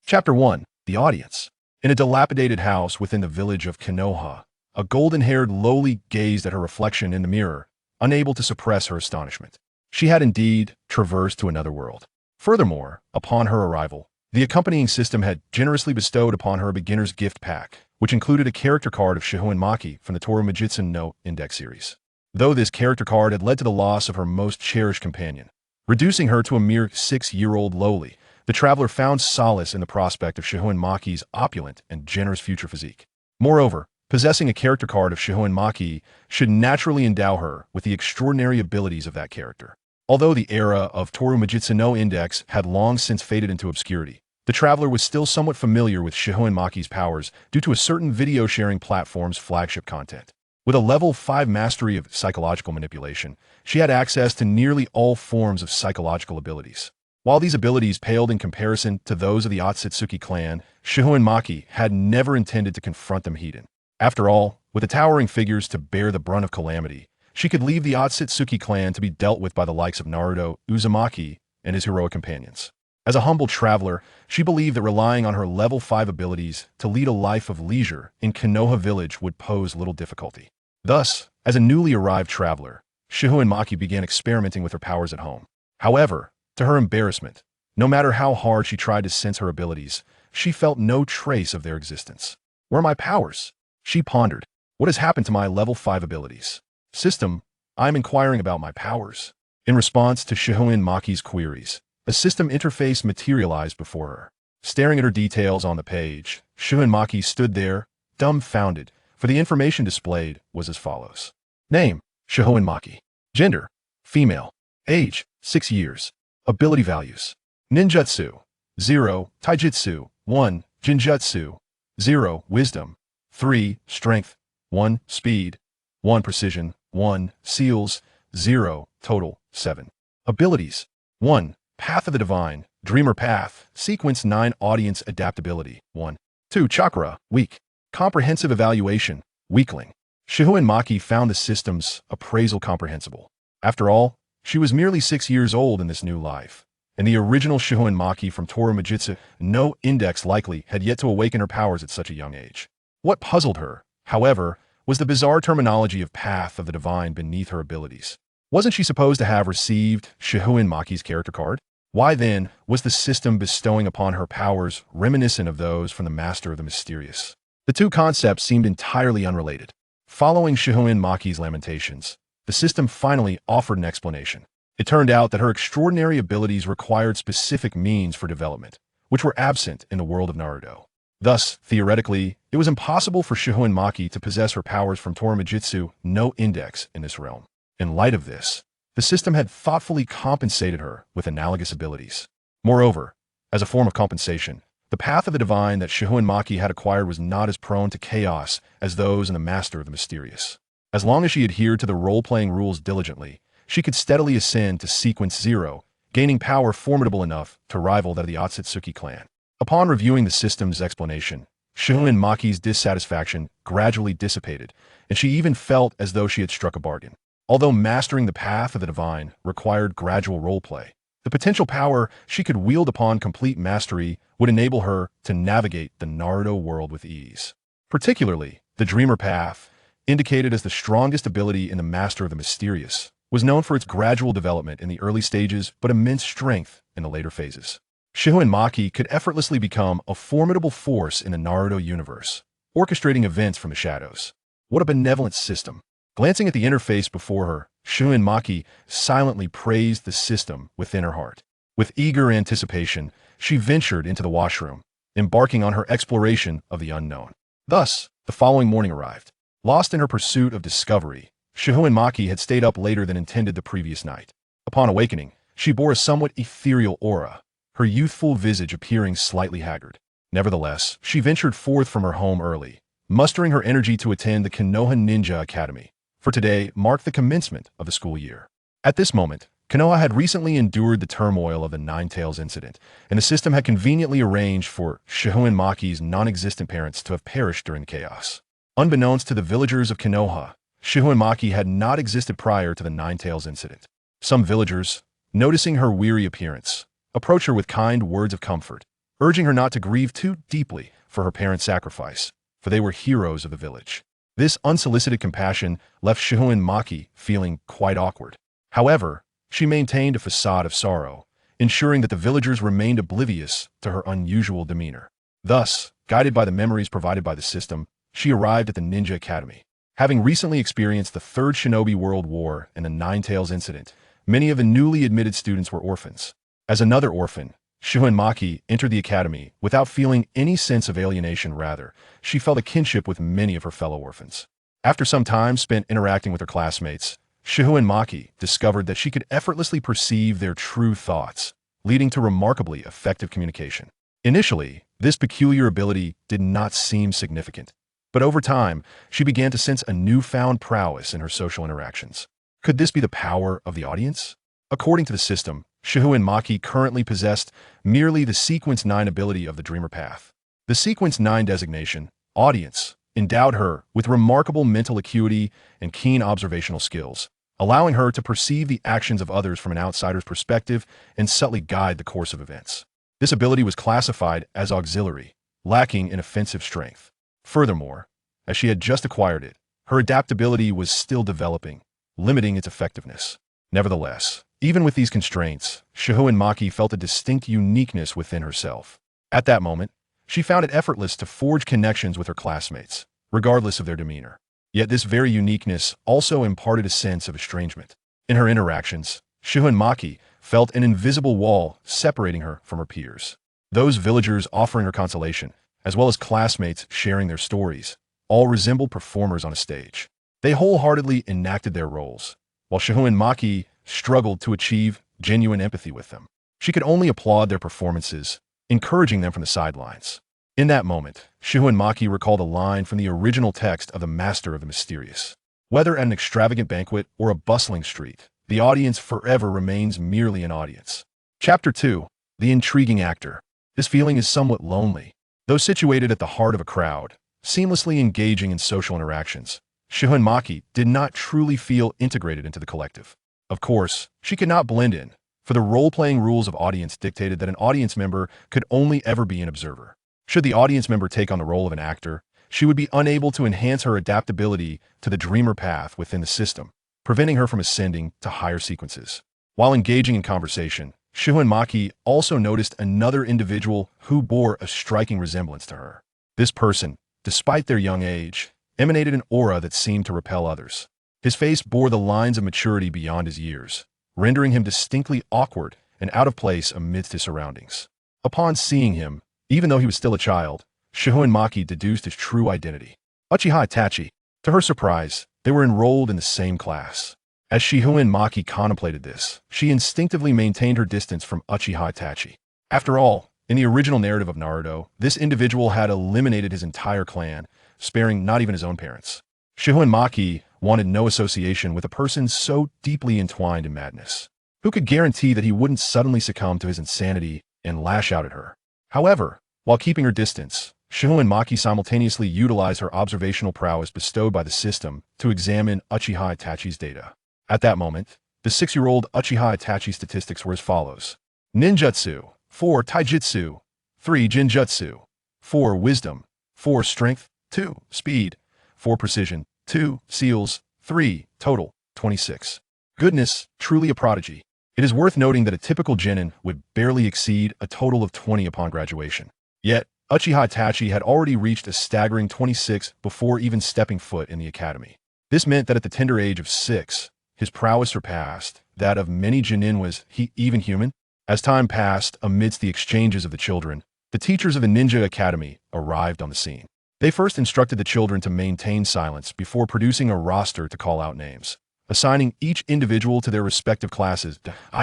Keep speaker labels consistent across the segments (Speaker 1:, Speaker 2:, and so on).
Speaker 1: Chapter 1. The Audience. In a dilapidated house within the village of Konoha, a golden-haired lowly gazed at her reflection in the mirror, unable to suppress her astonishment. She had indeed traversed to another world. Furthermore, upon her arrival, the accompanying system had generously bestowed upon her a beginner's gift pack, which included a character card of Shihouin Saki from the Toru Majutsu no Index series. Though this character card had led to the loss of her most cherished companion, reducing her to a mere 6-year-old lowly, the traveler found solace in the prospect of Shihouin Saki's opulent and generous future physique. Moreover, possessing a character card of Shihouin Saki should naturally endow her with the extraordinary abilities of that character. Although the era of Toru Majutsu no Index had long since faded into obscurity, the traveler was still somewhat familiar with Shihouin Saki's powers due to a certain video-sharing platform's flagship content. With a level 5 mastery of psychological manipulation, she had access to nearly all forms of psychological abilities. While these abilities paled in comparison to those of the Otsutsuki clan, Shihouin Saki had never intended to confront them heat-in. After all, with the towering figures to bear the brunt of calamity, she could leave the Otsutsuki clan to be dealt with by the likes of Naruto, Uzumaki, and his heroic companions. As a humble traveler, she believed that relying on her level 5 abilities to lead a life of leisure in Konoha village would pose little difficulty. Thus, as a newly arrived traveler, Shihouin Saki began experimenting with her powers at home. However, to her embarrassment, no matter how hard she tried to sense her abilities, she felt no trace of their existence. Where are my powers? She pondered. What has happened to my level 5 abilities? System, I'm inquiring about my powers. In response to Shihouin Saki's queries, a system interface materialized before her. Staring at her details on the page, Shihouin Saki stood there, dumbfounded, for the information displayed was as follows. Name, Shihouin Saki. Gender, female. Age, 6 years. Ability values. Ninjutsu, 0. Taijutsu, 1. Jinjutsu, 0. Wisdom, 3. Strength, 1. Speed, 1. Precision, 1. Seals, 0. Total, 7. Abilities. 1. Path of the Divine, Dreamer Path, Sequence 9 Audience Adaptability, 1. 2. Chakra, Weak. Comprehensive Evaluation, Weakling. Shihouin Saki found the system's appraisal comprehensible. After all, she was merely 6 years old in this new life, and the original Shihouin Saki from Toru Majutsu no Index likely had yet to awaken her powers at such a young age. What puzzled her, however, was the bizarre terminology of Path of the Divine beneath her abilities. Wasn't she supposed to have received Shihouin Saki's character card? Why then was the system bestowing upon her powers reminiscent of those from the Master of the Mysterious? The two concepts seemed entirely unrelated. Following Shihouin Saki's lamentations, the system finally offered an explanation. It turned out that her extraordinary abilities required specific means for development, which were absent in the world of Naruto. Thus, theoretically, it was impossible for Shihouin Saki to possess her powers from Toru Majutsu no Index in this realm. In light of this, the system had thoughtfully compensated her with analogous abilities. Moreover, as a form of compensation, the Path of the Divine that Shihouin Saki had acquired was not as prone to chaos as those in the Master of the Mysterious. As long as she adhered to the role-playing rules diligently, she could steadily ascend to Sequence 0, gaining power formidable enough to rival that of the Otsutsuki clan. Upon reviewing the system's explanation, Shihouin Saki's dissatisfaction gradually dissipated, and she even felt as though she had struck a bargain. Although mastering the Path of the Divine required gradual roleplay, the potential power she could wield upon complete mastery would enable her to navigate the Naruto world with ease. Particularly, the Dreamer Path, indicated as the strongest ability in the Master of the Mysterious, was known for its gradual development in the early stages but immense strength in the later phases. Shihouin Saki could effortlessly become a formidable force in the Naruto universe, orchestrating events from the shadows. What a benevolent system! Glancing at the interface before her, Shihouin Saki silently praised the system within her heart. With eager anticipation, she ventured into the washroom, embarking on her exploration of the unknown. Thus, the following morning arrived. Lost in her pursuit of discovery, Shihouin Saki had stayed up later than intended the previous night. Upon awakening, she bore a somewhat ethereal aura, her youthful visage appearing slightly haggard. Nevertheless, she ventured forth from her home early, mustering her energy to attend the Konoha Ninja Academy, for today marked the commencement of the school year. At this moment, Konoha had recently endured the turmoil of the Nine-Tails incident, and the system had conveniently arranged for Shihouin Saki's non-existent parents to have perished during the chaos. Unbeknownst to the villagers of Konoha, Shihouin Saki had not existed prior to the Nine-Tails incident. Some villagers, noticing her weary appearance, approached her with kind words of comfort, urging her not to grieve too deeply for her parents' sacrifice, for they were heroes of the village. This unsolicited compassion left Shihouin Maki feeling quite awkward. However, she maintained a facade of sorrow, ensuring that the villagers remained oblivious to her unusual demeanor. Thus, guided by the memories provided by the system, she arrived at the Ninja Academy. Having recently experienced the Third Shinobi World War and the Nine Tails incident, many of the newly admitted students were orphans. As another orphan, Shihouin Maki entered the academy without feeling any sense of alienation. Rather, she felt a kinship with many of her fellow orphans. After some time spent interacting with her classmates, Shihouin Maki discovered that she could effortlessly perceive their true thoughts, leading to remarkably effective communication. Initially, this peculiar ability did not seem significant, but over time, she began to sense a newfound prowess in her social interactions. Could this be the power of the audience? According to the system, Shihouin Maki currently possessed merely the Sequence 9 ability of the Dreamer Path. The Sequence 9 designation, Audience, endowed her with remarkable mental acuity and keen observational skills, allowing her to perceive the actions of others from an outsider's perspective and subtly guide the course of events. This ability was classified as auxiliary, lacking in offensive strength. Furthermore, as she had just acquired it, her adaptability was still developing, limiting its effectiveness. Nevertheless, even with these constraints, Shihouin Maki felt a distinct uniqueness within herself. At that moment, she found it effortless to forge connections with her classmates, regardless of their demeanor. Yet this very uniqueness also imparted a sense of estrangement. In her interactions, Shihouin Maki felt an invisible wall separating her from her peers. Those villagers offering her consolation, as well as classmates sharing their stories, all resembled performers on a stage. They wholeheartedly enacted their roles, while Shihouin Maki struggled to achieve genuine empathy with them. She could only applaud their performances, encouraging them from the sidelines. In that moment, Shihouin Maki recalled a line from the original text of the Master of the Mysterious. Whether at an extravagant banquet or a bustling street, the audience forever remains merely an audience. Chapter 2. The Intriguing Actor. This feeling is somewhat lonely. Though situated at the heart of a crowd, seamlessly engaging in social interactions, Shihouin Maki did not truly feel integrated into the collective. Of course, she could not blend in, for the role-playing rules of audience dictated that an audience member could only ever be an observer. Should the audience member take on the role of an actor, she would be unable to enhance her adaptability to the dreamer path within the system, preventing her from ascending to higher sequences. While engaging in conversation, Shihouin Maki also noticed another individual who bore a striking resemblance to her. This person, despite their young age, emanated an aura that seemed to repel others. His face bore the lines of maturity beyond his years, rendering him distinctly awkward and out of place amidst his surroundings. Upon seeing him, even though he was still a child, Shihouin Maki deduced his true identity. Uchiha Itachi. To her surprise, they were enrolled in the same class. As Shihouin Maki contemplated this, she instinctively maintained her distance from Uchiha Itachi. After all, in the original narrative of Naruto, this individual had eliminated his entire clan, sparing not even his own parents. Shihouin Maki wanted no association with a person so deeply entwined in madness. Who could guarantee that he wouldn't suddenly succumb to his insanity and lash out at her? However, while keeping her distance, Shihouin Maki simultaneously utilized her observational prowess bestowed by the system to examine Uchiha Itachi's data. At that moment, the 6-year-old Uchiha Itachi statistics were as follows. Ninjutsu, 4 Taijutsu, 3 Jinjutsu, 4 Wisdom, 4 Strength, 2 Speed, 4 Precision, 2 Seals, 3 Total, 26. Goodness, truly a prodigy. It is worth noting that a typical genin would barely exceed a total of 20 upon graduation. Yet, Uchiha Itachi had already reached a staggering 26 before even stepping foot in the academy. This meant that at the tender age of 6, his prowess surpassed that of many genin. Was he even human? As time passed amidst the exchanges of the children, the teachers of the Ninja Academy arrived on the scene. They first instructed the children to maintain silence before producing a roster to call out names, assigning each individual to their respective classes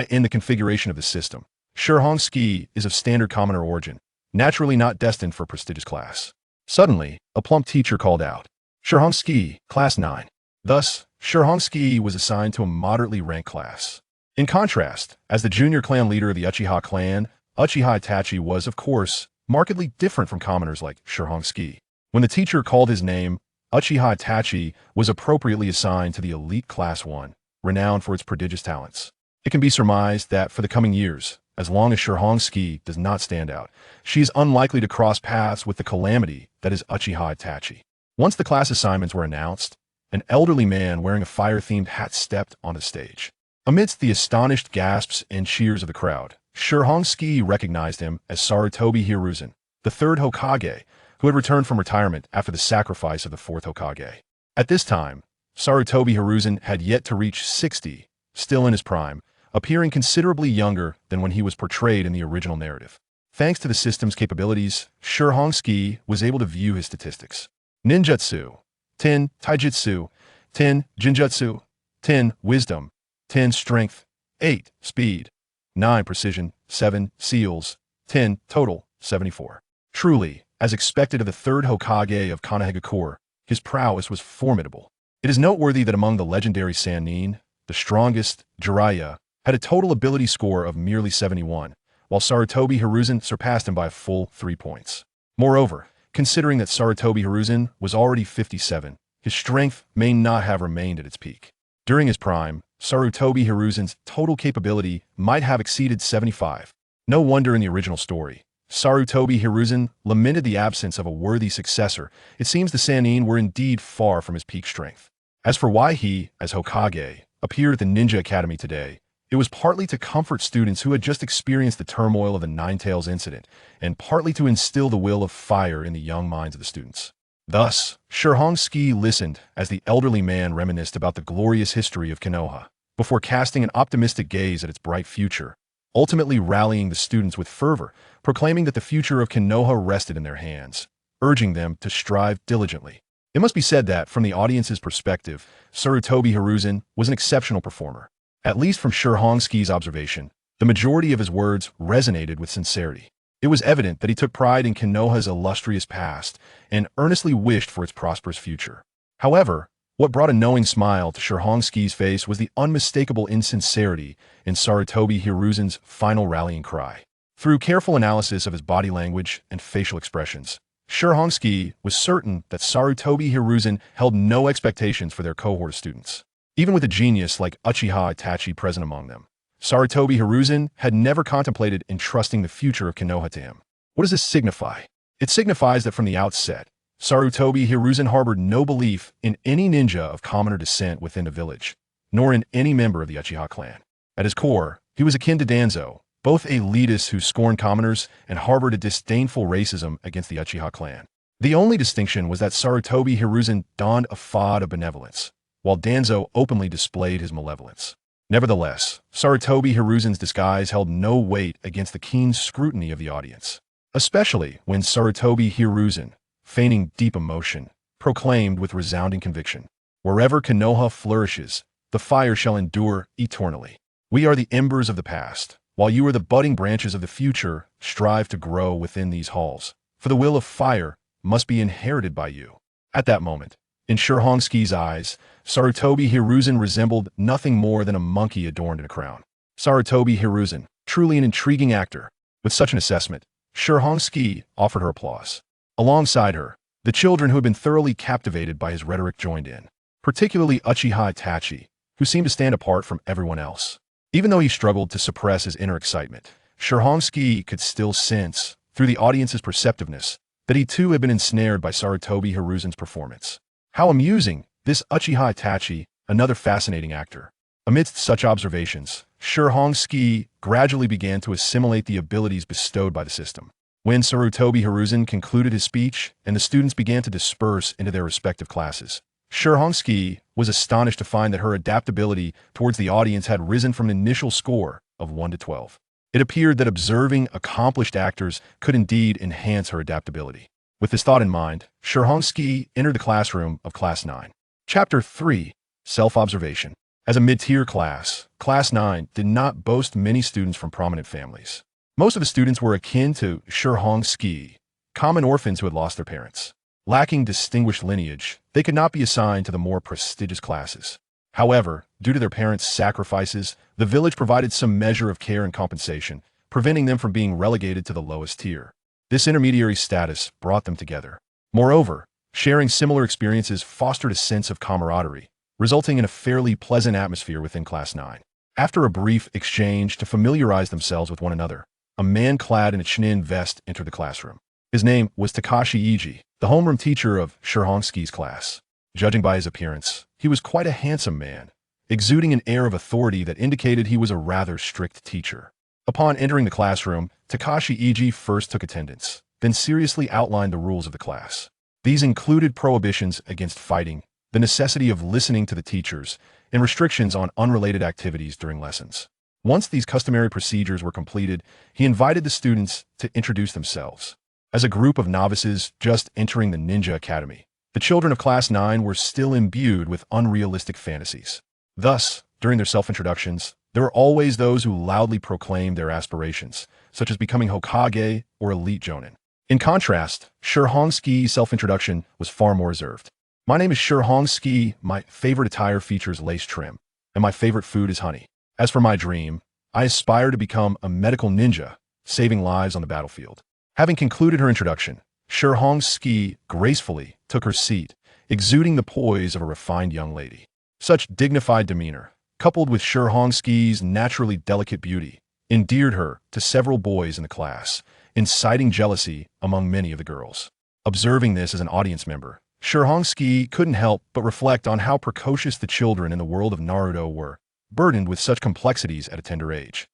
Speaker 1: in the configuration of the system. Shihouin Saki is of standard commoner origin, naturally not destined for a prestigious class. Suddenly, a plump teacher called out, Shihouin Saki, Class 9. Thus, Shihouin Saki was assigned to a moderately ranked class. In contrast, as the junior clan leader of the Uchiha clan, Uchiha Itachi was, of course, markedly different from commoners like Shihouin Saki. When the teacher called his name, Uchiha Itachi was appropriately assigned to the elite Class 1, renowned for its prodigious talents. It can be surmised that for the coming years, as long as Shihouin Saki does not stand out, she is unlikely to cross paths with the calamity that is Uchiha Itachi. Once the class assignments were announced, an elderly man wearing a fire-themed hat stepped on the stage. Amidst the astonished gasps and cheers of the crowd, Shihouin Saki recognized him as Sarutobi Hiruzen, the third Hokage, who had returned from retirement after the sacrifice of the fourth Hokage. At this time, Sarutobi Hiruzen had yet to reach 60, still in his prime, appearing considerably younger than when he was portrayed in the original narrative. Thanks to the system's capabilities, Shihouin Saki was able to view his statistics. Ninjutsu, 10, Taijutsu, 10, Jinjutsu, 10, Wisdom, 10, Strength, 8, Speed, 9, Precision, 7, Seals, 10, Total, 74. Truly, as expected of the third Hokage of Konohagakure, his prowess was formidable. It is noteworthy that among the legendary Sannin, the strongest, Jiraiya, had a total ability score of merely 71, while Sarutobi Hiruzen surpassed him by a full 3 points. Moreover, considering that Sarutobi Hiruzen was already 57, his strength may not have remained at its peak. During his prime, Sarutobi Hiruzen's total capability might have exceeded 75. No wonder in the original story, Sarutobi Hiruzen lamented the absence of a worthy successor. It seems the Sannin were indeed far from his peak strength. As for why he, as Hokage, appeared at the Ninja Academy today, it was partly to comfort students who had just experienced the turmoil of the Ninetales incident, and partly to instill the will of fire in the young minds of the students. Thus, Shihouin Saki listened as the elderly man reminisced about the glorious history of Konoha, before casting an optimistic gaze at its bright future, ultimately rallying the students with fervor, proclaiming that the future of Konoha rested in their hands, urging them to strive diligently. It must be said that, from the audience's perspective, Sarutobi Hiruzen was an exceptional performer. At least from Shihouin Saki's observation, the majority of his words resonated with sincerity. It was evident that he took pride in Konoha's illustrious past and earnestly wished for its prosperous future. However, what brought a knowing smile to Shihouin Saki's face was the unmistakable insincerity in Sarutobi Hiruzen's final rallying cry. Through careful analysis of his body language and facial expressions, Shihouin Saki was certain that Sarutobi Hiruzen held no expectations for their cohort of students. Even with a genius like Uchiha Itachi present among them, Sarutobi Hiruzen had never contemplated entrusting the future of Konoha to him. What does this signify? It signifies that from the outset, Sarutobi Hiruzen harbored no belief in any ninja of commoner descent within the village, nor in any member of the Uchiha clan. At his core, he was akin to Danzo, both elitists who scorned commoners and harbored a disdainful racism against the Uchiha clan. The only distinction was that Sarutobi Hiruzen donned a facade of benevolence, while Danzo openly displayed his malevolence. Nevertheless, Sarutobi Hiruzen's disguise held no weight against the keen scrutiny of the audience, especially when Sarutobi Hiruzen, feigning deep emotion, proclaimed with resounding conviction, "Wherever Konoha flourishes, the fire shall endure eternally. We are the embers of the past, while you are the budding branches of the future. Strive to grow within these halls, for the will of fire must be inherited by you." At that moment, in Shihouin Saki's eyes, Sarutobi Hiruzen resembled nothing more than a monkey adorned in a crown. Sarutobi Hiruzen, truly an intriguing actor. With such an assessment, Shihouin Saki offered her applause. Alongside her, the children who had been thoroughly captivated by his rhetoric joined in, particularly Uchiha Itachi, who seemed to stand apart from everyone else. Even though he struggled to suppress his inner excitement, Shihouin Saki could still sense, through the audience's perceptiveness, that he too had been ensnared by Sarutobi Hiruzen's performance. How amusing, this Uchiha Itachi, another fascinating actor. Amidst such observations, Shihouin Saki gradually began to assimilate the abilities bestowed by the system. When Sarutobi Hiruzen concluded his speech and the students began to disperse into their respective classes, Shihouin Saki was astonished to find that her adaptability towards the audience had risen from an initial score of 1 to 12. It appeared that observing accomplished actors could indeed enhance her adaptability. With this thought in mind, Shihouin Saki entered the classroom of Class 9. Chapter 3. Self-Observation. As a mid-tier class, Class 9 did not boast many students from prominent families. Most of the students were akin to Shihouin Saki, common orphans who had lost their parents. Lacking distinguished lineage, they could not be assigned to the more prestigious classes. However, due to their parents' sacrifices, the village provided some measure of care and compensation, preventing them from being relegated to the lowest tier. This intermediary status brought them together. Moreover, sharing similar experiences fostered a sense of camaraderie, resulting in a fairly pleasant atmosphere within Class 9. After a brief exchange to familiarize themselves with one another, a man clad in a chinin vest entered the classroom. His name was Takashi Iji, the homeroom teacher of Shihouin Saki's class. Judging by his appearance, he was quite a handsome man, exuding an air of authority that indicated he was a rather strict teacher. Upon entering the classroom, Takashi Iji first took attendance, then seriously outlined the rules of the class. These included prohibitions against fighting, the necessity of listening to the teachers, and restrictions on unrelated activities during lessons. Once these customary procedures were completed, he invited the students to introduce themselves. As a group of novices just entering the Ninja Academy, the children of Class 9 were still imbued with unrealistic fantasies. Thus, during their self-introductions, there were always those who loudly proclaimed their aspirations, such as becoming Hokage or Elite Jonin. In contrast, Shihouin Saki's self-introduction was far more reserved. My name is Shihouin Saki, my favorite attire features lace trim, and my favorite food is honey. As for my dream, I aspire to become a medical ninja, saving lives on the battlefield. Having concluded her introduction, Shihouin Saki gracefully took her seat, exuding the poise of a refined young lady. Such dignified demeanor, coupled with Shihouin Saki's naturally delicate beauty, endeared her to several boys in the class, inciting jealousy among many of the girls. Observing this as an audience member, Shihouin Saki couldn't help but reflect on how precocious the children in the world of Naruto were, burdened with such complexities at a tender age.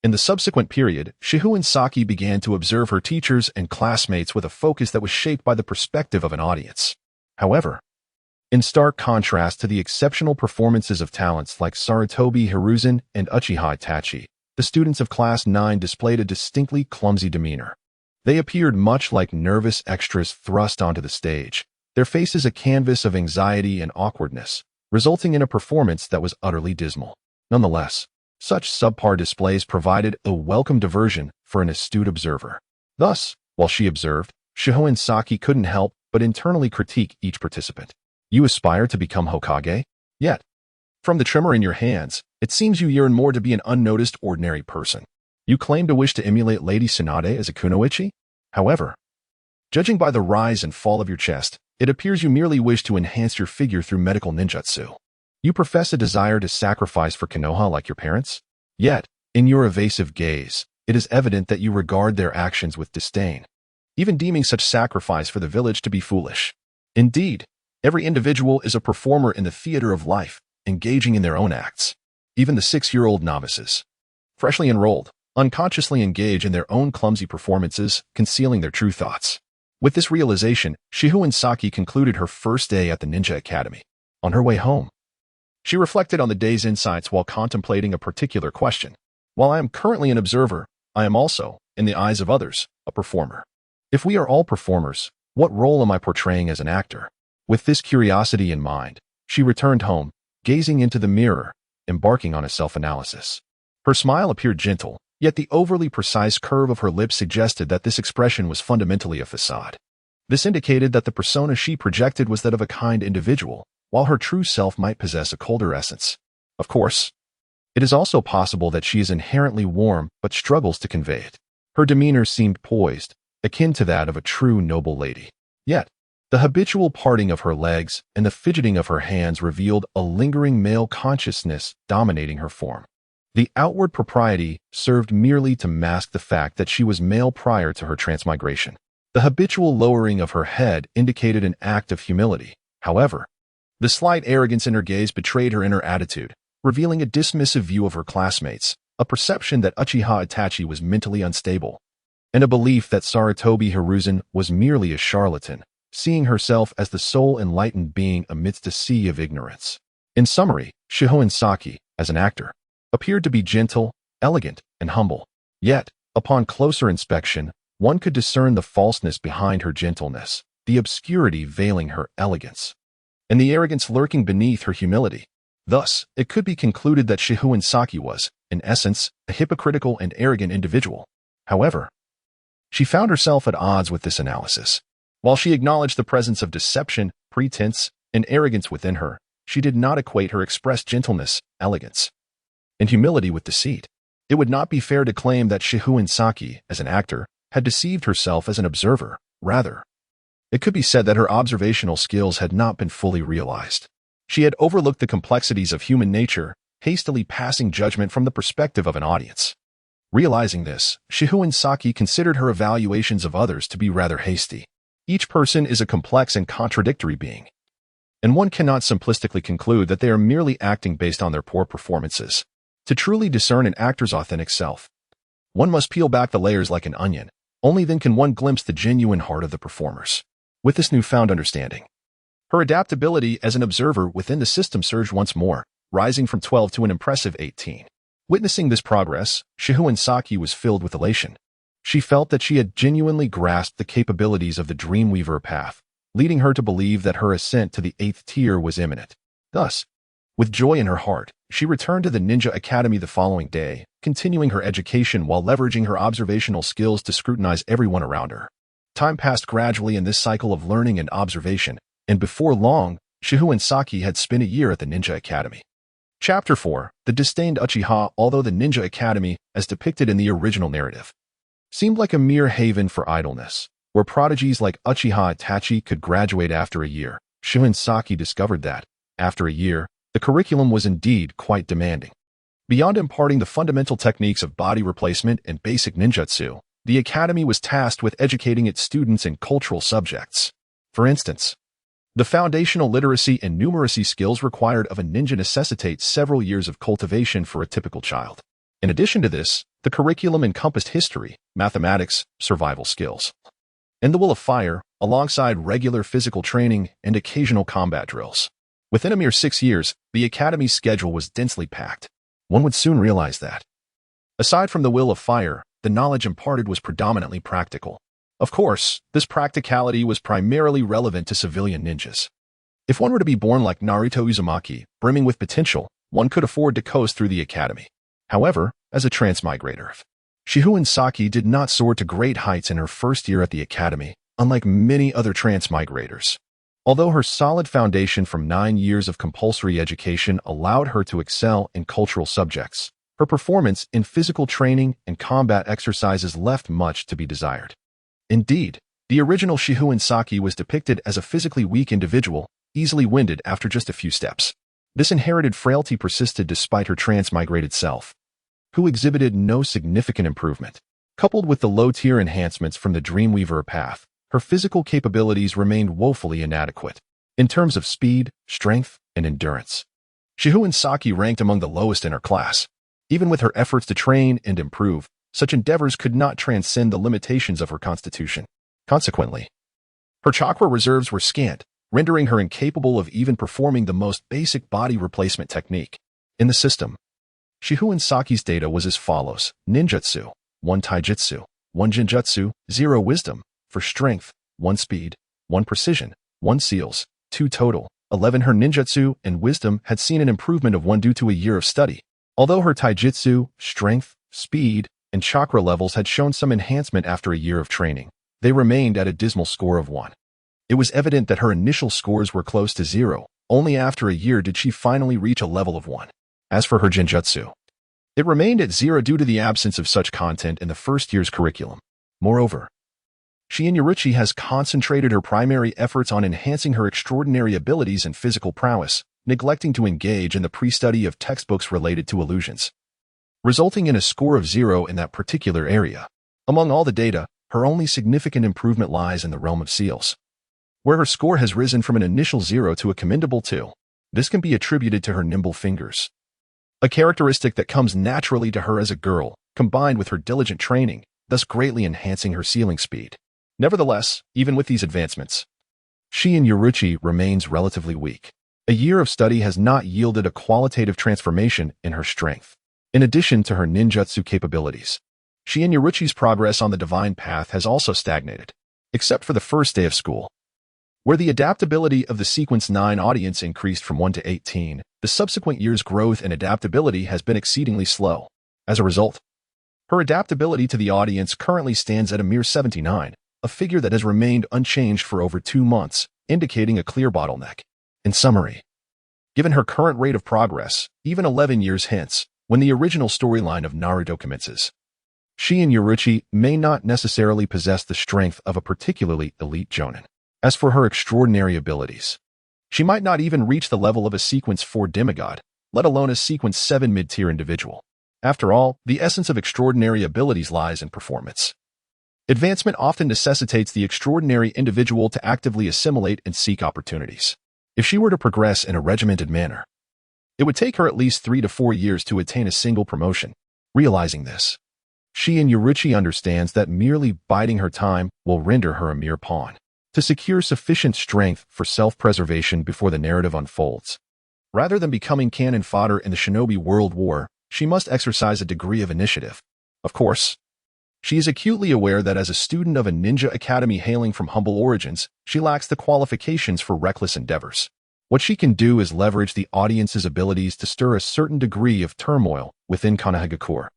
Speaker 1: In the subsequent period, Shihouin Saki began to observe her teachers and classmates with a focus that was shaped by the perspective of an audience. However, in stark contrast to the exceptional performances of talents like Sarutobi Hiruzen and Uchiha Itachi, the students of Class 9 displayed a distinctly clumsy demeanor. They appeared much like nervous extras thrust onto the stage, their faces a canvas of anxiety and awkwardness, resulting in a performance that was utterly dismal. Nonetheless, such subpar displays provided a welcome diversion for an astute observer. Thus, while she observed, Shihouin Saki couldn't help but internally critique each participant. You aspire to become Hokage? Yet, from the tremor in your hands, it seems you yearn more to be an unnoticed ordinary person. You claim to wish to emulate Lady Tsunade as a kunoichi? However, judging by the rise and fall of your chest, it appears you merely wish to enhance your figure through medical ninjutsu. You profess a desire to sacrifice for Konoha like your parents? Yet, in your evasive gaze, it is evident that you regard their actions with disdain, even deeming such sacrifice for the village to be foolish. Indeed, every individual is a performer in the theater of life, engaging in their own acts. Even the 6-year-old novices, freshly enrolled, unconsciously engage in their own clumsy performances, concealing their true thoughts. With this realization, Shihouin Saki concluded her first day at the Ninja Academy. On her way home, she reflected on the day's insights while contemplating a particular question. While I am currently an observer, I am also, in the eyes of others, a performer. If we are all performers, what role am I portraying as an actor? With this curiosity in mind, she returned home, gazing into the mirror, embarking on a self-analysis. Her smile appeared gentle, yet the overly precise curve of her lips suggested that this expression was fundamentally a facade. This indicated that the persona she projected was that of a kind individual, while her true self might possess a colder essence. Of course, it is also possible that she is inherently warm but struggles to convey it. Her demeanor seemed poised, akin to that of a true noble lady. Yet, the habitual parting of her legs and the fidgeting of her hands revealed a lingering male consciousness dominating her form. The outward propriety served merely to mask the fact that she was male prior to her transmigration. The habitual lowering of her head indicated an act of humility. However, the slight arrogance in her gaze betrayed her inner attitude, revealing a dismissive view of her classmates, a perception that Uchiha Itachi was mentally unstable, and a belief that Sarutobi Hiruzen was merely a charlatan, seeing herself as the sole enlightened being amidst a sea of ignorance. In summary, Shihouin Saki, as an actor, appeared to be gentle, elegant, and humble. Yet, upon closer inspection, one could discern the falseness behind her gentleness, the obscurity veiling her elegance, and the arrogance lurking beneath her humility. Thus, it could be concluded that Shihouin Saki was, in essence, a hypocritical and arrogant individual. However, she found herself at odds with this analysis. While she acknowledged the presence of deception, pretense, and arrogance within her, she did not equate her expressed gentleness, elegance, and humility with deceit. It would not be fair to claim that Shihouin Saki, as an actor, had deceived herself as an observer. Rather, it could be said that her observational skills had not been fully realized. She had overlooked the complexities of human nature, hastily passing judgment from the perspective of an audience. Realizing this, Shihouin Saki considered her evaluations of others to be rather hasty. Each person is a complex and contradictory being, and one cannot simplistically conclude that they are merely acting based on their poor performances. To truly discern an actor's authentic self, one must peel back the layers like an onion. Only then can one glimpse the genuine heart of the performers. With this newfound understanding, her adaptability as an observer within the system surged once more, rising from 12 to an impressive 18. Witnessing this progress, Shihouin Saki was filled with elation. She felt that she had genuinely grasped the capabilities of the Dreamweaver path, leading her to believe that her ascent to the 8th tier was imminent. Thus, with joy in her heart, she returned to the Ninja Academy the following day, continuing her education while leveraging her observational skills to scrutinize everyone around her. Time passed gradually in this cycle of learning and observation, and before long, Shihouin Saki had spent a year at the Ninja Academy. Chapter 4. The Disdained Uchiha. Although the Ninja Academy, as depicted in the original narrative, seemed like a mere haven for idleness, where prodigies like Uchiha Itachi could graduate after a year, Shihouin Saki discovered that, after a year, the curriculum was indeed quite demanding. Beyond imparting the fundamental techniques of body replacement and basic ninjutsu, the academy was tasked with educating its students in cultural subjects. For instance, the foundational literacy and numeracy skills required of a ninja necessitate several years of cultivation for a typical child. In addition to this, the curriculum encompassed history, mathematics, survival skills, and the will of fire, alongside regular physical training and occasional combat drills. Within a mere 6 years, the academy's schedule was densely packed. One would soon realize that, aside from the will of fire, the knowledge imparted was predominantly practical. Of course, this practicality was primarily relevant to civilian ninjas. If one were to be born like Naruto Uzumaki, brimming with potential, one could afford to coast through the academy. However, as a transmigrator, Shihouin Saki did not soar to great heights in her first year at the academy, unlike many other transmigrators. Although her solid foundation from 9 years of compulsory education allowed her to excel in cultural subjects, her performance in physical training and combat exercises left much to be desired. Indeed, the original Shihouin Saki was depicted as a physically weak individual, easily winded after just a few steps. This inherited frailty persisted despite her transmigrated self, who exhibited no significant improvement. Coupled with the low-tier enhancements from the Dreamweaver path, her physical capabilities remained woefully inadequate. In terms of speed, strength, and endurance, Shihouin Saki ranked among the lowest in her class. Even with her efforts to train and improve, such endeavors could not transcend the limitations of her constitution. Consequently, her chakra reserves were scant, rendering her incapable of even performing the most basic body replacement technique. In the system, Shihouin Saki's data was as follows: ninjutsu, 1 taijutsu, 1 jinjutsu, 0 wisdom, for strength, 1 speed, 1 precision, 1 seals, 2 total, 11. Her ninjutsu and wisdom had seen an improvement of 1 due to a year of study. Although her taijutsu, strength, speed, and chakra levels had shown some enhancement after a year of training, they remained at a dismal score of 1. It was evident that her initial scores were close to 0. Only after a year did she finally reach a level of 1. As for her jinjutsu, it remained at 0 due to the absence of such content in the first year's curriculum. Moreover, Shihouin Saki has concentrated her primary efforts on enhancing her extraordinary abilities and physical prowess, neglecting to engage in the pre-study of textbooks related to illusions, resulting in a score of 0 in that particular area. Among all the data, her only significant improvement lies in the realm of seals, where her score has risen from an initial 0 to a commendable 2. This can be attributed to her nimble fingers, a characteristic that comes naturally to her as a girl, combined with her diligent training, thus greatly enhancing her sealing speed. Nevertheless, even with these advancements, Shihouin Saki remains relatively weak. A year of study has not yielded a qualitative transformation in her strength. In addition to her ninjutsu capabilities, Shihouin Saki's progress on the divine path has also stagnated, except for the first day of school, where the adaptability of the Sequence 9 audience increased from 1 to 18. The subsequent year's growth and adaptability has been exceedingly slow. As a result, her adaptability to the audience currently stands at a mere 79, a figure that has remained unchanged for over 2 months, indicating a clear bottleneck. In summary, given her current rate of progress, even 11 years hence, when the original storyline of Naruto commences, Shihouin Saki may not necessarily possess the strength of a particularly elite jonin. As for her extraordinary abilities, she might not even reach the level of a Sequence 4 demigod, let alone a sequence 7 mid-tier individual. After all, the essence of extraordinary abilities lies in performance. Advancement often necessitates the extraordinary individual to actively assimilate and seek opportunities. If she were to progress in a regimented manner, it would take her at least 3 to 4 years to attain a single promotion. Realizing this, Shihouin Saki understands that merely biding her time will render her a mere pawn. To secure sufficient strength for self-preservation before the narrative unfolds, rather than becoming cannon fodder in the shinobi world war, she must exercise a degree of initiative. Of course, she is acutely aware that as a student of a ninja academy hailing from humble origins, she lacks the qualifications for reckless endeavors. What she can do is leverage the audience's abilities to stir a certain degree of turmoil within Konohagakure,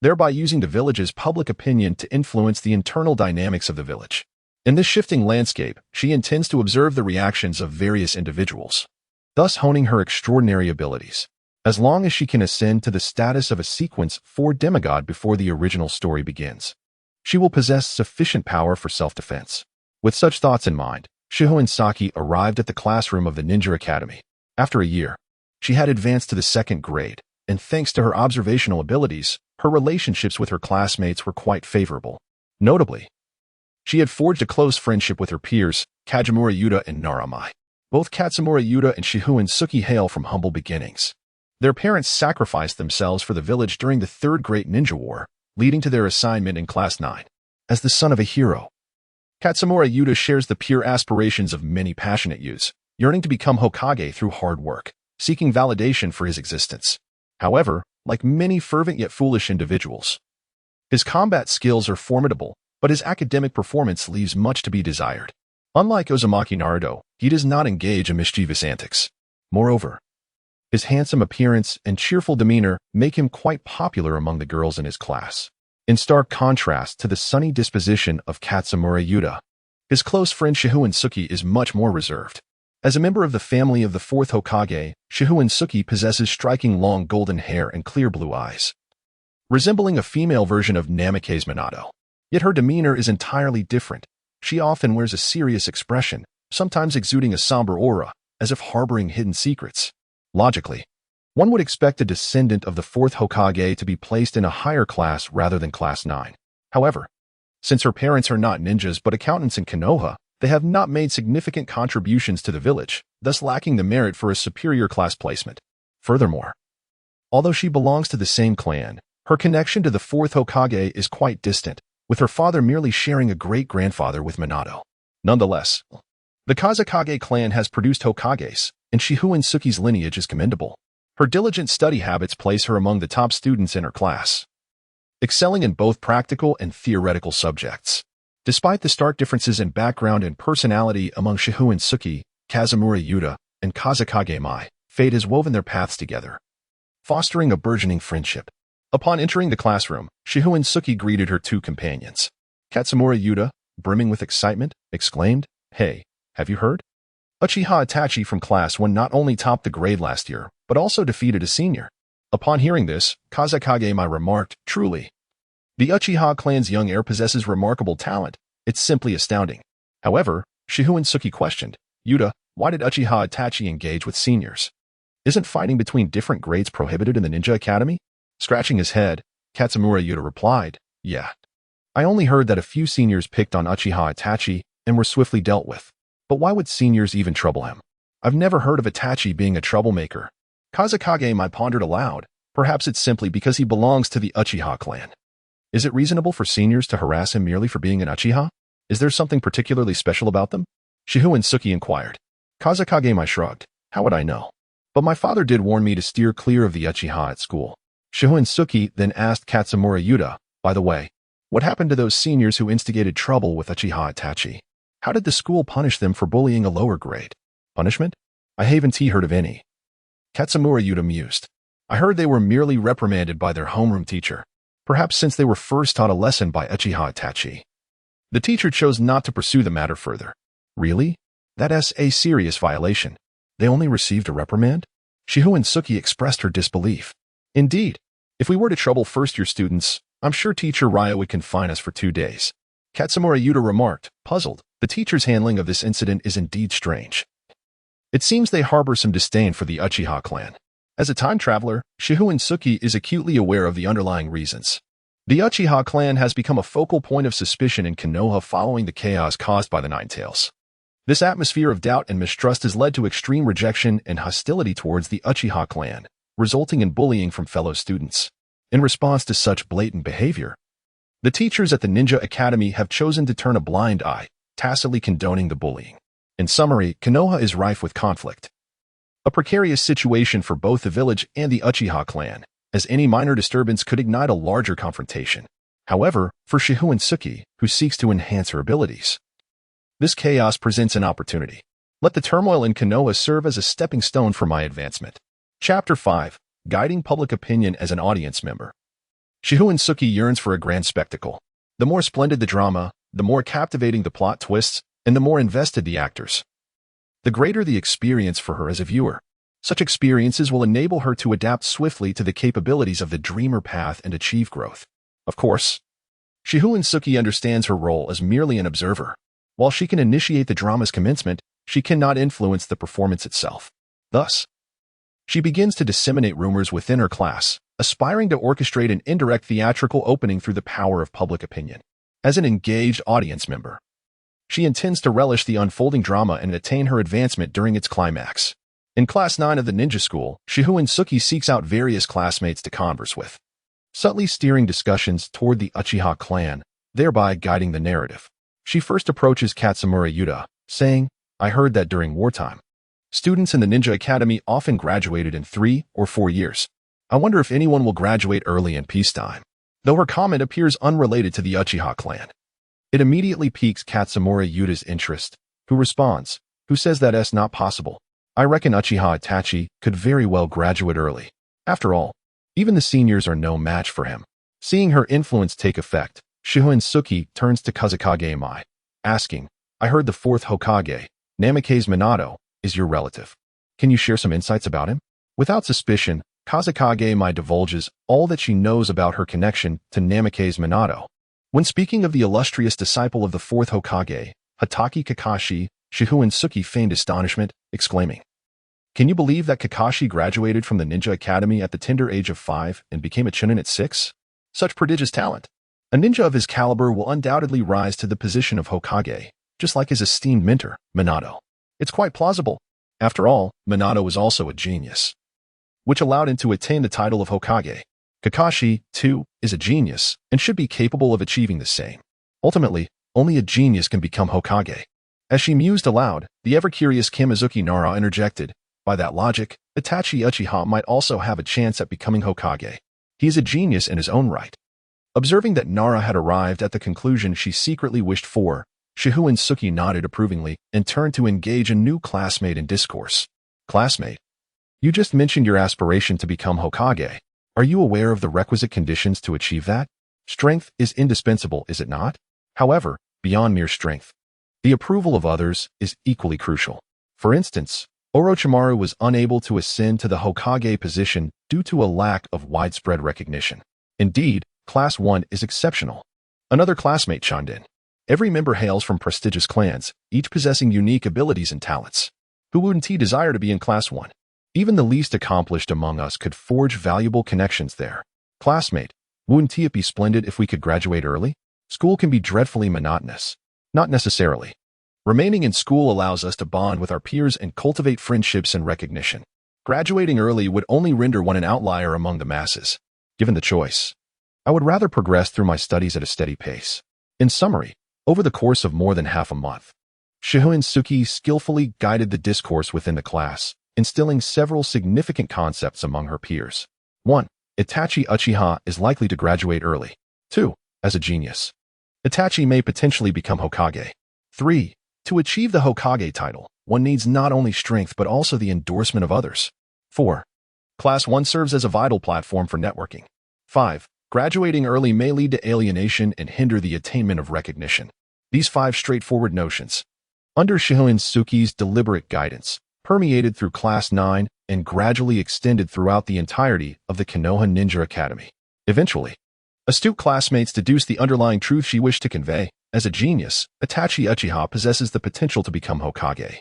Speaker 1: thereby using the village's public opinion to influence the internal dynamics of the village. In this shifting landscape, she intends to observe the reactions of various individuals, thus honing her extraordinary abilities. As long as she can ascend to the status of a sequence 4 demigod before the original story begins, she will possess sufficient power for self-defense. With such thoughts in mind, Shihouin Saki arrived at the classroom of the Ninja Academy. After a year, she had advanced to the 2nd grade, and thanks to her observational abilities, her relationships with her classmates were quite favorable. Notably, she had forged a close friendship with her peers, Kajimura Yuta and Naramai. Both Katsumura Yuta and Shihouin Saki hail from humble beginnings. Their parents sacrificed themselves for the village during the 3rd Great Ninja War, leading to their assignment in Class 9. As the son of a hero, Katsumura Yuta shares the pure aspirations of many passionate youths, yearning to become Hokage through hard work, seeking validation for his existence. However, like many fervent yet foolish individuals, his combat skills are formidable, but his academic performance leaves much to be desired. Unlike Uzumaki Naruto, he does not engage in mischievous antics. Moreover, his handsome appearance and cheerful demeanor make him quite popular among the girls in his class. In stark contrast to the sunny disposition of Katsumura Yuta, his close friend Shihouin Saki is much more reserved. As a member of the family of the 4th Hokage, Shihouin Saki possesses striking long golden hair and clear blue eyes, resembling a female version of Namikaze Minato. Yet her demeanor is entirely different. She often wears a serious expression, sometimes exuding a somber aura, as if harboring hidden secrets. Logically, one would expect a descendant of the 4th Hokage to be placed in a higher class rather than Class 9. However, since her parents are not ninjas but accountants in Konoha, they have not made significant contributions to the village, thus lacking the merit for a superior class placement. Furthermore, although she belongs to the same clan, her connection to the 4th Hokage is quite distant, with her father merely sharing a great-grandfather with Minato. Nonetheless, the Kazekage clan has produced Hokages, and Shihouin Saki's lineage is commendable. Her diligent study habits place her among the top students in her class, excelling in both practical and theoretical subjects. Despite the stark differences in background and personality among Shihouin Saki, Kazumura Yuta, and Kazekage Mai, fate has woven their paths together, fostering a burgeoning friendship. Upon entering the classroom, Shihouin Saki greeted her 2 companions. Katsumura Yuta, brimming with excitement, exclaimed, "Hey, have you heard? Uchiha Itachi from Class 1 not only topped the grade last year, but also defeated a senior." Upon hearing this, Kazekage Mai remarked, "Truly, the Uchiha clan's young heir possesses remarkable talent. It's simply astounding." However, Shihouin Saki questioned, "Yuta, why did Uchiha Itachi engage with seniors? Isn't fighting between different grades prohibited in the Ninja Academy?" Scratching his head, Katsumura Yuta replied, "Yeah. I only heard that a few seniors picked on Uchiha Itachi and were swiftly dealt with. But why would seniors even trouble him? I've never heard of Itachi being a troublemaker." Kazekage Mai pondered aloud. Perhaps it's simply because he belongs to the Uchiha clan. Is it reasonable for seniors to harass him merely for being an Uchiha? Is there something particularly special about them? Shihouin Saki inquired. Kazekage Mai shrugged. "How would I know? But my father did warn me to steer clear of the Uchiha at school." Shihouin Saki then asked Katsumura Yuta, "By the way, what happened to those seniors who instigated trouble with Uchiha Itachi? How did the school punish them for bullying a lower grade?" "Punishment? I haven't heard of any." Katsumura Yuta mused. "I heard they were merely reprimanded by their homeroom teacher, perhaps since they were first taught a lesson by Uchiha Itachi. The teacher chose not to pursue the matter further." "Really? That's a serious violation. They only received a reprimand?" Shihouin Saki expressed her disbelief. "Indeed. If we were to trouble first-year students, I'm sure Teacher Raya would confine us for 2 days." Katsumura Yuta remarked, puzzled. The teacher's handling of this incident is indeed strange. It seems they harbor some disdain for the Uchiha clan. As a time traveler, Shihouin Saki is acutely aware of the underlying reasons. The Uchiha clan has become a focal point of suspicion in Konoha following the chaos caused by the Nine Tails. This atmosphere of doubt and mistrust has led to extreme rejection and hostility towards the Uchiha clan, resulting in bullying from fellow students. In response to such blatant behavior, the teachers at the Ninja Academy have chosen to turn a blind eye, tacitly condoning the bullying. In summary, Konoha is rife with conflict. A precarious situation for both the village and the Uchiha clan, as any minor disturbance could ignite a larger confrontation. However, for Shihouin Saki, who seeks to enhance her abilities, this chaos presents an opportunity. Let the turmoil in Konoha serve as a stepping stone for my advancement. Chapter 5. Guiding Public Opinion as an Audience Member. Shihouin Saki yearns for a grand spectacle. The more splendid the drama, the more captivating the plot twists, and the more invested the actors, the greater the experience for her as a viewer. Such experiences will enable her to adapt swiftly to the capabilities of the dreamer path and achieve growth. Of course, Shihouin Saki understands her role as merely an observer. While she can initiate the drama's commencement, she cannot influence the performance itself. Thus, she begins to disseminate rumors within her class, aspiring to orchestrate an indirect theatrical opening through the power of public opinion. As an engaged audience member, she intends to relish the unfolding drama and attain her advancement during its climax. In Class 9 of the Ninja School, Shihouin Saki seeks out various classmates to converse with, subtly steering discussions toward the Uchiha clan, thereby guiding the narrative. She first approaches Katsumura Yuta, saying, "I heard that during wartime, students in the Ninja Academy often graduated in 3 or 4 years. I wonder if anyone will graduate early in peacetime." Though her comment appears unrelated to the Uchiha clan, it immediately piques Katsumura Yuta's interest, who says that it's not possible. "I reckon Uchiha Itachi could very well graduate early. After all, even the seniors are no match for him." Seeing her influence take effect, Shihouin Saki turns to Kazekage Mai, asking, "I heard the 4th Hokage, Namikaze Minato, is your relative. Can you share some insights about him?" Without suspicion, Kazekage Mai divulges all that she knows about her connection to Namikaze Minato. When speaking of the illustrious disciple of the 4th Hokage, Hatake Kakashi, Shihouin Saki feigned astonishment, exclaiming, "Can you believe that Kakashi graduated from the Ninja Academy at the tender age of 5 and became a chunin at 6? Such prodigious talent. A ninja of his caliber will undoubtedly rise to the position of Hokage, just like his esteemed mentor, Minato. It's quite plausible. After all, Minato was also a genius, which allowed him to attain the title of Hokage. Kakashi, too, is a genius and should be capable of achieving the same. Ultimately, only a genius can become Hokage." As she mused aloud, the ever-curious Kamizuki Nara interjected, "By that logic, Itachi Uchiha might also have a chance at becoming Hokage. He is a genius in his own right." Observing that Nara had arrived at the conclusion she secretly wished for, Shihouin Saki nodded approvingly and turned to engage a new classmate in discourse. "Classmate, you just mentioned your aspiration to become Hokage. Are you aware of the requisite conditions to achieve that? Strength is indispensable, is it not? However, beyond mere strength, the approval of others is equally crucial. For instance, Orochimaru was unable to ascend to the Hokage position due to a lack of widespread recognition. Indeed, Class 1 is exceptional." Another classmate chimed in. "Every member hails from prestigious clans, each possessing unique abilities and talents. Who wouldn't desire to be in Class 1? Even the least accomplished among us could forge valuable connections there. Classmate, wouldn't it be splendid if we could graduate early? School can be dreadfully monotonous." "Not necessarily. Remaining in school allows us to bond with our peers and cultivate friendships and recognition. Graduating early would only render one an outlier among the masses. Given the choice, I would rather progress through my studies at a steady pace." In summary, over the course of more than half a month, Shihouin Saki skillfully guided the discourse within the class, instilling several significant concepts among her peers. 1. Itachi Uchiha is likely to graduate early. 2. As a genius, Itachi may potentially become Hokage. 3. To achieve the Hokage title, one needs not only strength but also the endorsement of others. 4. Class 1 serves as a vital platform for networking. 5. Graduating early may lead to alienation and hinder the attainment of recognition. These 5 straightforward notions, under Shihouin Saki's deliberate guidance, permeated through Class 9 and gradually extended throughout the entirety of the Konoha Ninja Academy. Eventually, astute classmates deduced the underlying truth she wished to convey. As a genius, Itachi Uchiha possesses the potential to become Hokage.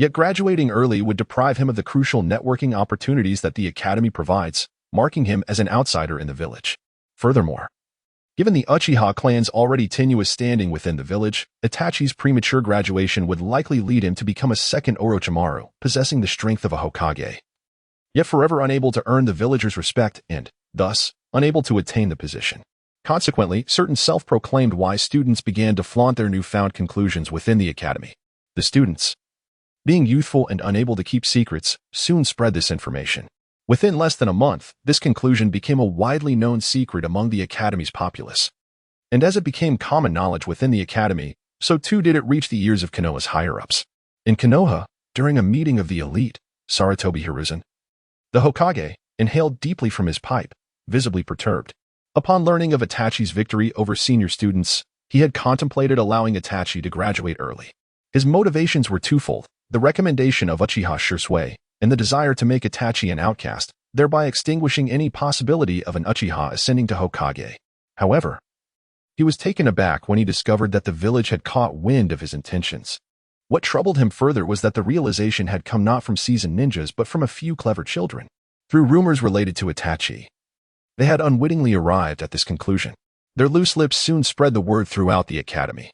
Speaker 1: Yet graduating early would deprive him of the crucial networking opportunities that the academy provides, marking him as an outsider in the village. Furthermore, given the Uchiha clan's already tenuous standing within the village, Itachi's premature graduation would likely lead him to become a second Orochimaru, possessing the strength of a Hokage. Yet forever unable to earn the villagers' respect and, thus, unable to attain the position. Consequently, certain self-proclaimed wise students began to flaunt their newfound conclusions within the academy. The students, being youthful and unable to keep secrets, soon spread this information. Within less than a month, this conclusion became a widely known secret among the academy's populace. And as it became common knowledge within the academy, so too did it reach the ears of Konoha's higher-ups. In Konoha, during a meeting of the elite, Sarutobi Hiruzen, the Hokage, inhaled deeply from his pipe, visibly perturbed. Upon learning of Itachi's victory over senior students, he had contemplated allowing Itachi to graduate early. His motivations were twofold: the recommendation of Uchiha Shisui, and the desire to make Itachi an outcast, thereby extinguishing any possibility of an Uchiha ascending to Hokage. However, he was taken aback when he discovered that the village had caught wind of his intentions. What troubled him further was that the realization had come not from seasoned ninjas but from a few clever children. Through rumors related to Itachi, they had unwittingly arrived at this conclusion. Their loose lips soon spread the word throughout the academy,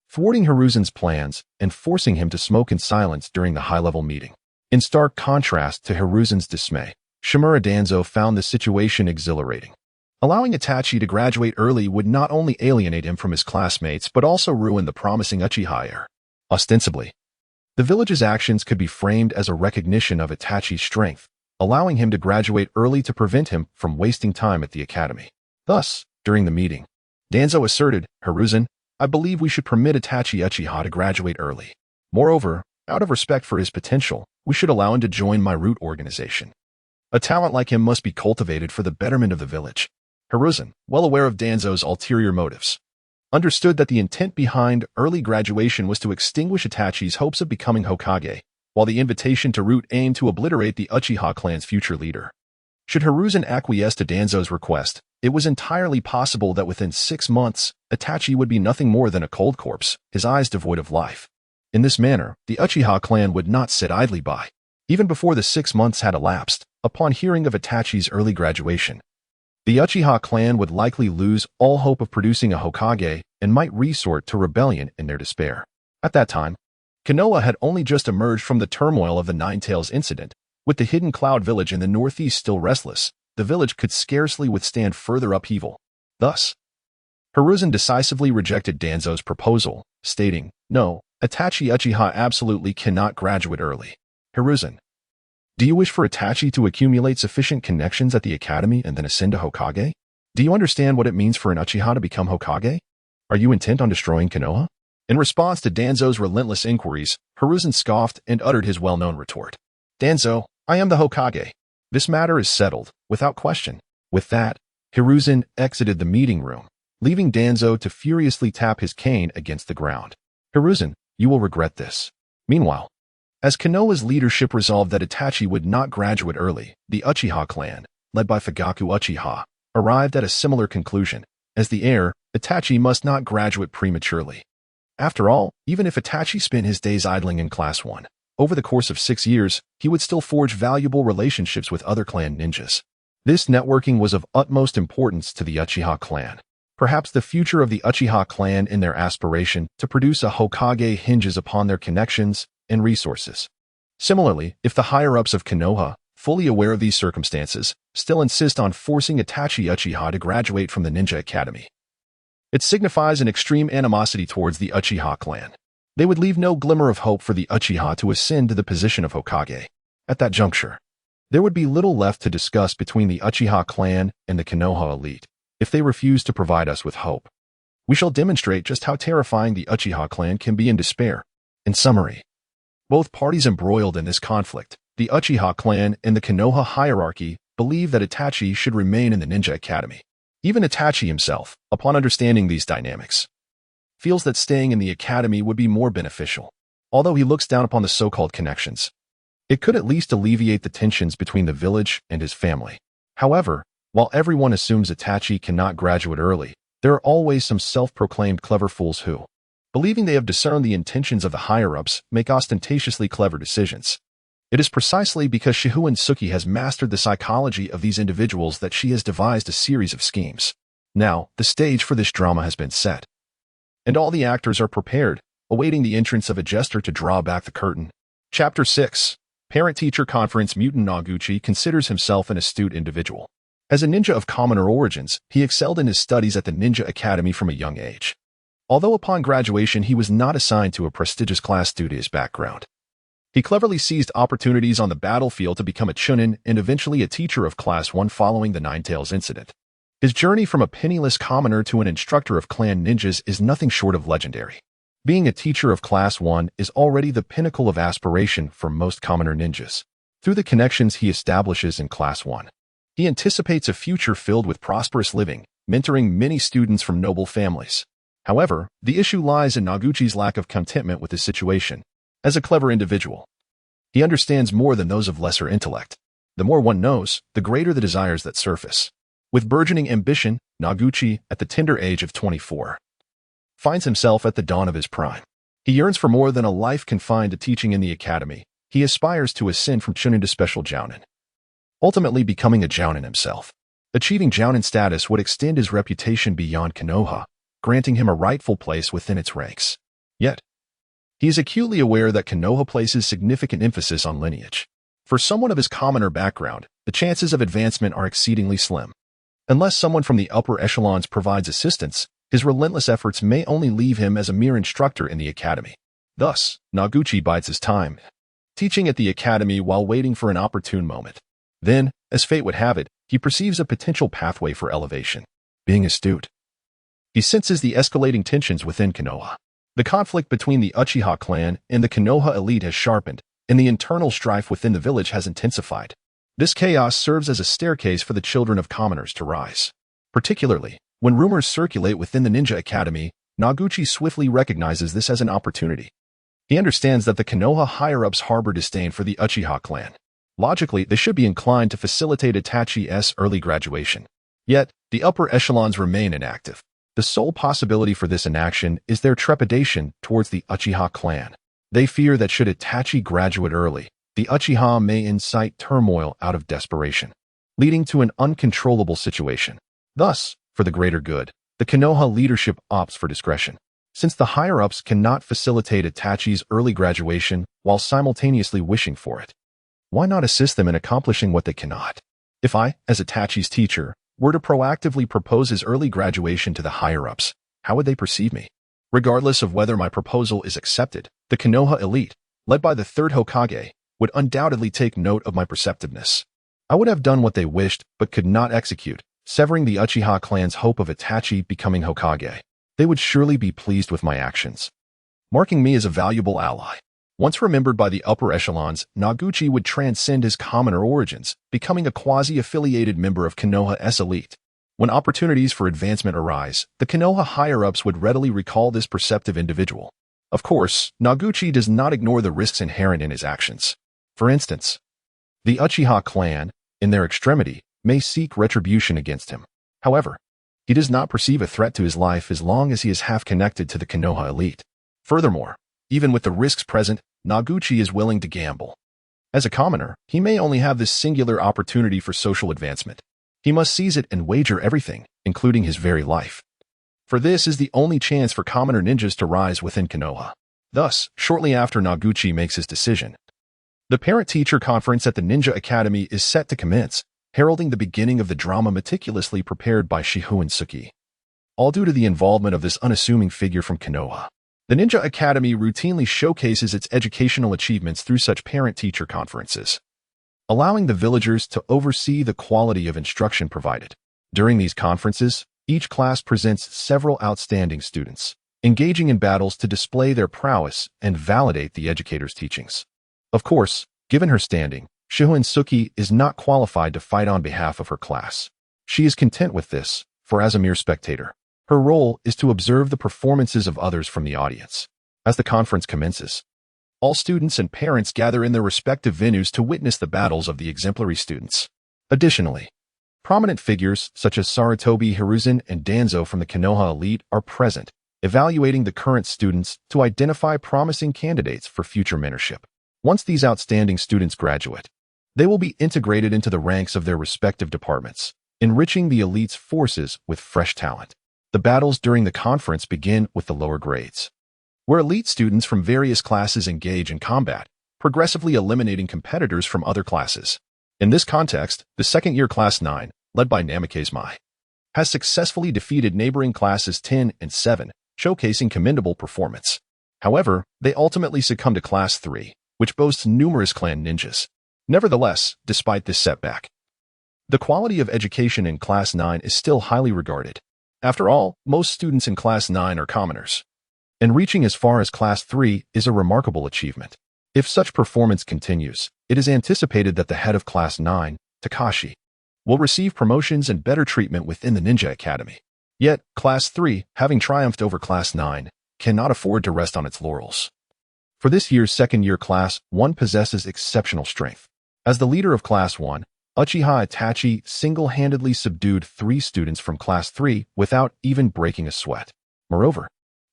Speaker 1: thwarting Hiruzen's plans and forcing him to smoke in silence during the high-level meeting. In stark contrast to Hiruzen's dismay, Shimura Danzo found the situation exhilarating. Allowing Itachi to graduate early would not only alienate him from his classmates but also ruin the promising Uchiha heir. Ostensibly, the village's actions could be framed as a recognition of Itachi's strength, allowing him to graduate early to prevent him from wasting time at the academy. Thus, during the meeting, Danzo asserted, "Hiruzen, I believe we should permit Itachi Uchiha to graduate early. Moreover, out of respect for his potential, we should allow him to join my root organization. A talent like him must be cultivated for the betterment of the village." Hiruzen, well aware of Danzo's ulterior motives, understood that the intent behind early graduation was to extinguish Itachi's hopes of becoming Hokage, while the invitation to root aimed to obliterate the Uchiha clan's future leader. Should Hiruzen acquiesce to Danzo's request, it was entirely possible that within 6 months, Itachi would be nothing more than a cold corpse, his eyes devoid of life. In this manner, the Uchiha clan would not sit idly by. Even before the 6 months had elapsed, upon hearing of Itachi's early graduation, the Uchiha clan would likely lose all hope of producing a Hokage and might resort to rebellion in their despair. At that time, Konoha had only just emerged from the turmoil of the Nine Tails incident. With the hidden cloud village in the northeast still restless, the village could scarcely withstand further upheaval. Thus, Hiruzen decisively rejected Danzo's proposal, stating, "No, Itachi Uchiha absolutely cannot graduate early. Hiruzen, do you wish for Itachi to accumulate sufficient connections at the academy and then ascend to Hokage? Do you understand what it means for an Uchiha to become Hokage? Are you intent on destroying Konoha?" In response to Danzo's relentless inquiries, Hiruzen scoffed and uttered his well-known retort. "Danzo, I am the Hokage. This matter is settled, without question." With that, Hiruzen exited the meeting room, leaving Danzo to furiously tap his cane against the ground. "Hiruzen, you will regret this." Meanwhile, as Konoha's leadership resolved that Itachi would not graduate early, the Uchiha clan, led by Fugaku Uchiha, arrived at a similar conclusion. As the heir, Itachi must not graduate prematurely. After all, even if Itachi spent his days idling in Class 1, over the course of 6 years, he would still forge valuable relationships with other clan ninjas. This networking was of utmost importance to the Uchiha clan. Perhaps the future of the Uchiha clan and their aspiration to produce a Hokage hinges upon their connections and resources. Similarly, if the higher-ups of Konoha, fully aware of these circumstances, still insist on forcing Itachi Uchiha to graduate from the Ninja Academy, it signifies an extreme animosity towards the Uchiha clan. They would leave no glimmer of hope for the Uchiha to ascend to the position of Hokage. At that juncture, there would be little left to discuss between the Uchiha clan and the Konoha elite. If they refuse to provide us with hope, we shall demonstrate just how terrifying the Uchiha clan can be in despair. In summary, both parties embroiled in this conflict, the Uchiha clan and the Konoha hierarchy, believe that Itachi should remain in the Ninja Academy. Even Itachi himself, upon understanding these dynamics, feels that staying in the academy would be more beneficial. Although he looks down upon the so-called connections, it could at least alleviate the tensions between the village and his family. However, while everyone assumes Itachi cannot graduate early, there are always some self-proclaimed clever fools who, believing they have discerned the intentions of the higher-ups, make ostentatiously clever decisions. It is precisely because Shihouin Saki has mastered the psychology of these individuals that she has devised a series of schemes. Now, the stage for this drama has been set, and all the actors are prepared, awaiting the entrance of a jester to draw back the curtain. Chapter 6. Parent-Teacher Conference. Mutant Noguchi considers himself an astute individual. As a ninja of commoner origins, he excelled in his studies at the Ninja Academy from a young age. Although upon graduation he was not assigned to a prestigious class due to his background, he cleverly seized opportunities on the battlefield to become a chunin and eventually a teacher of Class 1 following the Ninetales incident. His journey from a penniless commoner to an instructor of clan ninjas is nothing short of legendary. Being a teacher of Class 1 is already the pinnacle of aspiration for most commoner ninjas. Through the connections he establishes in Class 1, he anticipates a future filled with prosperous living, mentoring many students from noble families. However, the issue lies in Noguchi's lack of contentment with his situation. As a clever individual, he understands more than those of lesser intellect. The more one knows, the greater the desires that surface. With burgeoning ambition, Noguchi, at the tender age of 24, finds himself at the dawn of his prime. He yearns for more than a life confined to teaching in the academy. He aspires to ascend from chunin to special jounin, ultimately becoming a jounin himself. Achieving jounin status would extend his reputation beyond Konoha, granting him a rightful place within its ranks. Yet, he is acutely aware that Konoha places significant emphasis on lineage. For someone of his commoner background, the chances of advancement are exceedingly slim. Unless someone from the upper echelons provides assistance, his relentless efforts may only leave him as a mere instructor in the academy. Thus, Noguchi bides his time, teaching at the academy while waiting for an opportune moment. Then, as fate would have it, he perceives a potential pathway for elevation. Being astute, he senses the escalating tensions within Konoha. The conflict between the Uchiha clan and the Konoha elite has sharpened, and the internal strife within the village has intensified. This chaos serves as a staircase for the children of commoners to rise. Particularly, when rumors circulate within the Ninja Academy, Noguchi swiftly recognizes this as an opportunity. He understands that the Konoha higher-ups harbor disdain for the Uchiha clan. Logically, they should be inclined to facilitate Itachi's early graduation. Yet, the upper echelons remain inactive. The sole possibility for this inaction is their trepidation towards the Uchiha clan. They fear that should Itachi graduate early, the Uchiha may incite turmoil out of desperation, leading to an uncontrollable situation. Thus, for the greater good, the Konoha leadership opts for discretion. Since the higher-ups cannot facilitate Itachi's early graduation while simultaneously wishing for it, why not assist them in accomplishing what they cannot? If I, as Itachi's teacher, were to proactively propose his early graduation to the higher-ups, how would they perceive me? Regardless of whether my proposal is accepted, the Konoha elite, led by the third Hokage, would undoubtedly take note of my perceptiveness. I would have done what they wished, but could not execute, severing the Uchiha clan's hope of Itachi becoming Hokage. They would surely be pleased with my actions, marking me as a valuable ally. Once remembered by the upper echelons, Noguchi would transcend his commoner origins, becoming a quasi-affiliated member of Konoha's elite. When opportunities for advancement arise, the Konoha higher-ups would readily recall this perceptive individual. Of course, Noguchi does not ignore the risks inherent in his actions. For instance, the Uchiha clan, in their extremity, may seek retribution against him. However, he does not perceive a threat to his life as long as he is half connected to the Konoha elite. Furthermore, even with the risks present, Noguchi is willing to gamble. As a commoner, he may only have this singular opportunity for social advancement. He must seize it and wager everything, including his very life. For this is the only chance for commoner ninjas to rise within Konoha. Thus, shortly after Noguchi makes his decision, the parent-teacher conference at the Ninja Academy is set to commence, heralding the beginning of the drama meticulously prepared by Shihouin Saki. All due to the involvement of this unassuming figure from Konoha. The Ninja Academy routinely showcases its educational achievements through such parent-teacher conferences, allowing the villagers to oversee the quality of instruction provided. During these conferences, each class presents several outstanding students, engaging in battles to display their prowess and validate the educator's teachings. Of course, given her standing, Shihouin Saki is not qualified to fight on behalf of her class. She is content with this, for as a mere spectator, her role is to observe the performances of others from the audience. As the conference commences, all students and parents gather in their respective venues to witness the battles of the exemplary students. Additionally, prominent figures such as Sarutobi Hiruzen and Danzo from the Konoha elite are present, evaluating the current students to identify promising candidates for future mentorship. Once these outstanding students graduate, they will be integrated into the ranks of their respective departments, enriching the elite's forces with fresh talent. The battles during the conference begin with the lower grades, where elite students from various classes engage in combat, progressively eliminating competitors from other classes. In this context, the second-year Class 9, led by Namikaze Mai, has successfully defeated neighboring classes 10 and 7, showcasing commendable performance. However, they ultimately succumb to Class 3, which boasts numerous clan ninjas. Nevertheless, despite this setback, the quality of education in Class 9 is still highly regarded. After all, most students in Class 9 are commoners, and reaching as far as Class 3 is a remarkable achievement. If such performance continues, it is anticipated that the head of Class 9, Takashi, will receive promotions and better treatment within the Ninja Academy. Yet, Class 3, having triumphed over Class 9, cannot afford to rest on its laurels. For this year's second-year Class 1 possesses exceptional strength. As the leader of Class 1, Uchiha Itachi single-handedly subdued 3 students from Class 3 without even breaking a sweat. Moreover,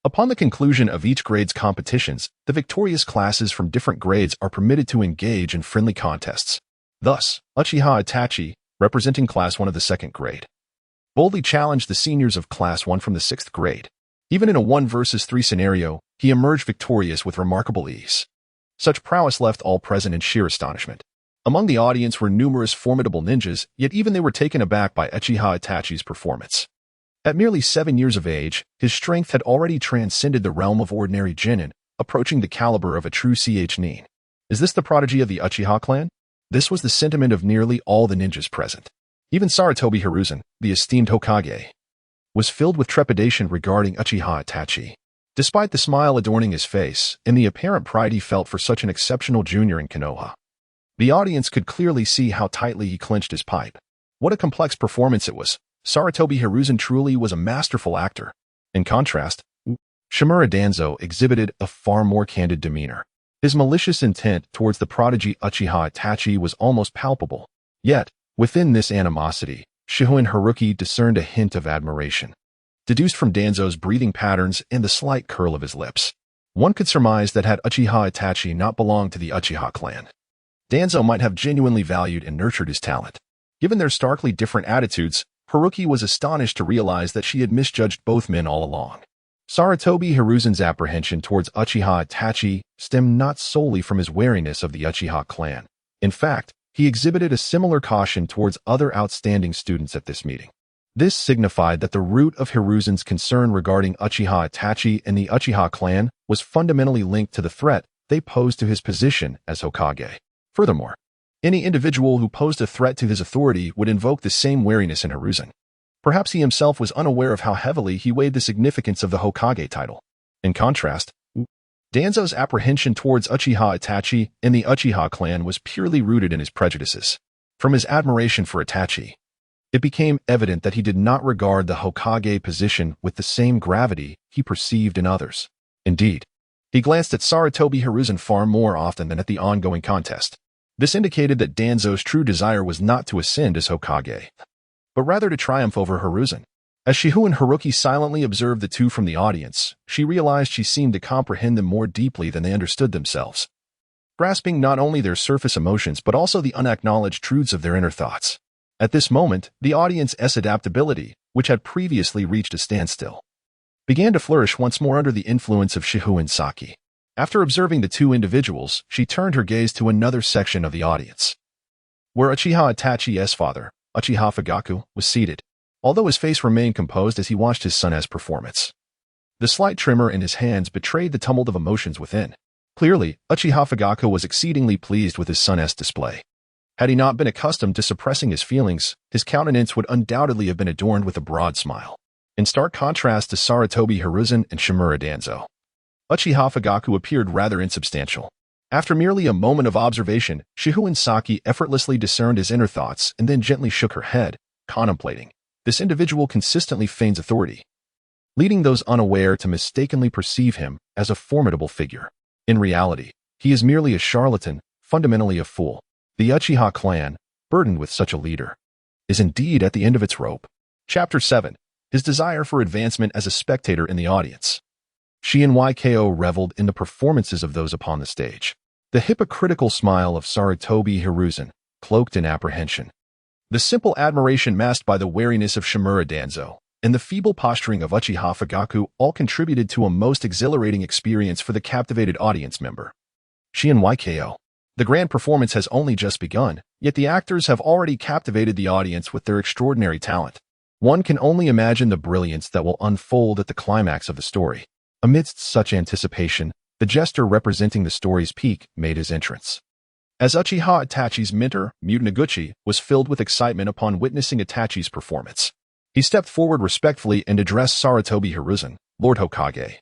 Speaker 1: upon the conclusion of each grade's competitions, the victorious classes from different grades are permitted to engage in friendly contests. Thus, Uchiha Itachi, representing Class 1 of the 2nd grade, boldly challenged the seniors of Class 1 from the 6th grade. Even in a 1 versus 3 scenario, he emerged victorious with remarkable ease. Such prowess left all present in sheer astonishment. Among the audience were numerous formidable ninjas, yet even they were taken aback by Uchiha Itachi's performance. At merely 7 years of age, his strength had already transcended the realm of ordinary genin, approaching the caliber of a true nin. Is this the prodigy of the Uchiha clan? This was the sentiment of nearly all the ninjas present. Even Sarutobi Hiruzen, the esteemed Hokage, was filled with trepidation regarding Uchiha Itachi. Despite the smile adorning his face and the apparent pride he felt for such an exceptional junior in Konoha, the audience could clearly see how tightly he clenched his pipe. What a complex performance it was. Sarutobi Hiruzen truly was a masterful actor. In contrast, Shimura Danzo exhibited a far more candid demeanor. His malicious intent towards the prodigy Uchiha Itachi was almost palpable. Yet, within this animosity, Shihouin Haruki discerned a hint of admiration, deduced from Danzo's breathing patterns and the slight curl of his lips. One could surmise that had Uchiha Itachi not belonged to the Uchiha clan, Danzo might have genuinely valued and nurtured his talent. Given their starkly different attitudes, Haruki was astonished to realize that she had misjudged both men all along. Sarutobi Hiruzen's apprehension towards Uchiha Itachi stemmed not solely from his wariness of the Uchiha clan. In fact, he exhibited a similar caution towards other outstanding students at this meeting. This signified that the root of Hiruzen's concern regarding Uchiha Itachi and the Uchiha clan was fundamentally linked to the threat they posed to his position as Hokage. Furthermore, any individual who posed a threat to his authority would invoke the same wariness in Hiruzen. Perhaps he himself was unaware of how heavily he weighed the significance of the Hokage title. In contrast, Danzo's apprehension towards Uchiha Itachi and the Uchiha clan was purely rooted in his prejudices. From his admiration for Itachi, it became evident that he did not regard the Hokage position with the same gravity he perceived in others. Indeed, he glanced at Sarutobi Hiruzen far more often than at the ongoing contest. This indicated that Danzo's true desire was not to ascend as Hokage, but rather to triumph over Hiruzen. As Shihouin Haruki silently observed the two from the audience, she realized she seemed to comprehend them more deeply than they understood themselves, grasping not only their surface emotions but also the unacknowledged truths of their inner thoughts. At this moment, the audience's adaptability, which had previously reached a standstill, began to flourish once more under the influence of Shihouin Saki. After observing the two individuals, she turned her gaze to another section of the audience, where Uchiha Itachi's father, Uchiha Fugaku, was seated, although his face remained composed as he watched his son's performance. The slight tremor in his hands betrayed the tumult of emotions within. Clearly, Uchiha Fugaku was exceedingly pleased with his son's display. Had he not been accustomed to suppressing his feelings, his countenance would undoubtedly have been adorned with a broad smile. In stark contrast to Sarutobi Hiruzen and Shimura Danzo, Uchiha Fugaku appeared rather insubstantial. After merely a moment of observation, Shihouin Saki effortlessly discerned his inner thoughts and then gently shook her head, contemplating. This individual consistently feigns authority, leading those unaware to mistakenly perceive him as a formidable figure. In reality, he is merely a charlatan, fundamentally a fool. The Uchiha clan, burdened with such a leader, is indeed at the end of its rope. Chapter 7. his desire for advancement as a spectator in the audience. Shihouin reveled in the performances of those upon the stage. The hypocritical smile of Sarutobi Hiruzen, cloaked in apprehension. The simple admiration masked by the wariness of Shimura Danzo, and the feeble posturing of Uchiha Fugaku all contributed to a most exhilarating experience for the captivated audience member. Shihouin. The grand performance has only just begun, yet the actors have already captivated the audience with their extraordinary talent. One can only imagine the brilliance that will unfold at the climax of the story. Amidst such anticipation, the jester representing the story's peak made his entrance. As Uchiha Itachi's mentor, Mutanaguchi, was filled with excitement upon witnessing Itachi's performance. He stepped forward respectfully and addressed Sarutobi Hiruzen, Lord Hokage.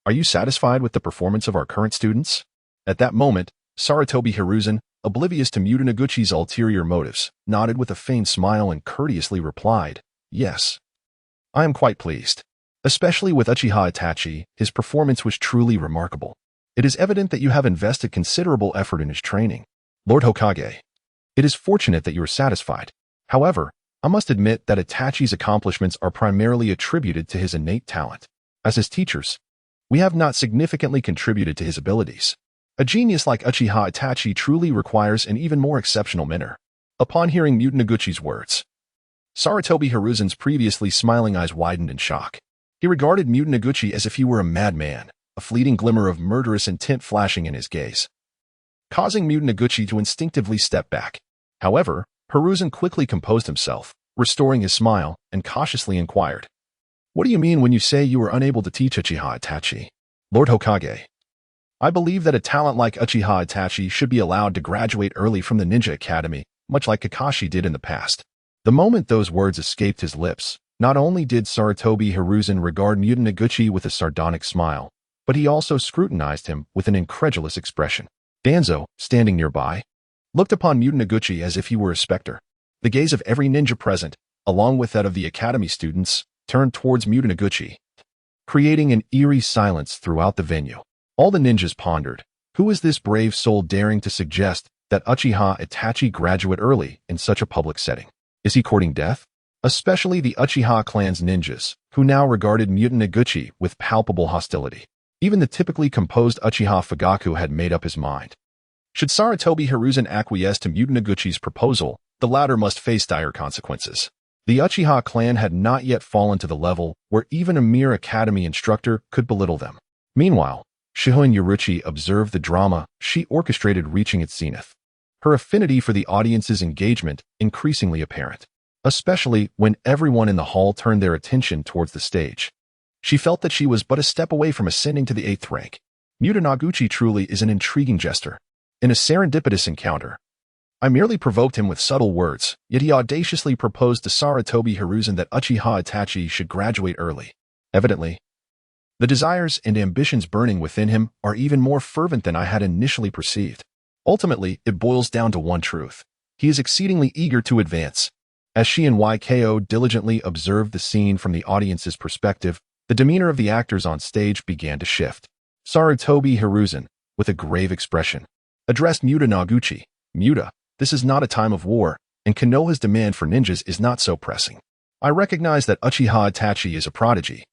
Speaker 1: Are you satisfied with the performance of our current students? At that moment, Sarutobi Hiruzen, oblivious to Mutanaguchi's ulterior motives, nodded with a faint smile and courteously replied, Yes. I am quite pleased. Especially with Uchiha Itachi, his performance was truly remarkable. It is evident that you have invested considerable effort in his training. Lord Hokage, it is fortunate that you are satisfied. However, I must admit that Itachi's accomplishments are primarily attributed to his innate talent. As his teachers, we have not significantly contributed to his abilities. A genius like Uchiha Itachi truly requires an even more exceptional mentor. Upon hearing Mutanaguchi's words, Sarutobi Hiruzen's previously smiling eyes widened in shock. He regarded Mutanaguchi as if he were a madman, a fleeting glimmer of murderous intent flashing in his gaze, causing Mutanaguchi to instinctively step back. However, Hiruzen quickly composed himself, restoring his smile, and cautiously inquired, What do you mean when you say you were unable to teach Uchiha Itachi? Lord Hokage, I believe that a talent like Uchiha Itachi should be allowed to graduate early from the Ninja Academy, much like Kakashi did in the past. The moment those words escaped his lips, not only did Sarutobi Hiruzen regard Mutanaguchi with a sardonic smile, but he also scrutinized him with an incredulous expression. Danzo, standing nearby, looked upon Mutanaguchi as if he were a specter. The gaze of every ninja present, along with that of the academy students, turned towards Mutanaguchi, creating an eerie silence throughout the venue. All the ninjas pondered, who is this brave soul daring to suggest that Uchiha Itachi graduate early in such a public setting? Is he courting death? Especially the Uchiha clan's ninjas, who now regarded Mutanaguchi with palpable hostility. Even the typically composed Uchiha Fugaku had made up his mind. Should Sarutobi Hiruzen acquiesce to Mutanaguchi's proposal, the latter must face dire consequences. The Uchiha clan had not yet fallen to the level where even a mere academy instructor could belittle them. Meanwhile, Shihouin Saki observed the drama she orchestrated reaching its zenith. Her affinity for the audience's engagement increasingly apparent, especially when everyone in the hall turned their attention towards the stage. She felt that she was but a step away from ascending to the 8th rank. Mutanaguchi truly is an intriguing jester. In a serendipitous encounter, I merely provoked him with subtle words, yet he audaciously proposed to Sarutobi Hiruzen that Uchiha Itachi should graduate early. Evidently, the desires and ambitions burning within him are even more fervent than I had initially perceived. Ultimately, it boils down to one truth. He is exceedingly eager to advance. As Shihouin diligently observed the scene from the audience's perspective, the demeanor of the actors on stage began to shift. Sarutobi Hiruzen, with a grave expression, addressed Mutanaguchi. Muta, this is not a time of war, and Konoha's demand for ninjas is not so pressing. I recognize that Uchiha Itachi is a prodigy,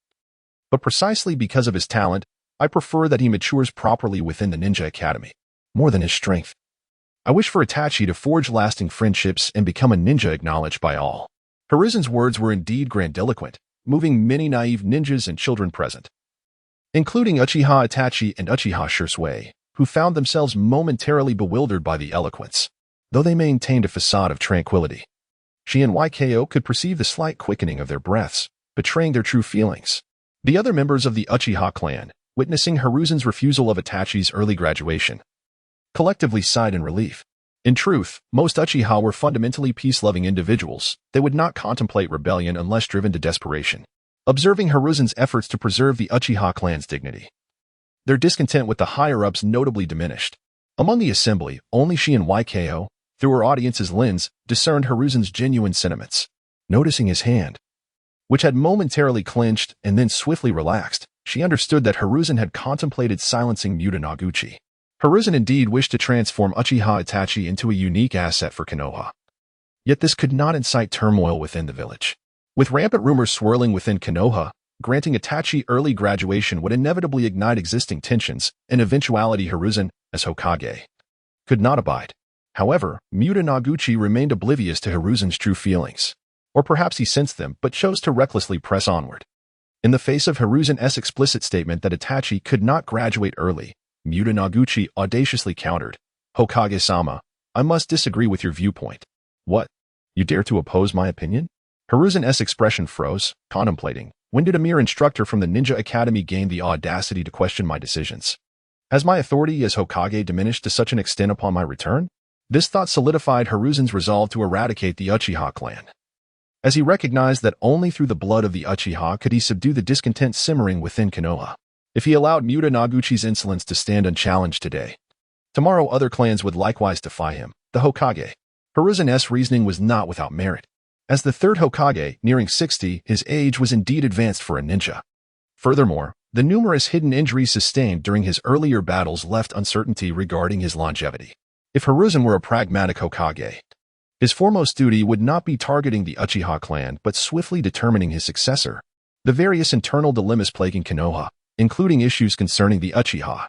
Speaker 1: but precisely because of his talent, I prefer that he matures properly within the Ninja Academy, more than his strength. I wish for Itachi to forge lasting friendships and become a ninja acknowledged by all. Hiruzen's words were indeed grandiloquent, moving many naive ninjas and children present, including Uchiha Itachi and Uchiha Shisui, who found themselves momentarily bewildered by the eloquence, though they maintained a facade of tranquility. Shihouin could perceive the slight quickening of their breaths, betraying their true feelings. The other members of the Uchiha clan, witnessing Hiruzen's refusal of Itachi's early graduation, collectively sighed in relief. In truth, most Uchiha were fundamentally peace-loving individuals. They would not contemplate rebellion unless driven to desperation. Observing Hiruzen's efforts to preserve the Uchiha clan's dignity, their discontent with the higher-ups notably diminished. Among the assembly, only Shihouin, through her audience's lens, discerned Hiruzen's genuine sentiments. Noticing his hand, which had momentarily clenched and then swiftly relaxed, she understood that Hiruzen had contemplated silencing Mutanaguchi. Hiruzen indeed wished to transform Uchiha Itachi into a unique asset for Konoha. Yet this could not incite turmoil within the village. With rampant rumors swirling within Konoha, granting Itachi early graduation would inevitably ignite existing tensions, an eventuality Hiruzen, as Hokage, could not abide. However, Muta Noguchi remained oblivious to Hiruzen's true feelings. Or perhaps he sensed them but chose to recklessly press onward. In the face of Hiruzen's explicit statement that Itachi could not graduate early, Muta Noguchi audaciously countered, "Hokage-sama, I must disagree with your viewpoint." "What? You dare to oppose my opinion?" Hiruzen's expression froze, contemplating, when did a mere instructor from the Ninja Academy gain the audacity to question my decisions? Has my authority as Hokage diminished to such an extent upon my return? This thought solidified Hiruzen's resolve to eradicate the Uchiha clan, as he recognized that only through the blood of the Uchiha could he subdue the discontent simmering within Konoha. If he allowed Muta Noguchi's insolence to stand unchallenged today, tomorrow other clans would likewise defy him, the Hokage. Hiruzen's reasoning was not without merit. As the third Hokage, nearing 60, his age was indeed advanced for a ninja. Furthermore, the numerous hidden injuries sustained during his earlier battles left uncertainty regarding his longevity. If Hiruzen were a pragmatic Hokage, his foremost duty would not be targeting the Uchiha clan but swiftly determining his successor. The various internal dilemmas plaguing Konoha, including issues concerning the Uchiha,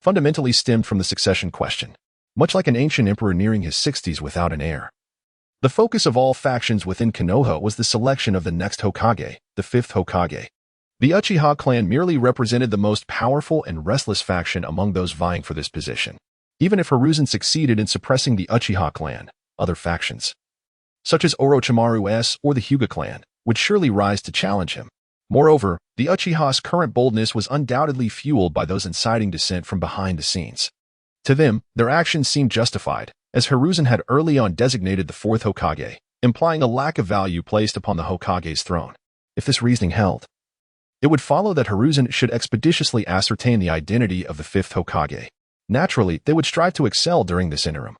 Speaker 1: fundamentally stemmed from the succession question, much like an ancient emperor nearing his 60s without an heir. The focus of all factions within Konoha was the selection of the next Hokage, the fifth Hokage. The Uchiha clan merely represented the most powerful and restless faction among those vying for this position. Even if Hiruzen succeeded in suppressing the Uchiha clan, other factions, such as Orochimaru's or the Hyuga clan, would surely rise to challenge him. Moreover, the Uchiha's current boldness was undoubtedly fueled by those inciting dissent from behind the scenes. To them, their actions seemed justified, as Hiruzen had early on designated the fourth Hokage, implying a lack of value placed upon the Hokage's throne. If this reasoning held, it would follow that Hiruzen should expeditiously ascertain the identity of the fifth Hokage. Naturally, they would strive to excel during this interim,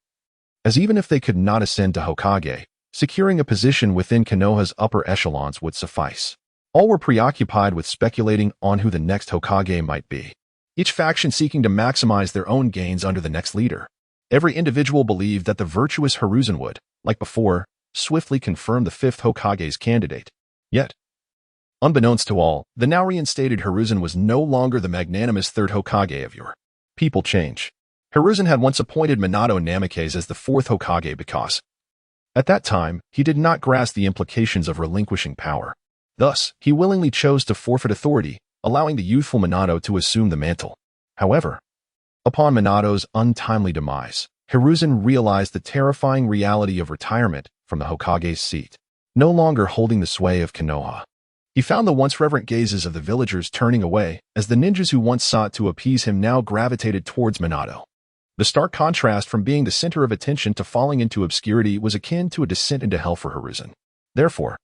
Speaker 1: as even if they could not ascend to Hokage, securing a position within Konoha's upper echelons would suffice. All were preoccupied with speculating on who the next Hokage might be, each faction seeking to maximize their own gains under the next leader. Every individual believed that the virtuous Hiruzen would, like before, swiftly confirm the fifth Hokage's candidate. Yet, unbeknownst to all, the now reinstated Hiruzen was no longer the magnanimous third Hokage of yore. People change. Hiruzen had once appointed Minato Namikaze as the fourth Hokage because, at that time, he did not grasp the implications of relinquishing power. Thus, he willingly chose to forfeit authority, allowing the youthful Minato to assume the mantle. However, upon Minato's untimely demise, Hiruzen realized the terrifying reality of retirement from the Hokage's seat, no longer holding the sway of Konoha. He found the once reverent gazes of the villagers turning away, as the ninjas who once sought to appease him now gravitated towards Minato. The stark contrast from being the center of attention to falling into obscurity was akin to a descent into hell for Hiruzen. Therefore,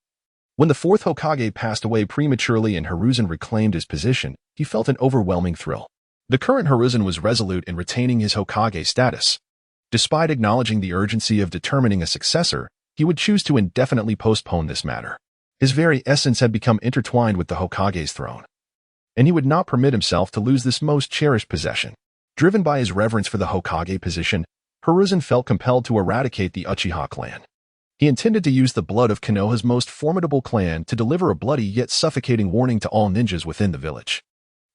Speaker 1: when the fourth Hokage passed away prematurely and Hiruzen reclaimed his position, he felt an overwhelming thrill. The current Hiruzen was resolute in retaining his Hokage status. Despite acknowledging the urgency of determining a successor, he would choose to indefinitely postpone this matter. His very essence had become intertwined with the Hokage's throne, and he would not permit himself to lose this most cherished possession. Driven by his reverence for the Hokage position, Hiruzen felt compelled to eradicate the Uchiha clan. He intended to use the blood of Konoha's most formidable clan to deliver a bloody yet suffocating warning to all ninjas within the village.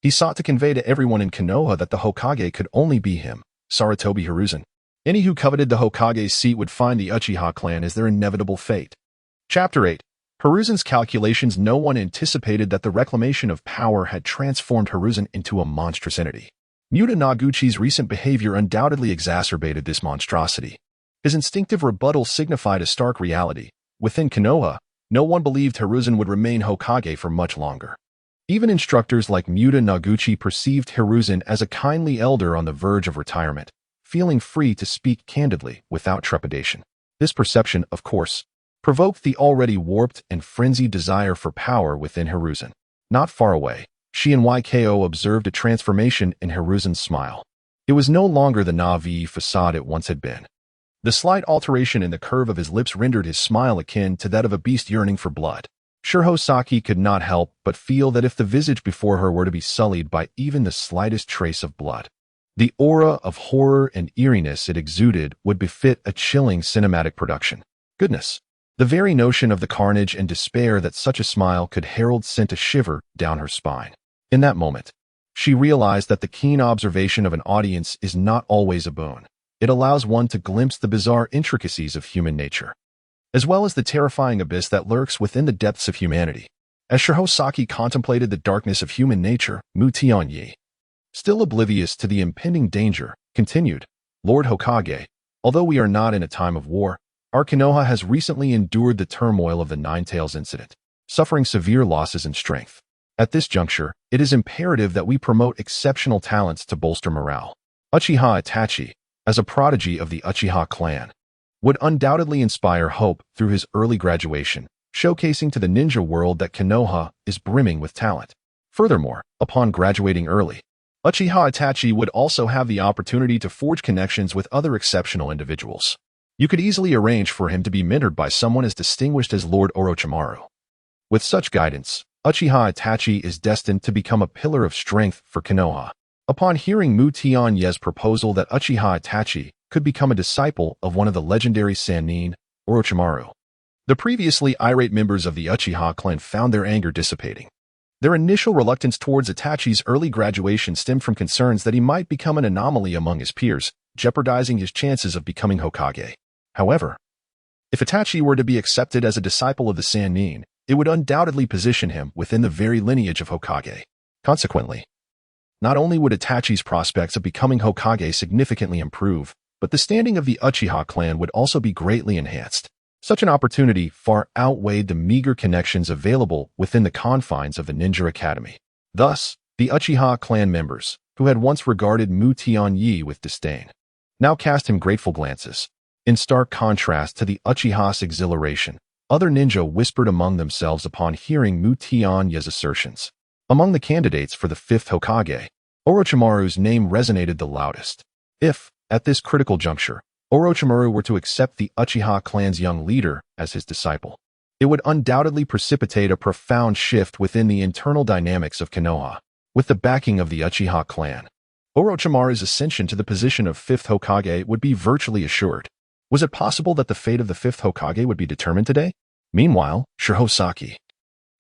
Speaker 1: He sought to convey to everyone in Konoha that the Hokage could only be him, Sarutobi Hiruzen. Any who coveted the Hokage's seat would find the Uchiha clan as their inevitable fate. Chapter 8. Hiruzen's calculations. No one anticipated that the reclamation of power had transformed Hiruzen into a monstrous entity. Muta Noguchi's recent behavior undoubtedly exacerbated this monstrosity. His instinctive rebuttal signified a stark reality. Within Konoha, no one believed Hiruzen would remain Hokage for much longer. Even instructors like Muta Noguchi perceived Hiruzen as a kindly elder on the verge of retirement, feeling free to speak candidly without trepidation. This perception, of course, provoked the already warped and frenzied desire for power within Hiruzen. Not far away, Shihouin observed a transformation in Hiruzen's smile. It was no longer the naive facade it once had been. The slight alteration in the curve of his lips rendered his smile akin to that of a beast yearning for blood. Shihouin Saki could not help but feel that if the visage before her were to be sullied by even the slightest trace of blood, the aura of horror and eeriness it exuded would befit a chilling cinematic production. Goodness! The very notion of the carnage and despair that such a smile could herald sent a shiver down her spine. In that moment, she realized that the keen observation of an audience is not always a boon. It allows one to glimpse the bizarre intricacies of human nature, as well as the terrifying abyss that lurks within the depths of humanity. As Shihouin Saki contemplated the darkness of human nature, Mu Tianyi, still oblivious to the impending danger, continued, Lord Hokage, although we are not in a time of war, our Konoha has recently endured the turmoil of the Nine Tails incident, suffering severe losses in strength. At this juncture, it is imperative that we promote exceptional talents to bolster morale. Uchiha Itachi, as a prodigy of the Uchiha clan, would undoubtedly inspire hope through his early graduation, showcasing to the ninja world that Konoha is brimming with talent. Furthermore, upon graduating early, Uchiha Itachi would also have the opportunity to forge connections with other exceptional individuals. You could easily arrange for him to be mentored by someone as distinguished as Lord Orochimaru. With such guidance, Uchiha Itachi is destined to become a pillar of strength for Konoha. Upon hearing Mu Tianyi's proposal that Uchiha Itachi could become a disciple of one of the legendary Sannin, Orochimaru, the previously irate members of the Uchiha clan found their anger dissipating. Their initial reluctance towards Itachi's early graduation stemmed from concerns that he might become an anomaly among his peers, jeopardizing his chances of becoming Hokage. However, if Itachi were to be accepted as a disciple of the Sannin, it would undoubtedly position him within the very lineage of Hokage. Consequently, not only would Itachi's prospects of becoming Hokage significantly improve, but the standing of the Uchiha clan would also be greatly enhanced. Such an opportunity far outweighed the meager connections available within the confines of the Ninja Academy. Thus, the Uchiha clan members, who had once regarded Mu Tianyi with disdain, now cast him grateful glances. In stark contrast to the Uchiha's exhilaration, other ninja whispered among themselves upon hearing Mu Tianyi's assertions. Among the candidates for the fifth Hokage, Orochimaru's name resonated the loudest. If, at this critical juncture, Orochimaru were to accept the Uchiha clan's young leader as his disciple, it would undoubtedly precipitate a profound shift within the internal dynamics of Konoha. With the backing of the Uchiha clan, Orochimaru's ascension to the position of fifth Hokage would be virtually assured. Was it possible that the fate of the fifth Hokage would be determined today? Meanwhile, Shihouin Saki,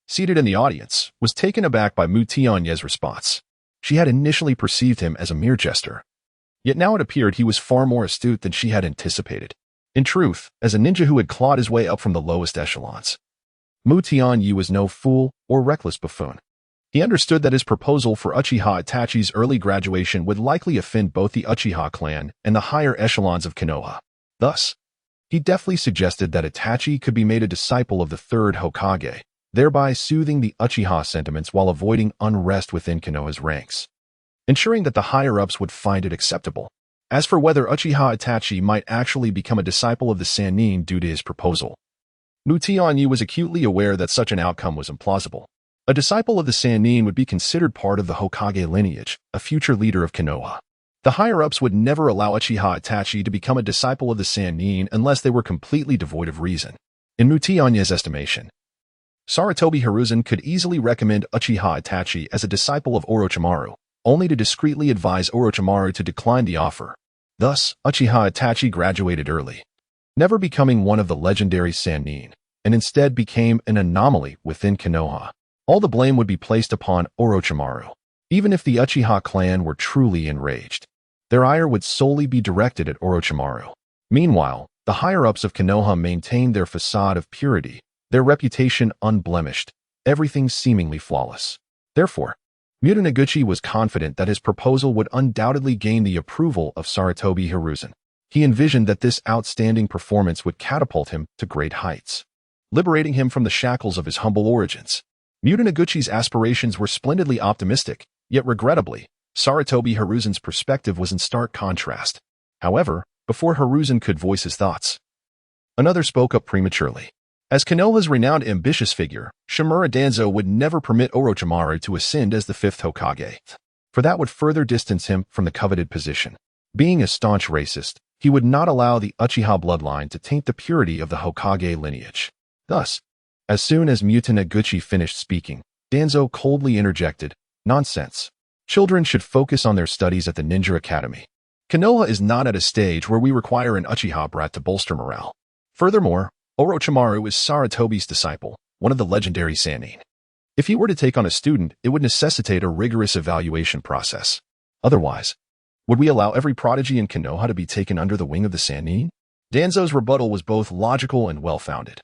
Speaker 1: seated in the audience, was taken aback by Mu Tianyi's response. She had initially perceived him as a mere jester, yet now it appeared he was far more astute than she had anticipated. In truth, as a ninja who had clawed his way up from the lowest echelons, Mu Tianyi was no fool or reckless buffoon. He understood that his proposal for Uchiha Itachi's early graduation would likely offend both the Uchiha clan and the higher echelons of Konoha. Thus, he deftly suggested that Itachi could be made a disciple of the third Hokage, thereby soothing the Uchiha sentiments while avoiding unrest within Konoha's ranks, ensuring that the higher-ups would find it acceptable. As for whether Uchiha Itachi might actually become a disciple of the Sannin due to his proposal, Mu Tianyi was acutely aware that such an outcome was implausible. A disciple of the Sannin would be considered part of the Hokage lineage, a future leader of Konoha. The higher-ups would never allow Uchiha Itachi to become a disciple of the Sannin unless they were completely devoid of reason. In Mu Tianyi's estimation, Sarutobi Hiruzen could easily recommend Uchiha Itachi as a disciple of Orochimaru, only to discreetly advise Orochimaru to decline the offer. Thus, Uchiha Itachi graduated early, never becoming one of the legendary Sannin, and instead became an anomaly within Konoha. All the blame would be placed upon Orochimaru. Even if the Uchiha clan were truly enraged, their ire would solely be directed at Orochimaru. Meanwhile, the higher-ups of Konoha maintained their facade of purity, their reputation unblemished, everything seemingly flawless. Therefore, Mutanaguchi was confident that his proposal would undoubtedly gain the approval of Sarutobi Hiruzen. He envisioned that this outstanding performance would catapult him to great heights, liberating him from the shackles of his humble origins. Mutanaguchi's aspirations were splendidly optimistic, yet regrettably, Sarutobi Hiruzen's perspective was in stark contrast. However, before Hiruzen could voice his thoughts, another spoke up prematurely. As Konoha's renowned ambitious figure, Shimura Danzo would never permit Orochimaru to ascend as the fifth Hokage, for that would further distance him from the coveted position. Being a staunch racist, he would not allow the Uchiha bloodline to taint the purity of the Hokage lineage. Thus, as soon as Mutanaguchi finished speaking, Danzo coldly interjected, "Nonsense. Children should focus on their studies at the Ninja Academy. Konoha is not at a stage where we require an Uchiha brat to bolster morale. Furthermore, Orochimaru is Sarutobi's disciple, one of the legendary Sannin. If he were to take on a student, it would necessitate a rigorous evaluation process. Otherwise, would we allow every prodigy in Konoha to be taken under the wing of the Sannin? Danzo's rebuttal was both logical and well-founded.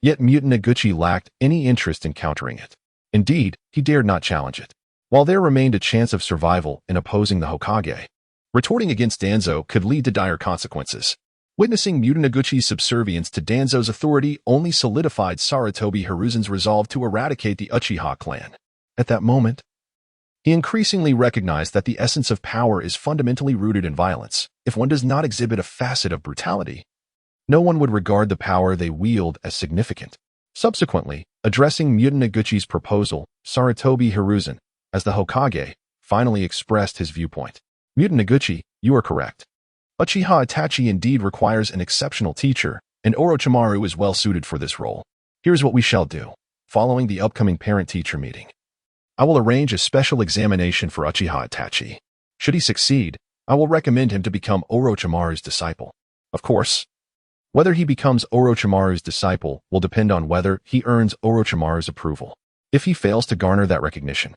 Speaker 1: Yet Mutant Noguchi lacked any interest in countering it. Indeed, he dared not challenge it. While there remained a chance of survival in opposing the Hokage, retorting against Danzo could lead to dire consequences. Witnessing Mutant Noguchi's subservience to Danzo's authority only solidified Sarutobi Hiruzen's resolve to eradicate the Uchiha clan. At that moment, he increasingly recognized that the essence of power is fundamentally rooted in violence. If one does not exhibit a facet of brutality, no one would regard the power they wield as significant. Subsequently, addressing Mutant Noguchi's proposal, Sarutobi Hiruzen, as the Hokage, finally expressed his viewpoint. Mutant Noguchi, you are correct. Uchiha Itachi indeed requires an exceptional teacher, and Orochimaru is well suited for this role. Here's what we shall do. Following the upcoming parent-teacher meeting, I will arrange a special examination for Uchiha Itachi. Should he succeed, I will recommend him to become Orochimaru's disciple. Of course, whether he becomes Orochimaru's disciple will depend on whether he earns Orochimaru's approval. If he fails to garner that recognition,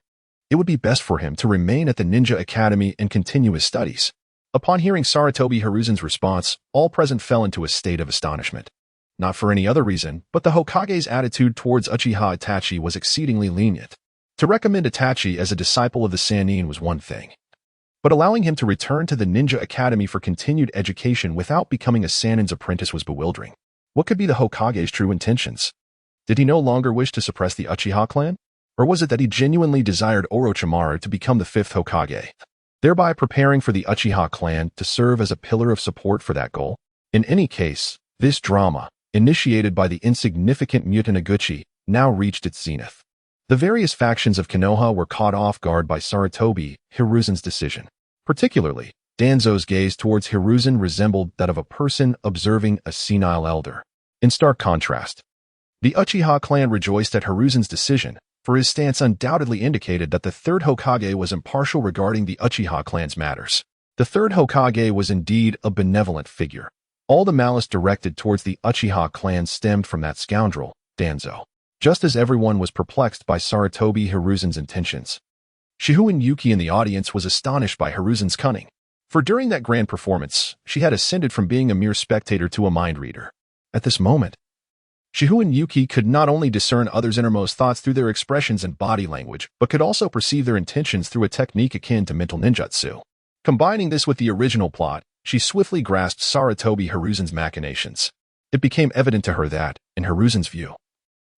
Speaker 1: it would be best for him to remain at the Ninja Academy and continue his studies. Upon hearing Sarutobi Hiruzen's response, all present fell into a state of astonishment. Not for any other reason, but the Hokage's attitude towards Uchiha Itachi was exceedingly lenient. To recommend Itachi as a disciple of the Sannin was one thing, but allowing him to return to the Ninja Academy for continued education without becoming a Sannin's apprentice was bewildering. What could be the Hokage's true intentions? Did he no longer wish to suppress the Uchiha clan? Or was it that he genuinely desired Orochimaru to become the fifth Hokage, thereby preparing for the Uchiha clan to serve as a pillar of support for that goal? In any case, this drama, initiated by the insignificant Mutant Noguchi, now reached its zenith. The various factions of Konoha were caught off guard by Sarutobi Hiruzen's decision. Particularly, Danzo's gaze towards Hiruzen resembled that of a person observing a senile elder. In stark contrast, the Uchiha clan rejoiced at Hiruzen's decision, for his stance undoubtedly indicated that the third Hokage was impartial regarding the Uchiha clan's matters. The third Hokage was indeed a benevolent figure. All the malice directed towards the Uchiha clan stemmed from that scoundrel, Danzo. Just as everyone was perplexed by Sarutobi Hiruzen's intentions, Shihouin Yuki in the audience was astonished by Hiruzen's cunning. For during that grand performance, she had ascended from being a mere spectator to a mind reader. At this moment, Shihouin Yuki could not only discern others' innermost thoughts through their expressions and body language, but could also perceive their intentions through a technique akin to mental ninjutsu. Combining this with the original plot, she swiftly grasped Sarutobi Hiruzen's machinations. It became evident to her that, in Hiruzen's view,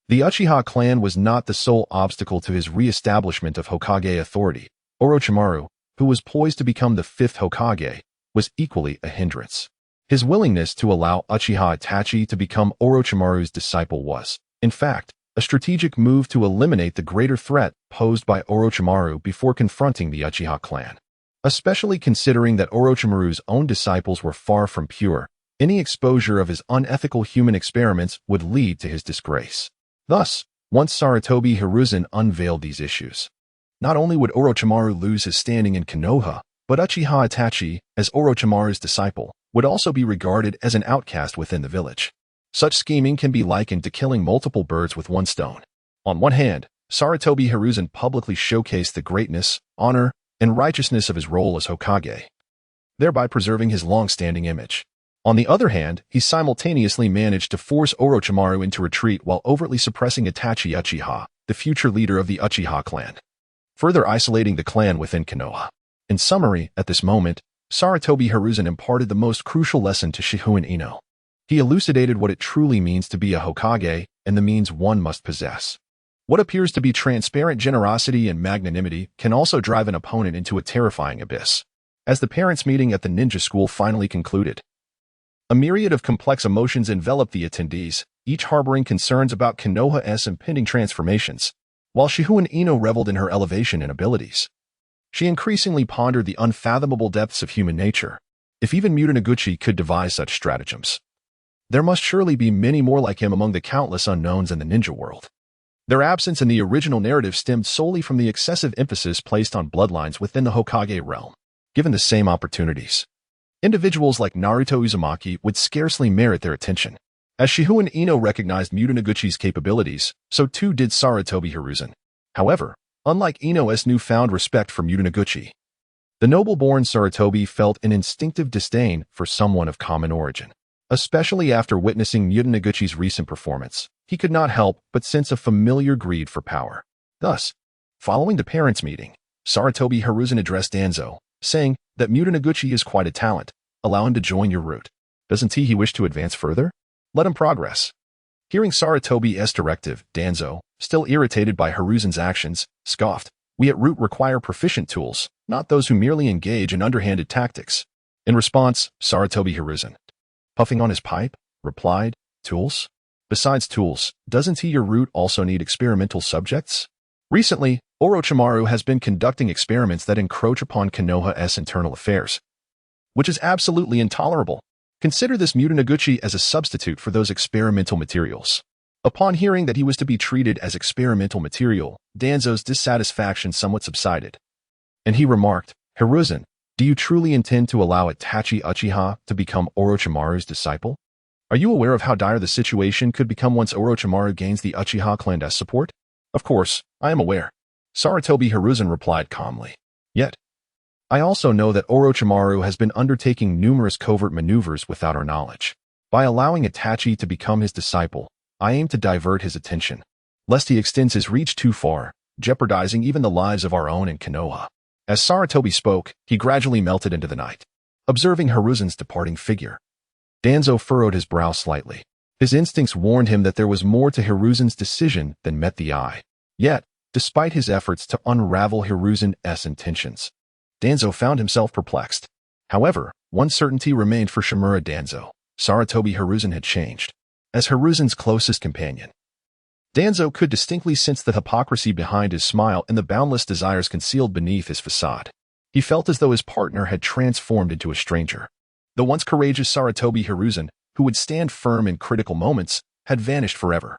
Speaker 1: the Uchiha clan was not the sole obstacle to his re-establishment of Hokage authority. Orochimaru, who was poised to become the fifth Hokage, was equally a hindrance. His willingness to allow Uchiha Itachi to become Orochimaru's disciple was, in fact, a strategic move to eliminate the greater threat posed by Orochimaru before confronting the Uchiha clan. Especially considering that Orochimaru's own disciples were far from pure, any exposure of his unethical human experiments would lead to his disgrace. Thus, once Sarutobi Hiruzen unveiled these issues, not only would Orochimaru lose his standing in Konoha, but Uchiha Itachi, as Orochimaru's disciple, would also be regarded as an outcast within the village. Such scheming can be likened to killing multiple birds with one stone. On one hand, Sarutobi Hiruzen publicly showcased the greatness, honor, and righteousness of his role as Hokage, thereby preserving his long-standing image. On the other hand, he simultaneously managed to force Orochimaru into retreat while overtly suppressing Itachi Uchiha, the future leader of the Uchiha clan, further isolating the clan within Konoha. In summary, at this moment, Sarutobi Hiruzen imparted the most crucial lesson to Shihouin Ino. He elucidated what it truly means to be a Hokage and the means one must possess. What appears to be transparent generosity and magnanimity can also drive an opponent into a terrifying abyss. As the parents' meeting at the ninja school finally concluded, a myriad of complex emotions enveloped the attendees, each harboring concerns about Konoha's impending transformations. While Shihouin Ino reveled in her elevation and abilities, she increasingly pondered the unfathomable depths of human nature. If even Mutant Noguchi could devise such stratagems, there must surely be many more like him among the countless unknowns in the ninja world. Their absence in the original narrative stemmed solely from the excessive emphasis placed on bloodlines within the Hokage realm. Given the same opportunities, individuals like Naruto Uzumaki would scarcely merit their attention. As Shihouin Ino recognized Mutanaguchi's capabilities, so too did Sarutobi Hiruzen. However, unlike Ino's newfound respect for Mutanaguchi, the noble-born Sarutobi felt an instinctive disdain for someone of common origin. Especially after witnessing Mutanaguchi's recent performance, he could not help but sense a familiar greed for power. Thus, following the parents' meeting, Sarutobi Hiruzen addressed Danzo, saying that Mutanaguchi is quite a talent. Allow him to join your route. Doesn't he wish to advance further? Let him progress. Hearing Sarutobi's directive, Danzo, still irritated by Hiruzen's actions, scoffed. We at Root require proficient tools, not those who merely engage in underhanded tactics. In response, Sarutobi Hiruzen, puffing on his pipe, replied, Tools? Besides tools, doesn't your Root also need experimental subjects? Recently, Orochimaru has been conducting experiments that encroach upon Konoha's internal affairs, which is absolutely intolerable. Consider this Mutanaguchi as a substitute for those experimental materials. Upon hearing that he was to be treated as experimental material, Danzo's dissatisfaction somewhat subsided, and he remarked, Hiruzen, do you truly intend to allow Itachi Uchiha to become Orochimaru's disciple? Are you aware of how dire the situation could become once Orochimaru gains the Uchiha clan's support? Of course, I am aware. Sarutobi Hiruzen replied calmly. Yet, I also know that Orochimaru has been undertaking numerous covert maneuvers without our knowledge. By allowing Itachi to become his disciple, I aim to divert his attention, lest he extends his reach too far, jeopardizing even the lives of our own and Konoha. As Sarutobi spoke, he gradually melted into the night. Observing Hiruzen's departing figure, Danzo furrowed his brow slightly. His instincts warned him that there was more to Hiruzen's decision than met the eye. Yet, despite his efforts to unravel Hiruzen's intentions, Danzo found himself perplexed. However, one certainty remained for Shimura Danzo. Sarutobi Hiruzen had changed. As Hiruzen's closest companion, Danzo could distinctly sense the hypocrisy behind his smile and the boundless desires concealed beneath his facade. He felt as though his partner had transformed into a stranger. The once courageous Sarutobi Hiruzen, who would stand firm in critical moments, had vanished forever.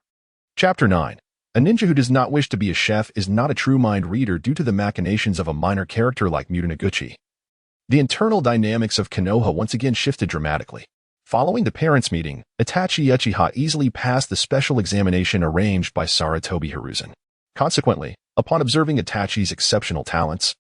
Speaker 1: Chapter 9. A ninja who does not wish to be a chef is not a true mind reader due to the machinations of a minor character like Mutanaguchi. The internal dynamics of Konoha once again shifted dramatically. Following the parents' meeting, Itachi Uchiha easily passed the special examination arranged by Sarutobi Hiruzen. Consequently, upon observing Itachi's exceptional talents,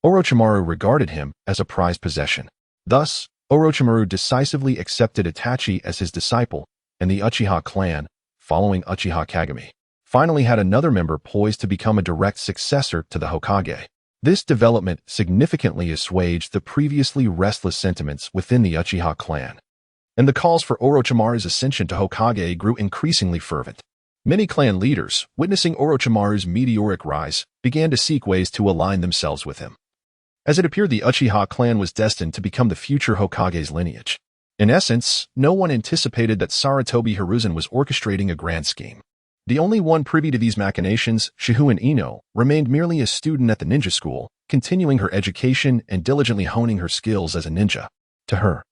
Speaker 1: Orochimaru regarded him as a prized possession. Thus, Orochimaru decisively accepted Itachi as his disciple, and the Uchiha clan, following Uchiha Kagami, finally had another member poised to become a direct successor to the Hokage. This development significantly assuaged the previously restless sentiments within the Uchiha clan, and the calls for Orochimaru's ascension to Hokage grew increasingly fervent. Many clan leaders, witnessing Orochimaru's meteoric rise, began to seek ways to align themselves with him, as it appeared the Uchiha clan was destined to become the future Hokage's lineage. In essence, no one anticipated that Sarutobi Hiruzen was orchestrating a grand scheme. The only one privy to these machinations, Shihouin Ino, remained merely a student at the ninja school, continuing her education and diligently honing her skills as a ninja. To her,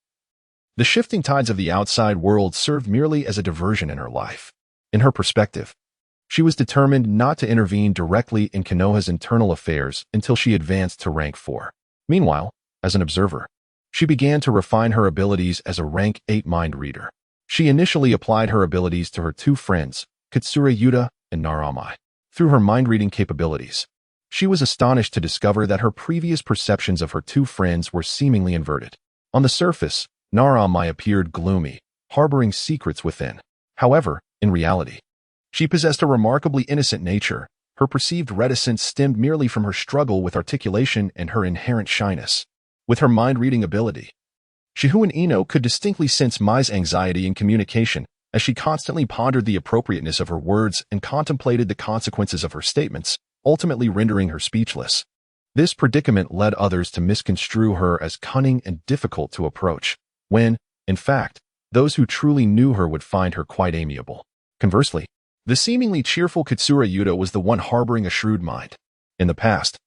Speaker 1: the shifting tides of the outside world served merely as a diversion in her life. In her perspective, she was determined not to intervene directly in Konoha's internal affairs until she advanced to rank 4. Meanwhile, as an observer, she began to refine her abilities as a rank 8 mind reader. She initially applied her abilities to her two friends, Katsura Yuta and Naramai. Through her mind-reading capabilities, she was astonished to discover that her previous perceptions of her two friends were seemingly inverted. On the surface, Naramai appeared gloomy, harboring secrets within. However, in reality, she possessed a remarkably innocent nature. Her perceived reticence stemmed merely from her struggle with articulation and her inherent shyness. With her mind-reading ability, Shihouin Ino could distinctly sense Mai's anxiety in communication, as she constantly pondered the appropriateness of her words and contemplated the consequences of her statements, ultimately rendering her speechless. This predicament led others to misconstrue her as cunning and difficult to approach, when, in fact, those who truly knew her would find her quite amiable. Conversely, the seemingly cheerful Katsura Yuta was the one harboring a shrewd mind. In the past,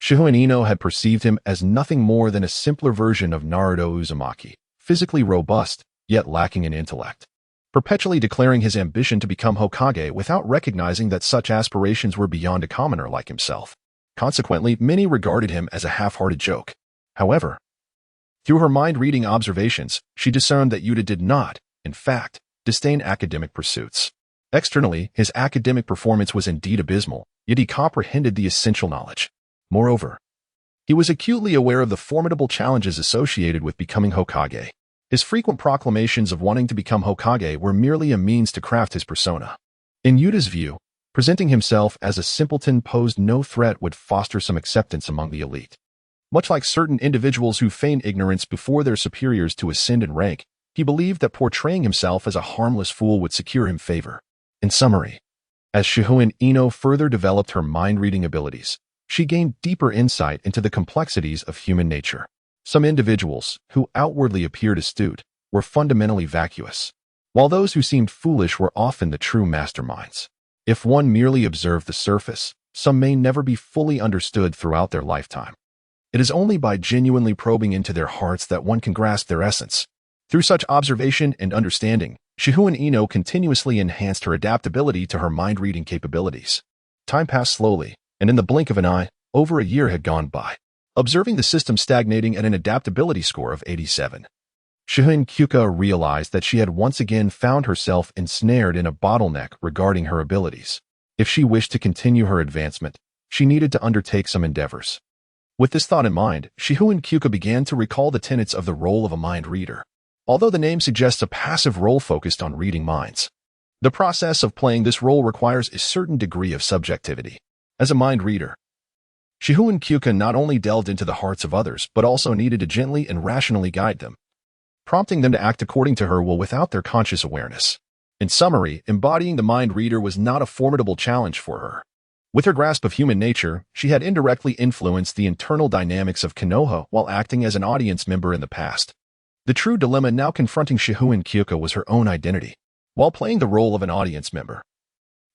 Speaker 1: Shihouin Ino had perceived him as nothing more than a simpler version of Naruto Uzumaki, physically robust, yet lacking in intellect, perpetually declaring his ambition to become Hokage without recognizing that such aspirations were beyond a commoner like himself. Consequently, many regarded him as a half-hearted joke. However, through her mind-reading observations, she discerned that Yuta did not, in fact, disdained academic pursuits. Externally, his academic performance was indeed abysmal, yet he comprehended the essential knowledge. Moreover, he was acutely aware of the formidable challenges associated with becoming Hokage. His frequent proclamations of wanting to become Hokage were merely a means to craft his persona. In Yuta's view, presenting himself as a simpleton posed no threat would foster some acceptance among the elite. Much like certain individuals who feign ignorance before their superiors to ascend in rank, he believed that portraying himself as a harmless fool would secure him favor. In summary, as Shihouin further developed her mind-reading abilities, she gained deeper insight into the complexities of human nature. Some individuals, who outwardly appeared astute, were fundamentally vacuous, while those who seemed foolish were often the true masterminds. If one merely observed the surface, some may never be fully understood throughout their lifetime. It is only by genuinely probing into their hearts that one can grasp their essence. Through such observation and understanding, Shihouin continuously enhanced her adaptability to her mind-reading capabilities. Time passed slowly, and in the blink of an eye, over a year had gone by. Observing the system stagnating at an adaptability score of 87, Shihouin realized that she had once again found herself ensnared in a bottleneck regarding her abilities. If she wished to continue her advancement, she needed to undertake some endeavors. With this thought in mind, Shihouin began to recall the tenets of the role of a mind reader. Although the name suggests a passive role focused on reading minds, the process of playing this role requires a certain degree of subjectivity. As a mind reader, Shihouin not only delved into the hearts of others, but also needed to gently and rationally guide them, prompting them to act according to her will without their conscious awareness. In summary, embodying the mind reader was not a formidable challenge for her. With her grasp of human nature, she had indirectly influenced the internal dynamics of Konoha while acting as an audience member in the past. The true dilemma now confronting Shihouin was her own identity. While playing the role of an audience member,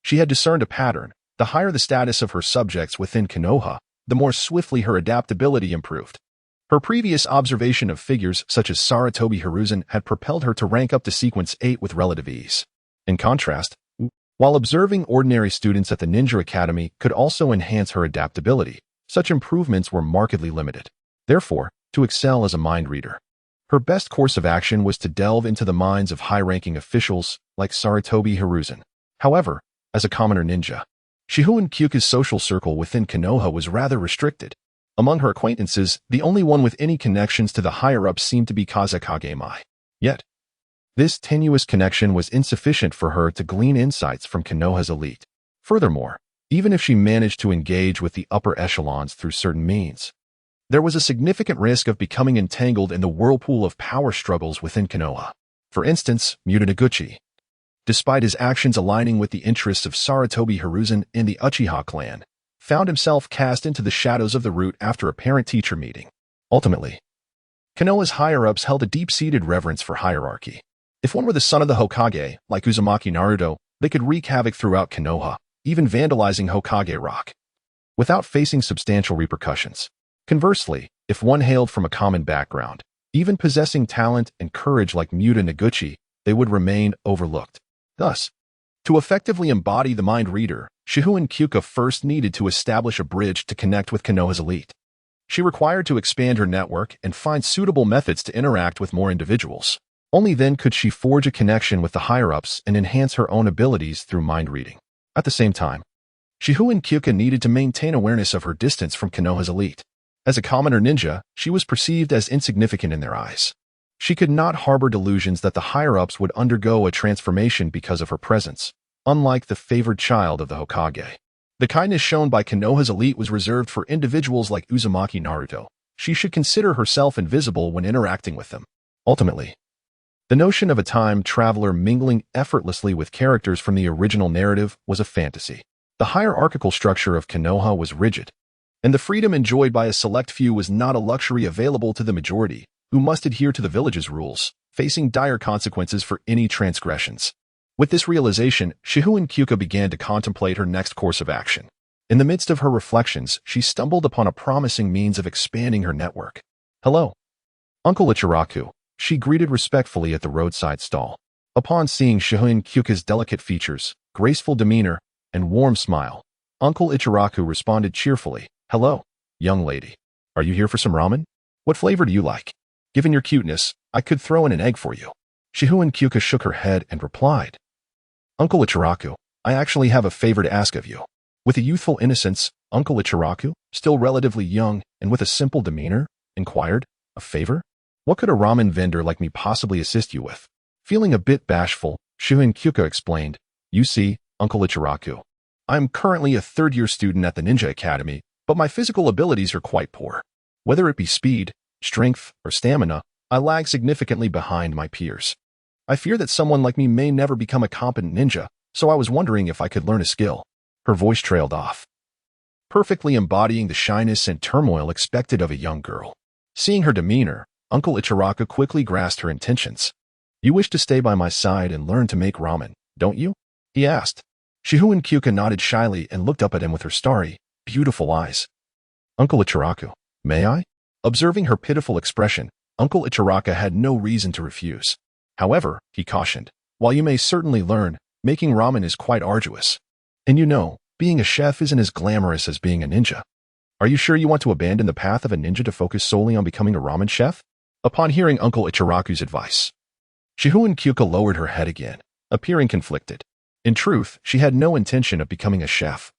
Speaker 1: she had discerned a pattern. The higher the status of her subjects within Konoha, the more swiftly her adaptability improved. Her previous observation of figures such as Sarutobi Hiruzen had propelled her to rank up to sequence 8 with relative ease. In contrast, while observing ordinary students at the Ninja Academy could also enhance her adaptability, such improvements were markedly limited. Therefore, to excel as a mind reader, her best course of action was to delve into the minds of high-ranking officials like Sarutobi Hiruzen. However, as a commoner ninja, Shihouin social circle within Konoha was rather restricted. Among her acquaintances, the only one with any connections to the higher-ups seemed to be Kazekage Mai. Yet, this tenuous connection was insufficient for her to glean insights from Konoha's elite. Furthermore, even if she managed to engage with the upper echelons through certain means, there was a significant risk of becoming entangled in the whirlpool of power struggles within Konoha. For instance, Muta Noguchi, despite his actions aligning with the interests of Sarutobi Hiruzen and the Uchiha clan, found himself cast into the shadows of the root after a parent-teacher meeting. Ultimately, Konoha's higher-ups held a deep-seated reverence for hierarchy. If one were the son of the Hokage, like Uzumaki Naruto, they could wreak havoc throughout Konoha, even vandalizing Hokage Rock, without facing substantial repercussions. Conversely, if one hailed from a common background, even possessing talent and courage like Muta Noguchi, they would remain overlooked. Thus, to effectively embody the mind reader, Shihouin first needed to establish a bridge to connect with Konoha's elite. She required to expand her network and find suitable methods to interact with more individuals. Only then could she forge a connection with the higher-ups and enhance her own abilities through mind reading. At the same time, Shihouin needed to maintain awareness of her distance from Konoha's elite. As a commoner ninja, she was perceived as insignificant in their eyes. She could not harbor delusions that the higher-ups would undergo a transformation because of her presence, unlike the favored child of the Hokage. The kindness shown by Konoha's elite was reserved for individuals like Uzumaki Naruto. She should consider herself invisible when interacting with them. Ultimately, the notion of a time traveler mingling effortlessly with characters from the original narrative was a fantasy. The hierarchical structure of Konoha was rigid, and the freedom enjoyed by a select few was not a luxury available to the majority, who must adhere to the village's rules, facing dire consequences for any transgressions. With this realization, Shihouin began to contemplate her next course of action. In the midst of her reflections, she stumbled upon a promising means of expanding her network. "Hello, Uncle Ichiraku," she greeted respectfully at the roadside stall. Upon seeing Shihouin delicate features, graceful demeanor, and warm smile, Uncle Ichiraku responded cheerfully, "Hello, young lady. Are you here for some ramen? What flavor do you like? Given your cuteness, I could throw in an egg for you." Shihouin Saki shook her head and replied, Uncle Ichiraku, I actually have a favor to ask of you. With a youthful innocence, Uncle Ichiraku, still relatively young and with a simple demeanor, inquired, a favor? What could a ramen vendor like me possibly assist you with? Feeling a bit bashful, Shihouin Saki explained, You see, Uncle Ichiraku, I am currently a third-year student at the Ninja Academy, but my physical abilities are quite poor. Whether it be speed, strength, or stamina, I lag significantly behind my peers. I fear that someone like me may never become a competent ninja, so I was wondering if I could learn a skill. Her voice trailed off, perfectly embodying the shyness and turmoil expected of a young girl. Seeing her demeanor, Uncle Ichiraku quickly grasped her intentions. You wish to stay by my side and learn to make ramen, don't you? He asked. Shihouin Saki nodded shyly and looked up at him with her starry, beautiful eyes. Uncle Ichiraku, may I? Observing her pitiful expression, Uncle Ichiraku had no reason to refuse. However, he cautioned, while you may certainly learn, making ramen is quite arduous. And you know, being a chef isn't as glamorous as being a ninja. Are you sure you want to abandon the path of a ninja to focus solely on becoming a ramen chef? Upon hearing Uncle Ichiraku's advice, Shihouin Saki lowered her head again, appearing conflicted. In truth, she had no intention of becoming a chef.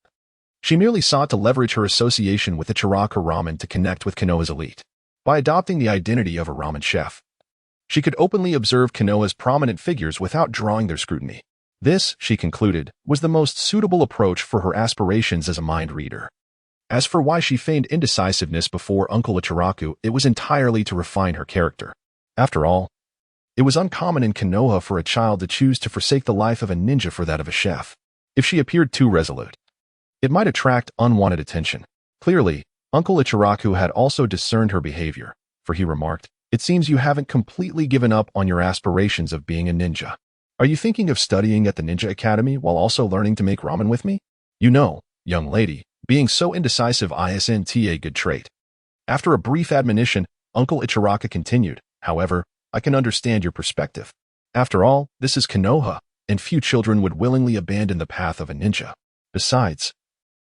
Speaker 1: She merely sought to leverage her association with Ichiraku Ramen to connect with Konoha's elite. By adopting the identity of a ramen chef, she could openly observe Konoha's prominent figures without drawing their scrutiny. This, she concluded, was the most suitable approach for her aspirations as a mind reader. As for why she feigned indecisiveness before Uncle Ichiraku, it was entirely to refine her character. After all, it was uncommon in Konoha for a child to choose to forsake the life of a ninja for that of a chef. If she appeared too resolute, it might attract unwanted attention. Clearly, Uncle Ichiraku had also discerned her behavior, for he remarked, It seems you haven't completely given up on your aspirations of being a ninja. Are you thinking of studying at the Ninja Academy while also learning to make ramen with me? You know, young lady, being so indecisive isn't a good trait. After a brief admonition, Uncle Ichiraku continued, However, I can understand your perspective. After all, this is Konoha, and few children would willingly abandon the path of a ninja. Besides,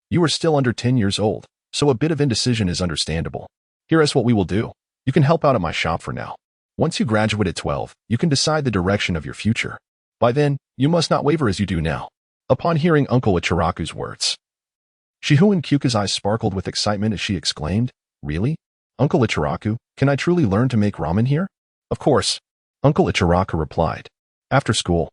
Speaker 1: you are still under 10 years old, so a bit of indecision is understandable. Here is what we will do. You can help out at my shop for now. Once you graduate at 12, you can decide the direction of your future. By then, you must not waver as you do now. Upon hearing Uncle Ichiraku's words, Shihouin Saki's eyes sparkled with excitement as she exclaimed, Really? Uncle Ichiraku, can I truly learn to make ramen here? Of course, Uncle Ichiraku replied. After school,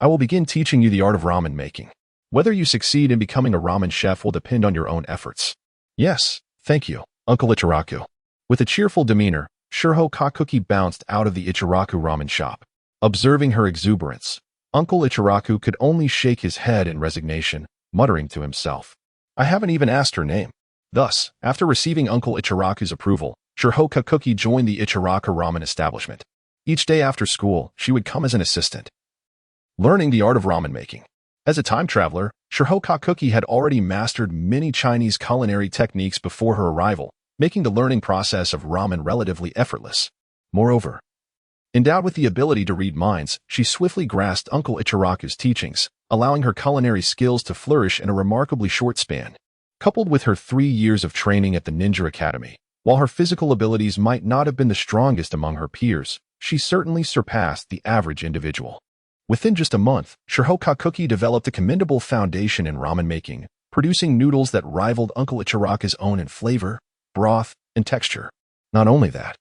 Speaker 1: I will begin teaching you the art of ramen making. Whether you succeed in becoming a ramen chef will depend on your own efforts. Yes, thank you, Uncle Ichiraku. With a cheerful demeanor, Shihouin Saki bounced out of the Ichiraku ramen shop. Observing her exuberance, Uncle Ichiraku could only shake his head in resignation, muttering to himself, I haven't even asked her name. Thus, after receiving Uncle Ichiraku's approval, Shihouin Saki joined the Ichiraku ramen establishment. Each day after school, she would come as an assistant, learning the art of ramen making. As a time traveler, Shihouin Saki had already mastered many Chinese culinary techniques before her arrival, making the learning process of ramen relatively effortless. Moreover, endowed with the ability to read minds, she swiftly grasped Uncle Ichiraku's teachings, allowing her culinary skills to flourish in a remarkably short span. Coupled with her 3 years of training at the Ninja Academy, while her physical abilities might not have been the strongest among her peers, she certainly surpassed the average individual. Within just a month, Shihouin Saki developed a commendable foundation in ramen making, producing noodles that rivaled Uncle Ichiraku's own in flavor, broth, and texture. Not only that,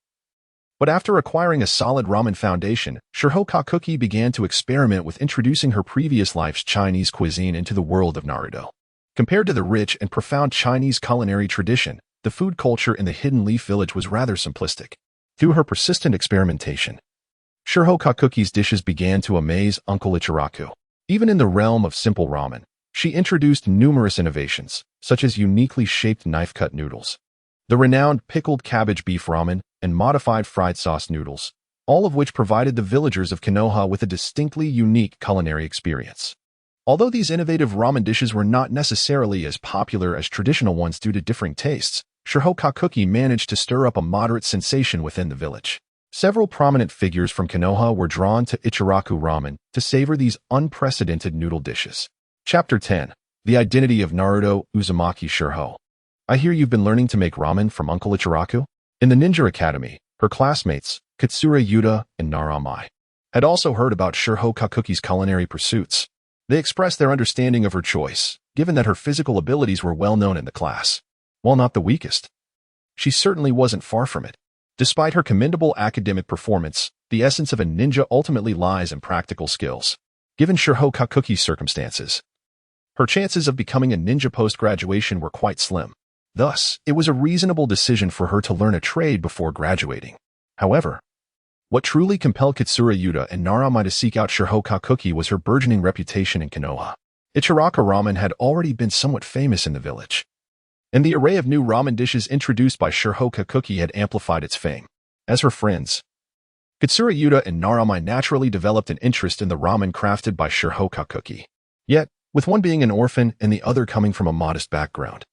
Speaker 1: but after acquiring a solid ramen foundation, Shihouin Saki began to experiment with introducing her previous life's Chinese cuisine into the world of Naruto. Compared to the rich and profound Chinese culinary tradition, the food culture in the Hidden Leaf Village was rather simplistic. Through her persistent experimentation, Shihouin Saki's dishes began to amaze Uncle Ichiraku. Even in the realm of simple ramen, she introduced numerous innovations, such as uniquely shaped knife-cut noodles, the renowned pickled cabbage beef ramen, and modified fried sauce noodles, all of which provided the villagers of Konoha with a distinctly unique culinary experience. Although these innovative ramen dishes were not necessarily as popular as traditional ones due to differing tastes, Shihouin Saki managed to stir up a moderate sensation within the village. Several prominent figures from Konoha were drawn to Ichiraku Ramen to savor these unprecedented noodle dishes. Chapter 10. The Identity of Naruto Uzumaki Shihou. I hear you've been learning to make ramen from Uncle Ichiraku? In the Ninja Academy, her classmates, Katsura Yuta and Naramai, had also heard about Shihouin Saki's culinary pursuits. They expressed their understanding of her choice, given that her physical abilities were well known in the class. While not the weakest, she certainly wasn't far from it. Despite her commendable academic performance, the essence of a ninja ultimately lies in practical skills. Given Shihouin Saki's circumstances, her chances of becoming a ninja post-graduation were quite slim. Thus, it was a reasonable decision for her to learn a trade before graduating. However, what truly compelled Katsura Yuta and Naruto to seek out Shihouin Saki was her burgeoning reputation in Konoha. Ichiraka ramen had already been somewhat famous in the village, and the array of new ramen dishes introduced by Shihouin Saki had amplified its fame. As her friends, Katsura Yuta and Naruto naturally developed an interest in the ramen crafted by Shihouin Saki. Yet, with one being an orphan and the other coming from a modest background,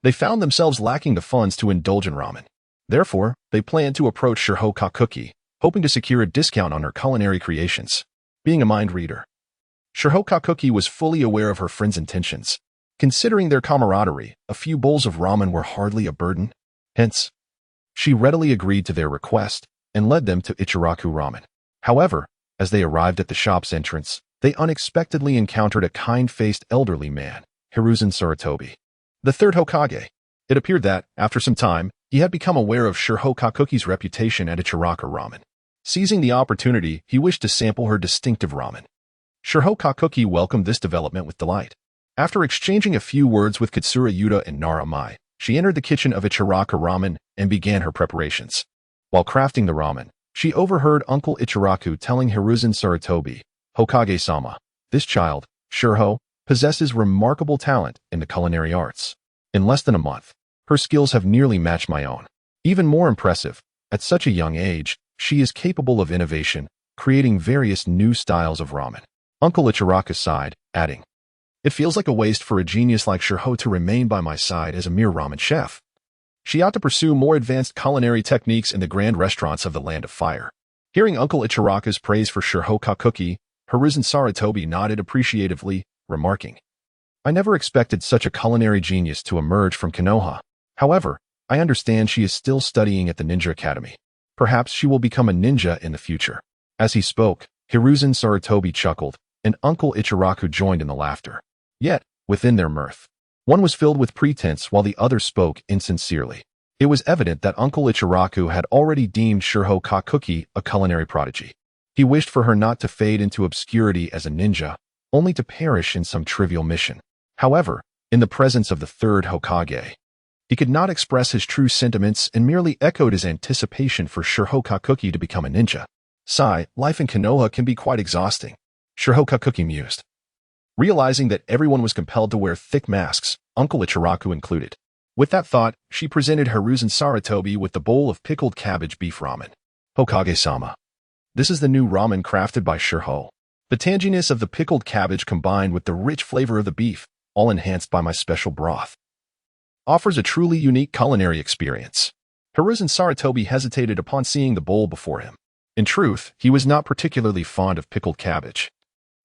Speaker 1: they found themselves lacking the funds to indulge in ramen. Therefore, they planned to approach Shihouin Saki, hoping to secure a discount on her culinary creations. Being a mind reader, Shihouin Saki was fully aware of her friends' intentions. Considering their camaraderie, a few bowls of ramen were hardly a burden. Hence, she readily agreed to their request and led them to Ichiraku Ramen. However, as they arrived at the shop's entrance, they unexpectedly encountered a kind-faced elderly man, Hiruzen Sarutobi, the third Hokage. It appeared that, after some time, he had become aware of Shihouin Saki's reputation at Ichiraku Ramen. Seizing the opportunity, he wished to sample her distinctive ramen. Shihouin Saki welcomed this development with delight. After exchanging a few words with Katsura Yuta and Naruto, she entered the kitchen of Ichiraku Ramen and began her preparations. While crafting the ramen, she overheard Uncle Ichiraku telling Hiruzen Sarutobi, "Hokage-sama, this child, Shihou, possesses remarkable talent in the culinary arts. In less than a month, her skills have nearly matched my own. Even more impressive, at such a young age, she is capable of innovation, creating various new styles of ramen." Uncle Ichiraku sighed, adding, "It feels like a waste for a genius like Shihou to remain by my side as a mere ramen chef. She ought to pursue more advanced culinary techniques in the grand restaurants of the Land of Fire." Hearing Uncle Ichiraku's praise for Shihouin Saki, Hiruzen Sarutobi nodded appreciatively, remarking, "I never expected such a culinary genius to emerge from Konoha. However, I understand she is still studying at the Ninja Academy. Perhaps she will become a ninja in the future." As he spoke, Hiruzen Sarutobi chuckled, and Uncle Ichiraku joined in the laughter. Yet, within their mirth, one was filled with pretense while the other spoke insincerely. It was evident that Uncle Ichiraku had already deemed Shihouin Saki a culinary prodigy. He wished for her not to fade into obscurity as a ninja, only to perish in some trivial mission. However, in the presence of the third Hokage, he could not express his true sentiments and merely echoed his anticipation for Shihouin Saki to become a ninja. Sigh, life in Konoha can be quite exhausting, Shihouin Saki mused. Realizing that everyone was compelled to wear thick masks, Uncle Ichiraku included. With that thought, she presented Hiruzen Sarutobi with the bowl of pickled cabbage beef ramen. "Hokage-sama, this is the new ramen crafted by Shihou. The tanginess of the pickled cabbage combined with the rich flavor of the beef, all enhanced by my special broth, offers a truly unique culinary experience." Hiruzen Sarutobi hesitated upon seeing the bowl before him. In truth, he was not particularly fond of pickled cabbage.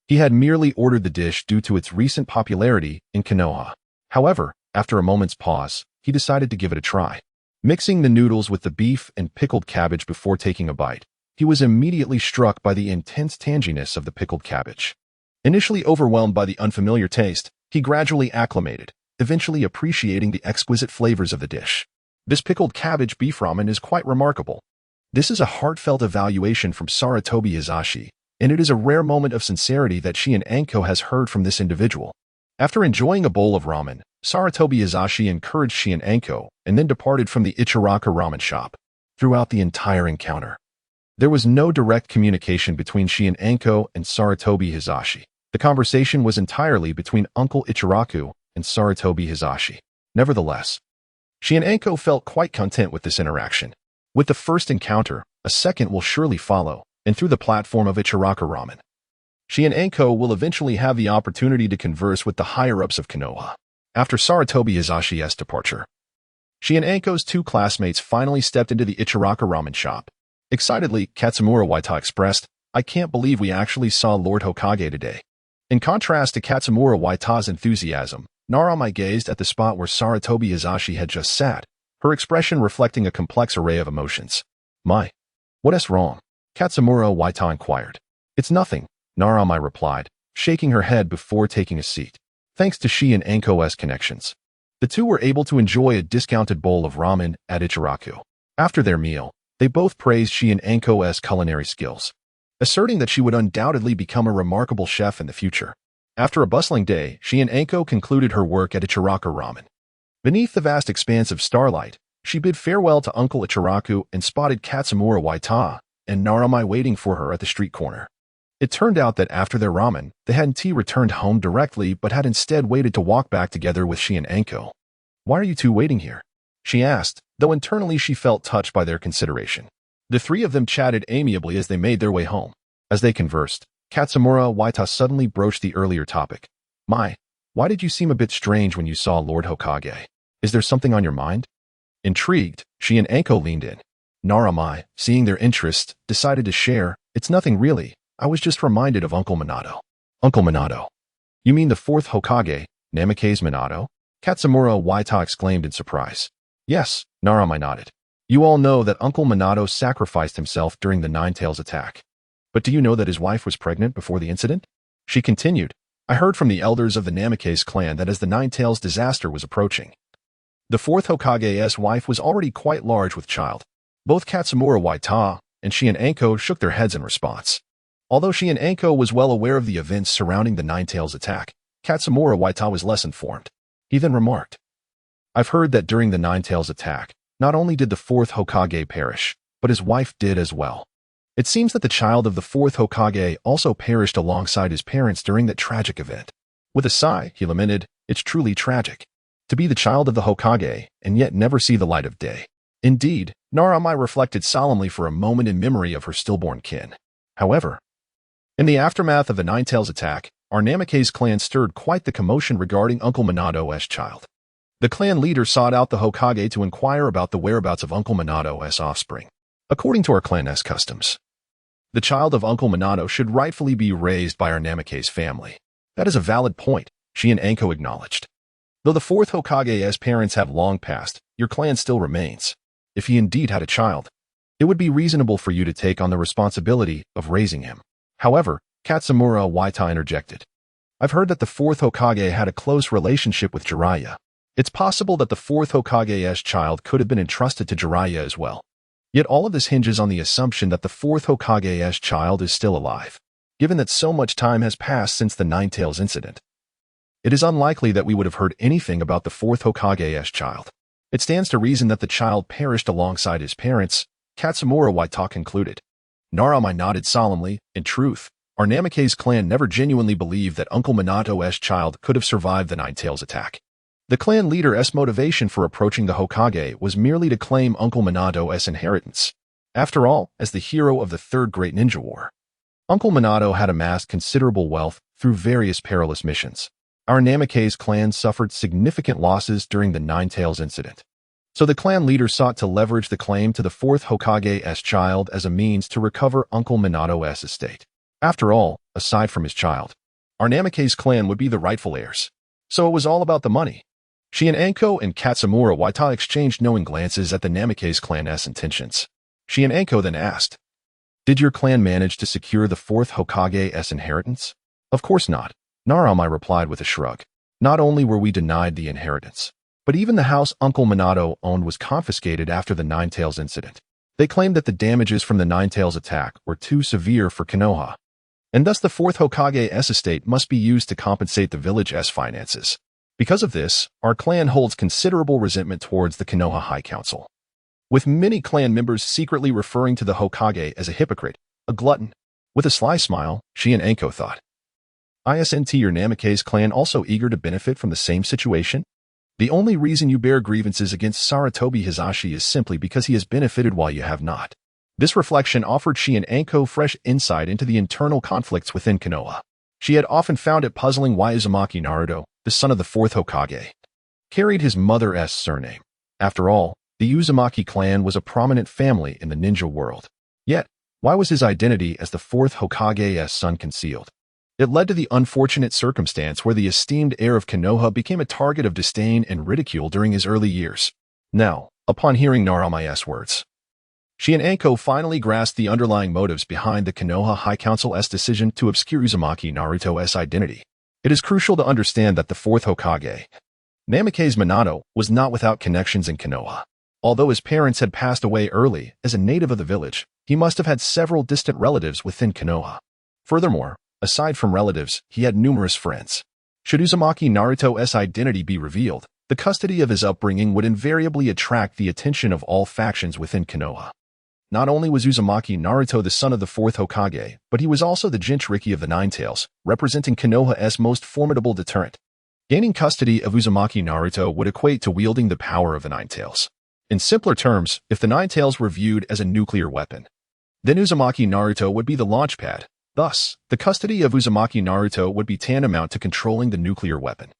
Speaker 1: He had merely ordered the dish due to its recent popularity in Konoha. However, after a moment's pause, he decided to give it a try. Mixing the noodles with the beef and pickled cabbage before taking a bite, he was immediately struck by the intense tanginess of the pickled cabbage. Initially overwhelmed by the unfamiliar taste, he gradually acclimated, eventually appreciating the exquisite flavors of the dish. This pickled cabbage beef ramen is quite remarkable. This is a heartfelt evaluation from Sarutobi Hizashi, and it is a rare moment of sincerity that she and Anko has heard from this individual. After enjoying a bowl of ramen, Sarutobi Hizashi encouraged she and Anko and then departed from the Ichiraku ramen shop. Throughout the entire encounter, there was no direct communication between she and Anko and Sarutobi Hizashi. The conversation was entirely between Uncle Ichiraku and Sarutobi Hizashi. Nevertheless, she and Anko felt quite content with this interaction. With the first encounter, a second will surely follow, and through the platform of Ichiraku Ramen, she and Anko will eventually have the opportunity to converse with the higher-ups of Konoha. After Sarutobi Hizashi's departure, she and Anko's two classmates finally stepped into the Ichiraku Ramen shop. Excitedly, Katsumura Waita expressed, "I can't believe we actually saw Lord Hokage today." In contrast to Katsumura Waita's enthusiasm, Naruto gazed at the spot where Sarutobi Hizashi had just sat, her expression reflecting a complex array of emotions. "My, what is wrong?" Katsumura Waita inquired. It's nothing, Naramai replied, shaking her head before taking a seat. Thanks to she and Anko's connections, the two were able to enjoy a discounted bowl of ramen at Ichiraku. After their meal, they both praised she and Anko's culinary skills, asserting that she would undoubtedly become a remarkable chef in the future. After a bustling day, she and Anko concluded her work at Ichiraku Ramen. Beneath the vast expanse of starlight, she bid farewell to Uncle Ichiraku and spotted Katsumura Waita and Naramai waiting for her at the street corner. It turned out that after their ramen, they hadn't returned home directly but had instead waited to walk back together with she and Anko. Why are you two waiting here? She asked, though internally she felt touched by their consideration. The three of them chatted amiably as they made their way home. As they conversed, Katsumura Waita suddenly broached the earlier topic. Why did you seem a bit strange when you saw Lord Hokage? Is there something on your mind? Intrigued, she and Anko leaned in. Naramai, seeing their interest, decided to share. It's nothing really. I was just reminded of Uncle Minato. Uncle Minato? You mean the fourth Hokage, Namikaze Minato? Katsumura Waita exclaimed in surprise. Yes, Naramai nodded. You all know that Uncle Minato sacrificed himself during the Nine-Tails attack. But do you know that his wife was pregnant before the incident? She continued. I heard from the elders of the Namikaze clan that as the Nine-Tails disaster was approaching, the fourth Hokage's wife was already quite large with child. Both Katsumura Waita and she and Anko shook their heads in response. Although she and Anko was well aware of the events surrounding the Nine-Tails attack, Katsumura Waita was less informed. He then remarked, I've heard that during the Nine-Tails attack, not only did the fourth Hokage perish, but his wife did as well. It seems that the child of the fourth Hokage also perished alongside his parents during that tragic event. With a sigh, he lamented, it's truly tragic. To be the child of the Hokage and yet never see the light of day. Indeed, Naramai reflected solemnly for a moment in memory of her stillborn kin. However, in the aftermath of the Nine-Tails attack, our Namikaze clan stirred quite the commotion regarding Uncle Minato's child. The clan leader sought out the Hokage to inquire about the whereabouts of Uncle Minato's offspring. According to our clan's customs, the child of Uncle Minato should rightfully be raised by our Namikaze family. That is a valid point, she and Anko acknowledged. Though the fourth Hokage's parents have long passed, your clan still remains. If he indeed had a child, it would be reasonable for you to take on the responsibility of raising him. However, Katsumura Waita interjected. I've heard that the fourth Hokage had a close relationship with Jiraiya. It's possible that the fourth Hokage's child could have been entrusted to Jiraiya as well. Yet all of this hinges on the assumption that the fourth Hokage's child is still alive. Given that so much time has passed since the Nine-Tails incident, it is unlikely that we would have heard anything about the fourth Hokage's child. It stands to reason that the child perished alongside his parents, Katsumura Waita concluded. Naramai nodded solemnly. In truth, our Namikaze clan never genuinely believed that Uncle Minato's child could have survived the Nine-Tails attack. The clan leader's motivation for approaching the Hokage was merely to claim Uncle Minato's inheritance. After all, as the hero of the Third Great Ninja War, Uncle Minato had amassed considerable wealth through various perilous missions. Our Namikaze clan suffered significant losses during the Nine-Tails incident. So the clan leader sought to leverage the claim to the fourth Hokage's child as a means to recover Uncle Minato's estate. After all, aside from his child, our Namikaze clan would be the rightful heirs. So it was all about the money. She and Anko and Katsumura Waita exchanged knowing glances at the Namikaze clan's intentions. She and Anko then asked, Did your clan manage to secure the fourth Hokage's inheritance? Of course not, Naramai replied with a shrug. Not only were we denied the inheritance, but even the house Uncle Minato owned was confiscated after the Nine-Tails incident. They claimed that the damages from the Nine-Tails attack were too severe for Konoha, and thus the fourth Hokage's estate must be used to compensate the village's finances. Because of this, our clan holds considerable resentment towards the Konoha High Council, with many clan members secretly referring to the Hokage as a hypocrite, a glutton. With a sly smile, she and Anko thought, Isn't your Namikaze clan also eager to benefit from the same situation? The only reason you bear grievances against Saratobi Hizashi is simply because he has benefited while you have not. This reflection offered she and Anko fresh insight into the internal conflicts within Konoha. She had often found it puzzling why Uzumaki Naruto, the son of the fourth Hokage, carried his mother's surname. After all, the Uzumaki clan was a prominent family in the ninja world. Yet, why was his identity as the fourth Hokage's son concealed? It led to the unfortunate circumstance where the esteemed heir of Konoha became a target of disdain and ridicule during his early years. Now, upon hearing Naramai's words, She and Anko finally grasped the underlying motives behind the Konoha High Council's decision to obscure Uzumaki Naruto's identity. It is crucial to understand that the fourth Hokage, Namikaze Minato, was not without connections in Konoha. Although his parents had passed away early, as a native of the village, he must have had several distant relatives within Konoha. Furthermore, aside from relatives, he had numerous friends. Should Uzumaki Naruto's identity be revealed, the custody of his upbringing would invariably attract the attention of all factions within Konoha. Not only was Uzumaki Naruto the son of the fourth Hokage, but he was also the Jinchuriki of the Nine Tails, representing Konoha's most formidable deterrent. Gaining custody of Uzumaki Naruto would equate to wielding the power of the Nine Tails. In simpler terms, if the Nine Tails were viewed as a nuclear weapon, then Uzumaki Naruto would be the launchpad. Thus, the custody of Uzumaki Naruto would be tantamount to controlling the nuclear weapon.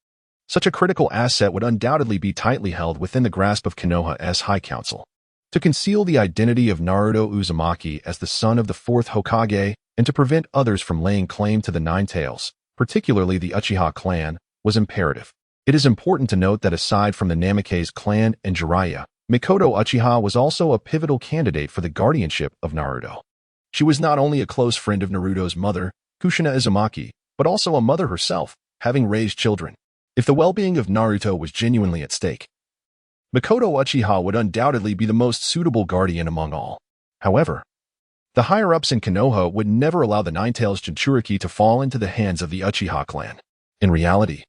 Speaker 1: Such a critical asset would undoubtedly be tightly held within the grasp of Konoha's High Council. To conceal the identity of Naruto Uzumaki as the son of the fourth Hokage and to prevent others from laying claim to the Nine Tails, particularly the Uchiha clan, was imperative. It is important to note that aside from the Namikaze clan and Jiraiya, Mikoto Uchiha was also a pivotal candidate for the guardianship of Naruto. She was not only a close friend of Naruto's mother, Kushina Uzumaki, but also a mother herself, having raised children. If the well-being of Naruto was genuinely at stake, Mikoto Uchiha would undoubtedly be the most suitable guardian among all. However, the higher-ups in Konoha would never allow the Nine Tails Jinchuriki to fall into the hands of the Uchiha clan. In reality,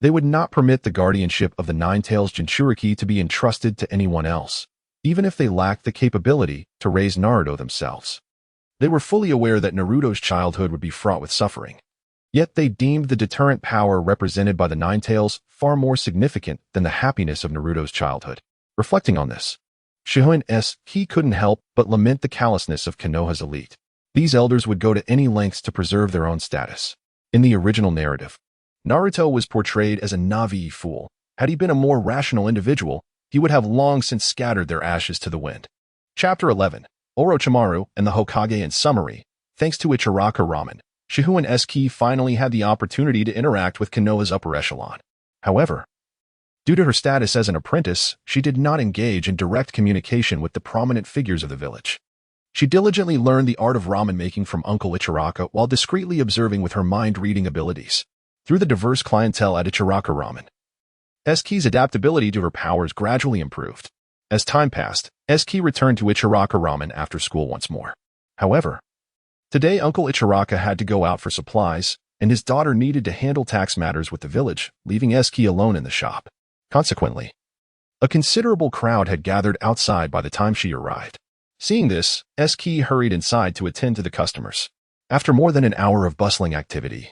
Speaker 1: they would not permit the guardianship of the Nine Tails Jinchuriki to be entrusted to anyone else, even if they lacked the capability to raise Naruto themselves. They were fully aware that Naruto's childhood would be fraught with suffering. Yet they deemed the deterrent power represented by the Nine Tails far more significant than the happiness of Naruto's childhood. Reflecting on this, Shihouin Saki couldn't help but lament the callousness of Konoha's elite. These elders would go to any lengths to preserve their own status. In the original narrative, Naruto was portrayed as a Navi fool. Had he been a more rational individual, he would have long since scattered their ashes to the wind. Chapter 11. Orochimaru and the Hokage. In summary, thanks to Ichiraka Ramen, Shihouin Saki finally had the opportunity to interact with Konoha's upper echelon. However, due to her status as an apprentice, she did not engage in direct communication with the prominent figures of the village. She diligently learned the art of ramen making from Uncle Ichiraka while discreetly observing with her mind-reading abilities. Through the diverse clientele at Ichiraka Ramen, Saki's adaptability to her powers gradually improved. As time passed, Saki returned to Ichiraka Ramen after school once more. However, today Uncle Ichiraka had to go out for supplies, and his daughter needed to handle tax matters with the village, leaving Saki alone in the shop. Consequently, a considerable crowd had gathered outside by the time she arrived. Seeing this, Saki hurried inside to attend to the customers. After more than an hour of bustling activity,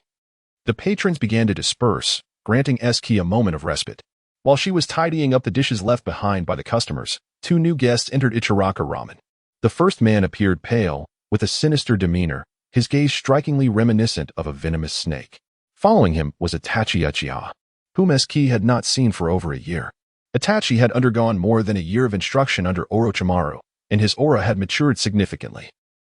Speaker 1: the patrons began to disperse, granting Saki a moment of respite. While she was tidying up the dishes left behind by the customers, two new guests entered Ichiraka Ramen. The first man appeared pale, with a sinister demeanor, his gaze strikingly reminiscent of a venomous snake. Following him was Itachi Uchiha, whom Saki had not seen for over a year. Itachi had undergone more than a year of instruction under Orochimaru, and his aura had matured significantly.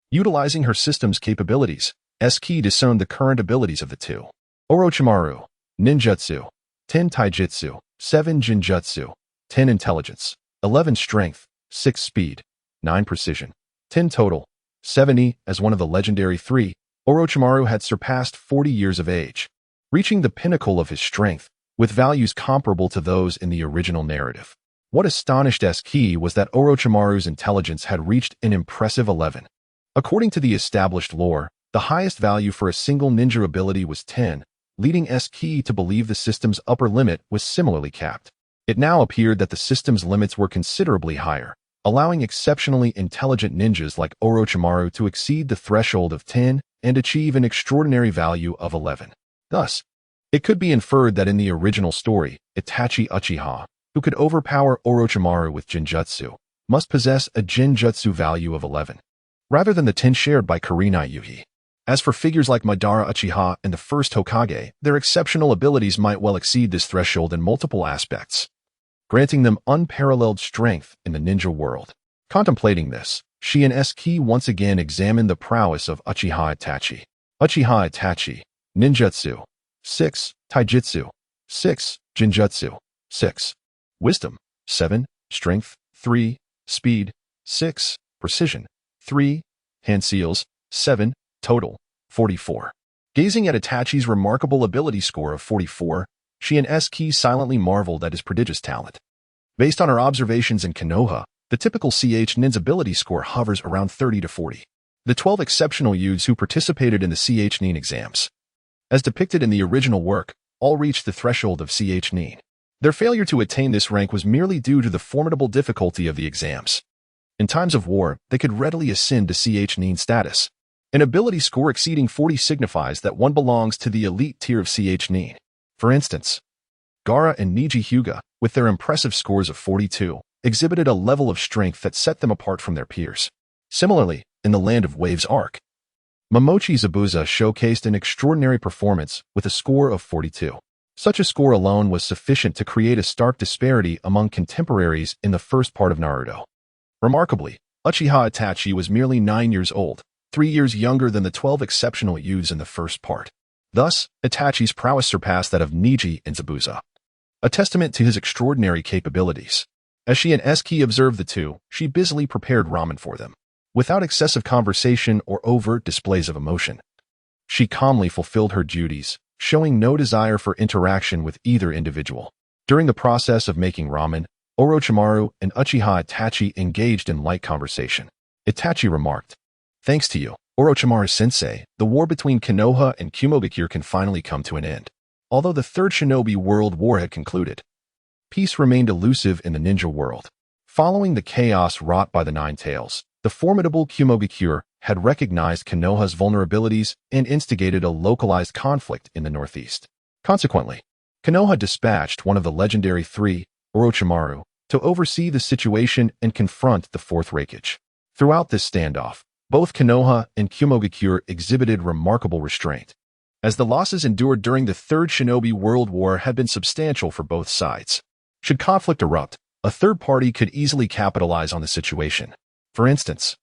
Speaker 1: Utilizing her system's capabilities, Saki discerned the current abilities of the two. Orochimaru, Ninjutsu, 10 Taijutsu, 7 Jinjutsu, 10 Intelligence, 11 Strength, 6 Speed, 9 Precision, 10 total, 70. As one of the legendary three, Orochimaru had surpassed 40 years of age, reaching the pinnacle of his strength, with values comparable to those in the original narrative. What astonished Saki was that Orochimaru's intelligence had reached an impressive 11. According to the established lore, the highest value for a single ninja ability was 10, leading Saki to believe the system's upper limit was similarly capped. It now appeared that the system's limits were considerably higher, allowing exceptionally intelligent ninjas like Orochimaru to exceed the threshold of 10 and achieve an extraordinary value of 11. Thus, it could be inferred that in the original story, Itachi Uchiha, who could overpower Orochimaru with Jinjutsu, must possess a Jinjutsu value of 11, rather than the 10 shared by Kurenai Yuhi. As for figures like Madara Uchiha and the first Hokage, their exceptional abilities might well exceed this threshold in multiple aspects, granting them unparalleled strength in the ninja world. Contemplating this, she and Saki once again examined the prowess of Uchiha Itachi. Uchiha Itachi, Ninjutsu, 6, Taijutsu, 6, Jinjutsu, 6, Wisdom, 7, Strength, 3, Speed, 6, precision, 3, hand seals, 7, total, 44. Gazing at Itachi's remarkable ability score of 44, Shihouin Saki silently marveled at his prodigious talent. Based on her observations in Konoha, the typical CH-nin's ability score hovers around 30 to 40. The 12 exceptional youths who participated in the CH-nin exams, as depicted in the original work, all reached the threshold of CH-nin. Their failure to attain this rank was merely due to the formidable difficulty of the exams. In times of war, they could readily ascend to CH-nin status. An ability score exceeding 40 signifies that one belongs to the elite tier of CH-nin. For instance, Gaara and Neji Hyuga, with their impressive scores of 42, exhibited a level of strength that set them apart from their peers. Similarly, in the Land of Waves arc, Momochi Zabuza showcased an extraordinary performance with a score of 42. Such a score alone was sufficient to create a stark disparity among contemporaries in the first part of Naruto. Remarkably, Uchiha Itachi was merely 9 years old, 3 years younger than the 12 exceptional youths in the first part. Thus, Itachi's prowess surpassed that of Neji and Zabuza, a testament to his extraordinary capabilities. As Shihouin Saki observed the two, she busily prepared ramen for them. Without excessive conversation or overt displays of emotion, she calmly fulfilled her duties, showing no desire for interaction with either individual. During the process of making ramen, Orochimaru and Uchiha Itachi engaged in light conversation. Itachi remarked, "Thanks to you, Orochimaru-sensei, the war between Konoha and Kumogakure can finally come to an end." Although the Third Shinobi World War had concluded, peace remained elusive in the ninja world. Following the chaos wrought by the Nine Tails, the formidable Kumogakure had recognized Konoha's vulnerabilities and instigated a localized conflict in the northeast. Consequently, Konoha dispatched one of the legendary three, Orochimaru, to oversee the situation and confront the fourth Raikage. Throughout this standoff, both Konoha and Kumogakure exhibited remarkable restraint, as the losses endured during the Third Shinobi World War had been substantial for both sides. Should conflict erupt, a third party could easily capitalize on the situation. For instance,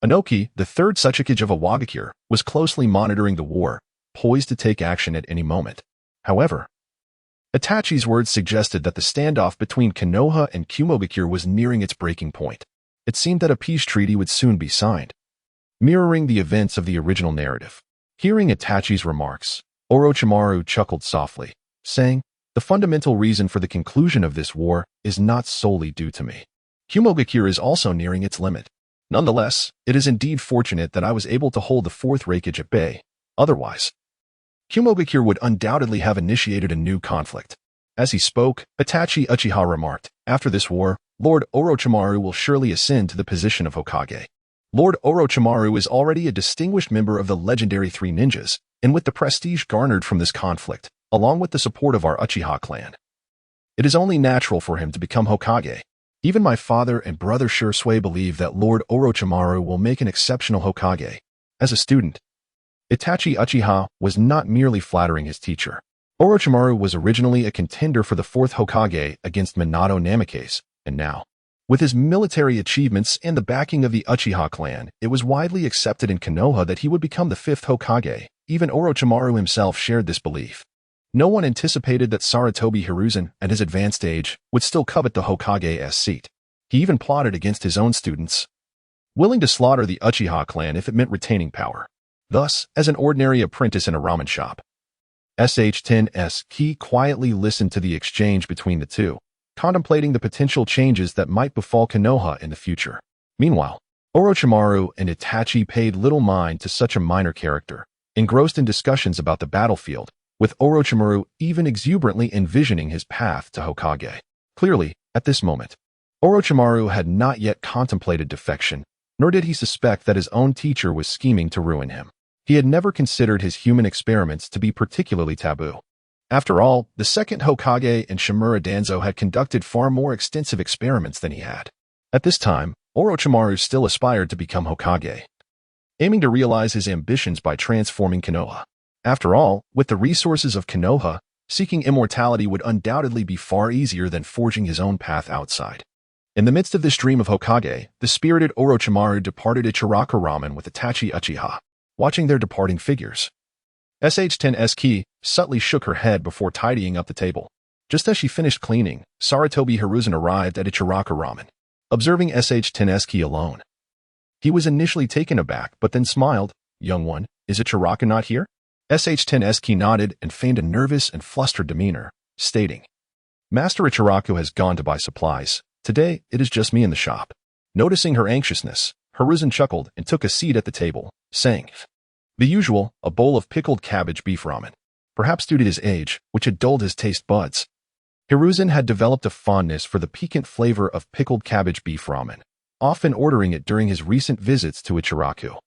Speaker 1: Inoki, the third Tsuchikage of Iwagakure, was closely monitoring the war, poised to take action at any moment. However, Itachi's words suggested that the standoff between Konoha and Kumogakure was nearing its breaking point. It seemed that a peace treaty would soon be signed, mirroring the events of the original narrative. Hearing Itachi's remarks, Orochimaru chuckled softly, saying, "The fundamental reason for the conclusion of this war is not solely due to me. Kumogakure is also nearing its limit. Nonetheless, it is indeed fortunate that I was able to hold the fourth Raikage at bay. Otherwise, Kumogakure would undoubtedly have initiated a new conflict." As he spoke, Itachi Uchiha remarked, "After this war, Lord Orochimaru will surely ascend to the position of Hokage." Lord Orochimaru is already a distinguished member of the legendary Three Ninjas, and with the prestige garnered from this conflict, along with the support of our Uchiha clan, it is only natural for him to become Hokage. Even my father and brother Shisui believe that Lord Orochimaru will make an exceptional Hokage. As a student, Itachi Uchiha was not merely flattering his teacher. Orochimaru was originally a contender for the fourth Hokage against Minato Namikaze, and now, with his military achievements and the backing of the Uchiha clan, it was widely accepted in Konoha that he would become the fifth Hokage. Even Orochimaru himself shared this belief. No one anticipated that Sarutobi Hiruzen, at his advanced age, would still covet the Hokage's seat. He even plotted against his own students, willing to slaughter the Uchiha clan if it meant retaining power. Thus, as an ordinary apprentice in a ramen shop, Saki quietly listened to the exchange between the two, contemplating the potential changes that might befall Konoha in the future. Meanwhile, Orochimaru and Itachi paid little mind to such a minor character, engrossed in discussions about the battlefield, with Orochimaru even exuberantly envisioning his path to Hokage. Clearly, at this moment, Orochimaru had not yet contemplated defection, nor did he suspect that his own teacher was scheming to ruin him. He had never considered his human experiments to be particularly taboo. After all, the second Hokage and Shimura Danzo had conducted far more extensive experiments than he had. At this time, Orochimaru still aspired to become Hokage, aiming to realize his ambitions by transforming Konoha. After all, with the resources of Konoha, seeking immortality would undoubtedly be far easier than forging his own path outside. In the midst of this dream of Hokage, the spirited Orochimaru departed Ichiraku Ramen with Itachi Uchiha. Watching their departing figures, Saki subtly shook her head before tidying up the table. Just as she finished cleaning, Sarutobi Hiruzen arrived at Ichiraku Ramen. Observing Saki alone, He was initially taken aback, but then smiled. "Young one, is Ichiraka not here?" Shihouin Saki nodded and feigned a nervous and flustered demeanor, stating, "Master Ichiraku has gone to buy supplies. Today, it is just me in the shop." Noticing her anxiousness, Hiruzen chuckled and took a seat at the table, saying, "The usual, a bowl of pickled cabbage beef ramen." Perhaps due to his age, which had dulled his taste buds, Hiruzen had developed a fondness for the piquant flavor of pickled cabbage beef ramen, often ordering it during his recent visits to Ichiraku.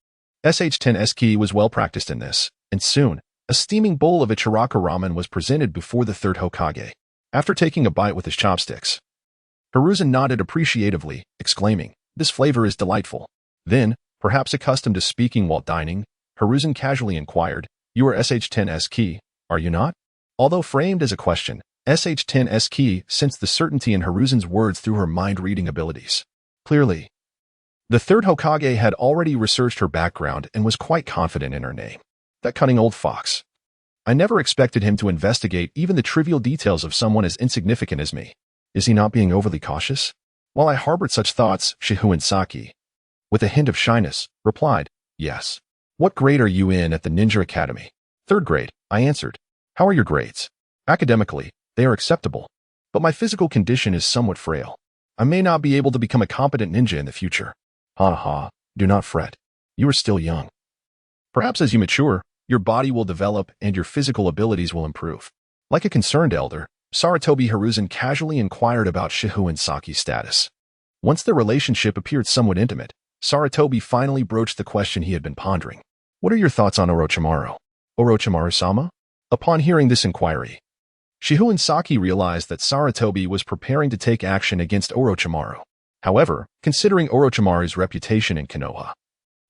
Speaker 1: Shihouin Saki was well practiced in this, and soon, a steaming bowl of Ichiraku ramen was presented before the third Hokage. After taking a bite with his chopsticks, Hiruzen nodded appreciatively, exclaiming, "This flavor is delightful." Then, perhaps accustomed to speaking while dining, Hiruzen casually inquired, "You are Shihouin Saki, are you not?" Although framed as a question, Shihouin Saki sensed the certainty in Hiruzen's words through her mind-reading abilities. Clearly, the third Hokage had already researched her background and was quite confident in her name. That cunning old fox. I never expected him to investigate even the trivial details of someone as insignificant as me. Is he not being overly cautious? While I harbored such thoughts, Shihouin Saki, with a hint of shyness, replied, "Yes. What grade are you in at the Ninja Academy?" "Third grade," I answered. "How are your grades?" "Academically, they are acceptable, but my physical condition is somewhat frail. I may not be able to become a competent ninja in the future." "Ha ha, do not fret. You are still young. Perhaps as you mature, your body will develop and your physical abilities will improve." Like a concerned elder, Sarutobi Hiruzen casually inquired about Shihouin Saki's status. Once the relationship appeared somewhat intimate, Sarutobi finally broached the question he had been pondering. "What are your thoughts on Orochimaru?" "Orochimaru-sama?" Upon hearing this inquiry, Shihouin Saki realized that Sarutobi was preparing to take action against Orochimaru. However, considering Orochimaru's reputation in Konoha,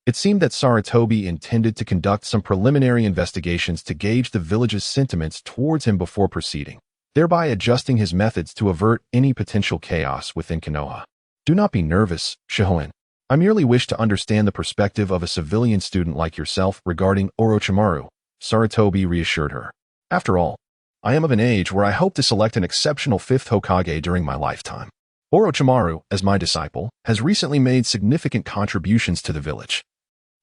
Speaker 1: it seemed that Sarutobi intended to conduct some preliminary investigations to gauge the village's sentiments towards him before proceeding, thereby adjusting his methods to avert any potential chaos within Konoha. "Do not be nervous, Shihouin. I merely wish to understand the perspective of a civilian student like yourself regarding Orochimaru," Sarutobi reassured her. "After all, I am of an age where I hope to select an exceptional fifth Hokage during my lifetime. Orochimaru, as my disciple, has recently made significant contributions to the village,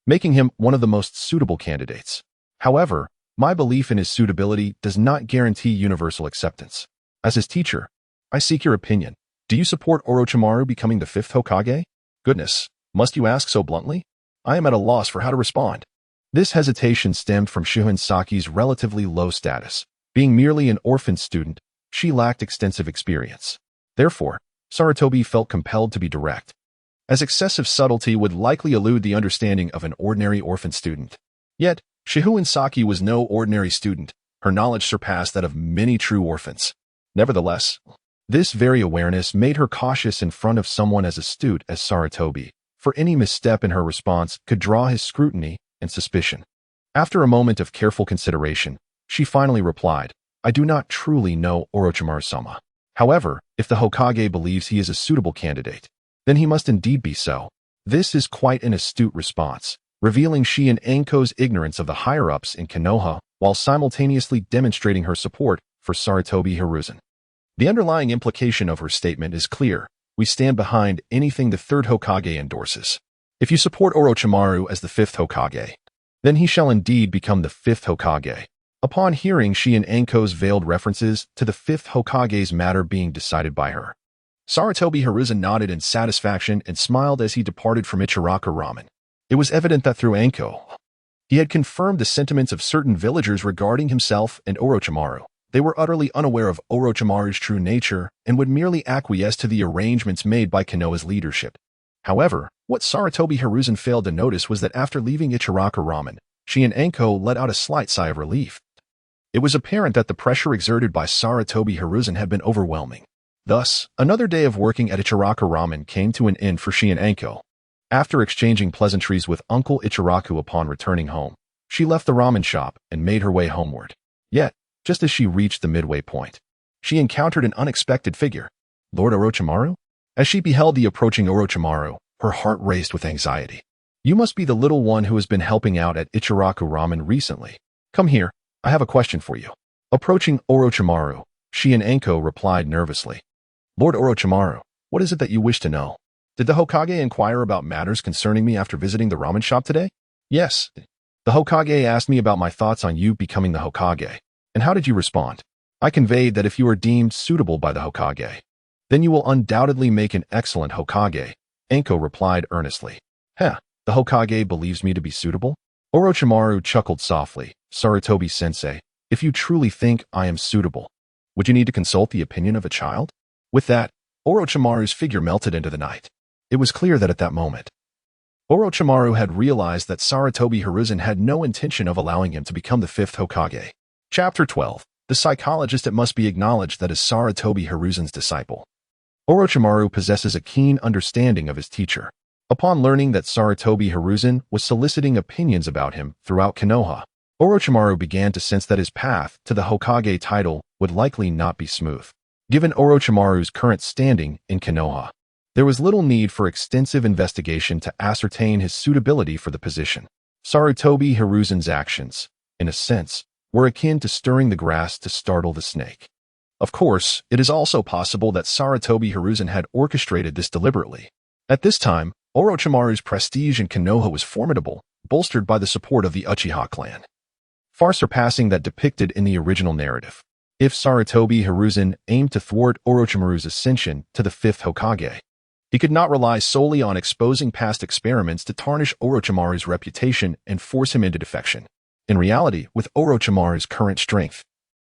Speaker 1: making him one of the most suitable candidates. However, my belief in his suitability does not guarantee universal acceptance. As his teacher, I seek your opinion. Do you support Orochimaru becoming the fifth Hokage?" "Goodness, must you ask so bluntly? I am at a loss for how to respond." This hesitation stemmed from Shihouin Saki's relatively low status. Being merely an orphan student, she lacked extensive experience. Therefore, Sarutobi felt compelled to be direct, as excessive subtlety would likely elude the understanding of an ordinary orphan student. Yet, Shihouin Saki was no ordinary student. Her knowledge surpassed that of many true orphans. Nevertheless, this very awareness made her cautious in front of someone as astute as Sarutobi, for any misstep in her response could draw his scrutiny and suspicion. After a moment of careful consideration, she finally replied, "I do not truly know Orochimaru-sama. However, if the Hokage believes he is a suitable candidate, then he must indeed be so." This is quite an astute response, revealing Shihouin Anko's ignorance of the higher-ups in Konoha while simultaneously demonstrating her support for Sarutobi Hiruzen. The underlying implication of her statement is clear. We stand behind anything the third Hokage endorses. If you support Orochimaru as the fifth Hokage, then he shall indeed become the fifth Hokage. Upon hearing Shihouin Anko's veiled references to the fifth Hokage's matter being decided by her, Sarutobi Hiruzen nodded in satisfaction and smiled as he departed from Ichiraku Ramen. It was evident that through Anko, he had confirmed the sentiments of certain villagers regarding himself and Orochimaru. They were utterly unaware of Orochimaru's true nature and would merely acquiesce to the arrangements made by Konoha's leadership. However, what Sarutobi Hiruzen failed to notice was that after leaving Ichiraku Ramen, Shihouin Anko let out a slight sigh of relief. It was apparent that the pressure exerted by Sarutobi Hiruzen had been overwhelming. Thus, another day of working at Ichiraku Ramen came to an end for Shihouin Anko. After exchanging pleasantries with Uncle Ichiraku upon returning home, she left the ramen shop and made her way homeward. Yet, just as she reached the midway point, she encountered an unexpected figure. Lord Orochimaru? As she beheld the approaching Orochimaru, her heart raced with anxiety. "You must be the little one who has been helping out at Ichiraku Ramen recently. Come here, I have a question for you." Approaching Orochimaru, Shihouin Anko replied nervously, "Lord Orochimaru, what is it that you wish to know?" Did the Hokage inquire about matters concerning me after visiting the ramen shop today? Yes. The Hokage asked me about my thoughts on you becoming the Hokage. And how did you respond? I conveyed that if you are deemed suitable by the Hokage, then you will undoubtedly make an excellent Hokage, Anko replied earnestly. The Hokage believes me to be suitable? Orochimaru chuckled softly. Sarutobi-sensei, if you truly think I am suitable, would you need to consult the opinion of a child? With that, Orochimaru's figure melted into the night. It was clear that at that moment, Orochimaru had realized that Sarutobi Hiruzen had no intention of allowing him to become the fifth Hokage. Chapter 12. The psychologist. It must be acknowledged that as Sarutobi Hiruzen's disciple, Orochimaru possesses a keen understanding of his teacher. Upon learning that Sarutobi Hiruzen was soliciting opinions about him throughout Konoha, Orochimaru began to sense that his path to the Hokage title would likely not be smooth. Given Orochimaru's current standing in Konoha, there was little need for extensive investigation to ascertain his suitability for the position. Sarutobi Hiruzen's actions, in a sense, were akin to stirring the grass to startle the snake. Of course, it is also possible that Sarutobi Hiruzen had orchestrated this deliberately. At this time, Orochimaru's prestige in Konoha was formidable, bolstered by the support of the Uchiha clan, far surpassing that depicted in the original narrative. If Sarutobi Hiruzen aimed to thwart Orochimaru's ascension to the fifth Hokage, he could not rely solely on exposing past experiments to tarnish Orochimaru's reputation and force him into defection. In reality, with Orochimaru's current strength,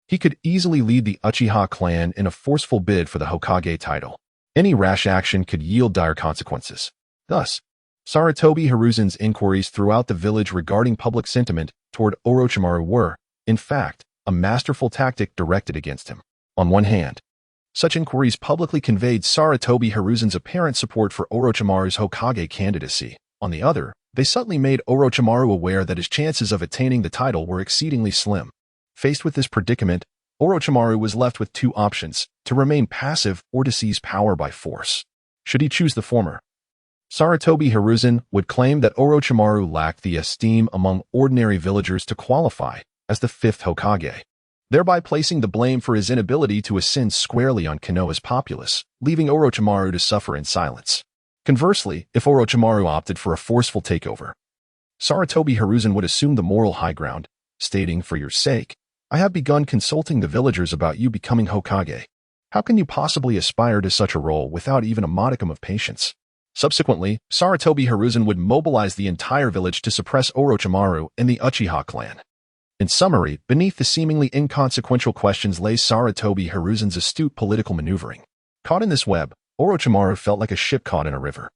Speaker 1: he could easily lead the Uchiha clan in a forceful bid for the Hokage title. Any rash action could yield dire consequences. Thus, Sarutobi Hiruzen's inquiries throughout the village regarding public sentiment toward Orochimaru were, in fact, a masterful tactic directed against him. On one hand, such inquiries publicly conveyed Sarutobi Hiruzen's apparent support for Orochimaru's Hokage candidacy. On the other, they subtly made Orochimaru aware that his chances of attaining the title were exceedingly slim. Faced with this predicament, Orochimaru was left with two options: to remain passive or to seize power by force. Should he choose the former, Sarutobi Hiruzen would claim that Orochimaru lacked the esteem among ordinary villagers to qualify as the fifth Hokage, thereby placing the blame for his inability to ascend squarely on Konoha's populace, leaving Orochimaru to suffer in silence. Conversely, if Orochimaru opted for a forceful takeover, Sarutobi Hiruzen would assume the moral high ground, stating, "For your sake, I have begun consulting the villagers about you becoming Hokage. How can you possibly aspire to such a role without even a modicum of patience?" Subsequently, Sarutobi Hiruzen would mobilize the entire village to suppress Orochimaru and the Uchiha clan. In summary, beneath the seemingly inconsequential questions lay Sarutobi Hiruzen's astute political maneuvering. Caught in this web, Orochimaru felt like a ship caught in a river,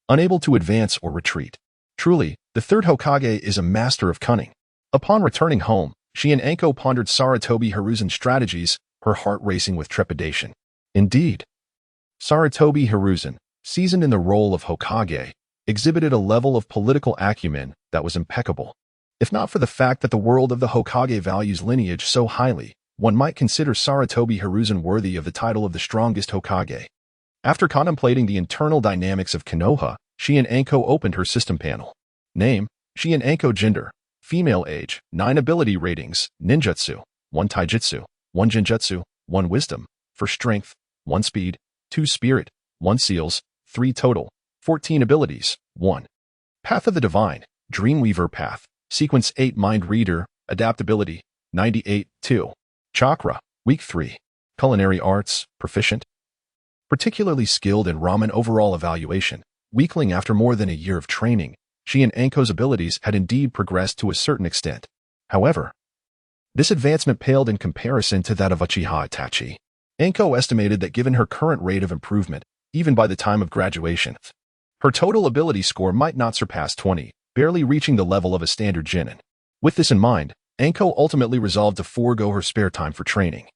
Speaker 1: unable to advance or retreat. Truly, the third Hokage is a master of cunning. Upon returning home, she and Anko pondered Sarutobi Hiruzen's strategies, her heart racing with trepidation. Indeed, Sarutobi Hiruzen, seasoned in the role of Hokage, exhibited a level of political acumen that was impeccable. If not for the fact that the world of the Hokage values lineage so highly, one might consider Sarutobi Hiruzen worthy of the title of the strongest Hokage. After contemplating the internal dynamics of Konoha, she and Anko opened her system panel. Name: she and Anko. Gender: female. Age: 9. Ability ratings: ninjutsu, 1 taijutsu, 1 genjutsu, 1 wisdom. For strength: 1 speed, 2 spirit, 1 seals, 3 total. 14 abilities: 1. Path of the Divine, Dreamweaver Path, Sequence 8. Mind Reader, Adaptability, 98, 2. Chakra, Week 3. Culinary Arts, Proficient. Particularly skilled in ramen. Overall evaluation, weakling. After more than a year of training, she and Anko's abilities had indeed progressed to a certain extent. However, this advancement paled in comparison to that of Uchiha Itachi. Anko estimated that given her current rate of improvement, even by the time of graduation, her total ability score might not surpass 20, barely reaching the level of a standard genin. With this in mind, Anko ultimately resolved to forego her spare time for training,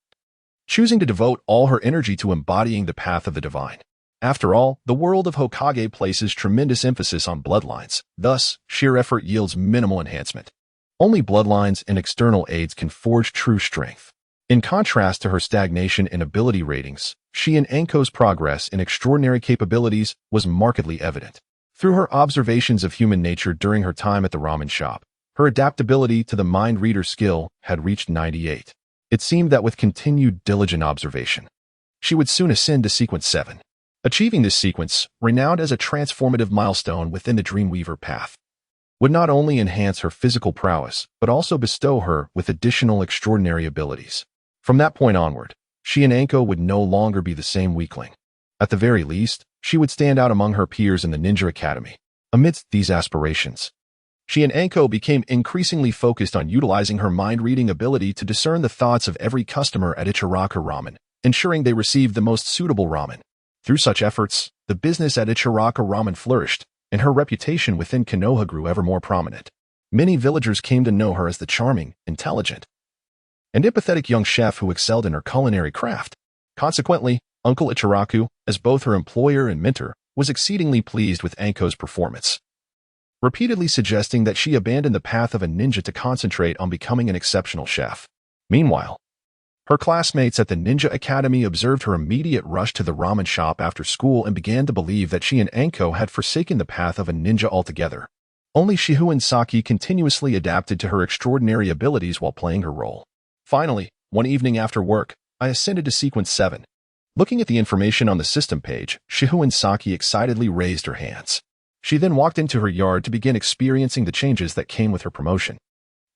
Speaker 1: choosing to devote all her energy to embodying the path of the divine. After all, the world of Hokage places tremendous emphasis on bloodlines, thus, sheer effort yields minimal enhancement. Only bloodlines and external aids can forge true strength. In contrast to her stagnation in ability ratings, she and Anko's progress in extraordinary capabilities was markedly evident. Through her observations of human nature during her time at the ramen shop, her adaptability to the mind reader skill had reached 98. It seemed that with continued diligent observation, she would soon ascend to Sequence 7. Achieving this sequence, renowned as a transformative milestone within the Dreamweaver path, would not only enhance her physical prowess, but also bestow her with additional extraordinary abilities. From that point onward, she and Anko would no longer be the same weakling. At the very least, she would stand out among her peers in the Ninja Academy. Amidst these aspirations, she and Anko became increasingly focused on utilizing her mind-reading ability to discern the thoughts of every customer at Ichiraka Ramen, ensuring they received the most suitable ramen. Through such efforts, the business at Ichiraka Ramen flourished, and her reputation within Konoha grew ever more prominent. Many villagers came to know her as the charming, intelligent, and empathetic young chef who excelled in her culinary craft. Consequently, Uncle Ichiraku, as both her employer and mentor, was exceedingly pleased with Anko's performance, repeatedly suggesting that she abandon the path of a ninja to concentrate on becoming an exceptional chef. Meanwhile, her classmates at the Ninja Academy observed her immediate rush to the ramen shop after school and began to believe that she and Anko had forsaken the path of a ninja altogether. Only Shihouin Saki continuously adapted to her extraordinary abilities while playing her role. Finally, one evening after work, I ascended to Sequence 7. Looking at the information on the system page, Shihouin Saki excitedly raised her hands. She then walked into her yard to begin experiencing the changes that came with her promotion.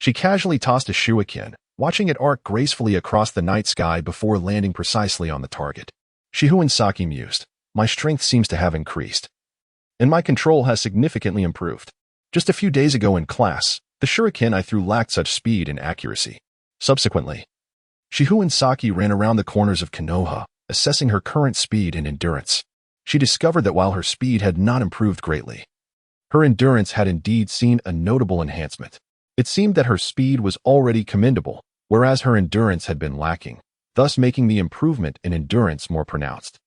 Speaker 1: She casually tossed a shuriken, watching it arc gracefully across the night sky before landing precisely on the target. Shihouin Saki mused, "My strength seems to have increased, and my control has significantly improved. Just a few days ago in class, the shuriken I threw lacked such speed and accuracy." Subsequently, Shihouin Saki ran around the corners of Konoha, assessing her current speed and endurance. She discovered that while her speed had not improved greatly, her endurance had indeed seen a notable enhancement. It seemed that her speed was already commendable, whereas her endurance had been lacking, thus making the improvement in endurance more pronounced.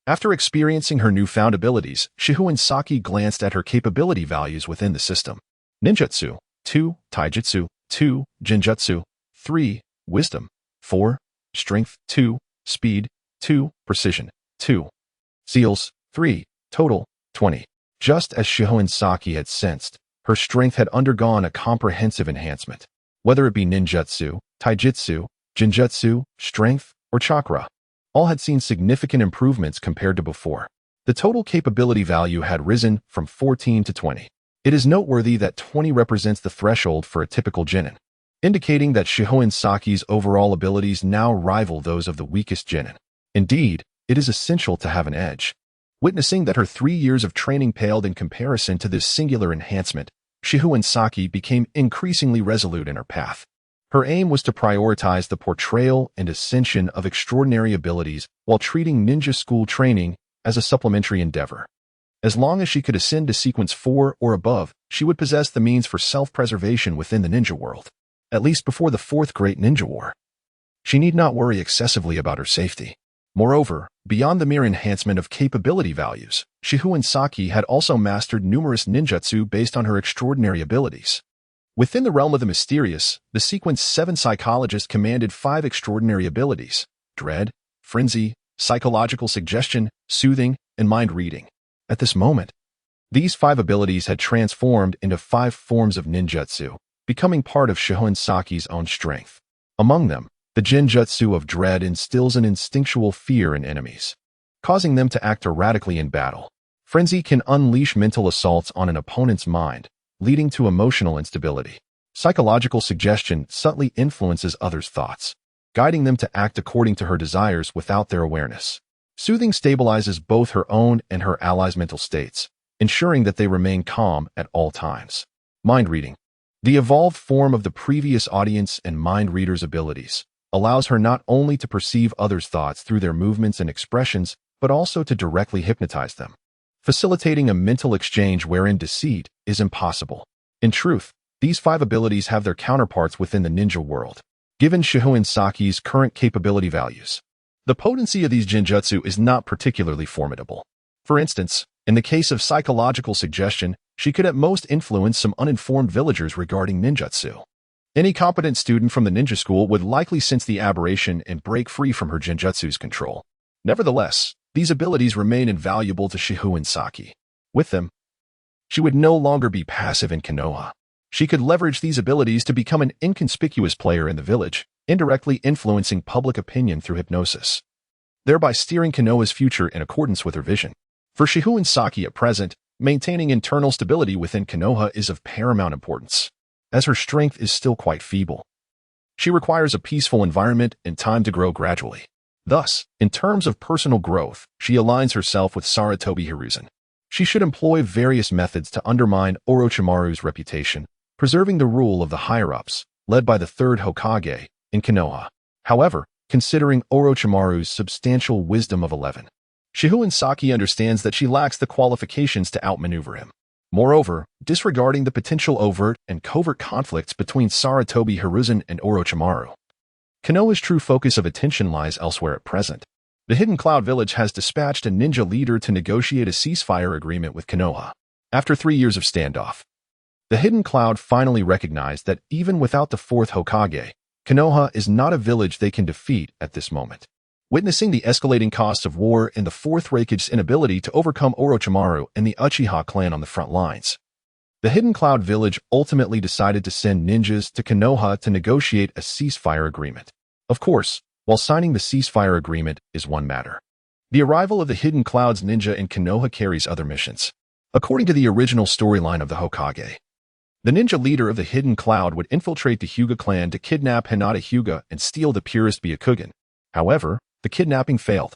Speaker 1: After experiencing her newfound abilities, Shihouin Saki glanced at her capability values within the system. Ninjutsu, 2, Taijutsu, 2, Genjutsu, 3, Wisdom, 4, Strength, 2, Speed, 2, Precision, 2. Seals, 3, total, 20. Just as Shihouin Saki had sensed, her strength had undergone a comprehensive enhancement. Whether it be ninjutsu, taijutsu, genjutsu, strength, or chakra, all had seen significant improvements compared to before. The total capability value had risen from 14 to 20. It is noteworthy that 20 represents the threshold for a typical genin, indicating that Shihouin Saki's overall abilities now rival those of the weakest genin. Indeed, it is essential to have an edge. Witnessing that her 3 years of training paled in comparison to this singular enhancement, Shihouin Saki became increasingly resolute in her path. Her aim was to prioritize the portrayal and ascension of extraordinary abilities while treating ninja school training as a supplementary endeavor. As long as she could ascend to Sequence 4 or above, she would possess the means for self-preservation within the ninja world, at least before the Fourth Great Ninja War. She need not worry excessively about her safety. Moreover, beyond the mere enhancement of capability values, Shihouin Saki had also mastered numerous ninjutsu based on her extraordinary abilities. Within the realm of the mysterious, the Sequence 7 psychologist commanded 5 extraordinary abilities: dread, frenzy, psychological suggestion, soothing, and mind reading. At this moment, these 5 abilities had transformed into 5 forms of ninjutsu, becoming part of Shihouin Saki's own strength. Among them, the genjutsu of dread instills an instinctual fear in enemies, causing them to act erratically in battle. Frenzy can unleash mental assaults on an opponent's mind, leading to emotional instability. Psychological suggestion subtly influences others' thoughts, guiding them to act according to her desires without their awareness. Soothing stabilizes both her own and her allies' mental states, ensuring that they remain calm at all times. Mind reading, the evolved form of the previous audience and mind reader's abilities, allows her not only to perceive others' thoughts through their movements and expressions, but also to directly hypnotize them, facilitating a mental exchange wherein deceit is impossible. In truth, these 5 abilities have their counterparts within the ninja world. Given Shihouin Saki's current capability values, the potency of these genjutsu is not particularly formidable. For instance, in the case of psychological suggestion, she could at most influence some uninformed villagers regarding ninjutsu. Any competent student from the ninja school would likely sense the aberration and break free from her genjutsu's control. Nevertheless, these abilities remain invaluable to Shihouin Saki. With them, she would no longer be passive in Konoha. She could leverage these abilities to become an inconspicuous player in the village, indirectly influencing public opinion through hypnosis. thereby steering Konoha's future in accordance with her vision. For Shihouin Saki at present, maintaining internal stability within Konoha is of paramount importance, as her strength is still quite feeble. She requires a peaceful environment and time to grow gradually. Thus, in terms of personal growth, she aligns herself with Sarutobi Hiruzen. She should employ various methods to undermine Orochimaru's reputation, preserving the rule of the higher-ups, led by the third Hokage, in Konoha. However, considering Orochimaru's substantial wisdom of 11, Shihouin Saki understands that she lacks the qualifications to outmaneuver him. Moreover, disregarding the potential overt and covert conflicts between Sarutobi Hiruzen and Orochimaru, Konoha's true focus of attention lies elsewhere at present. The Hidden Cloud Village has dispatched a ninja leader to negotiate a ceasefire agreement with Konoha. After 3 years of standoff, the Hidden Cloud finally recognized that even without the fourth Hokage, Konoha is not a village they can defeat at this moment. Witnessing the escalating costs of war and the fourth Raikage's inability to overcome Orochimaru and the Uchiha clan on the front lines, the Hidden Cloud Village ultimately decided to send ninjas to Konoha to negotiate a ceasefire agreement. Of course, while signing the ceasefire agreement is one matter, the arrival of the Hidden Cloud's ninja in Konoha carries other missions. According to the original storyline of the Hokage, the ninja leader of the Hidden Cloud would infiltrate the Hyuga clan to kidnap Hinata Hyuga and steal the purest Byakugan. However, the kidnapping failed,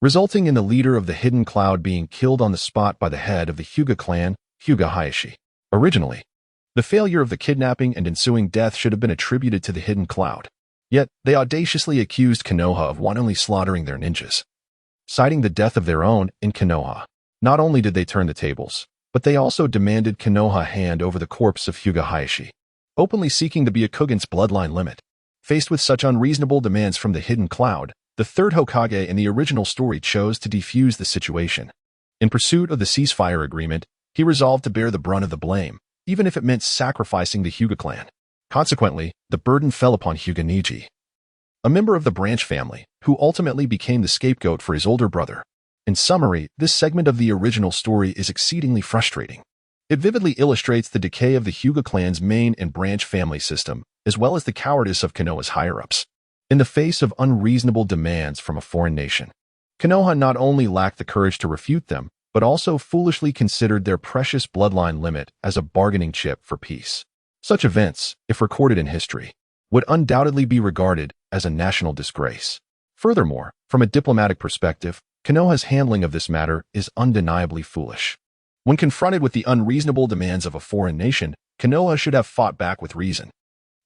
Speaker 1: resulting in the leader of the Hidden Cloud being killed on the spot by the head of the Hyuga clan, Hyuga Hayashi. Originally, the failure of the kidnapping and ensuing death should have been attributed to the Hidden Cloud. Yet, they audaciously accused Konoha of wantonly slaughtering their ninjas, citing the death of their own in Konoha. Not only did they turn the tables, but they also demanded Konoha hand over the corpse of Hyuga Hayashi, openly seeking the Byakugan's bloodline limit. Faced with such unreasonable demands from the Hidden Cloud, the third Hokage in the original story chose to defuse the situation. In pursuit of the ceasefire agreement, he resolved to bear the brunt of the blame, even if it meant sacrificing the Hyuga clan. Consequently, the burden fell upon Hyuga Neji, a member of the branch family, who ultimately became the scapegoat for his older brother. In summary, this segment of the original story is exceedingly frustrating. It vividly illustrates the decay of the Hyuga clan's main and branch family system, as well as the cowardice of Konoha's higher-ups. In the face of unreasonable demands from a foreign nation, Konoha not only lacked the courage to refute them, but also foolishly considered their precious bloodline limit as a bargaining chip for peace. Such events, if recorded in history, would undoubtedly be regarded as a national disgrace. Furthermore, from a diplomatic perspective, Konoha's handling of this matter is undeniably foolish. When confronted with the unreasonable demands of a foreign nation, Konoha should have fought back with reason.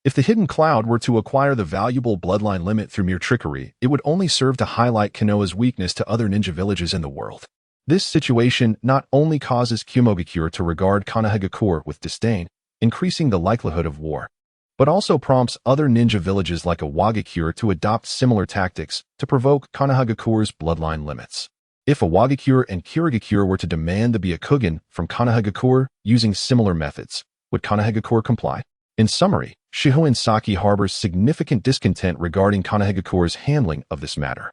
Speaker 1: If the Hidden Cloud were to acquire the valuable bloodline limit through mere trickery, it would only serve to highlight Konoha's weakness to other ninja villages in the world. This situation not only causes Kumogakure to regard Konohagakure with disdain, increasing the likelihood of war, but also prompts other ninja villages like Awagakure to adopt similar tactics to provoke Konohagakure's bloodline limits. If Awagakure and Kirigakure were to demand the Byakugan from Konohagakure using similar methods, would Konohagakure comply? In summary, Shihouin Saki harbors significant discontent regarding Konohagakure's handling of this matter.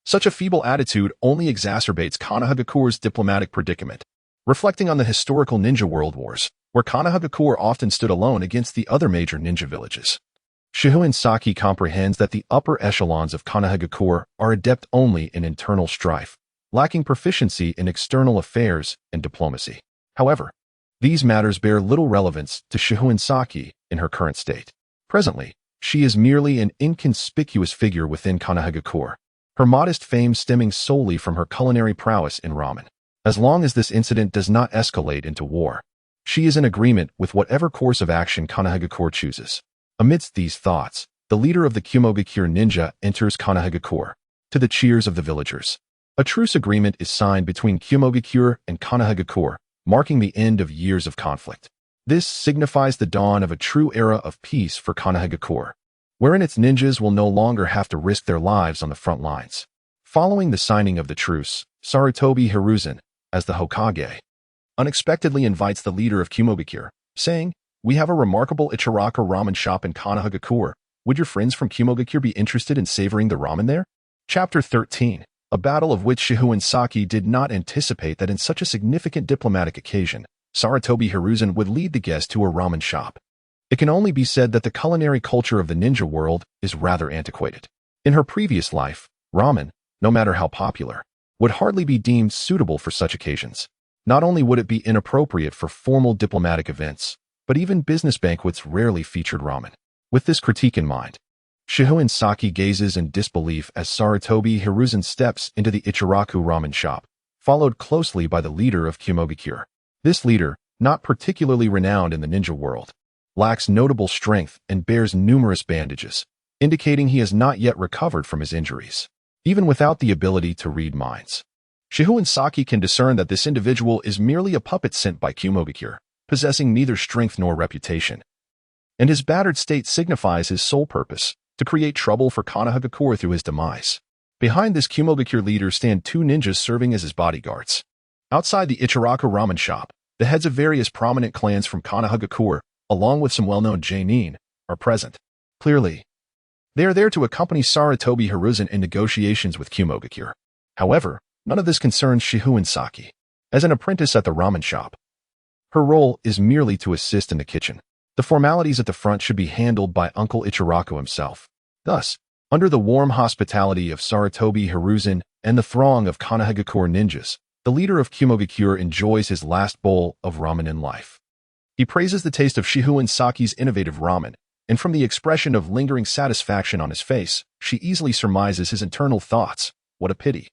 Speaker 1: Such a feeble attitude only exacerbates Konohagakure's diplomatic predicament, reflecting on the historical ninja world wars, where Konohagakure often stood alone against the other major ninja villages. Shihouin Saki comprehends that the upper echelons of Konohagakure are adept only in internal strife, lacking proficiency in external affairs and diplomacy. However, these matters bear little relevance to Shihouin Saki in her current state. Presently, she is merely an inconspicuous figure within Konohagakure, her modest fame stemming solely from her culinary prowess in ramen. As long as this incident does not escalate into war, she is in agreement with whatever course of action Konohagakure chooses. Amidst these thoughts, the leader of the Kumogakure ninja enters Konohagakure, to the cheers of the villagers. A truce agreement is signed between Kumogakure and Konohagakure, marking the end of years of conflict. This signifies the dawn of a true era of peace for Konohagakure, wherein its ninjas will no longer have to risk their lives on the front lines. Following the signing of the truce, Sarutobi Hiruzen, as the Hokage, unexpectedly invites the leader of Kumogakure, saying, "We have a remarkable Ichiraka ramen shop in Konohagakure. Would your friends from Kumogakure be interested in savoring the ramen there?" Chapter 13. A battle of which Shihouin Saki did not anticipate that in such a significant diplomatic occasion, Sarutobi Hiruzen would lead the guest to a ramen shop. It can only be said that the culinary culture of the ninja world is rather antiquated. In her previous life, ramen, no matter how popular, would hardly be deemed suitable for such occasions. Not only would it be inappropriate for formal diplomatic events, but even business banquets rarely featured ramen. With this critique in mind, Shihouin Saki gazes in disbelief as Sarutobi Hiruzen steps into the Ichiraku ramen shop, followed closely by the leader of Kumogakure. This leader, not particularly renowned in the ninja world, lacks notable strength and bears numerous bandages, indicating he has not yet recovered from his injuries. Even without the ability to read minds, Shihouin Saki can discern that this individual is merely a puppet sent by Kumogakure, possessing neither strength nor reputation. And his battered state signifies his sole purpose, to create trouble for Konohagakure through his demise. Behind this Kumogakure leader stand two ninjas serving as his bodyguards. Outside the Ichiraku ramen shop, the heads of various prominent clans from Konohagakure, along with some well-known Jainin, are present. Clearly, they are there to accompany Sarutobi Hiruzen in negotiations with Kumogakure. However, none of this concerns Shihouin Saki. As an apprentice at the ramen shop, her role is merely to assist in the kitchen. The formalities at the front should be handled by Uncle Ichiraku himself. Thus, under the warm hospitality of Sarutobi Hiruzen and the throng of Konohagakure ninjas, the leader of Kumogakure enjoys his last bowl of ramen in life. He praises the taste of Shihouin Saki's innovative ramen, and from the expression of lingering satisfaction on his face, she easily surmises his internal thoughts. What a pity.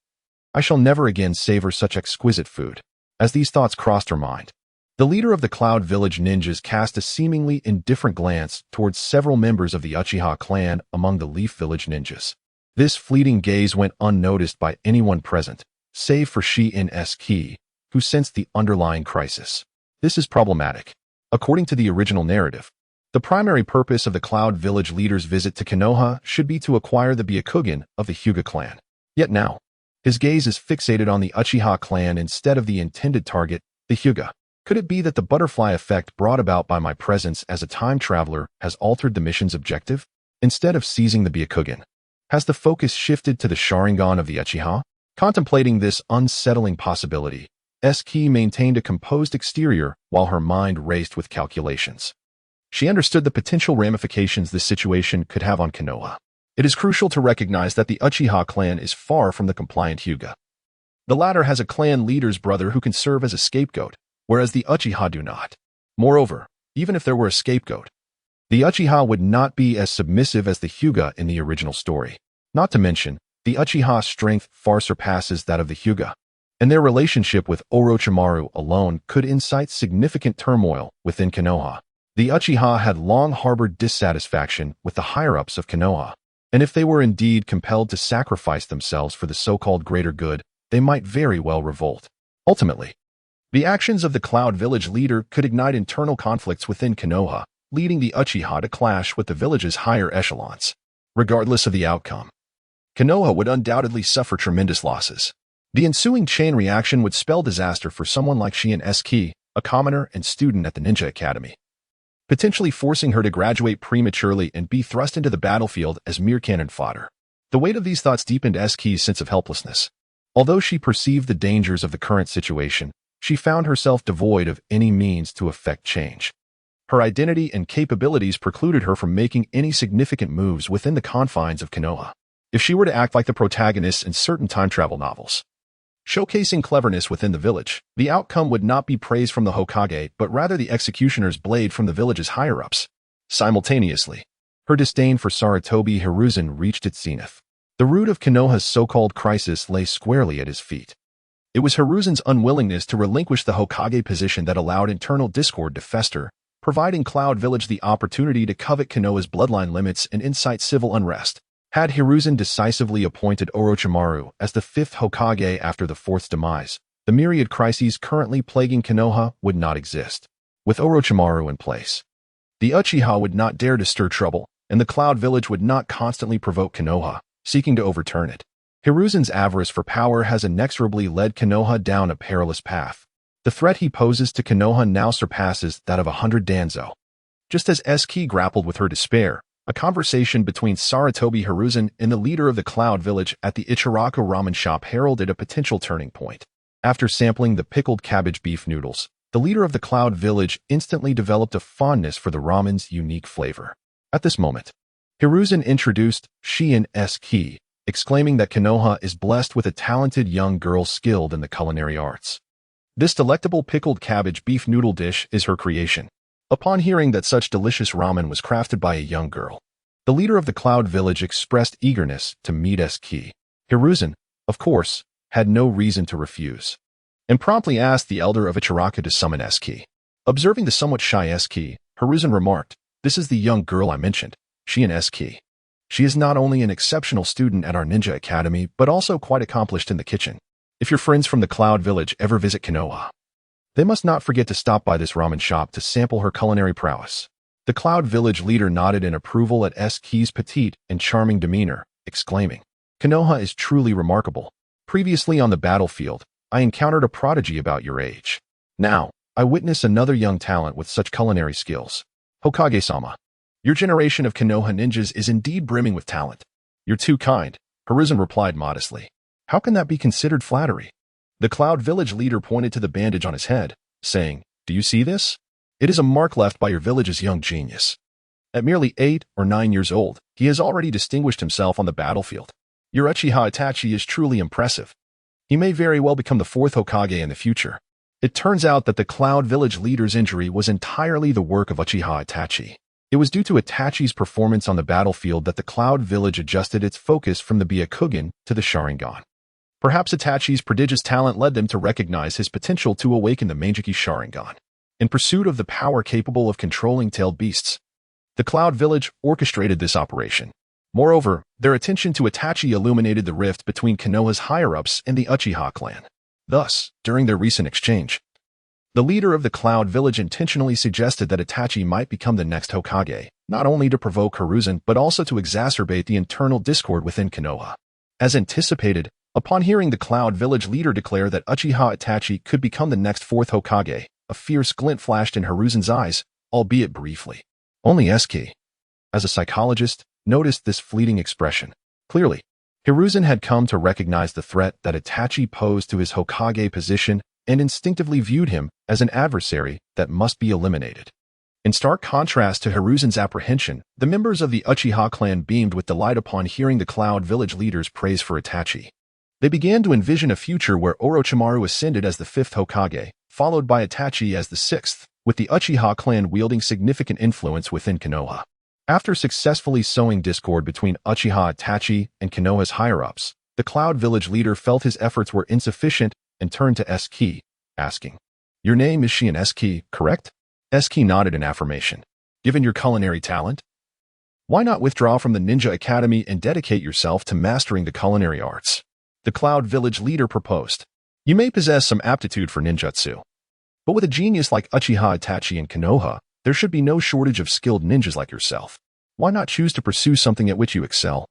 Speaker 1: I shall never again savor such exquisite food. As these thoughts crossed her mind, the leader of the Cloud Village ninjas cast a seemingly indifferent glance towards several members of the Uchiha clan among the Leaf Village ninjas. This fleeting gaze went unnoticed by anyone present, save for Shihouin Saki, who sensed the underlying crisis. This is problematic. According to the original narrative, the primary purpose of the Cloud Village leader's visit to Konoha should be to acquire the Byakugan of the Hyuga clan. Yet now, his gaze is fixated on the Uchiha clan instead of the intended target, the Hyuga. Could it be that the butterfly effect brought about by my presence as a time traveler has altered the mission's objective? Instead of seizing the Byakugan, has the focus shifted to the Sharingan of the Uchiha? Contemplating this unsettling possibility, Saki maintained a composed exterior while her mind raced with calculations. She understood the potential ramifications this situation could have on Konoha. It is crucial to recognize that the Uchiha clan is far from the compliant Hyuga. The latter has a clan leader's brother who can serve as a scapegoat, whereas the Uchiha do not. Moreover, even if there were a scapegoat, the Uchiha would not be as submissive as the Hyuga in the original story. Not to mention, the Uchiha's strength far surpasses that of the Hyuga, and their relationship with Orochimaru alone could incite significant turmoil within Konoha. The Uchiha had long harbored dissatisfaction with the higher-ups of Konoha, and if they were indeed compelled to sacrifice themselves for the so-called greater good, they might very well revolt. Ultimately, the actions of the Cloud Village leader could ignite internal conflicts within Konoha, leading the Uchiha to clash with the village's higher echelons. Regardless of the outcome, Konoha would undoubtedly suffer tremendous losses. The ensuing chain reaction would spell disaster for someone like Shihouin Saki, a commoner and student at the Ninja Academy, potentially forcing her to graduate prematurely and be thrust into the battlefield as mere cannon fodder. The weight of these thoughts deepened Saki's sense of helplessness. Although she perceived the dangers of the current situation, she found herself devoid of any means to effect change. Her identity and capabilities precluded her from making any significant moves within the confines of Konoha. If she were to act like the protagonists in certain time travel novels, showcasing cleverness within the village, the outcome would not be praise from the Hokage, but rather the executioner's blade from the village's higher-ups. Simultaneously, her disdain for Sarutobi Hiruzen reached its zenith. The root of Konoha's so-called crisis lay squarely at his feet. It was Hiruzen's unwillingness to relinquish the Hokage position that allowed internal discord to fester, providing Cloud Village the opportunity to covet Konoha's bloodline limits and incite civil unrest. Had Hiruzen decisively appointed Orochimaru as the fifth Hokage after the fourth's demise, the myriad crises currently plaguing Konoha would not exist. With Orochimaru in place, the Uchiha would not dare to stir trouble, and the Cloud Village would not constantly provoke Konoha, seeking to overturn it. Hiruzen's avarice for power has inexorably led Konoha down a perilous path. The threat he poses to Konoha now surpasses that of 100 Danzo. Just as Saki grappled with her despair, a conversation between Sarutobi Hiruzen and the leader of the Cloud Village at the Ichiraku ramen shop heralded a potential turning point. After sampling the pickled cabbage beef noodles, the leader of the Cloud Village instantly developed a fondness for the ramen's unique flavor. At this moment, Hiruzen introduced Shihouin Saki, exclaiming that Konoha is blessed with a talented young girl skilled in the culinary arts. This delectable pickled cabbage beef noodle dish is her creation. Upon hearing that such delicious ramen was crafted by a young girl, the leader of the Cloud Village expressed eagerness to meet Ski. Hiruzen, of course, had no reason to refuse, and promptly asked the elder of Ichiraku to summon Ski. Observing the somewhat shy Ski, Hiruzen remarked, "This is the young girl I mentioned, she and Ski. She is not only an exceptional student at our ninja academy, but also quite accomplished in the kitchen. If your friends from the Cloud Village ever visit Konoha, they must not forget to stop by this ramen shop to sample her culinary prowess." The Cloud Village leader nodded in approval at Ski's petite and charming demeanor, exclaiming, "Konoha is truly remarkable. Previously on the battlefield, I encountered a prodigy about your age. Now, I witness another young talent with such culinary skills. Hokage-sama, your generation of Konoha ninjas is indeed brimming with talent." "You're too kind," Hiruzen replied modestly. "How can that be considered flattery?" The Cloud Village leader pointed to the bandage on his head, saying, "Do you see this? It is a mark left by your village's young genius. At merely 8 or 9 years old, he has already distinguished himself on the battlefield. Your Uchiha Itachi is truly impressive. He may very well become the 4th Hokage in the future." It turns out that the Cloud Village leader's injury was entirely the work of Uchiha Itachi. It was due to Itachi's performance on the battlefield that the Cloud Village adjusted its focus from the Byakugan to the Sharingan. Perhaps Itachi's prodigious talent led them to recognize his potential to awaken the Manjiki Sharingan. In pursuit of the power capable of controlling tailed beasts, the Cloud Village orchestrated this operation. Moreover, their attention to Itachi illuminated the rift between Konoha's higher-ups and the Uchiha clan. Thus, during their recent exchange, the leader of the Cloud Village intentionally suggested that Itachi might become the next Hokage, not only to provoke Hiruzen but also to exacerbate the internal discord within Konoha. As anticipated, upon hearing the Cloud Village leader declare that Uchiha Itachi could become the next 4th Hokage, a fierce glint flashed in Hiruzen's eyes, albeit briefly. Only Ski, as a psychologist, noticed this fleeting expression. Clearly, Hiruzen had come to recognize the threat that Itachi posed to his Hokage position and instinctively viewed him as an adversary that must be eliminated. In stark contrast to Hiruzen's apprehension, the members of the Uchiha clan beamed with delight upon hearing the Cloud Village leader's praise for Itachi. They began to envision a future where Orochimaru ascended as the 5th Hokage, followed by Itachi as the 6th, with the Uchiha clan wielding significant influence within Konoha. After successfully sowing discord between Uchiha Itachi and Konoha's higher-ups, the Cloud Village leader felt his efforts were insufficient and turned to Ski, asking, "Your name is Shihouin Saki, correct?" Ski nodded in affirmation. "Given your culinary talent, why not withdraw from the Ninja Academy and dedicate yourself to mastering the culinary arts?" The Cloud Village leader proposed. "You may possess some aptitude for ninjutsu, but with a genius like Uchiha Itachi and Konoha, there should be no shortage of skilled ninjas like yourself. Why not choose to pursue something at which you excel?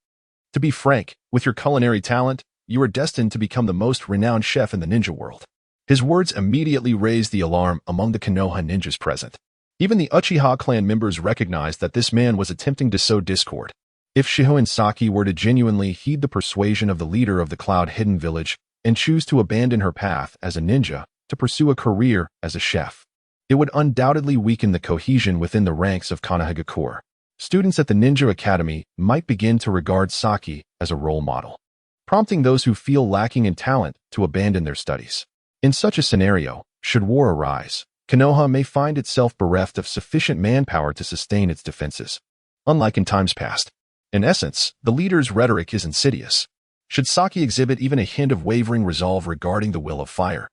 Speaker 1: To be frank, with your culinary talent, you are destined to become the most renowned chef in the ninja world." His words immediately raised the alarm among the Konoha ninjas present. Even the Uchiha clan members recognized that this man was attempting to sow discord. If Shihouin Saki were to genuinely heed the persuasion of the leader of the Cloud Hidden Village and choose to abandon her path as a ninja to pursue a career as a chef, it would undoubtedly weaken the cohesion within the ranks of Konohagakure. Students at the Ninja Academy might begin to regard Saki as a role model, prompting those who feel lacking in talent to abandon their studies. In such a scenario, should war arise, Konoha may find itself bereft of sufficient manpower to sustain its defenses, unlike in times past. In essence, the leader's rhetoric is insidious. Should Saki exhibit even a hint of wavering resolve regarding the will of fire,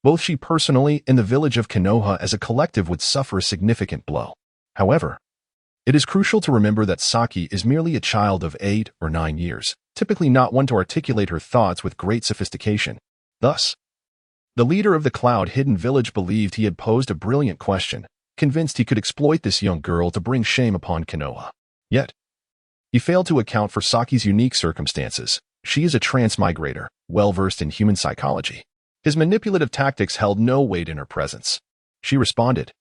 Speaker 1: both she personally and the village of Konoha as a collective would suffer a significant blow. However, it is crucial to remember that Saki is merely a child of 8 or 9 years, typically not one to articulate her thoughts with great sophistication. Thus, the leader of the Cloud Hidden Village believed he had posed a brilliant question, convinced he could exploit this young girl to bring shame upon Konoha. Yet, he failed to account for Saki's unique circumstances. She is a transmigrator, well-versed in human psychology. His manipulative tactics held no weight in her presence. She responded,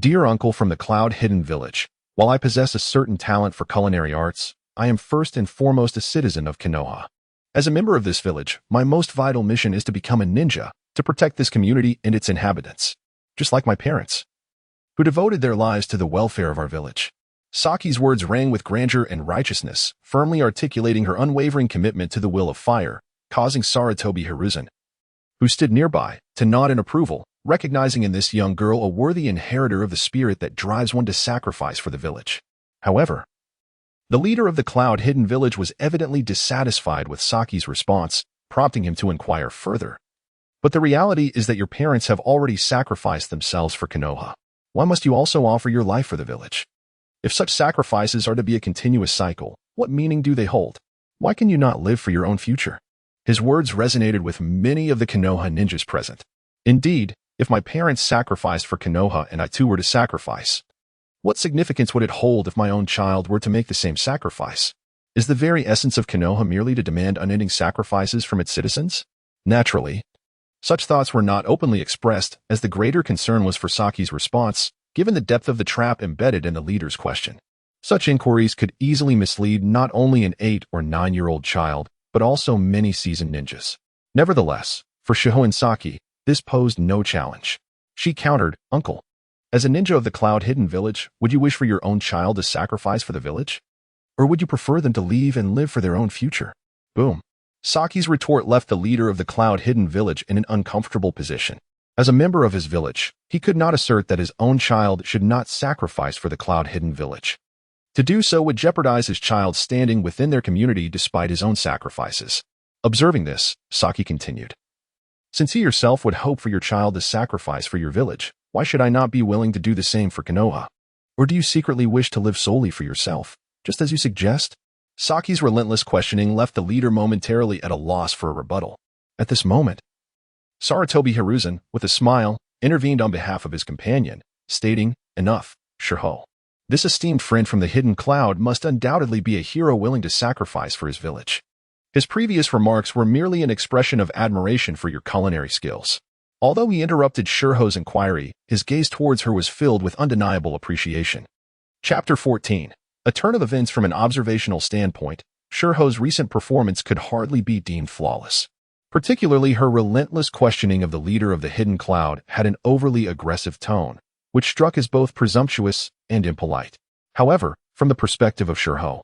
Speaker 1: "Dear uncle from the Cloud Hidden Village, while I possess a certain talent for culinary arts, I am first and foremost a citizen of Konoha. As a member of this village, my most vital mission is to become a ninja, to protect this community and its inhabitants, just like my parents, who devoted their lives to the welfare of our village." Saki's words rang with grandeur and righteousness, firmly articulating her unwavering commitment to the will of fire, causing Sarutobi Hiruzen, who stood nearby, to nod in approval, recognizing in this young girl a worthy inheritor of the spirit that drives one to sacrifice for the village. However, the leader of the cloud-hidden village was evidently dissatisfied with Saki's response, prompting him to inquire further. But the reality is that your parents have already sacrificed themselves for Konoha. Why must you also offer your life for the village? If such sacrifices are to be a continuous cycle, what meaning do they hold? Why can you not live for your own future? His words resonated with many of the Konoha ninjas present. Indeed, if my parents sacrificed for Konoha and I too were to sacrifice, what significance would it hold if my own child were to make the same sacrifice? Is the very essence of Konoha merely to demand unending sacrifices from its citizens? Naturally, such thoughts were not openly expressed, as the greater concern was for Saki's response, given the depth of the trap embedded in the leader's question. Such inquiries could easily mislead not only an 8- or 9-year-old child, but also many seasoned ninjas. Nevertheless, for Shihouin Saki, this posed no challenge. She countered, "Uncle, as a ninja of the cloud-hidden village, would you wish for your own child to sacrifice for the village? Or would you prefer them to leave and live for their own future?" Boom. Saki's retort left the leader of the cloud-hidden village in an uncomfortable position. As a member of his village, he could not assert that his own child should not sacrifice for the cloud-hidden village. To do so would jeopardize his child's standing within their community despite his own sacrifices. Observing this, Saki continued, "Since you yourself would hope for your child to sacrifice for your village, why should I not be willing to do the same for Konoha? Or do you secretly wish to live solely for yourself, just as you suggest?" Saki's relentless questioning left the leader momentarily at a loss for a rebuttal. At this moment, Sarutobi Hiruzen, with a smile, intervened on behalf of his companion, stating, "Enough, Shihou. This esteemed friend from the hidden cloud must undoubtedly be a hero willing to sacrifice for his village. His previous remarks were merely an expression of admiration for your culinary skills." Although he interrupted Shihou's inquiry, his gaze towards her was filled with undeniable appreciation. Chapter 14. A turn of events from an observational standpoint, Shihou's recent performance could hardly be deemed flawless. Particularly her relentless questioning of the leader of the hidden cloud had an overly aggressive tone, which struck as both presumptuous and impolite. However, from the perspective of Shihou,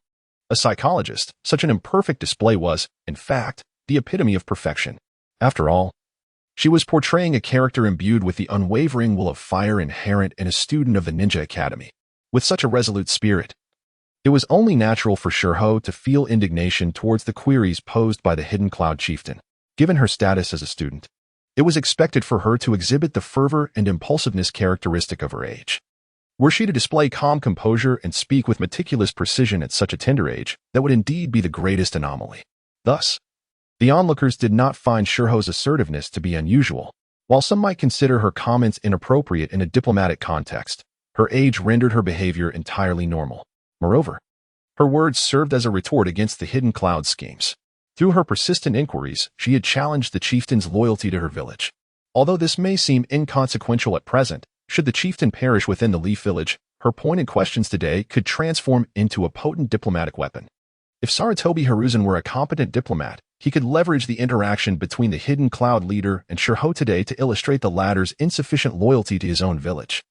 Speaker 1: a psychologist, such an imperfect display was, in fact, the epitome of perfection. After all, she was portraying a character imbued with the unwavering will of fire inherent in a student of the Ninja Academy. With such a resolute spirit, it was only natural for Shihou to feel indignation towards the queries posed by the hidden cloud chieftain. Given her status as a student, it was expected for her to exhibit the fervor and impulsiveness characteristic of her age. Were she to display calm composure and speak with meticulous precision at such a tender age, that would indeed be the greatest anomaly. Thus, the onlookers did not find Shihou's assertiveness to be unusual. While some might consider her comments inappropriate in a diplomatic context, her age rendered her behavior entirely normal. Moreover, her words served as a retort against the hidden cloud schemes. Through her persistent inquiries, she had challenged the chieftain's loyalty to her village. Although this may seem inconsequential at present, should the chieftain perish within the Leaf Village, her pointed questions today could transform into a potent diplomatic weapon. If Sarutobi Hiruzen were a competent diplomat, he could leverage the interaction between the hidden cloud leader and Shihou today to illustrate the latter's insufficient loyalty to his own village.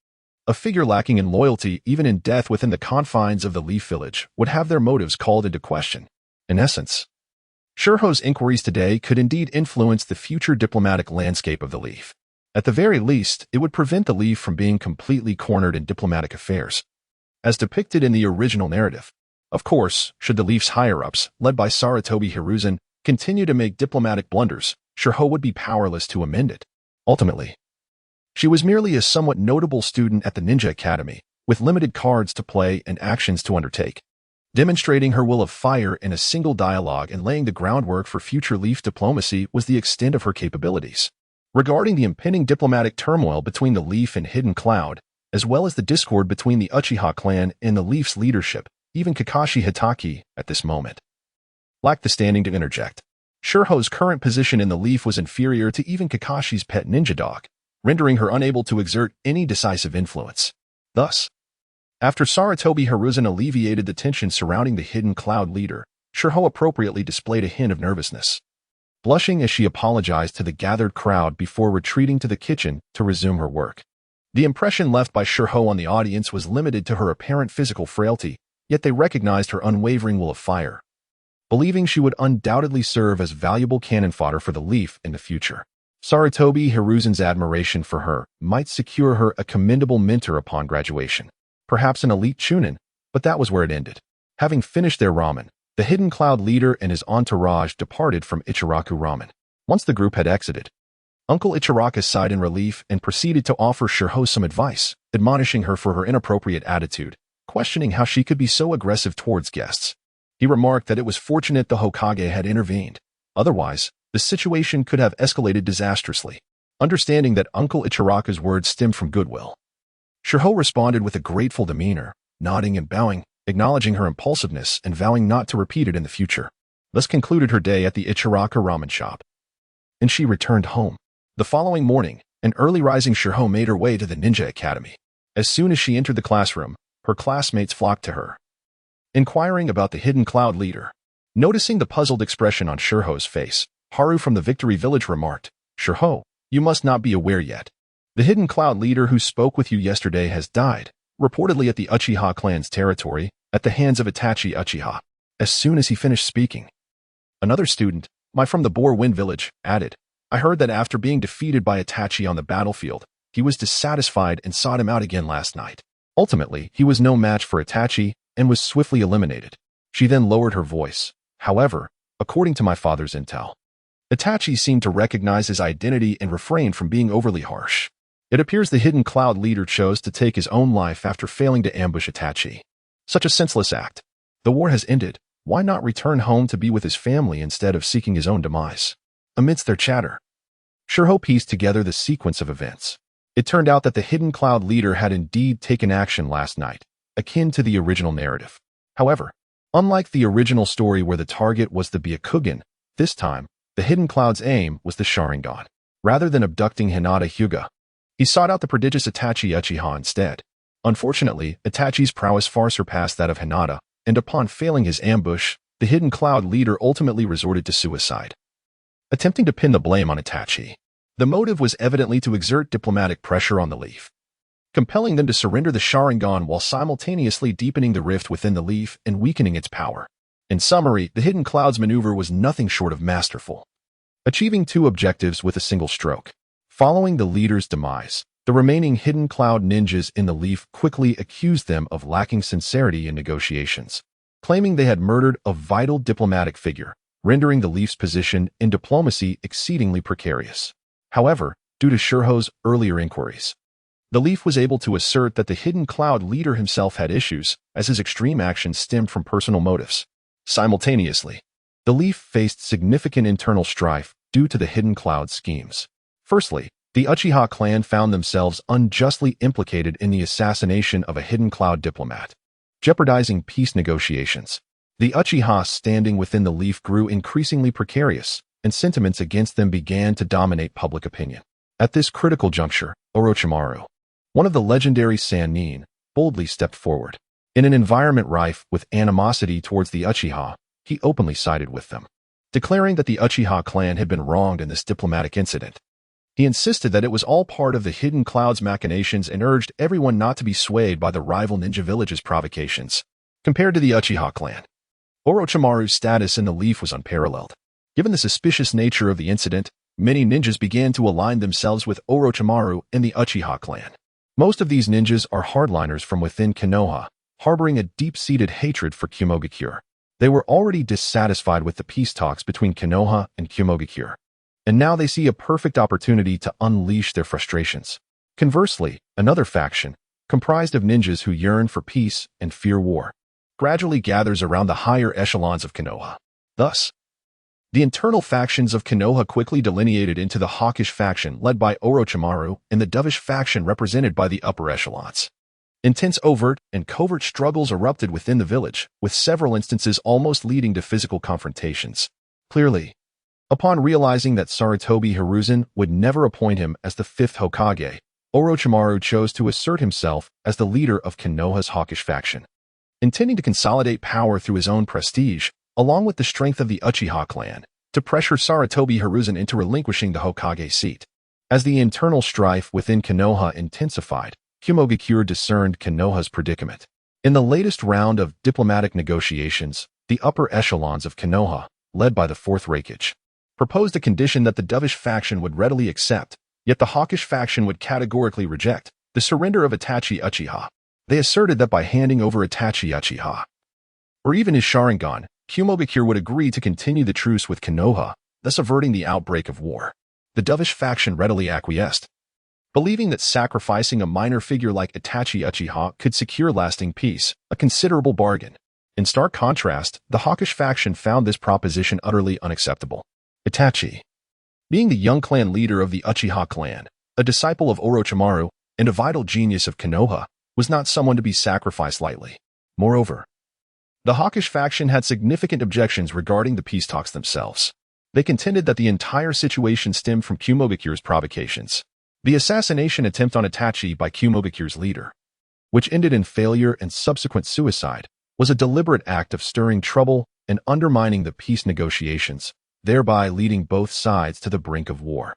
Speaker 1: A figure lacking in loyalty, even in death within the confines of the Leaf Village, would have their motives called into question. In essence, Shihou's inquiries today could indeed influence the future diplomatic landscape of the Leaf. At the very least, it would prevent the Leaf from being completely cornered in diplomatic affairs, as depicted in the original narrative. Of course, should the Leaf's higher-ups, led by Sarutobi Hiruzen, continue to make diplomatic blunders, Shihou would be powerless to amend it. Ultimately, she was merely a somewhat notable student at the Ninja Academy, with limited cards to play and actions to undertake. Demonstrating her will of fire in a single dialogue and laying the groundwork for future Leaf diplomacy was the extent of her capabilities. Regarding the impending diplomatic turmoil between the Leaf and Hidden Cloud, as well as the discord between the Uchiha clan and the Leaf's leadership, even Kakashi Hitaki, at this moment, lacked the standing to interject. Shihou's current position in the Leaf was inferior to even Kakashi's pet ninja dog, rendering her unable to exert any decisive influence. Thus, after Sarutobi Hiruzen alleviated the tension surrounding the Hidden Cloud leader, Shihou appropriately displayed a hint of nervousness, blushing as she apologized to the gathered crowd before retreating to the kitchen to resume her work. The impression left by Shihouin on the audience was limited to her apparent physical frailty, yet they recognized her unwavering will of fire, believing she would undoubtedly serve as valuable cannon fodder for the Leaf in the future. Sarutobi Hiruzen's admiration for her might secure her a commendable mentor upon graduation, perhaps an elite chunin, but that was where it ended. Having finished their ramen, the Hidden Cloud leader and his entourage departed from Ichiraku Ramen. Once the group had exited, Uncle Ichiraka sighed in relief and proceeded to offer Shihou some advice, admonishing her for her inappropriate attitude, questioning how she could be so aggressive towards guests. He remarked that it was fortunate the Hokage had intervened. Otherwise, the situation could have escalated disastrously. Understanding that Uncle Ichiraka's words stemmed from goodwill, Shihou responded with a grateful demeanor, nodding and bowing, acknowledging her impulsiveness and vowing not to repeat it in the future. Thus concluded her day at the Ichiraka ramen shop, and she returned home. The following morning, an early rising Shihou made her way to the Ninja Academy. As soon as she entered the classroom, her classmates flocked to her, inquiring about the Hidden Cloud leader. Noticing the puzzled expression on Shihou's face, Haru from the Victory Village remarked, "Shihou, you must not be aware yet. The Hidden Cloud leader who spoke with you yesterday has died, reportedly at the Uchiha clan's territory, at the hands of Itachi Uchiha." As soon as he finished speaking, another student, from the Boar Wind Village, added, "I heard that after being defeated by Itachi on the battlefield, he was dissatisfied and sought him out again last night. Ultimately, he was no match for Itachi and was swiftly eliminated." She then lowered her voice. "However, according to my father's intel, Itachi seemed to recognize his identity and refrained from being overly harsh. It appears the Hidden Cloud leader chose to take his own life after failing to ambush Itachi. Such a senseless act. The war has ended. Why not return home to be with his family instead of seeking his own demise?" Amidst their chatter, Shihou pieced together the sequence of events. It turned out that the Hidden Cloud leader had indeed taken action last night, akin to the original narrative. However, unlike the original story where the target was the Byakugan, this time, the Hidden Cloud's aim was the Sharingan. Rather than abducting Hinata Hyuga, he sought out the prodigious Itachi Uchiha instead. Unfortunately, Itachi's prowess far surpassed that of Hinata, and upon failing his ambush, the Hidden Cloud leader ultimately resorted to suicide, attempting to pin the blame on Itachi. The motive was evidently to exert diplomatic pressure on the Leaf, compelling them to surrender the Sharingan while simultaneously deepening the rift within the Leaf and weakening its power. In summary, the Hidden Cloud's maneuver was nothing short of masterful, achieving two objectives with a single stroke. Following the leader's demise, the remaining Hidden Cloud ninjas in the Leaf quickly accused them of lacking sincerity in negotiations, claiming they had murdered a vital diplomatic figure, rendering the Leaf's position in diplomacy exceedingly precarious. However, due to Shihou's earlier inquiries, the Leaf was able to assert that the Hidden Cloud leader himself had issues, as his extreme actions stemmed from personal motives. Simultaneously, the Leaf faced significant internal strife due to the Hidden Cloud schemes. Firstly, the Uchiha clan found themselves unjustly implicated in the assassination of a Hidden Cloud diplomat, jeopardizing peace negotiations. The Uchiha standing within the Leaf grew increasingly precarious, and sentiments against them began to dominate public opinion. At this critical juncture, Orochimaru, one of the legendary Sannin, boldly stepped forward. In an environment rife with animosity towards the Uchiha, he openly sided with them, declaring that the Uchiha clan had been wronged in this diplomatic incident. He insisted that it was all part of the Hidden Cloud's machinations and urged everyone not to be swayed by the rival ninja village's provocations. Compared to the Uchiha clan, Orochimaru's status in the Leaf was unparalleled. Given the suspicious nature of the incident, many ninjas began to align themselves with Orochimaru and the Uchiha clan. Most of these ninjas are hardliners from within Konoha, harboring a deep-seated hatred for Kumogakure. They were already dissatisfied with the peace talks between Konoha and Kumogakure, and now they see a perfect opportunity to unleash their frustrations. Conversely, another faction, comprised of ninjas who yearn for peace and fear war, gradually gathers around the higher echelons of Konoha. Thus, the internal factions of Konoha quickly delineated into the hawkish faction led by Orochimaru and the dovish faction represented by the upper echelons. Intense overt and covert struggles erupted within the village, with several instances almost leading to physical confrontations. Clearly, upon realizing that Sarutobi Hiruzen would never appoint him as the fifth Hokage, Orochimaru chose to assert himself as the leader of Konoha's hawkish faction. Intending to consolidate power through his own prestige, along with the strength of the Uchiha clan, to pressure Sarutobi Hiruzen into relinquishing the Hokage seat. As the internal strife within Konoha intensified, Kumogakure discerned Konoha's predicament. In the latest round of diplomatic negotiations, the upper echelons of Konoha, led by the fourth Raikage, proposed a condition that the dovish faction would readily accept, yet the hawkish faction would categorically reject: the surrender of Itachi Uchiha. They asserted that by handing over Itachi Uchiha, or even his Sharingan, Kumogakure would agree to continue the truce with Konoha, thus averting the outbreak of war. The dovish faction readily acquiesced, believing that sacrificing a minor figure like Itachi Uchiha could secure lasting peace, a considerable bargain. In stark contrast, the hawkish faction found this proposition utterly unacceptable. Itachi, being the young clan leader of the Uchiha clan, a disciple of Orochimaru, and a vital genius of Konoha, was not someone to be sacrificed lightly. Moreover, the hawkish faction had significant objections regarding the peace talks themselves. They contended that the entire situation stemmed from Kumogakure's provocations. The assassination attempt on Itachi by Kumogakure's leader, which ended in failure and subsequent suicide, was a deliberate act of stirring trouble and undermining the peace negotiations, thereby leading both sides to the brink of war.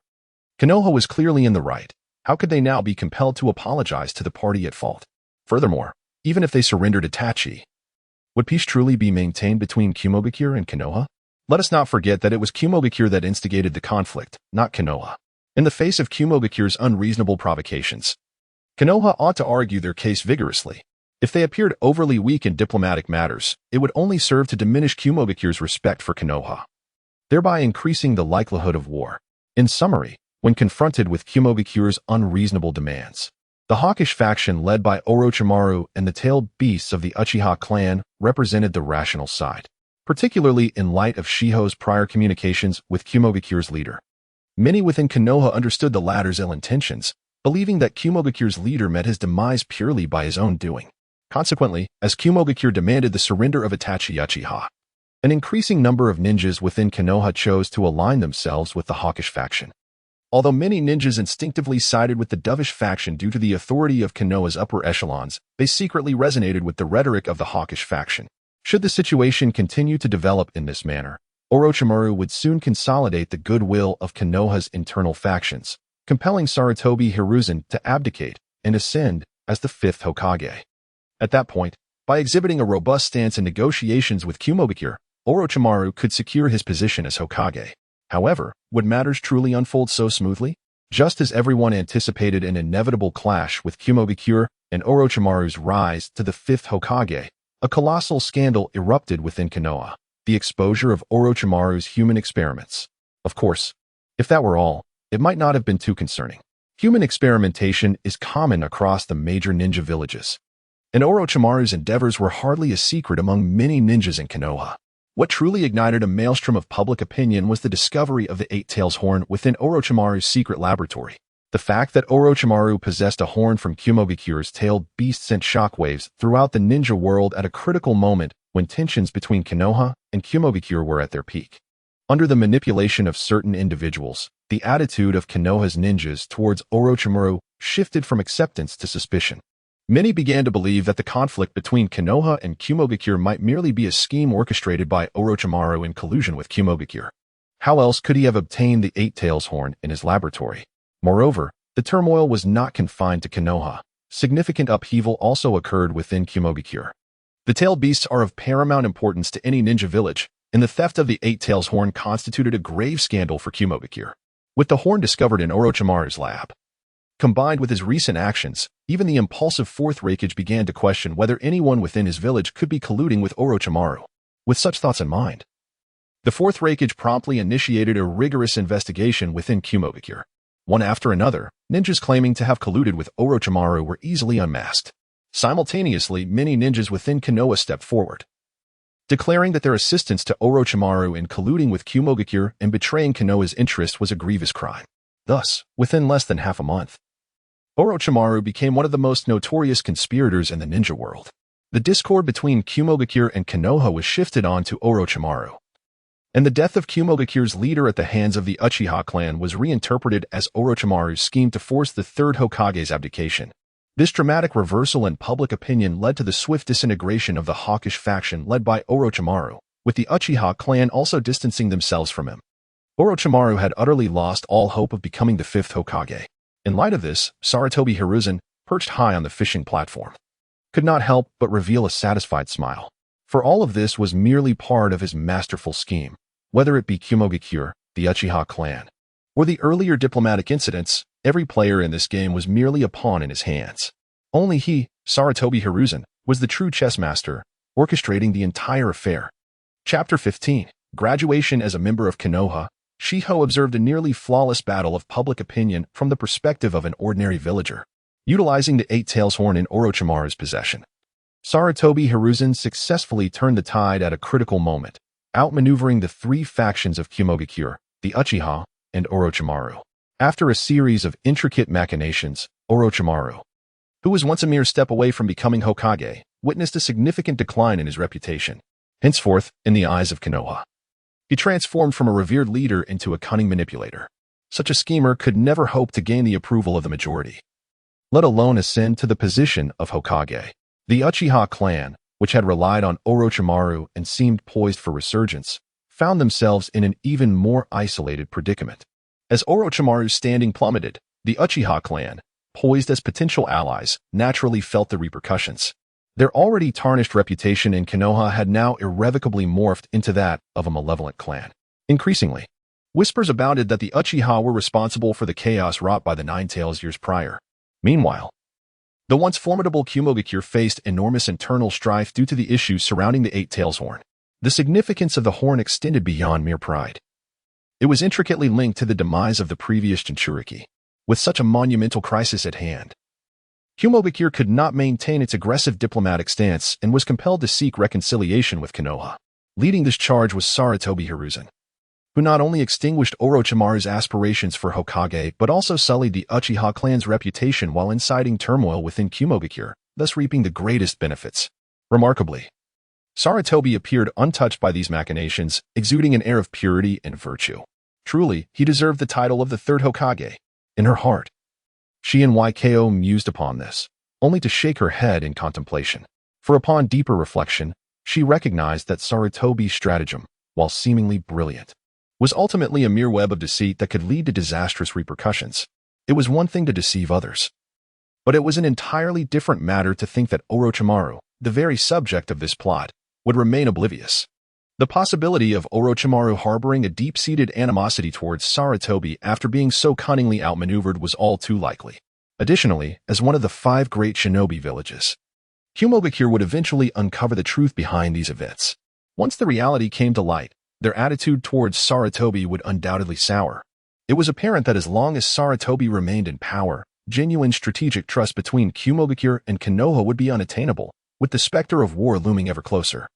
Speaker 1: Konoha was clearly in the right. How could they now be compelled to apologize to the party at fault? Furthermore, even if they surrendered Itachi, would peace truly be maintained between Kumogakure and Konoha? Let us not forget that it was Kumogakure that instigated the conflict, not Konoha. In the face of Kumogakure's unreasonable provocations, Konoha ought to argue their case vigorously. If they appeared overly weak in diplomatic matters, it would only serve to diminish Kumogakure's respect for Konoha, thereby increasing the likelihood of war. In summary, when confronted with Kumogakure's unreasonable demands, the hawkish faction led by Orochimaru and the tailed beasts of the Uchiha clan represented the rational side, particularly in light of Shihou's prior communications with Kumogakure's leader. Many within Konoha understood the latter's ill intentions, believing that Kumogakure's leader met his demise purely by his own doing. Consequently, as Kumogakure demanded the surrender of Itachi Uchiha, an increasing number of ninjas within Konoha chose to align themselves with the hawkish faction. Although many ninjas instinctively sided with the dovish faction due to the authority of Konoha's upper echelons, they secretly resonated with the rhetoric of the hawkish faction. Should the situation continue to develop in this manner, Orochimaru would soon consolidate the goodwill of Konoha's internal factions, compelling Sarutobi Hiruzen to abdicate and ascend as the fifth Hokage. At that point, by exhibiting a robust stance in negotiations with Kumogakure, Orochimaru could secure his position as Hokage. However, would matters truly unfold so smoothly? Just as everyone anticipated an inevitable clash with Kumogakure and Orochimaru's rise to the fifth Hokage, a colossal scandal erupted within Konoha: the exposure of Orochimaru's human experiments. Of course, if that were all, it might not have been too concerning. Human experimentation is common across the major ninja villages, and Orochimaru's endeavors were hardly a secret among many ninjas in Konoha. What truly ignited a maelstrom of public opinion was the discovery of the Eight Tails horn within Orochimaru's secret laboratory. The fact that Orochimaru possessed a horn from Kumogakure's tailed beast sent shockwaves throughout the ninja world at a critical moment when tensions between Konoha and Kumogakure were at their peak. Under the manipulation of certain individuals, the attitude of Konoha's ninjas towards Orochimaru shifted from acceptance to suspicion. Many began to believe that the conflict between Konoha and Kumogakure might merely be a scheme orchestrated by Orochimaru in collusion with Kumogakure. How else could he have obtained the Eight Tails horn in his laboratory? Moreover, the turmoil was not confined to Konoha. Significant upheaval also occurred within Kumogakure. The tailed beasts are of paramount importance to any ninja village, and the theft of the Eight Tails horn constituted a grave scandal for Kumogakure. With the horn discovered in Orochimaru's lab, combined with his recent actions, even the impulsive fourth Raikage began to question whether anyone within his village could be colluding with Orochimaru. With such thoughts in mind, the fourth Raikage promptly initiated a rigorous investigation within Kumogakure. One after another, ninjas claiming to have colluded with Orochimaru were easily unmasked. Simultaneously, many ninjas within Konoha stepped forward, declaring that their assistance to Orochimaru in colluding with Kumogakure and betraying Konoha's interest was a grievous crime. Thus, within less than half a month, Orochimaru became one of the most notorious conspirators in the ninja world. The discord between Kumogakure and Konoha was shifted on to Orochimaru, and the death of Kumogakure's leader at the hands of the Uchiha clan was reinterpreted as Orochimaru's scheme to force the third Hokage's abdication. This dramatic reversal in public opinion led to the swift disintegration of the hawkish faction led by Orochimaru, with the Uchiha clan also distancing themselves from him. Orochimaru had utterly lost all hope of becoming the fifth Hokage. In light of this, Sarutobi Hiruzen, perched high on the fishing platform, could not help but reveal a satisfied smile. For all of this was merely part of his masterful scheme. Whether it be Kumogakure, the Uchiha clan, or the earlier diplomatic incidents, every player in this game was merely a pawn in his hands. Only he, Sarutobi Hiruzen, was the true chess master, orchestrating the entire affair. Chapter 15. Graduation. As a member of Konoha, Shihou observed a nearly flawless battle of public opinion from the perspective of an ordinary villager. Utilizing the eight-tails horn in Orochimaru's possession, Sarutobi Hiruzen successfully turned the tide at a critical moment, outmaneuvering the three factions of Kumogakure, the Uchiha, and Orochimaru. After a series of intricate machinations, Orochimaru, who was once a mere step away from becoming Hokage, witnessed a significant decline in his reputation. Henceforth, in the eyes of Konoha, he transformed from a revered leader into a cunning manipulator. Such a schemer could never hope to gain the approval of the majority, let alone ascend to the position of Hokage. The Uchiha clan, which had relied on Orochimaru and seemed poised for resurgence, found themselves in an even more isolated predicament. As Orochimaru's standing plummeted, the Uchiha clan, poised as potential allies, naturally felt the repercussions. Their already tarnished reputation in Konoha had now irrevocably morphed into that of a malevolent clan. Increasingly, whispers abounded that the Uchiha were responsible for the chaos wrought by the Nine-Tails years prior. Meanwhile, the once formidable Kumogakure faced enormous internal strife due to the issues surrounding the eight-tails horn. The significance of the horn extended beyond mere pride. It was intricately linked to the demise of the previous Jinchuriki. With such a monumental crisis at hand, Kumogakure could not maintain its aggressive diplomatic stance and was compelled to seek reconciliation with Konoha. Leading this charge was Sarutobi Hiruzen, who not only extinguished Orochimaru's aspirations for Hokage but also sullied the Uchiha clan's reputation while inciting turmoil within Kumogakure, thus reaping the greatest benefits. Remarkably, Sarutobi appeared untouched by these machinations, exuding an air of purity and virtue. Truly, he deserved the title of the third Hokage. In her heart, Shihouin mused upon this, only to shake her head in contemplation. For upon deeper reflection, she recognized that Sarutobi's stratagem, while seemingly brilliant, was ultimately a mere web of deceit that could lead to disastrous repercussions. It was one thing to deceive others, but it was an entirely different matter to think that Orochimaru, the very subject of this plot, would remain oblivious. The possibility of Orochimaru harboring a deep-seated animosity towards Sarutobi after being so cunningly outmaneuvered was all too likely. Additionally, as one of the 5 great shinobi villages, Kumogakure would eventually uncover the truth behind these events. Once the reality came to light, their attitude towards Sarutobi would undoubtedly sour. It was apparent that as long as Sarutobi remained in power, genuine strategic trust between Kumogakure and Konoha would be unattainable, with the specter of war looming ever closer.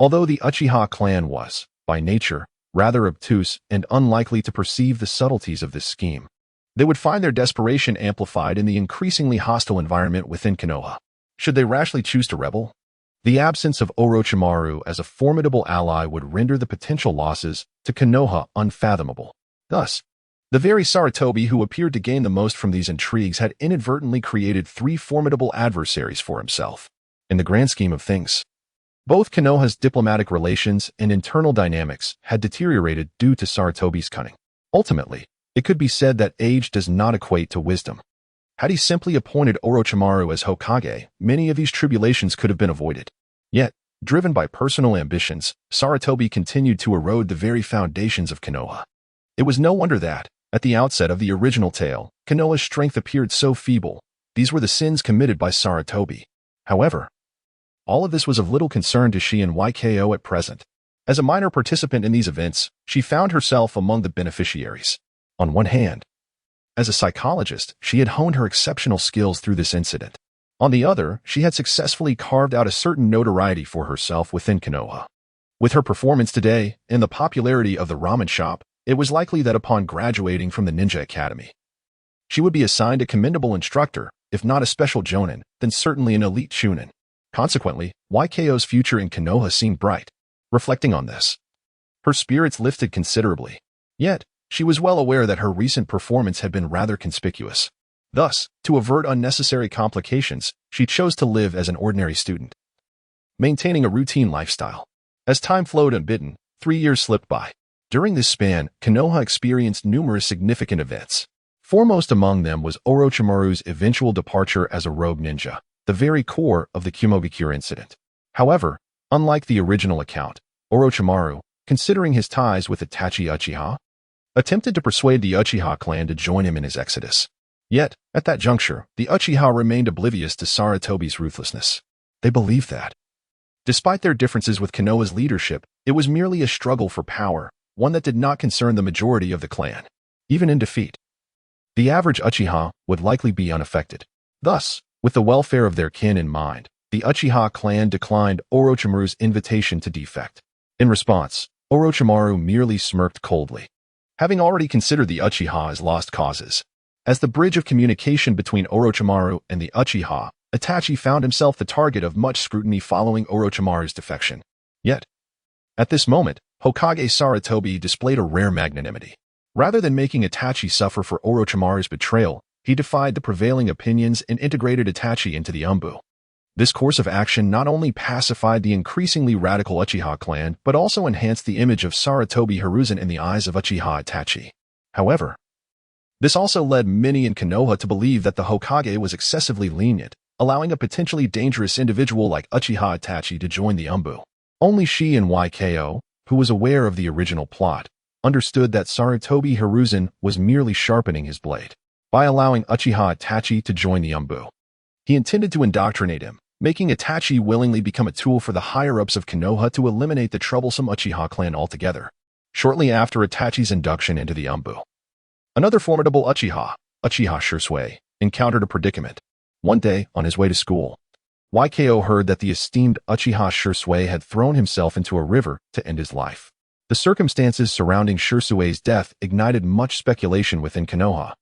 Speaker 1: Although the Uchiha clan was, by nature, rather obtuse and unlikely to perceive the subtleties of this scheme, they would find their desperation amplified in the increasingly hostile environment within Konoha. Should they rashly choose to rebel, the absence of Orochimaru as a formidable ally would render the potential losses to Konoha unfathomable. Thus, the very Sarutobi who appeared to gain the most from these intrigues had inadvertently created 3 formidable adversaries for himself. In the grand scheme of things, both Konoha's diplomatic relations and internal dynamics had deteriorated due to Sarutobi's cunning. Ultimately, it could be said that age does not equate to wisdom. Had he simply appointed Orochimaru as Hokage, many of these tribulations could have been avoided. Yet, driven by personal ambitions, Sarutobi continued to erode the very foundations of Konoha. It was no wonder that, at the outset of the original tale, Konoha's strength appeared so feeble. These were the sins committed by Sarutobi. However, all of this was of little concern to Shihouin at present. As a minor participant in these events, she found herself among the beneficiaries. On one hand, as a psychologist, she had honed her exceptional skills through this incident. On the other, she had successfully carved out a certain notoriety for herself within Konoha. With her performance today and the popularity of the ramen shop, it was likely that upon graduating from the Ninja Academy, she would be assigned a commendable instructor, if not a special jonin, then certainly an elite chunin. Consequently, YKO's future in Konoha seemed bright. Reflecting on this, her spirits lifted considerably. Yet, she was well aware that her recent performance had been rather conspicuous. Thus, to avert unnecessary complications, she chose to live as an ordinary student, maintaining a routine lifestyle. As time flowed unbidden, 3 years slipped by. During this span, Konoha experienced numerous significant events. Foremost among them was Orochimaru's eventual departure as a rogue ninja, the very core of the Kumogakure incident. However, unlike the original account, Orochimaru, considering his ties with Itachi Uchiha, attempted to persuade the Uchiha clan to join him in his exodus. Yet, at that juncture, the Uchiha remained oblivious to Sarutobi's ruthlessness. They believed that, despite their differences with Konoha's leadership, it was merely a struggle for power, one that did not concern the majority of the clan. Even in defeat, the average Uchiha would likely be unaffected. Thus, with the welfare of their kin in mind, the Uchiha clan declined Orochimaru's invitation to defect. In response, Orochimaru merely smirked coldly, having already considered the Uchiha as lost causes. As the bridge of communication between Orochimaru and the Uchiha, Itachi found himself the target of much scrutiny following Orochimaru's defection. Yet, at this moment, Hokage Sarutobi displayed a rare magnanimity. Rather than making Itachi suffer for Orochimaru's betrayal, he defied the prevailing opinions and integrated Itachi into the Umbu. This course of action not only pacified the increasingly radical Uchiha clan, but also enhanced the image of Sarutobi Hiruzen in the eyes of Uchiha Itachi. However, this also led many in Konoha to believe that the Hokage was excessively lenient, allowing a potentially dangerous individual like Uchiha Itachi to join the Umbu. Only Shihouin Saki, who was aware of the original plot, understood that Sarutobi Hiruzen was merely sharpening his blade. By allowing Uchiha Itachi to join the Umbu, he intended to indoctrinate him, making Itachi willingly become a tool for the higher-ups of Konoha to eliminate the troublesome Uchiha clan altogether. Shortly after Itachi's induction into the Umbu, another formidable Uchiha, Uchiha Shihouin, encountered a predicament. One day, on his way to school, Yko heard that the esteemed Uchiha Shihouin had thrown himself into a river to end his life. The circumstances surrounding Shihouin's death ignited much speculation within Konoha.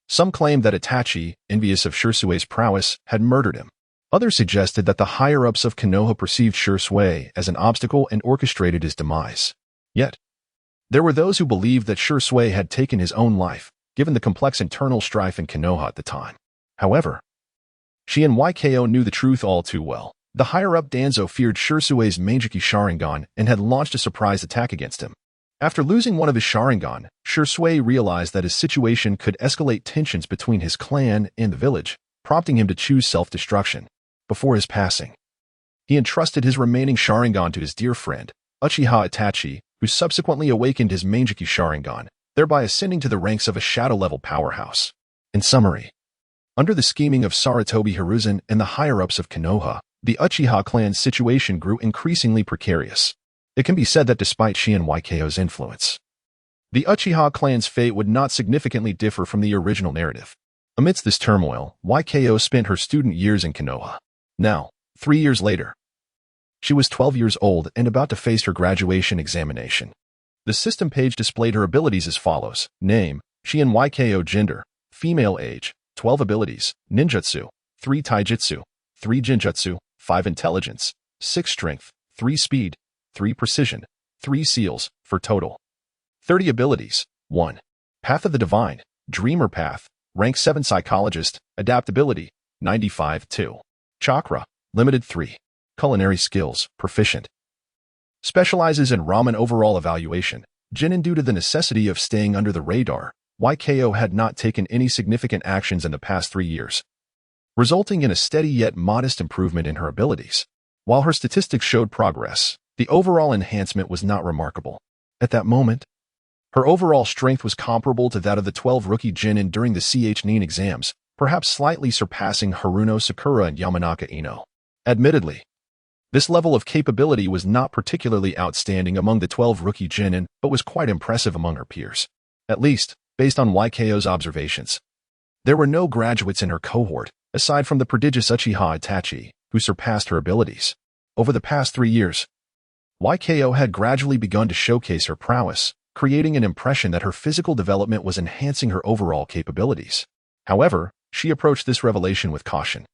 Speaker 1: Some claimed that Itachi, envious of Shihouin's prowess, had murdered him. Others suggested that the higher-ups of Konoha perceived Shihouin as an obstacle and orchestrated his demise. Yet, there were those who believed that Shihouin had taken his own life, given the complex internal strife in Konoha at the time. However, Shihouin Saki knew the truth all too well. The higher-up Danzo feared Shihouin's Mangekyou Sharingan and had launched a surprise attack against him. After losing one of his Sharingan, Shihouin realized that his situation could escalate tensions between his clan and the village, prompting him to choose self-destruction. Before his passing, he entrusted his remaining Sharingan to his dear friend, Uchiha Itachi, who subsequently awakened his Mangekyou Sharingan, thereby ascending to the ranks of a shadow-level powerhouse. In summary, under the scheming of Sarutobi Hiruzen and the higher-ups of Konoha, the Uchiha clan's situation grew increasingly precarious. It can be said that despite Shihouin Saki's influence, the Uchiha clan's fate would not significantly differ from the original narrative. Amidst this turmoil, Saki spent her student years in Konoha. Now, 3 years later, she was 12 years old and about to face her graduation examination. The system page displayed her abilities as follows: name, Shihouin Saki, gender, female, age, 12 abilities, ninjutsu, 3 taijutsu, 3 genjutsu, 5 intelligence, 6 strength, 3 speed, 3 precision, 3 seals, for total 30 abilities. 1. Path of the Divine, Dreamer Path, rank 7 psychologist, adaptability, 95. 2. Chakra, limited 3. Culinary skills, proficient. Specializes in ramen overall evaluation. Jinin. Due to the necessity of staying under the radar, Yko had not taken any significant actions in the past 3 years, resulting in a steady yet modest improvement in her abilities. While her statistics showed progress, the overall enhancement was not remarkable. At that moment, her overall strength was comparable to that of the 12 rookie Jinin during the CH9 exams, perhaps slightly surpassing Haruno Sakura and Yamanaka Ino. Admittedly, this level of capability was not particularly outstanding among the 12 rookie Jinin, but was quite impressive among her peers. At least, based on Yko's observations. There were no graduates in her cohort, aside from the prodigious Uchiha Itachi, who surpassed her abilities. Over the past 3 years, Yko had gradually begun to showcase her prowess, creating an impression that her physical development was enhancing her overall capabilities. However, she approached this revelation with caution.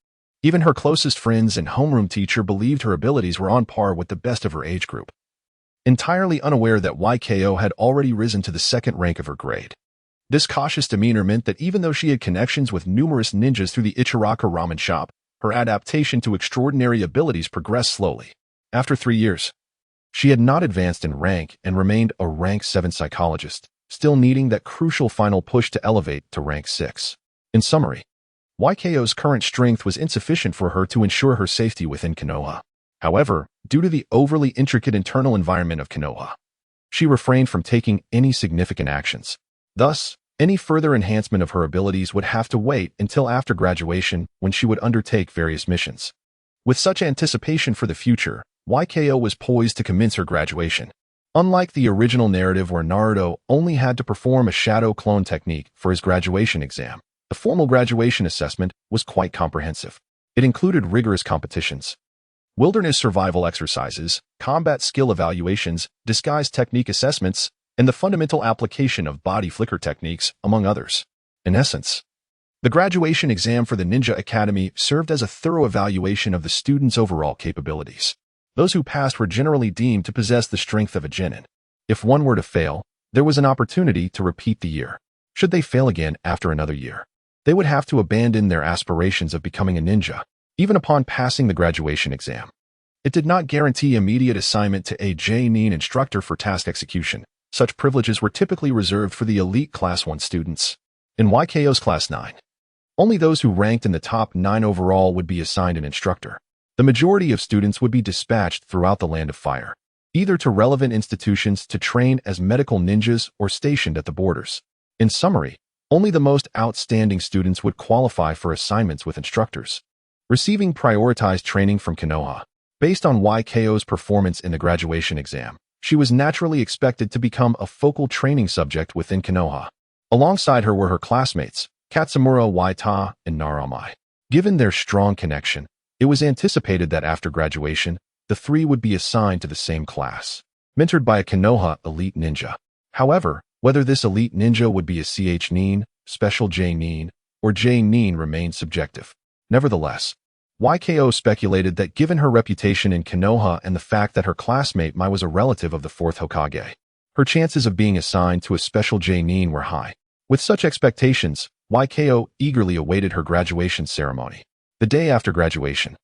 Speaker 1: Even her closest friends and homeroom teacher believed her abilities were on par with the best of her age group, entirely unaware that Yko had already risen to the 2nd rank of her grade. This cautious demeanor meant that even though she had connections with numerous ninjas through the Ichiraka ramen shop, her adaptation to extraordinary abilities progressed slowly. After 3 years, She had not advanced in rank and remained a rank 7 psychologist, still needing that crucial final push to elevate to rank 6. In summary, YKO's current strength was insufficient for her to ensure her safety within Konoha. However, due to the overly intricate internal environment of Konoha, she refrained from taking any significant actions. Thus, any further enhancement of her abilities would have to wait until after graduation when she would undertake various missions. With such anticipation for the future, YKO was poised to commence her graduation. Unlike the original narrative where Naruto only had to perform a shadow clone technique for his graduation exam, the formal graduation assessment was quite comprehensive. It included rigorous competitions, wilderness survival exercises, combat skill evaluations, disguise technique assessments, and the fundamental application of body flicker techniques, among others. In essence, the graduation exam for the Ninja Academy served as a thorough evaluation of the students' overall capabilities. Those who passed were generally deemed to possess the strength of a genin. If one were to fail, there was an opportunity to repeat the year. Should they fail again after another year, they would have to abandon their aspirations of becoming a ninja, even upon passing the graduation exam. It did not guarantee immediate assignment to a J-nin instructor for task execution. Such privileges were typically reserved for the elite Class 1 students. In YKO's Class 9, only those who ranked in the top 9 overall would be assigned an instructor. The majority of students would be dispatched throughout the Land of Fire, either to relevant institutions to train as medical ninjas or stationed at the borders. In summary, only the most outstanding students would qualify for assignments with instructors, receiving prioritized training from Konoha. Based on YKO's performance in the graduation exam, she was naturally expected to become a focal training subject within Konoha. Alongside her were her classmates, Katsumura Waita and Naramai. Given their strong connection, it was anticipated that after graduation, the three would be assigned to the same class, mentored by a Konoha elite ninja. However, whether this elite ninja would be a CH-nin, special J-nin, or J-nin remained subjective. Nevertheless, YKO speculated that given her reputation in Konoha and the fact that her classmate Mai was a relative of the 4th Hokage, her chances of being assigned to a special J-nin were high. With such expectations, YKO eagerly awaited her graduation ceremony. The day after graduation,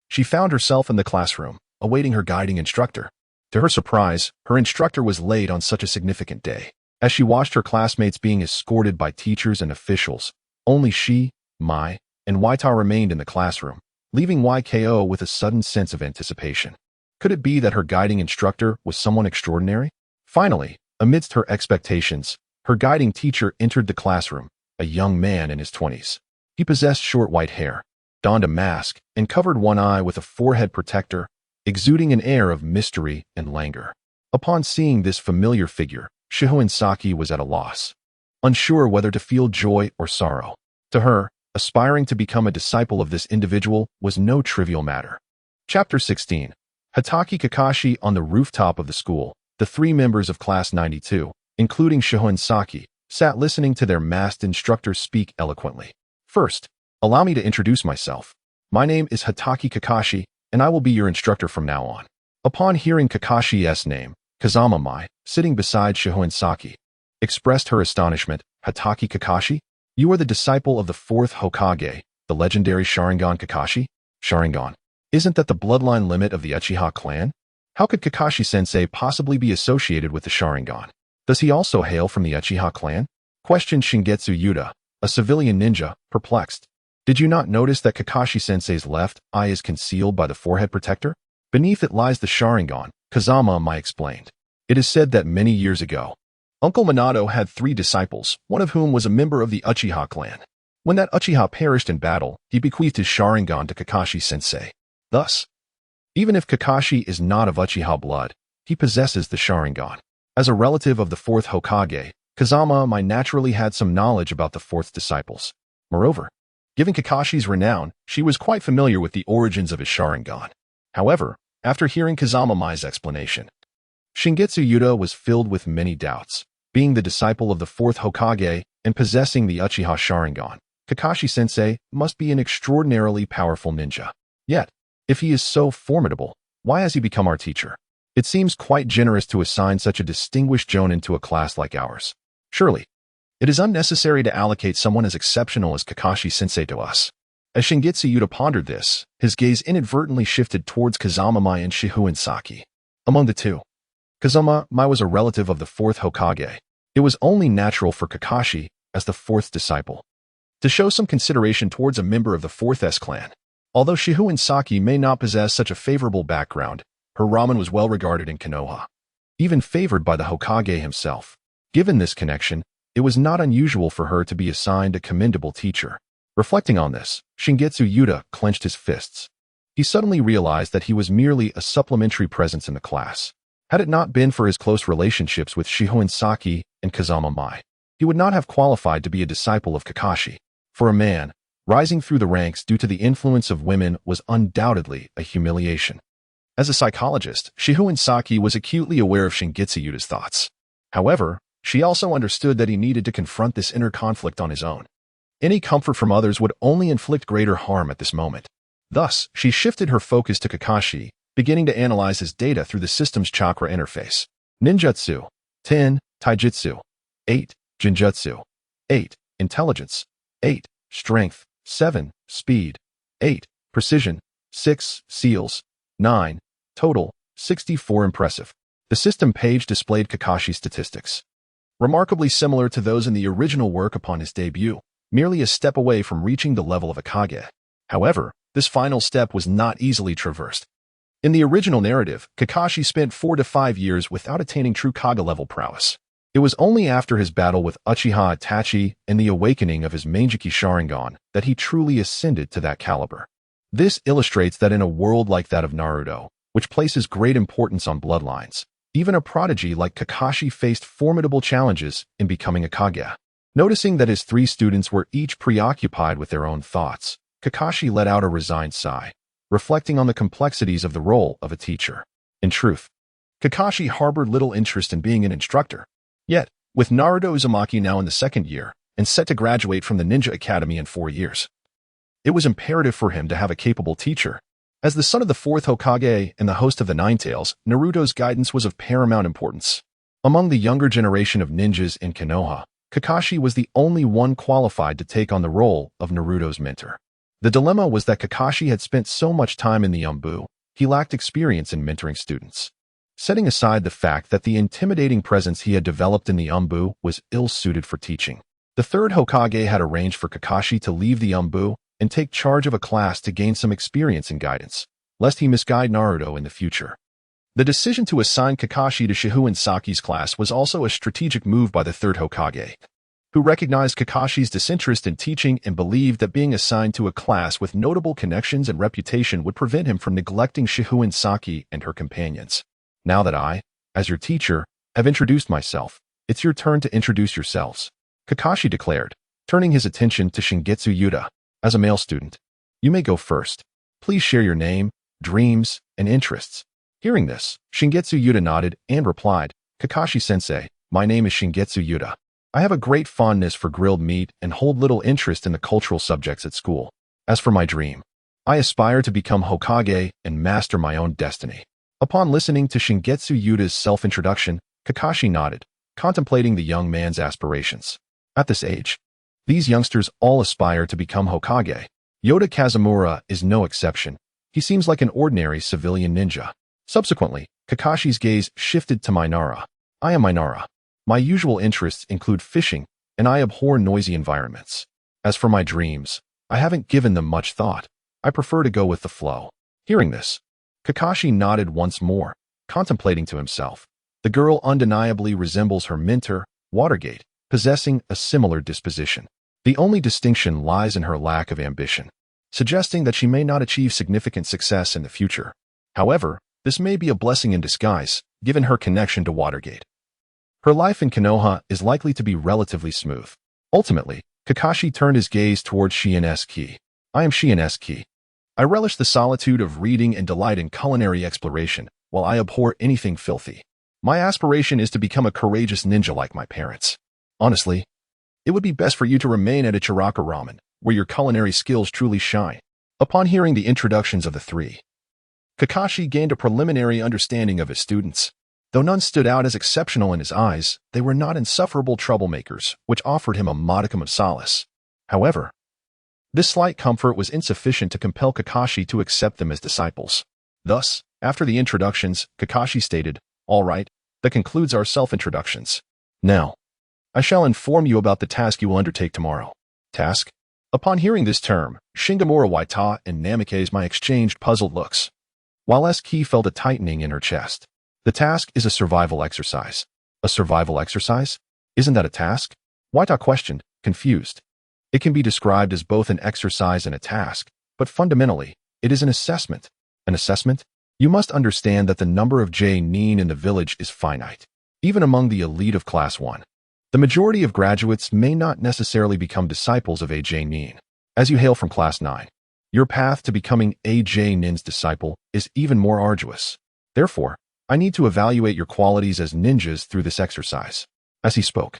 Speaker 1: she found herself in the classroom, awaiting her guiding instructor. To her surprise, her instructor was late on such a significant day. As she watched her classmates being escorted by teachers and officials, only she, Mai, and Waita remained in the classroom, leaving YKO with a sudden sense of anticipation. Could it be that her guiding instructor was someone extraordinary? Finally, amidst her expectations, her guiding teacher entered the classroom, a young man in his 20s. He possessed short white hair, donned a mask, and covered one eye with a forehead protector, exuding an air of mystery and languor. Upon seeing this familiar figure, Shihouin Saki was at a loss, unsure whether to feel joy or sorrow. To her, aspiring to become a disciple of this individual was no trivial matter. Chapter 16. Hatake Kakashi. On the rooftop of the school, the 3 members of Class 92, including Shihouin Saki, sat listening to their masked instructor speak eloquently. First, allow me to introduce myself. My name is Hatake Kakashi, and I will be your instructor from now on. Upon hearing Kakashi's name, Kazama Mai, sitting beside Shihouin Saki, expressed her astonishment. Hatake Kakashi? You are the disciple of the 4th Hokage, the legendary Sharingan Kakashi? Sharingan. Isn't that the bloodline limit of the Uchiha clan? How could Kakashi-sensei possibly be associated with the Sharingan? Does he also hail from the Uchiha clan? Questioned Shingetsu Yuta, a civilian ninja, perplexed. Did you not notice that Kakashi-sensei's left eye is concealed by the forehead protector? Beneath it lies the Sharingan, Kazama Mai explained. It is said that many years ago, Uncle Minato had 3 disciples, one of whom was a member of the Uchiha clan. When that Uchiha perished in battle, he bequeathed his Sharingan to Kakashi-sensei. Thus, even if Kakashi is not of Uchiha blood, he possesses the Sharingan. As a relative of the 4th Hokage, Kazama Mai naturally had some knowledge about the 4th disciples. Moreover, given Kakashi's renown, she was quite familiar with the origins of his Sharingan. However, after hearing Kazama Mai's explanation, Shingetsu Yuta was filled with many doubts. Being the disciple of the 4th Hokage and possessing the Uchiha Sharingan, Kakashi-sensei must be an extraordinarily powerful ninja. Yet, if he is so formidable, why has he become our teacher? It seems quite generous to assign such a distinguished jonin to a class like ours. Surely, it is unnecessary to allocate someone as exceptional as Kakashi-sensei to us. As Shingetsu Yuta pondered this, his gaze inadvertently shifted towards Kazama Mai and Shihouin Saki. Among the two, Kazuma Mai was a relative of the fourth Hokage. It was only natural for Kakashi, as the fourth disciple, to show some consideration towards a member of the fourth S clan. Although Shihouin Saki may not possess such a favorable background, her ramen was well regarded in Konoha, even favored by the Hokage himself. Given this connection, it was not unusual for her to be assigned a commendable teacher. Reflecting on this, Shingetsu Yuta clenched his fists. He suddenly realized that he was merely a supplementary presence in the class. Had it not been for his close relationships with Shihouin Saki and Kazama Mai, he would not have qualified to be a disciple of Kakashi. For a man, rising through the ranks due to the influence of women was undoubtedly a humiliation. As a psychologist, Shihouin Saki was acutely aware of Shingetsu Yuta's thoughts. However, she also understood that he needed to confront this inner conflict on his own. Any comfort from others would only inflict greater harm at this moment. Thus, she shifted her focus to Kakashi, beginning to analyze his data through the system's chakra interface. Ninjutsu, 10, Taijutsu, 8, Jinjutsu, 8, Intelligence, 8, Strength, 7, Speed, 8, Precision, 6, Seals, 9, Total, 64. Impressive. The system page displayed Kakashi's statistics, remarkably similar to those in the original work upon his debut, merely a step away from reaching the level of a Kage. However, this final step was not easily traversed. In the original narrative, Kakashi spent 4 to 5 years without attaining true Kage-level prowess. It was only after his battle with Uchiha Itachi and the awakening of his Mangeki Sharingan that he truly ascended to that caliber. This illustrates that in a world like that of Naruto, which places great importance on bloodlines, even a prodigy like Kakashi faced formidable challenges in becoming a Kage. Noticing that his 3 students were each preoccupied with their own thoughts, Kakashi let out a resigned sigh, reflecting on the complexities of the role of a teacher. In truth, Kakashi harbored little interest in being an instructor. Yet, with Naruto Uzumaki now in the 2nd year, and set to graduate from the Ninja Academy in 4 years, it was imperative for him to have a capable teacher. As the son of the 4th Hokage and the host of the Nine Tails, Naruto's guidance was of paramount importance. Among the younger generation of ninjas in Konoha, Kakashi was the only one qualified to take on the role of Naruto's mentor. The dilemma was that Kakashi had spent so much time in the Umbu, he lacked experience in mentoring students. Setting aside the fact that the intimidating presence he had developed in the Umbu was ill-suited for teaching, the 3rd Hokage had arranged for Kakashi to leave the Umbu and take charge of a class to gain some experience and guidance, lest he misguide Naruto in the future. The decision to assign Kakashi to Shihouin Saki's class was also a strategic move by the 3rd Hokage, who recognized Kakashi's disinterest in teaching and believed that being assigned to a class with notable connections and reputation would prevent him from neglecting Shihouin Saki and her companions. Now that I, as your teacher, have introduced myself, it's your turn to introduce yourselves, Kakashi declared, turning his attention to Shingetsu Yuta. As a male student, you may go first. Please share your name, dreams, and interests. Hearing this, Shingetsu Yuta nodded and replied, Kakashi-sensei, my name is Shingetsu Yuta. I have a great fondness for grilled meat and hold little interest in the cultural subjects at school. As for my dream, I aspire to become Hokage and master my own destiny. Upon listening to Shingetsu Yuta's self-introduction, Kakashi nodded, contemplating the young man's aspirations. At this age, these youngsters all aspire to become Hokage. Yota Kazumura is no exception. He seems like an ordinary civilian ninja. Subsequently, Kakashi's gaze shifted to Minara. I am Minara. My usual interests include fishing, and I abhor noisy environments. As for my dreams, I haven't given them much thought. I prefer to go with the flow. Hearing this, Kakashi nodded once more, contemplating to himself. The girl undeniably resembles her mentor, Watergate, possessing a similar disposition. The only distinction lies in her lack of ambition, suggesting that she may not achieve significant success in the future. However, this may be a blessing in disguise, given her connection to Watergate. Her life in Konoha is likely to be relatively smooth. Ultimately, Kakashi turned his gaze towards Shihouin Saki. I am Shihouin Saki. I relish the solitude of reading and delight in culinary exploration, while I abhor anything filthy. My aspiration is to become a courageous ninja like my parents. Honestly, it would be best for you to remain at Ichiraka Ramen, where your culinary skills truly shine. Upon hearing the introductions of the 3, Kakashi gained a preliminary understanding of his students. Though none stood out as exceptional in his eyes, they were not insufferable troublemakers, which offered him a modicum of solace. However, this slight comfort was insufficient to compel Kakashi to accept them as disciples. Thus, After the introductions, Kakashi stated, "All right, that concludes our self-introductions. Now, I shall inform you about the task you will undertake tomorrow." Task? Upon hearing this term, Shingamura Waita and Namikaze exchanged puzzled looks, while Ski felt a tightening in her chest. The task is a survival exercise. A survival exercise? Isn't that a task? Waita questioned, confused. It can be described as both an exercise and a task, but fundamentally, it is an assessment. An assessment? You must understand that the number of J-nin in the village is finite, even among the elite of Class 1. The majority of graduates may not necessarily become disciples of a J-nin. As you hail from Class 9, your path to becoming a J-nin's disciple is even more arduous. Therefore, I need to evaluate your qualities as ninjas through this exercise. As he spoke,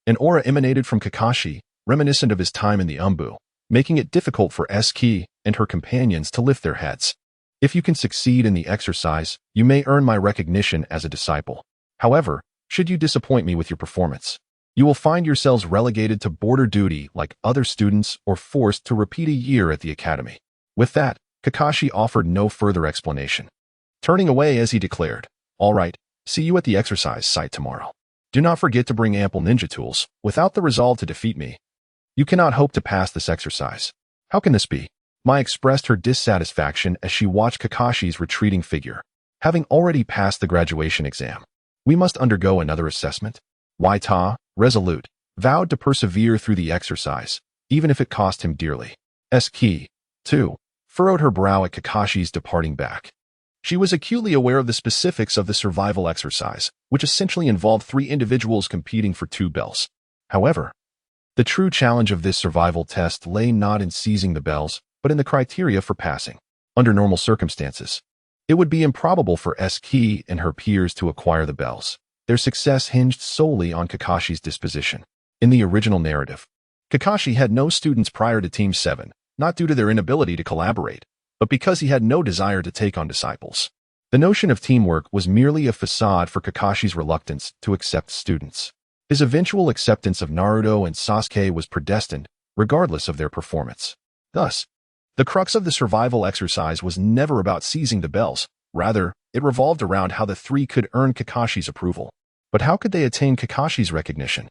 Speaker 1: an aura emanated from Kakashi, reminiscent of his time in the Umbu, making it difficult for Ski and her companions to lift their heads. If you can succeed in the exercise, you may earn my recognition as a disciple. However, should you disappoint me with your performance, you will find yourselves relegated to border duty like other students or forced to repeat a year at the academy. With that, Kakashi offered no further explanation, turning away as he declared, "All right, see you at the exercise site tomorrow. Do not forget to bring ample ninja tools. Without the resolve to defeat me, you cannot hope to pass this exercise." "How can this be?" Mai expressed her dissatisfaction as she watched Kakashi's retreating figure. "Having already passed the graduation exam, we must undergo another assessment." Waita, resolute, vowed to persevere through the exercise, even if it cost him dearly. Ski, too, furrowed her brow at Kakashi's departing back. She was acutely aware of the specifics of the survival exercise, which essentially involved 3 individuals competing for 2 bells. However, the true challenge of this survival test lay not in seizing the bells, but in the criteria for passing. Under normal circumstances, it would be improbable for Ski and her peers to acquire the bells. Their success hinged solely on Kakashi's disposition. In the original narrative, Kakashi had no students prior to Team 7, not due to their inability to collaborate, but because he had no desire to take on disciples. The notion of teamwork was merely a facade for Kakashi's reluctance to accept students. His eventual acceptance of Naruto and Sasuke was predestined, regardless of their performance. Thus, the crux of the survival exercise was never about seizing the bells. Rather, it revolved around how the 3 could earn Kakashi's approval. But how could they attain Kakashi's recognition?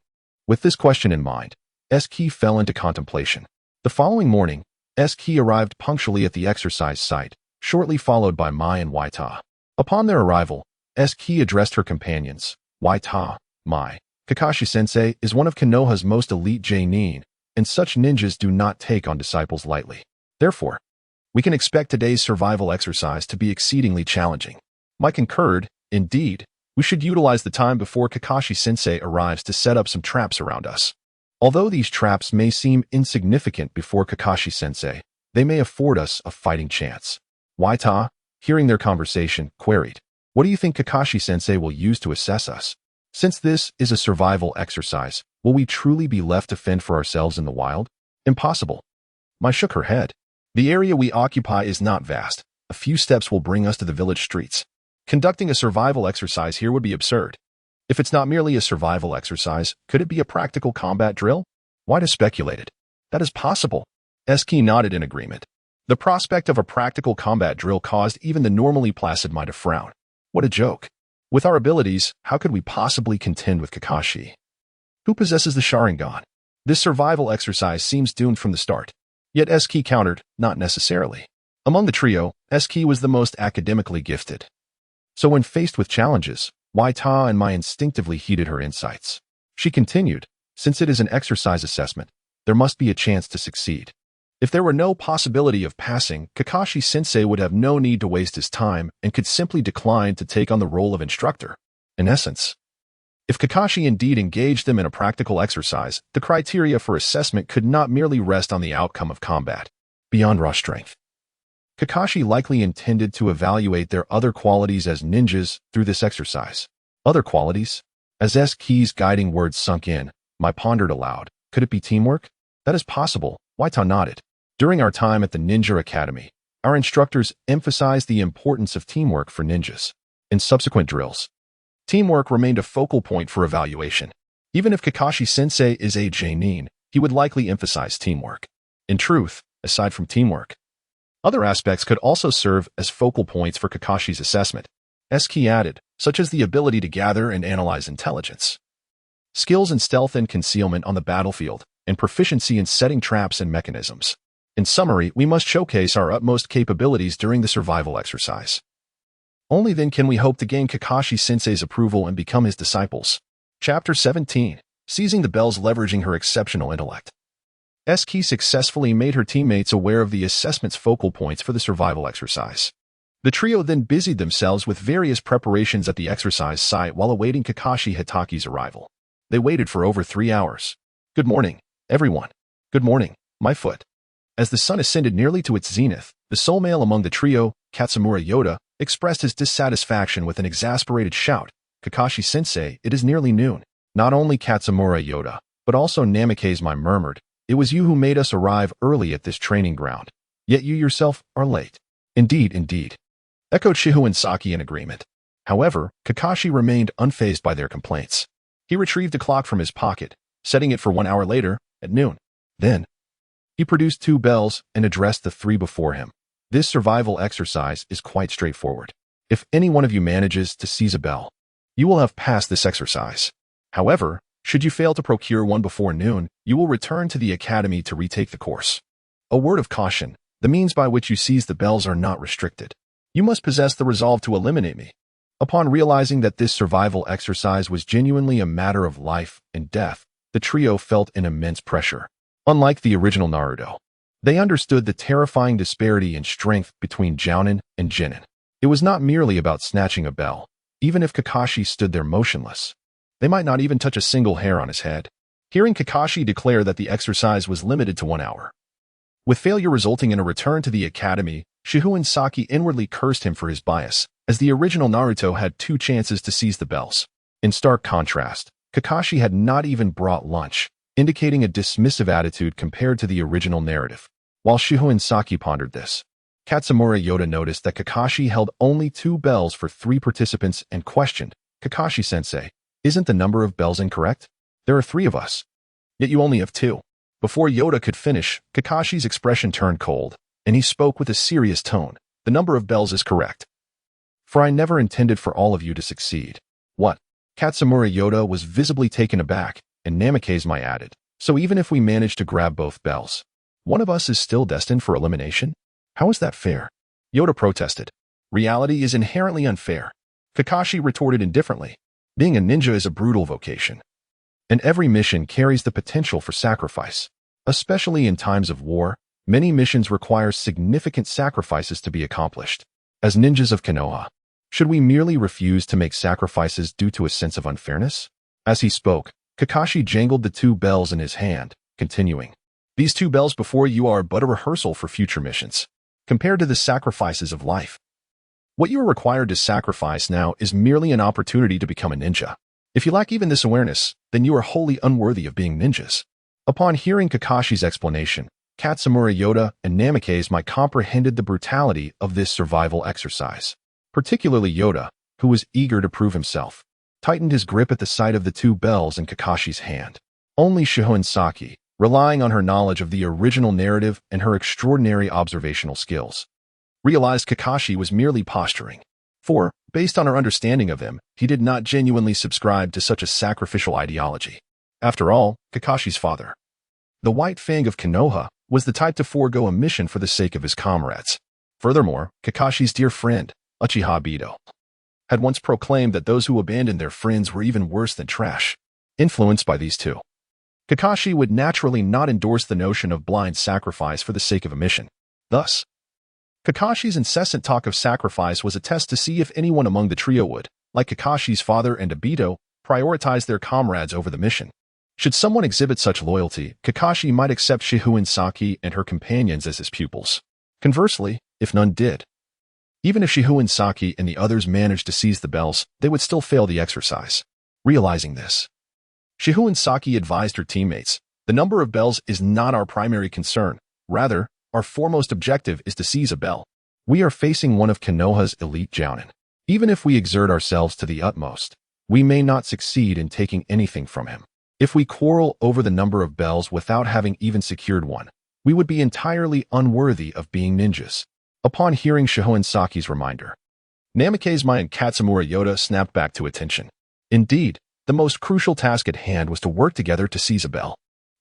Speaker 1: With this question in mind, Ski fell into contemplation. The following morning, Ski arrived punctually at the exercise site, shortly followed by Mai and Waita. Upon their arrival, Ski addressed her companions. "Waita, Mai, Kakashi-sensei is one of Konoha's most elite J-nin, and such ninjas do not take on disciples lightly. Therefore, we can expect today's survival exercise to be exceedingly challenging." Mai concurred. "Indeed, we should utilize the time before Kakashi-sensei arrives to set up some traps around us. Although these traps may seem insignificant before Kakashi-sensei, they may afford us a fighting chance." Waita, hearing their conversation, queried, "What do you think Kakashi-sensei will use to assess us? Since this is a survival exercise, will we truly be left to fend for ourselves in the wild?" "Impossible." Mai shook her head. "The area we occupy is not vast. A few steps will bring us to the village streets. Conducting a survival exercise here would be absurd. If it's not merely a survival exercise, could it be a practical combat drill?" Waita speculated. "That is possible." Ski nodded in agreement. The prospect of a practical combat drill caused even the normally placid Mai to frown. What a joke. With our abilities, how could we possibly contend with Kakashi? Who possesses the Sharingan? This survival exercise seems doomed from the start. Yet Ski countered, "Not necessarily." Among the trio, Ski was the most academically gifted. So when faced with challenges, Waita and Mai instinctively heeded her insights. She continued, "Since it is an exercise assessment, there must be a chance to succeed. If there were no possibility of passing, Kakashi-sensei would have no need to waste his time and could simply decline to take on the role of instructor. In essence, if Kakashi indeed engaged them in a practical exercise, the criteria for assessment could not merely rest on the outcome of combat. Beyond raw strength, Kakashi likely intended to evaluate their other qualities as ninjas through this exercise. Other qualities? As Ski's guiding words sunk in, Mai pondered aloud. Could it be teamwork? That is possible. Waita nodded. During our time at the Ninja Academy, our instructors emphasized the importance of teamwork for ninjas. In subsequent drills, teamwork remained a focal point for evaluation. Even if Kakashi-sensei is a J-nin, he would likely emphasize teamwork. In truth, aside from teamwork, Other aspects could also serve as focal points for Kakashi's assessment, as key added, such as the ability to gather and analyze intelligence, skills in stealth and concealment on the battlefield, and proficiency in setting traps and mechanisms. In summary, we must showcase our utmost capabilities during the survival exercise. Only then can we hope to gain Kakashi-sensei's approval and become his disciples. Chapter 17. Seizing the Bells, leveraging her exceptional intellect. Saki successfully made her teammates aware of the assessment's focal points for the survival exercise. The trio then busied themselves with various preparations at the exercise site while awaiting Kakashi Hitaki's arrival. They waited for over 3 hours. Good morning, everyone. Good morning, my foot. As the sun ascended nearly to its zenith, the sole male among the trio, Katsumura Yoda, expressed his dissatisfaction with an exasperated shout. Kakashi-sensei, it is nearly noon. Not only Katsumura Yoda, but also Namikaze murmured, it was you who made us arrive early at this training ground. Yet you yourself are late. Indeed, indeed. Echoed Shihouin Saki in agreement. However, Kakashi remained unfazed by their complaints. He retrieved a clock from his pocket, setting it for 1 hour later, at noon. Then, he produced 2 bells and addressed the 3 before him. This survival exercise is quite straightforward. If any one of you manages to seize a bell, you will have passed this exercise. However, should you fail to procure one before noon, you will return to the academy to retake the course. A word of caution, the means by which you seize the bells are not restricted. You must possess the resolve to eliminate me. Upon realizing that this survival exercise was genuinely a matter of life and death, the trio felt an immense pressure. Unlike the original Naruto, they understood the terrifying disparity in strength between Jounin and Jinin. It was not merely about snatching a bell. Even if Kakashi stood there motionless, they might not even touch a single hair on his head. Hearing Kakashi declare that the exercise was limited to 1 hour, with failure resulting in a return to the academy, Shihouin Saki inwardly cursed him for his bias, as the original Naruto had 2 chances to seize the bells. In stark contrast, Kakashi had not even brought lunch, indicating a dismissive attitude compared to the original narrative. While Shihouin Saki pondered this, Katsumura Yoda noticed that Kakashi held only 2 bells for 3 participants and questioned, Kakashi-sensei, isn't the number of bells incorrect? There are 3 of us. Yet you only have 2. Before Yoda could finish, Kakashi's expression turned cold, and he spoke with a serious tone. The number of bells is correct. For I never intended for all of you to succeed. What? Katsumura Yoda was visibly taken aback, and Namikaze added, so even if we manage to grab both bells, one of us is still destined for elimination? How is that fair? Yoda protested. Reality is inherently unfair. Kakashi retorted indifferently. Being a ninja is a brutal vocation, and every mission carries the potential for sacrifice. Especially in times of war, many missions require significant sacrifices to be accomplished. As ninjas of Konoha, should we merely refuse to make sacrifices due to a sense of unfairness? As he spoke, Kakashi jangled the 2 bells in his hand, continuing. These 2 bells before you are but a rehearsal for future missions, compared to the sacrifices of life. What you are required to sacrifice now is merely an opportunity to become a ninja. If you lack even this awareness, then you are wholly unworthy of being ninjas. Upon hearing Kakashi's explanation, Katsumura Yoda and Namikaze comprehended the brutality of this survival exercise. Particularly Yoda, who was eager to prove himself, tightened his grip at the sight of the 2 bells in Kakashi's hand. Only Shihouin Saki, relying on her knowledge of the original narrative and her extraordinary observational skills, realized Kakashi was merely posturing. For, based on her understanding of him, he did not genuinely subscribe to such a sacrificial ideology. After all, Kakashi's father, the White Fang of Konoha, was the type to forego a mission for the sake of his comrades. Furthermore, Kakashi's dear friend, Uchiha Bito, had once proclaimed that those who abandoned their friends were even worse than trash. Influenced by these 2, Kakashi would naturally not endorse the notion of blind sacrifice for the sake of a mission. Thus, Kakashi's incessant talk of sacrifice was a test to see if anyone among the trio would, like Kakashi's father and Obito, prioritize their comrades over the mission. Should someone exhibit such loyalty, Kakashi might accept Shihouin Saki and her companions as his pupils. Conversely, if none did, even if Shihouin Saki and the others managed to seize the bells, they would still fail the exercise. Realizing this, Shihouin Saki advised her teammates, the number of bells is not our primary concern. Rather, our foremost objective is to seize a bell. We are facing one of Konoha's elite jounin. Even if we exert ourselves to the utmost, we may not succeed in taking anything from him. If we quarrel over the number of bells without having even secured one, we would be entirely unworthy of being ninjas. Upon hearing Shihouin Saki's reminder, Namikaze Mai and Katsumura Yoda snapped back to attention. Indeed, the most crucial task at hand was to work together to seize a bell.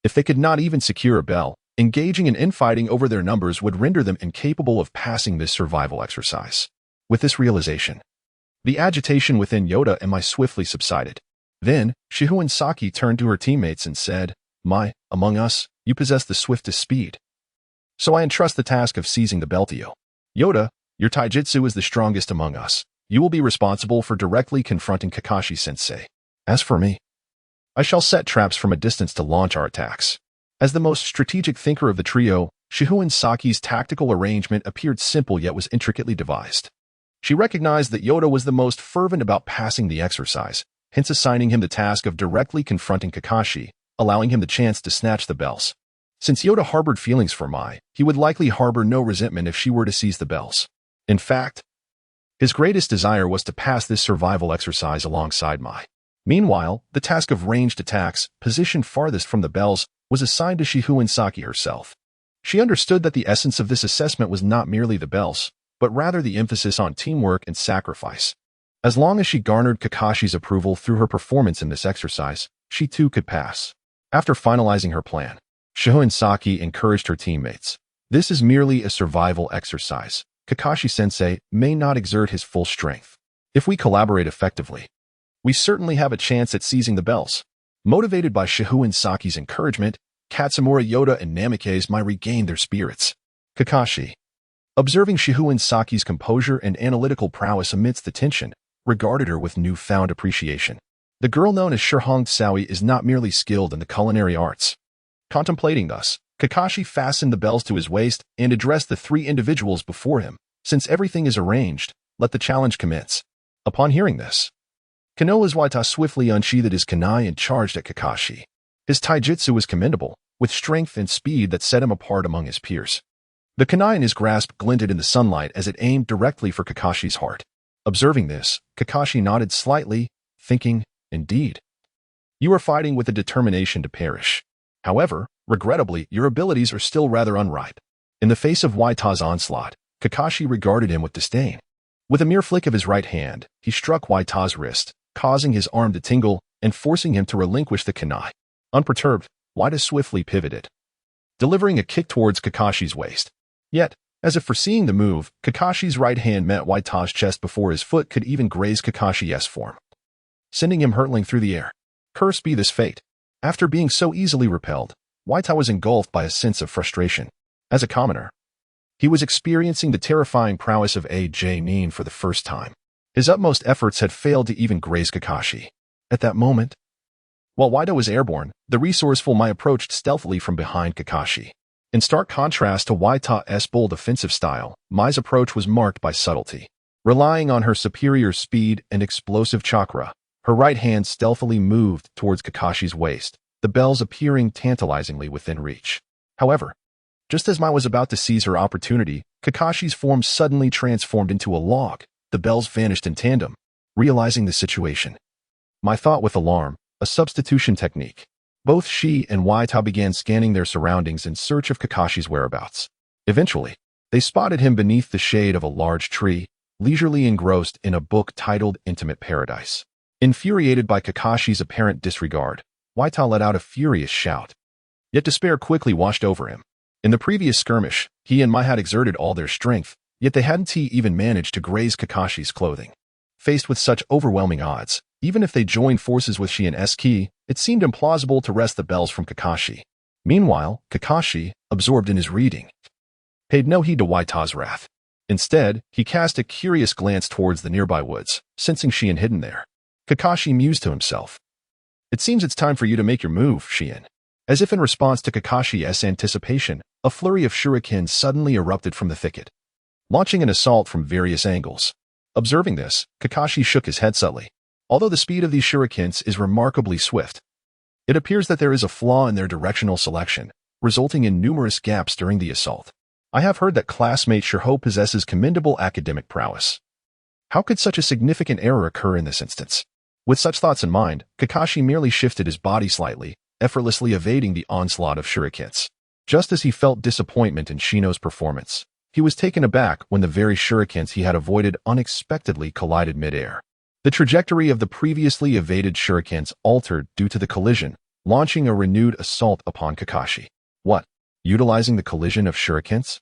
Speaker 1: If they could not even secure a bell, engaging in infighting over their numbers would render them incapable of passing this survival exercise. With this realization, the agitation within Yoda and Mai swiftly subsided. Then, Shihouin Saki turned to her teammates and said, Mai, among us, you possess the swiftest speed. So I entrust the task of seizing the bell to you. Yoda, your taijutsu is the strongest among us. You will be responsible for directly confronting Kakashi-sensei. As for me, I shall set traps from a distance to launch our attacks. As the most strategic thinker of the trio, Shihouin Saki's tactical arrangement appeared simple yet was intricately devised. She recognized that Yoda was the most fervent about passing the exercise, hence assigning him the task of directly confronting Kakashi, allowing him the chance to snatch the bells. Since Yoda harbored feelings for Mai, he would likely harbor no resentment if she were to seize the bells. In fact, his greatest desire was to pass this survival exercise alongside Mai. Meanwhile, the task of ranged attacks, positioned farthest from the bells, was assigned to Shihouin Saki herself. She understood that the essence of this assessment was not merely the bells, but rather the emphasis on teamwork and sacrifice. As long as she garnered Kakashi's approval through her performance in this exercise, she too could pass. After finalizing her plan, Shihouin Saki encouraged her teammates. This is merely a survival exercise. Kakashi-sensei may not exert his full strength. If we collaborate effectively, we certainly have a chance at seizing the bells. Motivated by Shihouin Saki's encouragement, Katsumura Yoda and Namikaze Mai regained their spirits. Kakashi, observing Shihouin Saki's composure and analytical prowess amidst the tension, regarded her with newfound appreciation. The girl known as Shihouin Saki is not merely skilled in the culinary arts. Contemplating thus, Kakashi fastened the bells to his waist and addressed the three individuals before him. Since everything is arranged, let the challenge commence. Upon hearing this, Konoha's Waita swiftly unsheathed his kunai and charged at Kakashi. His taijutsu was commendable, with strength and speed that set him apart among his peers. The kunai in his grasp glinted in the sunlight as it aimed directly for Kakashi's heart. Observing this, Kakashi nodded slightly, thinking, indeed, you are fighting with a determination to perish. However, regrettably, your abilities are still rather unripe. In the face of Waita's onslaught, Kakashi regarded him with disdain. With a mere flick of his right hand, he struck Waita's wrist, causing his arm to tingle and forcing him to relinquish the kunai. Unperturbed, Waita swiftly pivoted, delivering a kick towards Kakashi's waist. Yet, as if foreseeing the move, Kakashi's right hand met Waita's chest before his foot could even graze Kakashi's form, sending him hurtling through the air. Cursed be this fate. After being so easily repelled, Waita was engulfed by a sense of frustration. As a commoner, he was experiencing the terrifying prowess of Nin for the first time. His utmost efforts had failed to even graze Kakashi. At that moment, while Waita was airborne, the resourceful Mai approached stealthily from behind Kakashi. In stark contrast to Waita's bold offensive style, Mai's approach was marked by subtlety. Relying on her superior speed and explosive chakra, her right hand stealthily moved towards Kakashi's waist, the bells appearing tantalizingly within reach. However, just as Mai was about to seize her opportunity, Kakashi's form suddenly transformed into a log. The bells vanished in tandem. Realizing the situation, Mai thought with alarm, a substitution technique. Both she and Waita began scanning their surroundings in search of Kakashi's whereabouts. Eventually, they spotted him beneath the shade of a large tree, leisurely engrossed in a book titled Intimate Paradise. Infuriated by Kakashi's apparent disregard, Waita let out a furious shout. Yet despair quickly washed over him. In the previous skirmish, he and Mai had exerted all their strength, yet they hadn't even managed to graze Kakashi's clothing. Faced with such overwhelming odds, even if they joined forces with Shihouin Saki, it seemed implausible to wrest the bells from Kakashi. Meanwhile, Kakashi, absorbed in his reading, paid no heed to Waita's wrath. Instead, he cast a curious glance towards the nearby woods, sensing Shihouin hidden there. Kakashi mused to himself. It seems it's time for you to make your move, Shihouin. As if in response to Kakashi's anticipation, a flurry of shurikens suddenly erupted from the thicket, launching an assault from various angles. Observing this, Kakashi shook his head subtly. Although the speed of these shurikens is remarkably swift, it appears that there is a flaw in their directional selection, resulting in numerous gaps during the assault. I have heard that classmate Shihou possesses commendable academic prowess. How could such a significant error occur in this instance? With such thoughts in mind, Kakashi merely shifted his body slightly, effortlessly evading the onslaught of shurikens. Just as he felt disappointment in Shino's performance, He was taken aback when the very shurikens he had avoided unexpectedly collided midair. The trajectory of the previously evaded shurikens altered due to the collision, launching a renewed assault upon Kakashi. What? Utilizing the collision of shurikens?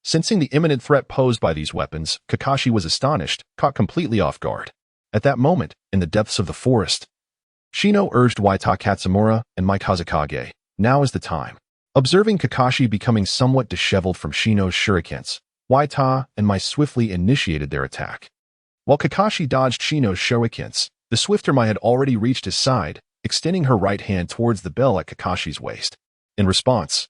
Speaker 1: Sensing the imminent threat posed by these weapons, Kakashi was astonished, caught completely off guard. At that moment, in the depths of the forest, Shino urged Waita Katsumura and Mai Kazekage, now is the time. Observing Kakashi becoming somewhat disheveled from Shino's shurikens, Waita and Mai swiftly initiated their attack. While Kakashi dodged Shino's shurikens, the swifter Mai had already reached his side, extending her right hand towards the bell at Kakashi's waist. In response,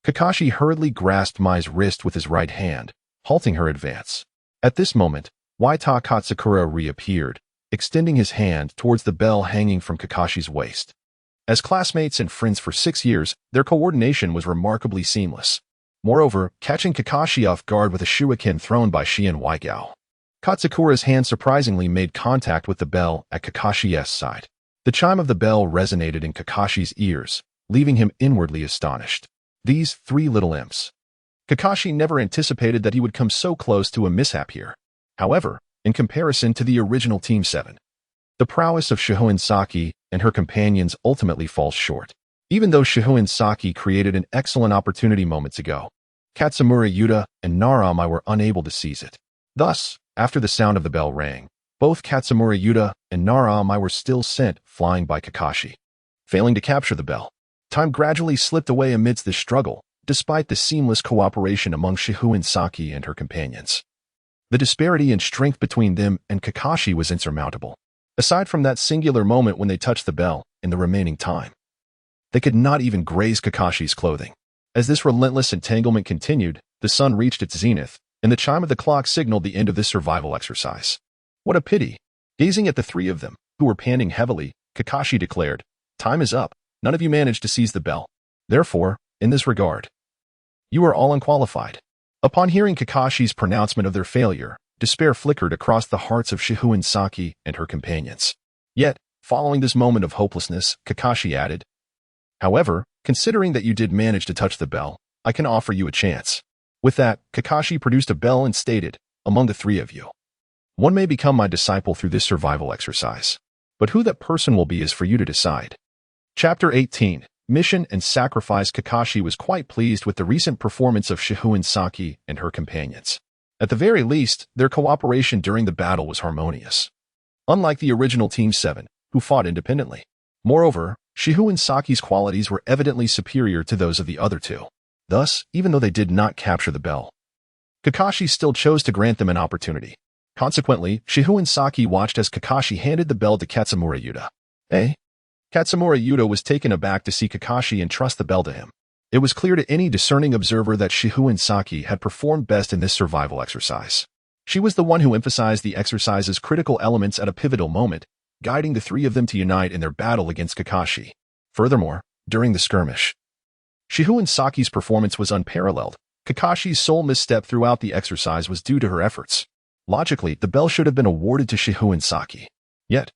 Speaker 1: Kakashi hurriedly grasped Mai's wrist with his right hand, halting her advance. At this moment, Waita Katsukura reappeared, extending his hand towards the bell hanging from Kakashi's waist. As classmates and friends for 6 years, their coordination was remarkably seamless. Moreover, catching Kakashi off guard with a shuriken thrown by Shien Waigao, Katsukura's hand surprisingly made contact with the bell at Kakashi's side. The chime of the bell resonated in Kakashi's ears, leaving him inwardly astonished. These 3 little imps. Kakashi never anticipated that he would come so close to a mishap here. However, in comparison to the original Team 7, the prowess of Shihouin Saki and her companions ultimately falls short. Even though Shihouin Saki created an excellent opportunity moments ago, Katsumura Yuta and Naramai were unable to seize it. Thus, after the sound of the bell rang, both Katsumura Yuta and Naramai were still sent flying by Kakashi. Failing to capture the bell, time gradually slipped away amidst this struggle, despite the seamless cooperation among Shihouin Saki and her companions. The disparity in strength between them and Kakashi was insurmountable. Aside from that singular moment when they touched the bell, in the remaining time, they could not even graze Kakashi's clothing. As this relentless entanglement continued, the sun reached its zenith, and the chime of the clock signaled the end of this survival exercise. What a pity! Gazing at the 3 of them, who were panting heavily, Kakashi declared, "Time is up. None of you managed to seize the bell. Therefore, in this regard, you are all unqualified." Upon hearing Kakashi's pronouncement of their failure, despair flickered across the hearts of Shihouin Saki and her companions. Yet, following this moment of hopelessness, Kakashi added, "However, considering that you did manage to touch the bell, I can offer you a chance." With that, Kakashi produced a bell and stated, "Among the 3 of you, one may become my disciple through this survival exercise. But who that person will be is for you to decide." Chapter 18, Mission and Sacrifice. Kakashi was quite pleased with the recent performance of Shihouin Saki and her companions. At the very least, their cooperation during the battle was harmonious, unlike the original Team 7, who fought independently. Moreover, Shihouin Saki's qualities were evidently superior to those of the other 2. Thus, even though they did not capture the bell, Kakashi still chose to grant them an opportunity. Consequently, Shihouin Saki watched as Kakashi handed the bell to Katsumura Yuta. Katsumura Yuta was taken aback to see Kakashi entrust the bell to him. It was clear to any discerning observer that Shihouin Saki had performed best in this survival exercise. She was the one who emphasized the exercise's critical elements at a pivotal moment, guiding the 3 of them to unite in their battle against Kakashi. Furthermore, during the skirmish, Shihouin Saki's performance was unparalleled. Kakashi's sole misstep throughout the exercise was due to her efforts. Logically, the bell should have been awarded to Shihouin Saki. Yet,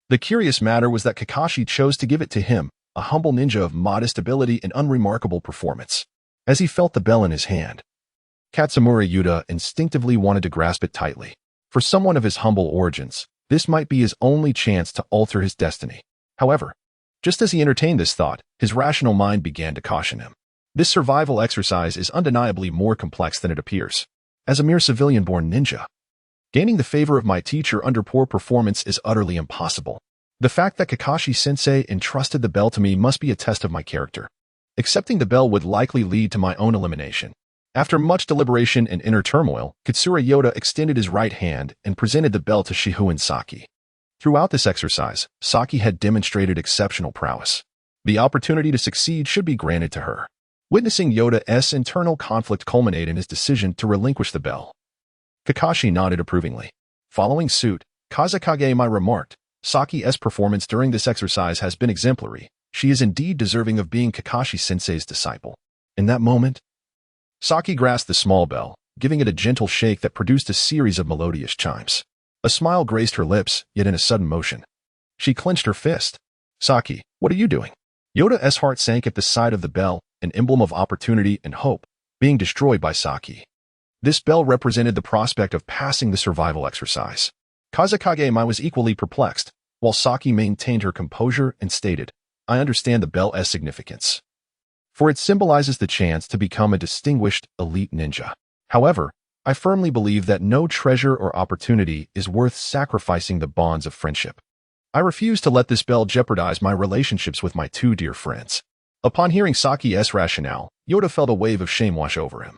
Speaker 1: the curious matter was that Kakashi chose to give it to him, a humble ninja of modest ability and unremarkable performance. As he felt the bell in his hand, Katsumura Yuta instinctively wanted to grasp it tightly. For someone of his humble origins, this might be his only chance to alter his destiny. However, just as he entertained this thought, his rational mind began to caution him. This survival exercise is undeniably more complex than it appears. As a mere civilian-born ninja, gaining the favor of my teacher under poor performance is utterly impossible. The fact that Kakashi-sensei entrusted the bell to me must be a test of my character. Accepting the bell would likely lead to my own elimination. After much deliberation and inner turmoil, Katsura Yuta extended his right hand and presented the bell to Shihouin Saki. Throughout this exercise, Saki had demonstrated exceptional prowess. The opportunity to succeed should be granted to her. Witnessing Yoda's internal conflict culminate in his decision to relinquish the bell, Kakashi nodded approvingly. Following suit, Kazekage Mai remarked, "Saki's performance during this exercise has been exemplary. She is indeed deserving of being Kakashi-sensei's disciple." In that moment, Saki grasped the small bell, giving it a gentle shake that produced a series of melodious chimes. A smile graced her lips, yet in a sudden motion, she clenched her fist. "Saki, what are you doing?" Yoda's heart sank at the sight of the bell, an emblem of opportunity and hope, being destroyed by Saki. This bell represented the prospect of passing the survival exercise. Kazekage-mai was equally perplexed, while Saki maintained her composure and stated, I understand the bell's significance, for it symbolizes the chance to become a distinguished elite ninja. However, I firmly believe that no treasure or opportunity is worth sacrificing the bonds of friendship. I refuse to let this bell jeopardize my relationships with my two dear friends. Upon hearing Saki's rationale, Yoda felt a wave of shame wash over him.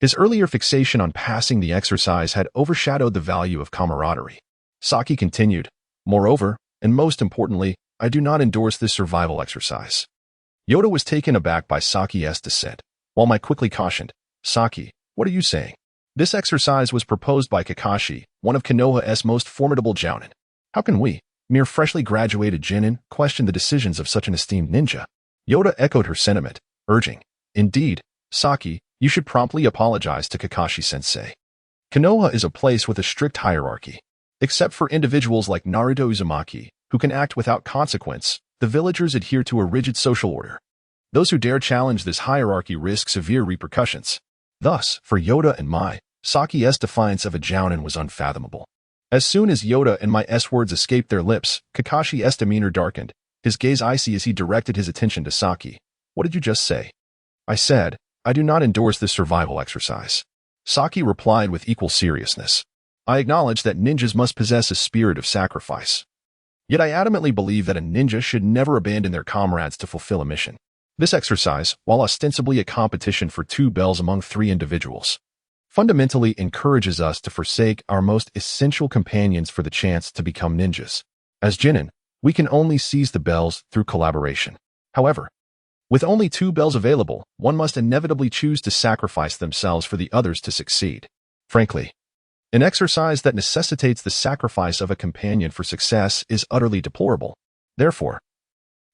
Speaker 1: His earlier fixation on passing the exercise had overshadowed the value of camaraderie. Saki continued, moreover, and most importantly, I do not endorse this survival exercise. Yoda was taken aback by Saki's dissent, while Mai quickly cautioned, Saki, what are you saying? This exercise was proposed by Kakashi, one of Konoha's most formidable jounin. How can we, mere freshly graduated genin, question the decisions of such an esteemed ninja? Yoda echoed her sentiment, urging, indeed, Saki, you should promptly apologize to Kakashi-sensei. Konoha is a place with a strict hierarchy. Except for individuals like Naruto Uzumaki, who can act without consequence, the villagers adhere to a rigid social order. Those who dare challenge this hierarchy risk severe repercussions. Thus, for Yoda and Mai, Saki's defiance of a jounin was unfathomable. As soon as Yoda and Mai's words escaped their lips, Kakashi's demeanor darkened, his gaze icy as he directed his attention to Saki. What did you just say? I said, I do not endorse this survival exercise. Saki replied with equal seriousness. I acknowledge that ninjas must possess a spirit of sacrifice. Yet I adamantly believe that a ninja should never abandon their comrades to fulfill a mission. This exercise, while ostensibly a competition for 2 bells among 3 individuals, fundamentally encourages us to forsake our most essential companions for the chance to become ninjas. As genin, we can only seize the bells through collaboration. However, with only 2 bells available, one must inevitably choose to sacrifice themselves for the others to succeed. Frankly, an exercise that necessitates the sacrifice of a companion for success is utterly deplorable. Therefore,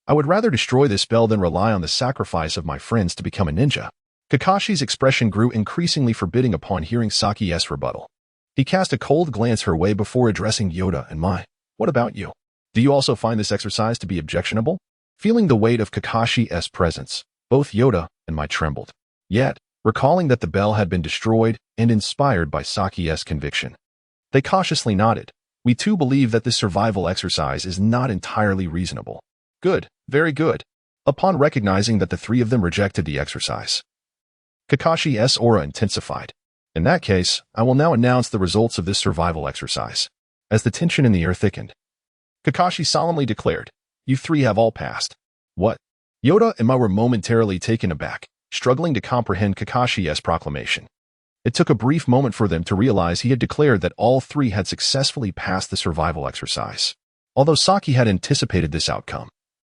Speaker 1: I would rather destroy this bell than rely on the sacrifice of my friends to become a ninja. Kakashi's expression grew increasingly forbidding upon hearing Saki's rebuttal. He cast a cold glance her way before addressing Yoda and Mai. What about you? Do you also find this exercise to be objectionable? Feeling the weight of Kakashi's presence, both Yoda and Mai trembled. Yet, recalling that the bell had been destroyed and inspired by Saki's conviction, they cautiously nodded. We too believe that this survival exercise is not entirely reasonable. Good, very good. Upon recognizing that the 3 of them rejected the exercise, Kakashi's aura intensified. In that case, I will now announce the results of this survival exercise. As the tension in the air thickened, Kakashi solemnly declared, You 3 have all passed. What? Yoda and Mai were momentarily taken aback, struggling to comprehend Kakashi's proclamation. It took a brief moment for them to realize he had declared that all 3 had successfully passed the survival exercise. Although Saki had anticipated this outcome,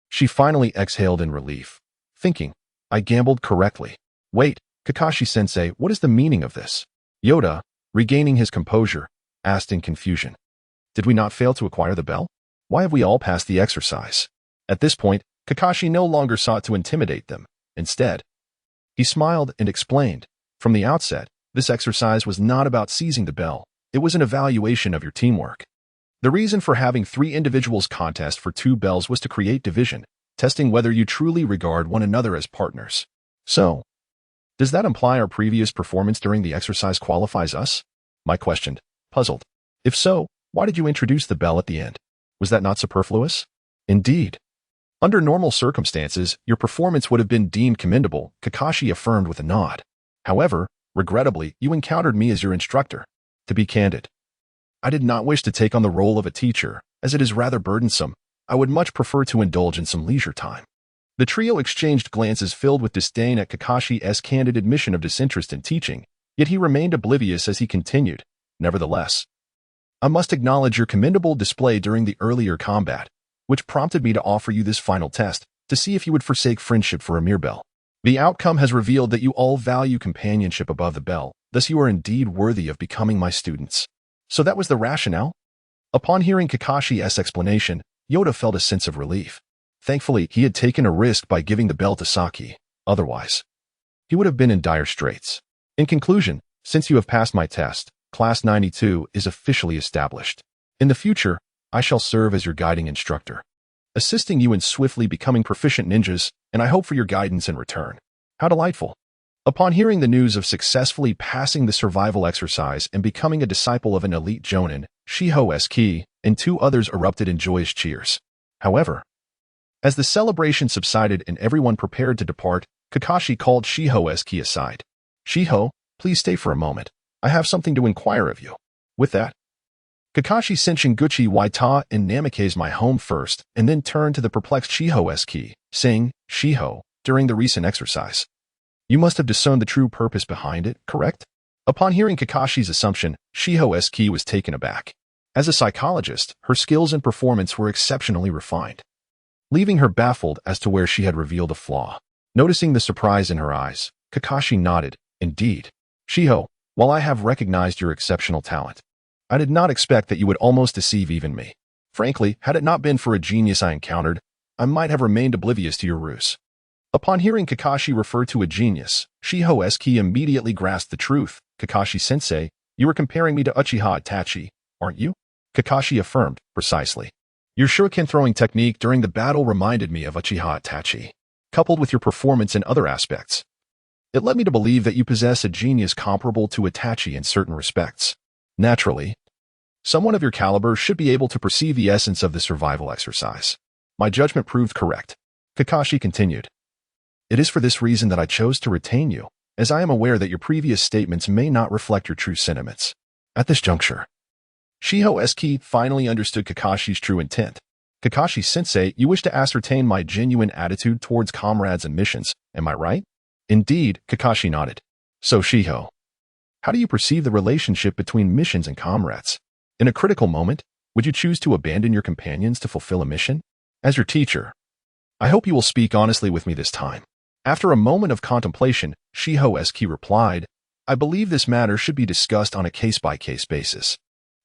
Speaker 1: she finally exhaled in relief, thinking, I gambled correctly. Wait, Kakashi-sensei, what is the meaning of this? Yoda, regaining his composure, asked in confusion. Did we not fail to acquire the bell? Why have we all passed the exercise? At this point, Kakashi no longer sought to intimidate them. Instead, he smiled and explained, from the outset, this exercise was not about seizing the bell. It was an evaluation of your teamwork. The reason for having 3 individuals contest for 2 bells was to create division, testing whether you truly regard one another as partners. So, does that imply our previous performance during the exercise qualifies us? Mai questioned, puzzled. If so, why did you introduce the bell at the end? Was that not superfluous? Indeed. Under normal circumstances, your performance would have been deemed commendable, Kakashi affirmed with a nod. However, regrettably, you encountered me as your instructor. To be candid, I did not wish to take on the role of a teacher, as it is rather burdensome. I would much prefer to indulge in some leisure time. The trio exchanged glances filled with disdain at Kakashi's candid admission of disinterest in teaching, yet he remained oblivious as he continued. Nevertheless, I must acknowledge your commendable display during the earlier combat, which prompted me to offer you this final test, to see if you would forsake friendship for a mere bell. The outcome has revealed that you all value companionship above the bell, thus you are indeed worthy of becoming my students. So that was the rationale? Upon hearing Kakashi's explanation, Yoda felt a sense of relief. Thankfully, he had taken a risk by giving the bell to Saki. Otherwise, he would have been in dire straits. In conclusion, since you have passed my test, Class 92 is officially established. In the future, I shall serve as your guiding instructor, assisting you in swiftly becoming proficient ninjas, and I hope for your guidance in return. How delightful. Upon hearing the news of successfully passing the survival exercise and becoming a disciple of an elite jonin, Shihouin Saki and two others erupted in joyous cheers. However, as the celebration subsided and everyone prepared to depart, Kakashi called Shihouin Saki aside. "Shiho, please stay for a moment. I have something to inquire of you." With that, Kakashi sent Shinguchi Waita and Namikaze my home first, and then turned to the perplexed Shihouin Saki, saying, "Shiho, during the recent exercise, you must have discerned the true purpose behind it, correct?" Upon hearing Kakashi's assumption, Shihouin Saki was taken aback. As a psychologist, her skills and performance were exceptionally refined, leaving her baffled as to where she had revealed a flaw. Noticing the surprise in her eyes, Kakashi nodded. "Indeed, Shiho, while I have recognized your exceptional talent, I did not expect that you would almost deceive even me. Frankly, had it not been for a genius I encountered, I might have remained oblivious to your ruse." Upon hearing Kakashi refer to a genius, Shihouin Saki immediately grasped the truth. "Kakashi-sensei, you are comparing me to Uchiha Itachi, aren't you?" Kakashi affirmed, "Precisely. Your shuriken-throwing technique during the battle reminded me of Uchiha Itachi, coupled with your performance in other aspects. It led me to believe that you possess a genius comparable to Itachi in certain respects. Naturally, someone of your caliber should be able to perceive the essence of the survival exercise. My judgment proved correct." Kakashi continued, "It is for this reason that I chose to retain you, as I am aware that your previous statements may not reflect your true sentiments." At this juncture, Shihouin Saki finally understood Kakashi's true intent. "Kakashi-sensei, you wish to ascertain my genuine attitude towards comrades and missions, am I right?" "Indeed," Kakashi nodded. "So Shiho, how do you perceive the relationship between missions and comrades? In a critical moment, would you choose to abandon your companions to fulfill a mission? As your teacher, I hope you will speak honestly with me this time." After a moment of contemplation, Shihouin Saki replied, "I believe this matter should be discussed on a case-by-case basis."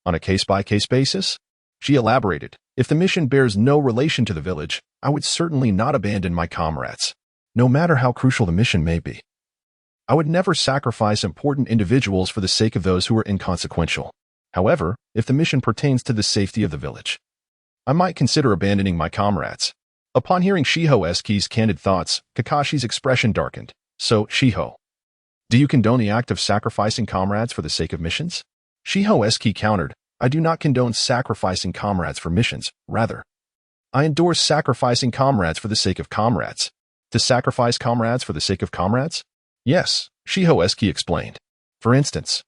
Speaker 1: "On a case-by-case basis?" She elaborated, "If the mission bears no relation to the village, I would certainly not abandon my comrades, no matter how crucial the mission may be. I would never sacrifice important individuals for the sake of those who are inconsequential. However, if the mission pertains to the safety of the village, I might consider abandoning my comrades." Upon hearing Shihouin Saki's candid thoughts, Kakashi's expression darkened. "So, Shiho, do you condone the act of sacrificing comrades for the sake of missions?" Shihouin Saki countered, "I do not condone sacrificing comrades for missions. Rather, I endorse sacrificing comrades for the sake of comrades." "To sacrifice comrades for the sake of comrades?" "Yes," Shihouin Saki explained. "For instance,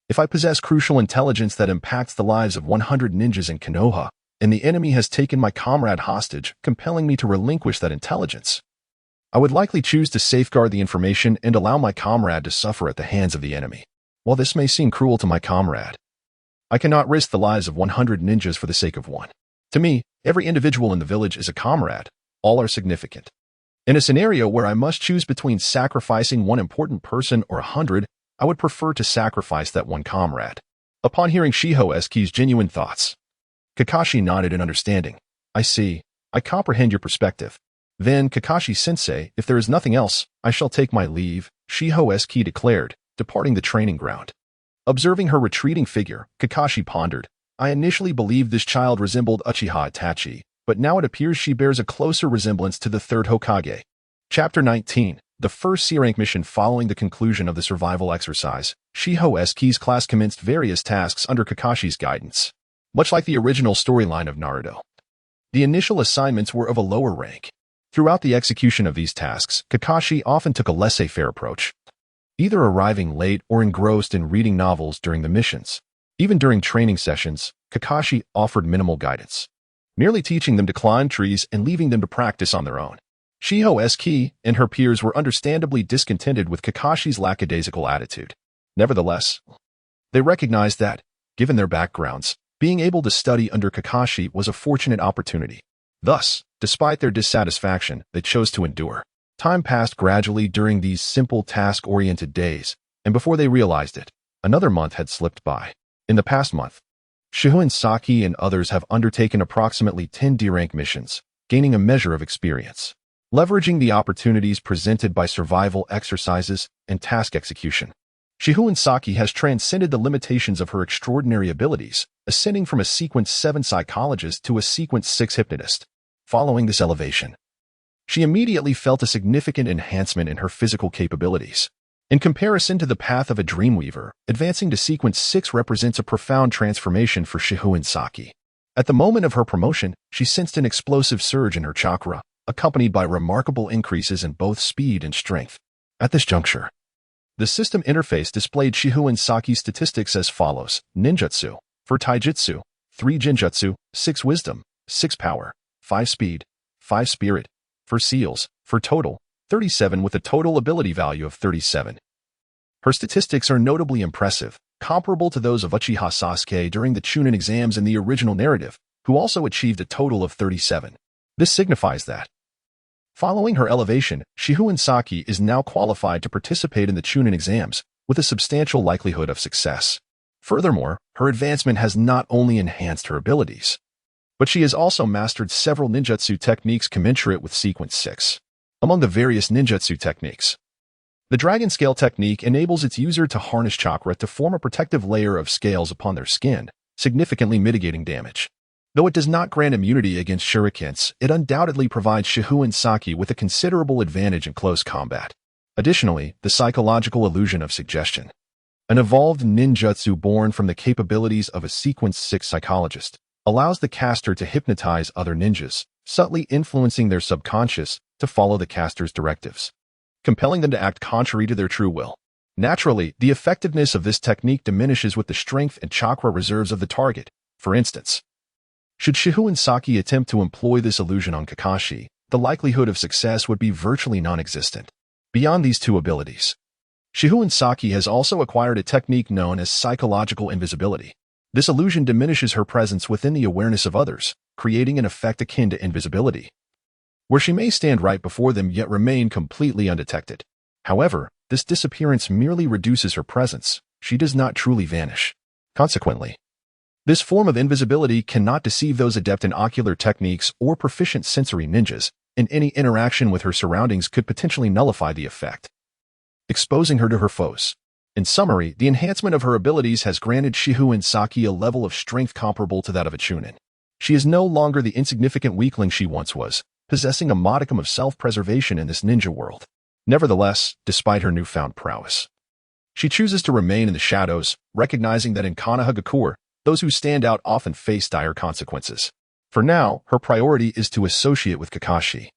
Speaker 1: if I possess crucial intelligence that impacts the lives of 100 ninjas in Konoha, and the enemy has taken my comrade hostage, compelling me to relinquish that intelligence, I would likely choose to safeguard the information and allow my comrade to suffer at the hands of the enemy. While this may seem cruel to my comrade, I cannot risk the lives of 100 ninjas for the sake of one. To me, every individual in the village is a comrade. All are significant. In a scenario where I must choose between sacrificing one important person or 100, I would prefer to sacrifice that one comrade." Upon hearing Shihouin Saki's genuine thoughts, Kakashi nodded in understanding. "I see. I comprehend your perspective. Then, Kakashi-sensei, if there is nothing else, I shall take my leave," Shihouin Saki declared, departing the training ground. Observing her retreating figure, Kakashi pondered, "I initially believed this child resembled Uchiha Itachi, but now it appears she bears a closer resemblance to the third Hokage." Chapter 19. The first C-rank mission following the conclusion of the survival exercise, Shihouin Saki's class commenced various tasks under Kakashi's guidance. Much like the original storyline of Naruto, the initial assignments were of a lower rank. Throughout the execution of these tasks, Kakashi often took a laissez-faire approach, either arriving late or engrossed in reading novels during the missions. Even during training sessions, Kakashi offered minimal guidance, merely teaching them to climb trees and leaving them to practice on their own. Shihouin Saki and her peers were understandably discontented with Kakashi's lackadaisical attitude. Nevertheless, they recognized that, given their backgrounds, being able to study under Kakashi was a fortunate opportunity. Thus, despite their dissatisfaction, they chose to endure. Time passed gradually during these simple task-oriented days, and before they realized it, another month had slipped by. In the past month, Shihouin Saki and others have undertaken approximately 10 D-rank missions, gaining a measure of experience, leveraging the opportunities presented by survival exercises and task execution. Shihouin Saki has transcended the limitations of her extraordinary abilities, ascending from a Sequence 7 psychologist to a Sequence 6 hypnotist. Following this elevation, she immediately felt a significant enhancement in her physical capabilities. In comparison to the path of a Dreamweaver, advancing to Sequence 6 represents a profound transformation for Shihouin Saki. At the moment of her promotion, she sensed an explosive surge in her chakra, accompanied by remarkable increases in both speed and strength. At this juncture, the system interface displayed Shihouin Saki's statistics as follows: Ninjutsu, for Taijutsu, 3 Jinjutsu, 6 Wisdom, 6 Power, 5 Speed, 5 Spirit, for Seals, for total, 37 with a total ability value of 37. Her statistics are notably impressive, comparable to those of Uchiha Sasuke during the Chunin exams in the original narrative, who also achieved a total of 37. This signifies that, following her elevation, Shihouin Saki is now qualified to participate in the Chunin exams, with a substantial likelihood of success. Furthermore, her advancement has not only enhanced her abilities, but she has also mastered several ninjutsu techniques commensurate with Sequence 6. Among the various ninjutsu techniques, the Dragon Scale technique enables its user to harness chakra to form a protective layer of scales upon their skin, significantly mitigating damage. Though it does not grant immunity against shurikens, it undoubtedly provides Shihouin Saki with a considerable advantage in close combat. Additionally, the psychological illusion of suggestion, an evolved ninjutsu born from the capabilities of a Sequence 6 psychologist, allows the caster to hypnotize other ninjas, subtly influencing their subconscious to follow the caster's directives, compelling them to act contrary to their true will. Naturally, the effectiveness of this technique diminishes with the strength and chakra reserves of the target. For instance, should Shihouin Saki attempt to employ this illusion on Kakashi, the likelihood of success would be virtually non-existent. Beyond these two abilities, Shihouin Saki has also acquired a technique known as psychological invisibility. This illusion diminishes her presence within the awareness of others, creating an effect akin to invisibility, where she may stand right before them yet remain completely undetected. However, this disappearance merely reduces her presence. She does not truly vanish. Consequently, this form of invisibility cannot deceive those adept in ocular techniques or proficient sensory ninjas, and any interaction with her surroundings could potentially nullify the effect, exposing her to her foes. In summary, the enhancement of her abilities has granted Shihouin Saki a level of strength comparable to that of a Chunin. She is no longer the insignificant weakling she once was, possessing a modicum of self-preservation in this ninja world. Nevertheless, despite her newfound prowess, she chooses to remain in the shadows, recognizing that in Konohagakure, those who stand out often face dire consequences. For now, her priority is to associate with Kakashi,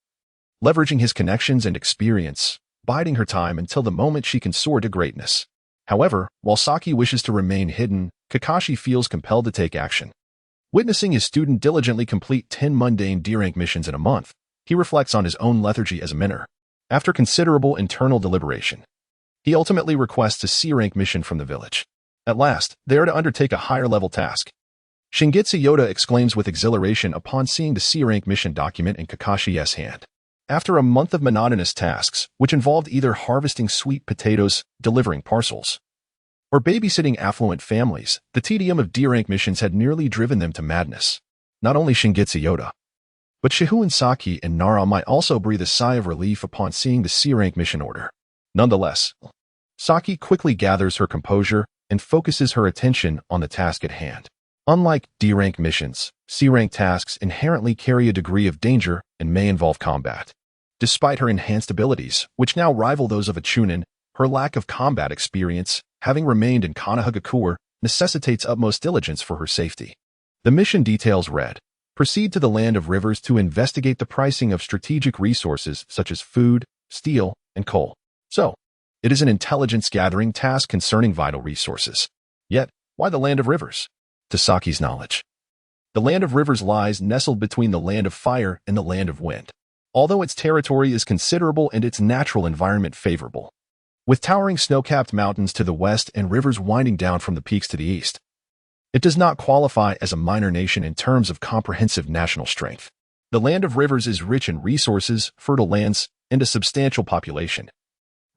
Speaker 1: leveraging his connections and experience, biding her time until the moment she can soar to greatness. However, while Saki wishes to remain hidden, Kakashi feels compelled to take action. Witnessing his student diligently complete 10 mundane D-rank missions in a month, he reflects on his own lethargy as a minor. After considerable internal deliberation, he ultimately requests a C-rank mission from the village. At last, they are to undertake a higher-level task. Shingeki Yoda exclaims with exhilaration upon seeing the C-rank mission document in Kakashi's hand. After a month of monotonous tasks, which involved either harvesting sweet potatoes, delivering parcels, or babysitting affluent families, the tedium of D-rank missions had nearly driven them to madness. Not only Shingeki Yoda, but Shihouin Saki and Nara might also breathe a sigh of relief upon seeing the C-rank mission order. Nonetheless, Saki quickly gathers her composure and focuses her attention on the task at hand. Unlike D-rank missions, C-rank tasks inherently carry a degree of danger and may involve combat. Despite her enhanced abilities, which now rival those of a Chunin, her lack of combat experience, having remained in Konohagakure, necessitates utmost diligence for her safety. The mission details read: proceed to the Land of Rivers to investigate the pricing of strategic resources such as food, steel, and coal. So, it is an intelligence-gathering task concerning vital resources. Yet, why the Land of Rivers? To Saki's knowledge, the Land of Rivers lies nestled between the Land of Fire and the Land of Wind. Although its territory is considerable and its natural environment favorable, with towering snow-capped mountains to the west and rivers winding down from the peaks to the east, it does not qualify as a minor nation in terms of comprehensive national strength. The Land of Rivers is rich in resources, fertile lands, and a substantial population,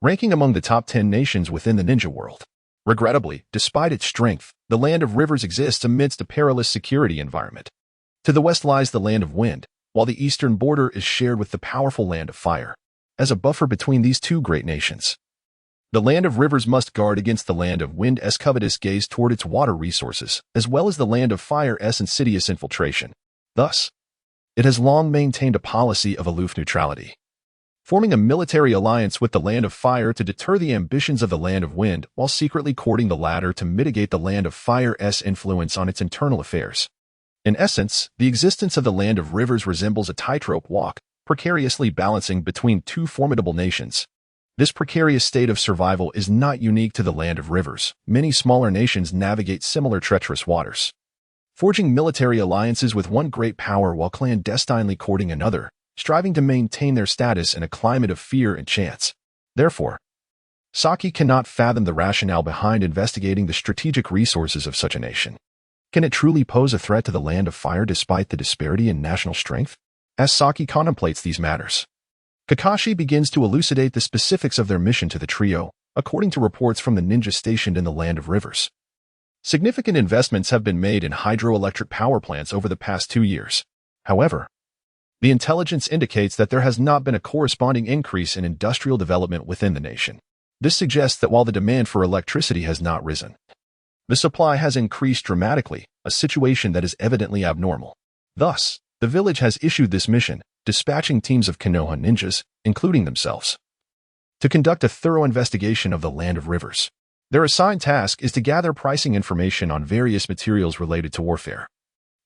Speaker 1: ranking among the top 10 nations within the ninja world. Regrettably, despite its strength, the Land of Rivers exists amidst a perilous security environment. To the west lies the Land of Wind, while the eastern border is shared with the powerful Land of Fire. As a buffer between these two great nations, the Land of Rivers must guard against the Land of Wind's covetous gaze toward its water resources, as well as the Land of Fire's insidious infiltration. Thus, it has long maintained a policy of aloof neutrality. forming a military alliance with the Land of Fire to deter the ambitions of the Land of Wind while secretly courting the latter to mitigate the Land of Fire's influence on its internal affairs. In essence, the existence of the Land of Rivers resembles a tightrope walk, precariously balancing between two formidable nations. This precarious state of survival is not unique to the Land of Rivers. Many smaller nations navigate similar treacherous waters, forging military alliances with one great power while clandestinely courting another, striving to maintain their status in a climate of fear and chance. Therefore, Saki cannot fathom the rationale behind investigating the strategic resources of such a nation. Can it truly pose a threat to the Land of Fire despite the disparity in national strength? As Saki contemplates these matters, Kakashi begins to elucidate the specifics of their mission to the trio, according to reports from the ninja stationed in the Land of Rivers. Significant investments have been made in hydroelectric power plants over the past 2 years. However, the intelligence indicates that there has not been a corresponding increase in industrial development within the nation. This suggests that while the demand for electricity has not risen, the supply has increased dramatically, a situation that is evidently abnormal. Thus, the village has issued this mission, dispatching teams of Konoha ninjas, including themselves, to conduct a thorough investigation of the Land of Rivers. Their assigned task is to gather pricing information on various materials related to warfare,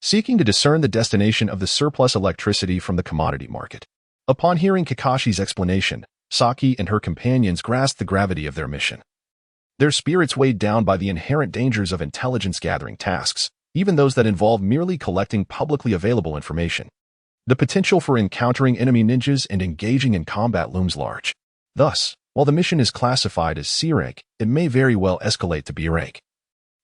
Speaker 1: seeking to discern the destination of the surplus electricity from the commodity market. Upon hearing Kakashi's explanation, Saki and her companions grasped the gravity of their mission. Their spirits weighed down by the inherent dangers of intelligence-gathering tasks, even those that involve merely collecting publicly available information. The potential for encountering enemy ninjas and engaging in combat looms large. Thus, while the mission is classified as C rank, it may very well escalate to B rank,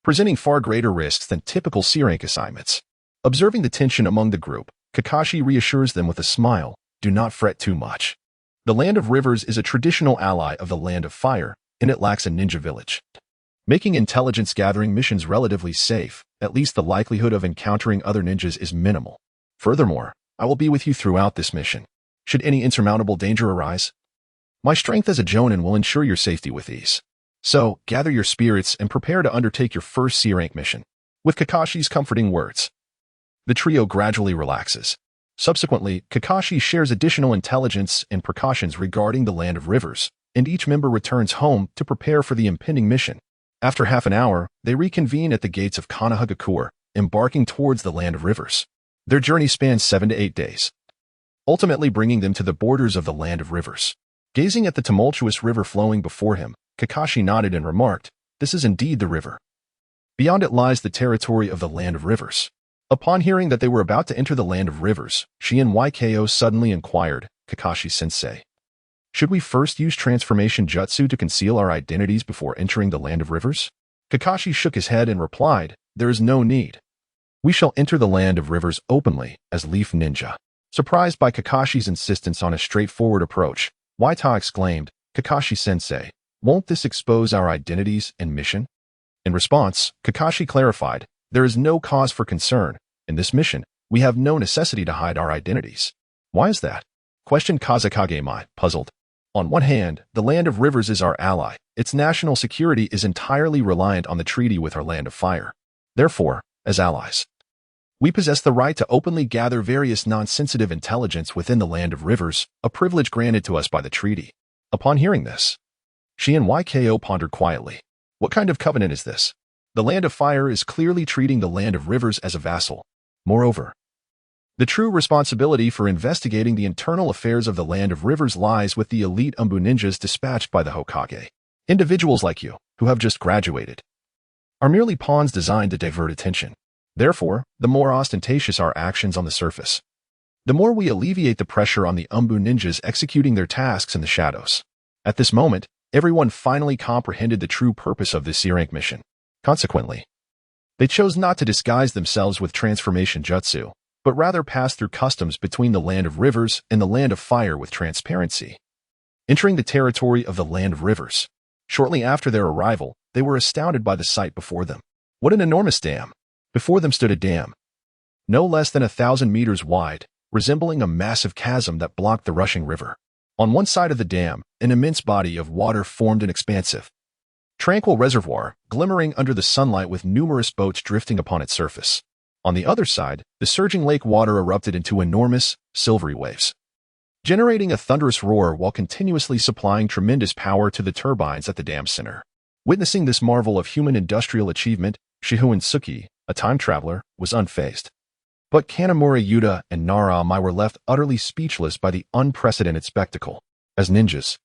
Speaker 1: presenting far greater risks than typical C rank assignments. Observing the tension among the group, Kakashi reassures them with a smile, "Do not fret too much. The Land of Rivers is a traditional ally of the Land of Fire, and it lacks a ninja village, making intelligence-gathering missions relatively safe. At least the likelihood of encountering other ninjas is minimal. Furthermore, I will be with you throughout this mission. Should any insurmountable danger arise, my strength as a Jonin will ensure your safety with ease. So, gather your spirits and prepare to undertake your first C-rank mission." With Kakashi's comforting words, the trio gradually relaxes. Subsequently, Kakashi shares additional intelligence and precautions regarding the Land of Rivers, and each member returns home to prepare for the impending mission. After half an hour, they reconvene at the gates of Konohagakure, embarking towards the Land of Rivers. Their journey spans 7 to 8 days, ultimately bringing them to the borders of the Land of Rivers. Gazing at the tumultuous river flowing before him, Kakashi nodded and remarked, "This is indeed the river. Beyond it lies the territory of the Land of Rivers." Upon hearing that they were about to enter the Land of Rivers, Shihouin suddenly inquired, "Kakashi-sensei, should we first use transformation jutsu to conceal our identities before entering the Land of Rivers?" Kakashi shook his head and replied, "There is no need. We shall enter the Land of Rivers openly, as Leaf Ninja." Surprised by Kakashi's insistence on a straightforward approach, Waita exclaimed, "Kakashi-sensei, won't this expose our identities and mission?" In response, Kakashi clarified, "There is no cause for concern. In this mission, we have no necessity to hide our identities." "Why is that?" questioned Kazekage, puzzled. "On one hand, the Land of Rivers is our ally. Its national security is entirely reliant on the treaty with our Land of Fire. Therefore, as allies, we possess the right to openly gather various non-sensitive intelligence within the Land of Rivers, a privilege granted to us by the treaty." Upon hearing this, Shihouin pondered quietly. What kind of covenant is this? The Land of Fire is clearly treating the Land of Rivers as a vassal. Moreover, the true responsibility for investigating the internal affairs of the Land of Rivers lies with the elite Umbu ninjas dispatched by the Hokage. Individuals like you, who have just graduated, are merely pawns designed to divert attention. Therefore, the more ostentatious our actions on the surface, the more we alleviate the pressure on the Umbu ninjas executing their tasks in the shadows. At this moment, everyone finally comprehended the true purpose of this C-rank mission. Consequently, they chose not to disguise themselves with transformation jutsu, but rather pass through customs between the Land of Rivers and the Land of Fire with transparency, entering the territory of the Land of Rivers. Shortly after their arrival, they were astounded by the sight before them. What an enormous dam! Before them stood a dam, no less than 1,000 meters wide, resembling a massive chasm that blocked the rushing river. On one side of the dam, an immense body of water formed an expansive, tranquil reservoir, glimmering under the sunlight with numerous boats drifting upon its surface. On the other side, the surging lake water erupted into enormous, silvery waves, generating a thunderous roar while continuously supplying tremendous power to the turbines at the dam's center. Witnessing this marvel of human industrial achievement, Shihouin Saki, a time traveler, was unfazed. But Kanamura Yuta and Naruto were left utterly speechless by the unprecedented spectacle. As ninjas,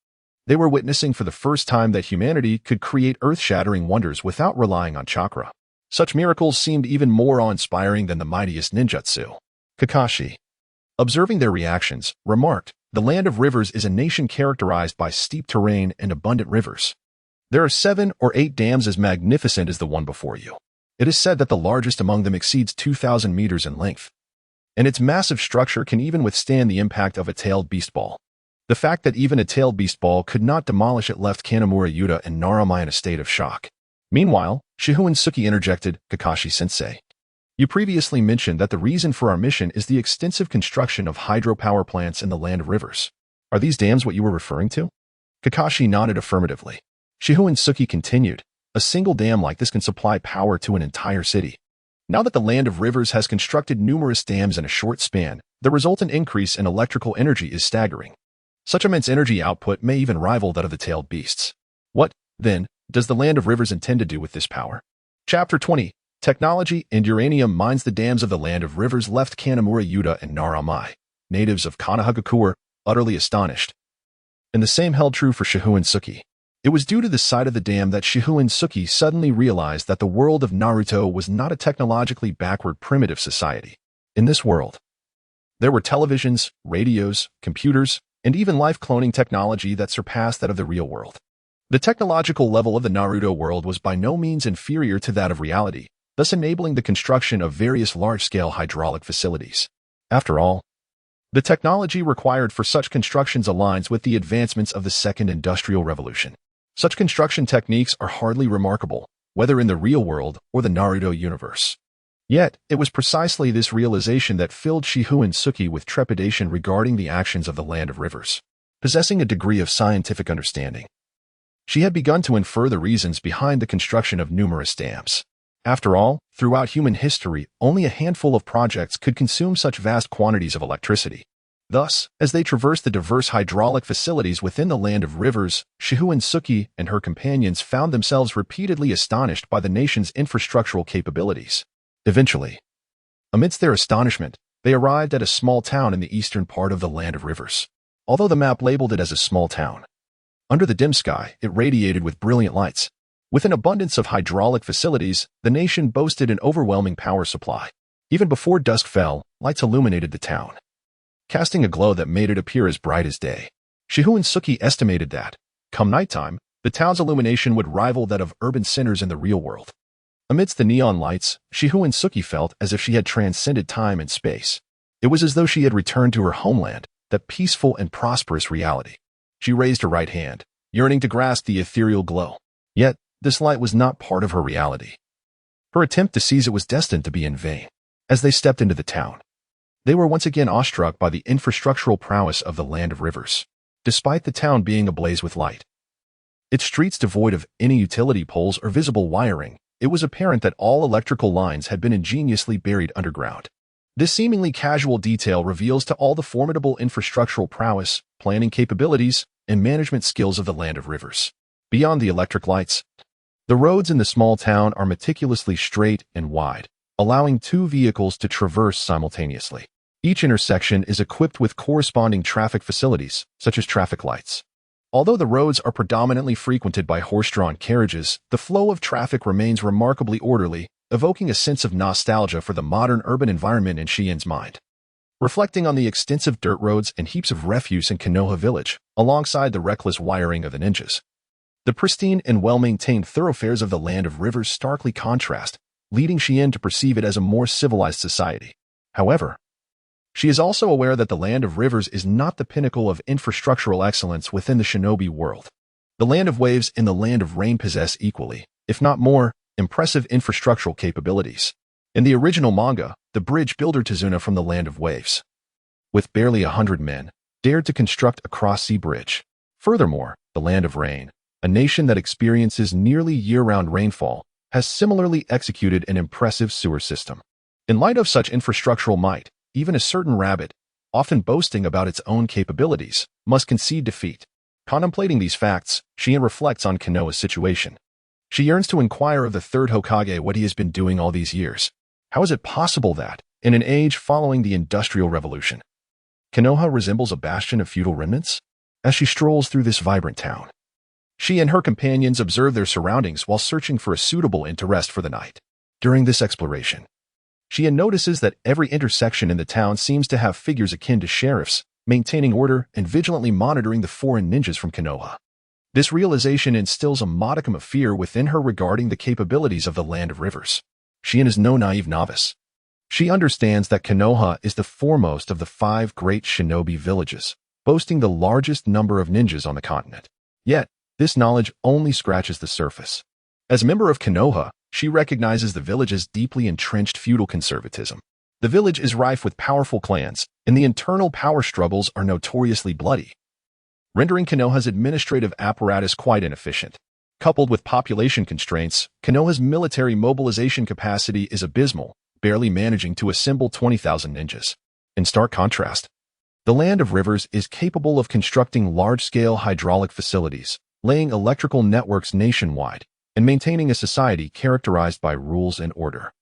Speaker 1: they were witnessing for the first time that humanity could create earth-shattering wonders without relying on chakra. Such miracles seemed even more awe-inspiring than the mightiest ninjutsu. Kakashi, observing their reactions, remarked, "The land of rivers is a nation characterized by steep terrain and abundant rivers. There are 7 or 8 dams as magnificent as the one before you. It is said that the largest among them exceeds 2,000 meters in length, and its massive structure can even withstand the impact of a tailed beast ball." The fact that even a tailed beast ball could not demolish it left Kanamura Yuta and Naruto in a state of shock. Meanwhile, Shihouin Saki interjected, "Kakashi-sensei, you previously mentioned that the reason for our mission is the extensive construction of hydropower plants in the land of rivers. Are these dams what you were referring to?" Kakashi nodded affirmatively. Shihouin Saki continued, "A single dam like this can supply power to an entire city. Now that the land of rivers has constructed numerous dams in a short span, the resultant increase in electrical energy is staggering. Such immense energy output may even rival that of the tailed beasts. What, then, does the land of rivers intend to do with this power?" Chapter 20. Technology and uranium mines. The dams of the land of rivers left Kanamura Yuta and Naruto, natives of Konohagakure, utterly astonished. And the same held true for Shihouin Saki. It was due to the sight of the dam that Shihouin Saki suddenly realized that the world of Naruto was not a technologically backward primitive society. In this world, there were televisions, radios, computers, and even life cloning technology that surpassed that of the real world. The technological level of the Naruto world was by no means inferior to that of reality, thus enabling the construction of various large-scale hydraulic facilities. After all, the technology required for such constructions aligns with the advancements of the Second Industrial Revolution. Such construction techniques are hardly remarkable, whether in the real world or the Naruto universe. Yet, it was precisely this realization that filled Shihouin Saki with trepidation regarding the actions of the land of rivers. Possessing a degree of scientific understanding, she had begun to infer the reasons behind the construction of numerous dams. After all, throughout human history, only a handful of projects could consume such vast quantities of electricity. Thus, as they traversed the diverse hydraulic facilities within the land of rivers, Shihouin Saki and her companions found themselves repeatedly astonished by the nation's infrastructural capabilities. Eventually, amidst their astonishment, they arrived at a small town in the eastern part of the land of rivers. Although the map labeled it as a small town, under the dim sky, it radiated with brilliant lights. With an abundance of hydraulic facilities, the nation boasted an overwhelming power supply. Even before dusk fell, lights illuminated the town, casting a glow that made it appear as bright as day. Shihouin Saki estimated that, come nighttime, the town's illumination would rival that of urban centers in the real world. Amidst the neon lights, Shihouin Saki felt as if she had transcended time and space. It was as though she had returned to her homeland, that peaceful and prosperous reality. She raised her right hand, yearning to grasp the ethereal glow. Yet, this light was not part of her reality. Her attempt to seize it was destined to be in vain. As they stepped into the town, they were once again awestruck by the infrastructural prowess of the land of rivers. Despite the town being ablaze with light, its streets devoid of any utility poles or visible wiring, it was apparent that all electrical lines had been ingeniously buried underground. This seemingly casual detail reveals to all the formidable infrastructural prowess, planning capabilities, and management skills of the land of rivers. Beyond the electric lights, the roads in the small town are meticulously straight and wide, allowing 2 vehicles to traverse simultaneously. Each intersection is equipped with corresponding traffic facilities, such as traffic lights. Although the roads are predominantly frequented by horse-drawn carriages, the flow of traffic remains remarkably orderly, evoking a sense of nostalgia for the modern urban environment in Shien's mind. Reflecting on the extensive dirt roads and heaps of refuse in Konoha village, alongside the reckless wiring of the ninjas, the pristine and well-maintained thoroughfares of the land of rivers starkly contrast, leading Shien to perceive it as a more civilized society. However, she is also aware that the land of rivers is not the pinnacle of infrastructural excellence within the shinobi world. The land of waves and the land of rain possess equally, if not more, impressive infrastructural capabilities. In the original manga, the bridge builder Tazuna from the land of waves, with barely 100 men, dared to construct a cross-sea bridge. Furthermore, the land of rain, a nation that experiences nearly year-round rainfall, has similarly executed an impressive sewer system. In light of such infrastructural might, even a certain rabbit, often boasting about its own capabilities, must concede defeat. Contemplating these facts, Shihouin reflects on Konoha's situation. She yearns to inquire of the third Hokage what he has been doing all these years. How is it possible that, in an age following the Industrial Revolution, Konoha resembles a bastion of feudal remnants? As she strolls through this vibrant town, she and her companions observe their surroundings while searching for a suitable inn to rest for the night. During this exploration, Shihouin notices that every intersection in the town seems to have figures akin to sheriffs, maintaining order and vigilantly monitoring the foreign ninjas from Konoha. This realization instills a modicum of fear within her regarding the capabilities of the Land of Rivers. Shihouin is no naive novice. She understands that Konoha is the foremost of the 5 great shinobi villages, boasting the largest number of ninjas on the continent. Yet, this knowledge only scratches the surface. As a member of Konoha, she recognizes the village's deeply entrenched feudal conservatism. The village is rife with powerful clans, and the internal power struggles are notoriously bloody, rendering Konoha's administrative apparatus quite inefficient. Coupled with population constraints, Konoha's military mobilization capacity is abysmal, barely managing to assemble 20,000 ninjas. In stark contrast, the Land of Rivers is capable of constructing large-scale hydraulic facilities, laying electrical networks nationwide, and maintaining a society characterized by rules and order.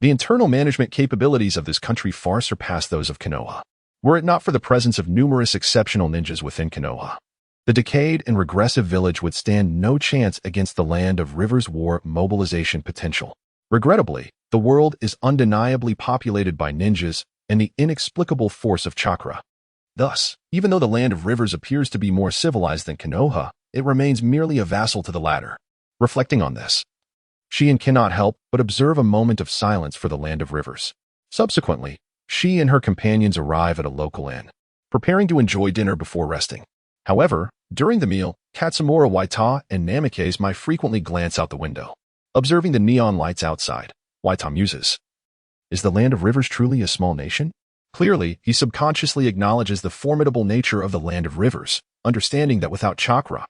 Speaker 1: The internal management capabilities of this country far surpass those of Konoha. Were it not for the presence of numerous exceptional ninjas within Konoha, the decayed and regressive village would stand no chance against the Land of Rivers' war mobilization potential. Regrettably, the world is undeniably populated by ninjas and the inexplicable force of chakra. Thus, even though the Land of Rivers appears to be more civilized than Konoha, it remains merely a vassal to the latter. Reflecting on this, Shihouin cannot help but observe a moment of silence for the Land of Rivers. Subsequently, she and her companions arrive at a local inn, preparing to enjoy dinner before resting. However, during the meal, Katsumura Waita and Namikaze might frequently glance out the window. Observing the neon lights outside, Waita muses, "Is the Land of Rivers truly a small nation?" Clearly, he subconsciously acknowledges the formidable nature of the Land of Rivers, understanding that without chakra,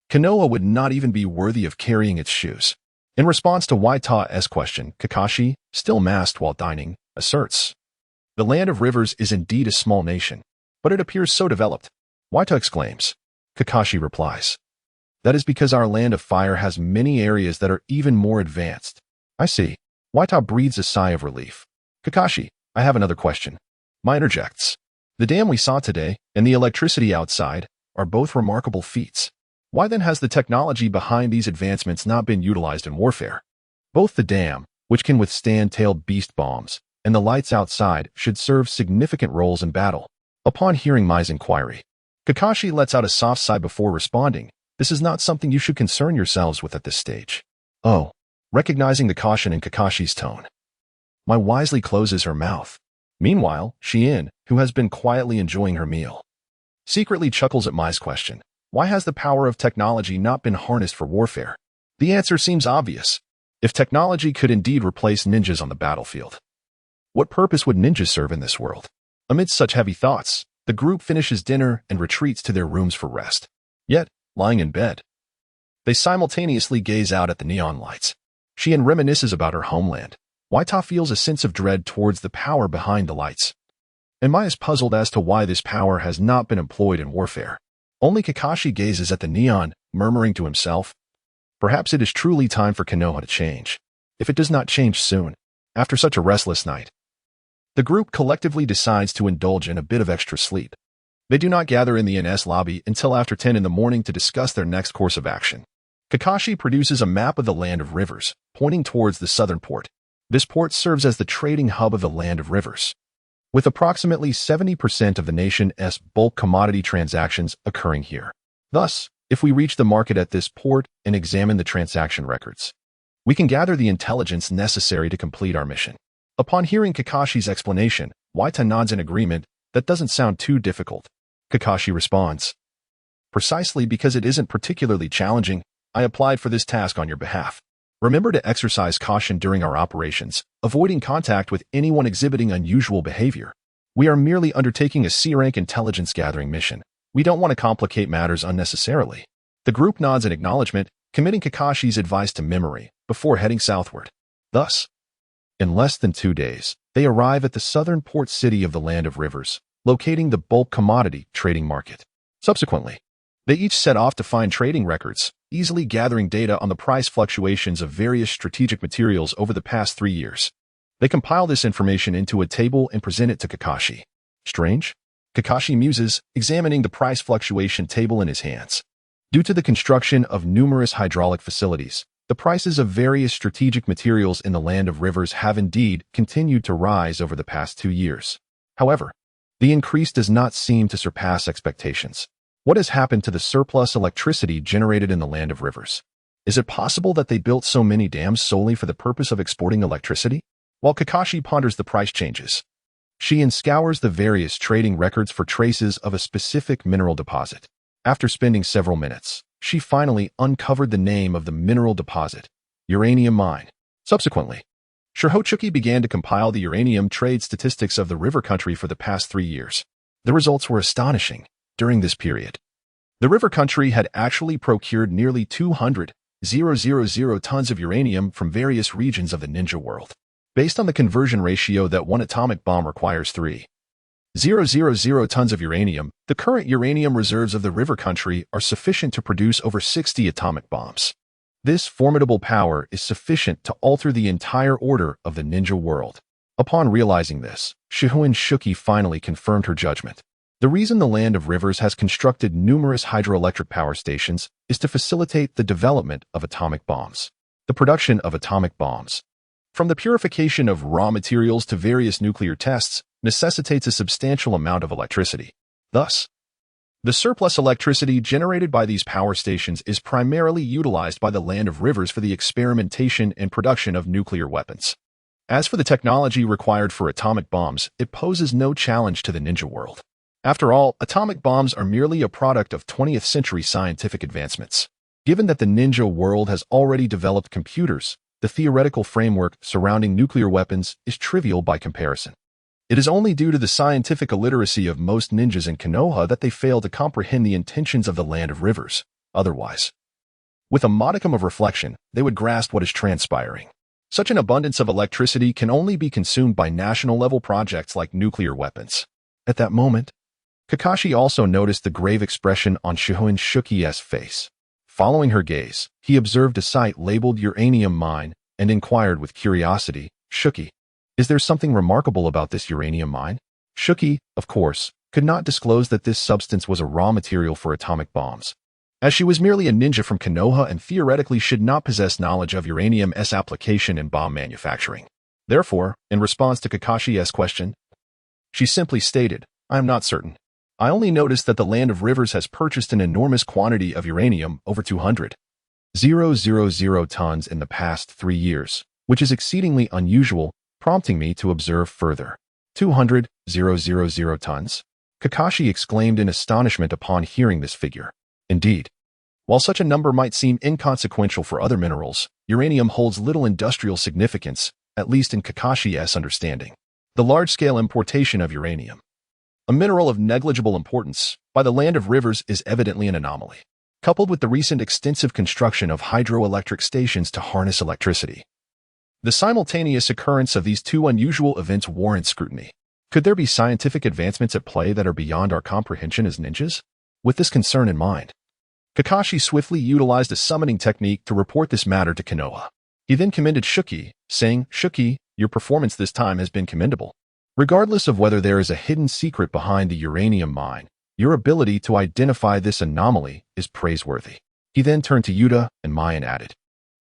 Speaker 1: Konoha would not even be worthy of carrying its shoes. In response to Waita's question, Kakashi, still masked while dining, asserts, "The Land of Rivers is indeed a small nation, but it appears so developed." Waita exclaims. Kakashi replies, "That is because our Land of Fire has many areas that are even more advanced." I see. Waita breathes a sigh of relief. Kakashi, I have another question. Ma interjects. The dam we saw today and the electricity outside are both remarkable feats. Why then has the technology behind these advancements not been utilized in warfare? Both the dam, which can withstand tailed beast bombs, and the lights outside should serve significant roles in battle. Upon hearing Mai's inquiry, Kakashi lets out a soft sigh before responding, "This is not something you should concern yourselves with at this stage." Oh, recognizing the caution in Kakashi's tone, Mai wisely closes her mouth. Meanwhile, Shihouin, who has been quietly enjoying her meal, secretly chuckles at Mai's question. Why has the power of technology not been harnessed for warfare? The answer seems obvious. If technology could indeed replace ninjas on the battlefield, what purpose would ninjas serve in this world? Amidst such heavy thoughts, the group finishes dinner and retreats to their rooms for rest. Yet, lying in bed, they simultaneously gaze out at the neon lights. Shihouin reminisces about her homeland. Waita feels a sense of dread towards the power behind the lights. And Mai is puzzled as to why this power has not been employed in warfare. Only Kakashi gazes at the neon, murmuring to himself, "Perhaps it is truly time for Konoha to change. If it does not change soon, after such a restless night." The group collectively decides to indulge in a bit of extra sleep. They do not gather in the inn's lobby until after 10 in the morning to discuss their next course of action. Kakashi produces a map of the Land of Rivers, pointing towards the southern port. This port serves as the trading hub of the Land of Rivers, with approximately 70% of the nation's bulk commodity transactions occurring here. Thus, if we reach the market at this port and examine the transaction records, we can gather the intelligence necessary to complete our mission. Upon hearing Kakashi's explanation, Waita nods in agreement. That doesn't sound too difficult. Kakashi responds, "Precisely because it isn't particularly challenging, I applied for this task on your behalf. Remember to exercise caution during our operations, avoiding contact with anyone exhibiting unusual behavior. We are merely undertaking a C-rank intelligence gathering mission. We don't want to complicate matters unnecessarily." The group nods in acknowledgement, committing Kakashi's advice to memory before heading southward. Thus, in less than 2 days, they arrive at the southern port city of the Land of Rivers, locating the bulk commodity trading market. Subsequently, they each set off to find trading records, easily gathering data on the price fluctuations of various strategic materials over the past 3 years. They compile this information into a table and present it to Kakashi. Strange? Kakashi muses, examining the price fluctuation table in his hands. Due to the construction of numerous hydraulic facilities, the prices of various strategic materials in the land of rivers have indeed continued to rise over the past 2 years. However, the increase does not seem to surpass expectations. What has happened to the surplus electricity generated in the land of rivers? Is it possible that they built so many dams solely for the purpose of exporting electricity? While Kakashi ponders the price changes, Shihouin scours the various trading records for traces of a specific mineral deposit. After spending several minutes, she finally uncovered the name of the mineral deposit, uranium mine. Subsequently, Shihouin Saki began to compile the uranium trade statistics of the river country for the past 3 years. The results were astonishing. During this period, the river country had actually procured nearly 200,000 tons of uranium from various regions of the ninja world. Based on the conversion ratio that one atomic bomb requires 3,000 tons of uranium, the current uranium reserves of the river country are sufficient to produce over 60 atomic bombs. This formidable power is sufficient to alter the entire order of the ninja world. Upon realizing this, Shihouin Saki finally confirmed her judgment. The reason the land of rivers has constructed numerous hydroelectric power stations is to facilitate the development of atomic bombs. The production of atomic bombs, from the purification of raw materials to various nuclear tests, necessitates a substantial amount of electricity. Thus, the surplus electricity generated by these power stations is primarily utilized by the land of rivers for the experimentation and production of nuclear weapons. As for the technology required for atomic bombs, it poses no challenge to the ninja world. After all, atomic bombs are merely a product of 20th century scientific advancements. Given that the ninja world has already developed computers, the theoretical framework surrounding nuclear weapons is trivial by comparison. It is only due to the scientific illiteracy of most ninjas in Konoha that they fail to comprehend the intentions of the land of rivers. Otherwise, with a modicum of reflection, they would grasp what is transpiring. Such an abundance of electricity can only be consumed by national-level projects like nuclear weapons. At that moment, Kakashi also noticed the grave expression on Shihouin Saki's face. Following her gaze, he observed a site labeled uranium mine and inquired with curiosity, "Saki, is there something remarkable about this uranium mine?" Saki, of course, could not disclose that this substance was a raw material for atomic bombs, as she was merely a ninja from Konoha and theoretically should not possess knowledge of uranium's application in bomb manufacturing. Therefore, in response to Kakashi's question, she simply stated, "I am not certain. I only noticed that the land of rivers has purchased an enormous quantity of uranium, over 200,000 tons in the past 3 years, which is exceedingly unusual, prompting me to observe further." 200,000 tons? Kakashi exclaimed in astonishment upon hearing this figure. Indeed, while such a number might seem inconsequential for other minerals, uranium holds little industrial significance, at least in Kakashi's understanding. The large-scale importation of uranium, a mineral of negligible importance, by the land of rivers is evidently an anomaly, coupled with the recent extensive construction of hydroelectric stations to harness electricity. The simultaneous occurrence of these two unusual events warrants scrutiny. Could there be scientific advancements at play that are beyond our comprehension as ninjas? With this concern in mind, Kakashi swiftly utilized a summoning technique to report this matter to Konoha. He then commended Saki, saying, "Saki, your performance this time has been commendable. Regardless of whether there is a hidden secret behind the uranium mine, your ability to identify this anomaly is praiseworthy." He then turned to Yuta and Mai and added,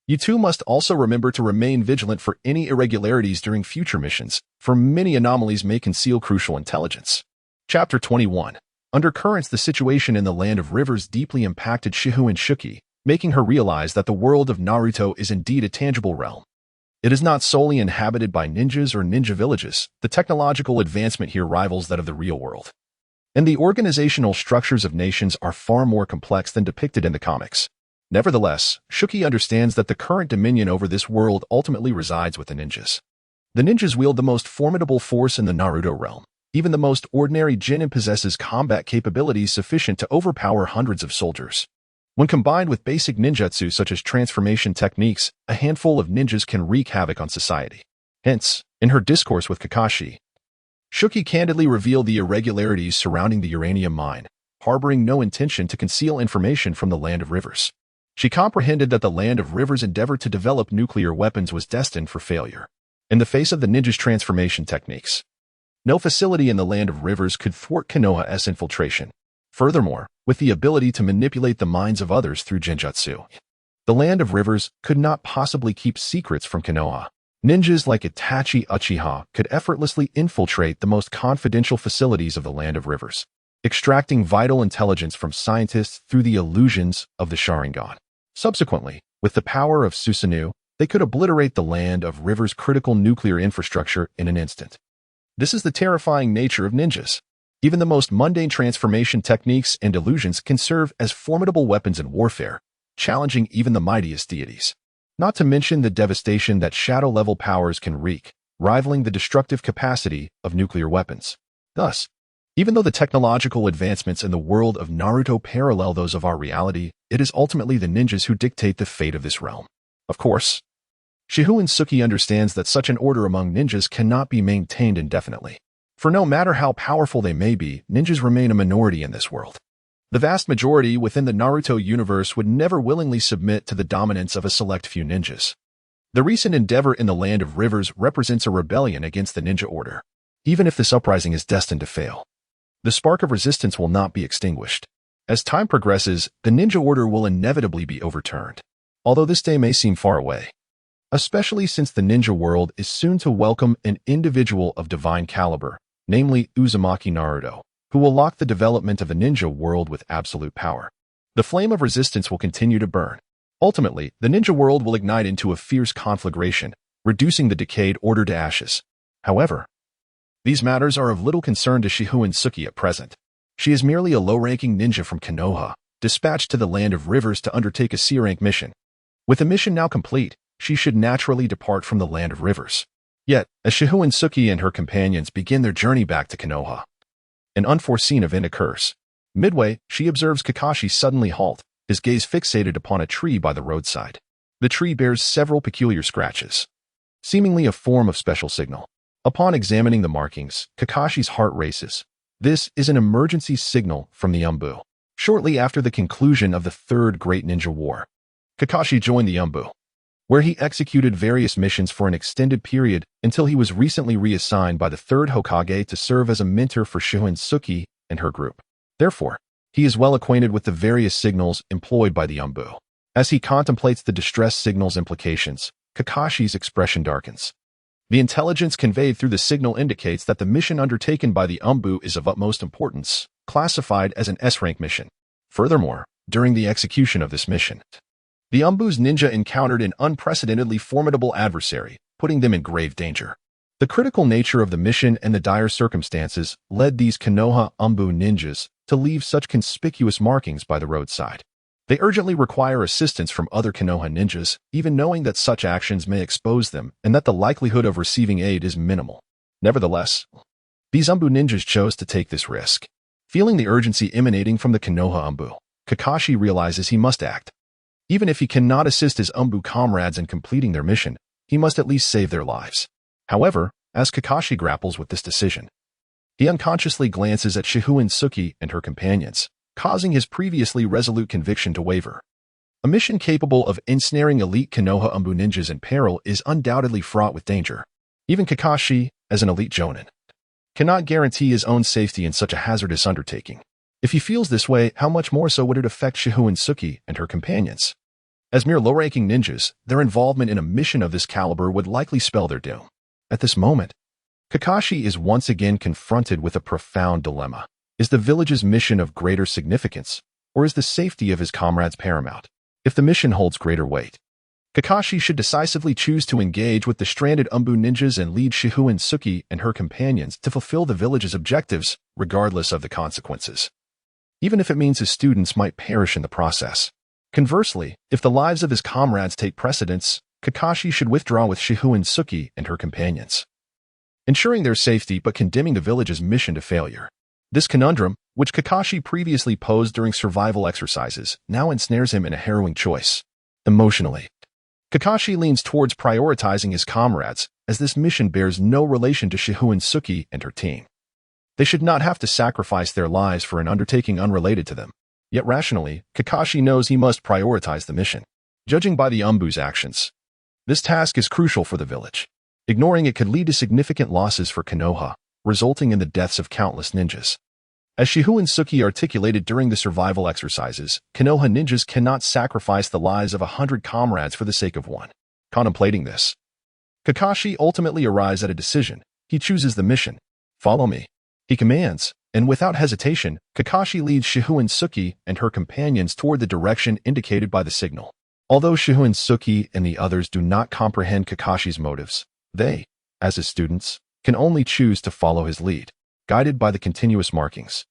Speaker 1: "You two must also remember to remain vigilant for any irregularities during future missions, for many anomalies may conceal crucial intelligence." Chapter 21. Under currents, the situation in the land of rivers deeply impacted Shihouin Saki, making her realize that the world of Naruto is indeed a tangible realm. It is not solely inhabited by ninjas or ninja villages. The technological advancement here rivals that of the real world. And the organizational structures of nations are far more complex than depicted in the comics. Nevertheless, Saki understands that the current dominion over this world ultimately resides with the ninjas. The ninjas wield the most formidable force in the Naruto realm. Even the most ordinary genin possesses combat capabilities sufficient to overpower hundreds of soldiers. When combined with basic ninjutsu such as transformation techniques, a handful of ninjas can wreak havoc on society. Hence, in her discourse with Kakashi, Shuki candidly revealed the irregularities surrounding the uranium mine, harboring no intention to conceal information from the Land of Rivers. She comprehended that the Land of Rivers' endeavor to develop nuclear weapons was destined for failure. In the face of the ninja's transformation techniques, no facility in the Land of Rivers could thwart Konoha's infiltration. Furthermore, with the ability to manipulate the minds of others through genjutsu, the Land of Rivers could not possibly keep secrets from Konoha. Ninjas like Itachi Uchiha could effortlessly infiltrate the most confidential facilities of the Land of Rivers, extracting vital intelligence from scientists through the illusions of the Sharingan. Subsequently, with the power of Susanoo, they could obliterate the Land of Rivers' critical nuclear infrastructure in an instant. This is the terrifying nature of ninjas. Even the most mundane transformation techniques and illusions can serve as formidable weapons in warfare, challenging even the mightiest deities. Not to mention the devastation that shadow-level powers can wreak, rivaling the destructive capacity of nuclear weapons. Thus, even though the technological advancements in the world of Naruto parallel those of our reality, it is ultimately the ninjas who dictate the fate of this realm. Of course, Shihouin Saki understands that such an order among ninjas cannot be maintained indefinitely. For no matter how powerful they may be, ninjas remain a minority in this world. The vast majority within the Naruto universe would never willingly submit to the dominance of a select few ninjas. The recent endeavor in the Land of Rivers represents a rebellion against the ninja order. Even if this uprising is destined to fail, the spark of resistance will not be extinguished. As time progresses, the ninja order will inevitably be overturned, although this day may seem far away. Especially since the ninja world is soon to welcome an individual of divine caliber, namely Uzumaki Naruto, who will lock the development of a ninja world with absolute power. The flame of resistance will continue to burn. Ultimately, the ninja world will ignite into a fierce conflagration, reducing the decayed order to ashes. However, these matters are of little concern to Shihouin Saki at present. She is merely a low-ranking ninja from Konoha, dispatched to the Land of Rivers to undertake a C-rank mission. With the mission now complete, she should naturally depart from the Land of Rivers. Yet, as Shihouin Saki and her companions begin their journey back to Konoha, an unforeseen event occurs. Midway, she observes Kakashi suddenly halt, his gaze fixated upon a tree by the roadside. The tree bears several peculiar scratches, seemingly a form of special signal. Upon examining the markings, Kakashi's heart races. This is an emergency signal from the Umbu. Shortly after the conclusion of the Third Great Ninja War, Kakashi joined the Umbu, where he executed various missions for an extended period until he was recently reassigned by the Third Hokage to serve as a mentor for Shihouin Saki and her group. Therefore, he is well acquainted with the various signals employed by the Umbu. As he contemplates the distress signal's implications, Kakashi's expression darkens. The intelligence conveyed through the signal indicates that the mission undertaken by the Umbu is of utmost importance, classified as an S-rank mission. Furthermore, during the execution of this mission, the Umbu's ninja encountered an unprecedentedly formidable adversary, putting them in grave danger. The critical nature of the mission and the dire circumstances led these Konoha Umbu ninjas to leave such conspicuous markings by the roadside. They urgently require assistance from other Konoha ninjas, even knowing that such actions may expose them and that the likelihood of receiving aid is minimal. Nevertheless, these Umbu ninjas chose to take this risk. Feeling the urgency emanating from the Konoha Umbu, Kakashi realizes he must act. Even if he cannot assist his Umbu comrades in completing their mission, he must at least save their lives. However, as Kakashi grapples with this decision, he unconsciously glances at Shihouin Saki and her companions, causing his previously resolute conviction to waver. A mission capable of ensnaring elite Konoha Umbu ninjas in peril is undoubtedly fraught with danger. Even Kakashi, as an elite jonin, cannot guarantee his own safety in such a hazardous undertaking. If he feels this way, how much more so would it affect Shihouin Saki and her companions? As mere low-ranking ninjas, their involvement in a mission of this caliber would likely spell their doom. At this moment, Kakashi is once again confronted with a profound dilemma. Is the village's mission of greater significance, or is the safety of his comrades paramount? If the mission holds greater weight, Kakashi should decisively choose to engage with the stranded Umbu ninjas and lead Shihouin Saki and her companions to fulfill the village's objectives, regardless of the consequences, even if it means his students might perish in the process. Conversely, if the lives of his comrades take precedence, Kakashi should withdraw with Shihouin Saki and her companions, ensuring their safety but condemning the village's mission to failure. This conundrum, which Kakashi previously posed during survival exercises, now ensnares him in a harrowing choice. Emotionally, Kakashi leans towards prioritizing his comrades, as this mission bears no relation to Shihouin Saki and her team. They should not have to sacrifice their lives for an undertaking unrelated to them. Yet rationally, Kakashi knows he must prioritize the mission. Judging by the Umbu's actions, this task is crucial for the village. Ignoring it could lead to significant losses for Konoha, resulting in the deaths of countless ninjas. As Shihouin Saki articulated during the survival exercises, Konoha ninjas cannot sacrifice the lives of 100 comrades for the sake of one. Contemplating this, Kakashi ultimately arrives at a decision. He chooses the mission. Follow me, he commands, and without hesitation, Kakashi leads Shihouin Saki and her companions toward the direction indicated by the signal. Although Shihouin Saki and the others do not comprehend Kakashi's motives, they, as his students, can only choose to follow his lead, guided by the continuous markings.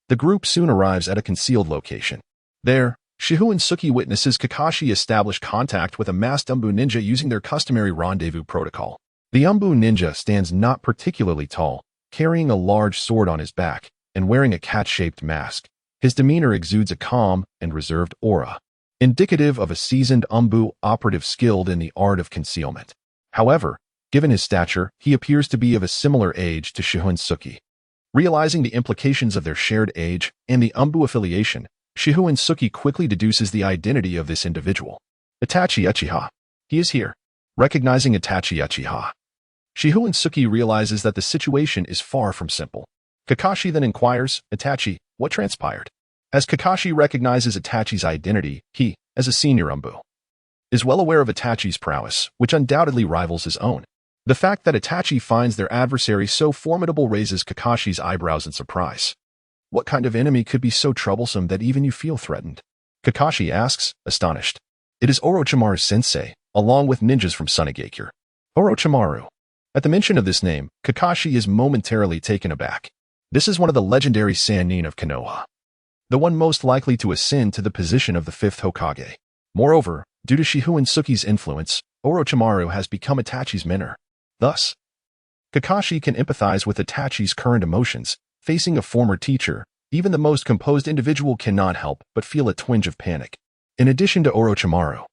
Speaker 1: The group soon arrives at a concealed location. There, Shihouin Saki witnesses Kakashi establish contact with a masked Umbu ninja using their customary rendezvous protocol. The Umbu ninja stands not particularly tall, carrying a large sword on his back, and wearing a cat-shaped mask. His demeanor exudes a calm and reserved aura, indicative of a seasoned Umbu operative skilled in the art of concealment. However, given his stature, he appears to be of a similar age to Shihouin Saki. Realizing the implications of their shared age and the Umbu affiliation, Shihouin Saki quickly deduces the identity of this individual. Itachi Uchiha. He is here. Recognizing Itachi Uchiha, Shihouin Saki realizes that the situation is far from simple. Kakashi then inquires, Itachi, what transpired? As Kakashi recognizes Itachi's identity, he, as a senior Umbu, is well aware of Itachi's prowess, which undoubtedly rivals his own. The fact that Itachi finds their adversary so formidable raises Kakashi's eyebrows in surprise. What kind of enemy could be so troublesome that even you feel threatened? Kakashi asks, astonished. It is Orochimaru's sensei, along with ninjas from Sunigakure. Orochimaru. At the mention of this name, Kakashi is momentarily taken aback. This is one of the legendary Sannin of Konoha, the one most likely to ascend to the position of the 5th Hokage. Moreover, due to Shihouin Saki's influence, Orochimaru has become Itachi's mentor. Thus, Kakashi can empathize with Itachi's current emotions. Facing a former teacher, even the most composed individual cannot help but feel a twinge of panic. In addition to Orochimaru,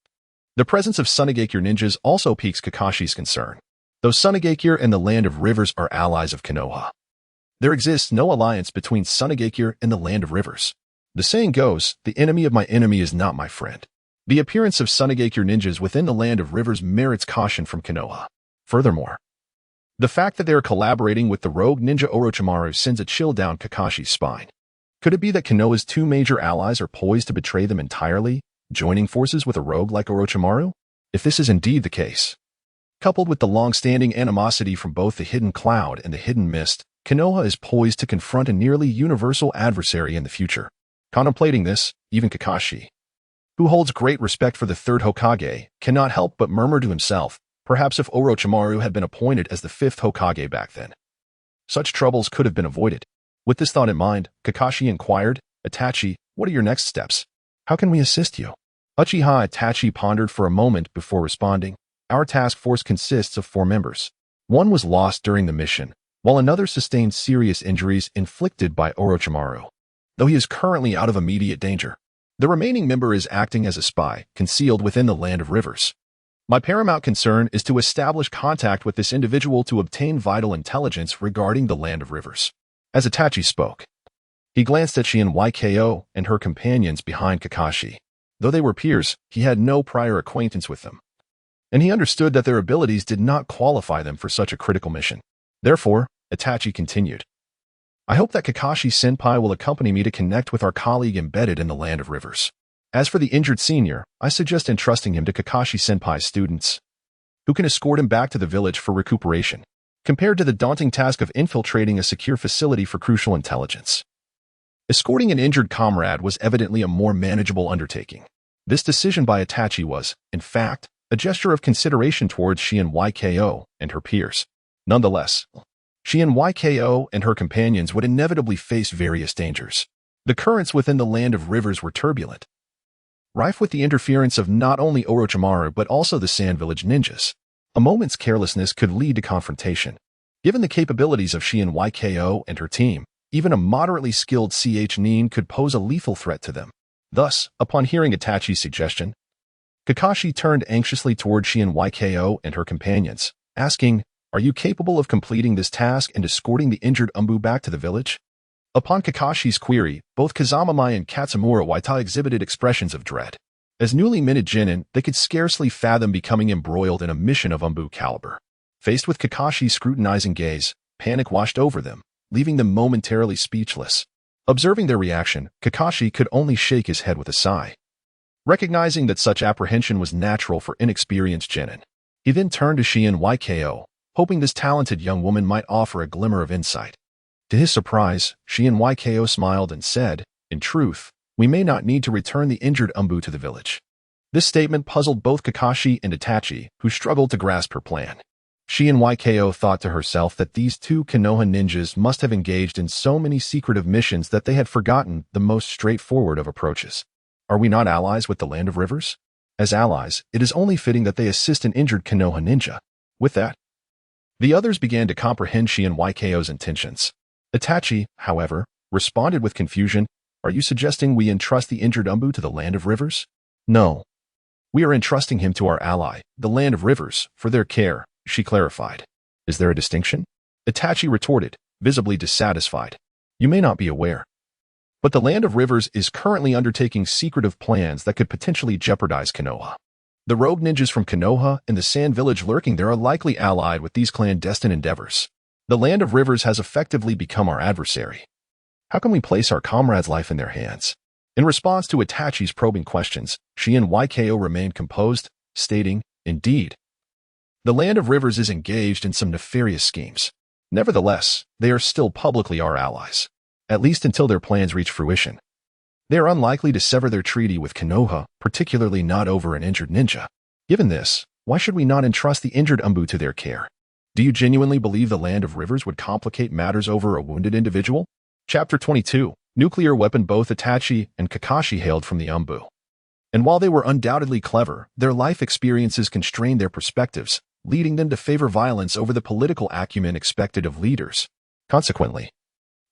Speaker 1: the presence of Sunigakure ninjas also piques Kakashi's concern. Though Sunigakure and the Land of Rivers are allies of Konoha, there exists no alliance between Sunigakure and the Land of Rivers. The saying goes, the enemy of my enemy is not my friend. The appearance of Sunigakure ninjas within the Land of Rivers merits caution from Konoha. Furthermore, the fact that they are collaborating with the rogue ninja Orochimaru sends a chill down Kakashi's spine. Could it be that Konoha's two major allies are poised to betray them entirely, joining forces with a rogue like Orochimaru? If this is indeed the case, coupled with the long-standing animosity from both the Hidden Cloud and the Hidden Mist, Konoha is poised to confront a nearly universal adversary in the future. Contemplating this, even Kakashi, who holds great respect for the 3rd Hokage, cannot help but murmur to himself, perhaps if Orochimaru had been appointed as the 5th Hokage back then, such troubles could have been avoided. With this thought in mind, Kakashi inquired, Itachi, what are your next steps? How can we assist you? Uchiha Itachi pondered for a moment before responding, our task force consists of 4 members. One was lost during the mission, while another sustained serious injuries inflicted by Orochimaru, though he is currently out of immediate danger. The remaining member is acting as a spy, concealed within the Land of Rivers. My paramount concern is to establish contact with this individual to obtain vital intelligence regarding the Land of Rivers. As Itachi spoke, he glanced at Shihouin Yko and her companions behind Kakashi. Though they were peers, he had no prior acquaintance with them, and he understood that their abilities did not qualify them for such a critical mission. Therefore, Itachi continued, I hope that Kakashi-senpai will accompany me to connect with our colleague embedded in the Land of Rivers. As for the injured senior, I suggest entrusting him to Kakashi-senpai's students, who can escort him back to the village for recuperation, compared to the daunting task of infiltrating a secure facility for crucial intelligence. Escorting an injured comrade was evidently a more manageable undertaking. This decision by Itachi was, in fact, a gesture of consideration towards Shihouin Yko and her peers. Nonetheless, Shihouin Yko and her companions would inevitably face various dangers. The currents within the Land of Rivers were turbulent, rife with the interference of not only Orochimaru but also the Sand Village ninjas. A moment's carelessness could lead to confrontation. Given the capabilities of Shihouin Yko and her team, even a moderately skilled Nin could pose a lethal threat to them. Thus, upon hearing Itachi's suggestion, Kakashi turned anxiously toward Shihouin and her companions, asking, "Are you capable of completing this task and escorting the injured Umbu back to the village?" Upon Kakashi's query, both Kazamamai and Katsumura Waita exhibited expressions of dread. As newly minted genin, they could scarcely fathom becoming embroiled in a mission of Umbu caliber. Faced with Kakashi's scrutinizing gaze, panic washed over them, leaving them momentarily speechless. Observing their reaction, Kakashi could only shake his head with a sigh. Recognizing that such apprehension was natural for inexperienced genin, he then turned to Shihouin, hoping this talented young woman might offer a glimmer of insight. To his surprise, Shihouin smiled and said, "In truth, we may not need to return the injured Umbu to the village." This statement puzzled both Kakashi and Itachi, who struggled to grasp her plan. Shihouin thought to herself that these two Konoha ninjas must have engaged in so many secretive missions that they had forgotten the most straightforward of approaches. Are we not allies with the Land of Rivers? As allies, it is only fitting that they assist an injured Konoha ninja. With that, the others began to comprehend Shihouin's intentions. Itachi, however, responded with confusion, "Are you suggesting we entrust the injured Umbu to the Land of Rivers?" "No. We are entrusting him to our ally, the Land of Rivers, for their care," she clarified. "Is there a distinction?" Itachi retorted, visibly dissatisfied. "You may not be aware, but the Land of Rivers is currently undertaking secretive plans that could potentially jeopardize Konoha. The rogue ninjas from Konoha and the Sand Village lurking there are likely allied with these clandestine endeavors. The Land of Rivers has effectively become our adversary. How can we place our comrade's life in their hands?" In response to Itachi's probing questions, Shihouin remained composed, stating, "Indeed, the Land of Rivers is engaged in some nefarious schemes. Nevertheless, they are still publicly our allies, at least until their plans reach fruition. They are unlikely to sever their treaty with Konoha, particularly not over an injured ninja. Given this, why should we not entrust the injured Umbu to their care? Do you genuinely believe the Land of Rivers would complicate matters over a wounded individual?" Chapter 22. Nuclear weapon. Both Itachi and Kakashi hailed from the Umbu. And while they were undoubtedly clever, their life experiences constrained their perspectives, leading them to favor violence over the political acumen expected of leaders. Consequently,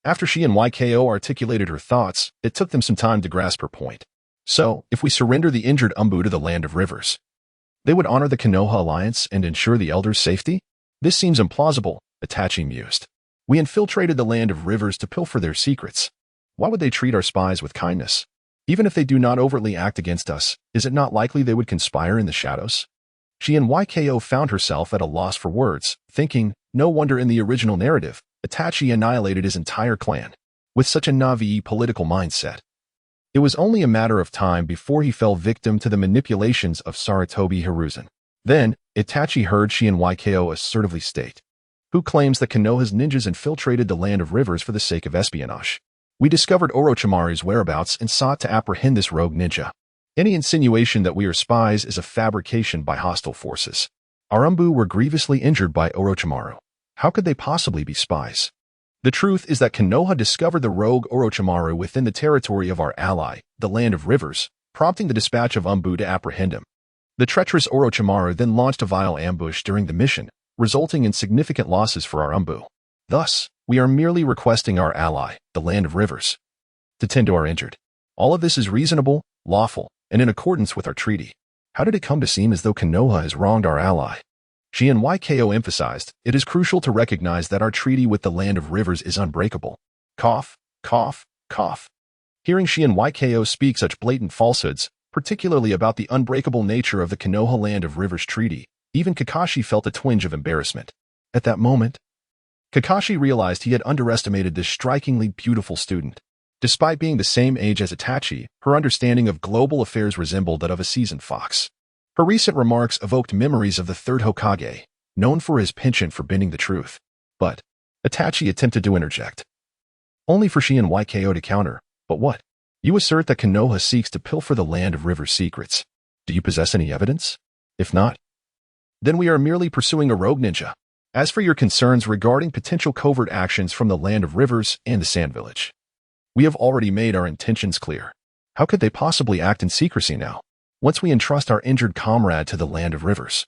Speaker 1: after Shihouin articulated her thoughts, it took them some time to grasp her point. "So, if we surrender the injured Umbu to the Land of Rivers, they would honor the Konoha alliance and ensure the elders' safety? This seems implausible," Itachi mused. "We infiltrated the Land of Rivers to pilfer their secrets. Why would they treat our spies with kindness? Even if they do not overtly act against us, is it not likely they would conspire in the shadows?" Shihouin found herself at a loss for words, thinking, no wonder in the original narrative, Itachi annihilated his entire clan. With such a naive political mindset, it was only a matter of time before he fell victim to the manipulations of Sarutobi Hiruzen. Then, Itachi heard Shihouin assertively state, "Who claims that Konoha's ninjas infiltrated the Land of Rivers for the sake of espionage? We discovered Orochimaru's whereabouts and sought to apprehend this rogue ninja. Any insinuation that we are spies is a fabrication by hostile forces. Our Umbu were grievously injured by Orochimaru. How could they possibly be spies? The truth is that Konoha discovered the rogue Orochimaru within the territory of our ally, the Land of Rivers, prompting the dispatch of Umbu to apprehend him. The treacherous Orochimaru then launched a vile ambush during the mission, resulting in significant losses for our Umbu. Thus, we are merely requesting our ally, the Land of Rivers, to tend to our injured. All of this is reasonable, lawful, and in accordance with our treaty. How did it come to seem as though Konoha has wronged our ally?" Shihouin emphasized, "It is crucial to recognize that our treaty with the Land of Rivers is unbreakable." Cough, cough, cough. Hearing Shihouin speak such blatant falsehoods, particularly about the unbreakable nature of the Konoha Land of Rivers treaty, even Kakashi felt a twinge of embarrassment. At that moment, Kakashi realized he had underestimated this strikingly beautiful student. Despite being the same age as Itachi, her understanding of global affairs resembled that of a seasoned fox. Her recent remarks evoked memories of the third Hokage, known for his penchant for bending the truth. But Itachi attempted to interject, only for Shihouin to counter, "But what? You assert that Konoha seeks to pilfer the Land of Rivers' secrets. Do you possess any evidence? If not, then we are merely pursuing a rogue ninja. As for your concerns regarding potential covert actions from the Land of Rivers and the Sand Village, we have already made our intentions clear. How could they possibly act in secrecy now? Once we entrust our injured comrade to the Land of Rivers,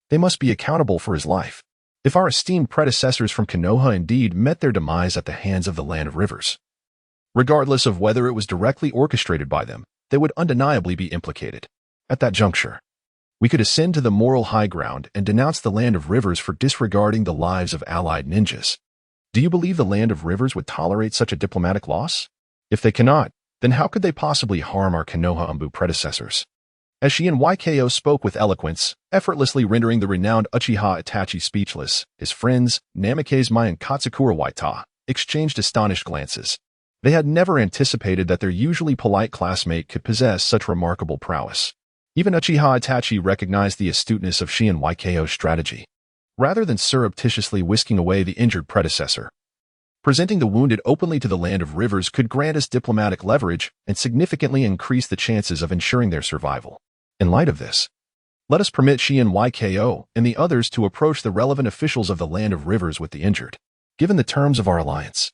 Speaker 1: they must be accountable for his life. If our esteemed predecessors from Konoha indeed met their demise at the hands of the Land of Rivers, regardless of whether it was directly orchestrated by them, they would undeniably be implicated. At that juncture, We could ascend to the moral high ground and denounce the Land of Rivers for disregarding the lives of allied ninjas. Do you believe the Land of Rivers would tolerate such a diplomatic loss? If they cannot, then how could they possibly harm our Konoha Umbu predecessors? As Shihouin Saki spoke with eloquence, effortlessly rendering the renowned Uchiha Itachi speechless, his friends, Namikaze Mai and Katsukura Waita, exchanged astonished glances. They had never anticipated that their usually polite classmate could possess such remarkable prowess. Even Uchiha Itachi recognized the astuteness of Shihouin Saki's strategy. Rather than surreptitiously whisking away the injured predecessor, presenting the wounded openly to the Land of Rivers could grant us diplomatic leverage and significantly increase the chances of ensuring their survival. In light of this, let us permit Shihouin Saki and the others to approach the relevant officials of the Land of Rivers with the injured. Given the terms of our alliance,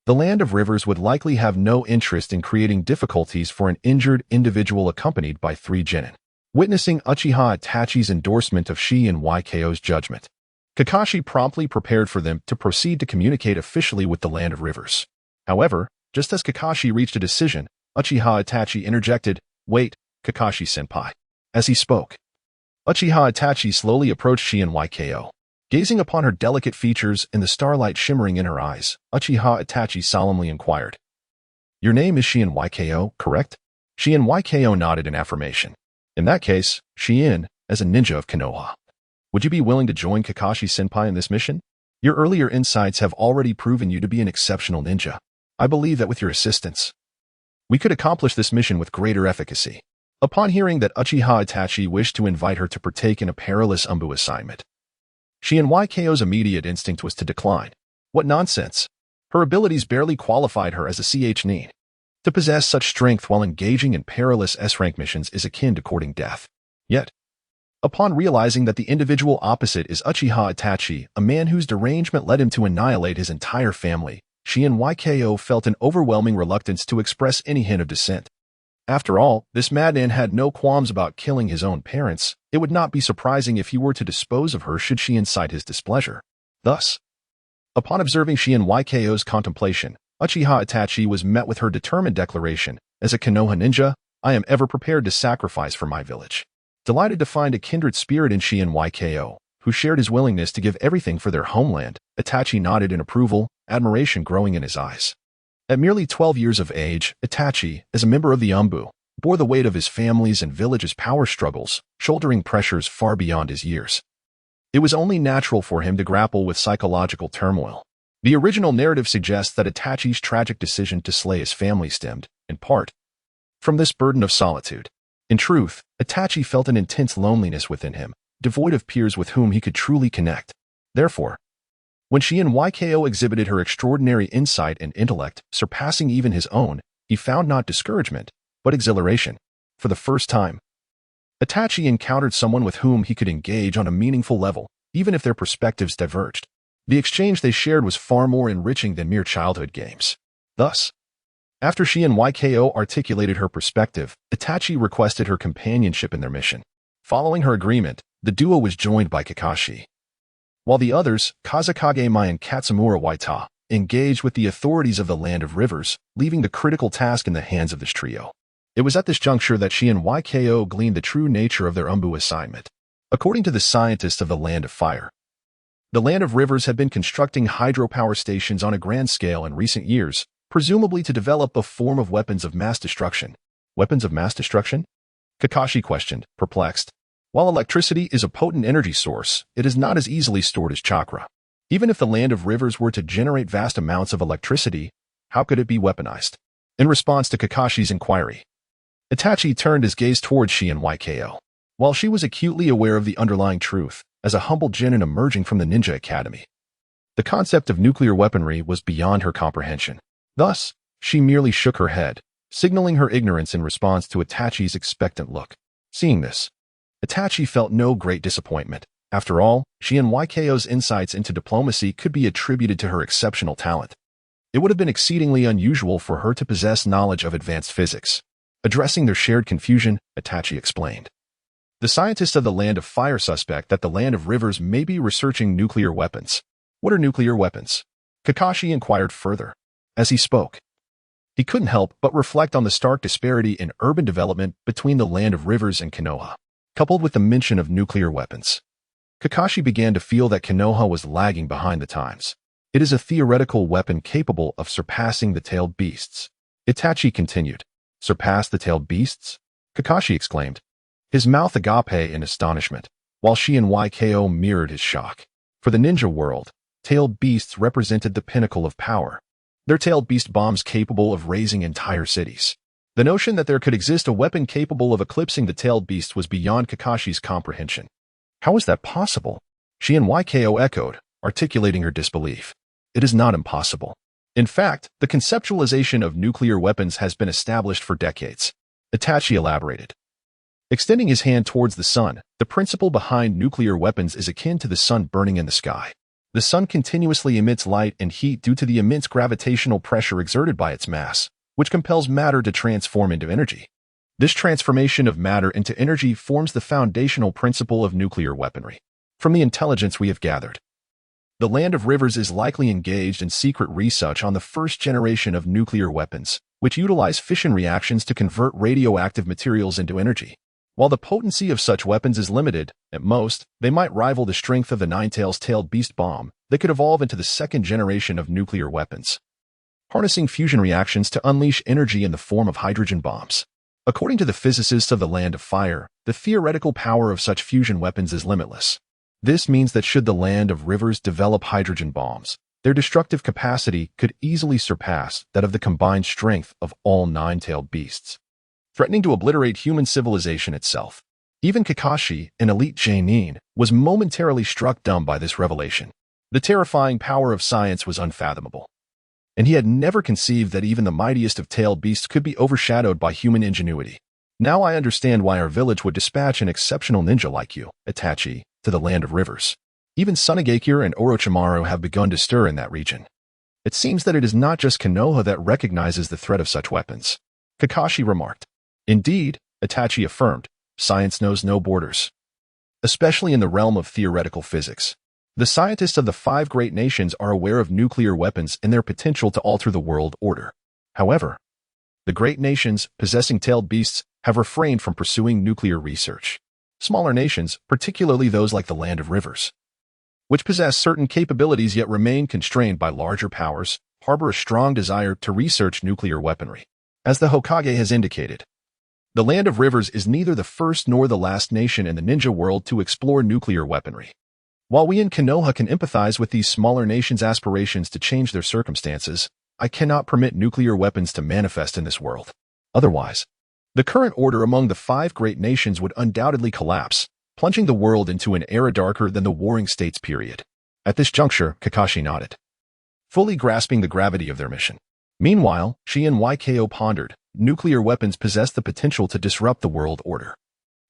Speaker 1: the Land of Rivers would likely have no interest in creating difficulties for an injured individual accompanied by 3 genin. Witnessing Uchiha Itachi's endorsement of Shihouin Saki's judgment, Kakashi promptly prepared for them to proceed to communicate officially with the Land of Rivers. However, just as Kakashi reached a decision, Uchiha Itachi interjected, "Wait, Kakashi-senpai." As he spoke, Uchiha Itachi slowly approached Shihouin Saki. Gazing upon her delicate features and the starlight shimmering in her eyes, Uchiha Itachi solemnly inquired, "Your name is Shihouin Saki, correct?" Shihouin Saki nodded in affirmation. "In that case, Shihouin, as a ninja of Konoha, would you be willing to join Kakashi-senpai in this mission? Your earlier insights have already proven you to be an exceptional ninja. I believe that with your assistance, we could accomplish this mission with greater efficacy." Upon hearing that Uchiha Itachi wished to invite her to partake in a perilous Umbu assignment, Shihouin Saki's immediate instinct was to decline. What nonsense! Her abilities barely qualified her as a nin. To possess such strength while engaging in perilous S-rank missions is akin to courting death. Yet, upon realizing that the individual opposite is Uchiha Itachi, a man whose derangement led him to annihilate his entire family, Shihouin Saki felt an overwhelming reluctance to express any hint of dissent. After all, this madman had no qualms about killing his own parents. It would not be surprising if he were to dispose of her should she incite his displeasure. Thus, upon observing Shihouin Saki's contemplation, Uchiha Itachi was met with her determined declaration, "As a Konoha ninja, I am ever prepared to sacrifice for my village." Delighted to find a kindred spirit in Shihouin Saki, who shared his willingness to give everything for their homeland, Itachi nodded in approval, admiration growing in his eyes. At merely 12 years of age, Itachi, as a member of the Umbu, bore the weight of his family's and village's power struggles, shouldering pressures far beyond his years. It was only natural for him to grapple with psychological turmoil. The original narrative suggests that Itachi's tragic decision to slay his family stemmed, in part, from this burden of solitude. In truth, Itachi felt an intense loneliness within him, devoid of peers with whom he could truly connect. Therefore, when Shihouin Saki exhibited her extraordinary insight and intellect, surpassing even his own, he found not discouragement, but exhilaration. For the first time, Itachi encountered someone with whom he could engage on a meaningful level, even if their perspectives diverged. The exchange they shared was far more enriching than mere childhood games. Thus, after Shihouin Saki articulated her perspective, Itachi requested her companionship in their mission. Following her agreement, the duo was joined by Kakashi, while the others, Kazekage Mai and Katsumura Waita, engaged with the authorities of the Land of Rivers, leaving the critical task in the hands of this trio. It was at this juncture that Shihouin Saki gleaned the true nature of their Umbu assignment. According to the scientists of the Land of Fire, the Land of Rivers had been constructing hydropower stations on a grand scale in recent years, presumably to develop a form of weapons of mass destruction. Weapons of mass destruction? Kakashi questioned, perplexed. While electricity is a potent energy source, it is not as easily stored as chakra. Even if the Land of Rivers were to generate vast amounts of electricity, how could it be weaponized? In response to Kakashi's inquiry, Itachi turned his gaze towards Shihouin Saki. While she was acutely aware of the underlying truth, as a humble genin emerging from the ninja academy, the concept of nuclear weaponry was beyond her comprehension. Thus, she merely shook her head, signaling her ignorance in response to Itachi's expectant look. Seeing this, Itachi felt no great disappointment. After all, Shihouin Saki's insights into diplomacy could be attributed to her exceptional talent. It would have been exceedingly unusual for her to possess knowledge of advanced physics. Addressing their shared confusion, Itachi explained. The scientists of the Land of Fire suspect that the Land of Rivers may be researching nuclear weapons. What are nuclear weapons? Kakashi inquired further. As he spoke, he couldn't help but reflect on the stark disparity in urban development between the Land of Rivers and Konoha. coupled with the mention of nuclear weapons. Kakashi began to feel that Konoha was lagging behind the times. It is a theoretical weapon capable of surpassing the tailed beasts. Itachi continued. Surpass the tailed beasts? Kakashi exclaimed, his mouth agape in astonishment, while Shihouin mirrored his shock. For the ninja world, tailed beasts represented the pinnacle of power. Their tailed beast bombs capable of razing entire cities. The notion that there could exist a weapon capable of eclipsing the tailed beast was beyond Kakashi's comprehension. How is that possible? Shihouin echoed, articulating her disbelief. It is not impossible. In fact, the conceptualization of nuclear weapons has been established for decades. Itachi elaborated. Extending his hand towards the sun, the principle behind nuclear weapons is akin to the sun burning in the sky. The sun continuously emits light and heat due to the immense gravitational pressure exerted by its mass, which compels matter to transform into energy. This transformation of matter into energy forms the foundational principle of nuclear weaponry. From the intelligence we have gathered, the Land of Rivers is likely engaged in secret research on the first generation of nuclear weapons, which utilize fission reactions to convert radioactive materials into energy. While the potency of such weapons is limited, at most, they might rival the strength of the Ninetales tailed beast bomb that could evolve into the second generation of nuclear weapons, harnessing fusion reactions to unleash energy in the form of hydrogen bombs. According to the physicists of the Land of Fire, the theoretical power of such fusion weapons is limitless. This means that should the Land of Rivers develop hydrogen bombs, their destructive capacity could easily surpass that of the combined strength of all nine-tailed beasts, threatening to obliterate human civilization itself. Even Kakashi, an elite genin, was momentarily struck dumb by this revelation. The terrifying power of science was unfathomable, and he had never conceived that even the mightiest of tailed beasts could be overshadowed by human ingenuity. Now I understand why our village would dispatch an exceptional ninja like you, Itachi, to the Land of Rivers. Even Tsunagakure and Orochimaru have begun to stir in that region. It seems that it is not just Konoha that recognizes the threat of such weapons. Kakashi remarked. Indeed, Itachi affirmed, science knows no borders. Especially in the realm of theoretical physics. The scientists of the 5 great nations are aware of nuclear weapons and their potential to alter the world order. However, the great nations, possessing tailed beasts, have refrained from pursuing nuclear research. Smaller nations, particularly those like the Land of Rivers, which possess certain capabilities yet remain constrained by larger powers, harbor a strong desire to research nuclear weaponry. As the Hokage has indicated, the Land of Rivers is neither the first nor the last nation in the ninja world to explore nuclear weaponry. While we in Konoha can empathize with these smaller nations' aspirations to change their circumstances, I cannot permit nuclear weapons to manifest in this world. Otherwise, the current order among the 5 great nations would undoubtedly collapse, plunging the world into an era darker than the Warring States period. At this juncture, Kakashi nodded, fully grasping the gravity of their mission. Meanwhile, Shihouin pondered, nuclear weapons possess the potential to disrupt the world order,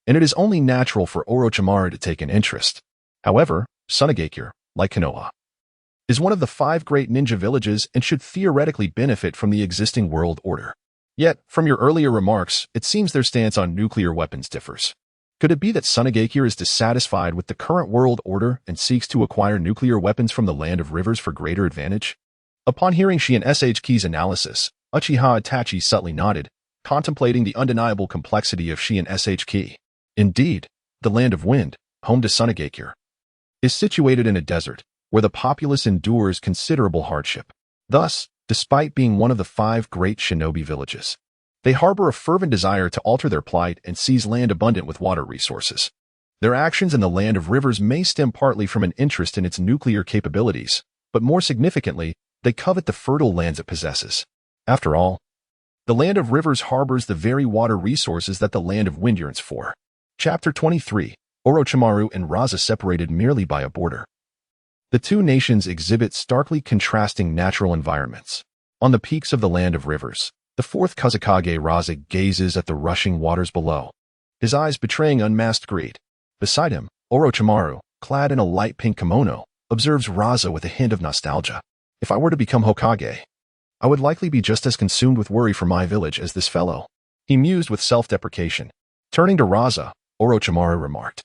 Speaker 1: and it is only natural for Orochimaru to take an interest. However, Tsunagakure, like Konoha, is one of the 5 great ninja villages and should theoretically benefit from the existing world order. Yet, from your earlier remarks, it seems their stance on nuclear weapons differs. Could it be that Tsunagakure is dissatisfied with the current world order and seeks to acquire nuclear weapons from the Land of Rivers for greater advantage? Upon hearing Shihouin's analysis, Uchiha Itachi subtly nodded, contemplating the undeniable complexity of Shihouin. Indeed, the Land of Wind, home to Tsunagakure, is situated in a desert, where the populace endures considerable hardship. Thus, despite being one of the 5 great shinobi villages, they harbor a fervent desire to alter their plight and seize land abundant with water resources. Their actions in the Land of Rivers may stem partly from an interest in its nuclear capabilities, but more significantly, they covet the fertile lands it possesses. After all, the Land of Rivers harbors the very water resources that the Land of Wind yearns for. Chapter 23. Orochimaru and Raza separated merely by a border. The 2 nations exhibit starkly contrasting natural environments. On the peaks of the Land of Rivers, the 4th Kazekage Raza gazes at the rushing waters below, his eyes betraying unmasked greed. Beside him, Orochimaru, clad in a light pink kimono, observes Raza with a hint of nostalgia. If I were to become Hokage, I would likely be just as consumed with worry for my village as this fellow, he mused with self-deprecation. Turning to Raza, Orochimaru remarked,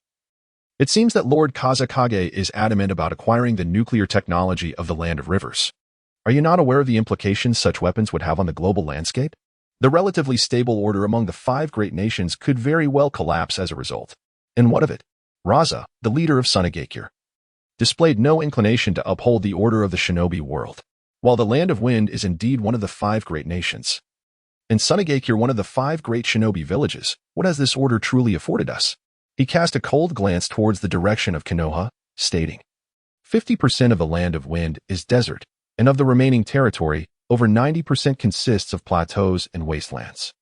Speaker 1: it seems that Lord Kazekage is adamant about acquiring the nuclear technology of the Land of Rivers. Are you not aware of the implications such weapons would have on the global landscape? The relatively stable order among the 5 great nations could very well collapse as a result. And what of it? Raza, the leader of Sunagakure, displayed no inclination to uphold the order of the shinobi world. While the Land of Wind is indeed one of the 5 great nations, and Sunagakure one of the 5 great shinobi villages, what has this order truly afforded us? He cast a cold glance towards the direction of Konoha, stating, 50% of the Land of Wind is desert, and of the remaining territory, over 90% consists of plateaus and wastelands.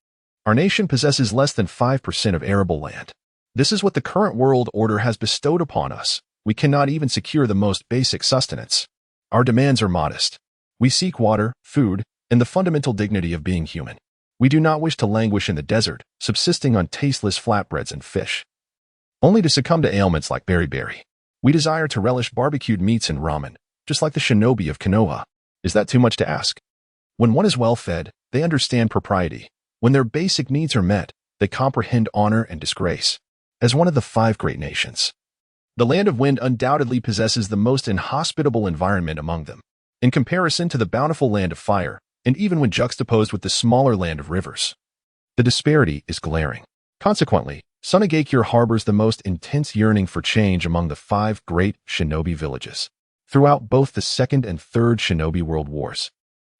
Speaker 1: Our nation possesses less than 5% of arable land. This is what the current world order has bestowed upon us. We cannot even secure the most basic sustenance. Our demands are modest. We seek water, food, and the fundamental dignity of being human. We do not wish to languish in the desert, subsisting on tasteless flatbreads and fish, only to succumb to ailments like beriberi. We desire to relish barbecued meats and ramen, just like the shinobi of Konoha. Is that too much to ask? When one is well fed, they understand propriety. When their basic needs are met, they comprehend honor and disgrace. As one of the 5 great nations, the Land of Wind undoubtedly possesses the most inhospitable environment among them. In comparison to the bountiful Land of Fire, and even when juxtaposed with the smaller Land of Rivers, the disparity is glaring. Consequently, Sunagakure harbors the most intense yearning for change among the 5 great shinobi villages. Throughout both the Second and Third Shinobi World Wars,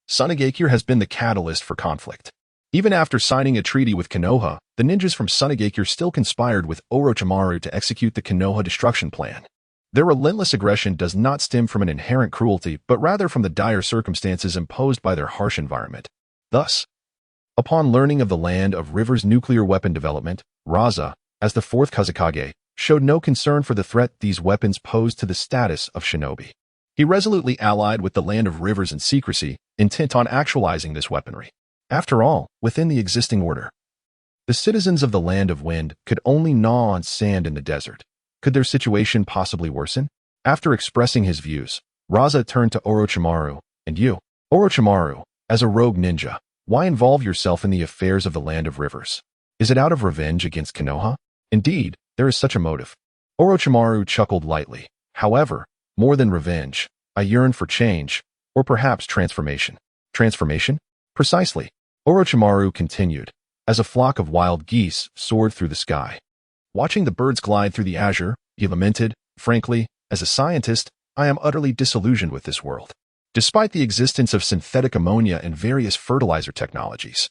Speaker 1: Sunagakure has been the catalyst for conflict. Even after signing a treaty with Konoha, the ninjas from Sunagakure still conspired with Orochimaru to execute the Konoha destruction plan. Their relentless aggression does not stem from an inherent cruelty, but rather from the dire circumstances imposed by their harsh environment. Thus, upon learning of the Land of River's nuclear weapon development, Raza, as the 4th Kazekage, showed no concern for the threat these weapons posed to the status of shinobi. He resolutely allied with the Land of Rivers in secrecy, intent on actualizing this weaponry. After all, within the existing order, the citizens of the Land of Wind could only gnaw on sand in the desert. Could their situation possibly worsen? After expressing his views, Raza turned to Orochimaru. And you, Orochimaru, as a rogue ninja, why involve yourself in the affairs of the Land of Rivers? Is it out of revenge against Konoha? Indeed, there is such a motive. Orochimaru chuckled lightly. However, more than revenge, I yearn for change, or perhaps transformation. Transformation? Precisely. Orochimaru continued, as a flock of wild geese soared through the sky. Watching the birds glide through the azure, he lamented, frankly, as a scientist, I am utterly disillusioned with this world. Despite the existence of synthetic ammonia and various fertilizer technologies,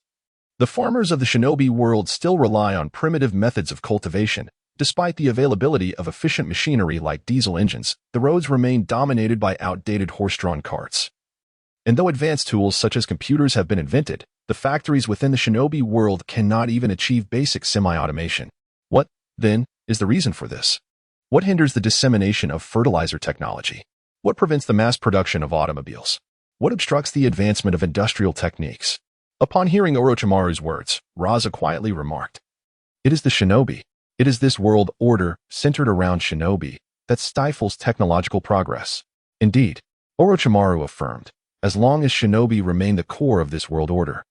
Speaker 1: the farmers of the shinobi world still rely on primitive methods of cultivation. Despite the availability of efficient machinery like diesel engines, the roads remain dominated by outdated horse-drawn carts. And though advanced tools such as computers have been invented, the factories within the shinobi world cannot even achieve basic semi-automation. What, then, is the reason for this? What hinders the dissemination of fertilizer technology? What prevents the mass production of automobiles? What obstructs the advancement of industrial techniques? Upon hearing Orochimaru's words, Raza quietly remarked, it is the shinobi. It is this world order, centered around shinobi, that stifles technological progress. Indeed, Orochimaru affirmed, as long as shinobi remain the core of this world order,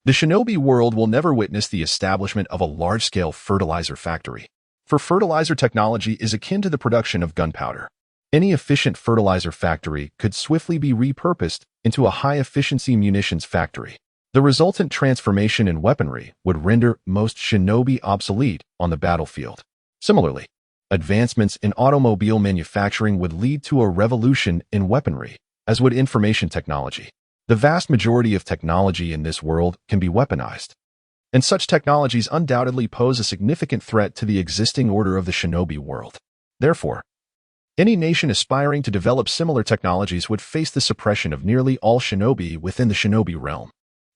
Speaker 1: the shinobi world will never witness the establishment of a large-scale fertilizer factory. For fertilizer technology is akin to the production of gunpowder. Any efficient fertilizer factory could swiftly be repurposed into a high-efficiency munitions factory. The resultant transformation in weaponry would render most shinobi obsolete on the battlefield. Similarly, advancements in automobile manufacturing would lead to a revolution in weaponry, as would information technology. The vast majority of technology in this world can be weaponized, and such technologies undoubtedly pose a significant threat to the existing order of the shinobi world. Therefore, any nation aspiring to develop similar technologies would face the suppression of nearly all shinobi within the shinobi realm.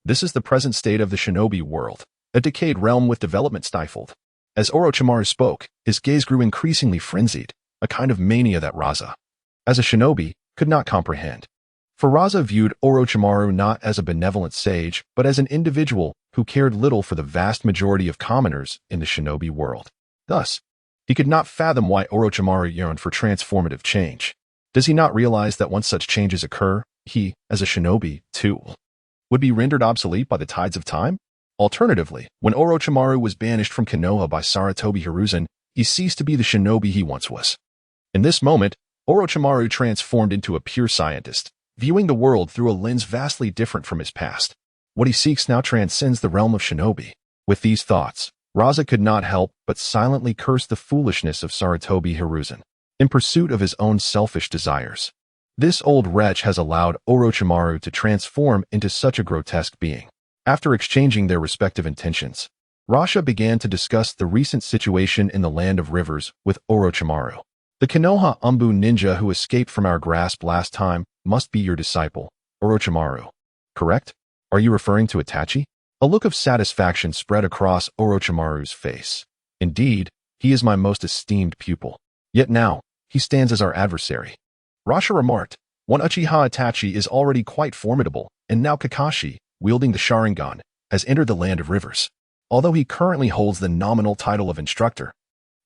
Speaker 1: This is the present state of the shinobi world, a decayed realm with development stifled. As Orochimaru spoke, his gaze grew increasingly frenzied, a kind of mania that Raza, as a shinobi, could not comprehend. For Raza viewed Orochimaru not as a benevolent sage, but as an individual who cared little for the vast majority of commoners in the shinobi world. Thus, he could not fathom why Orochimaru yearned for transformative change. Does he not realize that once such changes occur, he, as a shinobi, too, would be rendered obsolete by the tides of time? Alternatively, when Orochimaru was banished from Konoha by Sarutobi Hiruzen, he ceased to be the shinobi he once was. In this moment, Orochimaru transformed into a pure scientist, viewing the world through a lens vastly different from his past. What he seeks now transcends the realm of shinobi. With these thoughts, Raza could not help but silently curse the foolishness of Sarutobi Hiruzen in pursuit of his own selfish desires. This old wretch has allowed Orochimaru to transform into such a grotesque being. After exchanging their respective intentions, Rasha began to discuss the recent situation in the Land of Rivers with Orochimaru. The Konoha Umbu ninja who escaped from our grasp last time must be your disciple, Orochimaru. Correct? Are you referring to Itachi? A look of satisfaction spread across Orochimaru's face. Indeed, he is my most esteemed pupil. Yet now, he stands as our adversary. Rasha remarked, one Uchiha Itachi is already quite formidable, and now Kakashi, wielding the Sharingan, has entered the Land of Rivers. Although he currently holds the nominal title of instructor,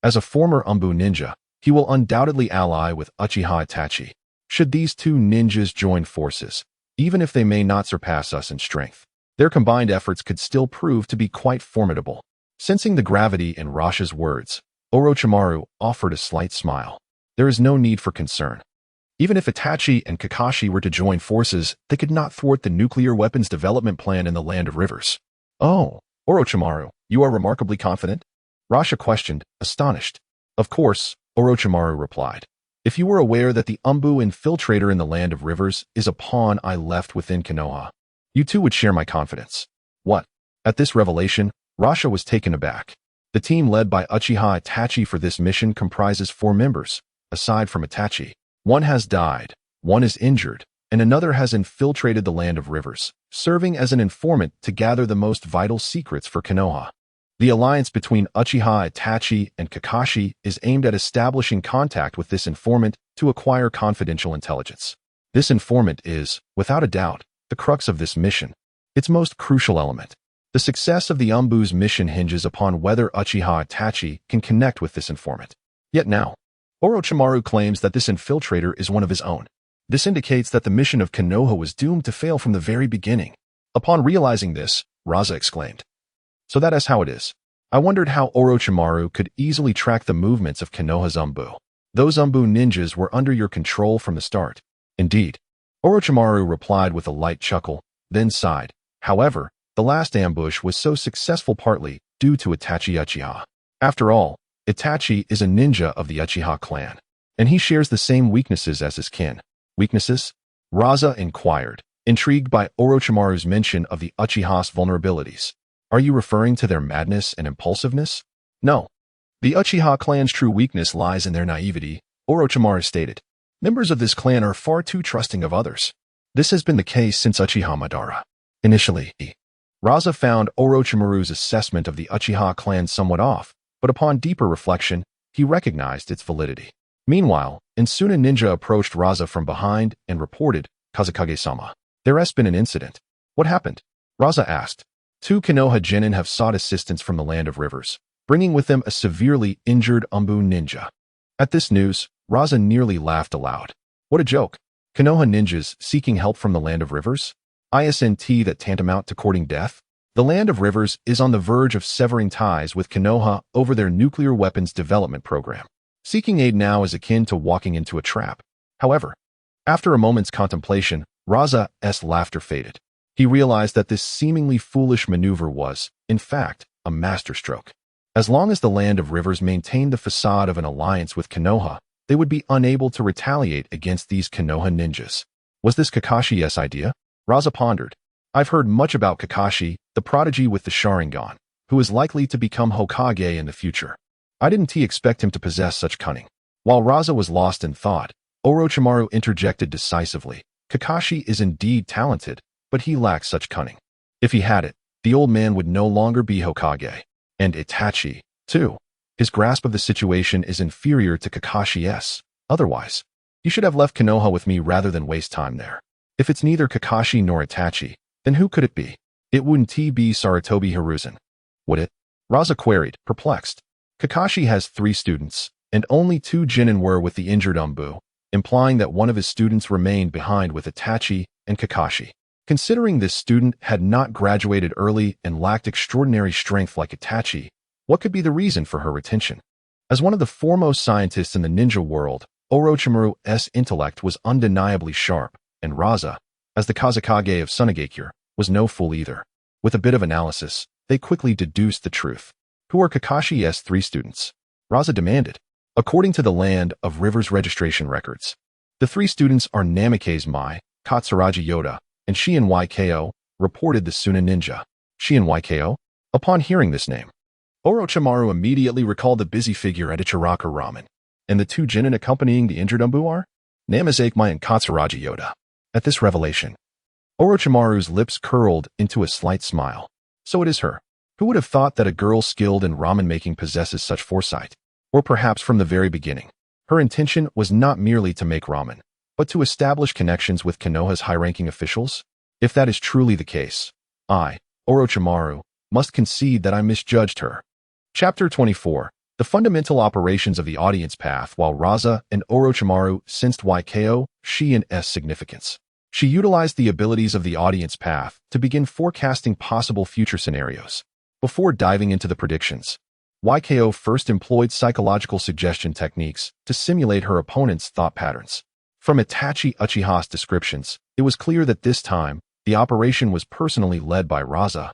Speaker 1: as a former Umbu ninja, he will undoubtedly ally with Uchiha Itachi. Should these two ninjas join forces, even if they may not surpass us in strength, their combined efforts could still prove to be quite formidable. Sensing the gravity in Rasha's words, Orochimaru offered a slight smile. There is no need for concern. Even if Itachi and Kakashi were to join forces, they could not thwart the nuclear weapons development plan in the Land of Rivers. Oh, Orochimaru, you are remarkably confident? Rasha questioned, astonished. Of course, Orochimaru replied. If you were aware that the Umbu infiltrator in the Land of Rivers is a pawn I left within Konoha, you too would share my confidence. What? At this revelation, Rasha was taken aback. The team led by Uchiha Itachi for this mission comprises 4 members. Aside from Itachi, one has died, one is injured, and another has infiltrated the Land of Rivers, serving as an informant to gather the most vital secrets for Konoha. The alliance between Uchiha Itachi and Kakashi is aimed at establishing contact with this informant to acquire confidential intelligence. This informant is, without a doubt, the crux of this mission, its most crucial element. The success of the Umbu's mission hinges upon whether Uchiha Itachi can connect with this informant. Yet now, Orochimaru claims that this infiltrator is one of his own. This indicates that the mission of Konoha was doomed to fail from the very beginning. Upon realizing this, Raza exclaimed, so that is how it is. I wondered how Orochimaru could easily track the movements of Konoha's Umbu. Those Umbu ninjas were under your control from the start. Indeed. Orochimaru replied with a light chuckle, then sighed. However, the last ambush was so successful partly due to Itachi Uchiha. After all, Itachi is a ninja of the Uchiha clan, and he shares the same weaknesses as his kin. Weaknesses? Raza inquired, intrigued by Orochimaru's mention of the Uchiha's vulnerabilities. Are you referring to their madness and impulsiveness? No. The Uchiha clan's true weakness lies in their naivety, Orochimaru stated. Members of this clan are far too trusting of others. This has been the case since Uchiha Madara. Initially, Raza found Orochimaru's assessment of the Uchiha clan somewhat off, but upon deeper reflection, he recognized its validity. Meanwhile, Insuna Ninja approached Raza from behind and reported, Kazekage-sama, there has been an incident. What happened? Raza asked. 2 Konoha genin have sought assistance from the Land of Rivers, bringing with them a severely injured Umbu ninja. At this news, Raza nearly laughed aloud. What a joke. Konoha ninjas seeking help from the Land of Rivers? Isn't that tantamount to courting death? The Land of Rivers is on the verge of severing ties with Konoha over their nuclear weapons development program. Seeking aid now is akin to walking into a trap. However, after a moment's contemplation, Raza's laughter faded. He realized that this seemingly foolish maneuver was, in fact, a masterstroke. As long as the Land of Rivers maintained the facade of an alliance with Konoha, they would be unable to retaliate against these Konoha ninjas. Was this Kakashi's idea? Raza pondered. I've heard much about Kakashi, the prodigy with the Sharingan, who is likely to become Hokage in the future. I didn't expect him to possess such cunning. While Raza was lost in thought, Orochimaru interjected decisively. Kakashi is indeed talented, but he lacks such cunning. If he had it, the old man would no longer be Hokage. And Itachi, too. His grasp of the situation is inferior to Kakashi's. Otherwise, you should have left Konoha with me rather than waste time there. If it's neither Kakashi nor Itachi, then who could it be? It wouldn't be Sarutobi Hiruzen. Would it? Raza queried, perplexed. Kakashi has 3 students, and only 2 genin were with the injured Umbu, implying that one of his students remained behind with Itachi and Kakashi. Considering this student had not graduated early and lacked extraordinary strength like Itachi, what could be the reason for her retention? As one of the foremost scientists in the ninja world, Orochimaru's intellect was undeniably sharp, and Raza, as the Kazekage of Sunagakure, was no fool either. With a bit of analysis, they quickly deduced the truth. Who are Kakashi's 3 students? Raza demanded. According to the Land of Rivers registration records, the 3 students are Namikaze Mai, Katsuragi Yoda, and Shihouin Yko, reported the Suna ninja. Shihouin Yko? Upon hearing this name, Orochimaru immediately recalled the busy figure at Ichiraka Ramen. And the 2 genin accompanying the injured Umbu are? Namikaze Mai and Katsuragi Yoda. At this revelation, Orochimaru's lips curled into a slight smile. So it is her. Who would have thought that a girl skilled in ramen making possesses such foresight? Or perhaps from the very beginning, her intention was not merely to make ramen, but to establish connections with Konoha's high-ranking officials? If that is truly the case, I, Orochimaru, must concede that I misjudged her. Chapter 24. The fundamental operations of the audience path. While Raza and Orochimaru sensed Yko, Shihouin's significance, she utilized the abilities of the audience path to begin forecasting possible future scenarios. Before diving into the predictions, Yko first employed psychological suggestion techniques to simulate her opponent's thought patterns. From Itachi Uchiha's descriptions, it was clear that this time, the operation was personally led by Raza,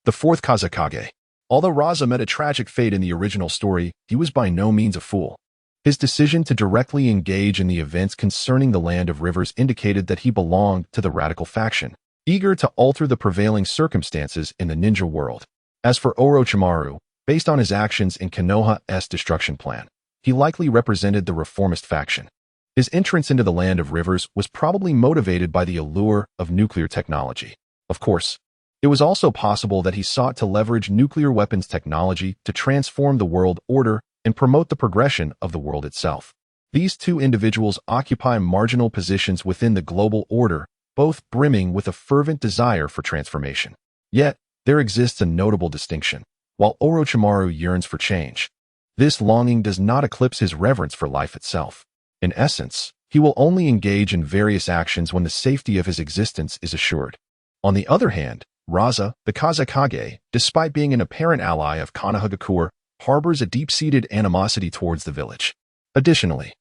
Speaker 1: the 4th Kazekage. Although Raza met a tragic fate in the original story, he was by no means a fool. His decision to directly engage in the events concerning the Land of Rivers indicated that he belonged to the radical faction, eager to alter the prevailing circumstances in the ninja world. As for Orochimaru, based on his actions in Konoha's destruction plan, he likely represented the reformist faction. His entrance into the Land of Rivers was probably motivated by the allure of nuclear technology. Of course, it was also possible that he sought to leverage nuclear weapons technology to transform the world order and promote the progression of the world itself. These 2 individuals occupy marginal positions within the global order, both brimming with a fervent desire for transformation. Yet, there exists a notable distinction. While Orochimaru yearns for change, this longing does not eclipse his reverence for life itself. In essence, he will only engage in various actions when the safety of his existence is assured. On the other hand, Raza, the Kazekage, despite being an apparent ally of Konohagakure, harbors a deep-seated animosity towards the village. Additionally,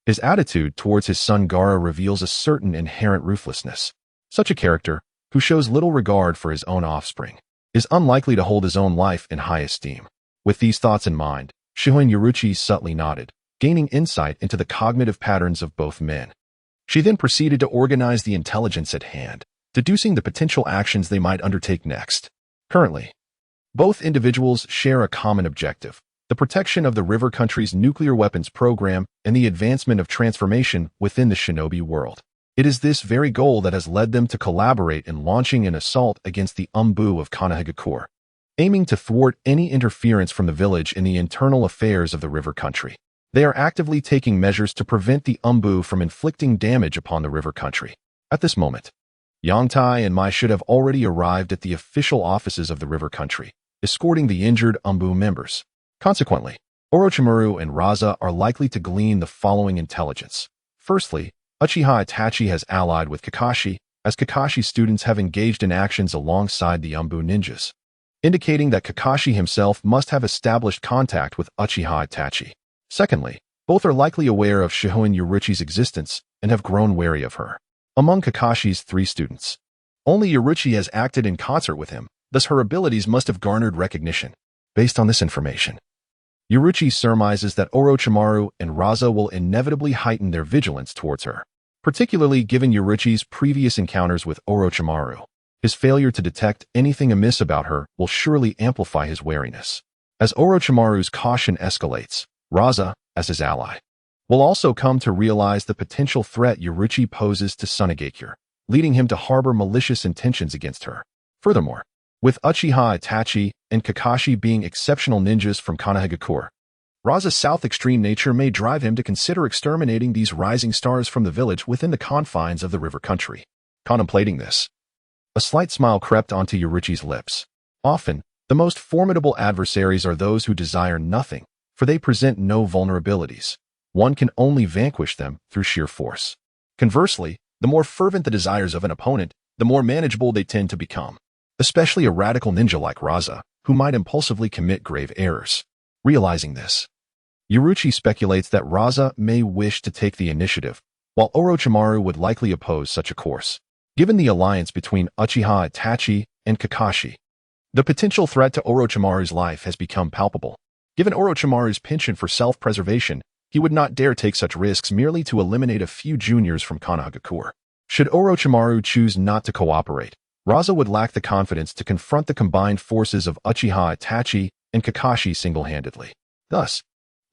Speaker 1: his attitude towards his son Gaara reveals a certain inherent ruthlessness. Such a character, who shows little regard for his own offspring, is unlikely to hold his own life in high esteem. With these thoughts in mind, Shihouin Yuruchi subtly nodded, gaining insight into the cognitive patterns of both men. She then proceeded to organize the intelligence at hand, deducing the potential actions they might undertake next. Currently, both individuals share a common objective: the protection of the river country's nuclear weapons program and the advancement of transformation within the shinobi world. It is this very goal that has led them to collaborate in launching an assault against the Umbu of Konohagakure, aiming to thwart any interference from the village in the internal affairs of the river country. They are actively taking measures to prevent the Umbu from inflicting damage upon the river country. At this moment, Yongtai and Mai should have already arrived at the official offices of the river country, escorting the injured Umbu members. Consequently, Orochimaru and Raza are likely to glean the following intelligence. Firstly, Uchiha Itachi has allied with Kakashi, as Kakashi's students have engaged in actions alongside the Umbu ninjas, indicating that Kakashi himself must have established contact with Uchiha Itachi. Secondly, both are likely aware of Shihouin Yuruchi's existence and have grown wary of her. Among Kakashi's 3 students, only Yuruchi has acted in concert with him, thus her abilities must have garnered recognition. Based on this information, Yuruchi surmises that Orochimaru and Raza will inevitably heighten their vigilance towards her, particularly given Yuruchi's previous encounters with Orochimaru. His failure to detect anything amiss about her will surely amplify his wariness. As Orochimaru's caution escalates, Raza, as his ally, will also come to realize the potential threat Yuruchi poses to Sunagakure, leading him to harbor malicious intentions against her. Furthermore, with Uchiha Itachi and Kakashi being exceptional ninjas from Konohagakure, Raza's south extreme nature may drive him to consider exterminating these rising stars from the village within the confines of the river country. Contemplating this, a slight smile crept onto Yuruchi's lips. Often, the most formidable adversaries are those who desire nothing, for they present no vulnerabilities. One can only vanquish them through sheer force. Conversely, the more fervent the desires of an opponent, the more manageable they tend to become, especially a radical ninja like Raza, who might impulsively commit grave errors. Realizing this, Yuruchi speculates that Raza may wish to take the initiative, while Orochimaru would likely oppose such a course. Given the alliance between Uchiha Itachi and Kakashi, The potential threat to Orochimaru's life has become palpable. Given Orochimaru's penchant for self-preservation, he would not dare take such risks merely to eliminate a few juniors from Konohagakure. Should Orochimaru choose not to cooperate, Raza would lack the confidence to confront the combined forces of Uchiha Itachi and Kakashi single-handedly. Thus,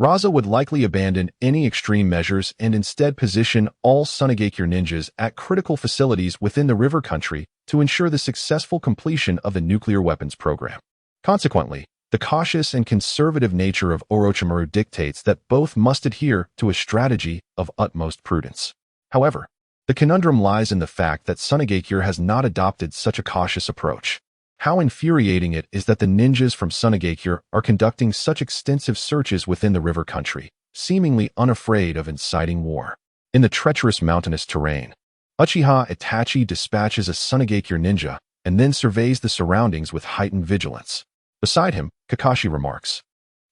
Speaker 1: Raza would likely abandon any extreme measures and instead position all Sunagakure ninjas at critical facilities within the river country to ensure the successful completion of the nuclear weapons program. Consequently, the cautious and conservative nature of Orochimaru dictates that both must adhere to a strategy of utmost prudence. However, the conundrum lies in the fact that Sunagakure has not adopted such a cautious approach. How infuriating it is that the ninjas from Sunagakure are conducting such extensive searches within the river country, seemingly unafraid of inciting war. In the treacherous mountainous terrain, Uchiha Itachi dispatches a Sunagakure ninja and then surveys the surroundings with heightened vigilance. Beside him, Kakashi remarks,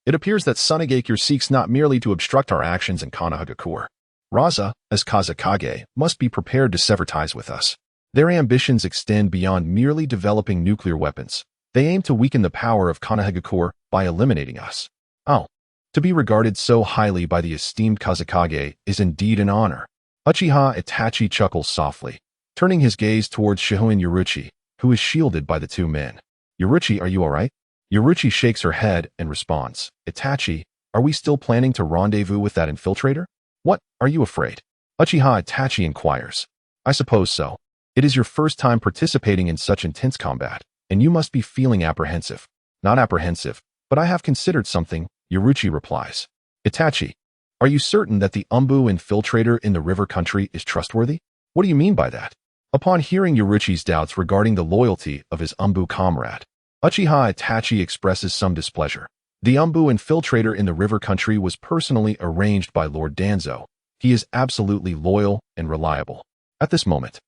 Speaker 1: "It appears that Sunagakure seeks not merely to obstruct our actions in Konohagakure. Raza, as Kazekage, must be prepared to sever ties with us. Their ambitions extend beyond merely developing nuclear weapons. They aim to weaken the power of Konohagakure by eliminating us." Oh, to be regarded so highly by the esteemed Kazekage is indeed an honor. Uchiha Itachi chuckles softly, turning his gaze towards Shihouin Saki, who is shielded by the two men. "Yuruchi, are you all right?" Yuruchi shakes her head and responds, "Itachi, are we still planning to rendezvous with that infiltrator? What, are you afraid?" Uchiha Itachi inquires. "I suppose so. It is your first time participating in such intense combat, and you must be feeling apprehensive." "Not apprehensive, but I have considered something," Yuruchi replies. "Itachi, are you certain that the Umbu infiltrator in the river country is trustworthy?" "What do you mean by that?" Upon hearing Yuruchi's doubts regarding the loyalty of his Umbu comrade, Uchiha Itachi expresses some displeasure. The Umbu infiltrator in the river country was personally arranged by Lord Danzo. He is absolutely loyal and reliable. At this moment,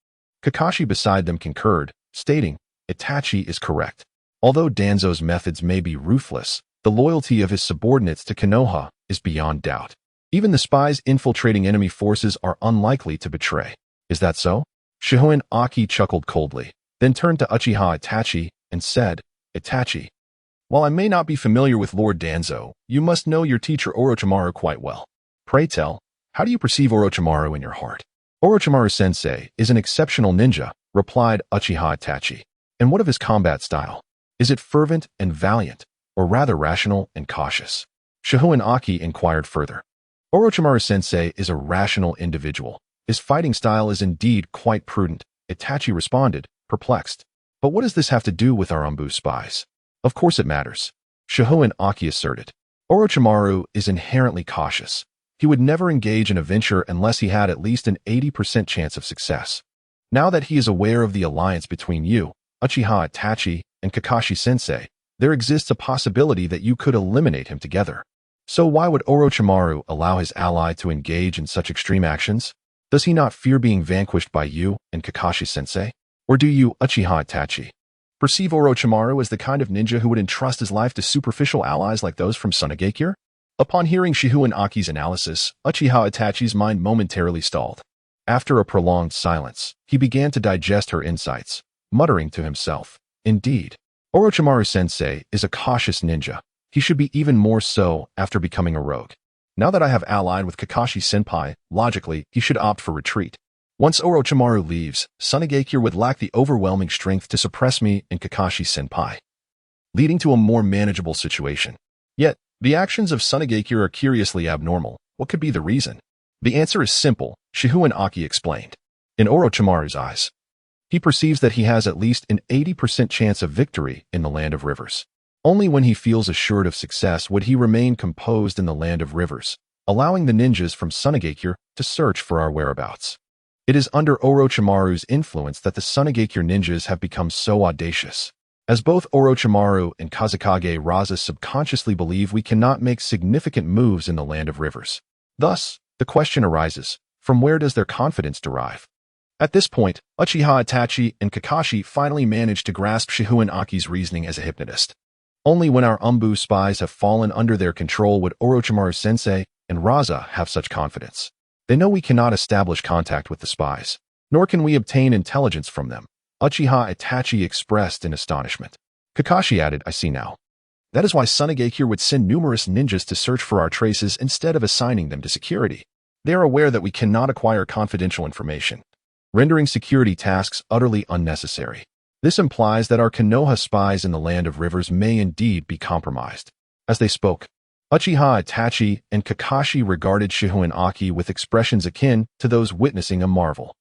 Speaker 1: Kakashi beside them concurred, stating, "Itachi is correct. Although Danzo's methods may be ruthless, the loyalty of his subordinates to Konoha is beyond doubt. Even the spies infiltrating enemy forces are unlikely to betray." "Is that so?" Shihouin Saki chuckled coldly, then turned to Uchiha Itachi and said, "Itachi, while I may not be familiar with Lord Danzo, you must know your teacher Orochimaru quite well. Pray tell, how do you perceive Orochimaru in your heart?" "Orochimaru-sensei is an exceptional ninja," replied Uchiha Itachi. "And what of his combat style? Is it fervent and valiant, or rather rational and cautious?" Shihouin Saki inquired further. "Orochimaru-sensei is a rational individual. His fighting style is indeed quite prudent," Itachi responded, perplexed. "But what does this have to do with our Umbu spies?" "Of course it matters," Shihouin Saki asserted. "Orochimaru is inherently cautious. He would never engage in a venture unless he had at least an 80% chance of success. Now that he is aware of the alliance between you, Uchiha Itachi, and Kakashi-sensei, there exists a possibility that you could eliminate him together. So why would Orochimaru allow his ally to engage in such extreme actions? Does he not fear being vanquished by you and Kakashi-sensei? Or do you, Uchiha Itachi, perceive Orochimaru as the kind of ninja who would entrust his life to superficial allies like those from Sunagakure?" Upon hearing Shihouin Saki's analysis, Uchiha Itachi's mind momentarily stalled. After a prolonged silence, he began to digest her insights, muttering to himself, "Indeed, Orochimaru-sensei is a cautious ninja. He should be even more so after becoming a rogue. Now that I have allied with Kakashi-senpai, logically, he should opt for retreat. Once Orochimaru leaves, Sunagakure would lack the overwhelming strength to suppress me and Kakashi-senpai, leading to a more manageable situation. Yet, the actions of Sunagakure are curiously abnormal. What could be the reason?" "The answer is simple," Shihouin Saki explained. "In Orochimaru's eyes, he perceives that he has at least an 80% chance of victory in the Land of Rivers. Only when he feels assured of success would he remain composed in the Land of Rivers, allowing the ninjas from Sunagakure to search for our whereabouts. It is under Orochimaru's influence that the Sunagakure ninjas have become so audacious. As both Orochimaru and Kazekage Raza subconsciously believe we cannot make significant moves in the Land of Rivers. Thus, the question arises, from where does their confidence derive?" At this point, Uchiha Itachi and Kakashi finally managed to grasp Shihouin Saki's reasoning as a hypnotist. Only when our Umbu spies have fallen under their control would Orochimaru-sensei and Raza have such confidence. They know we cannot establish contact with the spies, nor can we obtain intelligence from them, Uchiha Itachi expressed in astonishment. Kakashi added, I see now. That is why Tsunade here would send numerous ninjas to search for our traces instead of assigning them to security. They are aware that we cannot acquire confidential information, rendering security tasks utterly unnecessary. This implies that our Konoha spies in the Land of Rivers may indeed be compromised. As they spoke, Uchiha Itachi and Kakashi regarded Shihouin Saki with expressions akin to those witnessing a marvel.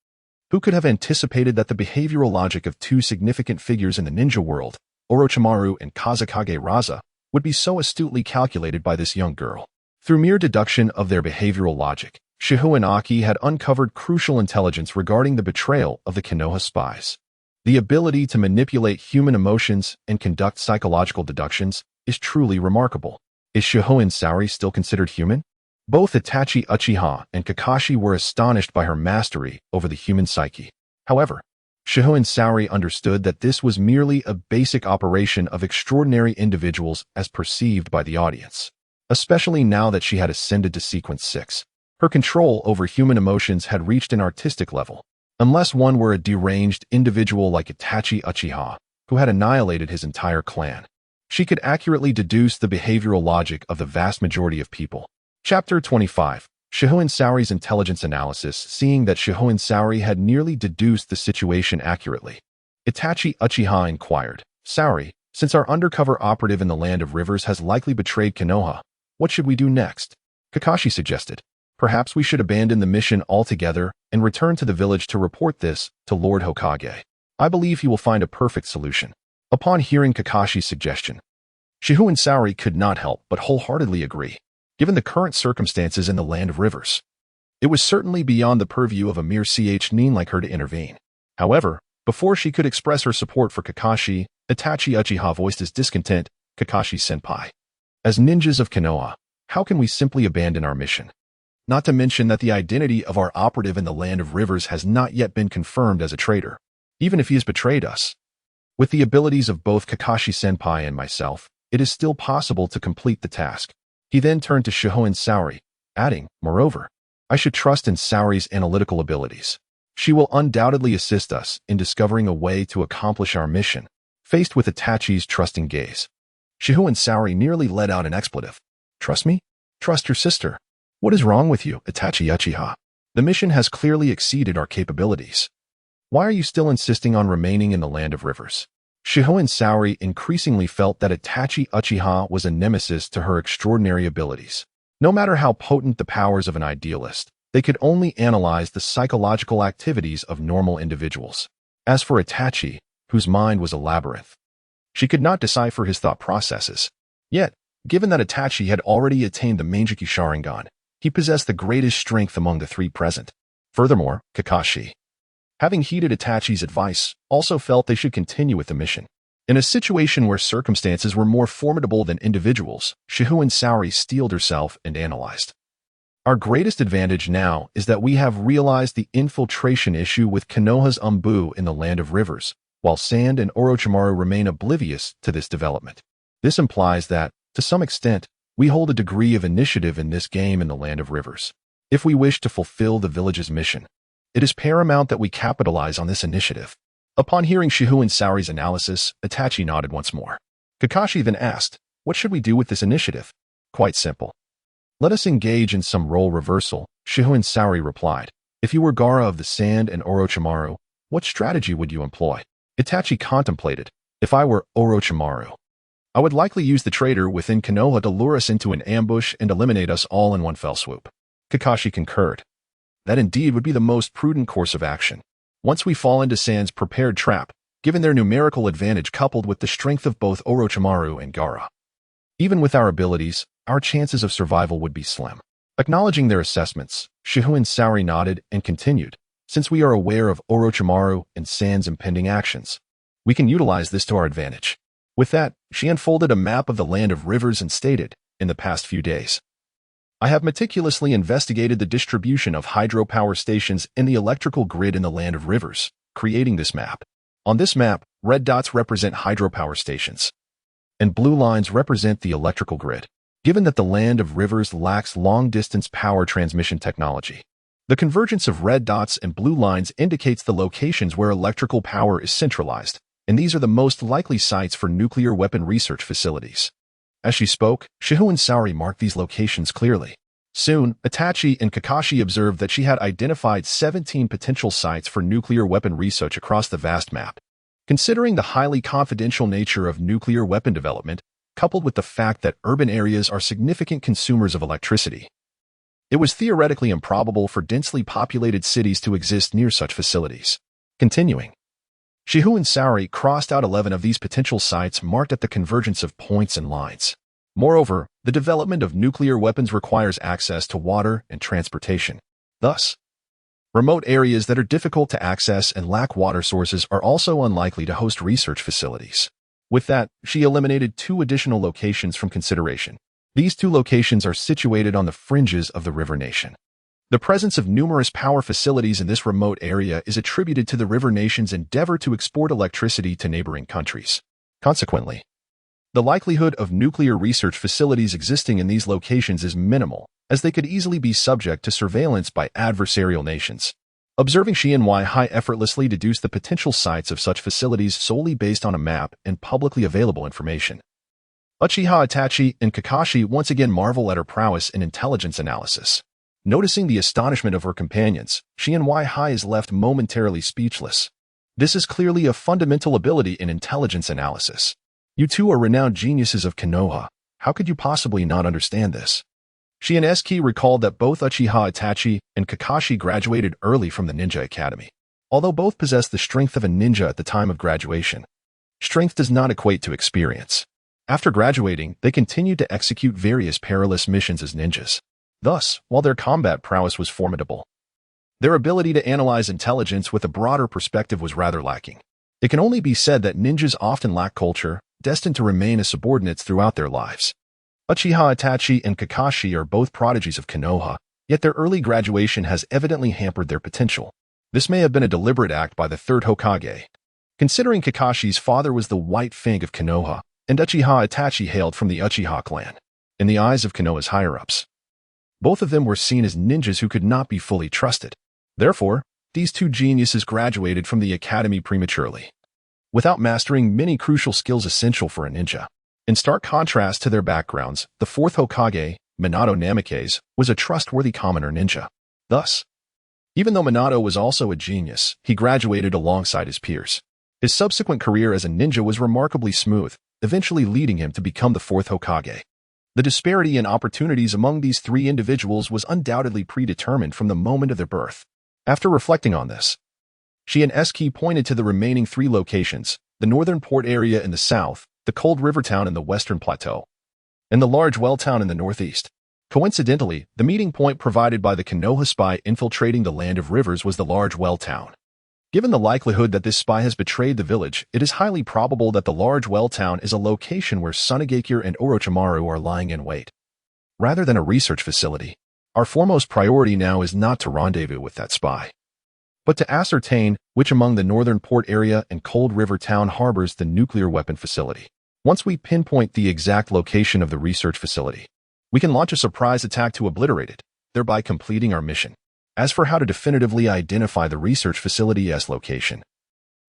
Speaker 1: Who could have anticipated that the behavioral logic of two significant figures in the ninja world, Orochimaru and Kazekage Raza, would be so astutely calculated by this young girl? Through mere deduction of their behavioral logic, Shihouin Saki had uncovered crucial intelligence regarding the betrayal of the Konoha spies. The ability to manipulate human emotions and conduct psychological deductions is truly remarkable. Is Shihouin Saki still considered human? Both Itachi Uchiha and Kakashi were astonished by her mastery over the human psyche. However, Shihouin Saki understood that this was merely a basic operation of extraordinary individuals as perceived by the audience, especially now that she had ascended to Sequence 6. Her control over human emotions had reached an artistic level. Unless one were a deranged individual like Itachi Uchiha, who had annihilated his entire clan, she could accurately deduce the behavioral logic of the vast majority of people. Chapter 25. Shihouin Saki's intelligence analysis. Seeing that Shihouin Saki had nearly deduced the situation accurately, Itachi Uchiha inquired, Saki, since our undercover operative in the Land of Rivers has likely betrayed Konoha, what should we do next? Kakashi suggested, perhaps we should abandon the mission altogether and return to the village to report this to Lord Hokage. I believe he will find a perfect solution. Upon hearing Kakashi's suggestion, Shihouin Saki could not help but wholeheartedly agree. Given the current circumstances in the Land of Rivers, it was certainly beyond the purview of a mere nin like her to intervene. However, before she could express her support for Kakashi, Itachi Uchiha voiced his discontent. Kakashi-senpai, as ninjas of Konoha, how can we simply abandon our mission? Not to mention that the identity of our operative in the Land of Rivers has not yet been confirmed as a traitor, even if he has betrayed us. With the abilities of both Kakashi-senpai and myself, it is still possible to complete the task. He then turned to Shihouin Saki, adding, moreover, I should trust in Saki's analytical abilities. She will undoubtedly assist us in discovering a way to accomplish our mission. Faced with Itachi's trusting gaze, Shihouin Saki nearly let out an expletive. Trust me? Trust your sister. What is wrong with you, Itachi Uchiha? The mission has clearly exceeded our capabilities. Why are you still insisting on remaining in the Land of Rivers? Shihouin Saki increasingly felt that Itachi Uchiha was a nemesis to her extraordinary abilities. No matter how potent the powers of an idealist, they could only analyze the psychological activities of normal individuals. As for Itachi, whose mind was a labyrinth, she could not decipher his thought processes. Yet, given that Itachi had already attained the Mangekyou Sharingan, he possessed the greatest strength among the three present. Furthermore, Kakashi, having heeded Itachi's advice, also felt they should continue with the mission. In a situation where circumstances were more formidable than individuals, Shihouin Saki steeled herself and analyzed. Our greatest advantage now is that we have realized the infiltration issue with Konoha's Umbu in the Land of Rivers, while Sand and Orochimaru remain oblivious to this development. This implies that, to some extent, we hold a degree of initiative in this game in the Land of Rivers. If we wish to fulfill the village's mission, it is paramount that we capitalize on this initiative. Upon hearing Shihouin Saki's analysis, Itachi nodded once more. Kakashi then asked, what should we do with this initiative? Quite simple. Let us engage in some role reversal, Shihouin Saki replied. If you were Gaara of the Sand and Orochimaru, what strategy would you employ? Itachi contemplated. If I were Orochimaru, I would likely use the traitor within Konoha to lure us into an ambush and eliminate us all in one fell swoop. Kakashi concurred. That indeed would be the most prudent course of action. Once we fall into Sand's prepared trap, given their numerical advantage coupled with the strength of both Orochimaru and Gaara, even with our abilities, our chances of survival would be slim. Acknowledging their assessments, Shihouin Saki nodded and continued. Since we are aware of Orochimaru and Sand's impending actions, we can utilize this to our advantage. With that, she unfolded a map of the Land of Rivers and stated, in the past few days, I have meticulously investigated the distribution of hydropower stations in the electrical grid in the Land of Rivers, creating this map. On this map, red dots represent hydropower stations, and blue lines represent the electrical grid. Given that the Land of Rivers lacks long-distance power transmission technology, the convergence of red dots and blue lines indicates the locations where electrical power is centralized. and these are the most likely sites for nuclear weapon research facilities. As she spoke, Shihouin Saki marked these locations clearly. Soon, Itachi and Kakashi observed that she had identified 17 potential sites for nuclear weapon research across the vast map. Considering the highly confidential nature of nuclear weapon development, coupled with the fact that urban areas are significant consumers of electricity, it was theoretically improbable for densely populated cities to exist near such facilities. Continuing, Shihouin Saki crossed out 11 of these potential sites marked at the convergence of points and lines. Moreover, the development of nuclear weapons requires access to water and transportation. Thus, remote areas that are difficult to access and lack water sources are also unlikely to host research facilities. With that, she eliminated 2 additional locations from consideration. These 2 locations are situated on the fringes of the river nation. The presence of numerous power facilities in this remote area is attributed to the river nation's endeavor to export electricity to neighboring countries. Consequently, the likelihood of nuclear research facilities existing in these locations is minimal, as they could easily be subject to surveillance by adversarial nations. Observing Shihouin Saki effortlessly deduced the potential sites of such facilities solely based on a map and publicly available information. Uchiha Itachi and Kakashi once again marvel at her prowess in intelligence analysis. Noticing the astonishment of her companions, Shihouin Saki is left momentarily speechless. This is clearly a fundamental ability in intelligence analysis. You two are renowned geniuses of Konoha. How could you possibly not understand this? Shihouin Saki recalled that both Uchiha Itachi and Kakashi graduated early from the Ninja Academy. Although both possessed the strength of a ninja at the time of graduation, strength does not equate to experience. After graduating, they continued to execute various perilous missions as ninjas. Thus, while their combat prowess was formidable, their ability to analyze intelligence with a broader perspective was rather lacking. It can only be said that ninjas often lack culture, destined to remain as subordinates throughout their lives. Uchiha Itachi and Kakashi are both prodigies of Konoha, yet their early graduation has evidently hampered their potential. This may have been a deliberate act by the third Hokage. Considering Kakashi's father was the White Fang of Konoha, and Uchiha Itachi hailed from the Uchiha clan, in the eyes of Konoha's higher-ups, both of them were seen as ninjas who could not be fully trusted. Therefore, these 2 geniuses graduated from the academy prematurely, without mastering many crucial skills essential for a ninja. In stark contrast to their backgrounds, the 4th Hokage, Minato Namikaze, was a trustworthy commoner ninja. Thus, even though Minato was also a genius, he graduated alongside his peers. His subsequent career as a ninja was remarkably smooth, eventually leading him to become the 4th Hokage. The disparity in opportunities among these 3 individuals was undoubtedly predetermined from the moment of their birth. After reflecting on this, Shihouin Saki pointed to the remaining 3 locations: the northern port area in the south, the cold river town in the western plateau, and the large well town in the northeast. Coincidentally, the meeting point provided by the Konoha spy infiltrating the land of rivers was the large well town. Given the likelihood that this spy has betrayed the village, it is highly probable that the large well town is a location where Sunagakure and Orochimaru are lying in wait. Rather than a research facility, our foremost priority now is not to rendezvous with that spy, but to ascertain which among the northern port area and cold river town harbors the nuclear weapon facility. Once we pinpoint the exact location of the research facility, we can launch a surprise attack to obliterate it, thereby completing our mission. As for how to definitively identify the research facility's location,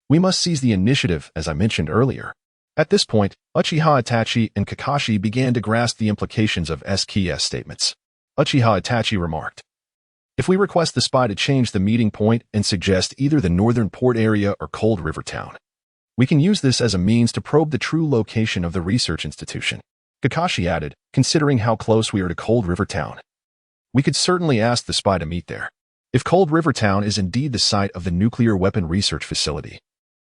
Speaker 1: we must seize the initiative, as I mentioned earlier. At this point, Uchiha Itachi and Kakashi began to grasp the implications of Saki's statements. Uchiha Itachi remarked, "If we request the spy to change the meeting point and suggest either the northern port area or cold river town, we can use this as a means to probe the true location of the research institution." Kakashi added, "Considering how close we are to Cold River Town, we could certainly ask the spy to meet there. If Cold River Town is indeed the site of the nuclear weapon research facility,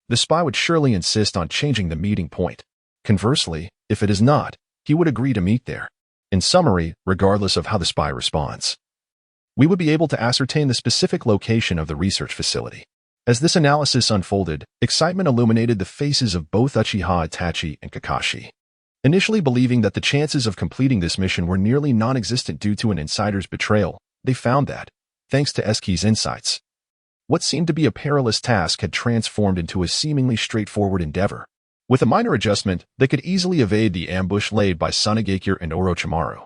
Speaker 1: the spy would surely insist on changing the meeting point. Conversely, if it is not, he would agree to meet there. In summary, regardless of how the spy responds, we would be able to ascertain the specific location of the research facility." As this analysis unfolded, excitement illuminated the faces of both Uchiha Itachi and Kakashi. Initially believing that the chances of completing this mission were nearly non-existent due to an insider's betrayal, they found that, thanks to Saki's insights, what seemed to be a perilous task had transformed into a seemingly straightforward endeavor. With a minor adjustment, they could easily evade the ambush laid by Sunagakure and Orochimaru,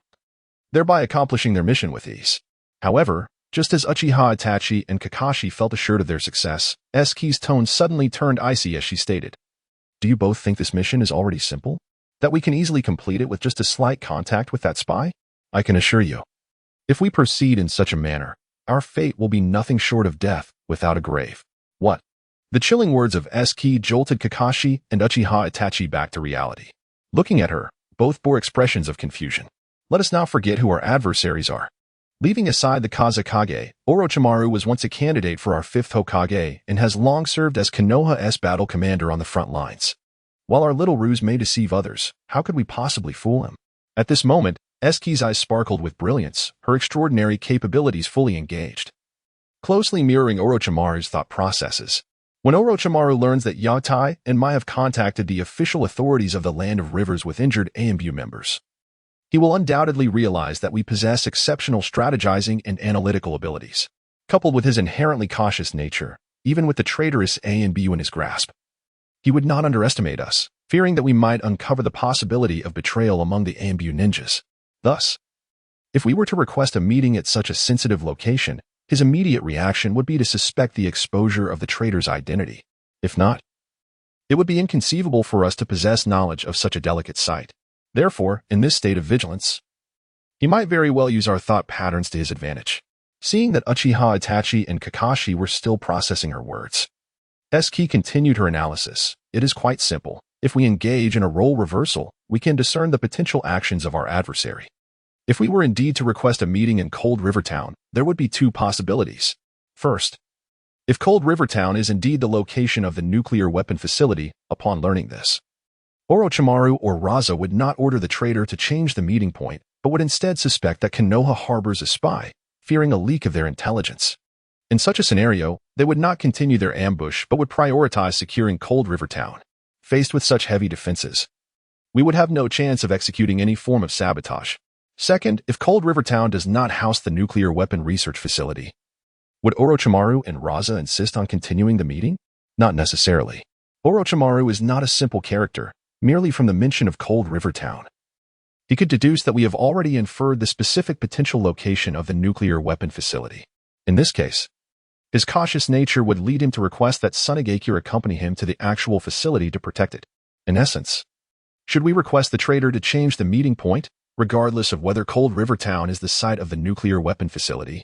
Speaker 1: thereby accomplishing their mission with ease. However, just as Uchiha Itachi and Kakashi felt assured of their success, Saki's tone suddenly turned icy as she stated, Do you both think this mission is already simple? That we can easily complete it with just a slight contact with that spy? I can assure you, if we proceed in such a manner, our fate will be nothing short of death without a grave. What? The chilling words of Saki jolted Kakashi and Uchiha Itachi back to reality. Looking at her, both bore expressions of confusion. Let us now forget who our adversaries are. Leaving aside the Kazekage, Orochimaru was once a candidate for our 5th Hokage and has long served as Konoha's battle commander on the front lines. While our little ruse may deceive others, how could we possibly fool him? At this moment, Eski's eyes sparkled with brilliance, her extraordinary capabilities fully engaged. Closely mirroring Orochimaru's thought processes, when Orochimaru learns that Yatai and Mai have contacted the official authorities of the Land of Rivers with injured AMBU members, he will undoubtedly realize that we possess exceptional strategizing and analytical abilities. Coupled with his inherently cautious nature, even with the traitorous AMBU in his grasp, he would not underestimate us, fearing that we might uncover the possibility of betrayal among the AMBU ninjas. Thus, if we were to request a meeting at such a sensitive location, his immediate reaction would be to suspect the exposure of the traitor's identity. If not, it would be inconceivable for us to possess knowledge of such a delicate site. Therefore, in this state of vigilance, he might very well use our thought patterns to his advantage. Seeing that Uchiha Itachi and Kakashi were still processing her words, Saki continued her analysis. It is quite simple. If we engage in a role reversal, we can discern the potential actions of our adversary. If we were indeed to request a meeting in Cold River Town, there would be 2 possibilities. First, if Cold River Town is indeed the location of the nuclear weapon facility, upon learning this, Orochimaru or Raza would not order the traitor to change the meeting point, but would instead suspect that Konoha harbors a spy, fearing a leak of their intelligence. In such a scenario, they would not continue their ambush but would prioritize securing Cold River Town. Faced with such heavy defenses, we would have no chance of executing any form of sabotage. Second, if Cold River Town does not house the nuclear weapon research facility, would Orochimaru and Raza insist on continuing the meeting? Not necessarily. Orochimaru is not a simple character. Merely from the mention of Cold River Town, he could deduce that we have already inferred the specific potential location of the nuclear weapon facility. In this case, his cautious nature would lead him to request that Tsunagakure accompany him to the actual facility to protect it. In essence, should we request the traitor to change the meeting point, regardless of whether Cold River Town is the site of the nuclear weapon facility,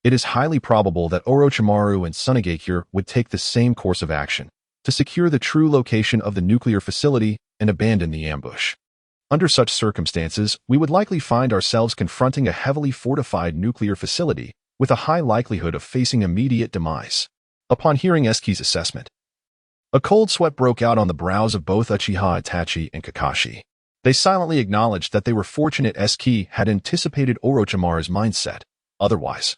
Speaker 1: it is highly probable that Orochimaru and Tsunagakure would take the same course of action to secure the true location of the nuclear facility and abandon the ambush. Under such circumstances, we would likely find ourselves confronting a heavily fortified nuclear facility with a high likelihood of facing immediate demise. Upon hearing Eski's assessment, a cold sweat broke out on the brows of both Uchiha Itachi and Kakashi. They silently acknowledged that they were fortunate Saki had anticipated Orochimaru's mindset. Otherwise,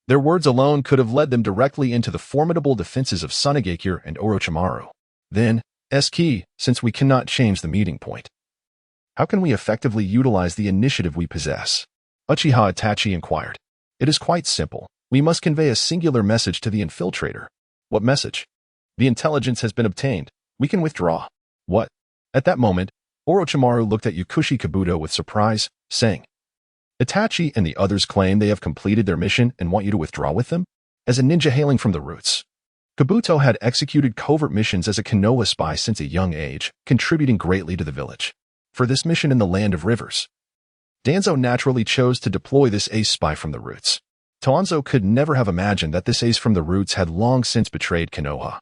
Speaker 1: their words alone could have led them directly into the formidable defenses of Tsunagakure and Orochimaru. Then, Saki, since we cannot change the meeting point, how can we effectively utilize the initiative we possess? Uchiha Itachi inquired. It is quite simple. We must convey a singular message to the infiltrator. What message? The intelligence has been obtained. We can withdraw. What? At that moment, Orochimaru looked at Yakushi Kabuto with surprise, saying, Itachi and the others claim they have completed their mission and want you to withdraw with them? As a ninja hailing from the roots, Kabuto had executed covert missions as a Konoha spy since a young age, contributing greatly to the village. For this mission in the Land of Rivers, Danzo naturally chose to deploy this ace spy from the roots. Tonzo could never have imagined that this ace from the roots had long since betrayed Konoha,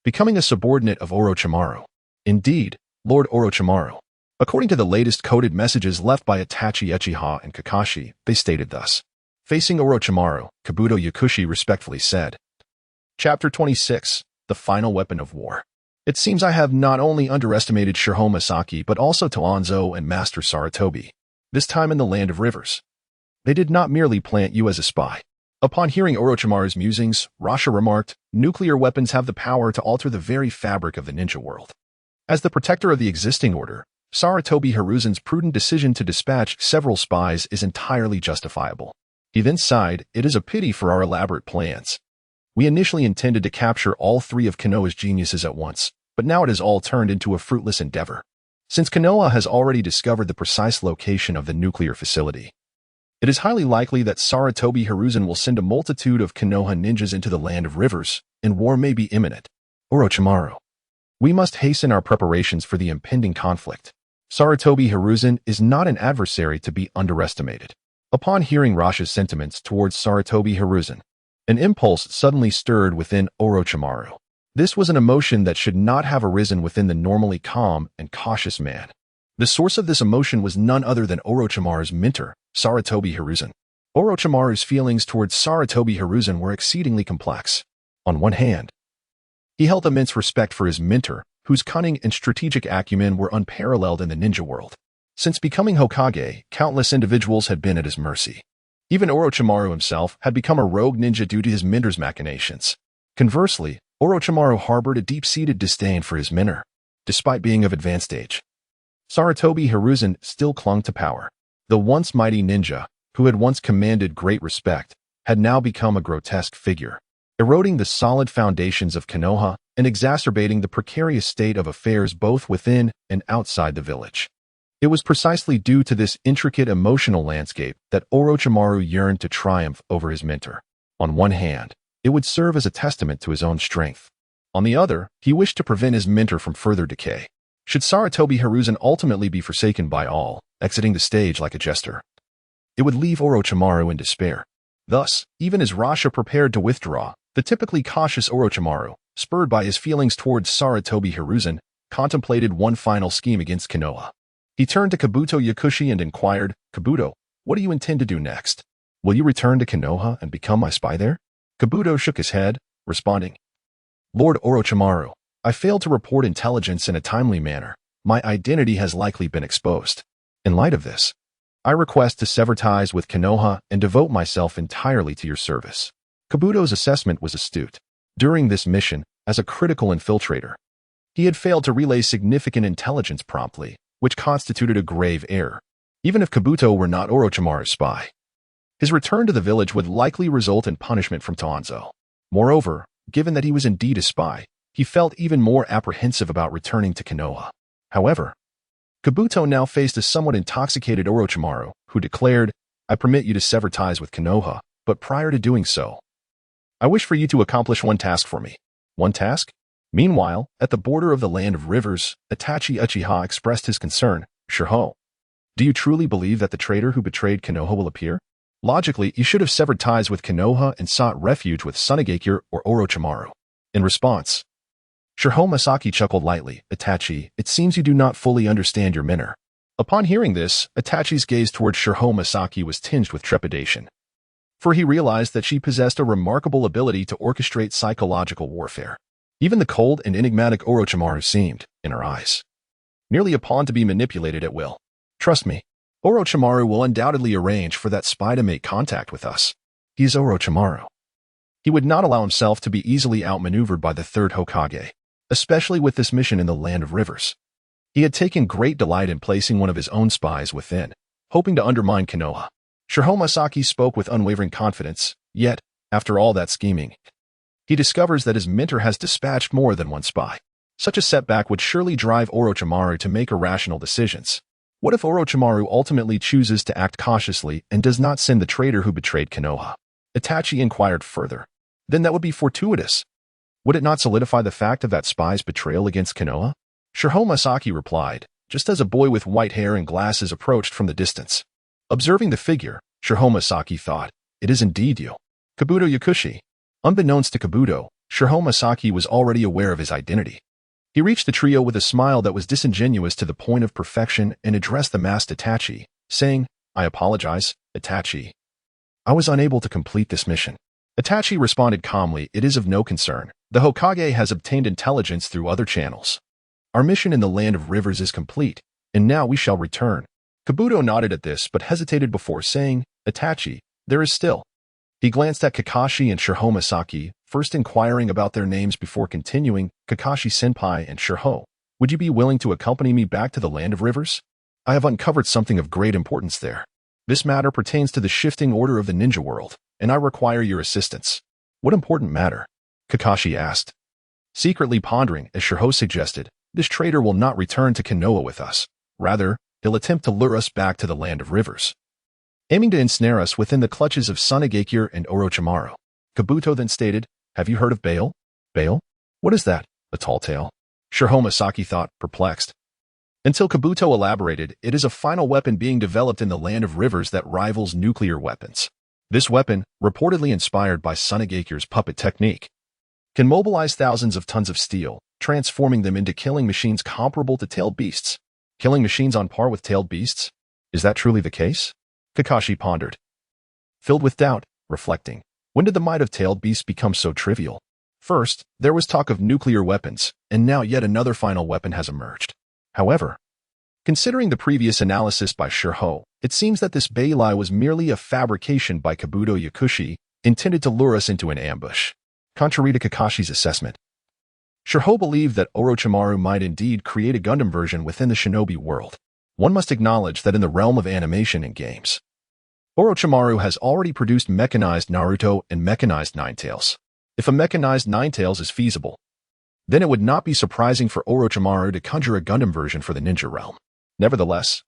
Speaker 1: becoming a subordinate of Orochimaru. Indeed, Lord Orochimaru. According to the latest coded messages left by Itachi, Uchiha, and Kakashi, they stated thus. Facing Orochimaru, Kabuto Yakushi respectfully said, Chapter 26, The Final Weapon of War. It seems I have not only underestimated Shihouin Saki but also Tonzo and Master Sarutobi, this time in the Land of Rivers. They did not merely plant you as a spy. Upon hearing Orochimaru's musings, Rasha remarked, nuclear weapons have the power to alter the very fabric of the ninja world. As the protector of the existing order, Sarutobi Hiruzen's prudent decision to dispatch several spies is entirely justifiable. He then sighed, it is a pity for our elaborate plans. We initially intended to capture all 3 of Konoha's geniuses at once, but now it has all turned into a fruitless endeavor. Since Konoha has already discovered the precise location of the nuclear facility, it is highly likely that Sarutobi Hiruzen will send a multitude of Konoha ninjas into the Land of Rivers, and war may be imminent. Orochimaru, We must hasten our preparations for the impending conflict. Sarutobi Hiruzen is not an adversary to be underestimated. Upon hearing Rasha's sentiments towards Sarutobi Hiruzen, an impulse suddenly stirred within Orochimaru. This was an emotion that should not have arisen within the normally calm and cautious man. The source of this emotion was none other than Orochimaru's mentor, Sarutobi Hiruzen. Orochimaru's feelings towards Sarutobi Hiruzen were exceedingly complex. On one hand, he held immense respect for his mentor, whose cunning and strategic acumen were unparalleled in the ninja world. Since becoming Hokage, countless individuals had been at his mercy. Even Orochimaru himself had become a rogue ninja due to his mentor's machinations. Conversely, Orochimaru harbored a deep-seated disdain for his mentor, despite being of advanced age. Sarutobi Hiruzen still clung to power. The once mighty ninja, who had once commanded great respect, had now become a grotesque figure, eroding the solid foundations of Konoha and exacerbating the precarious state of affairs both within and outside the village. It was precisely due to this intricate emotional landscape that Orochimaru yearned to triumph over his mentor. On one hand, it would serve as a testament to his own strength. On the other, he wished to prevent his mentor from further decay. Should Sarutobi Hiruzen ultimately be forsaken by all, exiting the stage like a jester, it would leave Orochimaru in despair. Thus, even as Rasha prepared to withdraw, the typically cautious Orochimaru, spurred by his feelings towards Sarutobi Hiruzen, contemplated one final scheme against Konoha. He turned to Kabuto Yakushi and inquired, "Kabuto, what do you intend to do next? Will you return to Konoha and become my spy there?" Kabuto shook his head, responding, "Lord Orochimaru, I failed to report intelligence in a timely manner. My identity has likely been exposed. In light of this, I request to sever ties with Konoha and devote myself entirely to your service." Kabuto's assessment was astute. During this mission, as a critical infiltrator, he had failed to relay significant intelligence promptly, which constituted a grave error. Even if Kabuto were not Orochimaru's spy, his return to the village would likely result in punishment from Tonzo. Moreover, given that he was indeed a spy, he felt even more apprehensive about returning to Konoha. However, Kabuto now faced a somewhat intoxicated Orochimaru, who declared, "I permit you to sever ties with Konoha, but prior to doing so, I wish for you to accomplish one task for me." One task? Meanwhile, at the border of the land of rivers, Itachi Uchiha expressed his concern. "Shihouin, do you truly believe that the traitor who betrayed Konoha will appear? Logically, you should have severed ties with Konoha and sought refuge with Tsunagakure or Orochimaru." In response, Shihouin Saki chuckled lightly. "Itachi, it seems you do not fully understand your mentor." Upon hearing this, Itachi's gaze toward Shihouin Saki was tinged with trepidation, for he realized that she possessed a remarkable ability to orchestrate psychological warfare. Even the cold and enigmatic Orochimaru seemed, in her eyes, merely a pawn to be manipulated at will. "Trust me, Orochimaru will undoubtedly arrange for that spy to make contact with us. He is Orochimaru. He would not allow himself to be easily outmaneuvered by the third Hokage, especially with this mission in the land of rivers." He had taken great delight in placing one of his own spies within, hoping to undermine Konoha. Shihouin Saki spoke with unwavering confidence, yet, after all that scheming, he discovers that his mentor has dispatched more than one spy. Such a setback would surely drive Orochimaru to make irrational decisions. What if Orochimaru ultimately chooses to act cautiously and does not send the traitor who betrayed Konoha? Itachi inquired further. Then that would be fortuitous. Would it not solidify the fact of that spy's betrayal against Konoha? Shihouin Saki replied, just as a boy with white hair and glasses approached from the distance. Observing the figure, Shihouin Saki thought, "It is indeed you, Kabuto Yakushi." Unbeknownst to Kabuto, Shihouin Saki was already aware of his identity. He reached the trio with a smile that was disingenuous to the point of perfection and addressed the masked Itachi, saying, "I apologize, Itachi. I was unable to complete this mission." Itachi responded calmly, "It is of no concern. The Hokage has obtained intelligence through other channels. Our mission in the land of rivers is complete, and now we shall return." Kabuto nodded at this but hesitated before saying, "Itachi, there is still." He glanced at Kakashi and Shihouin Saki, first inquiring about their names before continuing, "Kakashi-senpai and Shihou, would you be willing to accompany me back to the land of rivers? I have uncovered something of great importance there. This matter pertains to the shifting order of the ninja world, and I require your assistance." "What important matter?" Kakashi asked, secretly pondering as Shihou suggested, "This traitor will not return to Konoha with us. Rather, he'll attempt to lure us back to the land of rivers, aiming to ensnare us within the clutches of Tsunagakure and Orochimaru." Kabuto then stated, "Have you heard of Bail?" "Bail? What is that? A tall tale?" Shihouin Saki thought, perplexed. Until Kabuto elaborated, it is a final weapon being developed in the land of rivers that rivals nuclear weapons. This weapon, reportedly inspired by Sonegakure's puppet technique, can mobilize thousands of tons of steel, transforming them into killing machines comparable to tailed beasts. Killing machines on par with tailed beasts? Is that truly the case? Kakashi pondered. Filled with doubt, reflecting, when did the might of tailed beasts become so trivial? First, there was talk of nuclear weapons, and now yet another final weapon has emerged. However, considering the previous analysis by Shihouin, it seems that this Beilai was merely a fabrication by Kabuto Yakushi, intended to lure us into an ambush. Contrary to Kakashi's assessment, Shihouin believed that Orochimaru might indeed create a Gundam version within the shinobi world. One must acknowledge that in the realm of animation and games, Orochimaru has already produced mechanized Naruto and mechanized Ninetales. If a mechanized Ninetales is feasible, then it would not be surprising for Orochimaru to conjure a Gundam version for the ninja realm. Nevertheless,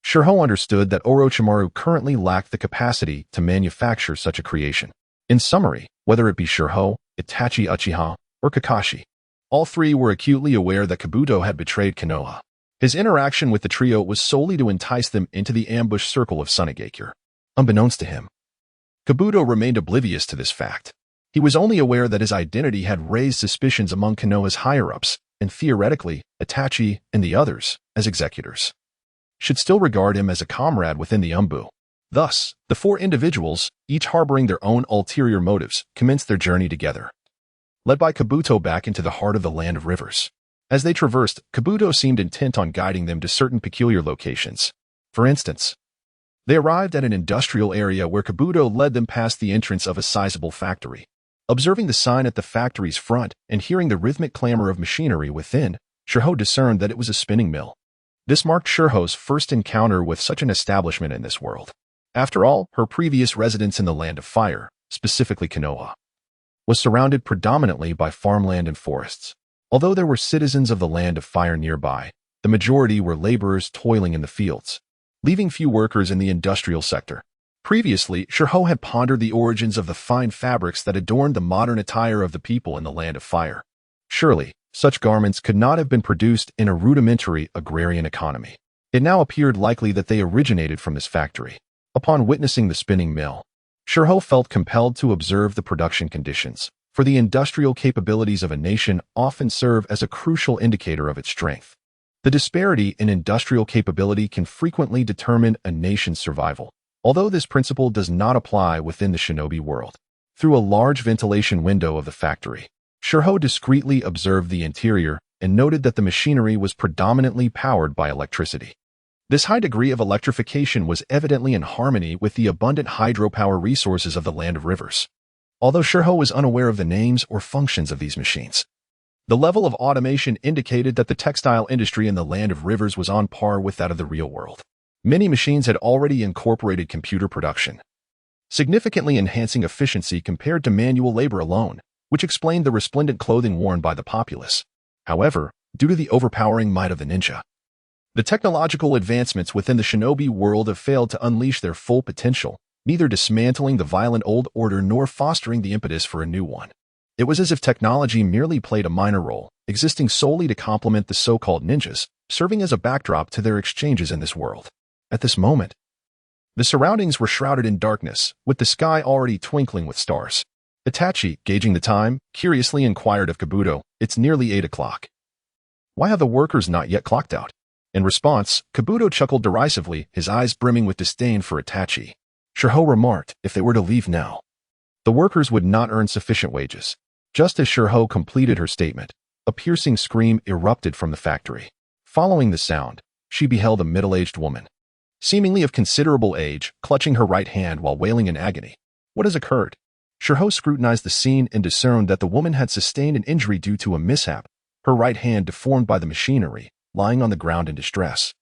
Speaker 1: Shihouin understood that Orochimaru currently lacked the capacity to manufacture such a creation. In summary, whether it be Shihouin, Itachi Uchiha, or Kakashi, all three were acutely aware that Kabuto had betrayed Konoha. His interaction with the trio was solely to entice them into the ambush circle of Sonegakure. Unbeknownst to him, Kabuto remained oblivious to this fact. He was only aware that his identity had raised suspicions among Konoha's higher-ups, and theoretically, Itachi and the others, as executors, should still regard him as a comrade within the Umbu. Thus, the four individuals, each harboring their own ulterior motives, commenced their journey together, led by Kabuto back into the heart of the land of rivers. As they traversed, Kabuto seemed intent on guiding them to certain peculiar locations. For instance, they arrived at an industrial area where Kabuto led them past the entrance of a sizable factory. Observing the sign at the factory's front and hearing the rhythmic clamor of machinery within, Shihouin discerned that it was a spinning mill. This marked Shihou's first encounter with such an establishment in this world. After all, her previous residence in the Land of Fire, specifically Konoha, was surrounded predominantly by farmland and forests. Although there were citizens of the Land of Fire nearby, the majority were laborers toiling in the fields, leaving few workers in the industrial sector. Previously, Shihouin had pondered the origins of the fine fabrics that adorned the modern attire of the people in the Land of Fire. Surely, such garments could not have been produced in a rudimentary agrarian economy. It now appeared likely that they originated from this factory. Upon witnessing the spinning mill, Shihouin felt compelled to observe the production conditions, for the industrial capabilities of a nation often serve as a crucial indicator of its strength. The disparity in industrial capability can frequently determine a nation's survival, although this principle does not apply within the shinobi world. Through a large ventilation window of the factory, Shihouin discreetly observed the interior and noted that the machinery was predominantly powered by electricity. This high degree of electrification was evidently in harmony with the abundant hydropower resources of the Land of Rivers. Although Shihouin was unaware of the names or functions of these machines, the level of automation indicated that the textile industry in the Land of Rivers was on par with that of the real world. Many machines had already incorporated computer production, significantly enhancing efficiency compared to manual labor alone, which explained the resplendent clothing worn by the populace. However, due to the overpowering might of the ninja, the technological advancements within the shinobi world have failed to unleash their full potential, neither dismantling the violent old order nor fostering the impetus for a new one. It was as if technology merely played a minor role, existing solely to complement the so-called ninjas, serving as a backdrop to their exchanges in this world. At this moment, the surroundings were shrouded in darkness, with the sky already twinkling with stars. Itachi, gauging the time, curiously inquired of Kabuto, "It's nearly 8 o'clock. Why have the workers not yet clocked out?" In response, Kabuto chuckled derisively, his eyes brimming with disdain for Itachi. Shihouin remarked, if they were to leave now, the workers would not earn sufficient wages. Just as Shihouin completed her statement, a piercing scream erupted from the factory. Following the sound, she beheld a middle-aged woman, seemingly of considerable age, clutching her right hand while wailing in agony. What has occurred? Shihouin scrutinized the scene and discerned that the woman had sustained an injury due to a mishap, her right hand deformed by the machinery, lying on the ground in distress.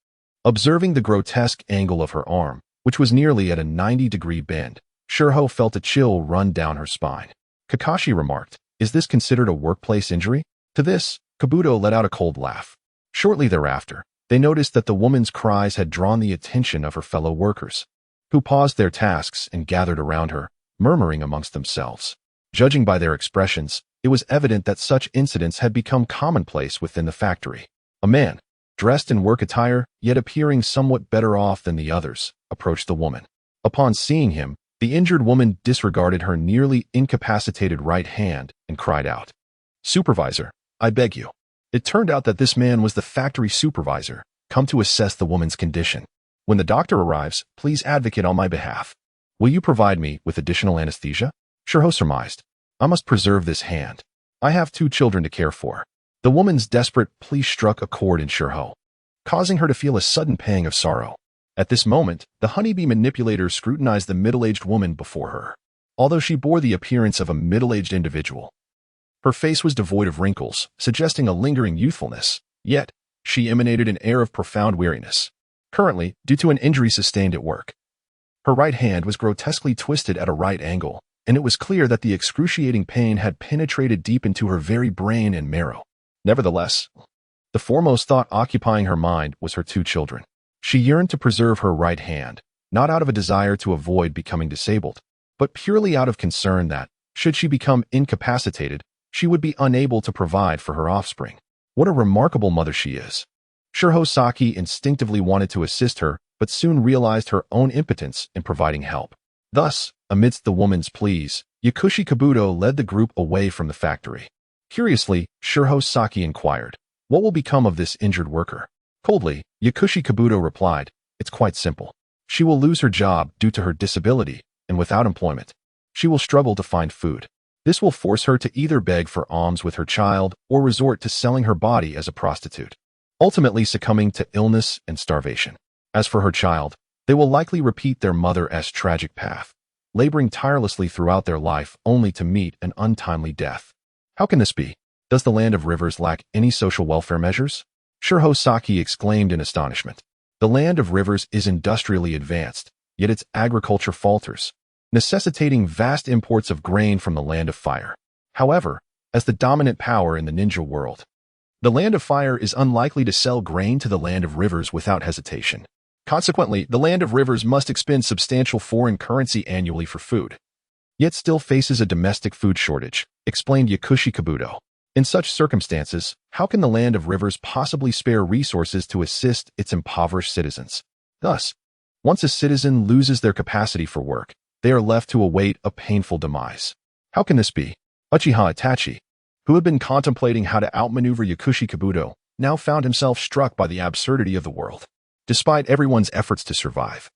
Speaker 1: Observing the grotesque angle of her arm, which was nearly at a 90-degree bend, Shihouin felt a chill run down her spine. Kakashi remarked, "Is this considered a workplace injury?" To this, Kabuto let out a cold laugh. Shortly thereafter, they noticed that the woman's cries had drawn the attention of her fellow workers, who paused their tasks and gathered around her, murmuring amongst themselves. Judging by their expressions, It was evident that such incidents had become commonplace within the factory. A man, dressed in work attire, yet appearing somewhat better off than the others, approached the woman. Upon seeing him, the injured woman disregarded her nearly incapacitated right hand and cried out, "Supervisor, I beg you." It turned out that this man was the factory supervisor, come to assess the woman's condition. "When the doctor arrives, please advocate on my behalf. Will you provide me with additional anesthesia?" Shihouin surmised. "I must preserve this hand. I have 2 children to care for." The woman's desperate plea struck a chord in Shihouin, causing her to feel a sudden pang of sorrow. At this moment, the honeybee manipulator scrutinized the middle-aged woman before her. Although she bore the appearance of a middle-aged individual, her face was devoid of wrinkles, suggesting a lingering youthfulness, yet she emanated an air of profound weariness. Currently, due to an injury sustained at work, her right hand was grotesquely twisted at a right angle, and it was clear that the excruciating pain had penetrated deep into her very brain and marrow. Nevertheless, the foremost thought occupying her mind was her 2 children. She yearned to preserve her right hand, not out of a desire to avoid becoming disabled, but purely out of concern that, should she become incapacitated, she would be unable to provide for her offspring. What a remarkable mother she is. Shihouin Saki instinctively wanted to assist her, but soon realized her own impotence in providing help. Thus, amidst the woman's pleas, Yakushi Kabuto led the group away from the factory. Curiously, Shihouin Saki inquired, "What will become of this injured worker?" Coldly, Yakushi Kabuto replied, "It's quite simple. She will lose her job due to her disability, and without employment, she will struggle to find food. This will force her to either beg for alms with her child or resort to selling her body as a prostitute, ultimately succumbing to illness and starvation. As for her child, they will likely repeat their mother's tragic path, laboring tirelessly throughout their life only to meet an untimely death. How can this be? Does the land of rivers lack any social welfare measures?" Shihouin Saki exclaimed in astonishment. The land of rivers is industrially advanced, yet its agriculture falters, necessitating vast imports of grain from the land of fire. However, as the dominant power in the ninja world, the land of fire is unlikely to sell grain to the land of rivers without hesitation. Consequently, the land of rivers must expend substantial foreign currency annually for food, yet still faces a domestic food shortage, explained Yakushi Kabuto. In such circumstances, how can the land of rivers possibly spare resources to assist its impoverished citizens? Thus, once a citizen loses their capacity for work, they are left to await a painful demise. How can this be? Uchiha Itachi, who had been contemplating how to outmaneuver Yakushi Kabuto, now found himself struck by the absurdity of the world. Despite everyone's efforts to survive,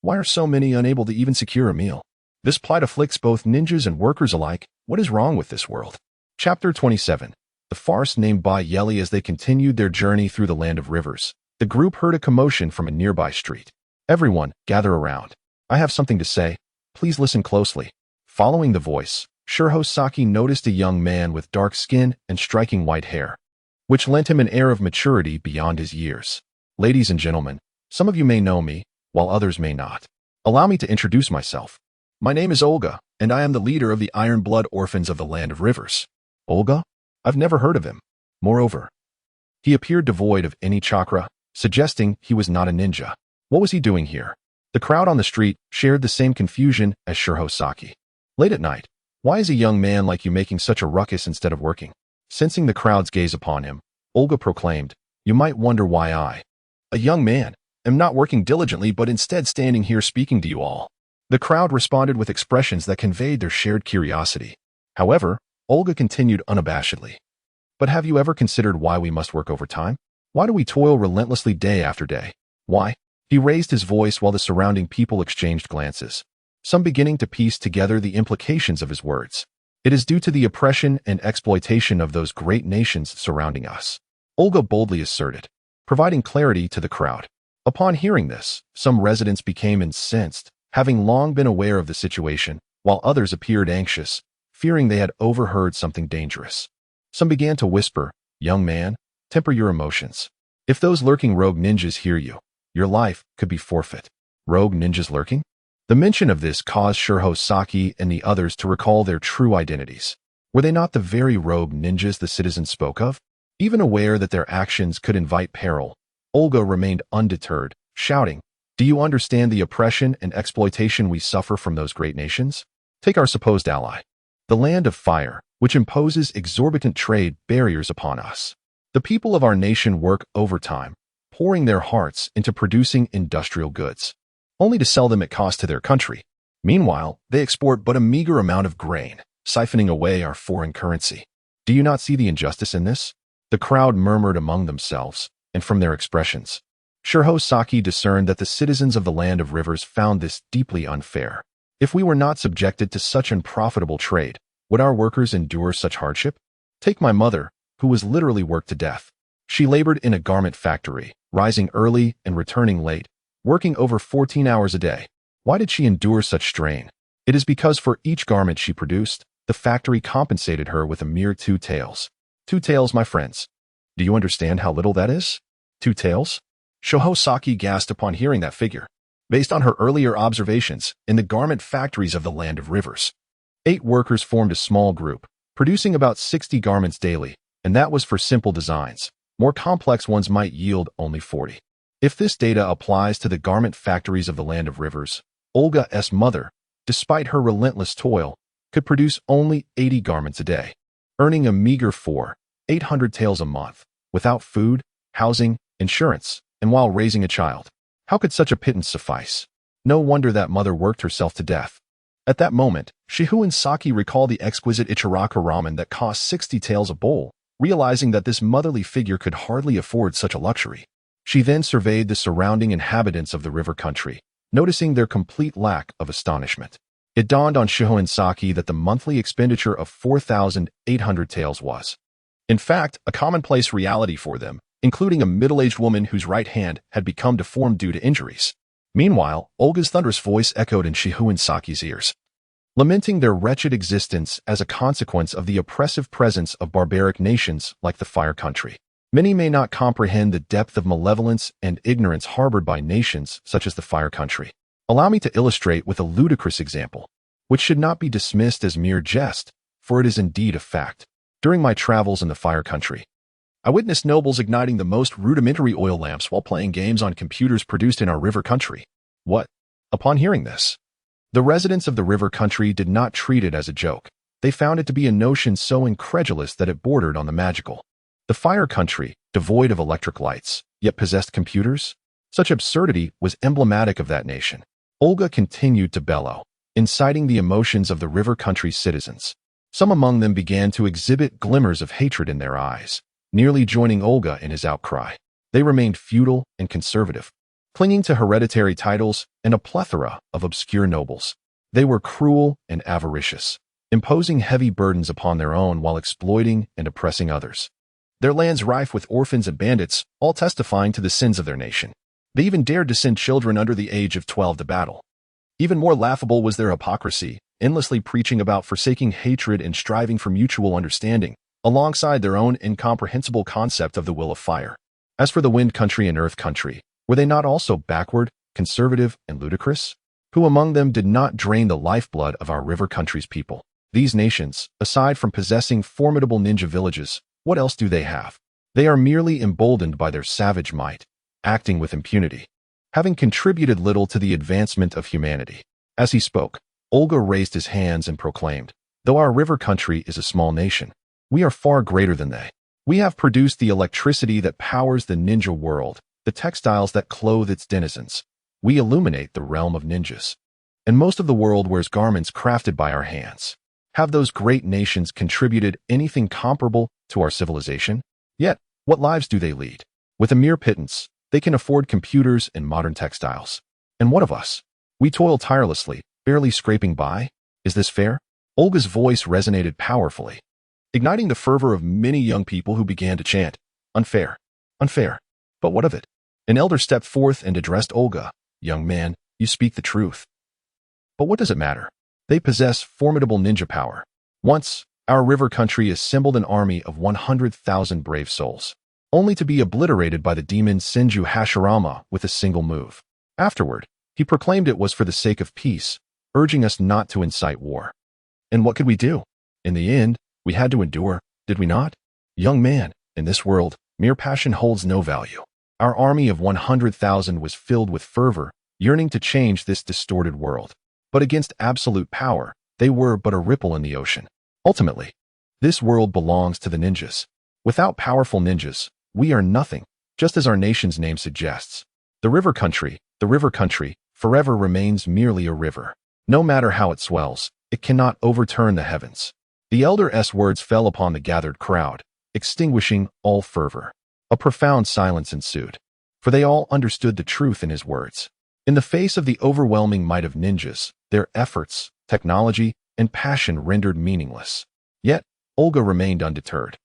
Speaker 1: why are so many unable to even secure a meal? This plight afflicts both ninjas and workers alike. What is wrong with this world? Chapter 27. The farce named Bai Yeli. As they continued their journey through the land of rivers, the group heard a commotion from a nearby street. "Everyone, gather around. I have something to say. Please listen closely." Following the voice, Shihouin Saki noticed a young man with dark skin and striking white hair, which lent him an air of maturity beyond his years. "Ladies and gentlemen, some of you may know me, while others may not. Allow me to introduce myself. My name is Olga, and I am the leader of the Iron Blood Orphans of the Land of Rivers." Olga? I've never heard of him. Moreover, he appeared devoid of any chakra, suggesting he was not a ninja. What was he doing here? The crowd on the street shared the same confusion as Shihouin Saki. "Late at night, why is a young man like you making such a ruckus instead of working?" Sensing the crowd's gaze upon him, Olga proclaimed, "You might wonder why I, a young man, am not working diligently but instead standing here speaking to you all." The crowd responded with expressions that conveyed their shared curiosity. However, Olga continued unabashedly, "But have you ever considered why we must work overtime? Why do we toil relentlessly day after day? Why?" He raised his voice while the surrounding people exchanged glances, some beginning to piece together the implications of his words. "It is due to the oppression and exploitation of those great nations surrounding us," Olga boldly asserted, providing clarity to the crowd. Upon hearing this, some residents became incensed, having long been aware of the situation, while others appeared anxious, fearing they had overheard something dangerous. Some began to whisper, "Young man, temper your emotions. If those lurking rogue ninjas hear you, your life could be forfeit." Rogue ninjas lurking? The mention of this caused Shihouin Saki and the others to recall their true identities. Were they not the very rogue ninjas the citizens spoke of? Even aware that their actions could invite peril, Olga remained undeterred, shouting, "Do you understand the oppression and exploitation we suffer from those great nations? Take our supposed ally, the land of fire, which imposes exorbitant trade barriers upon us. The people of our nation work overtime, pouring their hearts into producing industrial goods, only to sell them at cost to their country. Meanwhile, they export but a meager amount of grain, siphoning away our foreign currency. Do you not see the injustice in this? The crowd murmured among themselves, and from their expressions, Shihouin Saki discerned that the citizens of the land of rivers found this deeply unfair. If we were not subjected to such unprofitable trade, would our workers endure such hardship? Take my mother, who was literally worked to death. She labored in a garment factory, rising early and returning late, working over 14 hours a day. Why did she endure such strain? It is because for each garment she produced, the factory compensated her with a mere 2 taels. 2 taels, my friends. Do you understand how little that is? 2 taels? Shihouin Saki gasped upon hearing that figure. Based on her earlier observations in the garment factories of the land of rivers, 8 workers formed a small group, producing about 60 garments daily, and that was for simple designs. More complex ones might yield only 40. If this data applies to the garment factories of the land of rivers, Olga's mother, despite her relentless toil, could produce only 80 garments a day, earning a meager 800 taels a month, without food, housing, insurance, and while raising a child. How could such a pittance suffice? No wonder that mother worked herself to death. At that moment, Shihouin Saki recalled the exquisite Ichiraka ramen that cost 60 taels a bowl, realizing that this motherly figure could hardly afford such a luxury. She then surveyed the surrounding inhabitants of the river country, noticing their complete lack of astonishment. It dawned on Shihouin Saki that the monthly expenditure of 4,800 taels was, in fact, a commonplace reality for them, including a middle-aged woman whose right hand had become deformed due to injuries. Meanwhile, Olga's thunderous voice echoed in Shihouin Saki's ears, lamenting their wretched existence as a consequence of the oppressive presence of barbaric nations like the Fire Country. Many may not comprehend the depth of malevolence and ignorance harbored by nations such as the Fire Country. Allow me to illustrate with a ludicrous example, which should not be dismissed as mere jest, for it is indeed a fact. During my travels in the Fire Country, I witnessed nobles igniting the most rudimentary oil lamps while playing games on computers produced in our river country. What? Upon hearing this, the residents of the river country did not treat it as a joke. They found it to be a notion so incredulous that it bordered on the magical. The Fire Country, devoid of electric lights, yet possessed computers? Such absurdity was emblematic of that nation. Olga continued to bellow, inciting the emotions of the river country's citizens. Some among them began to exhibit glimmers of hatred in their eyes, nearly joining Olga in his outcry. They remained feudal and conservative, clinging to hereditary titles and a plethora of obscure nobles. They were cruel and avaricious, imposing heavy burdens upon their own while exploiting and oppressing others. Their lands rife with orphans and bandits, all testifying to the sins of their nation. They even dared to send children under the age of 12 to battle. Even more laughable was their hypocrisy, endlessly preaching about forsaking hatred and striving for mutual understanding, alongside their own incomprehensible concept of the will of fire. As for the Wind Country and Earth Country, were they not also backward, conservative, and ludicrous? Who among them did not drain the lifeblood of our river country's people? These nations, aside from possessing formidable ninja villages, what else do they have? They are merely emboldened by their savage might, acting with impunity, having contributed little to the advancement of humanity. As he spoke, Olga raised his hands and proclaimed, "Though our river country is a small nation, we are far greater than they. We have produced the electricity that powers the ninja world, the textiles that clothe its denizens. We illuminate the realm of ninjas. And most of the world wears garments crafted by our hands. Have those great nations contributed anything comparable to our civilization? Yet, what lives do they lead? With a mere pittance, they can afford computers and modern textiles. And what of us? We toil tirelessly, barely scraping by. Is this fair?" Olga's voice resonated powerfully, igniting the fervor of many young people who began to chant, "Unfair, unfair." But what of it? An elder stepped forth and addressed Olga. "Young man, you speak the truth. But what does it matter? They possess formidable ninja power. Once, our river country assembled an army of 100,000 brave souls, only to be obliterated by the demon Senju Hashirama with a single move. Afterward, he proclaimed it was for the sake of peace, urging us not to incite war. And what could we do? In the end, we had to endure, did we not? Young man, in this world, mere passion holds no value. Our army of 100,000 was filled with fervor, yearning to change this distorted world. But against absolute power, they were but a ripple in the ocean. Ultimately, this world belongs to the ninjas. Without powerful ninjas, we are nothing, just as our nation's name suggests. The river country, forever remains merely a river. No matter how it swells, it cannot overturn the heavens. The elder's words fell upon the gathered crowd, extinguishing all fervor. A profound silence ensued, for they all understood the truth in his words. In the face of the overwhelming might of ninjas, their efforts, technology, and passion rendered meaningless. Yet, Olga remained undeterred.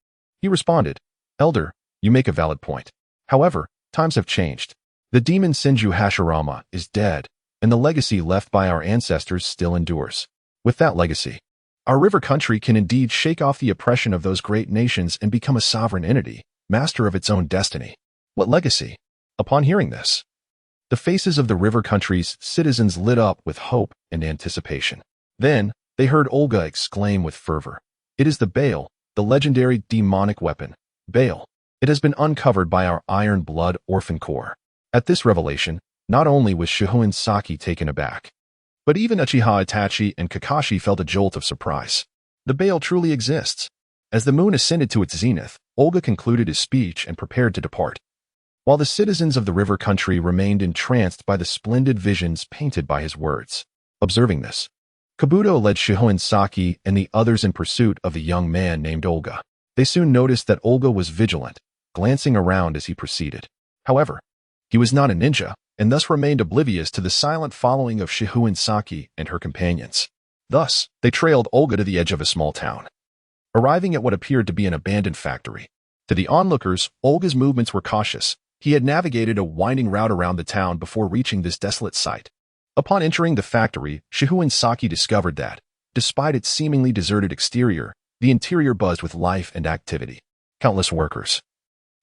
Speaker 1: He responded, "Elder, you make a valid point. However, times have changed. The demon Senju Hashirama is dead, and the legacy left by our ancestors still endures. With that legacy, our river country can indeed shake off the oppression of those great nations and become a sovereign entity, master of its own destiny." What legacy? Upon hearing this, the faces of the river country's citizens lit up with hope and anticipation. Then, they heard Olga exclaim with fervor, "It is the Baal, the legendary demonic weapon, Baal. It has been uncovered by our Iron Blood Orphan Corps." At this revelation, not only was Shihouin Saki taken aback, but even Uchiha Itachi and Kakashi felt a jolt of surprise. The Baal truly exists. As the moon ascended to its zenith, Olga concluded his speech and prepared to depart, while the citizens of the river country remained entranced by the splendid visions painted by his words. Observing this, Kabuto led Shihouin Saki and the others in pursuit of the young man named Olga. They soon noticed that Olga was vigilant, glancing around as he proceeded. However, he was not a ninja, and thus remained oblivious to the silent following of Shihouin Saki and her companions. Thus, they trailed Olga to the edge of a small town, arriving at what appeared to be an abandoned factory. To the onlookers, Olga's movements were cautious. He had navigated a winding route around the town before reaching this desolate site. Upon entering the factory, Shihouin Saki discovered that, despite its seemingly deserted exterior, the interior buzzed with life and activity. Countless workers,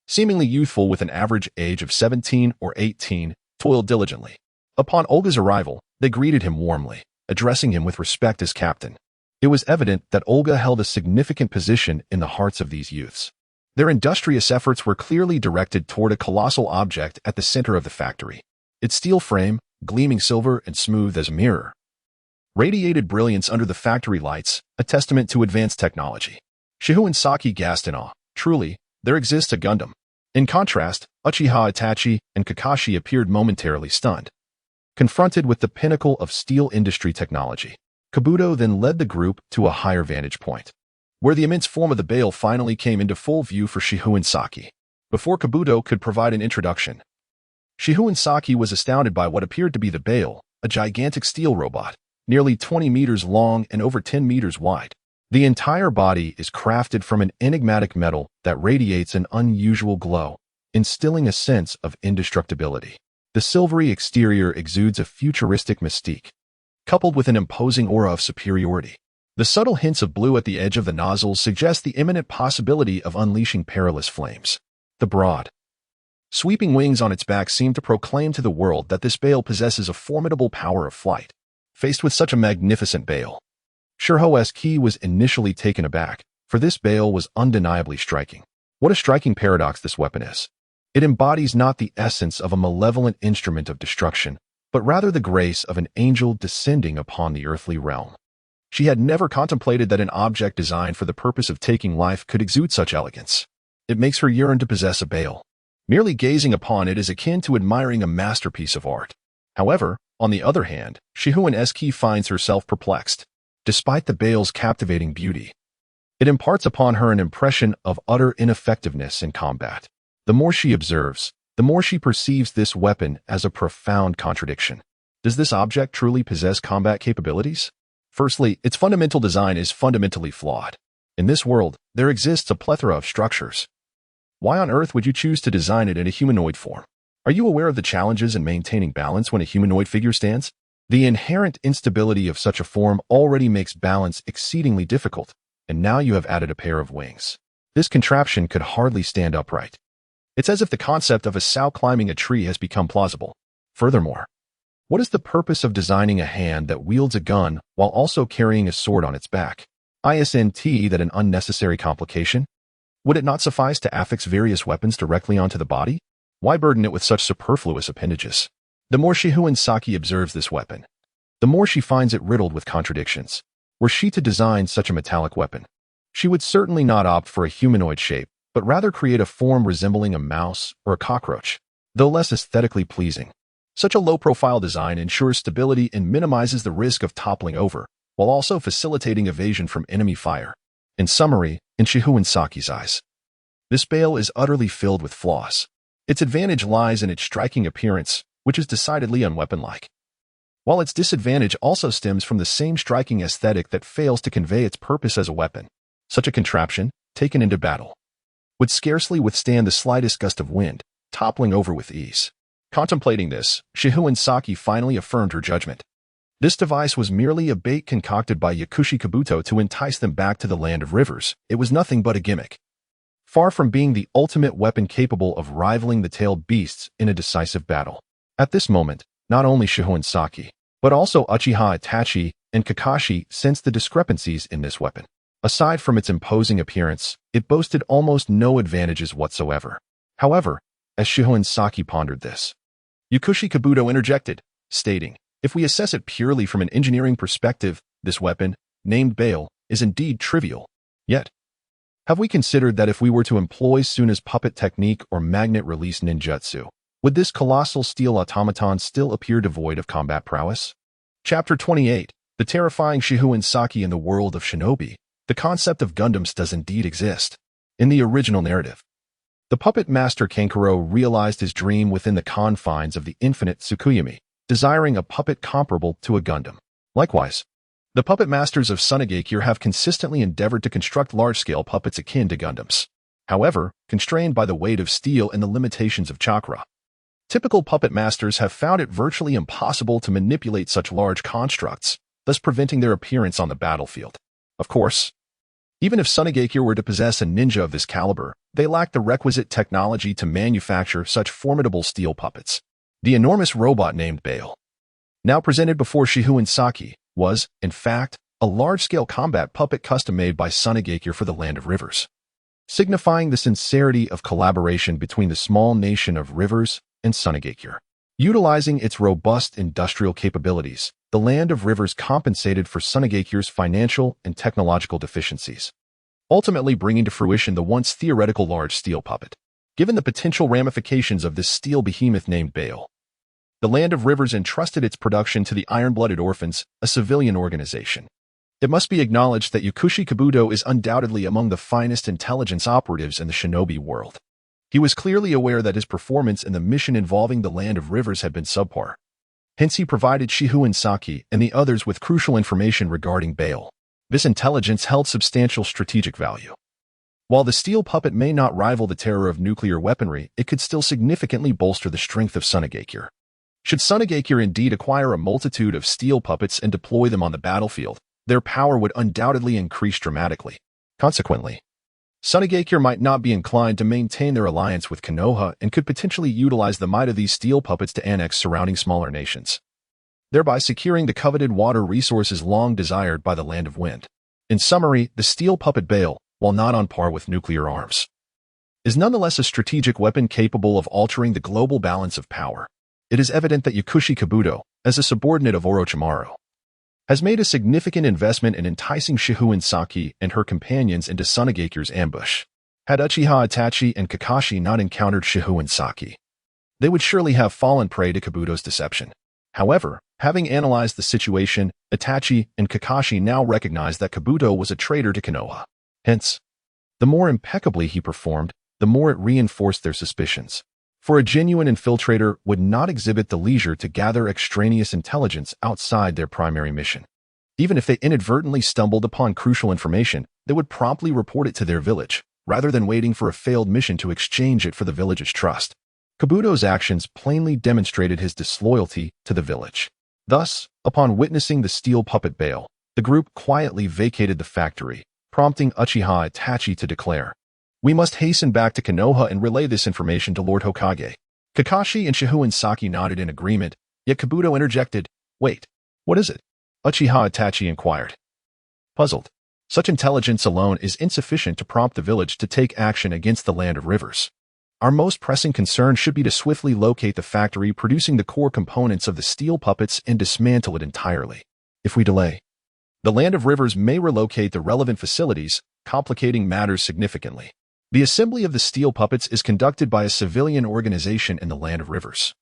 Speaker 1: seemingly youthful with an average age of 17 or 18, toiled diligently. Upon Olga's arrival, they greeted him warmly, addressing him with respect as captain. It was evident that Olga held a significant position in the hearts of these youths. Their industrious efforts were clearly directed toward a colossal object at the center of the factory. Its steel frame, gleaming silver and smooth as a mirror, radiated brilliance under the factory lights, a testament to advanced technology. Shihouin Saki gasped in awe. Truly, there exists a Gundam. In contrast, Uchiha Itachi and Kakashi appeared momentarily stunned, confronted with the pinnacle of steel industry technology. Kabuto then led the group to a higher vantage point, where the immense form of the Baal finally came into full view for Shihouin Saki. Before Kabuto could provide an introduction, Shihouin Saki was astounded by what appeared to be the Baal, a gigantic steel robot, nearly 20 meters long and over 10 meters wide. The entire body is crafted from an enigmatic metal that radiates an unusual glow, instilling a sense of indestructibility. The silvery exterior exudes a futuristic mystique, coupled with an imposing aura of superiority. The subtle hints of blue at the edge of the nozzles suggest the imminent possibility of unleashing perilous flames. The broad, sweeping wings on its back seem to proclaim to the world that this Baal possesses a formidable power of flight. Faced with such a magnificent Baal, Shihouin Saki was initially taken aback, for this Baal was undeniably striking. What a striking paradox this weapon is. It embodies not the essence of a malevolent instrument of destruction, but rather the grace of an angel descending upon the earthly realm. She had never contemplated that an object designed for the purpose of taking life could exude such elegance. It makes her yearn to possess a Baal. Merely gazing upon it is akin to admiring a masterpiece of art. However, on the other hand, Shihouin Saki finds herself perplexed. Despite the Baal's captivating beauty, it imparts upon her an impression of utter ineffectiveness in combat. The more she observes, the more she perceives this weapon as a profound contradiction. Does this object truly possess combat capabilities? Firstly, its fundamental design is fundamentally flawed. In this world, there exists a plethora of structures. Why on earth would you choose to design it in a humanoid form? Are you aware of the challenges in maintaining balance when a humanoid figure stands? The inherent instability of such a form already makes balance exceedingly difficult, and now you have added a pair of wings. This contraption could hardly stand upright. It's as if the concept of a sow climbing a tree has become plausible. Furthermore, what is the purpose of designing a hand that wields a gun while also carrying a sword on its back? Isn't that an unnecessary complication? Would it not suffice to affix various weapons directly onto the body? Why burden it with such superfluous appendages? The more Shihouin Saki observes this weapon, the more she finds it riddled with contradictions. Were she to design such a metallic weapon, she would certainly not opt for a humanoid shape, but rather create a form resembling a mouse or a cockroach, though less aesthetically pleasing. Such a low-profile design ensures stability and minimizes the risk of toppling over, while also facilitating evasion from enemy fire. In summary, in Shihouin Saki's eyes, this bale is utterly filled with flaws. Its advantage lies in its striking appearance, which is decidedly unweapon-like, while its disadvantage also stems from the same striking aesthetic that fails to convey its purpose as a weapon. Such a contraption, taken into battle, would scarcely withstand the slightest gust of wind, toppling over with ease. Contemplating this, Shihouin Saki finally affirmed her judgment. This device was merely a bait concocted by Yakushi Kabuto to entice them back to the land of rivers. It was nothing but a gimmick. Far from being the ultimate weapon capable of rivaling the tailed beasts in a decisive battle. At this moment, not only Shihouin Saki, but also Uchiha Itachi and Kakashi sensed the discrepancies in this weapon. Aside from its imposing appearance, it boasted almost no advantages whatsoever. However, as Shihouin Saki pondered this, Yakushi Kabuto interjected, stating, "If we assess it purely from an engineering perspective, this weapon, named Bale, is indeed trivial. Yet, have we considered that if we were to employ Suna's puppet technique or magnet release ninjutsu, would this colossal steel automaton still appear devoid of combat prowess?" Chapter 28, The Terrifying Shihouin Saki in the World of Shinobi. The concept of Gundams does indeed exist. In the original narrative, the puppet master Kankuro realized his dream within the confines of the infinite Tsukuyomi, desiring a puppet comparable to a Gundam. Likewise, the puppet masters of Sunagakure have consistently endeavored to construct large-scale puppets akin to Gundams. However, constrained by the weight of steel and the limitations of chakra, typical puppet masters have found it virtually impossible to manipulate such large constructs, thus preventing their appearance on the battlefield. Of course, even if Sunagakure were to possess a ninja of this caliber, they lack the requisite technology to manufacture such formidable steel puppets. The enormous robot named Bale, now presented before Shihouin Saki, was, in fact, a large-scale combat puppet custom-made by Sunagakure for the Land of Rivers, signifying the sincerity of collaboration between the small nation of Rivers and Sunagakure. Utilizing its robust industrial capabilities, the Land of Rivers compensated for Sunagakure's financial and technological deficiencies, ultimately bringing to fruition the once theoretical large steel puppet. Given the potential ramifications of this steel behemoth named Bale, the Land of Rivers entrusted its production to the Iron-Blooded Orphans, a civilian organization. It must be acknowledged that Yakushi Kabuto is undoubtedly among the finest intelligence operatives in the shinobi world. He was clearly aware that his performance in the mission involving the Land of Rivers had been subpar. Hence he provided Shihouin Saki and the others with crucial information regarding Bale. This intelligence held substantial strategic value. While the steel puppet may not rival the terror of nuclear weaponry, it could still significantly bolster the strength of Sunagakure. Should Sunagakure indeed acquire a multitude of steel puppets and deploy them on the battlefield, their power would undoubtedly increase dramatically. Consequently, Sunagakure might not be inclined to maintain their alliance with Konoha and could potentially utilize the might of these steel puppets to annex surrounding smaller nations, thereby securing the coveted water resources long desired by the Land of Wind. In summary, the steel puppet Bale, while not on par with nuclear arms, is nonetheless a strategic weapon capable of altering the global balance of power. It is evident that Yakushi Kabuto, as a subordinate of Orochimaru, has made a significant investment in enticing Shihouin Saki and her companions into Sunagakure's ambush. Had Uchiha Itachi and Kakashi not encountered Shihouin Saki, they would surely have fallen prey to Kabuto's deception. However, having analyzed the situation, Itachi and Kakashi now recognized that Kabuto was a traitor to Konoha. Hence, the more impeccably he performed, the more it reinforced their suspicions. For a genuine infiltrator would not exhibit the leisure to gather extraneous intelligence outside their primary mission. Even if they inadvertently stumbled upon crucial information, they would promptly report it to their village, rather than waiting for a failed mission to exchange it for the village's trust. Kabuto's actions plainly demonstrated his disloyalty to the village. Thus, upon witnessing the steel puppet Bale, the group quietly vacated the factory, prompting Uchiha Itachi to declare, "We must hasten back to Konoha and relay this information to Lord Hokage." Kakashi and Shihouin Saki nodded in agreement, yet Kabuto interjected, "Wait, what is it?" Uchiha Itachi inquired. Puzzled, such intelligence alone is insufficient to prompt the village to take action against the Land of Rivers. Our most pressing concern should be to swiftly locate the factory producing the core components of the steel puppets and dismantle it entirely. If we delay, The Land of Rivers may relocate the relevant facilities, complicating matters significantly. The assembly of the steel puppets is conducted by a civilian organization in the Land of Rivers.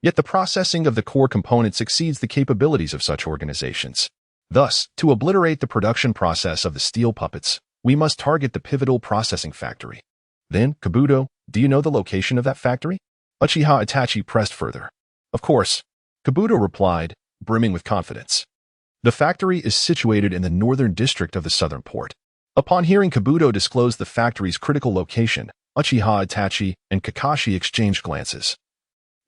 Speaker 1: Yet the processing of the core components exceeds the capabilities of such organizations. Thus, to obliterate the production process of the steel puppets, we must target the pivotal processing factory. Then, Kabuto, do you know the location of that factory? Uchiha Itachi pressed further. Of course, Kabuto replied, brimming with confidence. The factory is situated in the northern district of the southern port. Upon hearing Kabuto disclose the factory's critical location, Uchiha Itachi and Kakashi exchanged glances.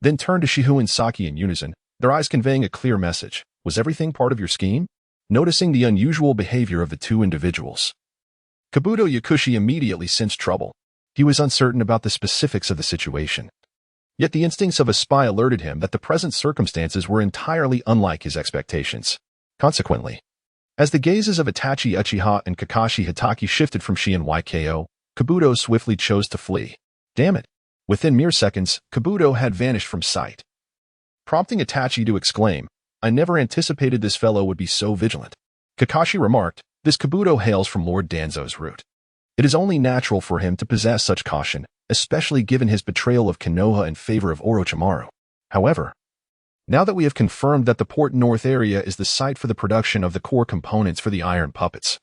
Speaker 1: Then turned to Shihouin Saki in unison, their eyes conveying a clear message. Was everything part of your scheme? Noticing the unusual behavior of the two individuals, Kabuto Yakushi immediately sensed trouble. He was uncertain about the specifics of the situation. Yet the instincts of a spy alerted him that the present circumstances were entirely unlike his expectations. Consequently, as the gazes of Itachi Uchiha and Kakashi Hitaki shifted from Shihouin Yko, Kabuto swiftly chose to flee. Damn it! Within mere seconds, Kabuto had vanished from sight, prompting Itachi to exclaim, I never anticipated this fellow would be so vigilant. Kakashi remarked, this Kabuto hails from Lord Danzo's root. It is only natural for him to possess such caution, especially given his betrayal of Konoha in favor of Orochimaru. However, now that we have confirmed that the Port North area is the site for the production of the core components for the iron puppets,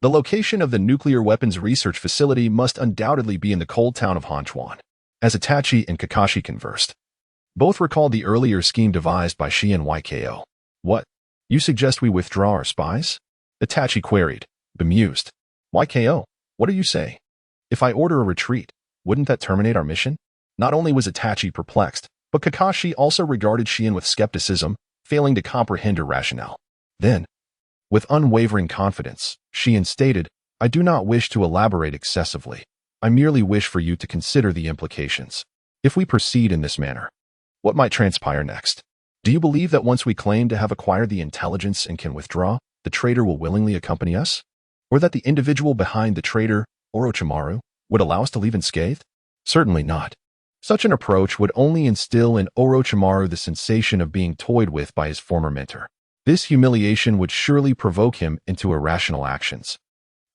Speaker 1: the location of the nuclear weapons research facility must undoubtedly be in the cold town of Hanchuan. As Itachi and Kakashi conversed, both recalled the earlier scheme devised by Shihouin Yko. What? You suggest we withdraw our spies? Itachi queried, bemused. Yko, what do you say? If I order a retreat, wouldn't that terminate our mission? Not only was Itachi perplexed, but Kakashi also regarded Shihouin with skepticism, failing to comprehend her rationale. Then, with unwavering confidence, Shihouin stated, I do not wish to elaborate excessively. I merely wish for you to consider the implications. If we proceed in this manner, what might transpire next? Do you believe that once we claim to have acquired the intelligence and can withdraw, the traitor will willingly accompany us? Or that the individual behind the traitor, Orochimaru, would allow us to leave unscathed? Certainly not. Such an approach would only instill in Orochimaru the sensation of being toyed with by his former mentor. This humiliation would surely provoke him into irrational actions,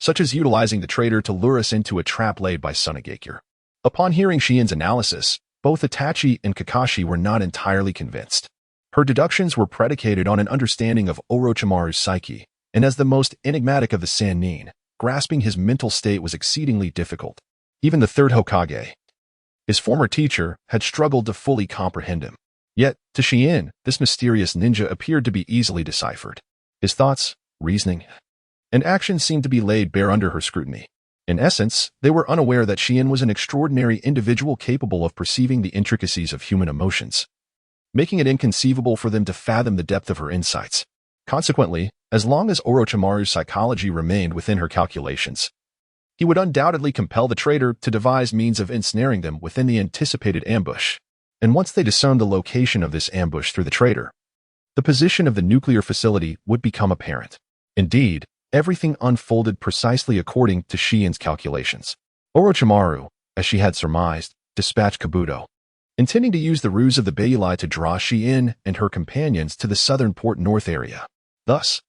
Speaker 1: such as utilizing the traitor to lure us into a trap laid by Sunagakure. Upon hearing Shihouin's analysis, both Itachi and Kakashi were not entirely convinced. Her deductions were predicated on an understanding of Orochimaru's psyche, and as the most enigmatic of the Sannin, grasping his mental state was exceedingly difficult. Even the third Hokage, his former teacher, had struggled to fully comprehend him. Yet, to Shihouin, this mysterious ninja appeared to be easily deciphered. His thoughts, reasoning, and actions seemed to be laid bare under her scrutiny. In essence, they were unaware that Shihouin was an extraordinary individual capable of perceiving the intricacies of human emotions, making it inconceivable for them to fathom the depth of her insights. Consequently, as long as Orochimaru's psychology remained within her calculations, he would undoubtedly compel the traitor to devise means of ensnaring them within the anticipated ambush. And once they discerned the location of this ambush through the traitor, the position of the nuclear facility would become apparent. Indeed, everything unfolded precisely according to Shihouin's calculations. Orochimaru, as she had surmised, dispatched Kabuto, intending to use the ruse of the Beilai to draw Shihouin and her companions to the southern Port North area. Thus,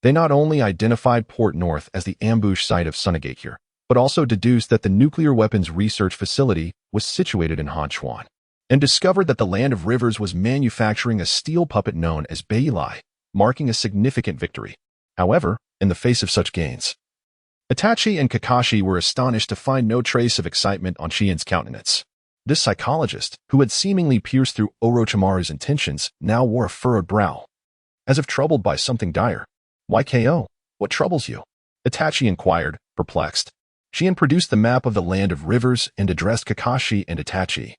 Speaker 1: they not only identified Port North as the ambush site of Sunagakure, but also deduced that the nuclear weapons research facility was situated in Hanchuan, and discovered that the Land of Rivers was manufacturing a steel puppet known as Beilai, marking a significant victory. However, in the face of such gains, Itachi and Kakashi were astonished to find no trace of excitement on Shihouin's countenance. This psychologist, who had seemingly pierced through Orochimaru's intentions, now wore a furrowed brow, as if troubled by something dire. Yko, what troubles you? Itachi inquired, perplexed. Shihouin produced the map of the Land of Rivers and addressed Kakashi and Itachi.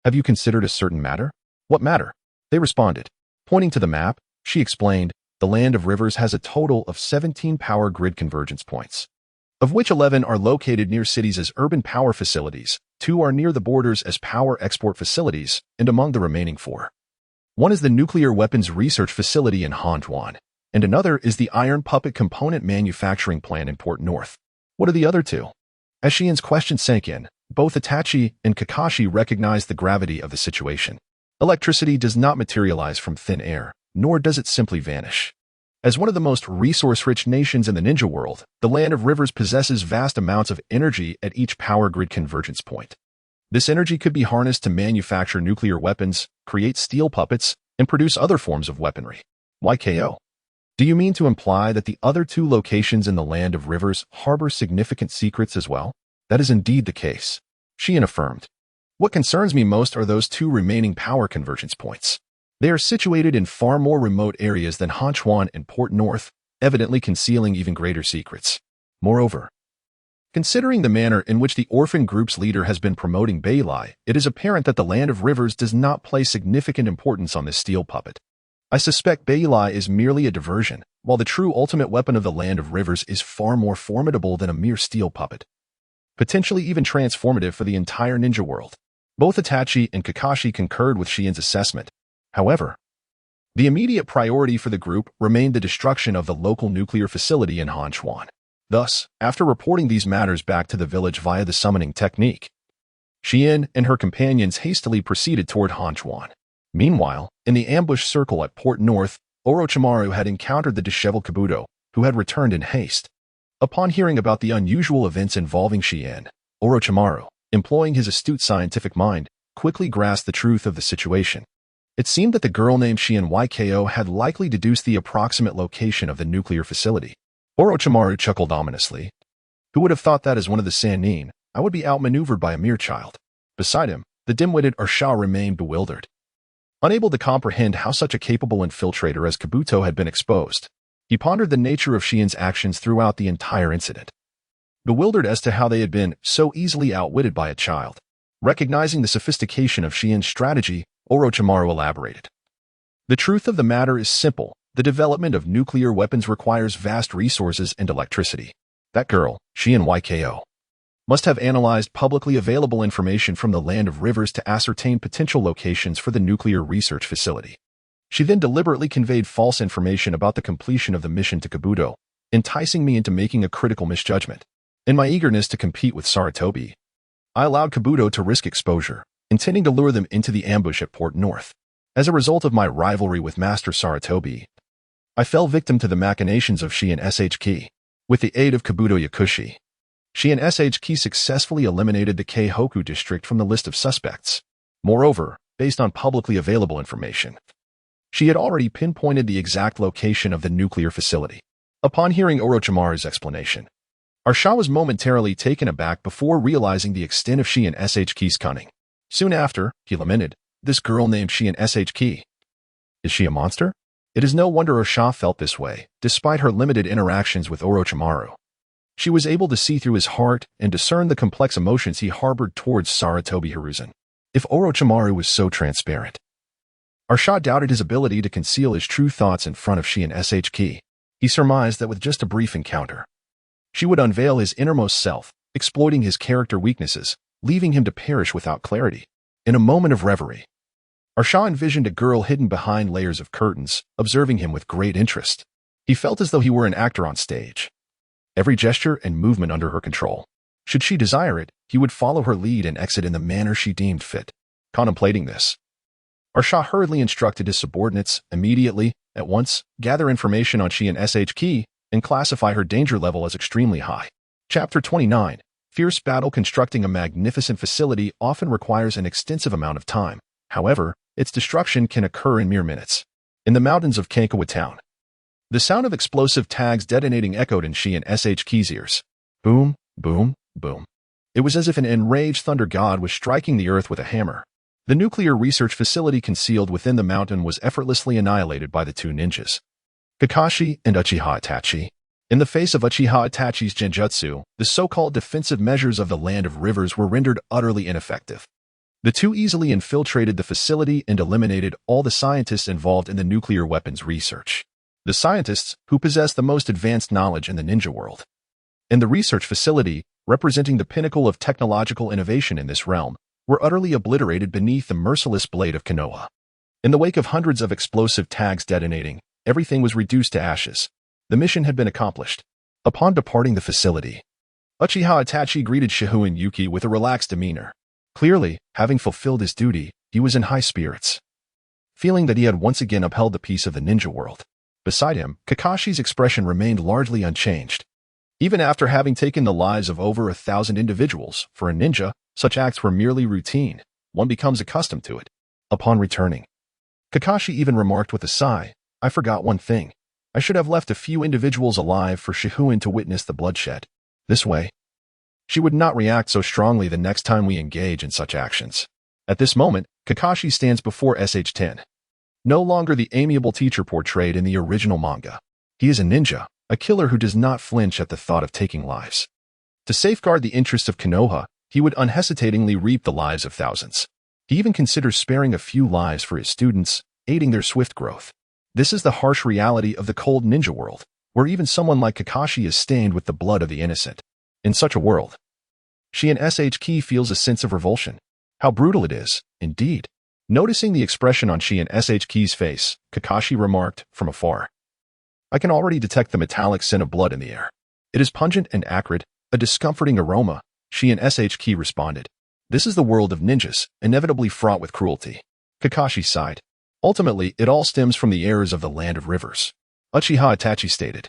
Speaker 1: Have you considered a certain matter? What matter? They responded. Pointing to the map, she explained, the Land of Rivers has a total of 17 power grid convergence points, of which 11 are located near cities as urban power facilities, 2 are near the borders as power export facilities, and among the remaining 4, one is the nuclear weapons research facility in Hanchuan, and another is the iron puppet component manufacturing plant in Port North. What are the other 2? As Shihouin's question sank in, both Itachi and Kakashi recognized the gravity of the situation. Electricity does not materialize from thin air, nor does it simply vanish. As one of the most resource-rich nations in the ninja world, the Land of Rivers possesses vast amounts of energy at each power grid convergence point. This energy could be harnessed to manufacture nuclear weapons, create steel puppets, and produce other forms of weaponry. YKO. Do you mean to imply that the other two locations in the Land of Rivers harbor significant secrets as well? That is indeed the case. Shihouin affirmed. What concerns me most are those two remaining power convergence points. They are situated in far more remote areas than Hanchuan and Port North, evidently concealing even greater secrets. Moreover, considering the manner in which the orphan group's leader has been promoting Beilai, it is apparent that the Land of Rivers does not place significant importance on this steel puppet. I suspect Beilai is merely a diversion, while the true ultimate weapon of the Land of Rivers is far more formidable than a mere steel puppet. Potentially even transformative for the entire ninja world. Both Itachi and Kakashi concurred with Shiin's assessment. However, the immediate priority for the group remained the destruction of the local nuclear facility in Hanchuan. Thus, after reporting these matters back to the village via the summoning technique, Shihouin and her companions hastily proceeded toward Hanchuan. Meanwhile, in the ambush circle at Port North, Orochimaru had encountered the disheveled Kabuto, who had returned in haste. Upon hearing about the unusual events involving Shihouin, Orochimaru, employing his astute scientific mind, quickly grasped the truth of the situation. It seemed that the girl named Shihouin YKO had likely deduced the approximate location of the nuclear facility. Orochimaru chuckled ominously. Who would have thought that as one of the Sannin, I would be outmaneuvered by a mere child? Beside him, the dim-witted Ursha remained bewildered. Unable to comprehend how such a capable infiltrator as Kabuto had been exposed, he pondered the nature of Shihouin's actions throughout the entire incident. Bewildered as to how they had been so easily outwitted by a child. Recognizing the sophistication of Shihouin's strategy, Orochimaru elaborated. The truth of the matter is simple. The development of nuclear weapons requires vast resources and electricity. That girl, Shihouin YKO, must have analyzed publicly available information from the Land of Rivers to ascertain potential locations for the nuclear research facility. She then deliberately conveyed false information about the completion of the mission to Kabuto, enticing me into making a critical misjudgment. In my eagerness to compete with Sarutobi, I allowed Kabuto to risk exposure, intending to lure them into the ambush at Port North. As a result of my rivalry with Master Sarutobi, I fell victim to the machinations of Shihouin Saki. With the aid of Kabuto Yakushi, Shihouin Saki successfully eliminated the Keihoku district from the list of suspects. Moreover, based on publicly available information, she had already pinpointed the exact location of the nuclear facility. Upon hearing Orochimaru's explanation, Ursha was momentarily taken aback before realizing the extent of Shihouin Saki's cunning. Soon after, he lamented, this girl named Shihouin Saki. Is she a monster? It is no wonder Ursha felt this way, despite her limited interactions with Orochimaru. She was able to see through his heart and discern the complex emotions he harbored towards Sarutobi Hiruzen. If Orochimaru was so transparent, Ursha doubted his ability to conceal his true thoughts in front of Shihouin Saki. He surmised that with just a brief encounter, she would unveil his innermost self, exploiting his character weaknesses, leaving him to perish without clarity. In a moment of reverie, Ursha envisioned a girl hidden behind layers of curtains, observing him with great interest. He felt as though he were an actor on stage, every gesture and movement under her control. Should she desire it, he would follow her lead and exit in the manner she deemed fit. Contemplating this, Ursha hurriedly instructed his subordinates immediately, at once, gather information on Shihouin Saki and classify her danger level as extremely high. Chapter 29. Fierce battle. Constructing a magnificent facility often requires an extensive amount of time. However, its destruction can occur in mere minutes. In the mountains of Kankawa Town, the sound of explosive tags detonating echoed in Shihouin Saki's ears. Boom, boom, boom. It was as if an enraged thunder god was striking the earth with a hammer. The nuclear research facility concealed within the mountain was effortlessly annihilated by the two ninjas, Kakashi and Uchiha Itachi. In the face of Uchiha Itachi's genjutsu, the so-called defensive measures of the Land of Rivers were rendered utterly ineffective. The two easily infiltrated the facility and eliminated all the scientists involved in the nuclear weapons research. The scientists, who possess the most advanced knowledge in the ninja world. In the research facility, representing the pinnacle of technological innovation in this realm, were utterly obliterated beneath the merciless blade of Konoha. In the wake of hundreds of explosive tags detonating, everything was reduced to ashes. The mission had been accomplished. Upon departing the facility, Uchiha Itachi greeted Shihouin Yuki with a relaxed demeanor. Clearly, having fulfilled his duty, he was in high spirits. Feeling that he had once again upheld the peace of the ninja world, Beside him, Kakashi's expression remained largely unchanged. Even after having taken the lives of over 1,000 individuals, for a ninja, such acts were merely routine. One becomes accustomed to it. Upon returning, Kakashi even remarked with a sigh, "I forgot one thing. I should have left a few individuals alive for Shihouin to witness the bloodshed. This way, she would not react so strongly the next time we engage in such actions." At this moment, Kakashi stands before SH-10. No longer the amiable teacher portrayed in the original manga. He is a ninja, a killer who does not flinch at the thought of taking lives. To safeguard the interests of Konoha, he would unhesitatingly reap the lives of thousands. He even considers sparing a few lives for his students, aiding their swift growth. This is the harsh reality of the cold ninja world, where even someone like Kakashi is stained with the blood of the innocent. In such a world, she and SH-Key feels a sense of revulsion. How brutal it is, indeed. Noticing the expression on she and SH-Key's face, Kakashi remarked from afar, "I can already detect the metallic scent of blood in the air. It is pungent and acrid, a discomforting aroma." She and SH-Key responded, "This is the world of ninjas, inevitably fraught with cruelty." Kakashi sighed. "Ultimately, it all stems from the errors of the land of rivers," Uchiha Itachi stated.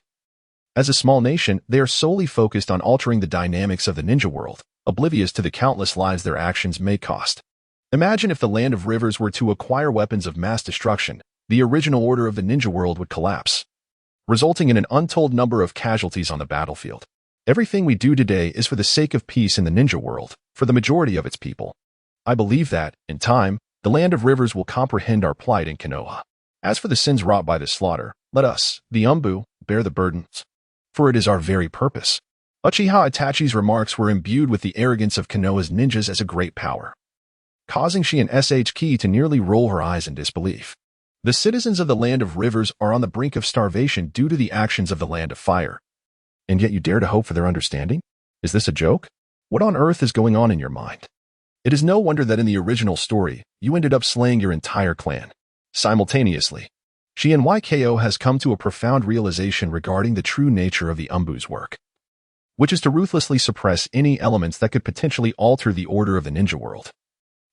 Speaker 1: As a small nation, they are solely focused on altering the dynamics of the ninja world, oblivious to the countless lives their actions may cost. Imagine if the land of rivers were to acquire weapons of mass destruction, the original order of the ninja world would collapse, resulting in an untold number of casualties on the battlefield. Everything we do today is for the sake of peace in the ninja world, for the majority of its people. I believe that, in time, the land of rivers will comprehend our plight in Konoha. As for the sins wrought by the slaughter, let us, the Umbu, bear the burdens, for it is our very purpose." Uchiha Itachi's remarks were imbued with the arrogance of Konoha's ninjas as a great power, causing she and SH-Key to nearly roll her eyes in disbelief. The citizens of the land of rivers are on the brink of starvation due to the actions of the land of fire. And yet you dare to hope for their understanding? Is this a joke? What on earth is going on in your mind? It is no wonder that in the original story, you ended up slaying your entire clan. Simultaneously, she and YKO has come to a profound realization regarding the true nature of the Umbu's work, which is to ruthlessly suppress any elements that could potentially alter the order of the ninja world,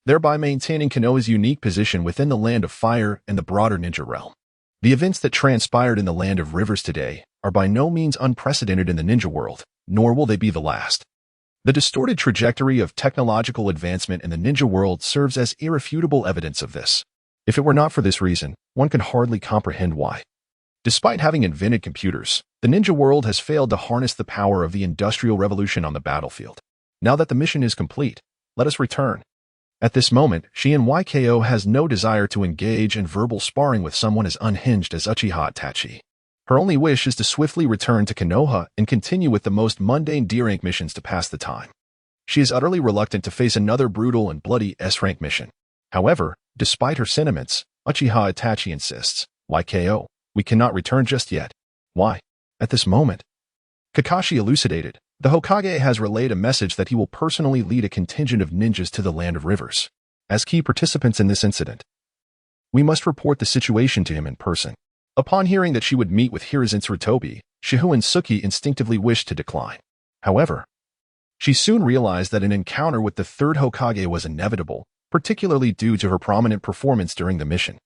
Speaker 1: thereby maintaining Konoha's unique position within the land of fire and the broader ninja realm. The events that transpired in the land of rivers today are by no means unprecedented in the ninja world, nor will they be the last. The distorted trajectory of technological advancement in the ninja world serves as irrefutable evidence of this. If it were not for this reason, one could hardly comprehend why. Despite having invented computers, the ninja world has failed to harness the power of the Industrial Revolution on the battlefield. Now that the mission is complete, let us return. At this moment, she and YKO has no desire to engage in verbal sparring with someone as unhinged as Uchiha Itachi. Her only wish is to swiftly return to Konoha and continue with the most mundane D-rank missions to pass the time. She is utterly reluctant to face another brutal and bloody S-rank mission. However, despite her sentiments, Uchiha Itachi insists, "YKO, we cannot return just yet." Why? At this moment, Kakashi elucidated, the Hokage has relayed a message that he will personally lead a contingent of ninjas to the land of rivers. As key participants in this incident, we must report the situation to him in person. Upon hearing that she would meet with Hiruzen Tsurutobi, Shihouin Saki instinctively wished to decline. However, she soon realized that an encounter with the third Hokage was inevitable, particularly due to her prominent performance during the mission.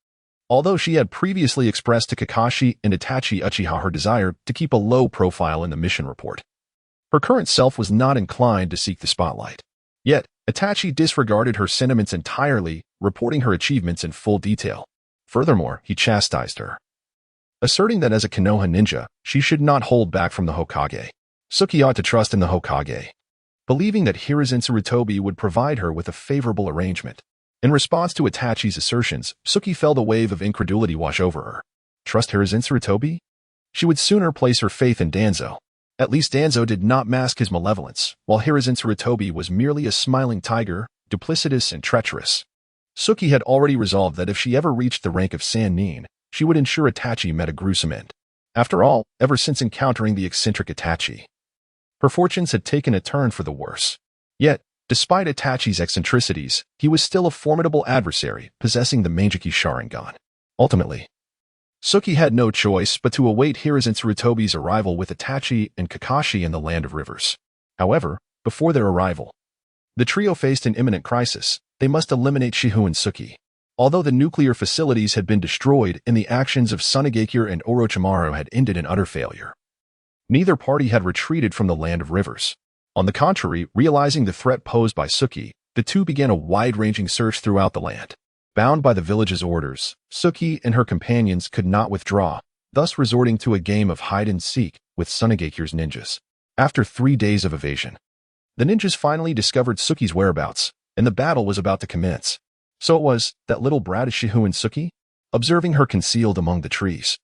Speaker 1: Although she had previously expressed to Kakashi and Itachi Uchiha her desire to keep a low profile in the mission report, her current self was not inclined to seek the spotlight. Yet, Itachi disregarded her sentiments entirely, reporting her achievements in full detail. Furthermore, he chastised her, asserting that as a Konoha ninja, she should not hold back from the Hokage. Suki ought to trust in the Hokage, believing that Hiruzen Tsurutobi would provide her with a favorable arrangement. In response to Itachi's assertions, Suki felt a wave of incredulity wash over her. Trust Hiruzen Tsurutobi? She would sooner place her faith in Danzo. At least Danzo did not mask his malevolence, while Hiruzen Tsurutobi was merely a smiling tiger, duplicitous and treacherous. Suki had already resolved that if she ever reached the rank of Sannin, she would ensure Itachi met a gruesome end. After all, ever since encountering the eccentric Itachi, her fortunes had taken a turn for the worse. Yet, despite Itachi's eccentricities, he was still a formidable adversary, possessing the Manjiki Sharingan. Ultimately, Suki had no choice but to await Hiruzen Tsurutobi's arrival with Itachi and Kakashi in the Land of Rivers. However, before their arrival, the trio faced an imminent crisis. They must eliminate Shihouin Saki. Although the nuclear facilities had been destroyed and the actions of Sunagakure and Orochimaru had ended in utter failure, neither party had retreated from the land of rivers. On the contrary, realizing the threat posed by Suki, the two began a wide-ranging search throughout the land. Bound by the village's orders, Suki and her companions could not withdraw, thus resorting to a game of hide-and-seek with Sunagakure's ninjas. After 3 days of evasion, the ninjas finally discovered Suki's whereabouts, and the battle was about to commence. So it was that little brat is Shihouin Saki, observing her concealed among the trees.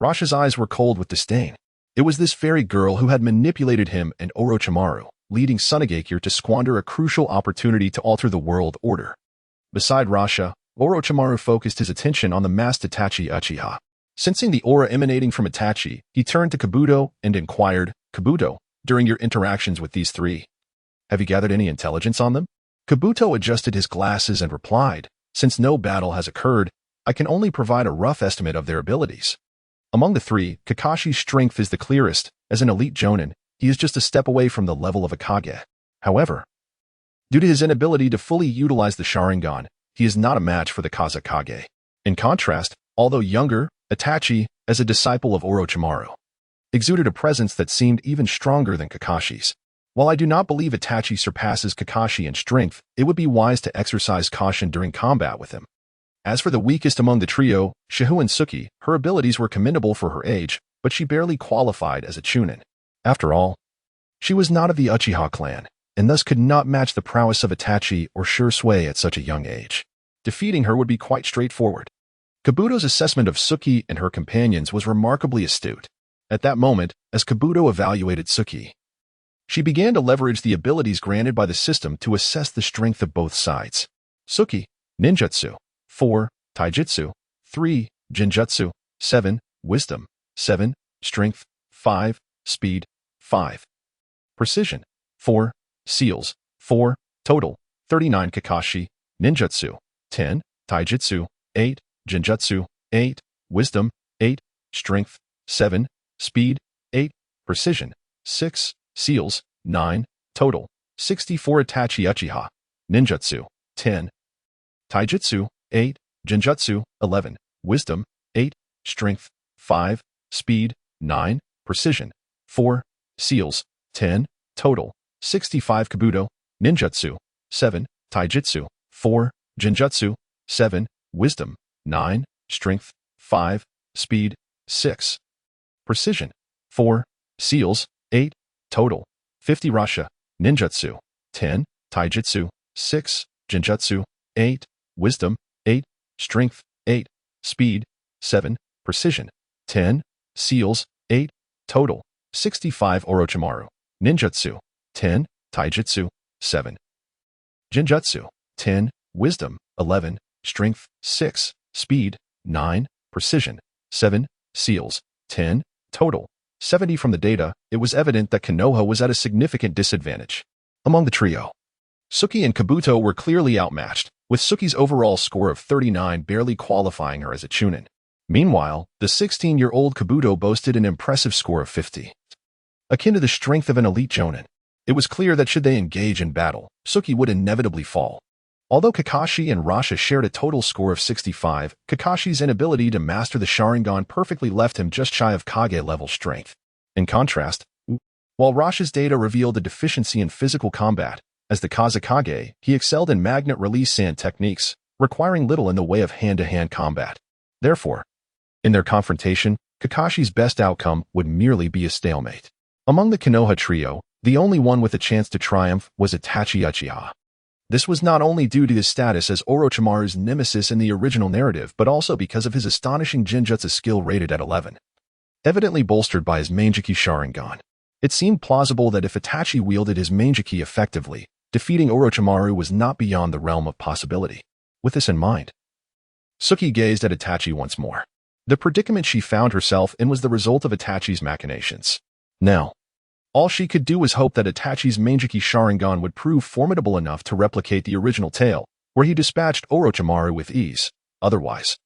Speaker 1: Rasha's eyes were cold with disdain. It was this very girl who had manipulated him and Orochimaru, leading Sunagakure to squander a crucial opportunity to alter the world order. Beside Rasha, Orochimaru focused his attention on the masked Itachi Uchiha. Sensing the aura emanating from Itachi, he turned to Kabuto and inquired, "Kabuto, during your interactions with these three, have you gathered any intelligence on them?" Kabuto adjusted his glasses and replied, "Since no battle has occurred, I can only provide a rough estimate of their abilities. Among the three, Kakashi's strength is the clearest. As an elite jonin, he is just a step away from the level of a Kage. However, due to his inability to fully utilize the Sharingan, he is not a match for the Kazekage. In contrast, although younger, Itachi, as a disciple of Orochimaru, exuded a presence that seemed even stronger than Kakashi's. While I do not believe Itachi surpasses Kakashi in strength, it would be wise to exercise caution during combat with him. As for the weakest among the trio, Shihouin Saki, her abilities were commendable for her age, but she barely qualified as a Chunin. After all, she was not of the Uchiha clan, and thus could not match the prowess of Itachi or Shursui at such a young age. Defeating her would be quite straightforward. Kabuto's assessment of Suki and her companions was remarkably astute. At that moment, as Kabuto evaluated Suki, she began to leverage the abilities granted by the system to assess the strength of both sides. Suki, Ninjutsu, 4, Taijutsu, 3, Jinjutsu, 7, Wisdom, 7, Strength, 5, Speed, 5, Precision, 4, Seals, 4, Total, 39 Kakashi, Ninjutsu, 10, Taijutsu, 8, Jinjutsu, 8, Wisdom, 8, Strength, 7, Speed, 8, Precision, 6, Seals, 9, Total, 64 Itachi Uchiha, Ninjutsu, 10, Taijutsu, 8, Jinjutsu, 11, Wisdom, 8, Strength, 5, Speed, 9, Precision, 4, Seals, 10, Total, 65 Kabuto, Ninjutsu, 7, Taijutsu, 4, Jinjutsu, 7, Wisdom, 9, Strength, 5, Speed, 6, Precision, 4, Seals, 8, Total, 50 Rasha, Ninjutsu, 10, Taijutsu, 6, Jinjutsu, 8, Wisdom, 8, Strength, 8, Speed, 7, Precision, 10, Seals, 8, Total, 65 Orochimaru, Ninjutsu, 10, Taijutsu, 7, Jinjutsu, 10, Wisdom, 11, Strength, 6, Speed, 9, Precision, 7, Seals, 10, Total, 70 From the data, it was evident that Konoha was at a significant disadvantage. Among the trio, Suki and Kabuto were clearly outmatched, with Suki's overall score of 39 barely qualifying her as a Chunin. Meanwhile, the 16-year-old Kabuto boasted an impressive score of 50. Akin to the strength of an elite Jonin, it was clear that should they engage in battle, Suki would inevitably fall. Although Kakashi and Rasha shared a total score of 65, Kakashi's inability to master the Sharingan perfectly left him just shy of Kage-level strength. In contrast, while Rasha's data revealed a deficiency in physical combat, as the Kazekage, he excelled in magnet release sand techniques, requiring little in the way of hand-to-hand combat. Therefore, in their confrontation, Kakashi's best outcome would merely be a stalemate. Among the Konoha trio, the only one with a chance to triumph was Itachi Uchiha. This was not only due to his status as Orochimaru's nemesis in the original narrative, but also because of his astonishing Jinjutsu skill rated at 11. Evidently bolstered by his Manjiki Sharingan, it seemed plausible that if Itachi wielded his Manjiki effectively, defeating Orochimaru was not beyond the realm of possibility. With this in mind, Suki gazed at Itachi once more. The predicament she found herself in was the result of Itachi's machinations. Now, all she could do was hope that Itachi's Manjiki Sharingan would prove formidable enough to replicate the original tale, where he dispatched Orochimaru with ease. Otherwise,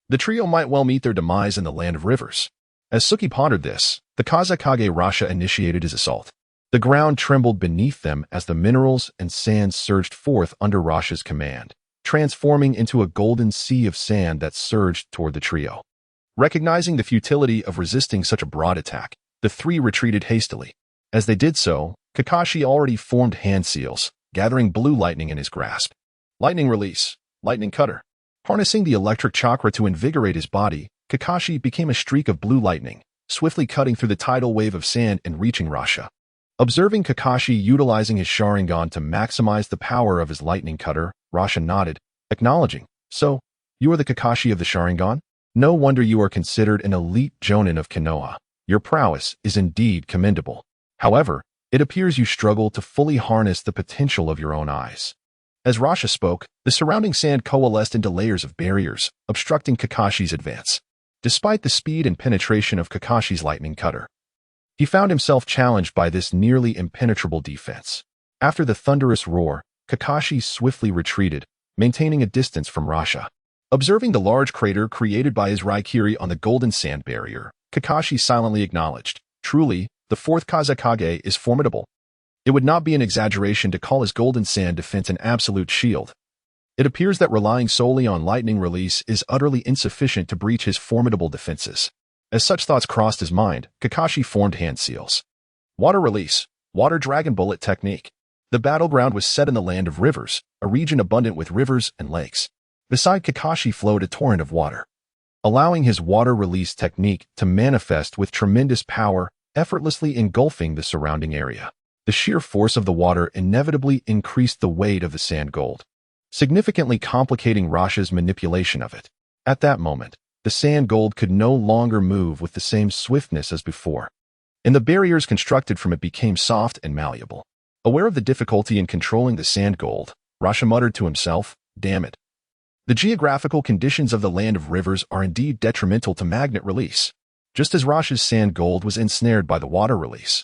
Speaker 1: the trio might well meet their demise in the land of rivers. As Suki pondered this, the Kazekage Rasha initiated his assault. The ground trembled beneath them as the minerals and sands surged forth under Rasha's command. transforming into a golden sea of sand that surged toward the trio. Recognizing the futility of resisting such a broad attack, the three retreated hastily. As they did so, Kakashi already formed hand seals, gathering blue lightning in his grasp. Lightning release, lightning cutter. Harnessing the electric chakra to invigorate his body, Kakashi became a streak of blue lightning, swiftly cutting through the tidal wave of sand and reaching Rasha. Observing Kakashi utilizing his Sharingan to maximize the power of his lightning cutter, Rasha nodded, acknowledging, "So, you are the Kakashi of the Sharingan? No wonder you are considered an elite Jonin of Konoha. Your prowess is indeed commendable. However, it appears you struggle to fully harness the potential of your own eyes." As Rasha spoke, the surrounding sand coalesced into layers of barriers, obstructing Kakashi's advance. Despite the speed and penetration of Kakashi's lightning cutter, he found himself challenged by this nearly impenetrable defense. After the thunderous roar, Kakashi swiftly retreated, maintaining a distance from Rasha. Observing the large crater created by his Raikiri on the golden sand barrier, Kakashi silently acknowledged, "Truly, the fourth Kazekage is formidable." It would not be an exaggeration to call his golden sand defense an absolute shield. It appears that relying solely on lightning release is utterly insufficient to breach his formidable defenses. As such thoughts crossed his mind, Kakashi formed hand seals. Water release, water dragon bullet technique. The battleground was set in the land of rivers, a region abundant with rivers and lakes. Beside Kakashi flowed a torrent of water, allowing his water release technique to manifest with tremendous power, effortlessly engulfing the surrounding area. The sheer force of the water inevitably increased the weight of the sand gold, significantly complicating Rasha's manipulation of it. At that moment, the sand gold could no longer move with the same swiftness as before, and the barriers constructed from it became soft and malleable. Aware of the difficulty in controlling the sand gold, Rasha muttered to himself, "Damn it. The geographical conditions of the land of rivers are indeed detrimental to magnet release." Just as Rasha's sand gold was ensnared by the water release,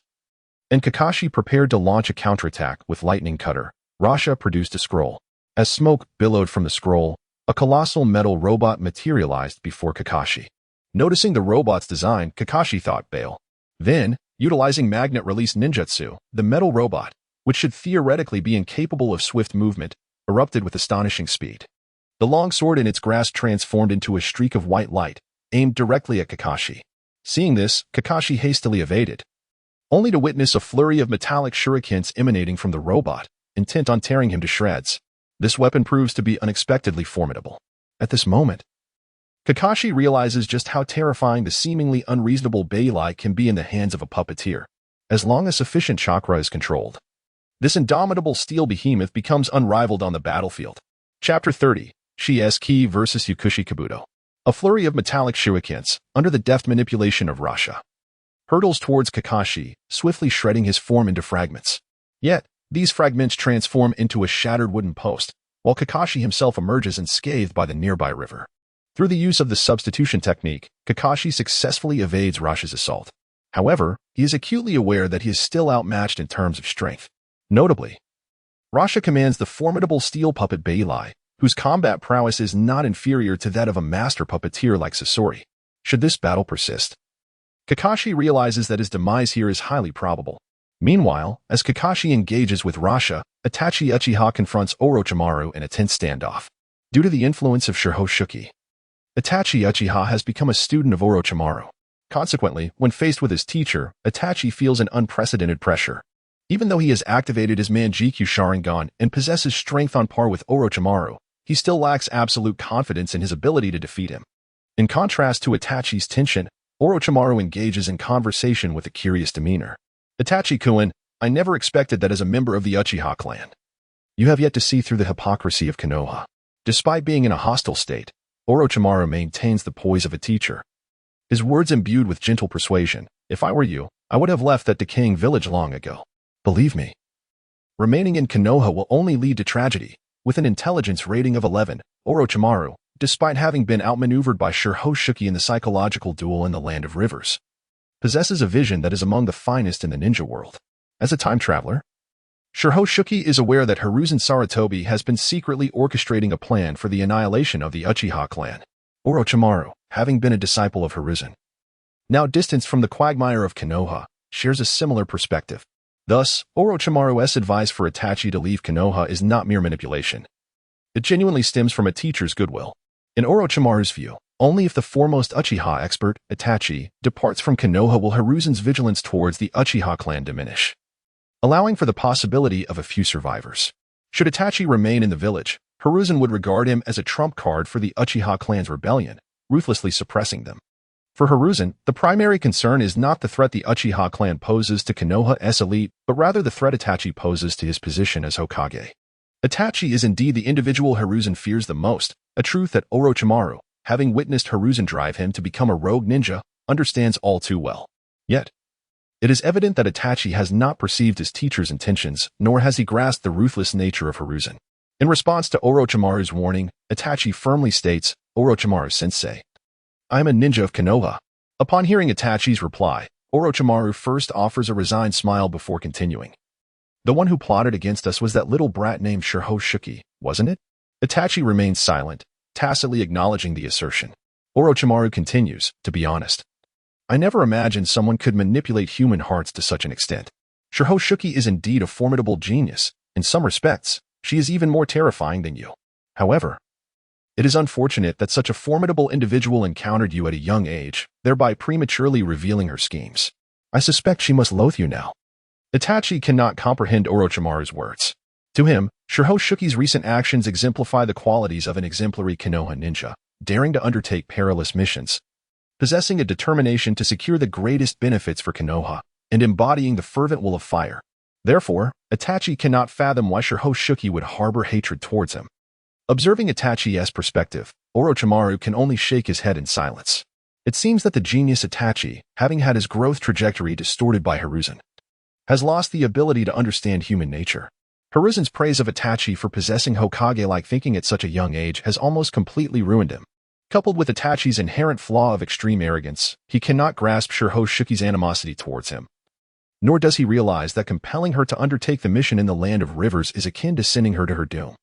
Speaker 1: and Kakashi prepared to launch a counterattack with lightning cutter, Rasha produced a scroll. As smoke billowed from the scroll, a colossal metal robot materialized before Kakashi. Noticing the robot's design, Kakashi thought Bale. Then, utilizing magnet release ninjutsu, the metal robot, which should theoretically be incapable of swift movement, erupted with astonishing speed. The long sword in its grasp transformed into a streak of white light, aimed directly at Kakashi. Seeing this, Kakashi hastily evaded, only to witness a flurry of metallic shurikens emanating from the robot, intent on tearing him to shreds. This weapon proves to be unexpectedly formidable. At this moment, Kakashi realizes just how terrifying the seemingly unreasonable Beilai can be in the hands of a puppeteer, as long as sufficient chakra is controlled. This indomitable steel behemoth becomes unrivaled on the battlefield. Chapter 30, Shihouin vs Yakushi Kabuto. A flurry of metallic shurikens, under the deft manipulation of Rasha, hurtles towards Kakashi, swiftly shredding his form into fragments. Yet, these fragments transform into a shattered wooden post, while Kakashi himself emerges unscathed by the nearby river. Through the use of the substitution technique, Kakashi successfully evades Rasha's assault. However, he is acutely aware that he is still outmatched in terms of strength. Notably, Rasha commands the formidable steel puppet Beilai, whose combat prowess is not inferior to that of a master puppeteer like Sasori. Should this battle persist, Kakashi realizes that his demise here is highly probable. Meanwhile, as Kakashi engages with Rasha, Itachi Uchiha confronts Orochimaru in a tense standoff. Due to the influence of Shihouin Saki, Itachi Uchiha has become a student of Orochimaru. Consequently, when faced with his teacher, Itachi feels an unprecedented pressure. Even though he has activated his Manjikyu Sharingan and possesses strength on par with Orochimaru, he still lacks absolute confidence in his ability to defeat him. In contrast to Itachi's tension, Orochimaru engages in conversation with a curious demeanor. "Itachi-kun, I never expected that as a member of the Uchiha clan. You have yet to see through the hypocrisy of Konoha." Despite being in a hostile state, Orochimaru maintains the poise of a teacher. His words imbued with gentle persuasion. "If I were you, I would have left that decaying village long ago. Believe me, remaining in Konoha will only lead to tragedy." With an intelligence rating of 11, Orochimaru, despite having been outmaneuvered by Shihouin Saki in the psychological duel in the Land of Rivers, possesses a vision that is among the finest in the ninja world. As a time traveler, Shihouin Saki is aware that Hiruzen Sarutobi has been secretly orchestrating a plan for the annihilation of the Uchiha clan. Orochimaru, having been a disciple of Hiruzen, now distanced from the quagmire of Konoha, shares a similar perspective. Thus, Orochimaru's advice for Itachi to leave Konoha is not mere manipulation. It genuinely stems from a teacher's goodwill. In Orochimaru's view, only if the foremost Uchiha expert, Itachi, departs from Konoha will Hiruzen's vigilance towards the Uchiha clan diminish, allowing for the possibility of a few survivors. Should Itachi remain in the village, Hiruzen would regard him as a trump card for the Uchiha clan's rebellion, ruthlessly suppressing them. For Hiruzen, the primary concern is not the threat the Uchiha clan poses to Konoha's elite, but rather the threat Itachi poses to his position as Hokage. Itachi is indeed the individual Hiruzen fears the most, a truth that Orochimaru, having witnessed Hiruzen drive him to become a rogue ninja, understands all too well. Yet, it is evident that Itachi has not perceived his teacher's intentions, nor has he grasped the ruthless nature of Hiruzen. In response to Orochimaru's warning, Itachi firmly states, "Orochimaru-sensei, I am a ninja of Konoha." Upon hearing Itachi's reply, Orochimaru first offers a resigned smile before continuing. "The one who plotted against us was that little brat named Shihouin Saki, wasn't it?" Itachi remains silent, tacitly acknowledging the assertion. Orochimaru continues, "To be honest, I never imagined someone could manipulate human hearts to such an extent. Shihouin Saki is indeed a formidable genius. In some respects, she is even more terrifying than you. However, it is unfortunate that such a formidable individual encountered you at a young age, thereby prematurely revealing her schemes. I suspect she must loathe you now." Itachi cannot comprehend Orochimaru's words. To him, Shihouin Saki's recent actions exemplify the qualities of an exemplary Konoha ninja, daring to undertake perilous missions, possessing a determination to secure the greatest benefits for Konoha, and embodying the fervent will of fire. Therefore, Itachi cannot fathom why Shihouin Saki would harbor hatred towards him. Observing Itachi's perspective, Orochimaru can only shake his head in silence. It seems that the genius Itachi, having had his growth trajectory distorted by Hiruzen, has lost the ability to understand human nature. Hiruzen's praise of Itachi for possessing Hokage-like thinking at such a young age has almost completely ruined him. Coupled with Itachi's inherent flaw of extreme arrogance, he cannot grasp Shihouin Saki's animosity towards him. Nor does he realize that compelling her to undertake the mission in the Land of Rivers is akin to sending her to her doom.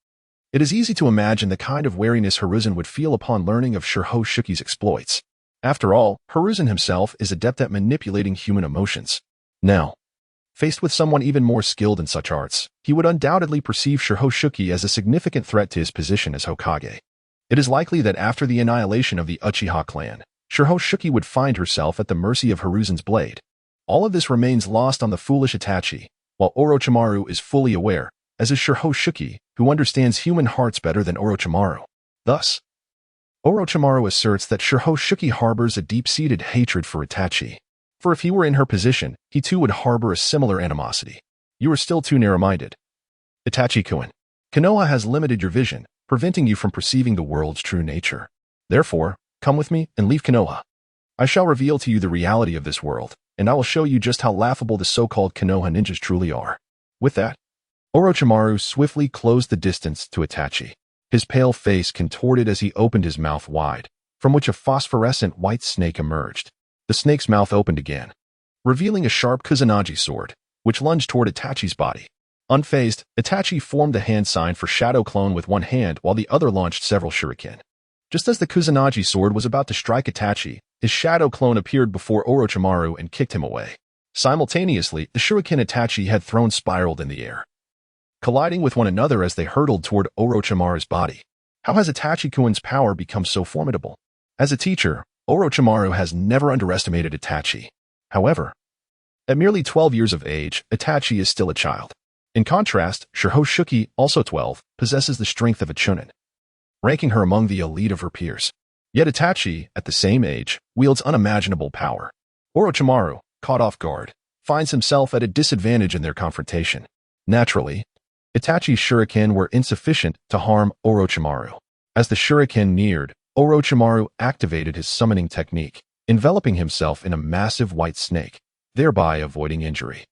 Speaker 1: It is easy to imagine the kind of wariness Hiruzen would feel upon learning of Shihouin Saki's exploits. After all, Hiruzen himself is adept at manipulating human emotions. Now, faced with someone even more skilled in such arts, he would undoubtedly perceive Shihouin Saki as a significant threat to his position as Hokage. It is likely that after the annihilation of the Uchiha clan, Shihouin Saki would find herself at the mercy of Hiruzen's blade. All of this remains lost on the foolish Itachi, while Orochimaru is fully aware, as is Shihouin Saki, who understands human hearts better than Orochimaru. Thus, Orochimaru asserts that Shihouin Saki harbors a deep-seated hatred for Itachi. For if he were in her position, he too would harbor a similar animosity. You are still too narrow-minded. Itachi-kun, Konoha has limited your vision, preventing you from perceiving the world's true nature. Therefore, come with me and leave Konoha. I shall reveal to you the reality of this world, and I will show you just how laughable the so-called Konoha ninjas truly are. With that, Orochimaru swiftly closed the distance to Itachi. His pale face contorted as he opened his mouth wide, from which a phosphorescent white snake emerged. The snake's mouth opened again, revealing a sharp Kusanagi sword, which lunged toward Itachi's body. Unfazed, Itachi formed the hand sign for Shadow Clone with one hand while the other launched several shuriken. Just as the Kusanagi sword was about to strike Itachi, his Shadow Clone appeared before Orochimaru and kicked him away. Simultaneously, the shuriken Itachi had thrown spiraled in the air, colliding with one another as they hurtled toward Orochimaru's body. How has Itachi-kun's power become so formidable? As a teacher, Orochimaru has never underestimated Itachi. However, at merely 12 years of age, Itachi is still a child. In contrast, Shihouin Saki, also 12, possesses the strength of a chunin, ranking her among the elite of her peers. Yet Itachi, at the same age, wields unimaginable power. Orochimaru, caught off guard, finds himself at a disadvantage in their confrontation. Naturally, Itachi's shuriken were insufficient to harm Orochimaru. As the shuriken neared, Orochimaru activated his summoning technique, enveloping himself in a massive white snake, thereby avoiding injury.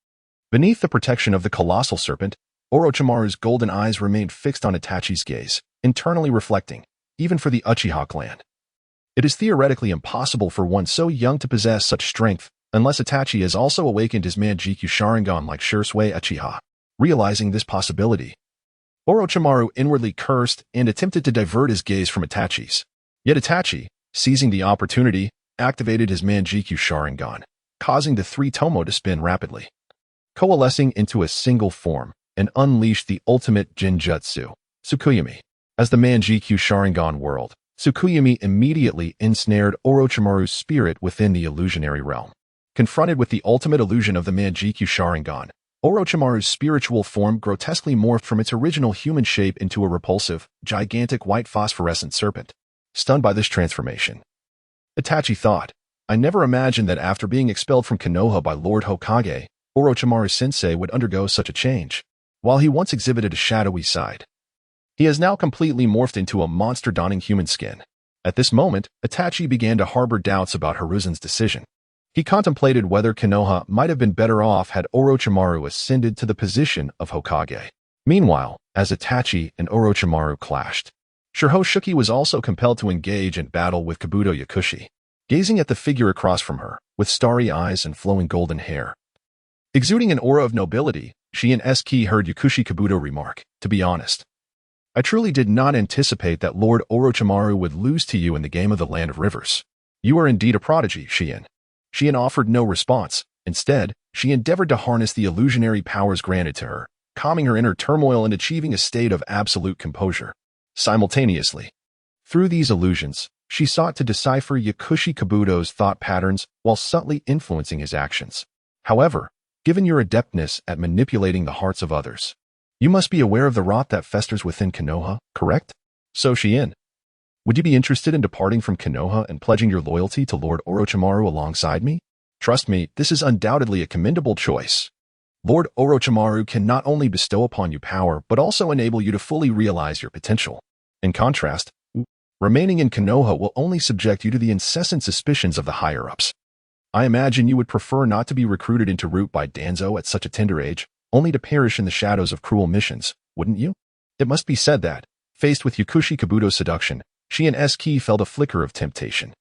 Speaker 1: Beneath the protection of the colossal serpent, Orochimaru's golden eyes remained fixed on Itachi's gaze, internally reflecting, even for the Uchiha clan. It is theoretically impossible for one so young to possess such strength, unless Itachi has also awakened his Manjikyu Sharingan like Shisui Uchiha. Realizing this possibility, Orochimaru inwardly cursed and attempted to divert his gaze from Itachi's. Yet Itachi, seizing the opportunity, activated his Manjikyu Sharingan, causing the three Tomo to spin rapidly, coalescing into a single form, and unleashed the ultimate Genjutsu, Tsukuyomi. As the Manjikyu Sharingan whirled, Tsukuyumi immediately ensnared Orochimaru's spirit within the illusionary realm. Confronted with the ultimate illusion of the Manjikyu Sharingan, Orochimaru's spiritual form grotesquely morphed from its original human shape into a repulsive, gigantic white phosphorescent serpent. Stunned by this transformation, Itachi thought, I never imagined that after being expelled from Konoha by Lord Hokage, Orochimaru-sensei would undergo such a change. While he once exhibited a shadowy side, he has now completely morphed into a monster donning human skin. At this moment, Itachi began to harbor doubts about Hiruzen's decision. He contemplated whether Konoha might have been better off had Orochimaru ascended to the position of Hokage. Meanwhile, as Itachi and Orochimaru clashed, Shihouin Saki was also compelled to engage in battle with Kabuto Yakushi. Gazing at the figure across from her, with starry eyes and flowing golden hair, exuding an aura of nobility, Shihouin Saki heard Yakushi Kabuto remark, to be honest, I truly did not anticipate that Lord Orochimaru would lose to you in the game of the Land of Rivers. You are indeed a prodigy, Shihouin. Shihouin offered no response. Instead, she endeavored to harness the illusionary powers granted to her, calming her inner turmoil and achieving a state of absolute composure. Simultaneously, through these illusions, she sought to decipher Yakushi Kabuto's thought patterns while subtly influencing his actions. However, given your adeptness at manipulating the hearts of others, you must be aware of the rot that festers within Konoha, correct? So Shihouin, would you be interested in departing from Konoha and pledging your loyalty to Lord Orochimaru alongside me? Trust me, this is undoubtedly a commendable choice. Lord Orochimaru can not only bestow upon you power, but also enable you to fully realize your potential. In contrast, remaining in Konoha will only subject you to the incessant suspicions of the higher-ups. I imagine you would prefer not to be recruited into Root by Danzo at such a tender age, only to perish in the shadows of cruel missions, wouldn't you? It must be said that, faced with Yakushi Kabuto's seduction, Shihouin Saki felt a flicker of temptation.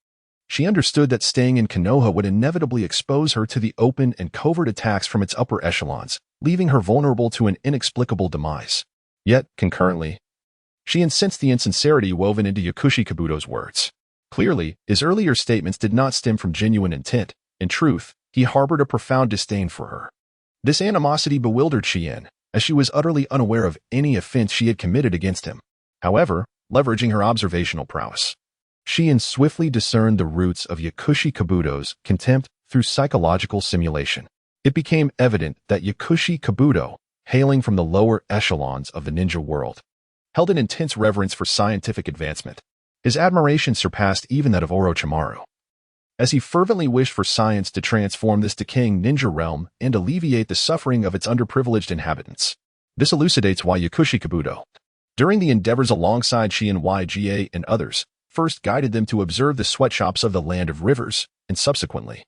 Speaker 1: She understood that staying in Konoha would inevitably expose her to the open and covert attacks from its upper echelons, leaving her vulnerable to an inexplicable demise. Yet, concurrently, Shihouin sensed the insincerity woven into Yakushi Kabuto's words. Clearly, his earlier statements did not stem from genuine intent. In truth, he harbored a profound disdain for her. This animosity bewildered Shihouin, as she was utterly unaware of any offense she had committed against him. However, leveraging her observational prowess, Shihouin swiftly discerned the roots of Yakushi Kabuto's contempt through psychological simulation. It became evident that Yakushi Kabuto, hailing from the lower echelons of the ninja world, held an intense reverence for scientific advancement. His admiration surpassed even that of Orochimaru, as he fervently wished for science to transform this decaying ninja realm and alleviate the suffering of its underprivileged inhabitants. This elucidates why Yakushi Kabuto, during the endeavors alongside Shihouin Yga and others, first guided them to observe the sweatshops of the Land of Rivers, and subsequently,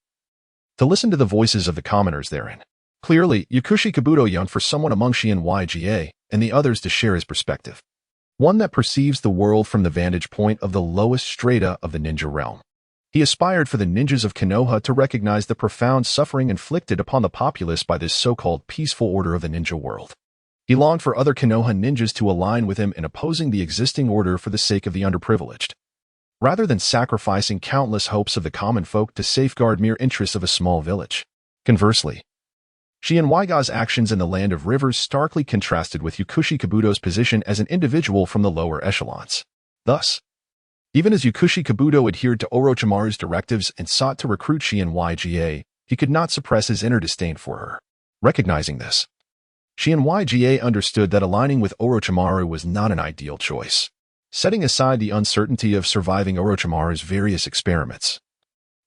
Speaker 1: to listen to the voices of the commoners therein. Clearly, Yakushi Kabuto yearned for someone among Shihouin Yga and the others to share his perspective, one that perceives the world from the vantage point of the lowest strata of the ninja realm. He aspired for the ninjas of Konoha to recognize the profound suffering inflicted upon the populace by this so-called peaceful order of the ninja world. He longed for other Konoha ninjas to align with him in opposing the existing order for the sake of the underprivileged, rather than sacrificing countless hopes of the common folk to safeguard mere interests of a small village. Conversely, Shihouin Yga's actions in the Land of Rivers starkly contrasted with Yakushi Kabuto's position as an individual from the lower echelons. Thus, even as Yakushi Kabuto adhered to Orochimaru's directives and sought to recruit Shihouin Yga, he could not suppress his inner disdain for her. Recognizing this, Shihouin Yga understood that aligning with Orochimaru was not an ideal choice. Setting aside the uncertainty of surviving Orochimaru's various experiments,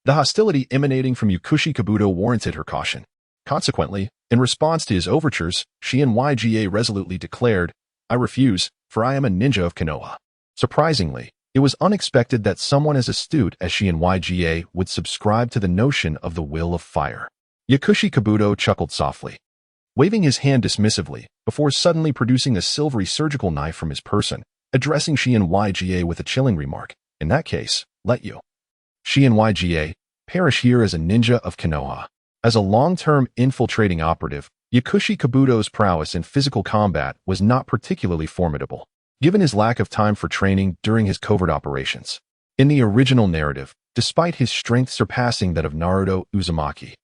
Speaker 1: the hostility emanating from Yakushi Kabuto warranted her caution. Consequently, in response to his overtures, Shihouin Yga resolutely declared, I refuse, for I am a ninja of Konoha. Surprisingly, it was unexpected that someone as astute as Shihouin Yga would subscribe to the notion of the will of fire. Yakushi Kabuto chuckled softly, waving his hand dismissively, before suddenly producing a silvery surgical knife from his person, addressing Shihouin Yga with a chilling remark, in that case, let you, Shihouin Yga, perish here as a ninja of Konoha. As a long-term infiltrating operative, Yakushi Kabuto's prowess in physical combat was not particularly formidable, given his lack of time for training during his covert operations. In the original narrative, despite his strength surpassing that of Naruto Uzumaki,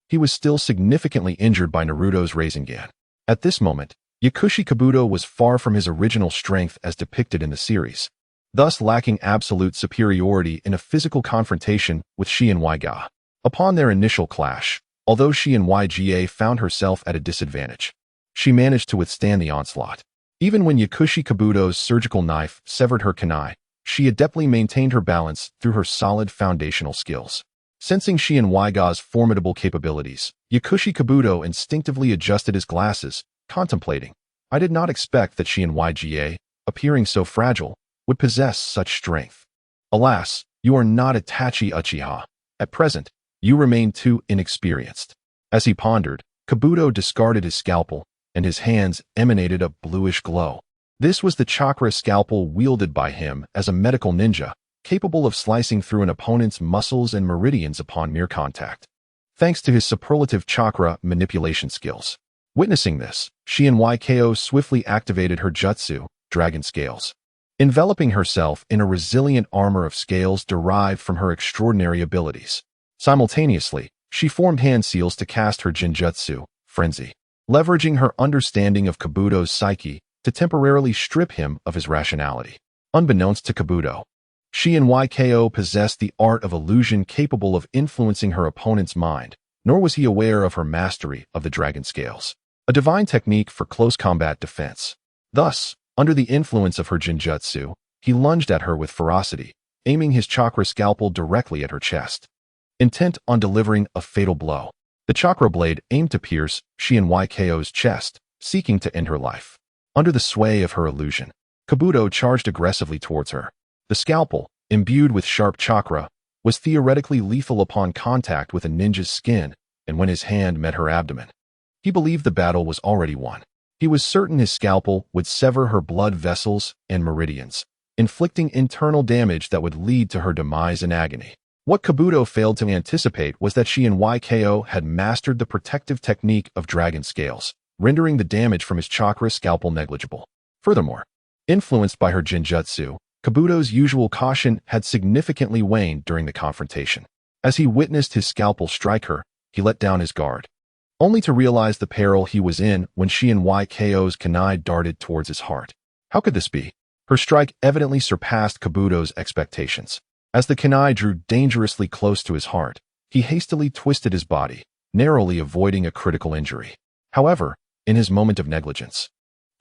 Speaker 1: he was still significantly injured by Naruto's Rasengan. At this moment, Yakushi Kabuto was far from his original strength as depicted in the series, thus lacking absolute superiority in a physical confrontation with Shihouin Saki. Upon their initial clash, although Shihouin Saki found herself at a disadvantage, she managed to withstand the onslaught. Even when Yakushi Kabuto's surgical knife severed her kunai, she adeptly maintained her balance through her solid foundational skills. Sensing Shihouin Saki's formidable capabilities, Yakushi Kabuto instinctively adjusted his glasses, contemplating. I did not expect that Shihouin Saki, appearing so fragile, would possess such strength. Alas, you are not Itachi Uchiha. At present, you remain too inexperienced. As he pondered, Kabuto discarded his scalpel, and his hands emanated a bluish glow. This was the chakra scalpel wielded by him as a medical ninja, capable of slicing through an opponent's muscles and meridians upon mere contact, thanks to his superlative chakra manipulation skills. Witnessing this, Shihouin Saki swiftly activated her jutsu, Dragon Scales. Enveloping herself in a resilient armor of scales derived from her extraordinary abilities. Simultaneously, she formed hand seals to cast her Jinjutsu, Frenzy, leveraging her understanding of Kabuto's psyche to temporarily strip him of his rationality. Unbeknownst to Kabuto, Shihouin Saki possessed the art of illusion capable of influencing her opponent's mind, nor was he aware of her mastery of the Dragon Scales, a divine technique for close combat defense. Thus, under the influence of her Jinjutsu, he lunged at her with ferocity, aiming his chakra scalpel directly at her chest, intent on delivering a fatal blow. The chakra blade aimed to pierce Shihouin Saki's chest, seeking to end her life. Under the sway of her illusion, Kabuto charged aggressively towards her. The scalpel, imbued with sharp chakra, was theoretically lethal upon contact with a ninja's skin, and when his hand met her abdomen, he believed the battle was already won. He was certain his scalpel would sever her blood vessels and meridians, inflicting internal damage that would lead to her demise and agony. What Kabuto failed to anticipate was that Shihouin Saki had mastered the protective technique of Dragon Scales, rendering the damage from his chakra scalpel negligible. Furthermore, influenced by her Jinjutsu, Kabuto's usual caution had significantly waned during the confrontation. As he witnessed his scalpel strike her, he let down his guard, only to realize the peril he was in when Shihouin Saki's kunai darted towards his heart. How could this be? Her strike evidently surpassed Kabuto's expectations. As the kunai drew dangerously close to his heart, he hastily twisted his body, narrowly avoiding a critical injury. However, in his moment of negligence,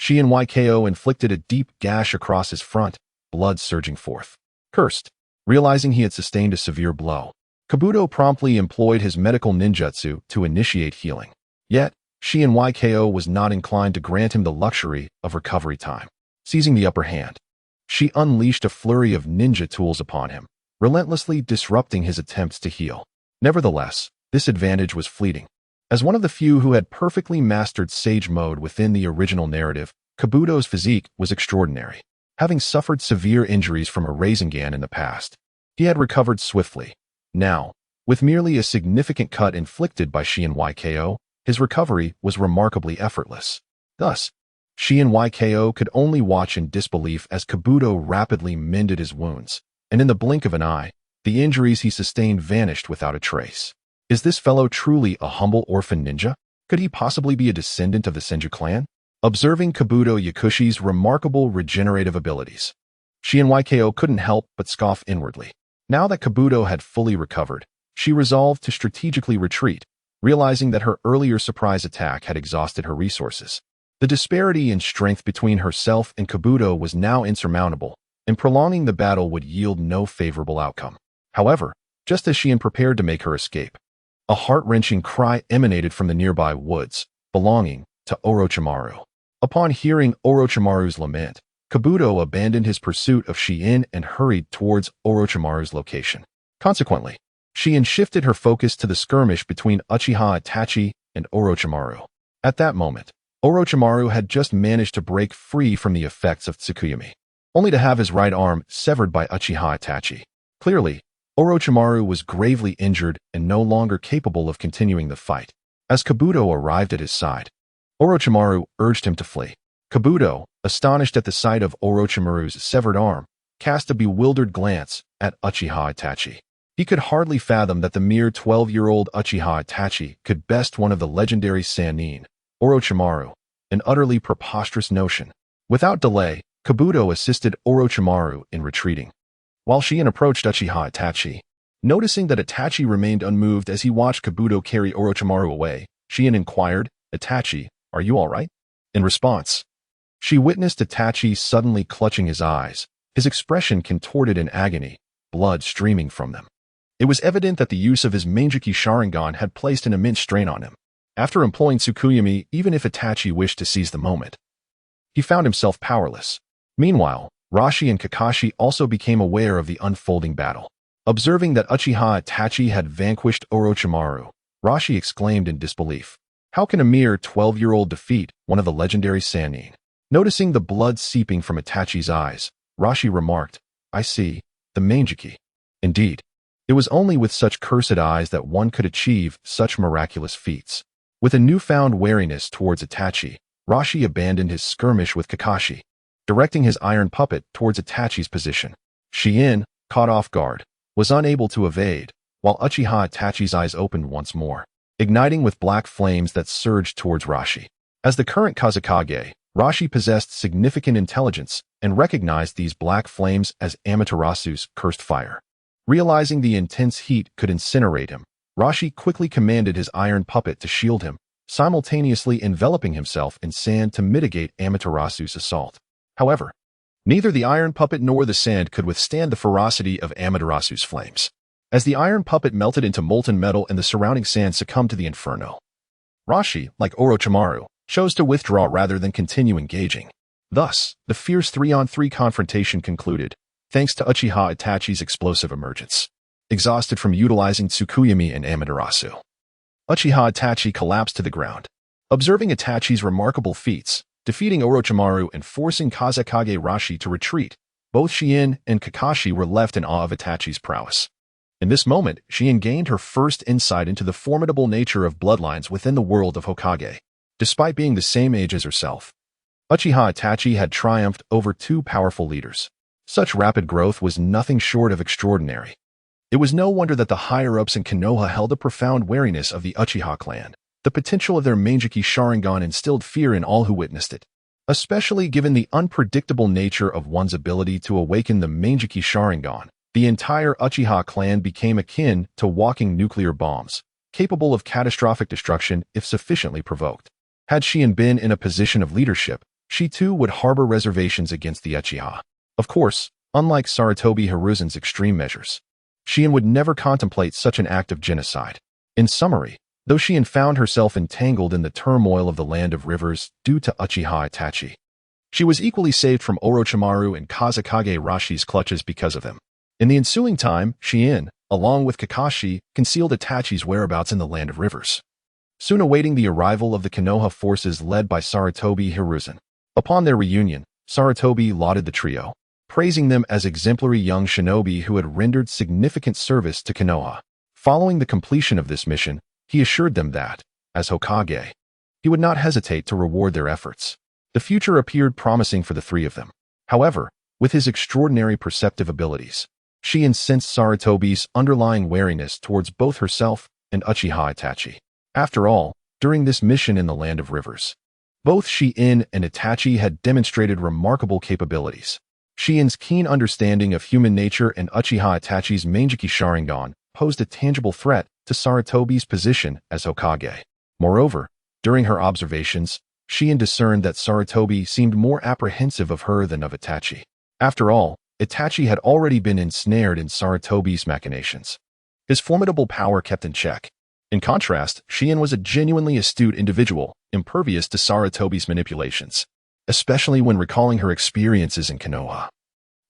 Speaker 1: Shihouin Saki inflicted a deep gash across his front, blood surging forth. Cursed, realizing he had sustained a severe blow, Kabuto promptly employed his medical ninjutsu to initiate healing. Yet, Shihouin Saki was not inclined to grant him the luxury of recovery time. Seizing the upper hand, she unleashed a flurry of ninja tools upon him, relentlessly disrupting his attempts to heal. Nevertheless, this advantage was fleeting. As one of the few who had perfectly mastered Sage Mode within the original narrative, Kabuto's physique was extraordinary. Having suffered severe injuries from a Rasengan in the past, he had recovered swiftly. Now, with merely a significant cut inflicted by Shihouin Saki, his recovery was remarkably effortless. Thus, Shihouin Saki could only watch in disbelief as Kabuto rapidly mended his wounds, and in the blink of an eye, the injuries he sustained vanished without a trace. Is this fellow truly a humble orphan ninja? Could he possibly be a descendant of the Senju clan? Observing Kabuto Yakushi's remarkable regenerative abilities, Shihouin Saki couldn't help but scoff inwardly. Now that Kabuto had fully recovered, she resolved to strategically retreat, realizing that her earlier surprise attack had exhausted her resources. The disparity in strength between herself and Kabuto was now insurmountable, and prolonging the battle would yield no favorable outcome. However, just as Shihouin prepared to make her escape, a heart-wrenching cry emanated from the nearby woods, belonging to Orochimaru. Upon hearing Orochimaru's lament, Kabuto abandoned his pursuit of Shihouin and hurried towards Orochimaru's location. Consequently, Shihouin shifted her focus to the skirmish between Uchiha Itachi and Orochimaru. At that moment, Orochimaru had just managed to break free from the effects of Tsukuyami, only to have his right arm severed by Uchiha Itachi. Clearly, Orochimaru was gravely injured and no longer capable of continuing the fight. As Kabuto arrived at his side, Orochimaru urged him to flee. Kabuto, astonished at the sight of Orochimaru's severed arm, cast a bewildered glance at Uchiha Itachi. He could hardly fathom that the mere 12-year-old Uchiha Itachi could best one of the legendary Sannin, Orochimaru, an utterly preposterous notion. Without delay, Kabuto assisted Orochimaru in retreating, while Shihouin approached Uchiha Itachi. Noticing that Itachi remained unmoved as he watched Kabuto carry Orochimaru away, Shihouin inquired, "Itachi, are you all right?" In response, she witnessed Itachi suddenly clutching his eyes, his expression contorted in agony, blood streaming from them. It was evident that the use of his Mangekyou Sharingan had placed an immense strain on him. After employing Tsukuyomi, even if Itachi wished to seize the moment, he found himself powerless. Meanwhile, Rashi and Kakashi also became aware of the unfolding battle. Observing that Uchiha Itachi had vanquished Orochimaru, Rashi exclaimed in disbelief. How can a mere 12-year-old defeat one of the legendary Sannin? Noticing the blood seeping from Itachi's eyes, Rashi remarked, "I see, the Mangekyou." Indeed, it was only with such cursed eyes that one could achieve such miraculous feats. With a newfound wariness towards Itachi, Rashi abandoned his skirmish with Kakashi, directing his iron puppet towards Itachi's position. Shihouin, caught off guard, was unable to evade, while Uchiha Itachi's eyes opened once more, igniting with black flames that surged towards Rashi. As the current Kazekage, Rashi possessed significant intelligence and recognized these black flames as Amaterasu's cursed fire. Realizing the intense heat could incinerate him, Rashi quickly commanded his iron puppet to shield him, simultaneously enveloping himself in sand to mitigate Amaterasu's assault. However, neither the iron puppet nor the sand could withstand the ferocity of Amaterasu's flames. As the iron puppet melted into molten metal and the surrounding sand succumbed to the inferno, Rashi, like Orochimaru, chose to withdraw rather than continue engaging. Thus, the fierce 3-on-3 confrontation concluded, thanks to Uchiha Itachi's explosive emergence. Exhausted from utilizing Tsukuyomi and Amaterasu, Uchiha Itachi collapsed to the ground. Observing Itachi's remarkable feats, defeating Orochimaru and forcing Kazekage Rashi to retreat, both Shihouin and Kakashi were left in awe of Itachi's prowess. In this moment, Shihouin gained her first insight into the formidable nature of bloodlines within the world of Hokage. Despite being the same age as herself, Uchiha Itachi had triumphed over two powerful leaders. Such rapid growth was nothing short of extraordinary. It was no wonder that the higher-ups in Konoha held a profound wariness of the Uchiha clan. The potential of their Mangekyou Sharingan instilled fear in all who witnessed it, especially given the unpredictable nature of one's ability to awaken the Mangekyou Sharingan. The entire Uchiha clan became akin to walking nuclear bombs, capable of catastrophic destruction if sufficiently provoked. Had Shihouin been in a position of leadership, she too would harbor reservations against the Uchiha. Of course, unlike Sarutobi Hiruzen's extreme measures, Shihouin would never contemplate such an act of genocide. In summary, though Shihouin found herself entangled in the turmoil of the Land of Rivers due to Uchiha Itachi, she was equally saved from Orochimaru and Kazekage Rashi's clutches because of them. In the ensuing time, Shihouin, along with Kakashi, concealed Itachi's whereabouts in the Land of Rivers, soon awaiting the arrival of the Konoha forces led by Sarutobi Hiruzen. Upon their reunion, Sarutobi lauded the trio, praising them as exemplary young shinobi who had rendered significant service to Konoha. Following the completion of this mission, he assured them that, as Hokage, he would not hesitate to reward their efforts. The future appeared promising for the three of them. However, with his extraordinary perceptive abilities, Shihouin sensed Sarutobi's underlying wariness towards both herself and Uchiha Itachi. After all, during this mission in the Land of Rivers, both Shihouin and Itachi had demonstrated remarkable capabilities. Shihouin's keen understanding of human nature and Uchiha Itachi's Mangekyou Sharingan posed a tangible threat to Sarutobi's position as Hokage. Moreover, during her observations, Shihouin discerned that Sarutobi seemed more apprehensive of her than of Itachi. After all, Itachi had already been ensnared in Sarutobi's machinations. His formidable power kept in check. In contrast, Shihouin was a genuinely astute individual, impervious to Sarutobi's manipulations, especially when recalling her experiences in Konoha.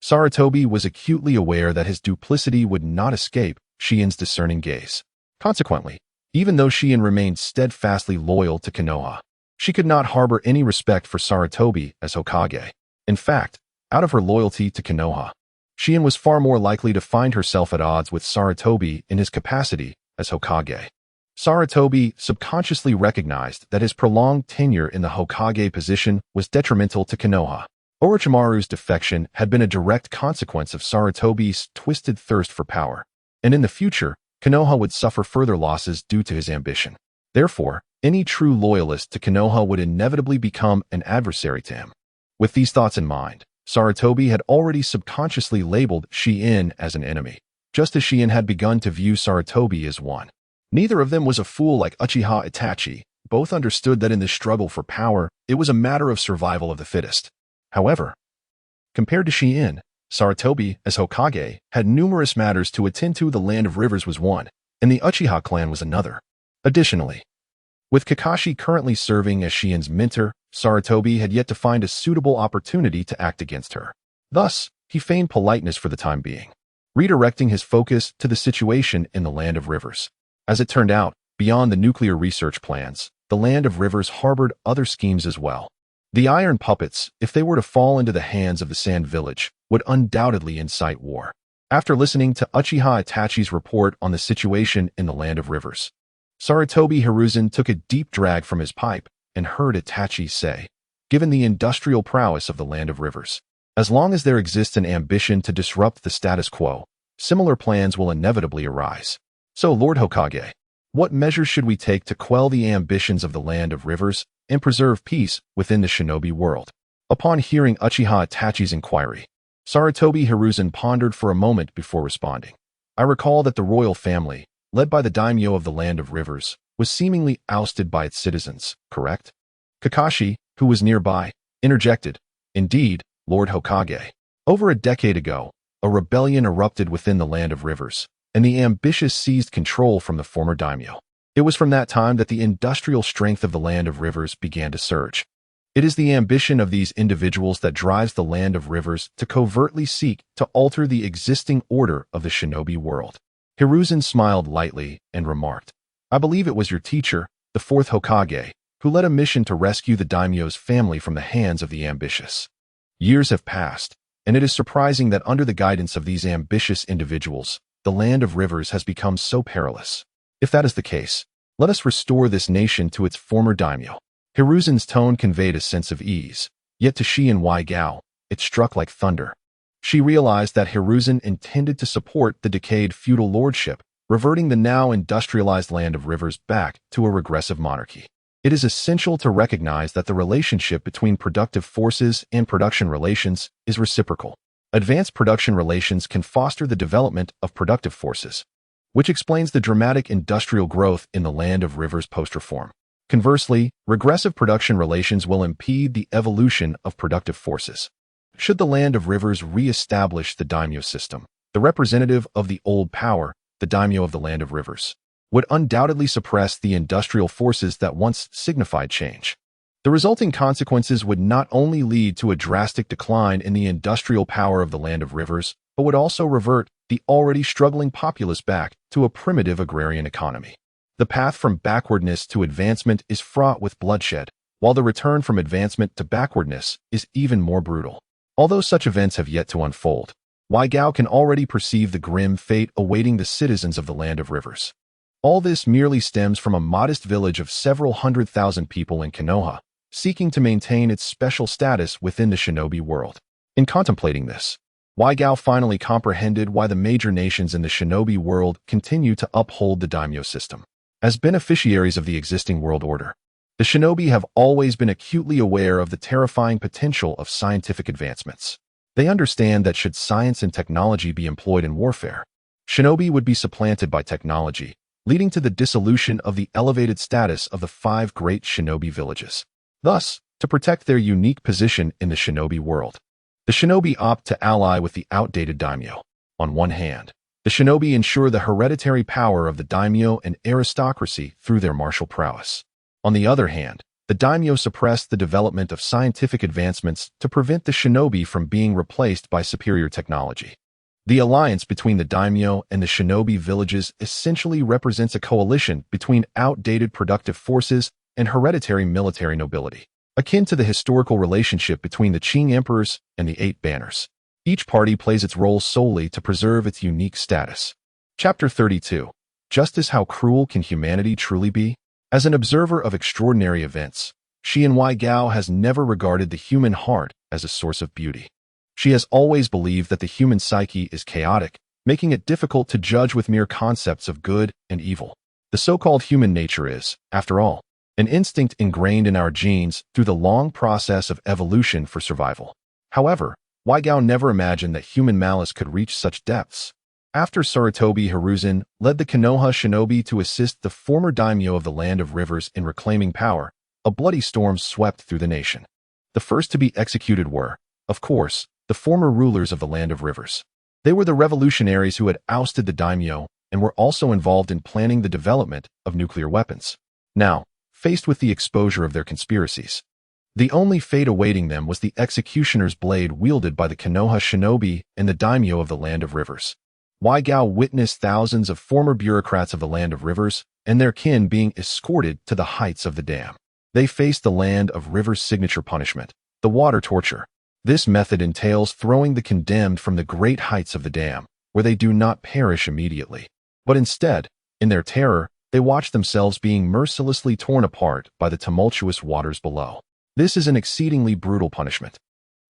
Speaker 1: Sarutobi was acutely aware that his duplicity would not escape Shihouin's discerning gaze. Consequently, even though Shihouin remained steadfastly loyal to Konoha, she could not harbor any respect for Sarutobi as Hokage. In fact, out of her loyalty to Konoha, Shihouin was far more likely to find herself at odds with Sarutobi in his capacity as Hokage. Sarutobi subconsciously recognized that his prolonged tenure in the Hokage position was detrimental to Konoha. Orochimaru's defection had been a direct consequence of Sarutobi's twisted thirst for power, and in the future, Konoha would suffer further losses due to his ambition. Therefore, Any true loyalist to Konoha would inevitably become an adversary to him. With these thoughts in mind, Sarutobi had already subconsciously labeled Shihouin as an enemy, just as Shihouin had begun to view Sarutobi as one. Neither of them was a fool like Uchiha Itachi. Both understood that in this struggle for power, it was a matter of survival of the fittest. However, compared to Shihouin, Sarutobi, as Hokage, had numerous matters to attend to. The Land of Rivers was one, and the Uchiha clan was another. Additionally, with Kakashi currently serving as Shihouin's mentor, Sarutobi had yet to find a suitable opportunity to act against her. Thus, he feigned politeness for the time being, redirecting his focus to the situation in the Land of Rivers. As it turned out, beyond the nuclear research plans, the Land of Rivers harbored other schemes as well. The iron puppets, if they were to fall into the hands of the Sand Village, would undoubtedly incite war. After listening to Uchiha Itachi's report on the situation in the Land of Rivers, Sarutobi Hiruzen took a deep drag from his pipe and heard Itachi say, "Given the industrial prowess of the Land of Rivers, as long as there exists an ambition to disrupt the status quo, similar plans will inevitably arise. So, Lord Hokage, what measures should we take to quell the ambitions of the Land of Rivers and preserve peace within the shinobi world?" Upon hearing Uchiha Itachi's inquiry, Sarutobi Hiruzen pondered for a moment before responding. "I recall that the royal family, led by the daimyo of the Land of Rivers, was seemingly ousted by its citizens, correct?" Kakashi, who was nearby, interjected, "Indeed, Lord Hokage. Over a decade ago, a rebellion erupted within the Land of Rivers, and the ambitious seized control from the former daimyo. It was from that time that the industrial strength of the Land of Rivers began to surge. It is the ambition of these individuals that drives the Land of Rivers to covertly seek to alter the existing order of the shinobi world." Hiruzen smiled lightly and remarked, "I believe it was your teacher, the fourth Hokage, who led a mission to rescue the daimyo's family from the hands of the ambitious. Years have passed, and it is surprising that under the guidance of these ambitious individuals, the Land of Rivers has become so perilous. If that is the case, let us restore this nation to its former daimyo." Hiruzen's tone conveyed a sense of ease, yet to Shi and Wai Gao, it struck like thunder. She realized that Hiruzen intended to support the decayed feudal lordship, reverting the now industrialized Land of Rivers back to a regressive monarchy. It is essential to recognize that the relationship between productive forces and production relations is reciprocal. Advanced production relations can foster the development of productive forces, which explains the dramatic industrial growth in the Land of Rivers post-reform. Conversely, regressive production relations will impede the evolution of productive forces. Should the Land of Rivers re-establish the daimyo system, the representative of the old power, the daimyo of the Land of Rivers, would undoubtedly suppress the industrial forces that once signified change. The resulting consequences would not only lead to a drastic decline in the industrial power of the Land of Rivers, but would also revert the already struggling populace back to a primitive agrarian economy. The path from backwardness to advancement is fraught with bloodshed, while the return from advancement to backwardness is even more brutal. Although such events have yet to unfold, Wai Gao can already perceive the grim fate awaiting the citizens of the Land of Rivers. All this merely stems from a modest village of several 100,000 people in Konoha, seeking to maintain its special status within the shinobi world. In contemplating this, Wai Gao finally comprehended why the major nations in the shinobi world continue to uphold the daimyo system. As beneficiaries of the existing world order, the shinobi have always been acutely aware of the terrifying potential of scientific advancements. They understand that should science and technology be employed in warfare, shinobi would be supplanted by technology, leading to the dissolution of the elevated status of the 5 great shinobi villages. Thus, to protect their unique position in the shinobi world, the shinobi opt to ally with the outdated daimyo. On one hand, the shinobi ensure the hereditary power of the daimyo and aristocracy through their martial prowess. On the other hand, the daimyo suppress the development of scientific advancements to prevent the shinobi from being replaced by superior technology. The alliance between the daimyo and the shinobi villages essentially represents a coalition between outdated productive forces and hereditary military nobility, akin to the historical relationship between the Qing emperors and the 8 banners. Each party plays its role solely to preserve its unique status. Chapter 32. Justice: How cruel can humanity truly be? As an observer of extraordinary events, Shi and Wai Gao has never regarded the human heart as a source of beauty. She has always believed that the human psyche is chaotic, making it difficult to judge with mere concepts of good and evil. The so-called human nature is, after all, an instinct ingrained in our genes through the long process of evolution for survival. However, Weigao never imagined that human malice could reach such depths. After Sarutobi Hiruzen led the Konoha shinobi to assist the former daimyo of the Land of Rivers in reclaiming power, a bloody storm swept through the nation. The first to be executed were, of course, the former rulers of the Land of Rivers. They were the revolutionaries who had ousted the daimyo and were also involved in planning the development of nuclear weapons. Now, faced with the exposure of their conspiracies, the only fate awaiting them was the executioner's blade wielded by the Konoha shinobi and the daimyo of the Land of Rivers. Weigao witnessed thousands of former bureaucrats of the Land of Rivers and their kin being escorted to the heights of the dam. They faced the Land of Rivers' signature punishment, the water torture. This method entails throwing the condemned from the great heights of the dam, where they do not perish immediately. But instead, in their terror, they watch themselves being mercilessly torn apart by the tumultuous waters below. This is an exceedingly brutal punishment.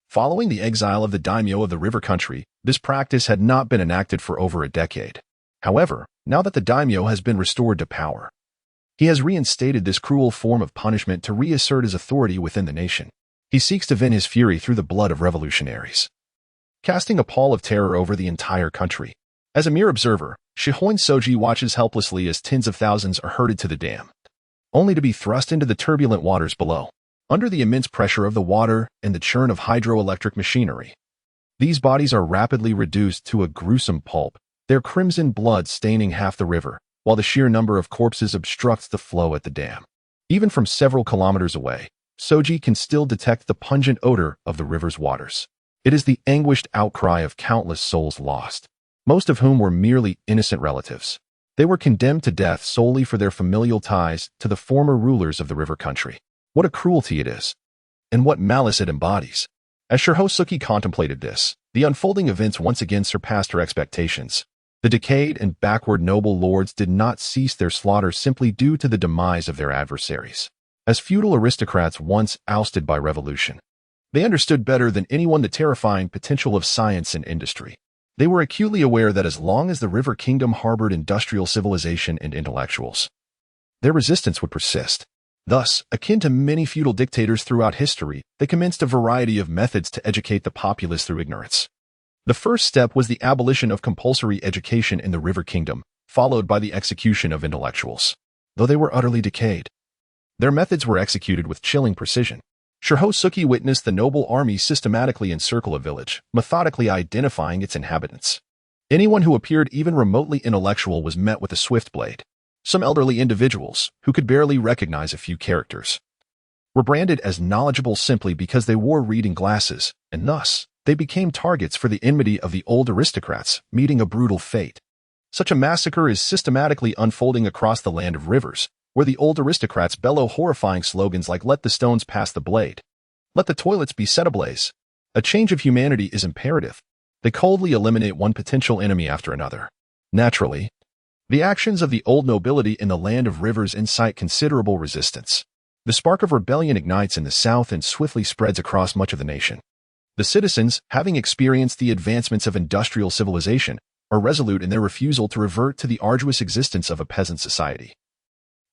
Speaker 1: Following the exile of the daimyo of the river country, this practice had not been enacted for over a decade. However, now that the daimyo has been restored to power, he has reinstated this cruel form of punishment to reassert his authority within the nation. He seeks to vent his fury through the blood of revolutionaries, casting a pall of terror over the entire country. As a mere observer, Shihouin Saki watches helplessly as tens of thousands are herded to the dam, only to be thrust into the turbulent waters below. Under the immense pressure of the water and the churn of hydroelectric machinery, these bodies are rapidly reduced to a gruesome pulp, their crimson blood staining half the river, while the sheer number of corpses obstructs the flow at the dam. Even from several kilometers away, Soji can still detect the pungent odor of the river's waters. It is the anguished outcry of countless souls lost, most of whom were merely innocent relatives. They were condemned to death solely for their familial ties to the former rulers of the river country. What a cruelty it is, and what malice it embodies. As Shihouin Saki contemplated this, the unfolding events once again surpassed her expectations. The decayed and backward noble lords did not cease their slaughter simply due to the demise of their adversaries. As feudal aristocrats once ousted by revolution, they understood better than anyone the terrifying potential of science and industry. They were acutely aware that as long as the River Kingdom harbored industrial civilization and intellectuals, their resistance would persist. Thus, akin to many feudal dictators throughout history, they commenced a variety of methods to educate the populace through ignorance. The first step was the abolition of compulsory education in the River Kingdom, followed by the execution of intellectuals. Though they were utterly decayed, their methods were executed with chilling precision. Shihouin Saki witnessed the noble army systematically encircle a village, methodically identifying its inhabitants. Anyone who appeared even remotely intellectual was met with a swift blade. Some elderly individuals, who could barely recognize a few characters, were branded as knowledgeable simply because they wore reading glasses, and thus, they became targets for the enmity of the old aristocrats, meeting a brutal fate. Such a massacre is systematically unfolding across the Land of Rivers, where the old aristocrats bellow horrifying slogans like "Let the stones pass the blade," "Let the toilets be set ablaze." A change of humanity is imperative. They coldly eliminate one potential enemy after another. Naturally, the actions of the old nobility in the Land of Rivers incite considerable resistance. The spark of rebellion ignites in the south and swiftly spreads across much of the nation. The citizens, having experienced the advancements of industrial civilization, are resolute in their refusal to revert to the arduous existence of a peasant society,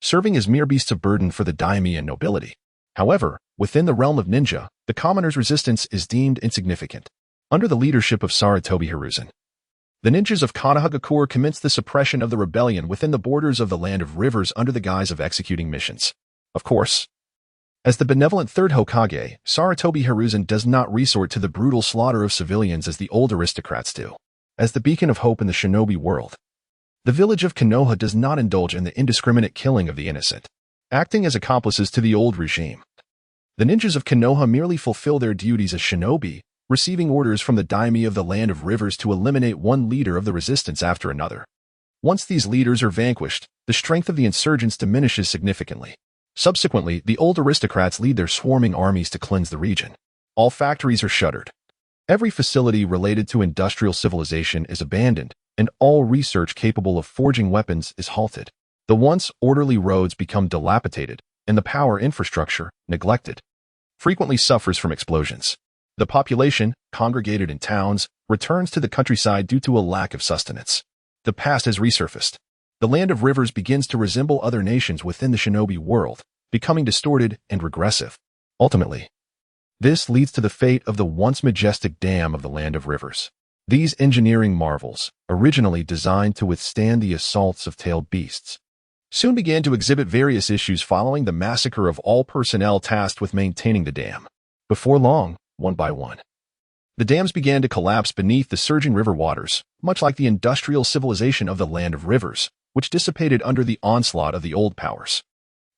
Speaker 1: serving as mere beasts of burden for the daimyo and nobility. However, within the realm of ninja, the commoner's resistance is deemed insignificant. Under the leadership of Sarutobi Hiruzen, the ninjas of Konohagakure commenced the suppression of the rebellion within the borders of the Land of Rivers under the guise of executing missions. Of course, as the benevolent third Hokage, Sarutobi Hiruzen does not resort to the brutal slaughter of civilians as the old aristocrats do. As the beacon of hope in the shinobi world, the village of Konoha does not indulge in the indiscriminate killing of the innocent, acting as accomplices to the old regime. The ninjas of Konoha merely fulfill their duties as shinobi, receiving orders from the daimyo of the Land of Rivers to eliminate one leader of the resistance after another. Once these leaders are vanquished, the strength of the insurgents diminishes significantly. Subsequently, the old aristocrats lead their swarming armies to cleanse the region. All factories are shuttered. Every facility related to industrial civilization is abandoned, and all research capable of forging weapons is halted. The once orderly roads become dilapidated, and the power infrastructure, neglected, frequently suffers from explosions. The population, congregated in towns, returns to the countryside due to a lack of sustenance. The past has resurfaced. The Land of Rivers begins to resemble other nations within the shinobi world, becoming distorted and regressive. Ultimately, this leads to the fate of the once majestic dam of the Land of Rivers. These engineering marvels, originally designed to withstand the assaults of tailed beasts, soon began to exhibit various issues following the massacre of all personnel tasked with maintaining the dam. Before long, one by one, the dams began to collapse beneath the surging river waters, much like the industrial civilization of the Land of Rivers, which dissipated under the onslaught of the old powers.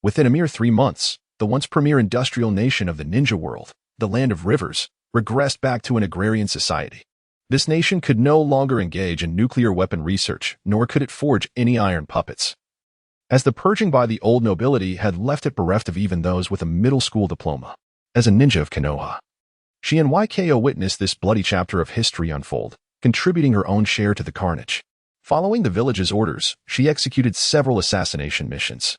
Speaker 1: Within a mere 3 months, the once premier industrial nation of the ninja world, the Land of Rivers, regressed back to an agrarian society. This nation could no longer engage in nuclear weapon research, nor could it forge any iron puppets, as the purging by the old nobility had left it bereft of even those with a middle school diploma. As a ninja of Konoha, Shihouin witnessed this bloody chapter of history unfold, contributing her own share to the carnage. Following the village's orders, she executed several assassination missions,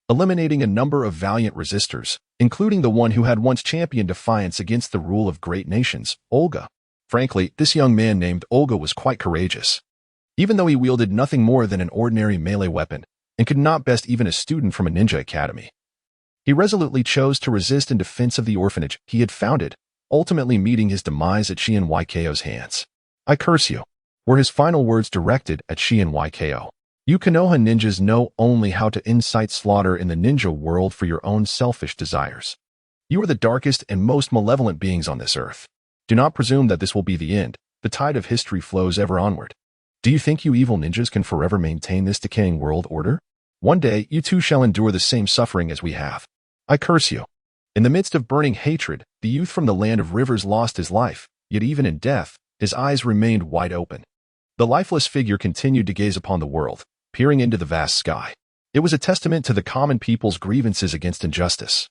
Speaker 1: eliminating a number of valiant resistors, including the one who had once championed defiance against the rule of great nations, Olga. Frankly, this young man named Olga was quite courageous. Even though he wielded nothing more than an ordinary melee weapon, and could not best even a student from a ninja academy, he resolutely chose to resist in defense of the orphanage he had founded, ultimately meeting his demise at Shihouin's hands. "I curse you," were his final words directed at Shihouin. "You Konoha ninjas know only how to incite slaughter in the ninja world for your own selfish desires. You are the darkest and most malevolent beings on this earth. Do not presume that this will be the end. The tide of history flows ever onward. Do you think you evil ninjas can forever maintain this decaying world order? One day, you too shall endure the same suffering as we have. I curse you." In the midst of burning hatred, the youth from the Land of Rivers lost his life, yet even in death, his eyes remained wide open. The lifeless figure continued to gaze upon the world, peering into the vast sky. It was a testament to the common people's grievances against injustice,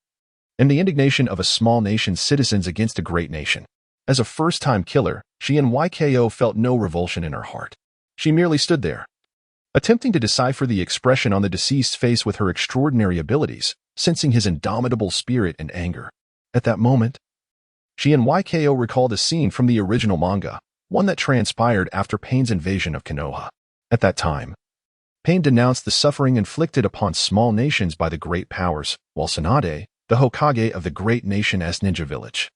Speaker 1: and the indignation of a small nation's citizens against a great nation. As a first-time killer, Shihouin felt no revulsion in her heart. She merely stood there, attempting to decipher the expression on the deceased's face with her extraordinary abilities, sensing his indomitable spirit and anger. At that moment, Shihouin recalled a scene from the original manga, one that transpired after Pain's invasion of Konoha. At that time, Pain denounced the suffering inflicted upon small nations by the great powers, while Tsunade, the Hokage of the great nation as Ninja Village,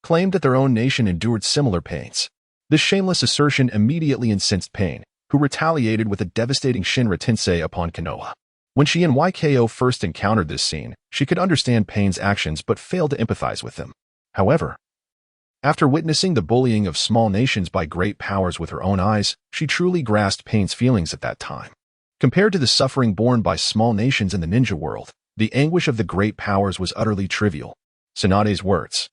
Speaker 1: claimed that their own nation endured similar pains. This shameless assertion immediately incensed Pain, who retaliated with a devastating Shinra Tensei upon Konoha. When Shihouin first encountered this scene, she could understand Pain's actions but failed to empathize with them. However, after witnessing the bullying of small nations by great powers with her own eyes, she truly grasped Pain's feelings at that time. Compared to the suffering borne by small nations in the ninja world, the anguish of the great powers was utterly trivial. Tsunade's words,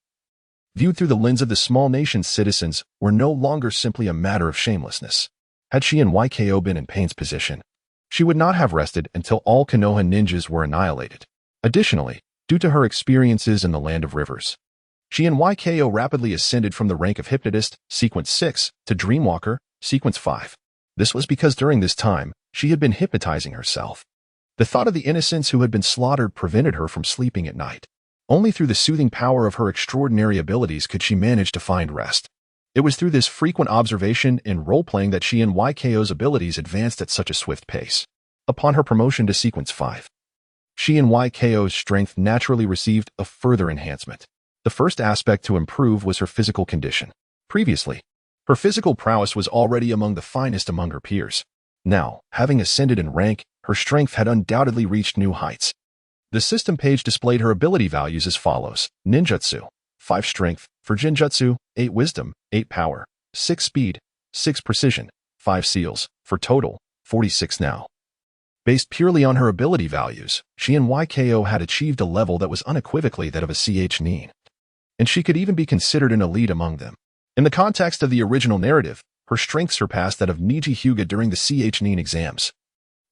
Speaker 1: viewed through the lens of the small nation's citizens, were no longer simply a matter of shamelessness. Had Shihouin been in Pain's position, she would not have rested until all Konoha ninjas were annihilated. Additionally, due to her experiences in the Land of Rivers, Shihouin rapidly ascended from the rank of Hypnotist, Sequence 6, to Dreamwalker, Sequence 5. This was because during this time, she had been hypnotizing herself. The thought of the innocents who had been slaughtered prevented her from sleeping at night. Only through the soothing power of her extraordinary abilities could she manage to find rest. It was through this frequent observation and role-playing that Shihouin's abilities advanced at such a swift pace. Upon her promotion to Sequence 5, Shihouin's strength naturally received a further enhancement. The first aspect to improve was her physical condition. Previously, her physical prowess was already among the finest among her peers. Now, having ascended in rank, her strength had undoubtedly reached new heights. The system page displayed her ability values as follows: Ninjutsu, 5 strength, for Genjutsu, 8 wisdom, 8 power, 6 speed, 6 precision, 5 seals, for total, 46 now. Based purely on her ability values, Shihouin had achieved a level that was unequivocally that of a nin, and she could even be considered an elite among them. In the context of the original narrative, her strength surpassed that of Niji Hyuga during the nin exams,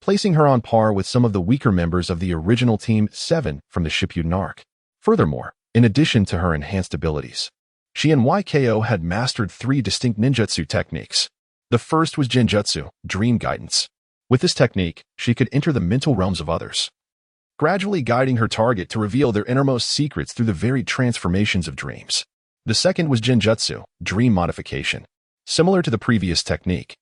Speaker 1: placing her on par with some of the weaker members of the original Team 7 from the Shippuden arc. Furthermore, in addition to her enhanced abilities, Shihouin had mastered 3 distinct ninjutsu techniques. The first was Genjutsu, Dream Guidance. With this technique, she could enter the mental realms of others, gradually guiding her target to reveal their innermost secrets through the varied transformations of dreams. The second was Genjutsu, Dream Modification. Similar to the previous technique,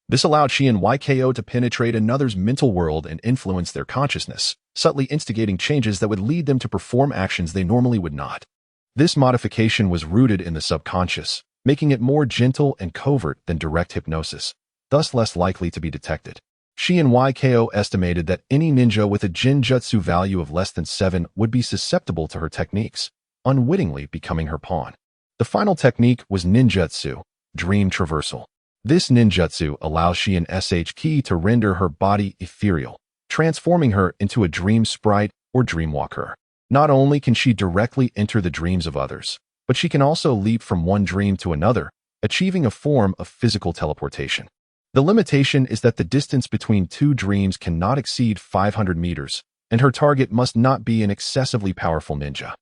Speaker 1: this allowed Shihouin to penetrate another's mental world and influence their consciousness, subtly instigating changes that would lead them to perform actions they normally would not. This modification was rooted in the subconscious, making it more gentle and covert than direct hypnosis, thus less likely to be detected. Shihouin Saki estimated that any ninja with a genjutsu value of less than 7 would be susceptible to her techniques, unwittingly becoming her pawn. The final technique was ninjutsu, dream traversal. This ninjutsu allows Shihouin Saki to render her body ethereal, transforming her into a dream sprite or dreamwalker. Not only can she directly enter the dreams of others, but she can also leap from one dream to another, achieving a form of physical teleportation. The limitation is that the distance between two dreams cannot exceed 500 meters, and her target must not be an excessively powerful ninja.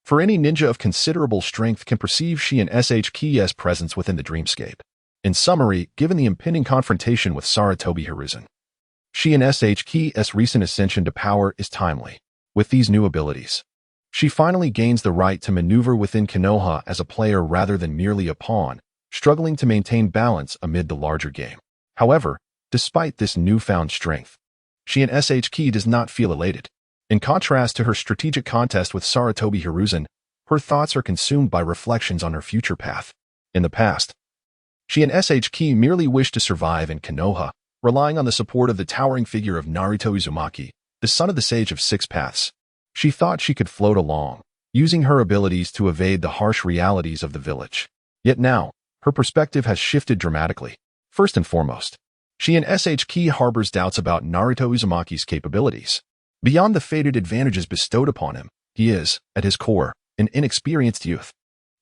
Speaker 1: For any ninja of considerable strength can perceive Shihouin Saki's presence within the dreamscape. In summary, given the impending confrontation with Sarutobi Hiruzen, Shihouin Saki's recent ascension to power is timely. With these new abilities, she finally gains the right to maneuver within Konoha as a player rather than merely a pawn, struggling to maintain balance amid the larger game. However, despite this newfound strength, Shihouin Saki does not feel elated. In contrast to her strategic contest with Sarutobi Hiruzen, her thoughts are consumed by reflections on her future path. In the past, Shihouin Saki merely wished to survive in Konoha, relying on the support of the towering figure of Naruto Uzumaki, the son of the Sage of Six Paths. She thought she could float along, using her abilities to evade the harsh realities of the village. Yet now, her perspective has shifted dramatically. First and foremost, Shihouin Saki harbors doubts about Naruto Uzumaki's capabilities. Beyond the fated advantages bestowed upon him, he is, at his core, an inexperienced youth.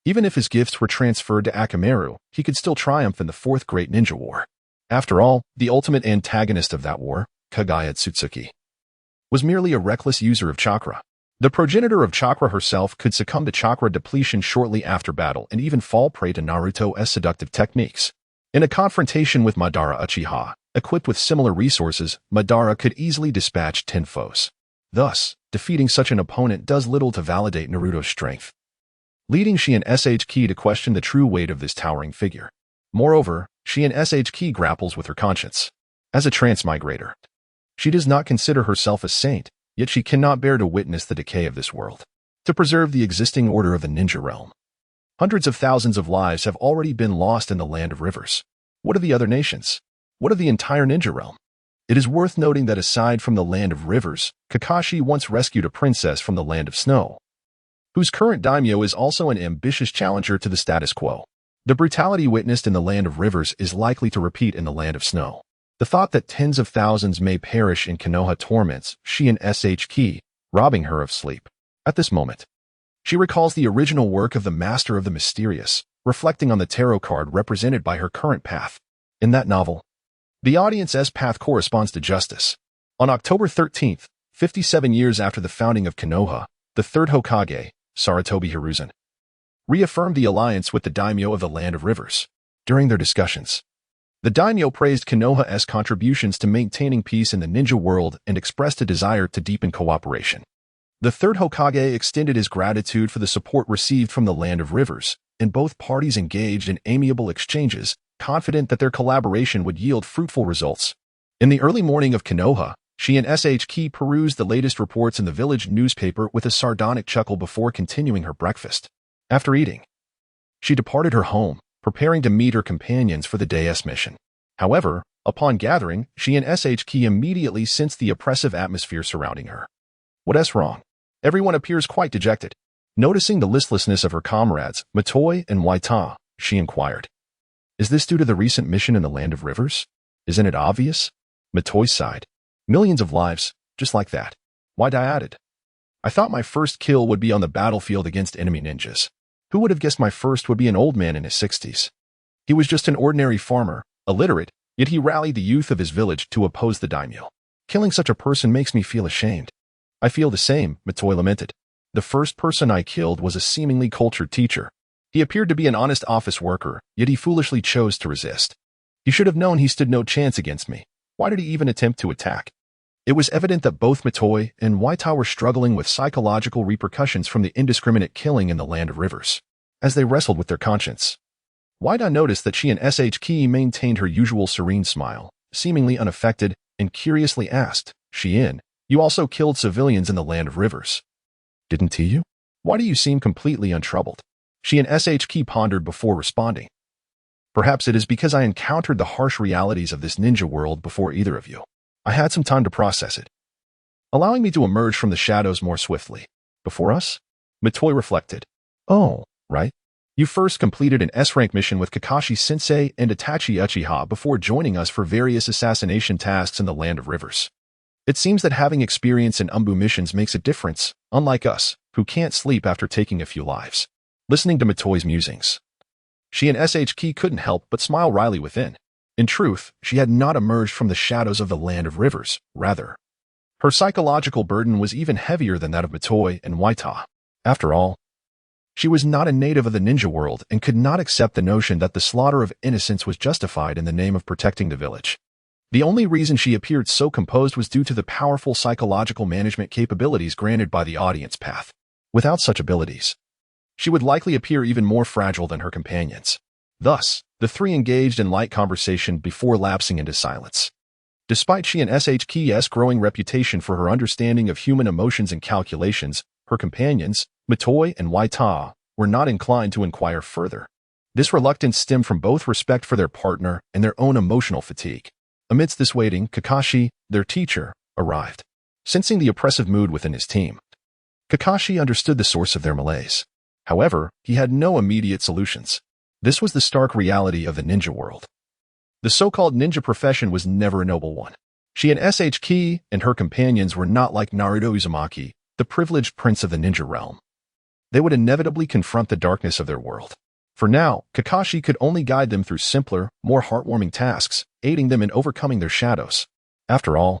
Speaker 1: Even if his gifts were transferred to Akamaru, he could still triumph in the Fourth Great Ninja War. After all, the ultimate antagonist of that war, Kagaya Tsutsuki, was merely a reckless user of chakra. The progenitor of chakra herself could succumb to chakra depletion shortly after battle and even fall prey to Naruto's seductive techniques. In a confrontation with Madara Uchiha, equipped with similar resources, Madara could easily dispatch 10 foes. Thus, defeating such an opponent does little to validate Naruto's strength, leading Shihouin Saki to question the true weight of this towering figure. Moreover, Shihouin Saki grapples with her conscience. As a transmigrator, she does not consider herself a saint, yet she cannot bear to witness the decay of this world. To preserve the existing order of the ninja realm, hundreds of thousands of lives have already been lost in the land of rivers. What of the other nations? What of the entire ninja realm? It is worth noting that aside from the land of rivers, Kakashi once rescued a princess from the land of snow, whose current daimyo is also an ambitious challenger to the status quo. The brutality witnessed in the land of rivers is likely to repeat in the land of snow. The thought that tens of thousands may perish in Konoha torments Shihouin Saki, robbing her of sleep. At this moment, she recalls the original work of the Master of the Mysterious, reflecting on the tarot card represented by her current path. In that novel, the audience's path corresponds to justice. On October 13th, 57 years after the founding of Konoha, the third Hokage, Sarutobi Hiruzen, reaffirmed the alliance with the daimyo of the Land of Rivers. During their discussions, the daimyo praised Konoha's contributions to maintaining peace in the ninja world and expressed a desire to deepen cooperation. The third Hokage extended his gratitude for the support received from the Land of Rivers, and both parties engaged in amiable exchanges, confident that their collaboration would yield fruitful results. In the early morning of Konoha, Shihouin Saki perused the latest reports in the village newspaper with a sardonic chuckle before continuing her breakfast. After eating, she departed her home, preparing to meet her companions for the day's mission. However, upon gathering, Shihouin Saki immediately sensed the oppressive atmosphere surrounding her. What's wrong? Everyone appears quite dejected. Noticing the listlessness of her comrades, Matoi and Waita, she inquired, "Is this due to the recent mission in the Land of Rivers? Isn't it obvious?" Matoi sighed. "Millions of lives, just like that." Waita added, "I thought my first kill would be on the battlefield against enemy ninjas. Who would have guessed my first would be an old man in his 60s? He was just an ordinary farmer, illiterate, yet he rallied the youth of his village to oppose the daimyo. Killing such a person makes me feel ashamed." "I feel the same," Matoi lamented. "The first person I killed was a seemingly cultured teacher. He appeared to be an honest office worker, yet he foolishly chose to resist. He should have known he stood no chance against me. Why did he even attempt to attack?" It was evident that both Matoi and Waita were struggling with psychological repercussions from the indiscriminate killing in the Land of Rivers. As they wrestled with their conscience, Waita noticed that Shihouin Saki maintained her usual serene smile, seemingly unaffected, and curiously asked, "Shihouin, You also killed civilians in the land of rivers. Didn't you? Why do you seem completely untroubled? Shihouin Saki pondered before responding. Perhaps it is because I encountered the harsh realities of this ninja world before either of you. I had some time to process it, allowing me to emerge from the shadows more swiftly. Before us? Mitoy reflected. Oh, right. You first completed an S-rank mission with Kakashi-sensei and Itachi Uchiha before joining us for various assassination tasks in the Land of Rivers. It seems that having experience in Umbu missions makes a difference, unlike us, who can't sleep after taking a few lives. Listening to Mitoy's musings, Shihouin Saki couldn't help but smile wryly within. In truth, she had not emerged from the shadows of the Land of Rivers, rather. Her psychological burden was even heavier than that of Mitoy and Waita. After all, she was not a native of the ninja world and could not accept the notion that the slaughter of innocents was justified in the name of protecting the village. The only reason she appeared so composed was due to the powerful psychological management capabilities granted by the audience path. Without such abilities, she would likely appear even more fragile than her companions. Thus, the three engaged in light conversation before lapsing into silence. Despite Shihouin Saki's growing reputation for her understanding of human emotions and calculations, her companions, Mitoy and Waita, were not inclined to inquire further. This reluctance stemmed from both respect for their partner and their own emotional fatigue. Amidst this waiting, Kakashi, their teacher, arrived. Sensing the oppressive mood within his team, Kakashi understood the source of their malaise. However, he had no immediate solutions. This was the stark reality of the ninja world. The so-called ninja profession was never a noble one. Shihouin Saki and her companions were not like Naruto Uzumaki, the privileged prince of the ninja realm. They would inevitably confront the darkness of their world. For now, Kakashi could only guide them through simpler, more heartwarming tasks, aiding them in overcoming their shadows. After all,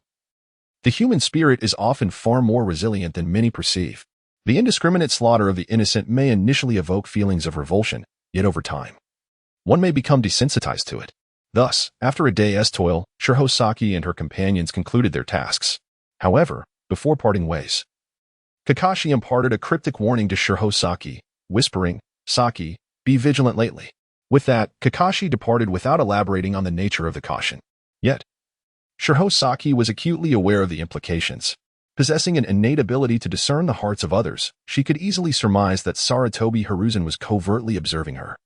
Speaker 1: the human spirit is often far more resilient than many perceive. The indiscriminate slaughter of the innocent may initially evoke feelings of revulsion, yet over time, one may become desensitized to it. Thus, after a day's toil, Shihouin Saki and her companions concluded their tasks. However, before parting ways, Kakashi imparted a cryptic warning to Shihouin Saki, whispering, "Saki, be vigilant lately." With that, Kakashi departed without elaborating on the nature of the caution. Yet, Shihouin Saki was acutely aware of the implications. Possessing an innate ability to discern the hearts of others, she could easily surmise that Sarutobi Hiruzen was covertly observing her.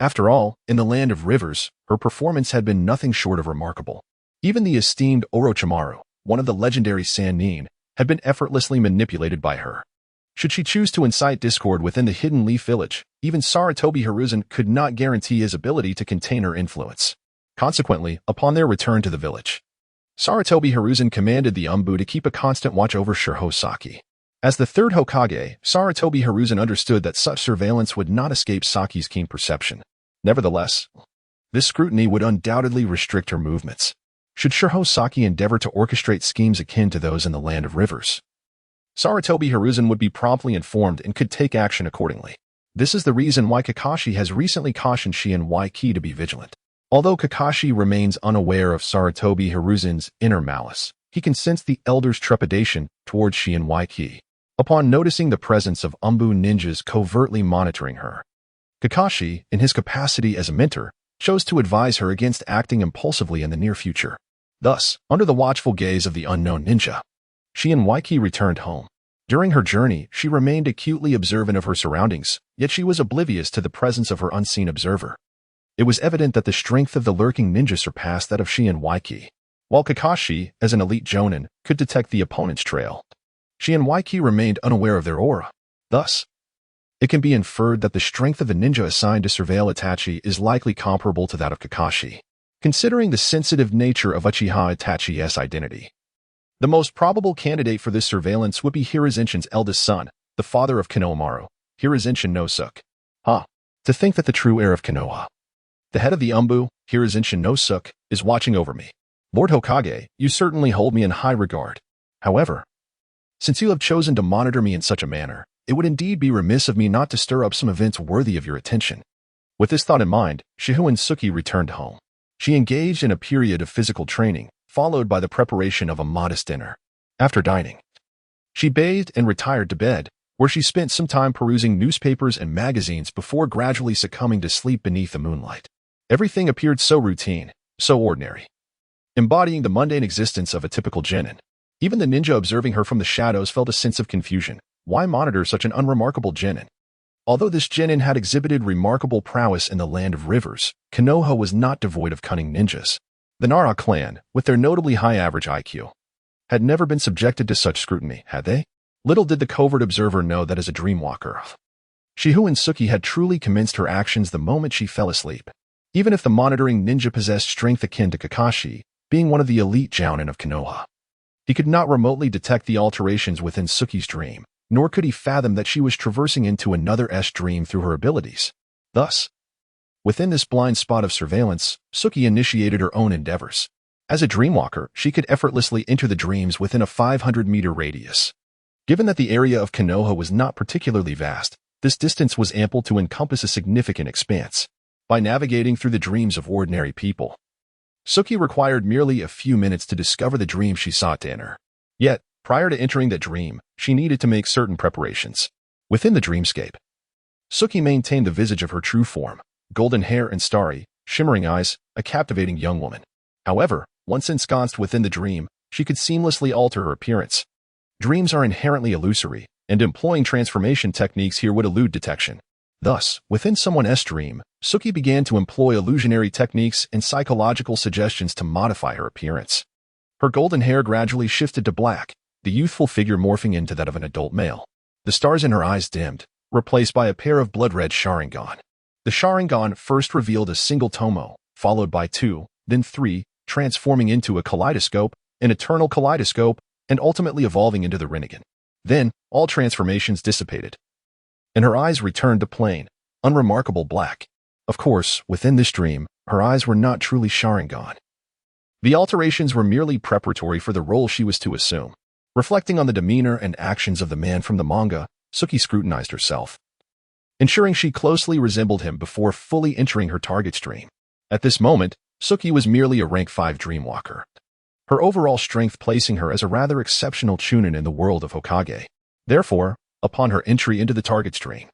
Speaker 1: After all, in the Land of Rivers, her performance had been nothing short of remarkable. Even the esteemed Orochimaru, one of the legendary Sannin, had been effortlessly manipulated by her. Should she choose to incite discord within the Hidden Leaf Village, even Sarutobi Hiruzen could not guarantee his ability to contain her influence. Consequently, upon their return to the village, Sarutobi Hiruzen commanded the Umbu to keep a constant watch over Shihouin Saki. As the third Hokage, Sarutobi Hiruzen understood that such surveillance would not escape Saki's keen perception. Nevertheless, this scrutiny would undoubtedly restrict her movements. Should Shihouin Saki endeavor to orchestrate schemes akin to those in the Land of Rivers, Sarutobi Hiruzen would be promptly informed and could take action accordingly. This is the reason why Kakashi has recently cautioned Shihouin Saki to be vigilant. Although Kakashi remains unaware of Sarutobi Hiruzen's inner malice, he can sense the elder's trepidation towards Shihouin Saki. Upon noticing the presence of Umbu ninjas covertly monitoring her, Kakashi, in his capacity as a mentor, chose to advise her against acting impulsively in the near future. Thus, under the watchful gaze of the unknown ninja, Shihouin Saki returned home. During her journey, she remained acutely observant of her surroundings, yet she was oblivious to the presence of her unseen observer. It was evident that the strength of the lurking ninja surpassed that of Shihouin Saki. While Kakashi, as an elite jonin, could detect the opponent's trail, Shihouin Saki remained unaware of their aura. Thus, it can be inferred that the strength of the ninja assigned to surveil Itachi is likely comparable to that of Kakashi. Considering the sensitive nature of Uchiha Itachi's identity, the most probable candidate for this surveillance would be Hiruzen's eldest son, the father of Konohamaru, Hiruzen no Suke. To think that the true heir of Konoha, the head of the Umbu, Hiruzen no Suke, is watching over me. Lord Hokage, you certainly hold me in high regard. However, since you have chosen to monitor me in such a manner, it would indeed be remiss of me not to stir up some events worthy of your attention. With this thought in mind, Shihouin Saki returned home. She engaged in a period of physical training, followed by the preparation of a modest dinner. After dining, she bathed and retired to bed, where she spent some time perusing newspapers and magazines before gradually succumbing to sleep beneath the moonlight. Everything appeared so routine, so ordinary, embodying the mundane existence of a typical genin. Even the ninja observing her from the shadows felt a sense of confusion. Why monitor such an unremarkable genin? Although this genin had exhibited remarkable prowess in the land of rivers, Konoha was not devoid of cunning ninjas. The Nara clan, with their notably high average IQ, had never been subjected to such scrutiny, had they? Little did the covert observer know that as a dreamwalker, Shihouin Saki had truly commenced her actions the moment she fell asleep. Even if the monitoring ninja possessed strength akin to Kakashi, being one of the elite jounin of Konoha, he could not remotely detect the alterations within Suki's dream, nor could he fathom that she was traversing into another's dream through her abilities. Thus, within this blind spot of surveillance, Suki initiated her own endeavors. As a dreamwalker, she could effortlessly enter the dreams within a 500-meter radius. Given that the area of Konoha was not particularly vast, this distance was ample to encompass a significant expanse. By navigating through the dreams of ordinary people, Suki required merely a few minutes to discover the dream she sought to enter. Yet, prior to entering the dream, she needed to make certain preparations. Within the dreamscape, Suki maintained the visage of her true form, golden hair and starry, shimmering eyes, a captivating young woman. However, once ensconced within the dream, she could seamlessly alter her appearance. Dreams are inherently illusory, and employing transformation techniques here would elude detection. Thus, within someone's dream, Suki began to employ illusionary techniques and psychological suggestions to modify her appearance. Her golden hair gradually shifted to black, the youthful figure morphing into that of an adult male. The stars in her eyes dimmed, replaced by a pair of blood-red Sharingan. The Sharingan first revealed a single tomo, followed by 2, then 3, transforming into a kaleidoscope, an eternal kaleidoscope, and ultimately evolving into the Rinnegan. Then, all transformations dissipated, and her eyes returned to plain, unremarkable black. Of course, within this dream, her eyes were not truly Sharingan. The alterations were merely preparatory for the role she was to assume. Reflecting on the demeanor and actions of the man from the manga, Suki scrutinized herself, ensuring she closely resembled him before fully entering her target's dream. At this moment, Suki was merely a rank 5 dreamwalker, her overall strength placing her as a rather exceptional chunin in the world of Hokage. Therefore, upon her entry into the target's dream,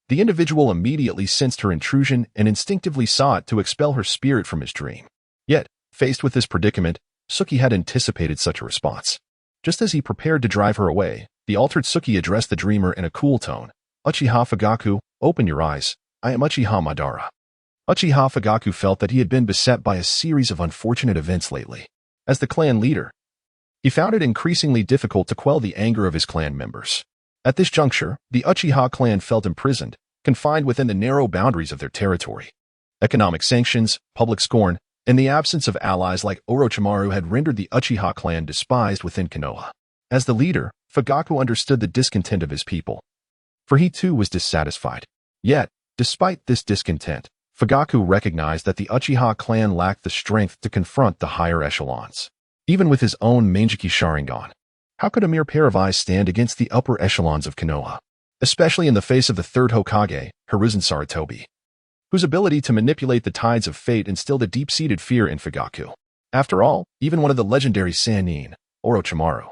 Speaker 1: the individual immediately sensed her intrusion and instinctively sought to expel her spirit from his dream. Yet, faced with this predicament, Suki had anticipated such a response. Just as he prepared to drive her away, the altered Suki addressed the dreamer in a cool tone. Uchiha Fugaku, open your eyes. I am Uchiha Madara. Uchiha Fugaku felt that he had been beset by a series of unfortunate events lately. As the clan leader, he found it increasingly difficult to quell the anger of his clan members. At this juncture, the Uchiha clan felt imprisoned, confined within the narrow boundaries of their territory. Economic sanctions, public scorn, and the absence of allies like Orochimaru had rendered the Uchiha clan despised within Konoha. As the leader, Fugaku understood the discontent of his people, for he too was dissatisfied. Yet, despite this discontent, Fugaku recognized that the Uchiha clan lacked the strength to confront the higher echelons. Even with his own Manjiki Sharingan, how could a mere pair of eyes stand against the upper echelons of Konoha? Especially in the face of the third Hokage, Hiruzen Sarutobi, whose ability to manipulate the tides of fate instilled a deep-seated fear in Fugaku. After all, even one of the legendary Sannin, Orochimaru,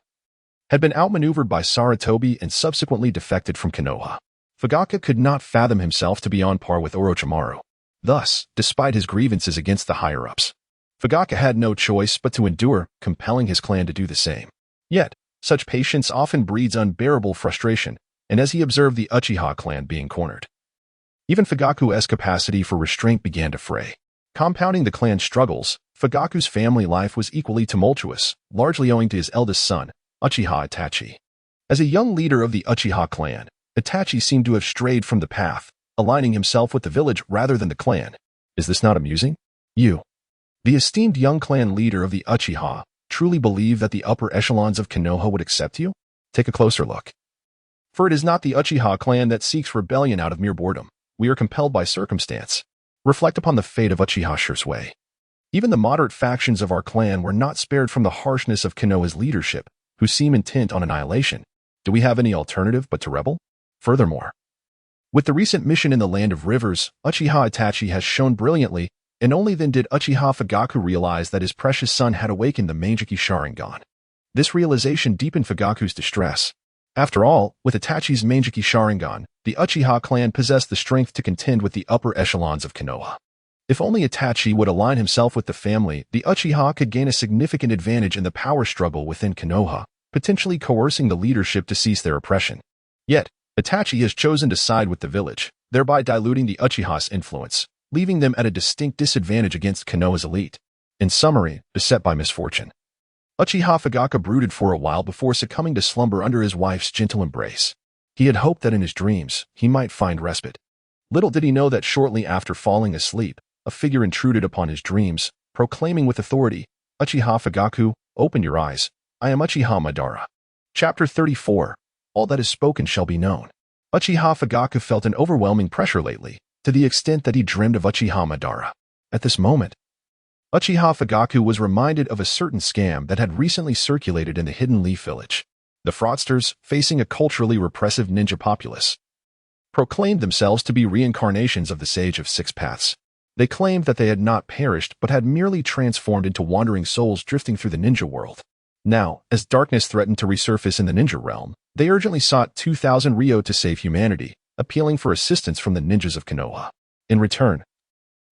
Speaker 1: had been outmaneuvered by Sarutobi and subsequently defected from Konoha. Fugaku could not fathom himself to be on par with Orochimaru. Thus, despite his grievances against the higher-ups, Fugaku had no choice but to endure, compelling his clan to do the same. Yet, such patience often breeds unbearable frustration, and as he observed the Uchiha clan being cornered, even Fugaku's capacity for restraint began to fray. Compounding the clan's struggles, Fugaku's family life was equally tumultuous, largely owing to his eldest son, Uchiha Itachi. As a young leader of the Uchiha clan, Itachi seemed to have strayed from the path, aligning himself with the village rather than the clan. Is this not amusing? You, the esteemed young clan leader of the Uchiha, truly believe that the upper echelons of Konoha would accept you? Take a closer look. For it is not the Uchiha clan that seeks rebellion out of mere boredom. We are compelled by circumstance. Reflect upon the fate of Uchiha Shisui. Even the moderate factions of our clan were not spared from the harshness of Konoha's leadership, who seem intent on annihilation. Do we have any alternative but to rebel? Furthermore, with the recent mission in the Land of Rivers, Uchiha Itachi has shone brilliantly, and only then did Uchiha Fugaku realize that his precious son had awakened the Manjiki Sharingan. This realization deepened Fugaku's distress. After all, with Itachi's Manjiki Sharingan, the Uchiha clan possessed the strength to contend with the upper echelons of Konoha. If only Itachi would align himself with the family, the Uchiha could gain a significant advantage in the power struggle within Konoha, potentially coercing the leadership to cease their oppression. Yet, Itachi has chosen to side with the village, thereby diluting the Uchiha's influence, leaving them at a distinct disadvantage against Konoha's elite. In summary, beset by misfortune, Uchiha Fugaku brooded for a while before succumbing to slumber under his wife's gentle embrace. He had hoped that in his dreams, he might find respite. Little did he know that shortly after falling asleep, a figure intruded upon his dreams, proclaiming with authority, "Uchiha Fugaku, open your eyes. I am Uchiha Madara." Chapter 34. All that is spoken shall be known. Uchiha Fugaku felt an overwhelming pressure lately, to the extent that he dreamed of Uchiha Madara. At this moment, Uchiha Fugaku was reminded of a certain scam that had recently circulated in the Hidden Leaf Village. The fraudsters, facing a culturally repressive ninja populace, proclaimed themselves to be reincarnations of the Sage of Six Paths. They claimed that they had not perished but had merely transformed into wandering souls drifting through the ninja world. Now, as darkness threatened to resurface in the ninja realm, they urgently sought 2,000 Ryo to save humanity, appealing for assistance from the ninjas of Konoha. In return,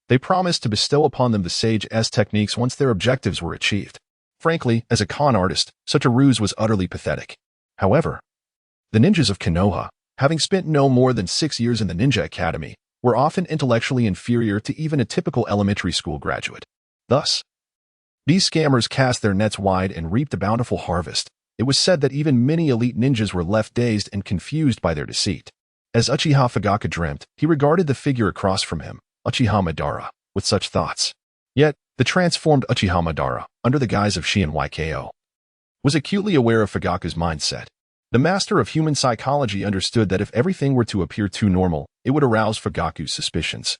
Speaker 1: they promised to bestow upon them the Sage's techniques once their objectives were achieved. Frankly, as a con artist, such a ruse was utterly pathetic. However, the ninjas of Konoha, having spent no more than 6 years in the Ninja Academy, were often intellectually inferior to even a typical elementary school graduate. Thus, these scammers cast their nets wide and reaped a bountiful harvest. It was said that even many elite ninjas were left dazed and confused by their deceit. As Uchiha Fugaku dreamt, he regarded the figure across from him, Uchiha Madara, with such thoughts. Yet, the transformed Uchiha Madara, under the guise of Shihouin, was acutely aware of Fugaku's mindset. The master of human psychology understood that if everything were to appear too normal, it would arouse Fugaku's suspicions,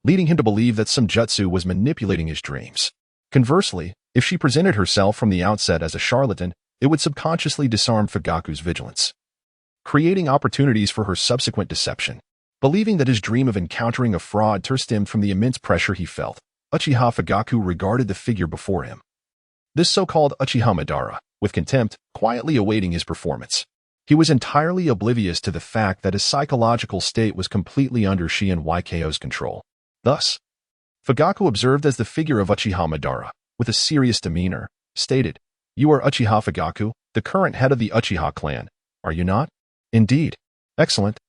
Speaker 1: leading him to believe that some jutsu was manipulating his dreams. Conversely, if she presented herself from the outset as a charlatan, it would subconsciously disarm Fugaku's vigilance, creating opportunities for her subsequent deception. Believing that his dream of encountering a fraud stemmed from the immense pressure he felt, Uchiha Fugaku regarded the figure before him, this so-called Uchiha Madara, with contempt, quietly awaiting his performance. He was entirely oblivious to the fact that his psychological state was completely under Shihouin's control. Thus, Fugaku observed as the figure of Uchiha Madara, with a serious demeanor, stated, "You are Uchiha Fugaku, the current head of the Uchiha clan, are you not?" "Indeed." "Excellent.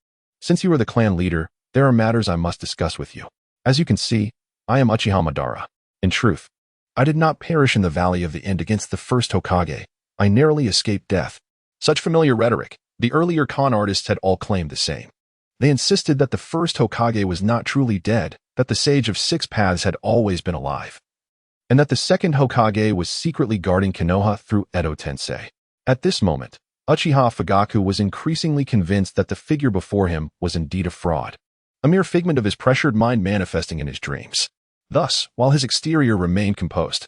Speaker 1: Since you are the clan leader, there are matters I must discuss with you. As you can see, I am Uchiha Madara. In truth, I did not perish in the Valley of the End against the first Hokage. I narrowly escaped death." Such familiar rhetoric, the earlier con artists had all claimed the same. They insisted that the first Hokage was not truly dead, that the Sage of Six Paths had always been alive, and that the second Hokage was secretly guarding Konoha through Edo Tensei. At this moment, Uchiha Fugaku was increasingly convinced that the figure before him was indeed a fraud, a mere figment of his pressured mind manifesting in his dreams. Thus, while his exterior remained composed,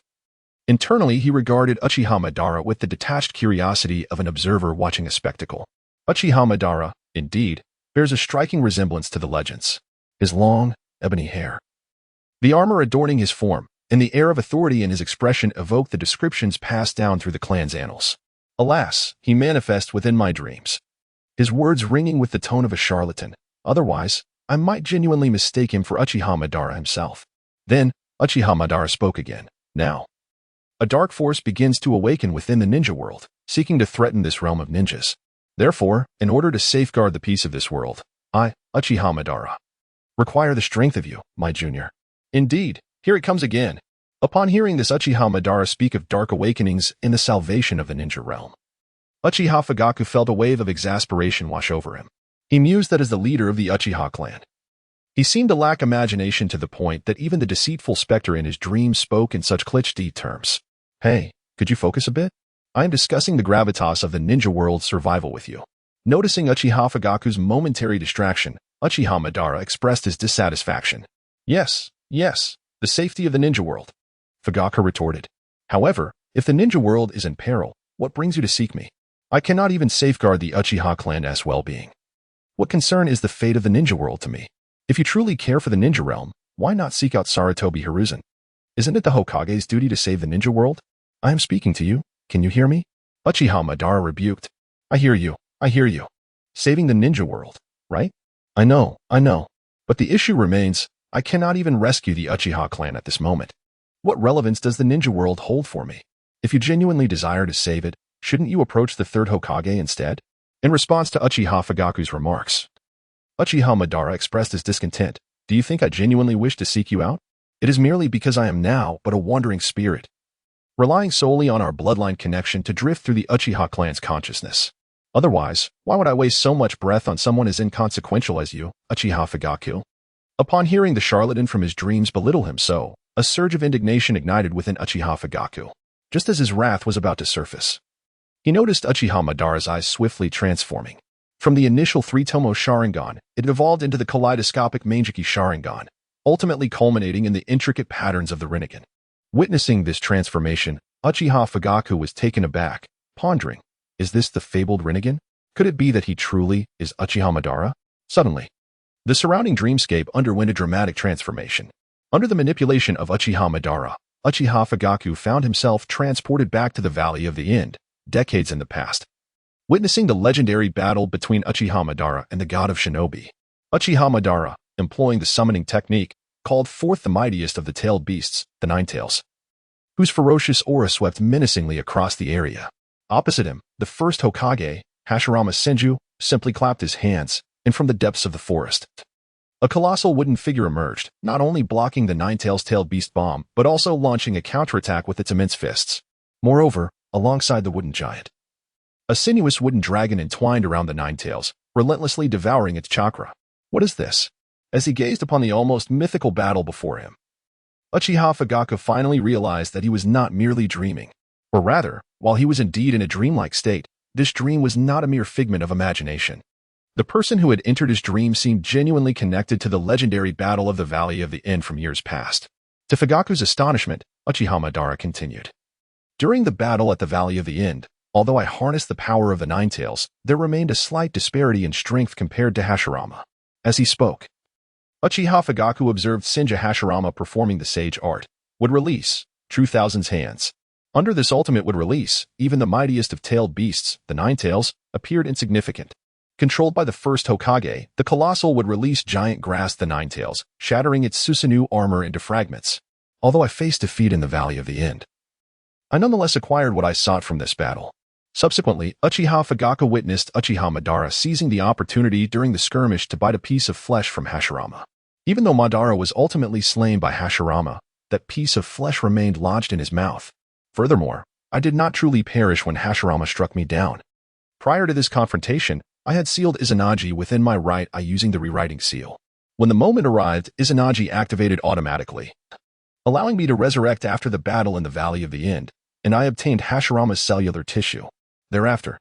Speaker 1: internally he regarded Uchiha Madara with the detached curiosity of an observer watching a spectacle. Uchiha Madara, indeed, bears a striking resemblance to the legends. His long, ebony hair, the armor adorning his form, and the air of authority in his expression evoke the descriptions passed down through the clan's annals. Alas, he manifests within my dreams, his words ringing with the tone of a charlatan. Otherwise, I might genuinely mistake him for Uchiha Madara himself. Then, Uchiha Madara spoke again. "Now, a dark force begins to awaken within the ninja world, seeking to threaten this realm of ninjas. Therefore, in order to safeguard the peace of this world, I, Uchiha Madara, require the strength of you, my junior." Indeed, here it comes again. Upon hearing this, Uchiha Madara speak of dark awakenings in the salvation of the ninja realm, Uchiha Fugaku felt a wave of exasperation wash over him. He mused that as the leader of the Uchiha clan, he seemed to lack imagination to the point that even the deceitful specter in his dreams spoke in such cliché terms. "Hey, could you focus a bit? I am discussing the gravitas of the ninja world's survival with you." Noticing Uchiha Fugaku's momentary distraction, Uchiha Madara expressed his dissatisfaction. Yes, the safety of the ninja world," Fugaku retorted. "However, if the ninja world is in peril, what brings you to seek me? I cannot even safeguard the Uchiha clan's well-being. What concern is the fate of the ninja world to me? If you truly care for the ninja realm, why not seek out Sarutobi Hiruzen? Isn't it the Hokage's duty to save the ninja world? I am speaking to you. Can you hear me?" Uchiha Madara rebuked. I hear you. Saving the ninja world, right? I know. But the issue remains, I cannot even rescue the Uchiha clan at this moment. What relevance does the ninja world hold for me? If you genuinely desire to save it, shouldn't you approach the third Hokage instead? In response to Uchiha Fugaku's remarks, Uchiha Madara expressed his discontent. Do you think I genuinely wish to seek you out? It is merely because I am now but a wandering spirit, relying solely on our bloodline connection to drift through the Uchiha clan's consciousness. Otherwise, why would I waste so much breath on someone as inconsequential as you, Uchiha Fugaku? Upon hearing the charlatan from his dreams belittle him so, a surge of indignation ignited within Uchiha Fugaku, just as his wrath was about to surface. He noticed Uchiha Madara's eyes swiftly transforming. From the initial three-tomo Sharingan, it evolved into the kaleidoscopic Manjiki Sharingan, ultimately culminating in the intricate patterns of the Rinnegan. Witnessing this transformation, Uchiha Fugaku was taken aback, pondering, is this the fabled Rinnegan? Could it be that he truly is Uchiha Madara? Suddenly, the surrounding dreamscape underwent a dramatic transformation. Under the manipulation of Uchiha Madara, Uchiha Fugaku found himself transported back to the Valley of the End, decades in the past. Witnessing the legendary battle between Uchiha Madara and the god of shinobi, Uchiha Madara, employing the summoning technique, called forth the mightiest of the tailed beasts, the Ninetales, whose ferocious aura swept menacingly across the area. Opposite him, the first Hokage, Hashirama Senju, simply clapped his hands, and from the depths of the forest, a colossal wooden figure emerged, not only blocking the Ninetales tailed beast bomb, but also launching a counterattack with its immense fists. Moreover, alongside the wooden giant, a sinuous wooden dragon entwined around the Ninetales, relentlessly devouring its chakra. What is this? As he gazed upon the almost mythical battle before him, Uchiha Fugaku finally realized that he was not merely dreaming. Or rather, while he was indeed in a dreamlike state, this dream was not a mere figment of imagination. The person who had entered his dream seemed genuinely connected to the legendary battle of the Valley of the End from years past. To Fugaku's astonishment, Uchiha Madara continued. During the battle at the Valley of the End, although I harnessed the power of the Ninetales, there remained a slight disparity in strength compared to Hashirama. As he spoke, Uchiha Fugaku observed Senju Hashirama performing the sage art, would release, True Thousand's hands. Under this ultimate would release, even the mightiest of tailed beasts, the Ninetales, appeared insignificant. Controlled by the first Hokage, the colossal would release giant grasped the Ninetales, shattering its Susanoo armor into fragments. Although I faced defeat in the Valley of the End, I nonetheless acquired what I sought from this battle. Subsequently, Uchiha Fugaku witnessed Uchiha Madara seizing the opportunity during the skirmish to bite a piece of flesh from Hashirama. Even though Madara was ultimately slain by Hashirama, that piece of flesh remained lodged in his mouth. Furthermore, I did not truly perish when Hashirama struck me down. Prior to this confrontation, I had sealed Izanagi within my right eye using the rewriting seal. When the moment arrived, Izanagi activated automatically, allowing me to resurrect after the battle in the Valley of the End, and I obtained Hashirama's cellular tissue. Thereafter,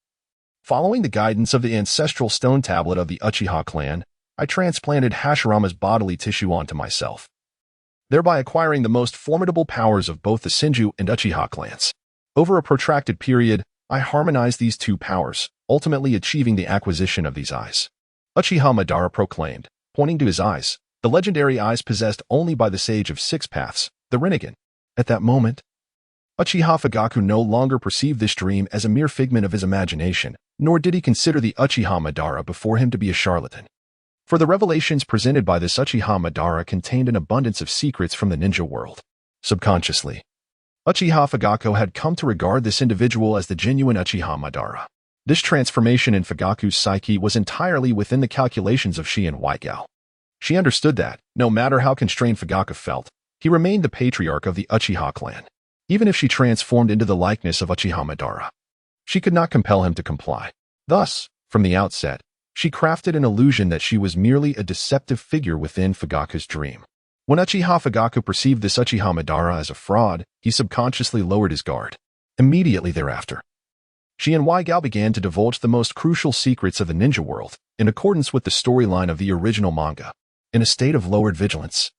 Speaker 1: following the guidance of the ancestral stone tablet of the Uchiha clan, I transplanted Hashirama's bodily tissue onto myself, thereby acquiring the most formidable powers of both the Senju and Uchiha clans. Over a protracted period, I harmonized these two powers, ultimately achieving the acquisition of these eyes. Uchiha Madara proclaimed, pointing to his eyes, the legendary eyes possessed only by the Sage of Six Paths, the Rinnegan. At that moment, Uchiha Fugaku no longer perceived this dream as a mere figment of his imagination, nor did he consider the Uchiha Madara before him to be a charlatan. For the revelations presented by this Uchiha Madara contained an abundance of secrets from the ninja world. Subconsciously, Uchiha Fugaku had come to regard this individual as the genuine Uchiha Madara. This transformation in Fugaku's psyche was entirely within the calculations of Shihouin Saki. She understood that, no matter how constrained Fugaku felt, he remained the patriarch of the Uchiha clan. Even if she transformed into the likeness of Uchiha Madara, she could not compel him to comply. Thus, from the outset, she crafted an illusion that she was merely a deceptive figure within Fugaku's dream. When Uchiha Fugaku perceived this Uchiha Madara as a fraud, he subconsciously lowered his guard. Immediately thereafter, Shihouin Saki began to divulge the most crucial secrets of the ninja world, in accordance with the storyline of the original manga, in a state of lowered vigilance.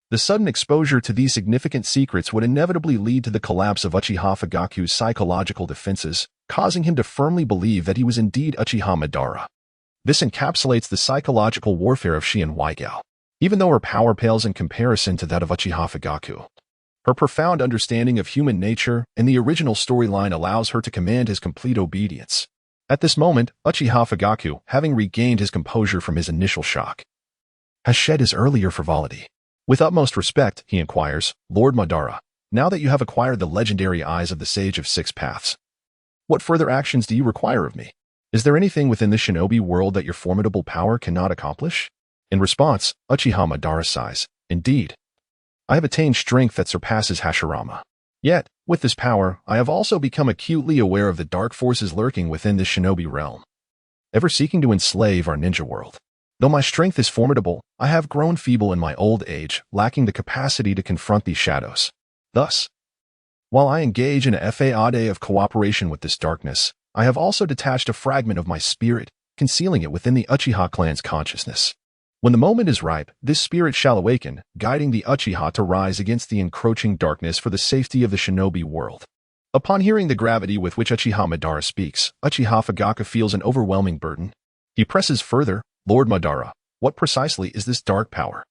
Speaker 1: The sudden exposure to these significant secrets would inevitably lead to the collapse of Uchiha Fugaku's psychological defenses, causing him to firmly believe that he was indeed Uchiha Madara. This encapsulates the psychological warfare of Shihouin Saki. Even though her power pales in comparison to that of Uchiha Fugaku, her profound understanding of human nature and the original storyline allows her to command his complete obedience. At this moment, Uchiha Fugaku, having regained his composure from his initial shock, has shed his earlier frivolity. With utmost respect, he inquires, Lord Madara, now that you have acquired the legendary eyes of the Sage of Six Paths, what further actions do you require of me? Is there anything within the shinobi world that your formidable power cannot accomplish? In response, Uchiha Madara sighs, indeed. I have attained strength that surpasses Hashirama. Yet, with this power, I have also become acutely aware of the dark forces lurking within this shinobi realm, ever seeking to enslave our ninja world. Though my strength is formidable, I have grown feeble in my old age, lacking the capacity to confront these shadows. Thus, while I engage in a fade of cooperation with this darkness, I have also detached a fragment of my spirit, concealing it within the Uchiha clan's consciousness. When the moment is ripe, this spirit shall awaken, guiding the Uchiha to rise against the encroaching darkness for the safety of the shinobi world. Upon hearing the gravity with which Uchiha Madara speaks, Uchiha Fugaku feels an overwhelming burden. He presses further, Lord Madara, what precisely is this dark power?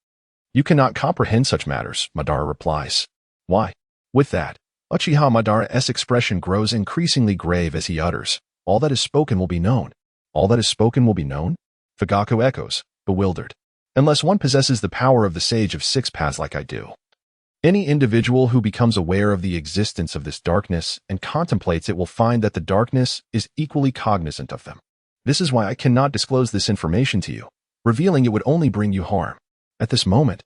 Speaker 1: You cannot comprehend such matters, Madara replies. Why? With that, Uchiha Madara's expression grows increasingly grave as he utters, all that is spoken will be known. All that is spoken will be known? Fugaku echoes, bewildered. Unless one possesses the power of the Sage of Six Paths like I do. Any individual who becomes aware of the existence of this darkness and contemplates it will find that the darkness is equally cognizant of them. This is why I cannot disclose this information to you. Revealing it would only bring you harm. At this moment,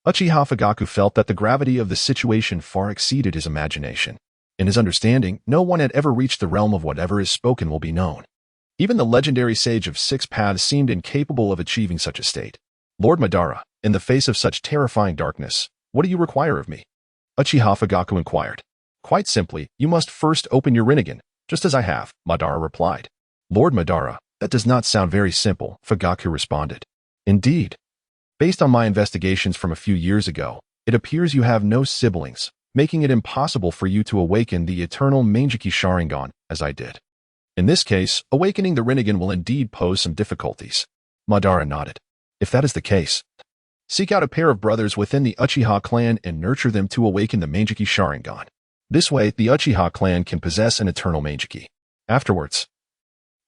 Speaker 1: Uchiha Fugaku felt that the gravity of the situation far exceeded his imagination. In his understanding, no one had ever reached the realm of whatever is spoken will be known. Even the legendary Sage of Six Paths seemed incapable of achieving such a state. Lord Madara, in the face of such terrifying darkness, what do you require of me? Uchiha Fugaku inquired. Quite simply, you must first open your Rinnegan, just as I have, Madara replied. Lord Madara, that does not sound very simple, Fugaku responded. Indeed. Based on my investigations from a few years ago, it appears you have no siblings, making it impossible for you to awaken the eternal Mangekyou Sharingan, as I did. In this case, awakening the Rinnegan will indeed pose some difficulties. Madara nodded. If that is the case, seek out a pair of brothers within the Uchiha clan and nurture them to awaken the Mangekyou Sharingan. This way, the Uchiha clan can possess an eternal Mangekyou. Afterwards,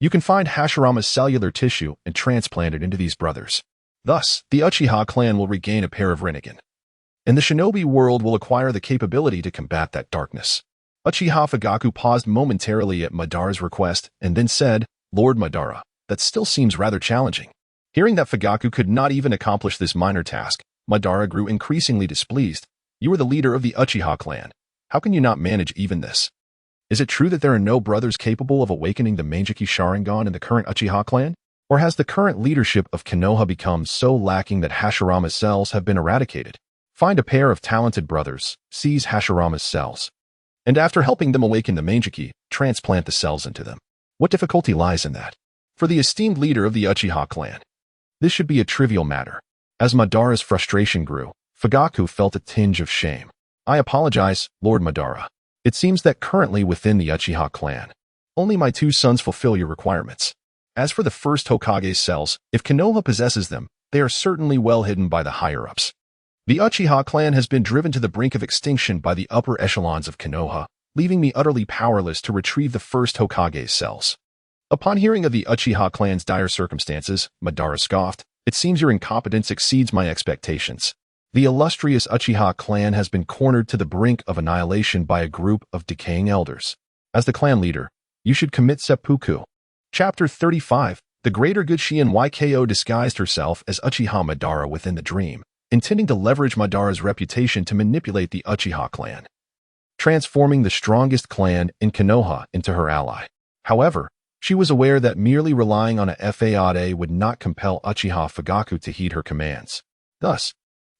Speaker 1: you can find Hashirama's cellular tissue and transplant it into these brothers. Thus, the Uchiha clan will regain a pair of Rinnegan. And the shinobi world will acquire the capability to combat that darkness. Uchiha Fugaku paused momentarily at Madara's request and then said, Lord Madara, that still seems rather challenging. Hearing that Fugaku could not even accomplish this minor task, Madara grew increasingly displeased. You are the leader of the Uchiha clan. How can you not manage even this? Is it true that there are no brothers capable of awakening the Mangekyou Sharingan in the current Uchiha clan? Or has the current leadership of Konoha become so lacking that Hashirama's cells have been eradicated? Find a pair of talented brothers, seize Hashirama's cells, and after helping them awaken the Mangekyou, transplant the cells into them. What difficulty lies in that? For the esteemed leader of the Uchiha clan, this should be a trivial matter. As Madara's frustration grew, Fugaku felt a tinge of shame. I apologize, Lord Madara. It seems that currently within the Uchiha clan, only my two sons fulfill your requirements. As for the first Hokage's cells, if Konoha possesses them, they are certainly well hidden by the higher-ups. The Uchiha clan has been driven to the brink of extinction by the upper echelons of Konoha, leaving me utterly powerless to retrieve the first Hokage's cells. Upon hearing of the Uchiha clan's dire circumstances, Madara scoffed, it seems your incompetence exceeds my expectations. The illustrious Uchiha clan has been cornered to the brink of annihilation by a group of decaying elders. As the clan leader, you should commit seppuku. Chapter 35. The Greater Good Shihouin Yko disguised herself as Uchiha Madara within the dream, intending to leverage Madara's reputation to manipulate the Uchiha clan, transforming the strongest clan in Konoha into her ally. However, she was aware that merely relying on a fade would not compel Uchiha Fugaku to heed her commands. Thus,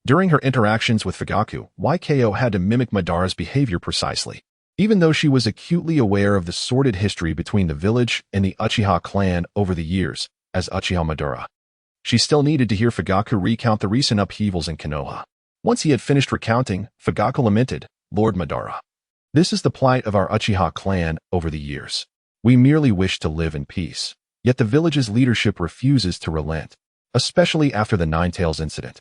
Speaker 1: during her interactions with Fugaku, Yko had to mimic Madara's behavior precisely. Even though she was acutely aware of the sordid history between the village and the Uchiha clan over the years, as Uchiha Madara, she still needed to hear Fugaku recount the recent upheavals in Konoha. Once he had finished recounting, Fugaku lamented, Lord Madara, this is the plight of our Uchiha clan over the years. We merely wish to live in peace, yet the village's leadership refuses to relent, especially after the Ninetales incident.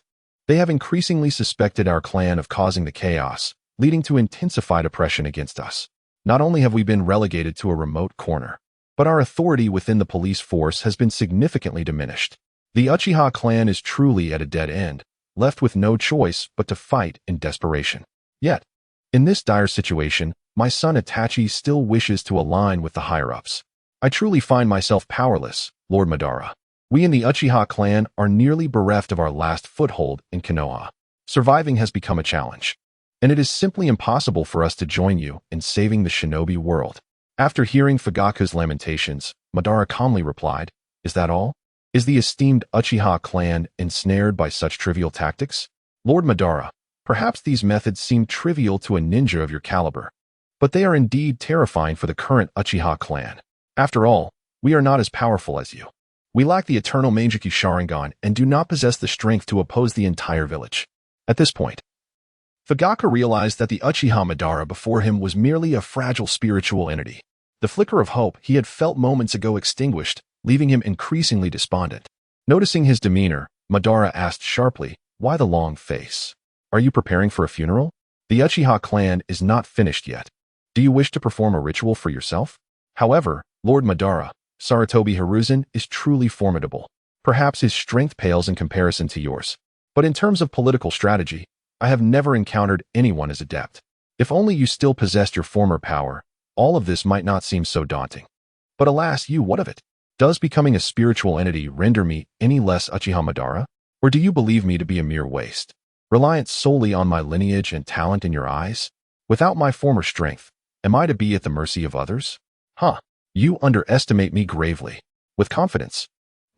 Speaker 1: They have increasingly suspected our clan of causing the chaos, leading to intensified oppression against us. Not only have we been relegated to a remote corner, but our authority within the police force has been significantly diminished. The Uchiha clan is truly at a dead end. left with no choice but to fight in desperation. Yet, in this dire situation, my son Itachi still wishes to align with the higher-ups. I truly find myself powerless, Lord Madara. We in the Uchiha clan are nearly bereft of our last foothold in Konoha. Surviving has become a challenge, and it is simply impossible for us to join you in saving the shinobi world. After hearing Fugaku's lamentations, Madara calmly replied, "Is that all? Is the esteemed Uchiha clan ensnared by such trivial tactics? Lord Madara, perhaps these methods seem trivial to a ninja of your caliber, but they are indeed terrifying for the current Uchiha clan. After all, we are not as powerful as you. We lack the eternal Mangekyou Sharingan and do not possess the strength to oppose the entire village." At this point, Fugaku realized that the Uchiha Madara before him was merely a fragile spiritual entity. The flicker of hope he had felt moments ago extinguished, leaving him increasingly despondent. Noticing his demeanor, Madara asked sharply, "Why the long face? Are you preparing for a funeral? The Uchiha clan is not finished yet. Do you wish to perform a ritual for yourself? However, Lord Madara, Sarutobi Hiruzen is truly formidable. Perhaps his strength pales in comparison to yours. But in terms of political strategy, I have never encountered anyone as adept. If only you still possessed your former power, all of this might not seem so daunting. But alas, what of it? Does becoming a spiritual entity render me any less Uchiha Madara? Or do you believe me to be a mere waste, reliant solely on my lineage and talent in your eyes? Without my former strength, am I to be at the mercy of others? You underestimate me gravely." With confidence,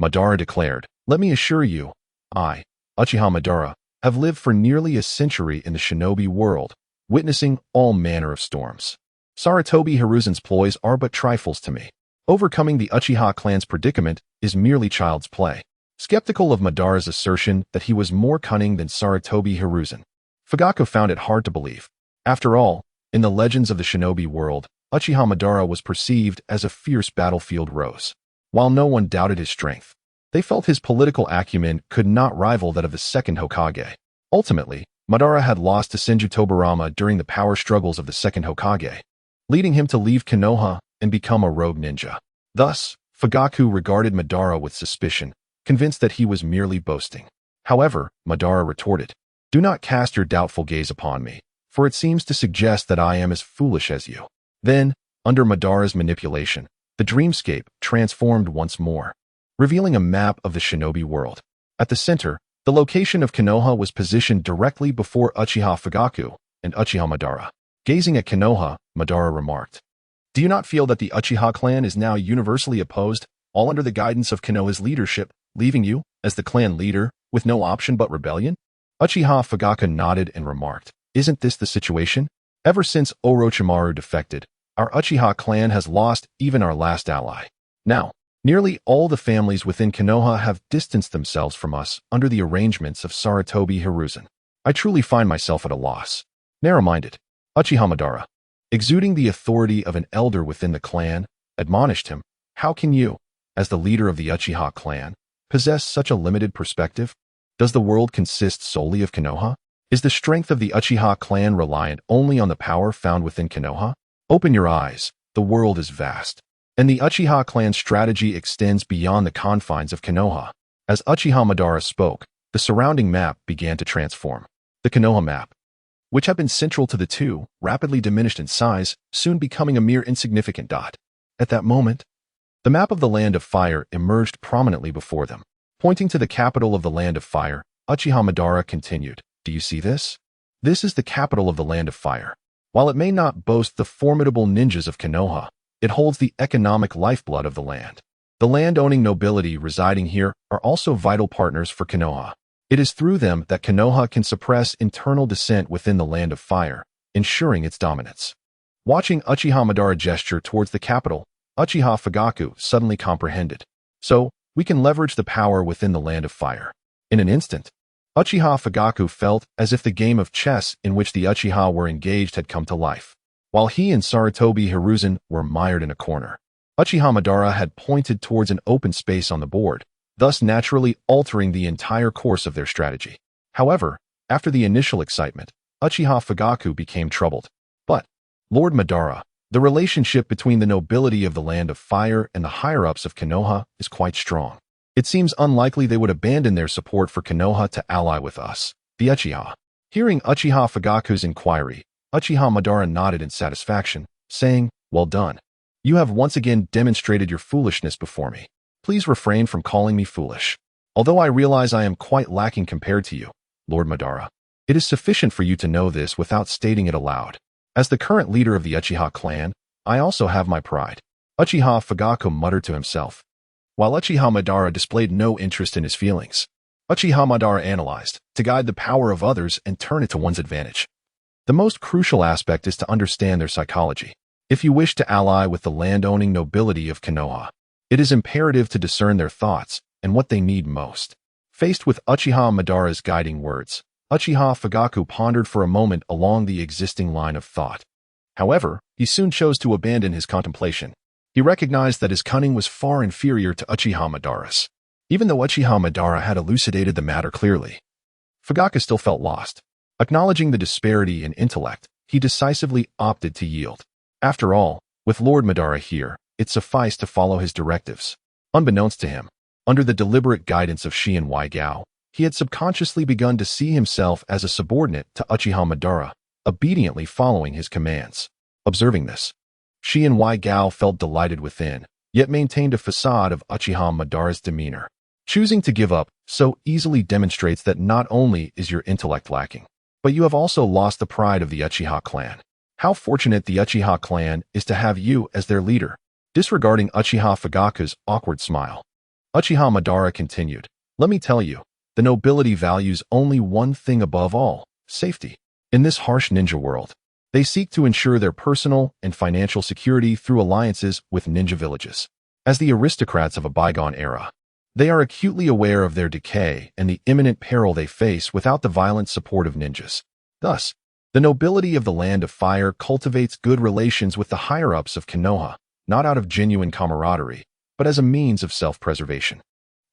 Speaker 1: Madara declared, "Let me assure you, I, Uchiha Madara, have lived for nearly a century in the shinobi world, witnessing all manner of storms. Sarutobi Hiruzen's ploys are but trifles to me. Overcoming the Uchiha clan's predicament is merely child's play." Skeptical of Madara's assertion that he was more cunning than Sarutobi Hiruzen, Fugaku found it hard to believe. After all, in the legends of the shinobi world, Uchiha Madara was perceived as a fierce battlefield rose. While no one doubted his strength, they felt his political acumen could not rival that of the second Hokage. Ultimately, Madara had lost to Senju Tobirama during the power struggles of the second Hokage, leading him to leave Konoha and become a rogue ninja. Thus, Fugaku regarded Madara with suspicion, convinced that he was merely boasting. However, Madara retorted, "Do not cast your doubtful gaze upon me, for it seems to suggest that I am as foolish as you." Then, under Madara's manipulation, the dreamscape transformed once more, revealing a map of the shinobi world. At the center, the location of Konoha was positioned directly before Uchiha Fugaku and Uchiha Madara. Gazing at Konoha, Madara remarked, "Do you not feel that the Uchiha clan is now universally opposed, all under the guidance of Konoha's leadership, leaving you, as the clan leader, with no option but rebellion?" Uchiha Fugaku nodded and remarked, "Isn't this the situation? Ever since Orochimaru defected, our Uchiha clan has lost even our last ally. Now, nearly all the families within Konoha have distanced themselves from us under the arrangements of Sarutobi Hiruzen. I truly find myself at a loss." Narrow-minded, Uchiha Madara, exuding the authority of an elder within the clan, admonished him, "How can you, as the leader of the Uchiha clan, possess such a limited perspective? Does the world consist solely of Konoha? Is the strength of the Uchiha clan reliant only on the power found within Konoha? Open your eyes, the world is vast, and the Uchiha clan's strategy extends beyond the confines of Konoha." As Uchiha Madara spoke, the surrounding map began to transform. The Konoha map, which had been central to the two, rapidly diminished in size, soon becoming a mere insignificant dot. At that moment, the map of the Land of Fire emerged prominently before them. Pointing to the capital of the Land of Fire, Uchiha Madara continued, "Do you see this? This is the capital of the Land of Fire. While it may not boast the formidable ninjas of Konoha, it holds the economic lifeblood of the land. The land-owning nobility residing here are also vital partners for Konoha. It is through them that Konoha can suppress internal dissent within the Land of Fire, ensuring its dominance." Watching Uchiha Madara gesture towards the capital, Uchiha Fugaku suddenly comprehended. "So, we can leverage the power within the Land of Fire." In an instant, Uchiha Fugaku felt as if the game of chess in which the Uchiha were engaged had come to life. While he and Sarutobi Hiruzen were mired in a corner, Uchiha Madara had pointed towards an open space on the board, thus naturally altering the entire course of their strategy. However, after the initial excitement, Uchiha Fugaku became troubled. "But, Lord Madara, the relationship between the nobility of the Land of Fire and the higher-ups of Konoha is quite strong. It seems unlikely they would abandon their support for Konoha to ally with us, the Uchiha. Hearing Uchiha Fugaku's inquiry, Uchiha Madara nodded in satisfaction, saying, "Well done. You have once again demonstrated your foolishness before me. Please refrain from calling me foolish. Although I realize I am quite lacking compared to you, Lord Madara, it is sufficient for you to know this without stating it aloud. As the current leader of the Uchiha clan, I also have my pride." Uchiha Fugaku muttered to himself. While Uchiha Madara displayed no interest in his feelings, Uchiha Madara analyzed to guide the power of others and turn it to one's advantage. The most crucial aspect is to understand their psychology. If you wish to ally with the land-owning nobility of Konoha, it is imperative to discern their thoughts and what they need most. Faced with Uchiha Madara's guiding words, Uchiha Fugaku pondered for a moment along the existing line of thought. However, he soon chose to abandon his contemplation. He recognized that his cunning was far inferior to Uchiha Madara's. Even though Uchiha Madara had elucidated the matter clearly, Fugaku still felt lost. Acknowledging the disparity in intellect, he decisively opted to yield. After all, with Lord Madara here, it sufficed to follow his directives. Unbeknownst to him, under the deliberate guidance of Shihouin, he had subconsciously begun to see himself as a subordinate to Uchiha Madara, obediently following his commands. Observing this, Shihouin felt delighted within, yet maintained a facade of Uchiha Madara's demeanor. Choosing to give up so easily demonstrates that not only is your intellect lacking, but you have also lost the pride of the Uchiha clan. How fortunate the Uchiha clan is to have you as their leader. Disregarding Uchiha Fugaku's awkward smile, Uchiha Madara continued, "Let me tell you, the nobility values only one thing above all: safety. In this harsh ninja world, they seek to ensure their personal and financial security through alliances with ninja villages. As the aristocrats of a bygone era, they are acutely aware of their decay and the imminent peril they face without the violent support of ninjas. Thus, the nobility of the Land of Fire cultivates good relations with the higher-ups of Konoha, not out of genuine camaraderie, but as a means of self-preservation."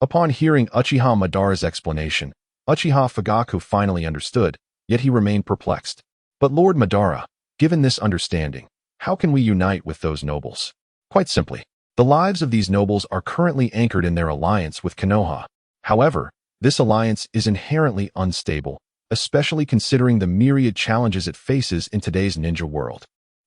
Speaker 1: Upon hearing Uchiha Madara's explanation, Uchiha Fugaku finally understood, yet he remained perplexed. "But Lord Madara, given this understanding, how can we unite with those nobles?" Quite simply, the lives of these nobles are currently anchored in their alliance with Konoha. However, this alliance is inherently unstable, especially considering the myriad challenges it faces in today's ninja world.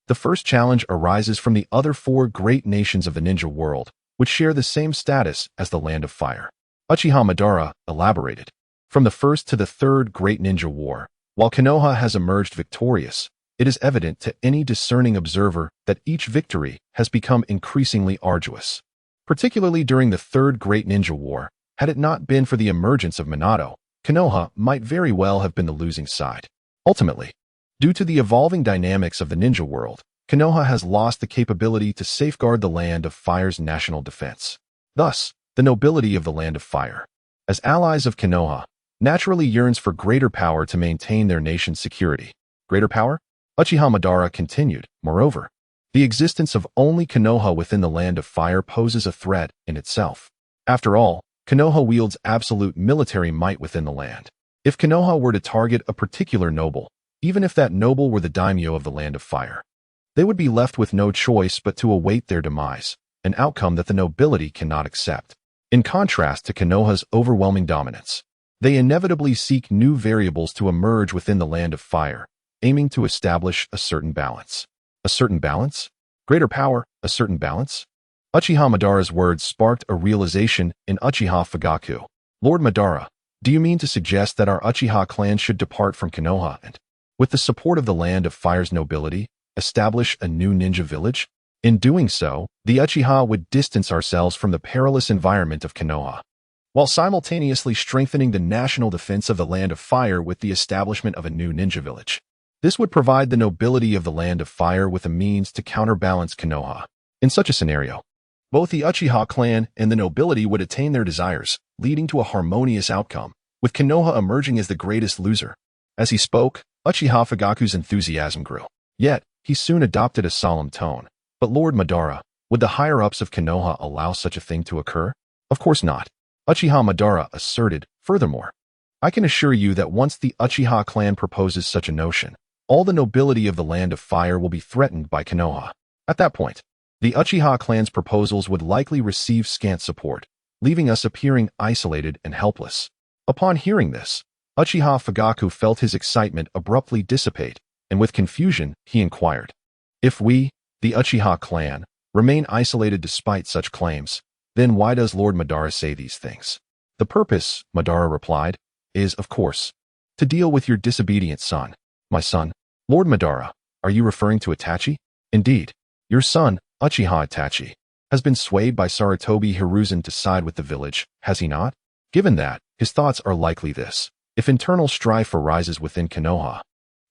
Speaker 1: The first challenge arises from the other four great nations of the ninja world, which share the same status as the Land of Fire. Uchiha Madara elaborated. From the first to the third Great Ninja War, while Konoha has emerged victorious, it is evident to any discerning observer that each victory has become increasingly arduous. Particularly during the Third Great Ninja War, had it not been for the emergence of Minato, Konoha might very well have been the losing side. Ultimately, due to the evolving dynamics of the ninja world, Konoha has lost the capability to safeguard the Land of Fire's national defense. Thus, the nobility of the Land of Fire, as allies of Konoha, naturally yearns for greater power to maintain their nation's security. Greater power? Uchiha Madara continued. Moreover, the existence of only Konoha within the Land of Fire poses a threat in itself. After all, Konoha wields absolute military might within the land. If Konoha were to target a particular noble, even if that noble were the daimyo of the Land of Fire, they would be left with no choice but to await their demise, an outcome that the nobility cannot accept. In contrast to Konoha's overwhelming dominance, they inevitably seek new variables to emerge within the Land of Fire, aiming to establish a certain balance. A certain balance? Greater power, a certain balance? Uchiha Madara's words sparked a realization in Uchiha Fugaku. Lord Madara, do you mean to suggest that our Uchiha clan should depart from Konoha and, with the support of the Land of Fire's nobility, establish a new ninja village? In doing so, the Uchiha would distance ourselves from the perilous environment of Konoha, while simultaneously strengthening the national defense of the Land of Fire with the establishment of a new ninja village. This would provide the nobility of the Land of Fire with a means to counterbalance Konoha. In such a scenario, both the Uchiha clan and the nobility would attain their desires, leading to a harmonious outcome, with Konoha emerging as the greatest loser. As he spoke, Uchiha Fugaku's enthusiasm grew. Yet, he soon adopted a solemn tone. But Lord Madara, would the higher-ups of Konoha allow such a thing to occur? Of course not. Uchiha Madara asserted. Furthermore, I can assure you that once the Uchiha clan proposes such a notion, all the nobility of the Land of Fire will be threatened by Konoha. At that point, the Uchiha clan's proposals would likely receive scant support, leaving us appearing isolated and helpless. Upon hearing this, Uchiha Fugaku felt his excitement abruptly dissipate, and with confusion, he inquired, "If we, the Uchiha clan, remain isolated despite such claims, then why does Lord Madara say these things?" "The purpose," Madara replied, "is, of course, to deal with your disobedient son." "My son? Lord Madara, are you referring to Itachi?" "Indeed. Your son, Uchiha Itachi, has been swayed by Sarutobi Hiruzen to side with the village, has he not? Given that, his thoughts are likely this: if internal strife arises within Konoha,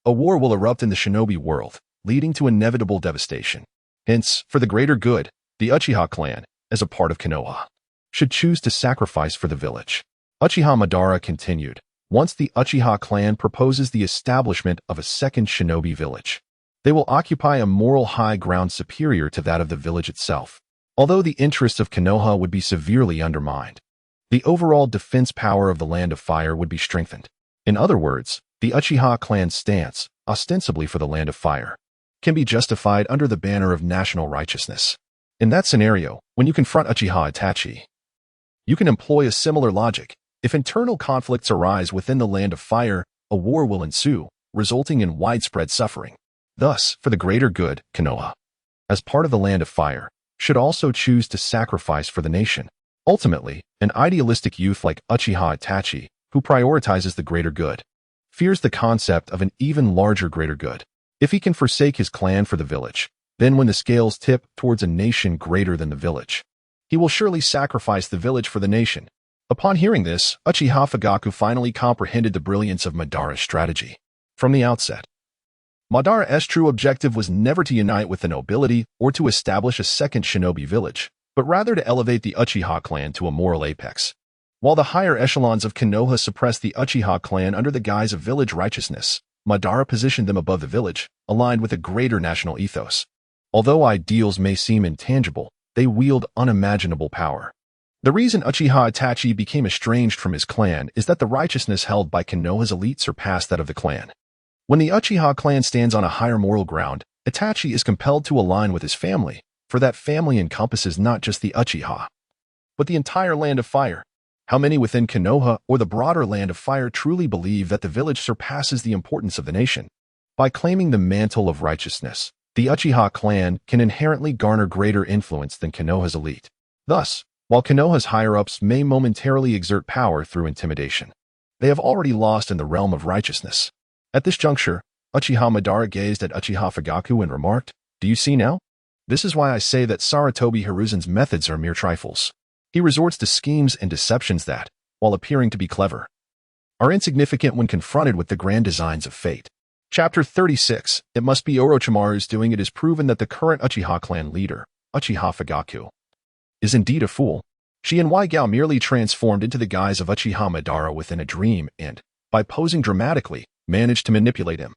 Speaker 1: a war will erupt in the shinobi world, leading to inevitable devastation. Hence, for the greater good, the Uchiha clan, as a part of Konoha, should choose to sacrifice for the village." Uchiha Madara continued, "Once the Uchiha clan proposes the establishment of a second shinobi village, they will occupy a moral high ground superior to that of the village itself. Although the interests of Konoha would be severely undermined, the overall defense power of the Land of Fire would be strengthened. In other words, the Uchiha clan's stance, ostensibly for the Land of Fire, can be justified under the banner of national righteousness. In that scenario, when you confront Uchiha Itachi, you can employ a similar logic. If internal conflicts arise within the Land of Fire, a war will ensue, resulting in widespread suffering. Thus, for the greater good, Konoha, as part of the Land of Fire, should also choose to sacrifice for the nation. Ultimately, an idealistic youth like Uchiha Itachi, who prioritizes the greater good, fears the concept of an even larger greater good. If he can forsake his clan for the village, then when the scales tip towards a nation greater than the village, he will surely sacrifice the village for the nation." Upon hearing this, Uchiha Fugaku finally comprehended the brilliance of Madara's strategy. From the outset, Madara's true objective was never to unite with the nobility or to establish a second shinobi village, but rather to elevate the Uchiha clan to a moral apex. While the higher echelons of Konoha suppressed the Uchiha clan under the guise of village righteousness, Madara positioned them above the village, aligned with a greater national ethos. Although ideals may seem intangible, they wield unimaginable power. The reason Uchiha Itachi became estranged from his clan is that the righteousness held by Konoha's elite surpassed that of the clan. When the Uchiha clan stands on a higher moral ground, Itachi is compelled to align with his family, for that family encompasses not just the Uchiha, but the entire Land of Fire. How many within Konoha or the broader Land of Fire truly believe that the village surpasses the importance of the nation? By claiming the mantle of righteousness, the Uchiha clan can inherently garner greater influence than Konoha's elite. Thus, while Konoha's higher-ups may momentarily exert power through intimidation, they have already lost in the realm of righteousness. At this juncture, Uchiha Madara gazed at Uchiha Fugaku and remarked, "Do you see now? This is why I say that Sarutobi Hiruzen's methods are mere trifles. He resorts to schemes and deceptions that, while appearing to be clever, are insignificant when confronted with the grand designs of fate." Chapter 36. It must be Orochimaru's doing. It is proven that the current Uchiha clan leader, Uchiha Fugaku, is indeed a fool. Shihouin merely transformed into the guise of Uchiha Madara within a dream and, by posing dramatically, managed to manipulate him.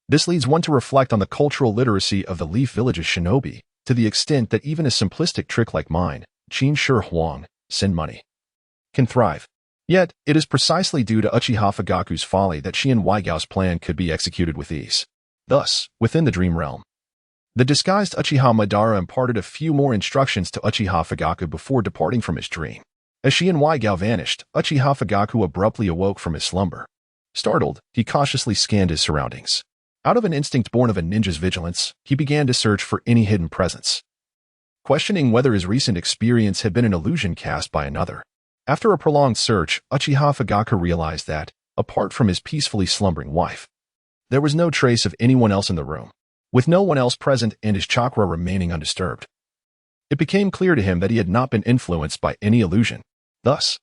Speaker 1: This leads one to reflect on the cultural literacy of the Leaf Village's shinobi, to the extent that even a simplistic trick like mine, Qin Shi Huang, send money, can thrive. Yet, it is precisely due to Uchiha Fugaku's folly that Shihouin's plan could be executed with ease. Thus, within the dream realm, the disguised Uchiha Madara imparted a few more instructions to Uchiha Fugaku before departing from his dream. As Shihouin vanished, Uchiha Fugaku abruptly awoke from his slumber. Startled, he cautiously scanned his surroundings. Out of an instinct born of a ninja's vigilance, he began to search for any hidden presence, questioning whether his recent experience had been an illusion cast by another. After a prolonged search, Uchiha Fugaku realized that, apart from his peacefully slumbering wife, there was no trace of anyone else in the room. With no one else present and his chakra remaining undisturbed, it became clear to him that he had not been influenced by any illusion. Thus,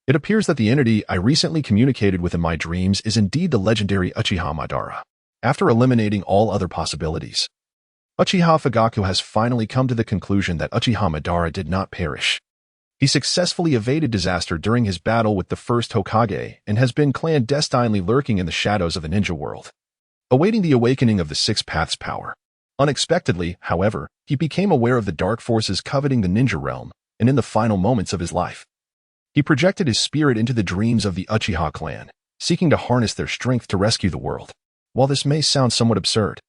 Speaker 1: it appears that the entity I recently communicated with in my dreams is indeed the legendary Uchiha Madara. After eliminating all other possibilities, Uchiha Fugaku has finally come to the conclusion that Uchiha Madara did not perish. He successfully evaded disaster during his battle with the first Hokage and has been clandestinely lurking in the shadows of the ninja world, awaiting the awakening of the Six Paths power. Unexpectedly, however, he became aware of the dark forces coveting the ninja realm, and in the final moments of his life, he projected his spirit into the dreams of the Uchiha clan, seeking to harness their strength to rescue the world. While this may sound somewhat absurd,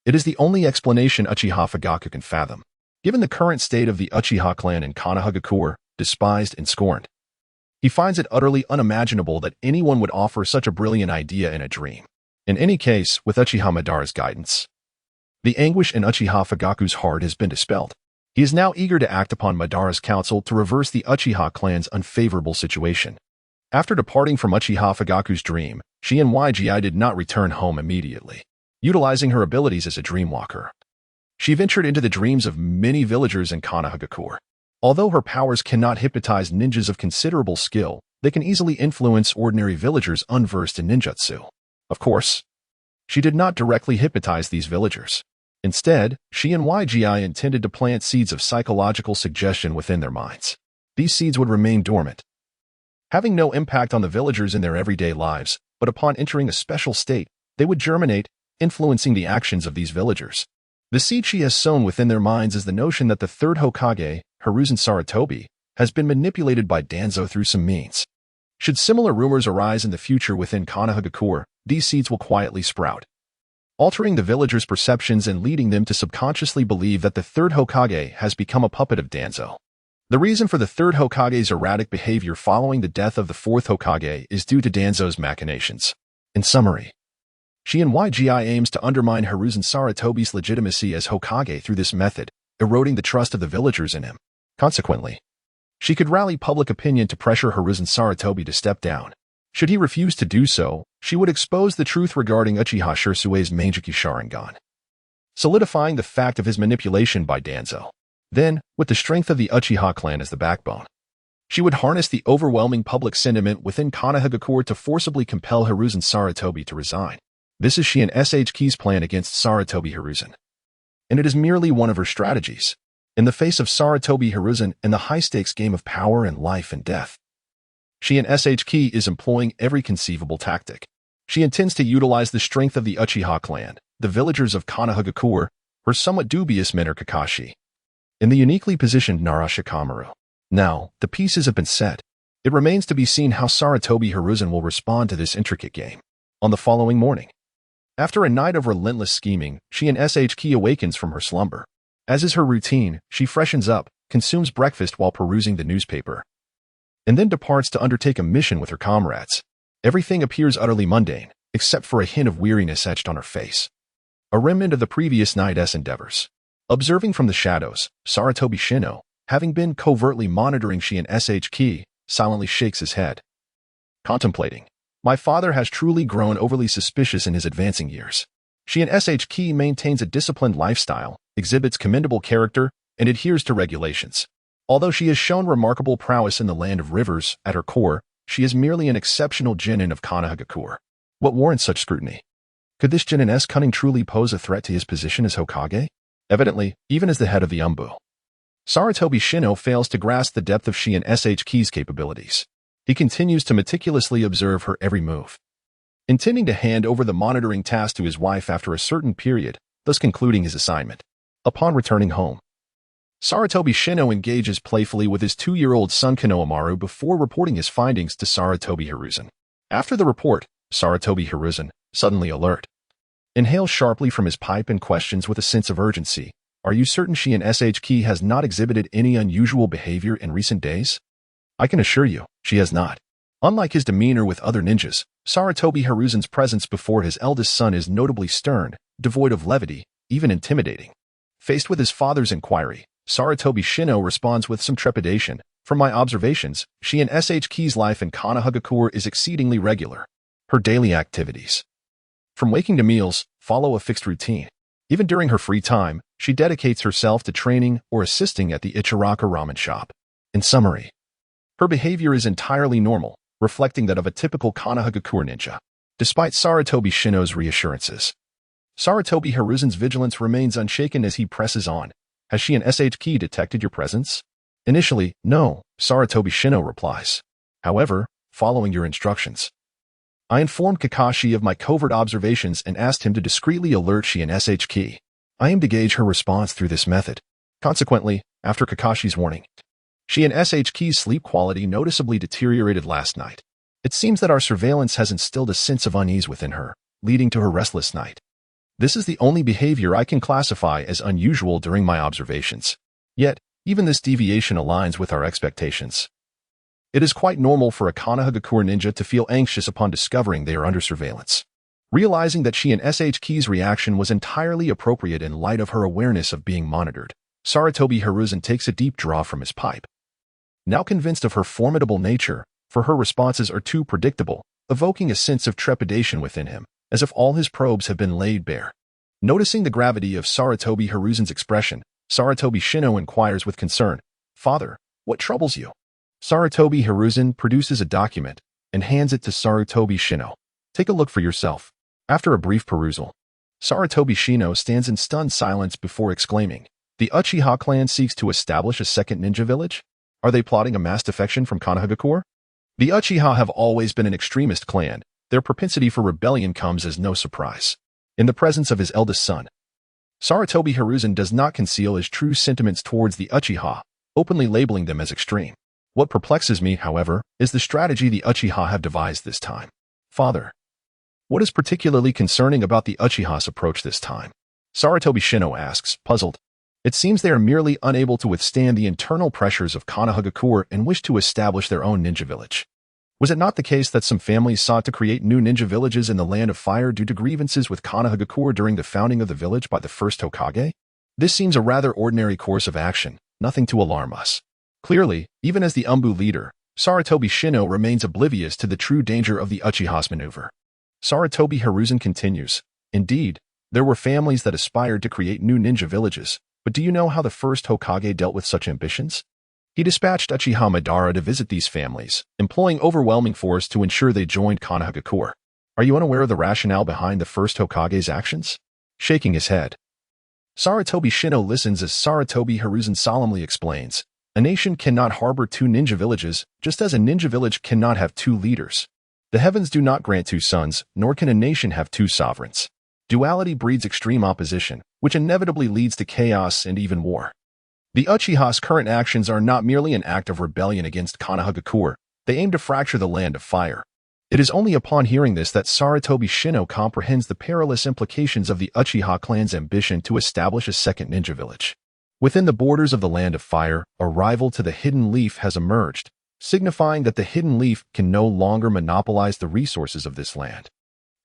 Speaker 1: it is the only explanation Uchiha Fugaku can fathom. Given the current state of the Uchiha clan in Konohagakure, despised, and scorned. He finds it utterly unimaginable that anyone would offer such a brilliant idea in a dream. In any case, with Uchiha Madara's guidance, the anguish in Uchiha Fugaku's heart has been dispelled. He is now eager to act upon Madara's counsel to reverse the Uchiha clan's unfavorable situation. After departing from Uchiha Fugaku's dream, Shihouin Saki did not return home immediately. Utilizing her abilities as a dreamwalker, she ventured into the dreams of many villagers in Konohagakure. Although her powers cannot hypnotize ninjas of considerable skill, they can easily influence ordinary villagers unversed in ninjutsu. Of course, she did not directly hypnotize these villagers. Instead, Shihouin Saki intended to plant seeds of psychological suggestion within their minds. These seeds would remain dormant, having no impact on the villagers in their everyday lives, but upon entering a special state, they would germinate, influencing the actions of these villagers. The seed she has sown within their minds is the notion that the third Hokage, Hiruzen Sarutobi, has been manipulated by Danzo through some means. Should similar rumors arise in the future within Konohagakure, these seeds will quietly sprout, altering the villagers' perceptions and leading them to subconsciously believe that the third Hokage has become a puppet of Danzo. The reason for the third Hokage's erratic behavior following the death of the fourth Hokage is due to Danzo's machinations. In summary, Shihouin Saki aims to undermine Hiruzen Sarutobi's legitimacy as Hokage through this method, eroding the trust of the villagers in him. Consequently, she could rally public opinion to pressure Hiruzen Sarutobi to step down. Should he refuse to do so, she would expose the truth regarding Uchiha Shirsue's Mangekyou Sharingan, solidifying the fact of his manipulation by Danzo. Then, with the strength of the Uchiha clan as the backbone, she would harness the overwhelming public sentiment within Konohagakure to forcibly compel Hiruzen Sarutobi to resign. This is Shihouin Saki's plan against Sarutobi Hiruzen, and it is merely one of her strategies. In the face of Sarutobi Hiruzen and the high-stakes game of power and life and death, Shihouin Saki is employing every conceivable tactic. She intends to utilize the strength of the Uchiha clan, the villagers of Konohagakure, her somewhat dubious mentor Kakashi, and the uniquely positioned Nara Shikamaru. Now, the pieces have been set. It remains to be seen how Sarutobi Hiruzen will respond to this intricate game. On the following morning, after a night of relentless scheming, Shihouin Saki awakens from her slumber. As is her routine, she freshens up, consumes breakfast while perusing the newspaper, and then departs to undertake a mission with her comrades. Everything appears utterly mundane, except for a hint of weariness etched on her face, a remnant of the previous night's endeavors. Observing from the shadows, Sarutobi Shino, having been covertly monitoring Shihouin Saki, silently shakes his head, contemplating. My father has truly grown overly suspicious in his advancing years. Shihouin Saki maintains a disciplined lifestyle, exhibits commendable character, and adheres to regulations. Although she has shown remarkable prowess in the land of rivers, at her core, she is merely an exceptional genin of Konohagakure. What warrants such scrutiny? Could this genin's cunning truly pose a threat to his position as Hokage? Evidently, even as the head of the Umbu, Sarutobi Shino fails to grasp the depth of Shihouin Saki's capabilities. He continues to meticulously observe her every move, intending to hand over the monitoring task to his wife after a certain period, thus concluding his assignment. Upon returning home, Sarutobi Shino engages playfully with his 2-year-old son Konohamaru before reporting his findings to Sarutobi Hiruzen. After the report, Sarutobi Hiruzen, suddenly alert, inhales sharply from his pipe and questions with a sense of urgency, "Are you certain Shihouin Saki has not exhibited any unusual behavior in recent days?" "I can assure you, she has not." Unlike his demeanor with other ninjas, Sarutobi Hiruzen's presence before his eldest son is notably stern, devoid of levity, even intimidating. Faced with his father's inquiry, Sarutobi Shino responds with some trepidation. "From my observations, Shihouin Saki's life in Konohagakure is exceedingly regular. Her daily activities, from waking to meals, follow a fixed routine. Even during her free time, she dedicates herself to training or assisting at the Ichiraka ramen shop. In summary, her behavior is entirely normal, reflecting that of a typical Konohagakure ninja." Despite Sarutobi Shino's reassurances, Sarutobi Hiruzen's vigilance remains unshaken as he presses on. "Has Shihouin Saki detected your presence?" "Initially, no," Sarutobi Shino replies. "However, following your instructions, I informed Kakashi of my covert observations and asked him to discreetly alert Shihouin Saki. I aim to gauge her response through this method." Consequently, after Kakashi's warning, Shihouin Saki's sleep quality noticeably deteriorated last night. It seems that our surveillance has instilled a sense of unease within her, leading to her restless night. This is the only behavior I can classify as unusual during my observations. Yet, Even this deviation aligns with our expectations. It is quite normal for a Konohagakure ninja to feel anxious upon discovering they are under surveillance. Realizing that she and SHK's reaction was entirely appropriate in light of her awareness of being monitored, Sarutobi Hiruzen takes a deep draw from his pipe. Now convinced of her formidable nature, for her responses are too predictable, evoking a sense of trepidation within him, as if all his probes have been laid bare. Noticing the gravity of Sarutobi Hiruzen's expression, Sarutobi Shino inquires with concern, "Father, what troubles you?" Sarutobi Hiruzen produces a document and hands it to Sarutobi Shino. "Take a look for yourself." After a brief perusal, Sarutobi Shino stands in stunned silence before exclaiming, "The Uchiha clan seeks to establish a second ninja village? Are they plotting a mass defection from Konohagakure?" The Uchiha have always been an extremist clan. Their propensity for rebellion comes as no surprise. In the presence of his eldest son, Sarutobi Hiruzen does not conceal his true sentiments towards the Uchiha, openly labeling them as extreme. What perplexes me, however, is the strategy the Uchiha have devised this time. "Father, what is particularly concerning about the Uchiha's approach this time?" Sarutobi Shino asks, puzzled. It seems they are merely unable to withstand the internal pressures of Konohagakure and wish to establish their own ninja village. Was it not the case that some families sought to create new ninja villages in the Land of Fire due to grievances with Konohagakure during the founding of the village by the first Hokage? This seems a rather ordinary course of action, nothing to alarm us. Clearly, even as the Umbu leader, Sarutobi Shino remains oblivious to the true danger of the Uchiha's maneuver. Sarutobi Hiruzen continues, "Indeed, there were families that aspired to create new ninja villages, but do you know how the first Hokage dealt with such ambitions? He dispatched Uchiha Madara to visit these families, employing overwhelming force to ensure they joined Konohagakure. Are you unaware of the rationale behind the first Hokage's actions?" Shaking his head, Sarutobi Shino listens as Sarutobi Hiruzen solemnly explains, "A nation cannot harbor two ninja villages, just as a ninja village cannot have two leaders. The heavens do not grant two sons, nor can a nation have two sovereigns. Duality breeds extreme opposition, which inevitably leads to chaos and even war. The Uchiha's current actions are not merely an act of rebellion against Konohagakure, they aim to fracture the Land of Fire." It is only upon hearing this that Sarutobi Shino comprehends the perilous implications of the Uchiha clan's ambition to establish a second ninja village. Within the borders of the Land of Fire, a rival to the Hidden Leaf has emerged, signifying that the Hidden Leaf can no longer monopolize the resources of this land.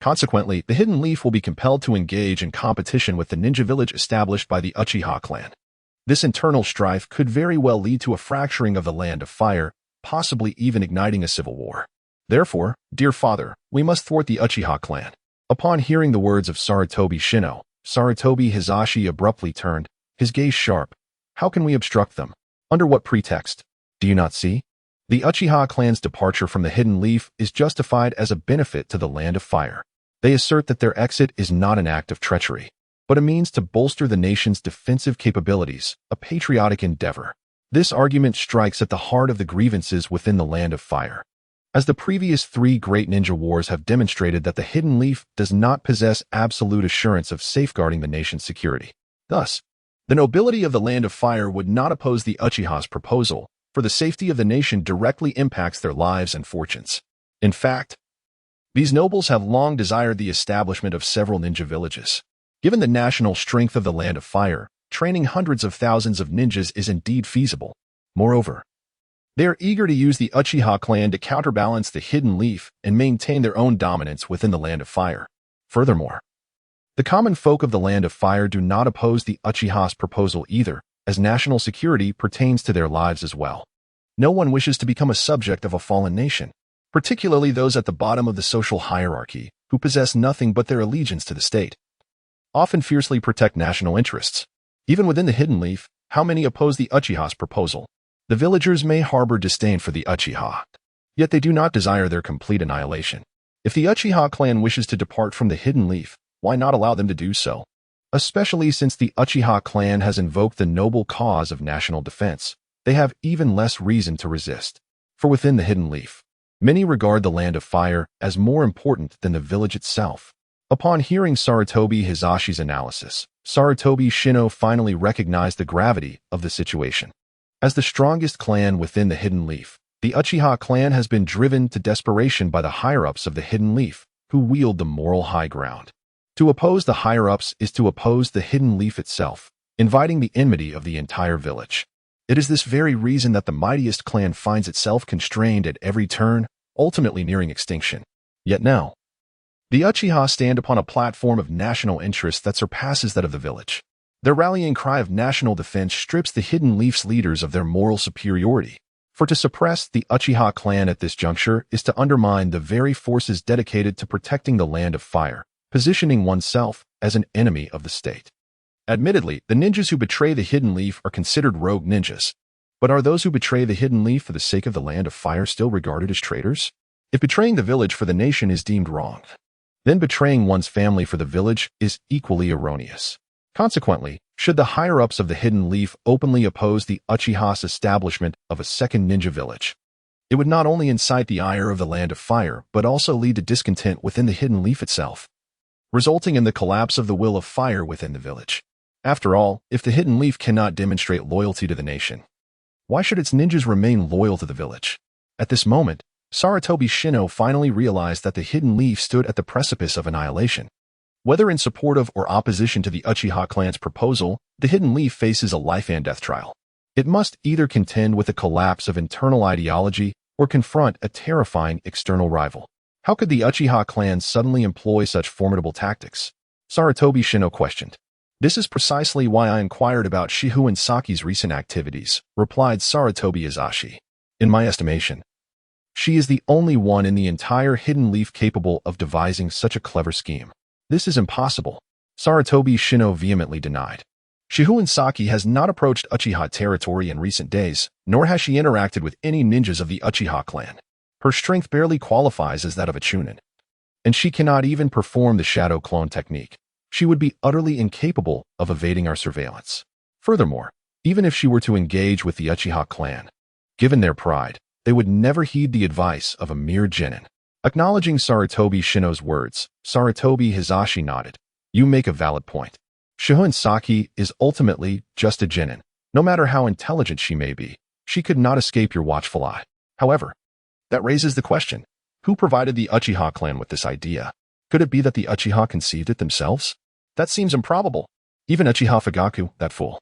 Speaker 1: Consequently, the Hidden Leaf will be compelled to engage in competition with the ninja village established by the Uchiha clan. This internal strife could very well lead to a fracturing of the Land of Fire, possibly even igniting a civil war. Therefore, dear father, we must thwart the Uchiha clan. Upon hearing the words of Sarutobi Shino, Sarutobi Hizashi abruptly turned, his gaze sharp. "How can we obstruct them? Under what pretext? Do you not see? The Uchiha clan's departure from the Hidden Leaf is justified as a benefit to the Land of Fire. They assert that their exit is not an act of treachery, but a means to bolster the nation's defensive capabilities, a patriotic endeavor. This argument strikes at the heart of the grievances within the Land of Fire. As the previous three great ninja wars have demonstrated that the Hidden Leaf does not possess absolute assurance of safeguarding the nation's security. Thus, the nobility of the Land of Fire would not oppose the Uchiha's proposal, for the safety of the nation directly impacts their lives and fortunes. In fact, these nobles have long desired the establishment of several ninja villages. Given the national strength of the Land of Fire, training hundreds of thousands of ninjas is indeed feasible. Moreover, they are eager to use the Uchiha clan to counterbalance the Hidden Leaf and maintain their own dominance within the Land of Fire. Furthermore, the common folk of the Land of Fire do not oppose the Uchiha's proposal either, as national security pertains to their lives as well. No one wishes to become a subject of a fallen nation, particularly those at the bottom of the social hierarchy, who possess nothing but their allegiance to the state. Often fiercely protect national interests. Even within the Hidden Leaf, how many oppose the Uchiha's proposal? The villagers may harbor disdain for the Uchiha, yet they do not desire their complete annihilation. If the Uchiha clan wishes to depart from the Hidden Leaf, why not allow them to do so? Especially since the Uchiha clan has invoked the noble cause of national defense, they have even less reason to resist. For within the Hidden Leaf, many regard the Land of Fire as more important than the village itself. Upon hearing Sarutobi Hizashi's analysis, Sarutobi Shino finally recognized the gravity of the situation. As the strongest clan within the Hidden Leaf, the Uchiha clan has been driven to desperation by the higher-ups of the Hidden Leaf, who wield the moral high ground. To oppose the higher-ups is to oppose the Hidden Leaf itself, inviting the enmity of the entire village. It is this very reason that the mightiest clan finds itself constrained at every turn, ultimately nearing extinction. Yet now, the Uchiha stand upon a platform of national interest that surpasses that of the village. Their rallying cry of national defense strips the Hidden Leaf's leaders of their moral superiority. For to suppress the Uchiha clan at this juncture is to undermine the very forces dedicated to protecting the Land of Fire, positioning oneself as an enemy of the state. Admittedly, the ninjas who betray the Hidden Leaf are considered rogue ninjas. But are those who betray the Hidden Leaf for the sake of the Land of Fire still regarded as traitors? If betraying the village for the nation is deemed wrong, then betraying one's family for the village is equally erroneous. Consequently, should the higher-ups of the Hidden Leaf openly oppose the Uchiha's establishment of a second ninja village, it would not only incite the ire of the Land of Fire, but also lead to discontent within the Hidden Leaf itself, resulting in the collapse of the will of fire within the village. After all, if the Hidden Leaf cannot demonstrate loyalty to the nation, why should its ninjas remain loyal to the village? At this moment, Sarutobi Shino finally realized that the Hidden Leaf stood at the precipice of annihilation. Whether in support of or opposition to the Uchiha clan's proposal, the Hidden Leaf faces a life-and-death trial. It must either contend with a collapse of internal ideology or confront a terrifying external rival. How could the Uchiha clan suddenly employ such formidable tactics? Sarutobi Shino questioned. This is precisely why I inquired about Shihouin Saki's recent activities, replied Sarutobi Hizashi. In my estimation, she is the only one in the entire Hidden Leaf capable of devising such a clever scheme. This is impossible, Sarutobi Shino vehemently denied. Shihouin Saki has not approached Uchiha territory in recent days, nor has she interacted with any ninjas of the Uchiha clan. Her strength barely qualifies as that of a Chunin, and she cannot even perform the shadow clone technique. She would be utterly incapable of evading our surveillance. Furthermore, even if she were to engage with the Uchiha clan, given their pride, they would never heed the advice of a mere genin. Acknowledging Sarutobi Shino's words, Sarutobi Hizashi nodded. You make a valid point. Shihouin Saki is ultimately just a genin. No matter how intelligent she may be, she could not escape your watchful eye. However, that raises the question, who provided the Uchiha clan with this idea? Could it be that the Uchiha conceived it themselves? That seems improbable. Even Uchiha Fugaku, that fool,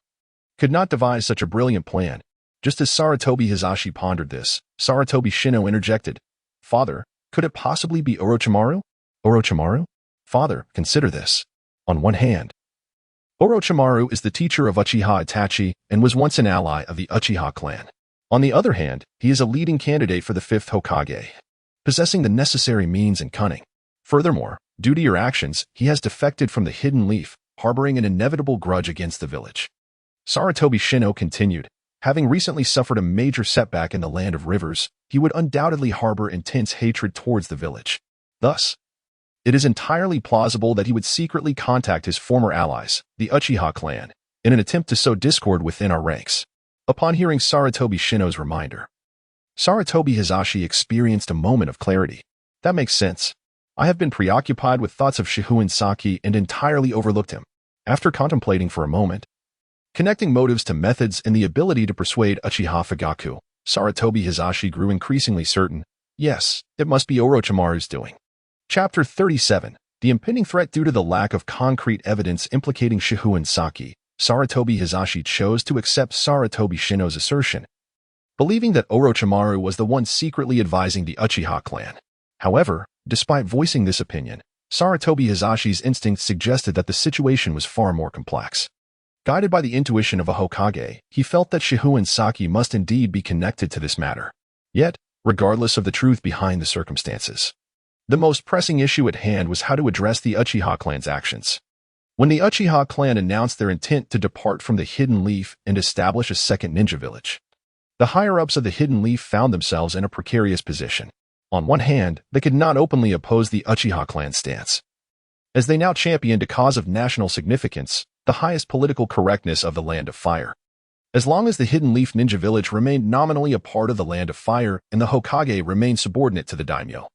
Speaker 1: could not devise such a brilliant plan. Just as Sarutobi Hizashi pondered this, Sarutobi Shino interjected. Father, could it possibly be Orochimaru? Orochimaru? Father, consider this. On one hand, Orochimaru is the teacher of Uchiha Itachi and was once an ally of the Uchiha clan. On the other hand, he is a leading candidate for the 5th Hokage, possessing the necessary means and cunning. Furthermore, due to your actions, he has defected from the Hidden Leaf, harboring an inevitable grudge against the village. Sarutobi Shino continued. Having recently suffered a major setback in the Land of Rivers, he would undoubtedly harbor intense hatred towards the village. Thus, it is entirely plausible that he would secretly contact his former allies, the Uchiha clan, in an attempt to sow discord within our ranks. Upon hearing Sarutobi Shino's reminder, Sarutobi Hizashi experienced a moment of clarity. That makes sense. I have been preoccupied with thoughts of Shihouin Saki and entirely overlooked him. After contemplating for a moment, connecting motives to methods and the ability to persuade Uchiha Fugaku, Sarutobi Hizashi grew increasingly certain. Yes, it must be Orochimaru's doing. Chapter 37. The impending threat. Due to the lack of concrete evidence implicating Shihouin Saki, Sarutobi Hizashi chose to accept Sarutobi Shino's assertion, believing that Orochimaru was the one secretly advising the Uchiha clan. However, despite voicing this opinion, Sarutobi Hizashi's instincts suggested that the situation was far more complex. Guided by the intuition of a Hokage, he felt that Shihouin Saki must indeed be connected to this matter. Yet, regardless of the truth behind the circumstances, the most pressing issue at hand was how to address the Uchiha clan's actions. When the Uchiha clan announced their intent to depart from the Hidden Leaf and establish a second ninja village, the higher-ups of the Hidden Leaf found themselves in a precarious position. On one hand, they could not openly oppose the Uchiha clan's stance, as they now championed a cause of national significance, the highest political correctness of the Land of Fire. As long as the Hidden Leaf Ninja Village remained nominally a part of the Land of Fire and the Hokage remained subordinate to the daimyo,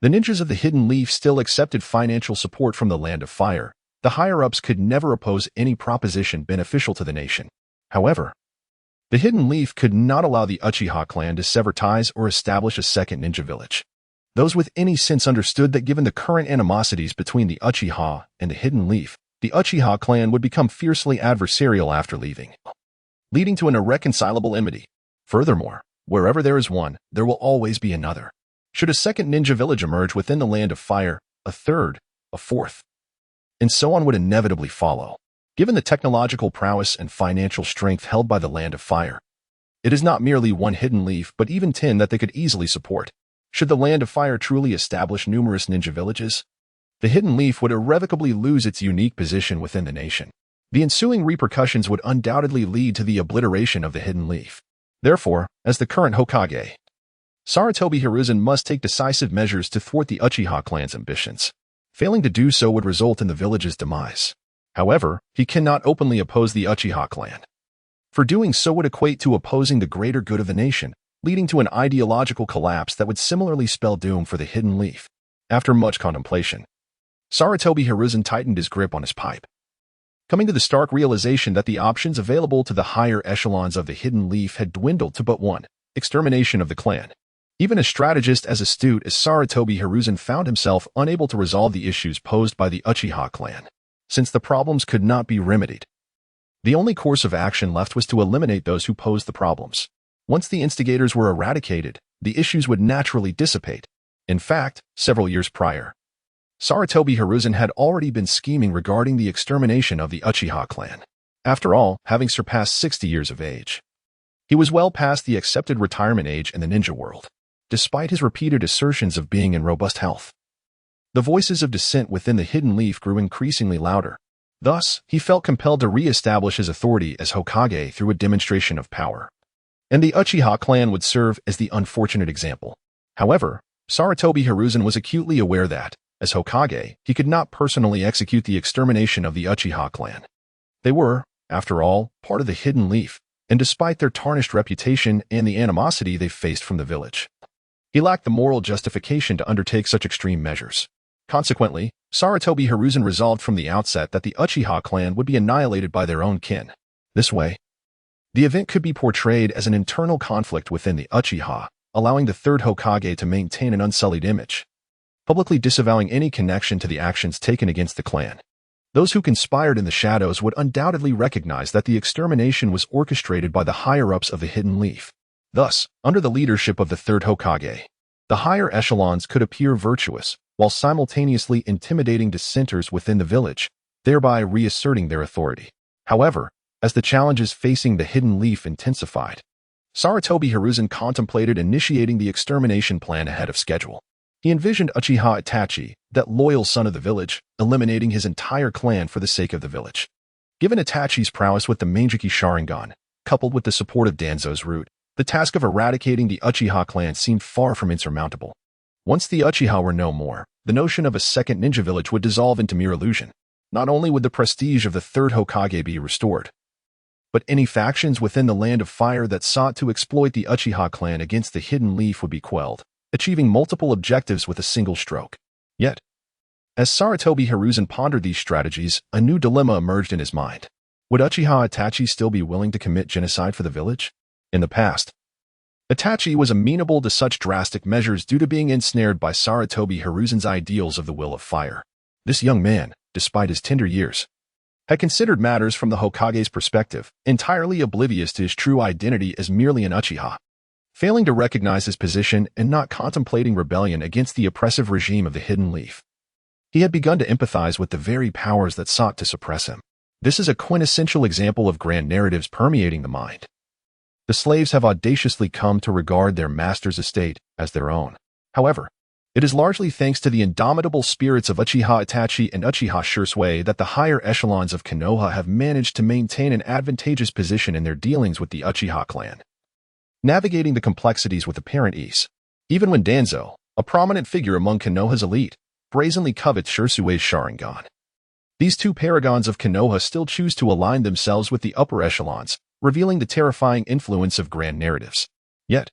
Speaker 1: the ninjas of the Hidden Leaf still accepted financial support from the Land of Fire. The higher-ups could never oppose any proposition beneficial to the nation. However, the Hidden Leaf could not allow the Uchiha clan to sever ties or establish a second ninja village. Those with any sense understood that given the current animosities between the Uchiha and the Hidden Leaf, the Uchiha clan would become fiercely adversarial after leaving. leading to an irreconcilable enmity. Furthermore, wherever there is one, there will always be another. Should a second ninja village emerge within the Land of Fire, a third, a fourth, and so on would inevitably follow. Given the technological prowess and financial strength held by the Land of Fire, it is not merely one hidden leaf but even 10 that they could easily support. Should the Land of Fire truly establish numerous ninja villages, the hidden leaf would irrevocably lose its unique position within the nation. The ensuing repercussions would undoubtedly lead to the obliteration of the hidden leaf. Therefore, as the current Hokage, Sarutobi Hiruzen must take decisive measures to thwart the Uchiha clan's ambitions. Failing to do so would result in the village's demise. However, he cannot openly oppose the Uchiha clan. For doing so would equate to opposing the greater good of the nation, leading to an ideological collapse that would similarly spell doom for the hidden leaf. After much contemplation, Sarutobi Hiruzen tightened his grip on his pipe, coming to the stark realization that the options available to the higher echelons of the hidden leaf had dwindled to but one: extermination of the clan. Even a strategist as astute as Sarutobi Hiruzen found himself unable to resolve the issues posed by the Uchiha clan, since the problems could not be remedied. The only course of action left was to eliminate those who posed the problems. Once the instigators were eradicated, the issues would naturally dissipate. In fact, several years prior, Sarutobi Hiruzen had already been scheming regarding the extermination of the Uchiha clan. After all, having surpassed 60 years of age, he was well past the accepted retirement age in the ninja world. Despite his repeated assertions of being in robust health, the voices of dissent within the hidden leaf grew increasingly louder. Thus, he felt compelled to re-establish his authority as Hokage through a demonstration of power. And the Uchiha clan would serve as the unfortunate example. However, Sarutobi Hiruzen was acutely aware that, as Hokage, he could not personally execute the extermination of the Uchiha clan. They were, after all, part of the hidden leaf, and despite their tarnished reputation and the animosity they faced from the village, he lacked the moral justification to undertake such extreme measures. Consequently, Sarutobi Hiruzen resolved from the outset that the Uchiha clan would be annihilated by their own kin. This way, the event could be portrayed as an internal conflict within the Uchiha, allowing the third Hokage to maintain an unsullied image, publicly disavowing any connection to the actions taken against the clan. Those who conspired in the shadows would undoubtedly recognize that the extermination was orchestrated by the higher-ups of the hidden leaf. Thus, under the leadership of the third Hokage, the higher echelons could appear virtuous, while simultaneously intimidating dissenters within the village, thereby reasserting their authority. However, as the challenges facing the hidden leaf intensified, Sarutobi Hiruzen contemplated initiating the extermination plan ahead of schedule. He envisioned Uchiha Itachi, that loyal son of the village, eliminating his entire clan for the sake of the village. Given Itachi's prowess with the Manjiki Sharingan, coupled with the support of Danzo's root, the task of eradicating the Uchiha clan seemed far from insurmountable. Once the Uchiha were no more, the notion of a second ninja village would dissolve into mere illusion. Not only would the prestige of the third Hokage be restored, but any factions within the Land of Fire that sought to exploit the Uchiha clan against the hidden leaf would be quelled, achieving multiple objectives with a single stroke. Yet, as Sarutobi Hiruzen pondered these strategies, a new dilemma emerged in his mind. Would Uchiha Itachi still be willing to commit genocide for the village? In the past, Itachi was amenable to such drastic measures due to being ensnared by Sarutobi Hiruzen's ideals of the will of fire. This young man, despite his tender years, had considered matters from the Hokage's perspective, entirely oblivious to his true identity as merely an Uchiha. Failing to recognize his position and not contemplating rebellion against the oppressive regime of the hidden leaf, he had begun to empathize with the very powers that sought to suppress him. This is a quintessential example of grand narratives permeating the mind. The slaves have audaciously come to regard their master's estate as their own. However, it is largely thanks to the indomitable spirits of Uchiha Itachi and Uchiha Shisui that the higher echelons of Konoha have managed to maintain an advantageous position in their dealings with the Uchiha clan, navigating the complexities with apparent ease. Even when Danzo, a prominent figure among Konoha's elite, brazenly covets Shisui's Sharingan, these two paragons of Konoha still choose to align themselves with the upper echelons, revealing the terrifying influence of grand narratives. Yet,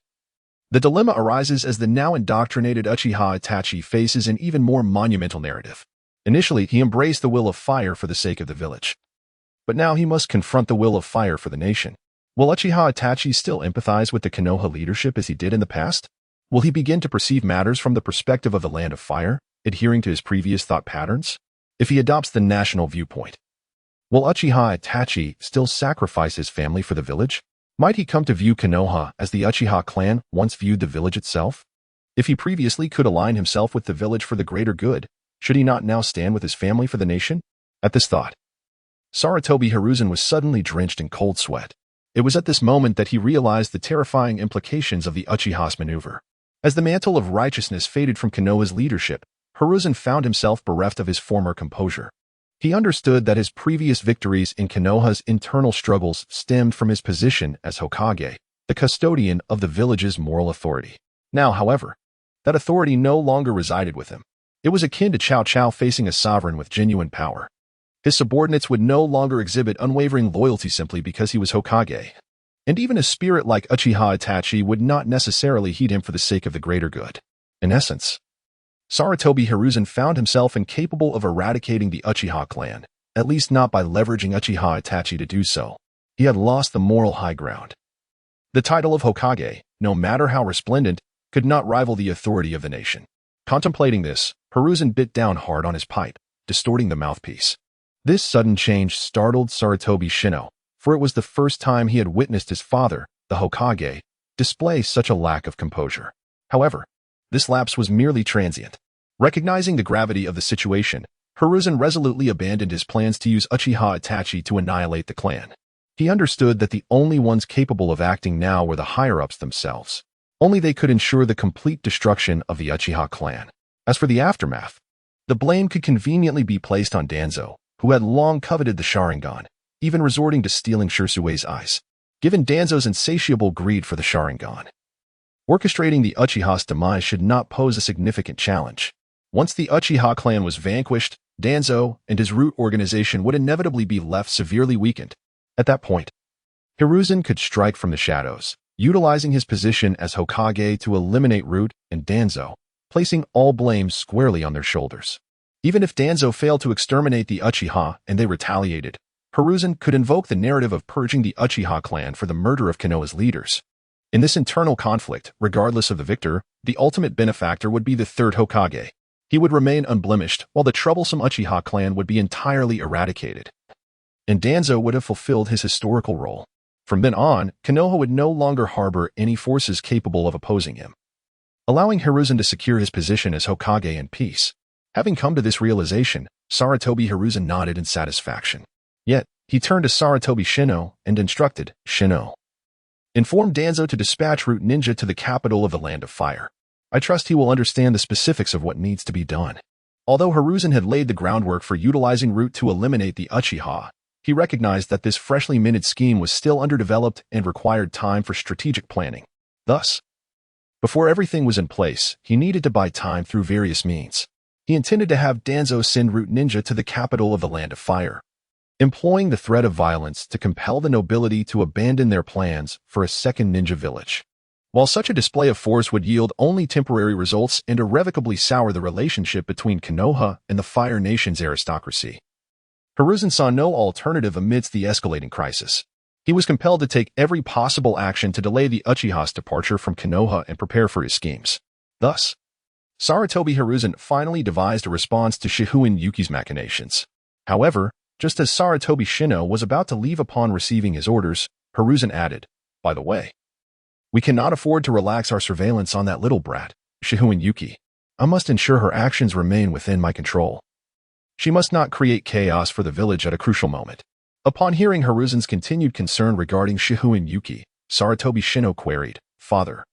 Speaker 1: the dilemma arises as the now indoctrinated Uchiha Itachi faces an even more monumental narrative. Initially, he embraced the will of fire for the sake of the village. But now he must confront the will of fire for the nation. Will Uchiha Itachi still empathize with the Konoha leadership as he did in the past? Will he begin to perceive matters from the perspective of the Land of Fire, adhering to his previous thought patterns? If he adopts the national viewpoint, Will Uchiha Itachi still sacrifice his family for the village? Might he come to view Konoha as the Uchiha clan once viewed the village itself? If he previously could align himself with the village for the greater good, should he not now stand with his family for the nation? At this thought, Sarutobi Hiruzen was suddenly drenched in cold sweat. It was at this moment that he realized the terrifying implications of the Uchiha's maneuver. As the mantle of righteousness faded from Konoha's leadership, Hiruzen found himself bereft of his former composure. He understood that his previous victories in Konoha's internal struggles stemmed from his position as Hokage, the custodian of the village's moral authority. Now, however, that authority no longer resided with him. It was akin to Cao Cao facing a sovereign with genuine power. His subordinates would no longer exhibit unwavering loyalty simply because he was Hokage. And even a spirit like Uchiha Itachi would not necessarily heed him for the sake of the greater good. In essence, Sarutobi Hiruzen found himself incapable of eradicating the Uchiha clan, at least not by leveraging Uchiha Itachi to do so. He had lost the moral high ground. The title of Hokage, no matter how resplendent, could not rival the authority of the nation. Contemplating this, Hiruzen bit down hard on his pipe, distorting the mouthpiece. This sudden change startled Sarutobi Shino, for it was the first time he had witnessed his father, the Hokage, display such a lack of composure. However, this lapse was merely transient. Recognizing the gravity of the situation, Hiruzen resolutely abandoned his plans to use Uchiha Itachi to annihilate the clan. He understood that the only ones capable of acting now were the higher-ups themselves. Only they could ensure the complete destruction of the Uchiha clan. As for the aftermath, the blame could conveniently be placed on Danzo, who had long coveted the Sharingan, even resorting to stealing Shisui's eyes. Given Danzo's insatiable greed for the Sharingan, orchestrating the Uchiha's demise should not pose a significant challenge. Once the Uchiha clan was vanquished, Danzo and his root organization would inevitably be left severely weakened. At that point, Hiruzen could strike from the shadows, utilizing his position as Hokage to eliminate Root and Danzo, placing all blame squarely on their shoulders. Even if Danzo failed to exterminate the Uchiha and they retaliated, Hiruzen could invoke the narrative of purging the Uchiha clan for the murder of Konoha's leaders. In this internal conflict, regardless of the victor, the ultimate benefactor would be the third Hokage. He would remain unblemished, while the troublesome Uchiha clan would be entirely eradicated. And Danzo would have fulfilled his historical role. From then on, Konoha would no longer harbor any forces capable of opposing him, allowing Hiruzen to secure his position as Hokage in peace. Having come to this realization, Sarutobi Hiruzen nodded in satisfaction. Yet, he turned to Sarutobi Shino and instructed, Shino, inform Danzo to dispatch Root Ninja to the capital of the Land of Fire. I trust he will understand the specifics of what needs to be done. Although Hiruzen had laid the groundwork for utilizing Root to eliminate the Uchiha, he recognized that this freshly minted scheme was still underdeveloped and required time for strategic planning. Thus, before everything was in place, he needed to buy time through various means. He intended to have Danzo send Root Ninja to the capital of the Land of Fire, employing the threat of violence to compel the nobility to abandon their plans for a second ninja village. While such a display of force would yield only temporary results and irrevocably sour the relationship between Konoha and the Fire Nation's aristocracy, Hiruzen saw no alternative amidst the escalating crisis. He was compelled to take every possible action to delay the Uchiha's departure from Konoha and prepare for his schemes. Thus, Sarutobi Hiruzen finally devised a response to Shihouin Yuki's machinations. However, just as Sarutobi Shino was about to leave upon receiving his orders, Hiruzen added, by the way, we cannot afford to relax our surveillance on that little brat, Shihouin Yuki. I must ensure her actions remain within my control. She must not create chaos for the village at a crucial moment. Upon hearing Hiruzen's continued concern regarding Shihouin Yuki, Sarutobi Shino queried, Father,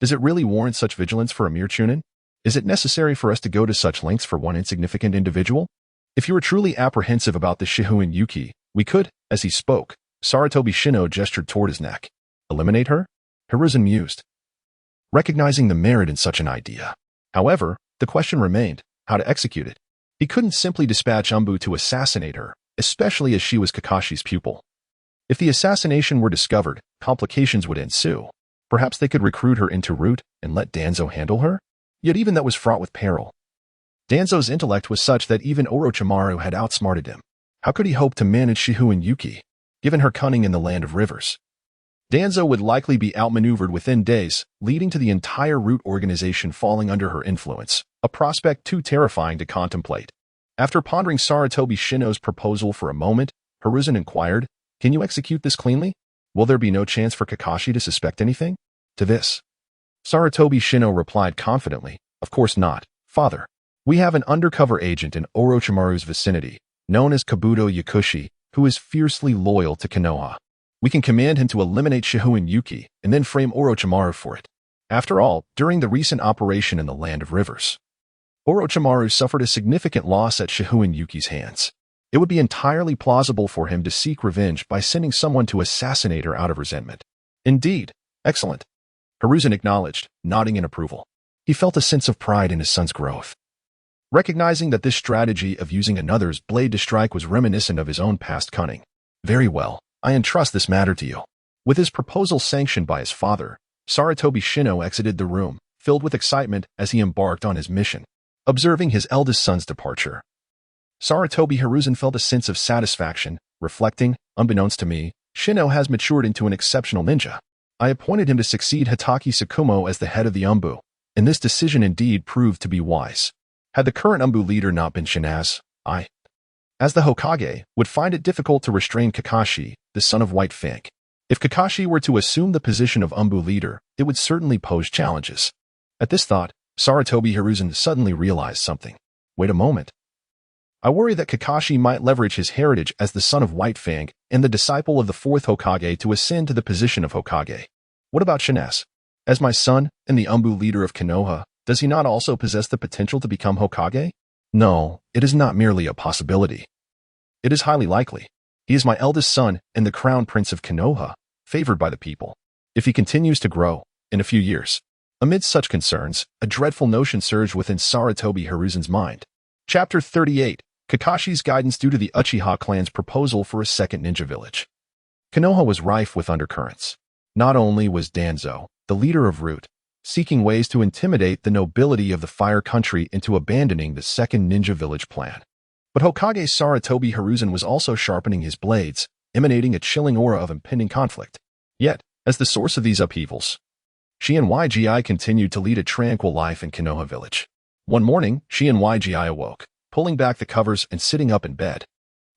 Speaker 1: does it really warrant such vigilance for a mere chunin? Is it necessary for us to go to such lengths for one insignificant individual? If you are truly apprehensive about the Shihouin Yuki, we could, as he spoke, Sarutobi Shino gestured toward his neck. Eliminate her? Hiruzen mused, recognizing the merit in such an idea. However, the question remained, how to execute it. He couldn't simply dispatch Umbu to assassinate her, especially as she was Kakashi's pupil. If the assassination were discovered, complications would ensue. Perhaps they could recruit her into Root and let Danzo handle her? Yet even that was fraught with peril. Danzo's intellect was such that even Orochimaru had outsmarted him. How could he hope to manage Shihouin Yuki, given her cunning in the Land of Rivers? Danzo would likely be outmaneuvered within days, leading to the entire Root organization falling under her influence, a prospect too terrifying to contemplate. After pondering Sarutobi Shino's proposal for a moment, Hiruzen inquired. Can you execute this cleanly? Will there be no chance for Kakashi to suspect anything? To this, Sarutobi Shino replied confidently, Of course not, father. We have an undercover agent in Orochimaru's vicinity, known as Kabuto Yakushi, who is fiercely loyal to Konoha. We can command him to eliminate Shihouin Yuki and then frame Orochimaru for it. After all, during the recent operation in the Land of Rivers, Orochimaru suffered a significant loss at Shihouin Yuki's hands. It would be entirely plausible for him to seek revenge by sending someone to assassinate her out of resentment. Indeed, excellent. Hiruzen acknowledged, nodding in approval. He felt a sense of pride in his son's growth. Recognizing that this strategy of using another's blade to strike was reminiscent of his own past cunning. Very well, I entrust this matter to you. With his proposal sanctioned by his father, Sarutobi Shino exited the room, filled with excitement as he embarked on his mission. Observing his eldest son's departure, Sarutobi Hiruzen felt a sense of satisfaction, reflecting, unbeknownst to me, Shino has matured into an exceptional ninja. I appointed him to succeed Hitaki Tsukumo as the head of the Umbu, and this decision indeed proved to be wise. Had the current Umbu leader not been Shinaz, I, as the Hokage, would find it difficult to restrain Kakashi, the son of White Fang. If Kakashi were to assume the position of Umbu leader, it would certainly pose challenges. At this thought, Sarutobi Hiruzen suddenly realized something. Wait a moment. I worry that Kakashi might leverage his heritage as the son of White Fang and the disciple of the fourth Hokage to ascend to the position of Hokage. What about Shinaz? As my son and the Umbu leader of Konoha, does he not also possess the potential to become Hokage? No, it is not merely a possibility. It is highly likely. He is my eldest son and the crown prince of Konoha, favored by the people. If he continues to grow, in a few years. Amidst such concerns, a dreadful notion surged within Sarutobi Hiruzen's mind. Chapter 38. Kakashi's guidance due to the Uchiha clan's proposal for a second ninja village. Konoha was rife with undercurrents. Not only was Danzo, the leader of Root, seeking ways to intimidate the nobility of the Fire Country into abandoning the second ninja village plan, but Hokage Sarutobi Hiruzen was also sharpening his blades, emanating a chilling aura of impending conflict. Yet, as the source of these upheavals, she and YGI continued to lead a tranquil life in Konoha village. One morning, she and YGI awoke, pulling back the covers and sitting up in bed.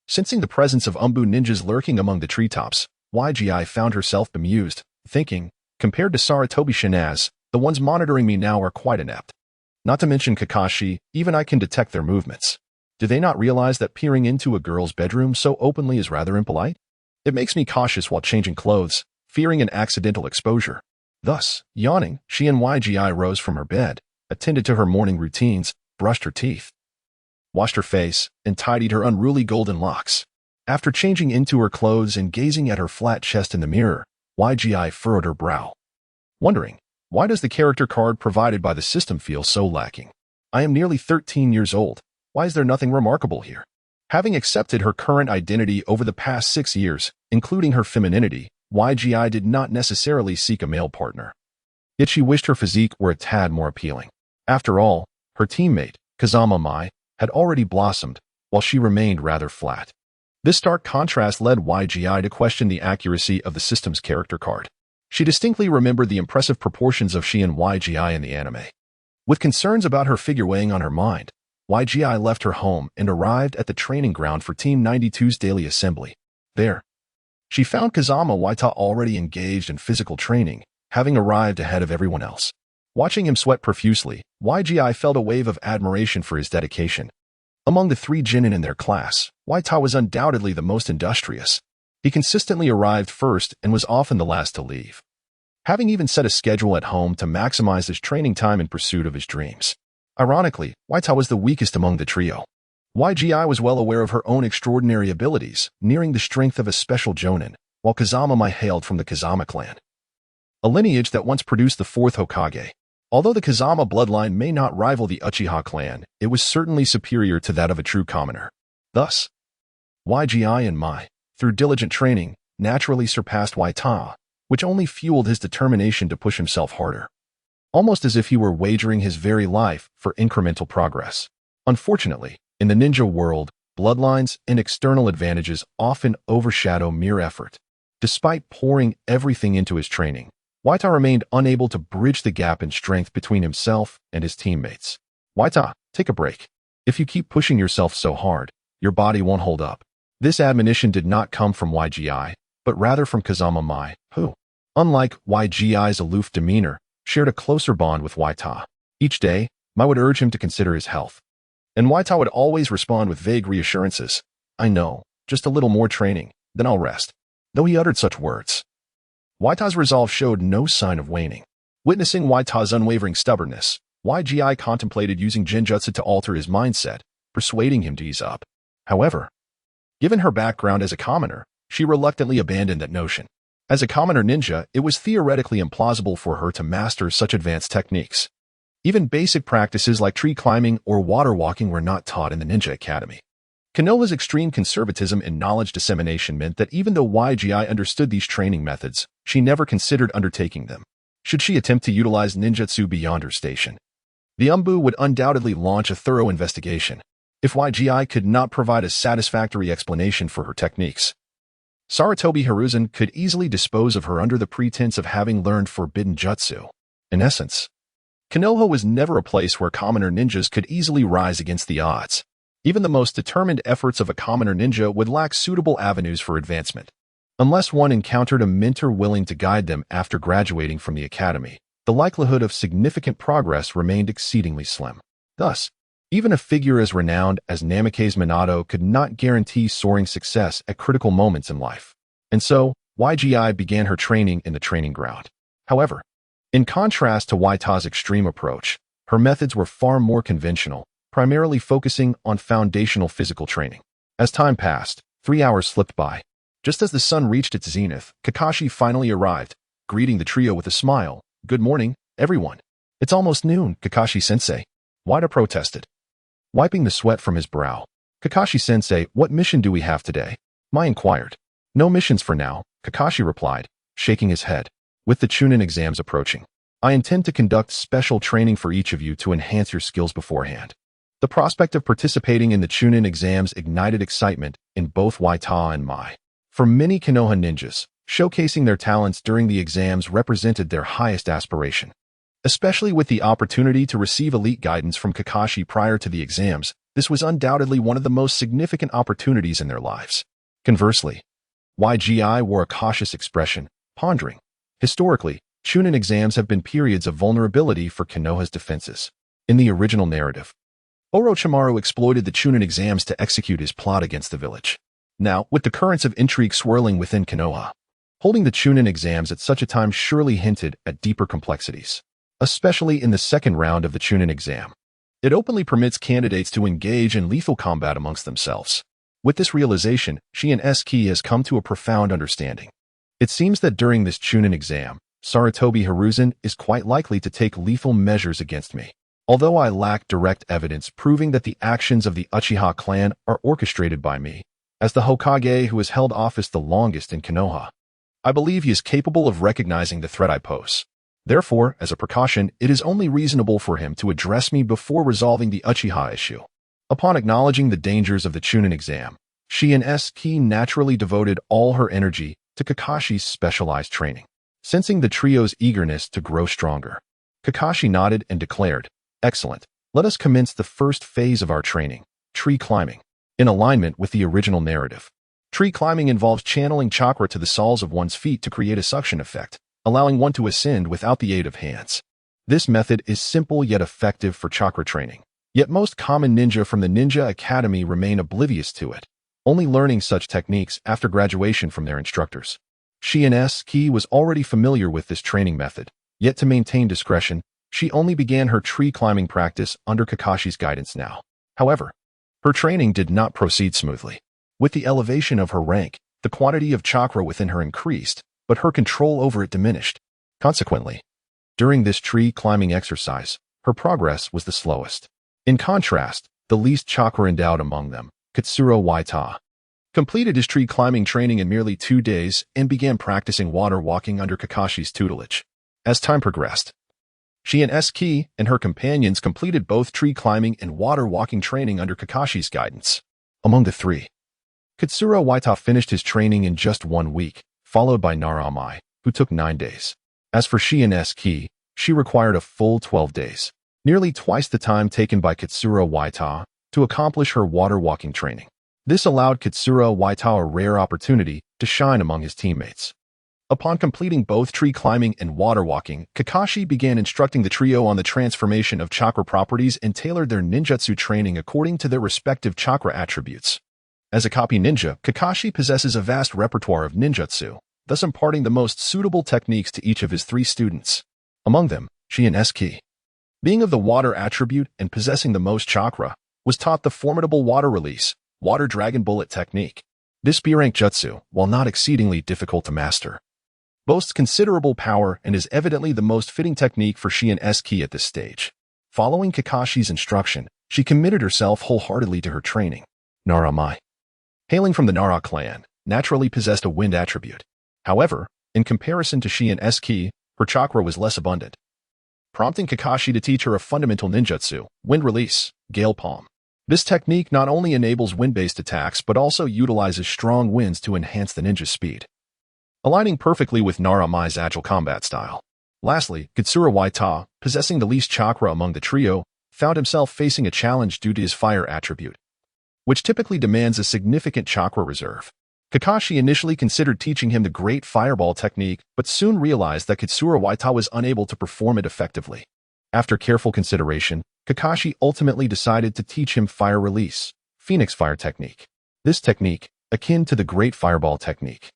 Speaker 1: Sensing the presence of Umbu ninjas lurking among the treetops, YGI found herself bemused, thinking, compared to Sarutobi Shinaz, the ones monitoring me now are quite inept. Not to mention Kakashi, even I can detect their movements. Do they not realize that peering into a girl's bedroom so openly is rather impolite? It makes me cautious while changing clothes, fearing an accidental exposure. Thus, yawning, she and YGI rose from her bed, attended to her morning routines, brushed her teeth, washed her face, and tidied her unruly golden locks. After changing into her clothes and gazing at her flat chest in the mirror, YGI furrowed her brow, wondering, why does the character card provided by the system feel so lacking? I am nearly 13 years old. Why is there nothing remarkable here? Having accepted her current identity over the past 6 years, including her femininity, YGI did not necessarily seek a male partner. Yet she wished her physique were a tad more appealing. After all, her teammate, Kazama Mai, had already blossomed, while she remained rather flat. This stark contrast led YGI to question the accuracy of the system's character card. She distinctly remembered the impressive proportions of she and YGI in the anime. With concerns about her figure weighing on her mind, YGI left her home and arrived at the training ground for Team 92's daily assembly. There, she found Kazama Waita already engaged in physical training, having arrived ahead of everyone else. Watching him sweat profusely, YGI felt a wave of admiration for his dedication. Among the 3 genin in their class, Waita was undoubtedly the most industrious. He consistently arrived first and was often the last to leave, having even set a schedule at home to maximize his training time in pursuit of his dreams. Ironically, Waita was the weakest among the trio. YGI was well aware of her own extraordinary abilities, nearing the strength of a special jonin, while Kazama Mai hailed from the Kazama clan, a lineage that once produced the 4th Hokage. Although the Kazama bloodline may not rival the Uchiha clan, it was certainly superior to that of a true commoner. Thus, YGI and Mai, through diligent training, naturally surpassed Waita, which only fueled his determination to push himself harder, almost as if he were wagering his very life for incremental progress. Unfortunately, in the ninja world, bloodlines and external advantages often overshadow mere effort. Despite pouring everything into his training, Waita remained unable to bridge the gap in strength between himself and his teammates. Waita, take a break. If you keep pushing yourself so hard, your body won't hold up. This admonition did not come from YGI, but rather from Kazama Mai, who, unlike YGI's aloof demeanor, shared a closer bond with Waita. Each day, Mai would urge him to consider his health. And Waita would always respond with vague reassurances. I know, just a little more training, then I'll rest. Though he uttered such words, Waita's resolve showed no sign of waning. Witnessing Waita's unwavering stubbornness, YGI contemplated using Genjutsu to alter his mindset, persuading him to ease up. However, given her background as a commoner, she reluctantly abandoned that notion. As a commoner ninja, it was theoretically implausible for her to master such advanced techniques. Even basic practices like tree climbing or water walking were not taught in the Ninja Academy. Konoha's extreme conservatism in knowledge dissemination meant that even though YGI understood these training methods, she never considered undertaking them. Should she attempt to utilize ninjutsu beyond her station, the Umbu would undoubtedly launch a thorough investigation. If YGI could not provide a satisfactory explanation for her techniques, Sarutobi Hiruzen could easily dispose of her under the pretense of having learned forbidden jutsu. In essence, Konoha was never a place where commoner ninjas could easily rise against the odds. Even the most determined efforts of a commoner ninja would lack suitable avenues for advancement. Unless one encountered a mentor willing to guide them after graduating from the academy, the likelihood of significant progress remained exceedingly slim. Thus, even a figure as renowned as Namikaze Minato could not guarantee soaring success at critical moments in life. And so, YGI began her training in the training ground. However, in contrast to Waita's extreme approach, her methods were far more conventional, primarily focusing on foundational physical training. As time passed, 3 hours slipped by. Just as the sun reached its zenith, Kakashi finally arrived, greeting the trio with a smile. Good morning, everyone. It's almost noon, Kakashi-sensei. Waita protested, wiping the sweat from his brow. Kakashi-sensei, what mission do we have today? Mai inquired. No missions for now, Kakashi replied, shaking his head. With the Chunin exams approaching, I intend to conduct special training for each of you to enhance your skills beforehand. The prospect of participating in the Chunin exams ignited excitement in both Waita and Mai. For many Konoha ninjas, showcasing their talents during the exams represented their highest aspiration. Especially with the opportunity to receive elite guidance from Kakashi prior to the exams, this was undoubtedly one of the most significant opportunities in their lives. Conversely, YGI wore a cautious expression, pondering. Historically, Chunin exams have been periods of vulnerability for Konoha's defenses. In the original narrative, Orochimaru exploited the Chunin exams to execute his plot against the village. Now, with the currents of intrigue swirling within Konoha, holding the Chunin exams at such a time surely hinted at deeper complexities. Especially in the second round of the Chunin exam, it openly permits candidates to engage in lethal combat amongst themselves. With this realization, Shihouin Saki has come to a profound understanding. It seems that during this Chunin exam, Sarutobi Hiruzen is quite likely to take lethal measures against me. Although I lack direct evidence proving that the actions of the Uchiha clan are orchestrated by me, as the Hokage who has held office the longest in Konoha, I believe he is capable of recognizing the threat I pose. Therefore, as a precaution, it is only reasonable for him to address me before resolving the Uchiha issue. Upon acknowledging the dangers of the Chunin exam, Shihouin Saki naturally devoted all her energy to Kakashi's specialized training. Sensing the trio's eagerness to grow stronger, Kakashi nodded and declared, Excellent. Let us commence the first phase of our training, tree climbing. In alignment with the original narrative, tree climbing involves channeling chakra to the soles of one's feet to create a suction effect, allowing one to ascend without the aid of hands. This method is simple yet effective for chakra training. Yet most common ninja from the Ninja Academy remain oblivious to it, only learning such techniques after graduation from their instructors. Shihouin Saki was already familiar with this training method, yet to maintain discretion, she only began her tree climbing practice under Kakashi's guidance now. However, her training did not proceed smoothly. With the elevation of her rank, the quantity of chakra within her increased, but her control over it diminished. Consequently, during this tree climbing exercise, her progress was the slowest. In contrast, the least chakra endowed among them, Katsuro Waita, completed his tree climbing training in merely 2 days and began practicing water walking under Kakashi's tutelage. As time progressed, Shihouin Saki and her companions completed both tree climbing and water walking training under Kakashi's guidance. Among the three, Katsuro Waita finished his training in just 1 week, followed by Naramai, who took 9 days. As for Shihouin Saki, she required a full 12 days, nearly twice the time taken by Katsuro Waita to accomplish her water walking training. This allowed Katsura Waita a rare opportunity to shine among his teammates. Upon completing both tree climbing and water walking, Kakashi began instructing the trio on the transformation of chakra properties and tailored their ninjutsu training according to their respective chakra attributes. As a copy ninja, Kakashi possesses a vast repertoire of ninjutsu, thus imparting the most suitable techniques to each of his 3 students. Among them, Shihouin Saki, being of the water attribute and possessing the most chakra, was taught the formidable water release, water dragon bullet technique. This B-rank jutsu, while not exceedingly difficult to master, boasts considerable power and is evidently the most fitting technique for Shihouin Saki at this stage. Following Kakashi's instruction, she committed herself wholeheartedly to her training. Naramai, hailing from the Nara clan, naturally possessed a wind attribute. However, in comparison to Shihouin Saki, her chakra was less abundant, prompting Kakashi to teach her a fundamental ninjutsu, wind release, gale palm. This technique not only enables wind-based attacks but also utilizes strong winds to enhance the ninja's speed, aligning perfectly with Naramai's agile combat style. Lastly, Katsura Waita, possessing the least chakra among the trio, found himself facing a challenge due to his fire attribute, which typically demands a significant chakra reserve. Kakashi initially considered teaching him the Great Fireball technique, but soon realized that Katsura Waita was unable to perform it effectively. After careful consideration, Kakashi ultimately decided to teach him Fire Release, Phoenix Fire technique. This technique, akin to the Great Fireball technique,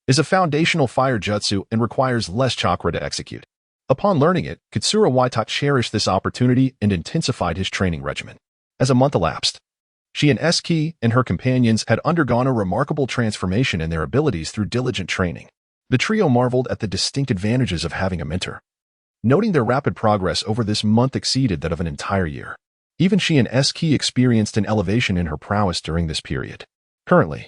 Speaker 1: is a foundational fire jutsu and requires less chakra to execute. Upon learning it, Katsura Waita cherished this opportunity and intensified his training regimen. As a month elapsed, Shihouin Saki and her companions had undergone a remarkable transformation in their abilities through diligent training. The trio marveled at the distinct advantages of having a mentor, noting their rapid progress over this month exceeded that of an entire year. Even Shihouin Saki experienced an elevation in her prowess during this period. Currently,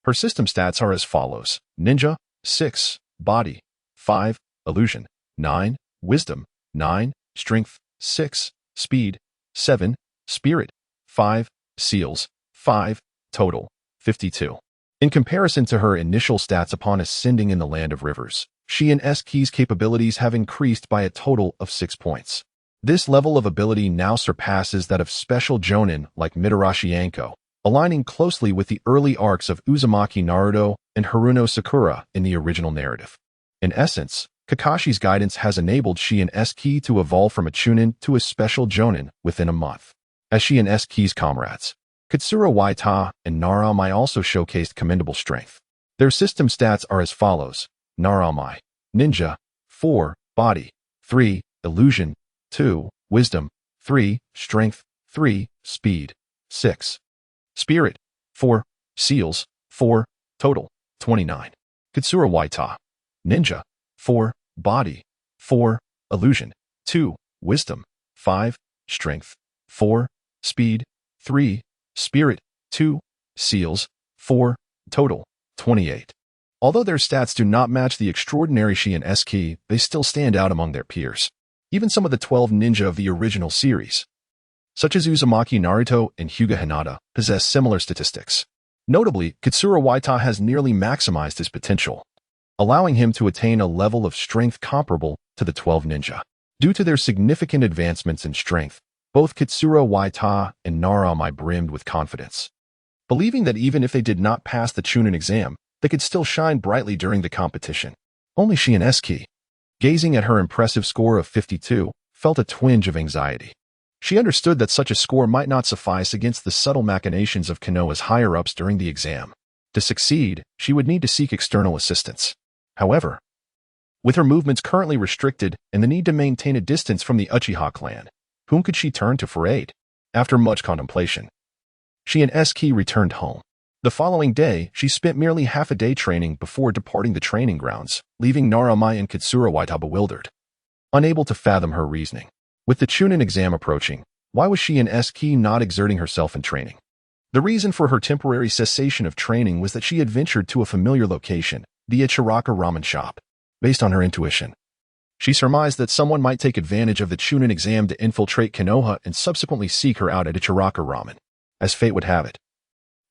Speaker 1: her system stats are as follows: Ninja, 6, Body, 5, Illusion, 9, Wisdom, 9, Strength, 6, Speed, 7, Spirit, 5, Seals, 5, total, 52. In comparison to her initial stats upon ascending in the Land of Rivers, Shihouin Saki's capabilities have increased by a total of 6 points. This level of ability now surpasses that of special jonin like Mitarashi Anko, aligning closely with the early arcs of Uzumaki Naruto and Haruno Sakura in the original narrative. In essence, Kakashi's guidance has enabled Shihouin Saki to evolve from a chunin to a special jonin within a month. As Shihouin Saki's comrades, Katsura Waita and Naramai also showcased commendable strength. Their system stats are as follows: Naramai, Ninja, 4, Body, 3, Illusion, 2, Wisdom, 3, Strength, 3, Speed, 6, Spirit, 4, Seals, 4, total, 29. Katsura Waita, Ninja, 4, Body, 4, Illusion, 2, Wisdom, 5, Strength, 4, Speed, 3, Spirit, 2, Seals, 4, total, 28. Although their stats do not match the extraordinary Shihouin Saki, they still stand out among their peers. Even some of the 12 ninja of the original series, such as Uzumaki Naruto and Hyuga Hinata, possess similar statistics. Notably, Katsura Waita has nearly maximized his potential, allowing him to attain a level of strength comparable to the 12 ninja. Due to their significant advancements in strength, both Katsura Waita and Naramai brimmed with confidence, believing that even if they did not pass the Chunin exam, they could still shine brightly during the competition. Only Shihouin Saki, gazing at her impressive score of 52, felt a twinge of anxiety. She understood that such a score might not suffice against the subtle machinations of Konoha's higher-ups during the exam. To succeed, she would need to seek external assistance. However, with her movements currently restricted and the need to maintain a distance from the Uchiha clan, whom could she turn to for aid? After much contemplation, Shihouin Saki returned home. The following day, she spent merely half a day training before departing the training grounds, leaving Naramai and Katsura Waita bewildered, unable to fathom her reasoning. With the Chunin exam approaching, why was Shihouin Saki not exerting herself in training? The reason for her temporary cessation of training was that she had ventured to a familiar location, the Ichiraka ramen shop. Based on her intuition, she surmised that someone might take advantage of the Chunin exam to infiltrate Konoha and subsequently seek her out at Ichiraka ramen. As fate would have it,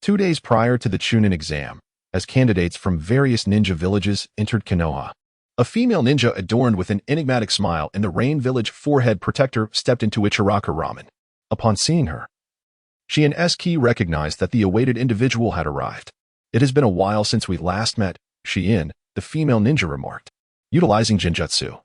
Speaker 1: 2 days prior to the Chunin exam, as candidates from various ninja villages entered Konoha, a female ninja adorned with an enigmatic smile and the Rain Village forehead protector stepped into Ichiraka ramen. Upon seeing her, Shihouin Saki recognized that the awaited individual had arrived. It has been a while since we last met, Shihouin, the female ninja remarked. Utilizing genjutsu,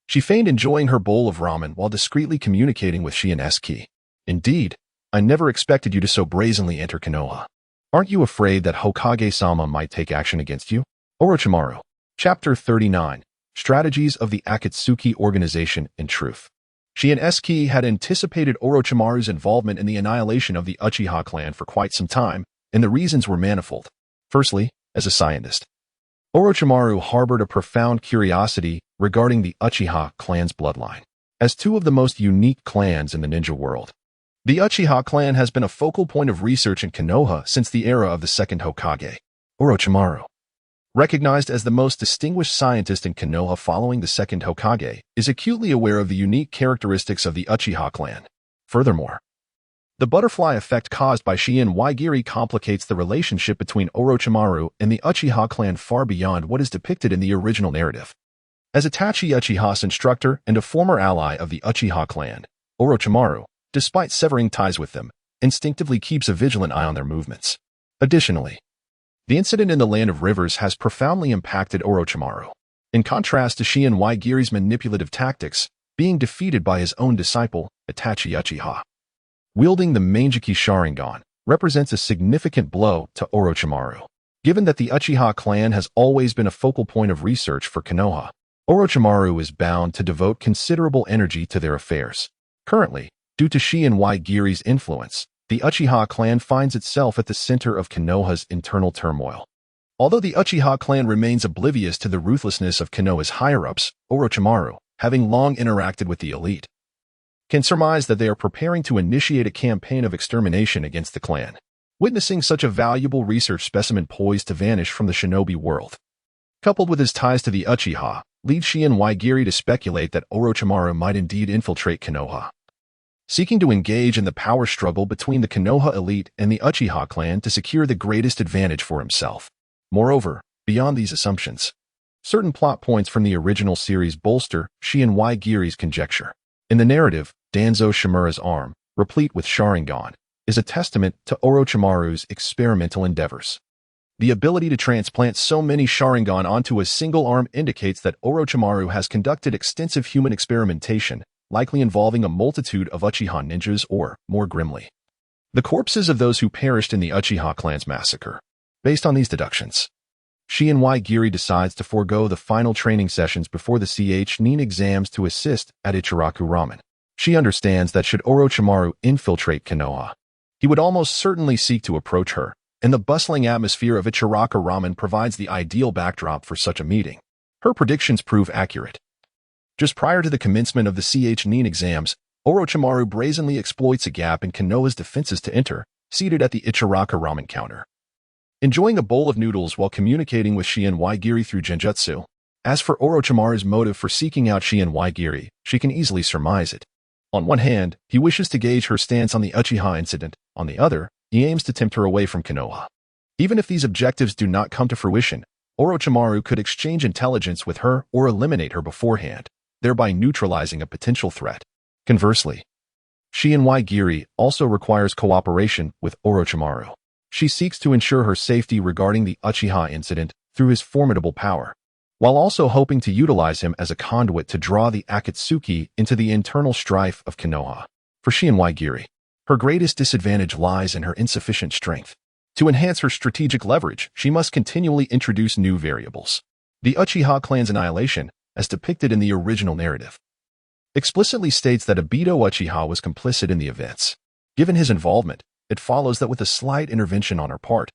Speaker 1: she feigned enjoying her bowl of ramen while discreetly communicating with Shihouin Saki. Indeed, I never expected you to so brazenly enter Konoha. Aren't you afraid that Hokage-sama might take action against you? Orochimaru. Chapter 39. Strategies of the Akatsuki Organization in Truth. Shihouin Saki had anticipated Orochimaru's involvement in the annihilation of the Uchiha clan for quite some time, and the reasons were manifold. Firstly, as a scientist, Orochimaru harbored a profound curiosity regarding the Uchiha clan's bloodline. As two of the most unique clans in the ninja world, the Uchiha clan has been a focal point of research in Konoha since the era of the second Hokage. Orochimaru, recognized as the most distinguished scientist in Konoha following the second Hokage, is acutely aware of the unique characteristics of the Uchiha clan. Furthermore, the butterfly effect caused by Shihouin complicates the relationship between Orochimaru and the Uchiha clan far beyond what is depicted in the original narrative. As Itachi Uchiha's instructor and a former ally of the Uchiha clan, Orochimaru, despite severing ties with them, instinctively keeps a vigilant eye on their movements. Additionally, the incident in the Land of Rivers has profoundly impacted Orochimaru. In contrast to Shihouin manipulative tactics, being defeated by his own disciple, Itachi Uchiha, wielding the Mangekyou Sharingan, represents a significant blow to Orochimaru. Given that the Uchiha clan has always been a focal point of research for Konoha, Orochimaru is bound to devote considerable energy to their affairs. Currently, due to Shihouin influence, the Uchiha clan finds itself at the center of Konoha's internal turmoil. Although the Uchiha clan remains oblivious to the ruthlessness of Konoha's higher-ups, Orochimaru, having long interacted with the elite, can surmise that they are preparing to initiate a campaign of extermination against the clan. Witnessing such a valuable research specimen poised to vanish from the shinobi world, coupled with his ties to the Uchiha, leads Shihouin to speculate that Orochimaru might indeed infiltrate Konoha, seeking to engage in the power struggle between the Konoha elite and the Uchiha clan to secure the greatest advantage for himself. Moreover, beyond these assumptions, certain plot points from the original series bolster Shihouin conjecture. In the narrative, Danzo Shimura's arm, replete with Sharingan, is a testament to Orochimaru's experimental endeavors. The ability to transplant so many Sharingan onto a single arm indicates that Orochimaru has conducted extensive human experimentation, likely involving a multitude of Uchiha ninjas or, more grimly, the corpses of those who perished in the Uchiha clan's massacre. Based on these deductions, Shihouin decides to forego the final training sessions before the Nin exams to assist at Ichiraku Ramen. She understands that should Orochimaru infiltrate Konoha, he would almost certainly seek to approach her, and the bustling atmosphere of Ichiraku Ramen provides the ideal backdrop for such a meeting. Her predictions prove accurate. Just prior to the commencement of the Nin exams, Orochimaru brazenly exploits a gap in Konoha's defenses to enter, seated at the Ichiraku Ramen counter, enjoying a bowl of noodles while communicating with Shihouin through genjutsu. As for Orochimaru's motive for seeking out Shihouin, she can easily surmise it. On one hand, he wishes to gauge her stance on the Uchiha incident. On the other, he aims to tempt her away from Konoha. Even if these objectives do not come to fruition, Orochimaru could exchange intelligence with her or eliminate her beforehand, thereby neutralizing a potential threat. Conversely, Shihouin also requires cooperation with Orochimaru. She seeks to ensure her safety regarding the Uchiha incident through his formidable power, while also hoping to utilize him as a conduit to draw the Akatsuki into the internal strife of Konoha. For Shihouin, her greatest disadvantage lies in her insufficient strength. To enhance her strategic leverage, she must continually introduce new variables. The Uchiha clan's annihilation, as depicted in the original narrative, explicitly states that Obito Uchiha was complicit in the events. Given his involvement, it follows that with a slight intervention on her part,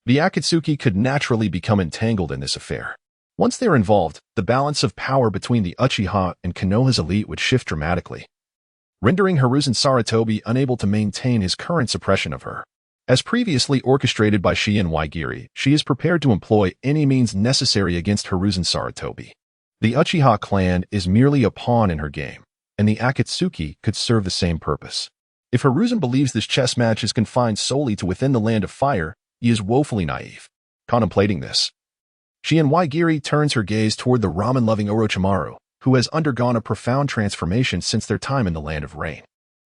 Speaker 1: the Akatsuki could naturally become entangled in this affair. Once they're involved, the balance of power between the Uchiha and Konoha's elite would shift dramatically, rendering Hiruzen Sarutobi unable to maintain his current suppression of her. As previously orchestrated by Shihouin, she is prepared to employ any means necessary against Hiruzen Sarutobi. The Uchiha clan is merely a pawn in her game, and the Akatsuki could serve the same purpose. If Hiruzen believes this chess match is confined solely to within the Land of Fire, he is woefully naive. Contemplating this, Shihouin turns her gaze toward the ramen-loving Orochimaru, who has undergone a profound transformation since their time in the Land of Rain.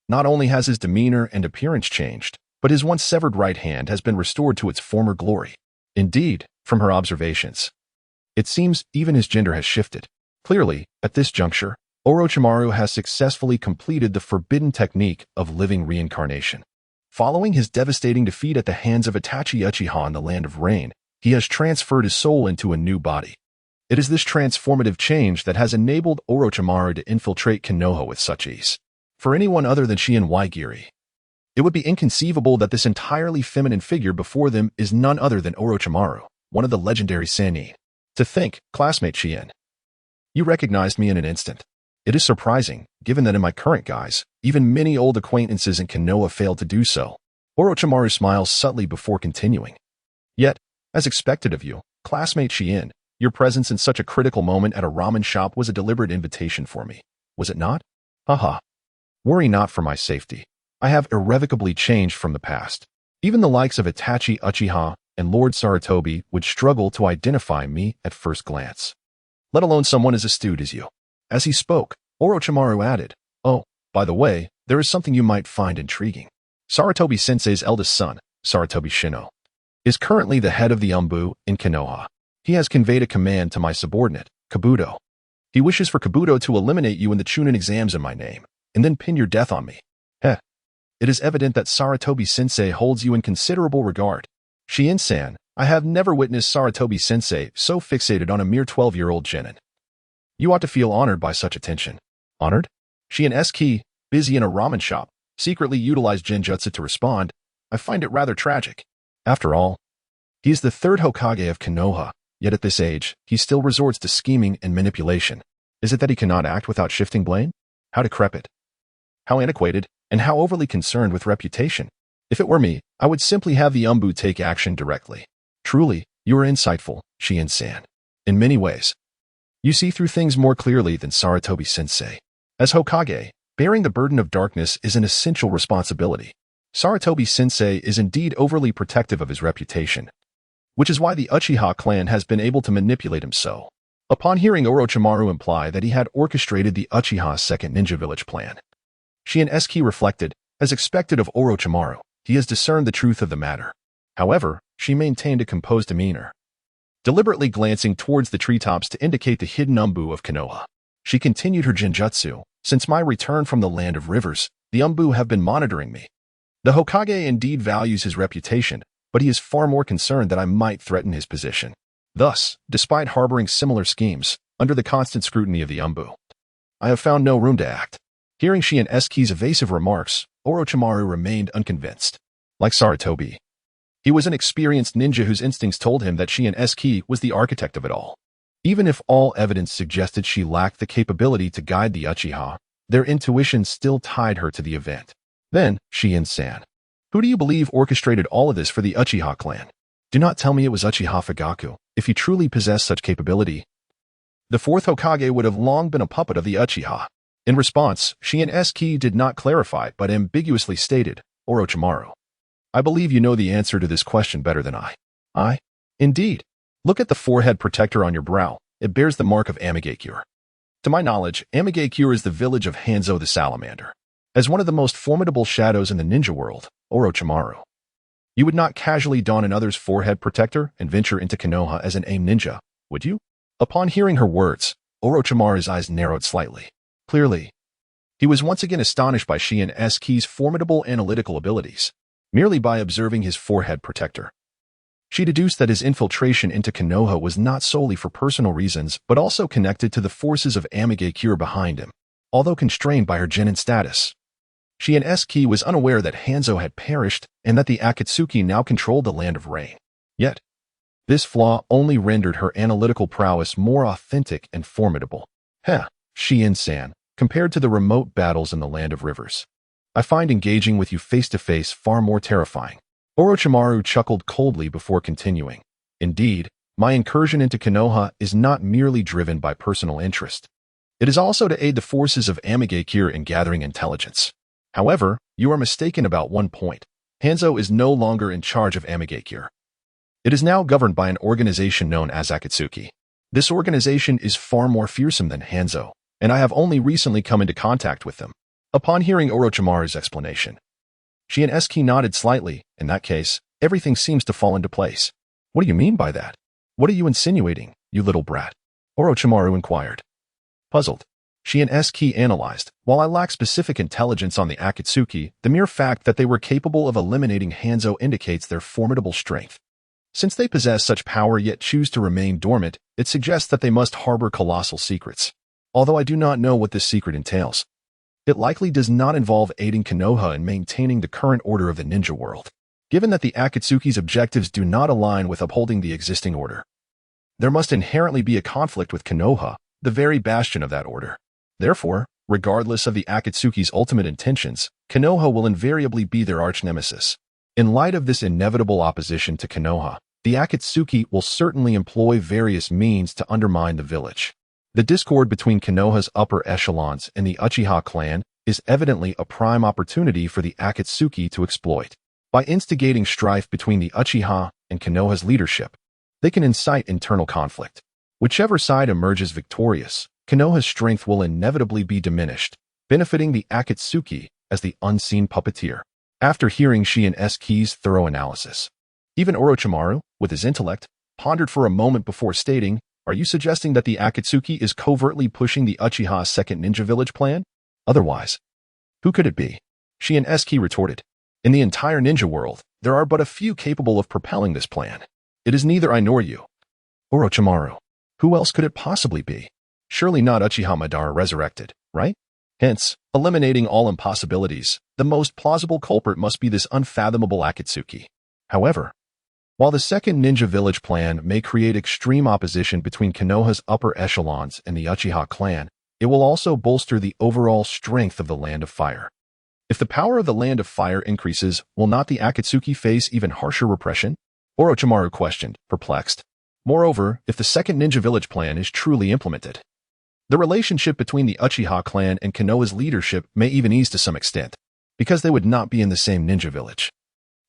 Speaker 1: Not only has his demeanor and appearance changed, but his once severed right hand has been restored to its former glory. Indeed, from her observations, it seems even his gender has shifted. Clearly, at this juncture, Orochimaru has successfully completed the forbidden technique of living reincarnation. Following his devastating defeat at the hands of Itachi Uchiha in the Land of Rain, he has transferred his soul into a new body. It is this transformative change that has enabled Orochimaru to infiltrate Konoha with such ease. For anyone other than Shihouin Saki, it would be inconceivable that this entirely feminine figure before them is none other than Orochimaru, one of the legendary Sannin. To think, classmate Shihouin, you recognized me in an instant. It is surprising, given that in my current guise, even many old acquaintances in Konoha failed to do so. Orochimaru smiles subtly before continuing. Yet, as expected of you, classmate Shihouin, your presence in such a critical moment at a ramen shop was a deliberate invitation for me. Was it not? Haha. Worry not for my safety. I have irrevocably changed from the past. Even the likes of Itachi Uchiha and Lord Sarutobi would struggle to identify me at first glance, let alone someone as astute as you. As he spoke, Orochimaru added, "Oh, by the way, there is something you might find intriguing. Sarutobi-sensei's eldest son, Sarutobi Shino, is currently the head of the Umbu in Konoha. He has conveyed a command to my subordinate, Kabuto. He wishes for Kabuto to eliminate you in the Chunin exams in my name, and then pin your death on me. Heh. It is evident that Sarutobi-sensei holds you in considerable regard. Shihouin-san, I have never witnessed Sarutobi-sensei so fixated on a mere 12-year-old genin. You ought to feel honored by such attention." Honored? Shihouin Saki, busy in a ramen shop, secretly utilized genjutsu to respond. I find it rather tragic. After all, he is the third Hokage of Konoha, yet at this age, he still resorts to scheming and manipulation. Is it that he cannot act without shifting blame? How decrepit. How antiquated, and how overly concerned with reputation. If it were me, I would simply have the Umbu take action directly. Truly, you are insightful, Shihouin-san. In many ways, you see through things more clearly than Sarutobi-sensei. As Hokage, bearing the burden of darkness is an essential responsibility. Sarutobi-sensei is indeed overly protective of his reputation, which is why the Uchiha clan has been able to manipulate him so. Upon hearing Orochimaru imply that he had orchestrated the Uchiha's second ninja village plan, Shihouin Saki reflected, as expected of Orochimaru, he has discerned the truth of the matter. However, she maintained a composed demeanor, deliberately glancing towards the treetops to indicate the hidden Umbu of Konoha. She continued her genjutsu. Since my return from the Land of Rivers, the Umbu have been monitoring me. The Hokage indeed values his reputation, but he is far more concerned that I might threaten his position. Thus, despite harboring similar schemes, under the constant scrutiny of the Umbu, I have found no room to act. Hearing Shihouin Saki's evasive remarks, Orochimaru remained unconvinced. Like Sarutobi, he was an experienced ninja whose instincts told him that Shihouin Saki was the architect of it all. Even if all evidence suggested she lacked the capability to guide the Uchiha, their intuition still tied her to the event. Then, Shihouin-san, who do you believe orchestrated all of this for the Uchiha clan? Do not tell me it was Uchiha Fugaku. If he truly possessed such capability, the fourth Hokage would have long been a puppet of the Uchiha. In response, Shihouin Saki did not clarify but ambiguously stated, Orochimaru, I believe you know the answer to this question better than I. I? Indeed. Look at the forehead protector on your brow. It bears the mark of Amigakure. To my knowledge, Amigakure is the village of Hanzo the Salamander. As one of the most formidable shadows in the ninja world, Orochimaru, you would not casually don another's forehead protector and venture into Konoha as an AIM ninja, would you? Upon hearing her words, Orochimaru's eyes narrowed slightly. Clearly, he was once again astonished by Shihouin Saki's formidable analytical abilities. Merely by observing his forehead protector, she deduced that his infiltration into Konoha was not solely for personal reasons but also connected to the forces of Amigakure behind him. Although constrained by her genin status, Shihouin Saki was unaware that Hanzo had perished and that the Akatsuki now controlled the Land of Rain. Yet, this flaw only rendered her analytical prowess more authentic and formidable. Heh, Shihouin-san, compared to the remote battles in the Land of Rivers, I find engaging with you face-to-face far more terrifying. Orochimaru chuckled coldly before continuing. Indeed, my incursion into Konoha is not merely driven by personal interest. It is also to aid the forces of Amigakure in gathering intelligence. However, you are mistaken about one point. Hanzo is no longer in charge of Amigakure. It is now governed by an organization known as Akatsuki. This organization is far more fearsome than Hanzo, and I have only recently come into contact with them. Upon hearing Orochimaru's explanation, Shihouin Saki nodded slightly. In that case, everything seems to fall into place. What do you mean by that? What are you insinuating, you little brat? Orochimaru inquired. Puzzled, Shihouin Saki analyzed. While I lack specific intelligence on the Akatsuki, the mere fact that they were capable of eliminating Hanzo indicates their formidable strength. Since they possess such power yet choose to remain dormant, it suggests that they must harbor colossal secrets. Although I do not know what this secret entails. It likely does not involve aiding Konoha in maintaining the current order of the ninja world, given that the Akatsuki's objectives do not align with upholding the existing order. There must inherently be a conflict with Konoha, the very bastion of that order. Therefore, regardless of the Akatsuki's ultimate intentions, Konoha will invariably be their arch-nemesis. In light of this inevitable opposition to Konoha, the Akatsuki will certainly employ various means to undermine the village. The discord between Konoha's upper echelons and the Uchiha clan is evidently a prime opportunity for the Akatsuki to exploit. By instigating strife between the Uchiha and Konoha's leadership, they can incite internal conflict. Whichever side emerges victorious, Konoha's strength will inevitably be diminished, benefiting the Akatsuki as the unseen puppeteer. After hearing Shihouin Saki's thorough analysis, even Orochimaru, with his intellect, pondered for a moment before stating, "Are you suggesting that the Akatsuki is covertly pushing the Uchiha's second ninja village plan? Otherwise, who could it be?" Shihouin Saki retorted. "In the entire ninja world, there are but a few capable of propelling this plan. It is neither I nor you." Orochimaru. Who else could it possibly be? Surely not Uchiha Madara resurrected, right? Hence, eliminating all impossibilities, the most plausible culprit must be this unfathomable Akatsuki. However, while the second ninja village plan may create extreme opposition between Konoha's upper echelons and the Uchiha clan, it will also bolster the overall strength of the Land of Fire. If the power of the Land of Fire increases, will not the Akatsuki face even harsher repression? Orochimaru questioned, perplexed. Moreover, if the second ninja village plan is truly implemented, the relationship between the Uchiha clan and Konoha's leadership may even ease to some extent, because they would not be in the same ninja village.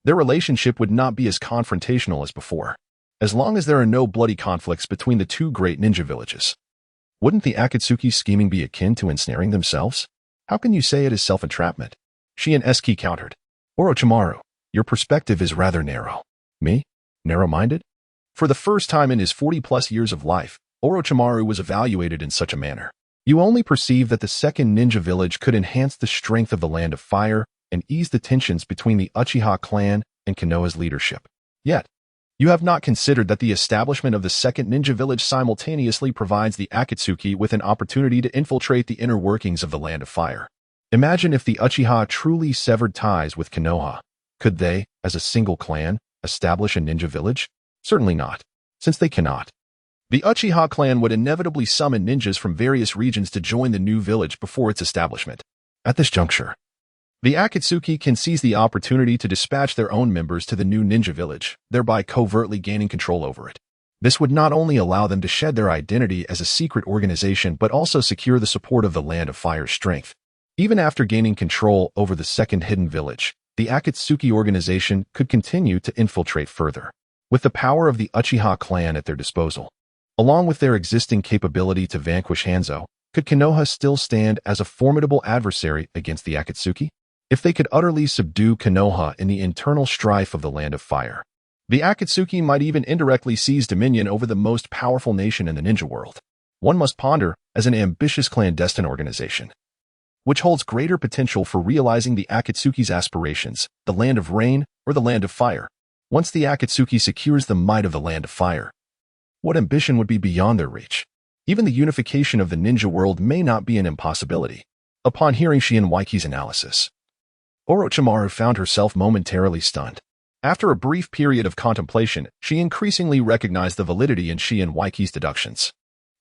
Speaker 1: Their relationship would not be as confrontational as before, as long as there are no bloody conflicts between the two great ninja villages. Wouldn't the Akatsuki's scheming be akin to ensnaring themselves? How can you say it is self-entrapment? Shihouin Saki countered. Orochimaru, your perspective is rather narrow. Me? Narrow-minded? For the first time in his 40-plus years of life, Orochimaru was evaluated in such a manner. You only perceive that the second ninja village could enhance the strength of the Land of Fire and ease the tensions between the Uchiha clan and Konoha's leadership. Yet, you have not considered that the establishment of the second ninja village simultaneously provides the Akatsuki with an opportunity to infiltrate the inner workings of the Land of Fire. Imagine if the Uchiha truly severed ties with Konoha. Could they, as a single clan, establish a ninja village? Certainly not, since they cannot. The Uchiha clan would inevitably summon ninjas from various regions to join the new village before its establishment. At this juncture, the Akatsuki can seize the opportunity to dispatch their own members to the new ninja village, thereby covertly gaining control over it. This would not only allow them to shed their identity as a secret organization but also secure the support of the Land of Fire's strength. Even after gaining control over the second hidden village, the Akatsuki organization could continue to infiltrate further. With the power of the Uchiha clan at their disposal, along with their existing capability to vanquish Hanzo, could Konoha still stand as a formidable adversary against the Akatsuki? If they could utterly subdue Konoha in the internal strife of the Land of Fire, the Akatsuki might even indirectly seize dominion over the most powerful nation in the ninja world. One must ponder as an ambitious clandestine organization, which holds greater potential for realizing the Akatsuki's aspirations, the Land of Rain or the Land of Fire. Once the Akatsuki secures the might of the Land of Fire, what ambition would be beyond their reach? Even the unification of the ninja world may not be an impossibility. Upon hearing Shihouin Saki's analysis, Orochimaru found herself momentarily stunned. After a brief period of contemplation, she increasingly recognized the validity in Shihouin Saki's deductions.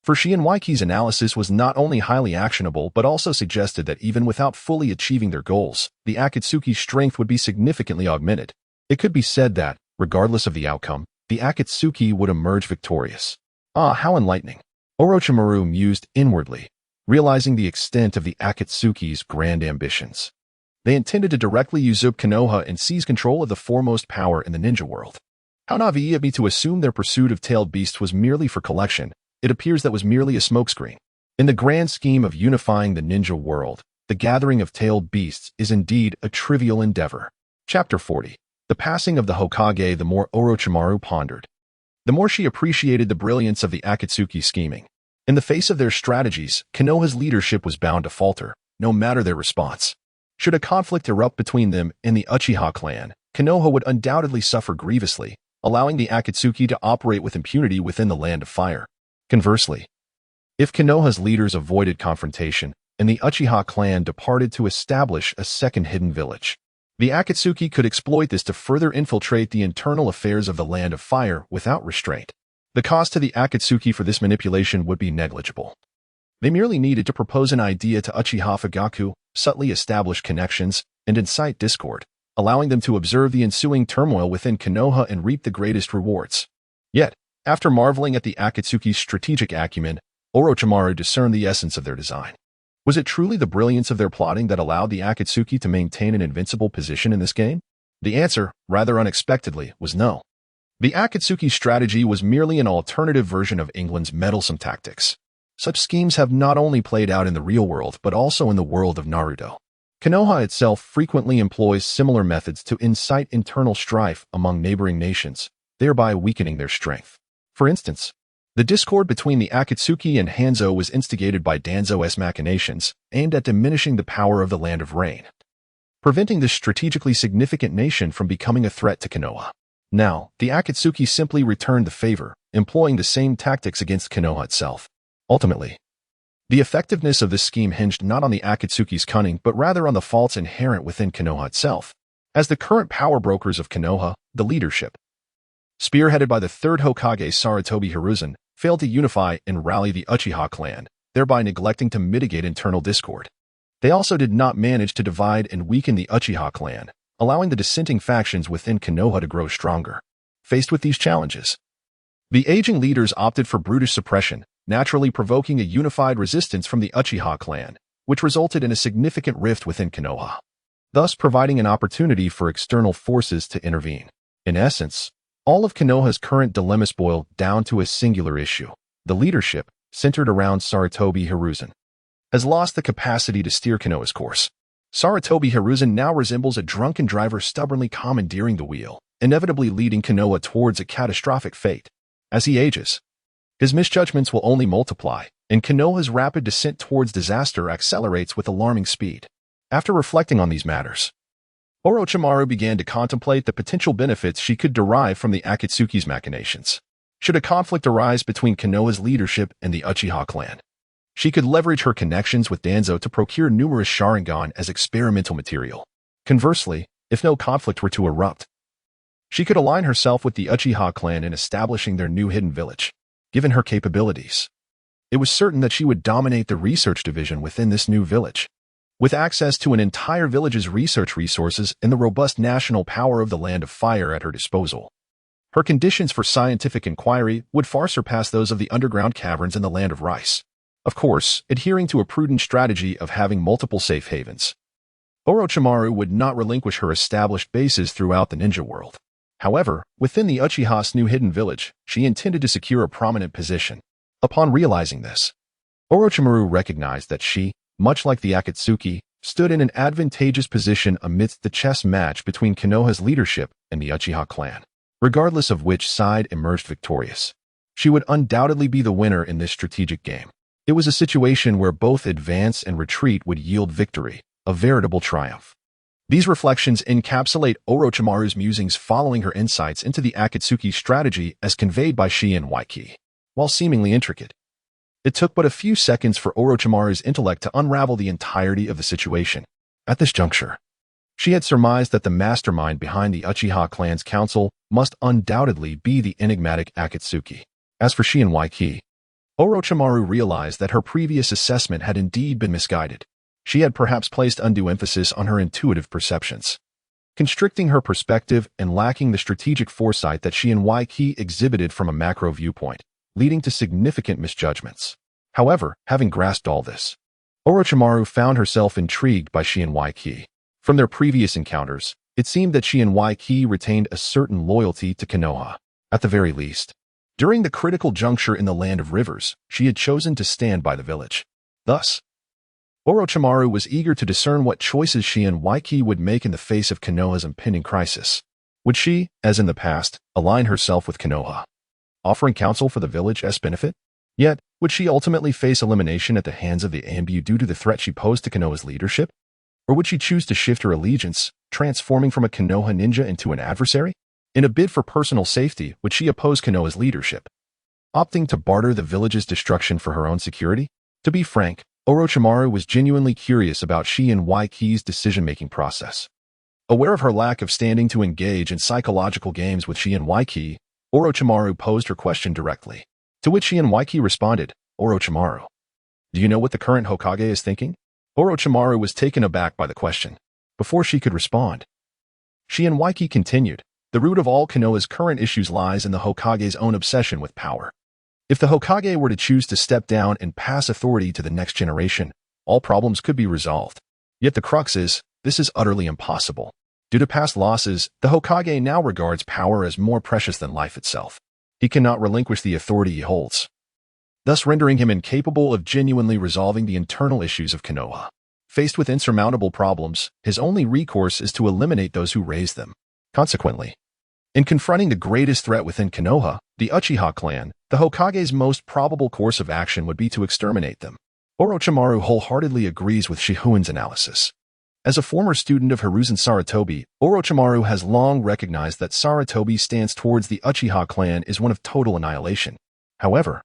Speaker 1: For Shihouin Saki's analysis was not only highly actionable but also suggested that even without fully achieving their goals, the Akatsuki's strength would be significantly augmented. It could be said that, regardless of the outcome, the Akatsuki would emerge victorious. Ah, how enlightening. Orochimaru mused inwardly, realizing the extent of the Akatsuki's grand ambitions. They intended to directly usurp Konoha and seize control of the foremost power in the ninja world. How naive of me to assume their pursuit of tailed beasts was merely for collection. It appears that was merely a smokescreen. In the grand scheme of unifying the ninja world, the gathering of tailed beasts is indeed a trivial endeavor. Chapter 40. The passing of the Hokage. The more Orochimaru pondered, the more she appreciated the brilliance of the Akatsuki scheming. In the face of their strategies, Konoha's leadership was bound to falter, no matter their response. Should a conflict erupt between them and the Uchiha clan, Konoha would undoubtedly suffer grievously, allowing the Akatsuki to operate with impunity within the Land of Fire. Conversely, if Konoha's leaders avoided confrontation and the Uchiha clan departed to establish a second hidden village, the Akatsuki could exploit this to further infiltrate the internal affairs of the Land of Fire without restraint. The cost to the Akatsuki for this manipulation would be negligible. They merely needed to propose an idea to Uchiha Fugaku, subtly establish connections, and incite discord, allowing them to observe the ensuing turmoil within Konoha and reap the greatest rewards. Yet, after marveling at the Akatsuki's strategic acumen, Orochimaru discerned the essence of their design. Was it truly the brilliance of their plotting that allowed the Akatsuki to maintain an invincible position in this game? The answer, rather unexpectedly, was no. The Akatsuki strategy was merely an alternative version of England's meddlesome tactics. Such schemes have not only played out in the real world but also in the world of Naruto. Konoha itself frequently employs similar methods to incite internal strife among neighboring nations, thereby weakening their strength. For instance, the discord between the Akatsuki and Hanzo was instigated by Danzo's machinations aimed at diminishing the power of the Land of Rain, preventing this strategically significant nation from becoming a threat to Konoha. Now, the Akatsuki simply returned the favor, employing the same tactics against Konoha itself. Ultimately, the effectiveness of this scheme hinged not on the Akatsuki's cunning but rather on the faults inherent within Konoha itself. As the current power brokers of Konoha, the leadership, spearheaded by the third Hokage Sarutobi Hiruzen, failed to unify and rally the Uchiha clan, thereby neglecting to mitigate internal discord. They also did not manage to divide and weaken the Uchiha clan, allowing the dissenting factions within Konoha to grow stronger. Faced with these challenges, the aging leaders opted for brutish suppression, naturally provoking a unified resistance from the Uchiha clan, which resulted in a significant rift within Konoha, thus providing an opportunity for external forces to intervene. In essence, all of Konoha's current dilemmas boiled down to a singular issue. The leadership, centered around Sarutobi Hiruzen, has lost the capacity to steer Konoha's course. Sarutobi Hiruzen now resembles a drunken driver stubbornly commandeering the wheel, inevitably leading Konoha towards a catastrophic fate. As he ages, his misjudgments will only multiply, and Konoha's rapid descent towards disaster accelerates with alarming speed. After reflecting on these matters, Orochimaru began to contemplate the potential benefits she could derive from the Akatsuki's machinations. Should a conflict arise between Konoha's leadership and the Uchiha clan, she could leverage her connections with Danzo to procure numerous Sharingan as experimental material. Conversely, if no conflict were to erupt, she could align herself with the Uchiha clan in establishing their new hidden village. Given her capabilities, it was certain that she would dominate the research division within this new village. With access to an entire village's research resources and the robust national power of the Land of Fire at her disposal, her conditions for scientific inquiry would far surpass those of the underground caverns in the Land of Rice. Of course, adhering to a prudent strategy of having multiple safe havens, Orochimaru would not relinquish her established bases throughout the ninja world. However, within the Uchiha's new hidden village, she intended to secure a prominent position. Upon realizing this, Orochimaru recognized that she, much like the Akatsuki, stood in an advantageous position amidst the chess match between Konoha's leadership and the Uchiha clan. Regardless of which side emerged victorious, she would undoubtedly be the winner in this strategic game. It was a situation where both advance and retreat would yield victory, a veritable triumph. These reflections encapsulate Orochimaru's musings following her insights into the Akatsuki strategy as conveyed by Shihouin Saki. While seemingly intricate, it took but a few seconds for Orochimaru's intellect to unravel the entirety of the situation. At this juncture, she had surmised that the mastermind behind the Uchiha clan's council must undoubtedly be the enigmatic Akatsuki. As for Shihouin Saki, Orochimaru realized that her previous assessment had indeed been misguided. She had perhaps placed undue emphasis on her intuitive perceptions, constricting her perspective and lacking the strategic foresight that Shihouin Saki exhibited from a macro viewpoint, leading to significant misjudgments. However, having grasped all this, Orochimaru found herself intrigued by Shihouin Saki. From their previous encounters, it seemed that Shihouin Saki retained a certain loyalty to Konoha. At the very least, during the critical juncture in the Land of Rivers, she had chosen to stand by the village. Thus, Orochimaru was eager to discern what choices she and Waiki would make in the face of Konoha's impending crisis. Would she, as in the past, align herself with Konoha, offering counsel for the village's benefit? Yet, would she ultimately face elimination at the hands of the Anbu due to the threat she posed to Konoha's leadership? Or would she choose to shift her allegiance, transforming from a Konoha ninja into an adversary? In a bid for personal safety, would she oppose Konoha's leadership, opting to barter the village's destruction for her own security? To be frank, Orochimaru was genuinely curious about she and Waiki's decision-making process. Aware of her lack of standing to engage in psychological games with she and Waiki, Orochimaru posed her question directly. To which she and Waiki responded, Orochimaru, do you know what the current Hokage is thinking? Orochimaru was taken aback by the question. Before she could respond, she and Waiki continued, the root of all Konoha's current issues lies in the Hokage's own obsession with power. If the Hokage were to choose to step down and pass authority to the next generation, all problems could be resolved. Yet the crux is, this is utterly impossible. Due to past losses, the Hokage now regards power as more precious than life itself. He cannot relinquish the authority he holds, thus rendering him incapable of genuinely resolving the internal issues of Konoha. Faced with insurmountable problems, his only recourse is to eliminate those who raised them. Consequently, in confronting the greatest threat within Konoha, the Uchiha clan, the Hokage's most probable course of action would be to exterminate them. Orochimaru wholeheartedly agrees with Shihouin's analysis. As a former student of Hiruzen Sarutobi, Orochimaru has long recognized that Sarutobi's stance towards the Uchiha clan is one of total annihilation. However,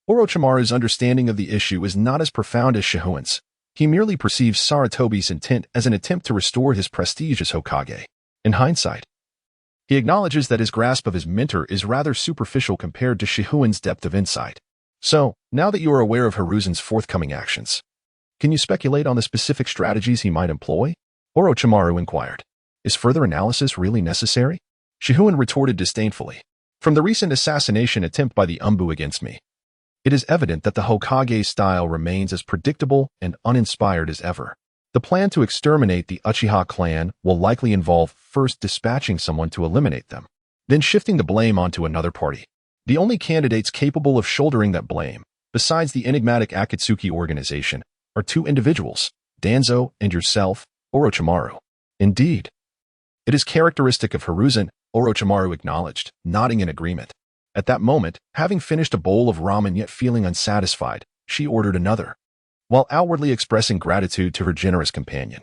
Speaker 1: Orochimaru's understanding of the issue is not as profound as Shihouin's. He merely perceives Sarutobi's intent as an attempt to restore his prestige as Hokage. In hindsight, he acknowledges that his grasp of his mentor is rather superficial compared to Shihouin's depth of insight. So, now that you are aware of Hiruzen's forthcoming actions, can you speculate on the specific strategies he might employ? Orochimaru inquired. Is further analysis really necessary? Shihouin retorted disdainfully. From the recent assassination attempt by the Umbu against me, it is evident that the Hokage's style remains as predictable and uninspired as ever. The plan to exterminate the Uchiha clan will likely involve first dispatching someone to eliminate them, then shifting the blame onto another party. The only candidates capable of shouldering that blame, besides the enigmatic Akatsuki organization, are two individuals, Danzo and yourself, Orochimaru. Indeed, it is characteristic of Hiruzen, Orochimaru acknowledged, nodding in agreement. At that moment, having finished a bowl of ramen yet feeling unsatisfied, she ordered another, while outwardly expressing gratitude to her generous companion.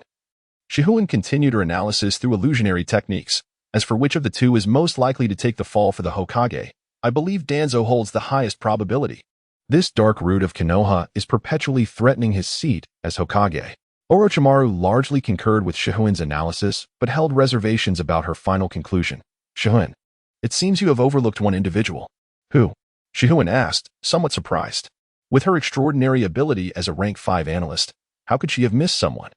Speaker 1: Shihouin continued her analysis through illusionary techniques. As for which of the two is most likely to take the fall for the Hokage, I believe Danzo holds the highest probability. This dark root of Konoha is perpetually threatening his seat as Hokage. Orochimaru largely concurred with Shihouin's analysis, but held reservations about her final conclusion. Shihouin, it seems you have overlooked one individual. Who? Shihouin asked, somewhat surprised. With her extraordinary ability as a rank 5 analyst, how could she have missed someone?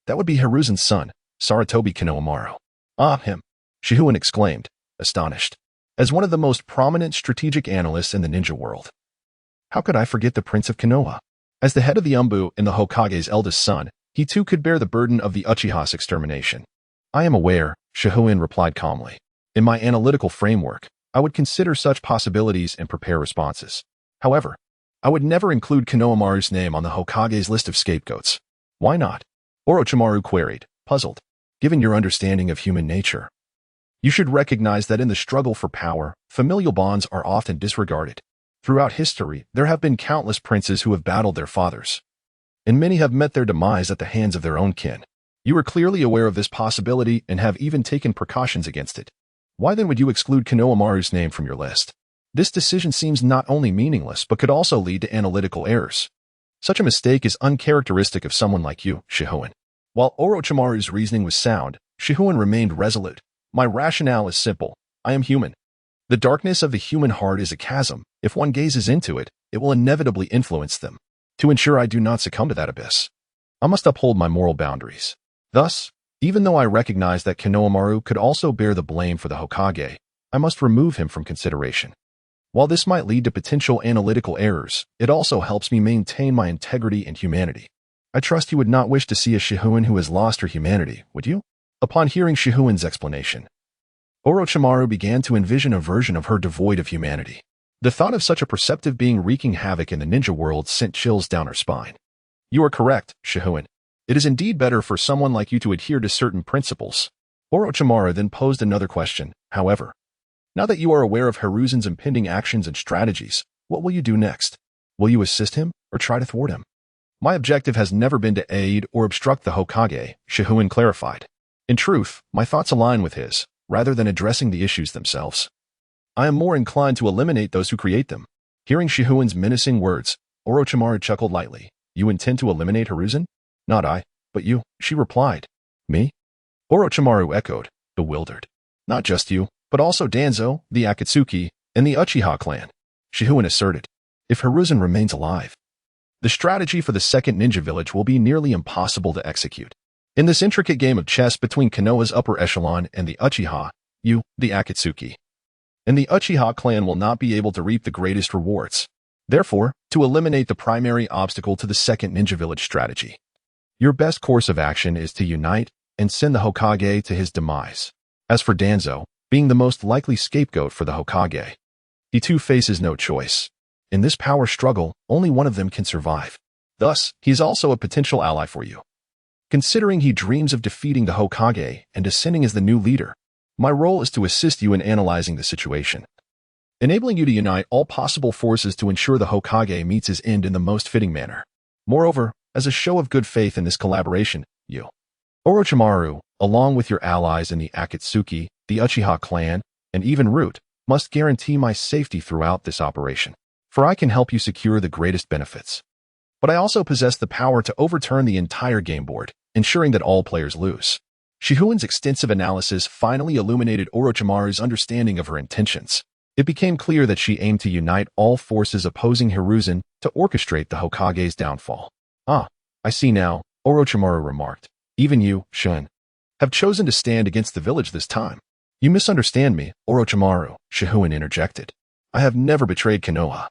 Speaker 1: That would be Hiruzen's son, Sarutobi Konohamaru. Ah, him, Shihouin exclaimed, astonished. As one of the most prominent strategic analysts in the ninja world, how could I forget the Prince of Konoha? As the head of the Umbu and the Hokage's eldest son, he too could bear the burden of the Uchiha's extermination. I am aware, Shihouin replied calmly. In my analytical framework, I would consider such possibilities and prepare responses. However, I would never include Konohamaru's name on the Hokage's list of scapegoats. Why not? Orochimaru queried, puzzled. Given your understanding of human nature, you should recognize that in the struggle for power, familial bonds are often disregarded. Throughout history, there have been countless princes who have battled their fathers, and many have met their demise at the hands of their own kin. You are clearly aware of this possibility and have even taken precautions against it. Why then would you exclude Konohamaru's name from your list? This decision seems not only meaningless but could also lead to analytical errors. Such a mistake is uncharacteristic of someone like you, Shihouin. While Orochimaru's reasoning was sound, Shihouin remained resolute. My rationale is simple. I am human. The darkness of the human heart is a chasm. If one gazes into it, it will inevitably influence them. To ensure I do not succumb to that abyss, I must uphold my moral boundaries. Thus, even though I recognize that Konohamaru could also bear the blame for the Hokage, I must remove him from consideration. While this might lead to potential analytical errors, it also helps me maintain my integrity and humanity. I trust you would not wish to see a Shihouin who has lost her humanity, would you? Upon hearing Shihouin's explanation, Orochimaru began to envision a version of her devoid of humanity. The thought of such a perceptive being wreaking havoc in the ninja world sent chills down her spine. You are correct, Shihouin. It is indeed better for someone like you to adhere to certain principles. Orochimaru then posed another question, however. Now that you are aware of Hiruzen's impending actions and strategies, what will you do next? Will you assist him or try to thwart him? My objective has never been to aid or obstruct the Hokage, Shihouin clarified. In truth, my thoughts align with his, rather than addressing the issues themselves. I am more inclined to eliminate those who create them. Hearing Shihouin's menacing words, Orochimaru chuckled lightly. You intend to eliminate Hiruzen? Not I, but you, she replied. Me? Orochimaru echoed, bewildered. Not just you, but also Danzo, the Akatsuki, and the Uchiha clan. Shihouin asserted. If Hiruzen remains alive, the strategy for the second ninja village will be nearly impossible to execute. In this intricate game of chess between Konoha's upper echelon and the Uchiha, you, the Akatsuki, and the Uchiha clan will not be able to reap the greatest rewards. Therefore, to eliminate the primary obstacle to the second ninja village strategy, your best course of action is to unite and send the Hokage to his demise. As for Danzo, being the most likely scapegoat for the Hokage, he too faces no choice. In this power struggle, only one of them can survive. Thus, he is also a potential ally for you. Considering he dreams of defeating the Hokage and ascending as the new leader, my role is to assist you in analyzing the situation, enabling you to unite all possible forces to ensure the Hokage meets his end in the most fitting manner. Moreover, as a show of good faith in this collaboration, you, Orochimaru, along with your allies in the Akatsuki, the Uchiha clan, and even Root, must guarantee my safety throughout this operation, for I can help you secure the greatest benefits. But I also possess the power to overturn the entire game board, ensuring that all players lose. Shihouin's extensive analysis finally illuminated Orochimaru's understanding of her intentions. It became clear that she aimed to unite all forces opposing Hiruzen to orchestrate the Hokage's downfall. Ah, I see now, Orochimaru remarked. Even you, Shun, have chosen to stand against the village this time. You misunderstand me, Orochimaru, Shihouin interjected. I have never betrayed Konoha.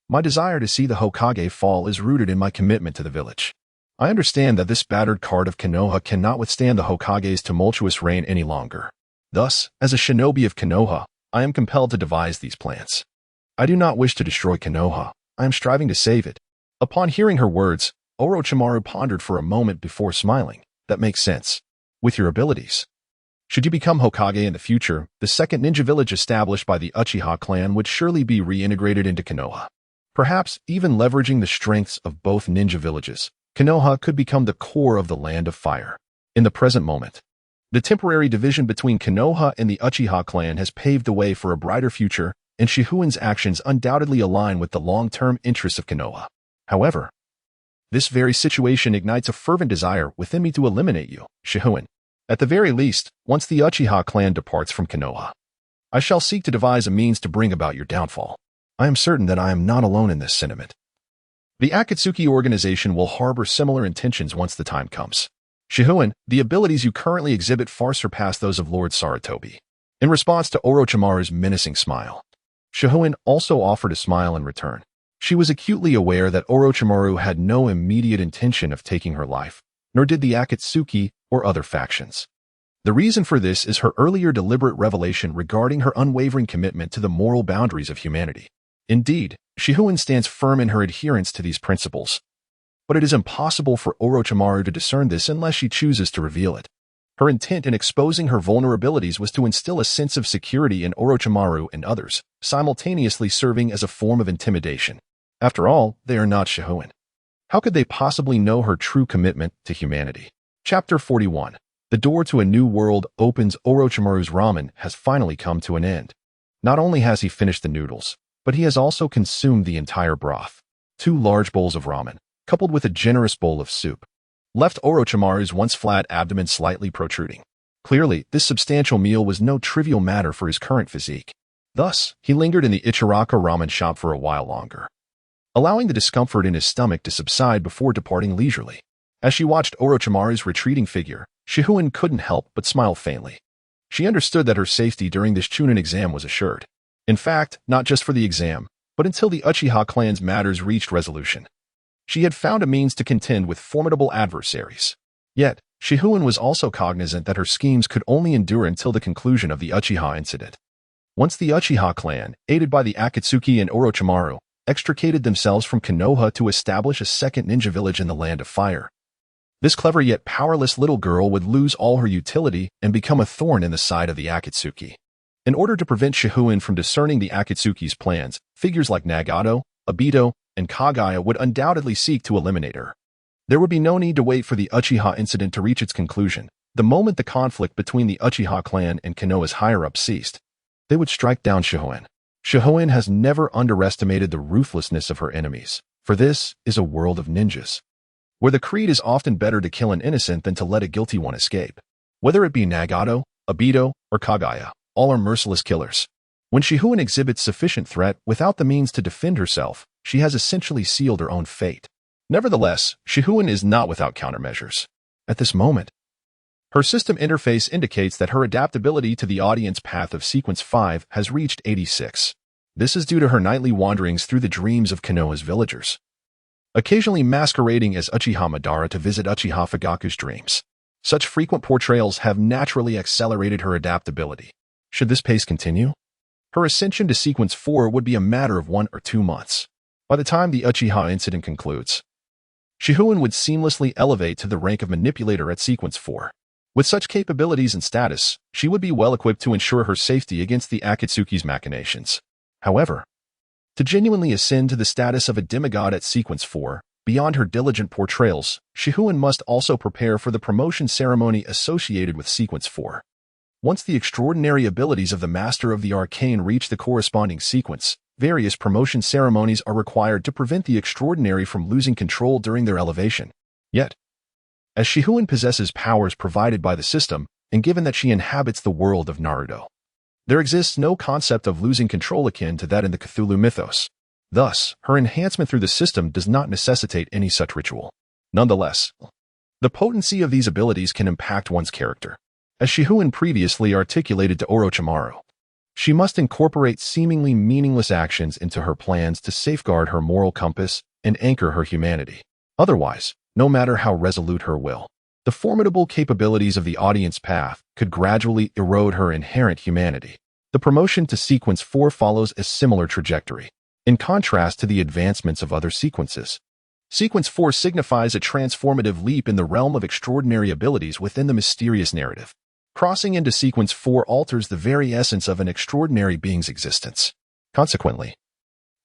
Speaker 1: My desire to see the Hokage fall is rooted in my commitment to the village. I understand that this battered card of Konoha cannot withstand the Hokage's tumultuous reign any longer. Thus, as a shinobi of Konoha, I am compelled to devise these plans. I do not wish to destroy Konoha. I am striving to save it. Upon hearing her words, Orochimaru pondered for a moment before smiling. That makes sense. With your abilities, should you become Hokage in the future, the second ninja village established by the Uchiha clan would surely be reintegrated into Konoha. Perhaps even leveraging the strengths of both ninja villages, Konoha could become the core of the Land of Fire. In the present moment, the temporary division between Konoha and the Uchiha clan has paved the way for a brighter future, and Shihouin's actions undoubtedly align with the long-term interests of Konoha. However, this very situation ignites a fervent desire within me to eliminate you, Shihouin. At the very least, once the Uchiha clan departs from Konoha, I shall seek to devise a means to bring about your downfall. I am certain that I am not alone in this sentiment. The Akatsuki organization will harbor similar intentions once the time comes. Shihouin, the abilities you currently exhibit far surpass those of Lord Sarutobi. In response to Orochimaru's menacing smile, Shihouin also offered a smile in return. She was acutely aware that Orochimaru had no immediate intention of taking her life, nor did the Akatsuki or other factions. The reason for this is her earlier deliberate revelation regarding her unwavering commitment to the moral boundaries of humanity. Indeed, Shihouin stands firm in her adherence to these principles. But it is impossible for Orochimaru to discern this unless she chooses to reveal it. Her intent in exposing her vulnerabilities was to instill a sense of security in Orochimaru and others, simultaneously serving as a form of intimidation. After all, they are not Shihouin. How could they possibly know her true commitment to humanity? Chapter 41. The door to a new world opens. Orochimaru's ramen has finally come to an end. Not only has he finished the noodles, but he has also consumed the entire broth. 2 large bowls of ramen, coupled with a generous bowl of soup, left Orochimaru's once flat abdomen slightly protruding. Clearly, this substantial meal was no trivial matter for his current physique. Thus, he lingered in the Ichiraka ramen shop for a while longer, allowing the discomfort in his stomach to subside before departing leisurely. As she watched Orochimaru's retreating figure, Shihouin couldn't help but smile faintly. She understood that her safety during this Chunin exam was assured. In fact, not just for the exam, but until the Uchiha clan's matters reached resolution. She had found a means to contend with formidable adversaries. Yet, Shihouin was also cognizant that her schemes could only endure until the conclusion of the Uchiha incident. Once the Uchiha clan, aided by the Akatsuki and Orochimaru, extricated themselves from Konoha to establish a second ninja village in the Land of Fire. This clever yet powerless little girl would lose all her utility and become a thorn in the side of the Akatsuki. In order to prevent Shihouin from discerning the Akatsuki's plans, figures like Nagato, Obito, and Kaguya would undoubtedly seek to eliminate her. There would be no need to wait for the Uchiha incident to reach its conclusion. The moment the conflict between the Uchiha clan and Konoha's higher-ups ceased, they would strike down Shihouin. Shihouin has never underestimated the ruthlessness of her enemies, for this is a world of ninjas, where the creed is often better to kill an innocent than to let a guilty one escape. Whether it be Nagato, Obito, or Kaguya, all are merciless killers. When Shihouin exhibits sufficient threat without the means to defend herself, she has essentially sealed her own fate. Nevertheless, Shihouin is not without countermeasures. At this moment, her system interface indicates that her adaptability to the audience path of Sequence 5 has reached 86. This is due to her nightly wanderings through the dreams of Konoha's villagers, occasionally masquerading as Uchiha Madara to visit Uchiha Fugaku's dreams. Such frequent portrayals have naturally accelerated her adaptability. Should this pace continue, her ascension to Sequence 4 would be a matter of 1 or 2 months. By the time the Uchiha incident concludes, Shihouin would seamlessly elevate to the rank of manipulator at Sequence 4. With such capabilities and status, she would be well equipped to ensure her safety against the Akatsuki's machinations. However, to genuinely ascend to the status of a demigod at Sequence 4, beyond her diligent portrayals, Shihouin must also prepare for the promotion ceremony associated with Sequence 4. Once the extraordinary abilities of the Master of the Arcane reach the corresponding sequence, various promotion ceremonies are required to prevent the extraordinary from losing control during their elevation. Yet, as Shihouin possesses powers provided by the system, and given that she inhabits the world of Naruto, there exists no concept of losing control akin to that in the Cthulhu mythos. Thus, her enhancement through the system does not necessitate any such ritual. Nonetheless, the potency of these abilities can impact one's character. As Shihouin previously articulated to Orochimaru, she must incorporate seemingly meaningless actions into her plans to safeguard her moral compass and anchor her humanity. Otherwise, no matter how resolute her will, the formidable capabilities of the audience path could gradually erode her inherent humanity. The promotion to Sequence 4 follows a similar trajectory. In contrast to the advancements of other sequences, Sequence 4 signifies a transformative leap in the realm of extraordinary abilities within the mysterious narrative. Crossing into Sequence 4 alters the very essence of an extraordinary being's existence. Consequently,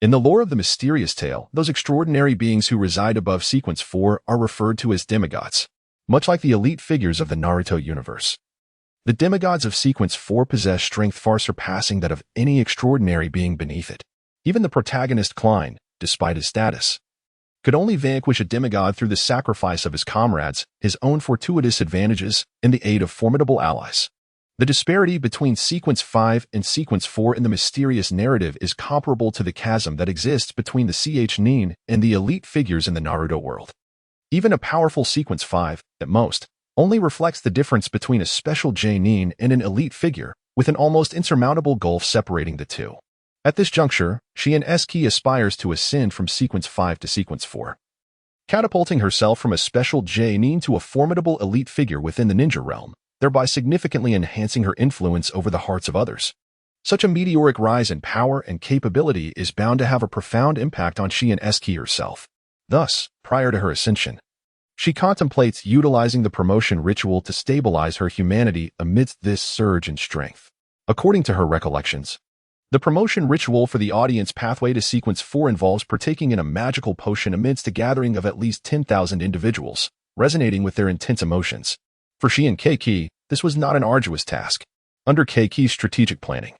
Speaker 1: in the lore of the mysterious tale, those extraordinary beings who reside above Sequence 4 are referred to as demigods, much like the elite figures of the Naruto universe. The demigods of Sequence 4 possess strength far surpassing that of any extraordinary being beneath it. Even the protagonist Klein, despite his status, could only vanquish a demigod through the sacrifice of his comrades, his own fortuitous advantages, and the aid of formidable allies. The disparity between Sequence 5 and Sequence 4 in the mysterious narrative is comparable to the chasm that exists between the Ch-Nin and the elite figures in the Naruto world. Even a powerful Sequence 5, at most, only reflects the difference between a special J-Nin and an elite figure, with an almost insurmountable gulf separating the two. At this juncture, Shihouin Saki aspires to ascend from Sequence 5 to Sequence 4, catapulting herself from a special J-Nin to a formidable elite figure within the ninja realm, thereby significantly enhancing her influence over the hearts of others. Such a meteoric rise in power and capability is bound to have a profound impact on Shihouin Saki herself. Thus, prior to her ascension, she contemplates utilizing the promotion ritual to stabilize her humanity amidst this surge in strength. According to her recollections, the promotion ritual for the audience pathway to Sequence 4 involves partaking in a magical potion amidst a gathering of at least 10,000 individuals, resonating with their intense emotions. For Shihouin Saki, this was not an arduous task. Under Saki's strategic planning,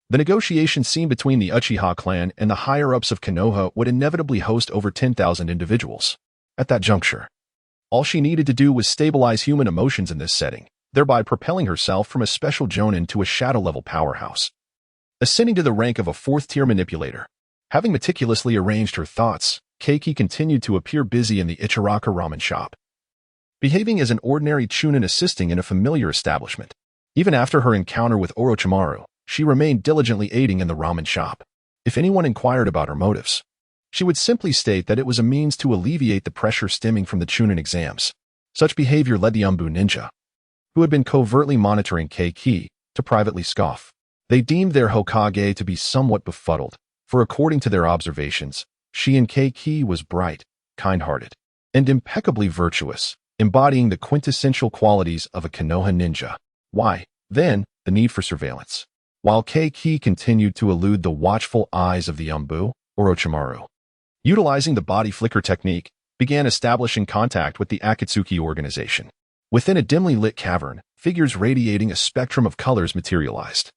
Speaker 1: the negotiation scene between the Uchiha clan and the higher-ups of Konoha would inevitably host over 10,000 individuals. At that juncture, all she needed to do was stabilize human emotions in this setting, thereby propelling herself from a special jonin to a shadow-level powerhouse. Ascending to the rank of a fourth-tier manipulator, having meticulously arranged her thoughts, Saki continued to appear busy in the Ichiraka ramen shop, behaving as an ordinary chunin assisting in a familiar establishment. Even after her encounter with Orochimaru, she remained diligently aiding in the ramen shop. If anyone inquired about her motives, she would simply state that it was a means to alleviate the pressure stemming from the chunin exams. Such behavior led the Umbu ninja, who had been covertly monitoring Saki, to privately scoff. They deemed their Hokage to be somewhat befuddled, for according to their observations, Shihouin Saki was bright, kind-hearted, and impeccably virtuous, embodying the quintessential qualities of a Konoha ninja. Why, then, the need for surveillance? While Saki continued to elude the watchful eyes of the Umbu, Orochimaru, utilizing the body flicker technique, began establishing contact with the Akatsuki organization. Within a dimly lit cavern, figures radiating a spectrum of colors materialized.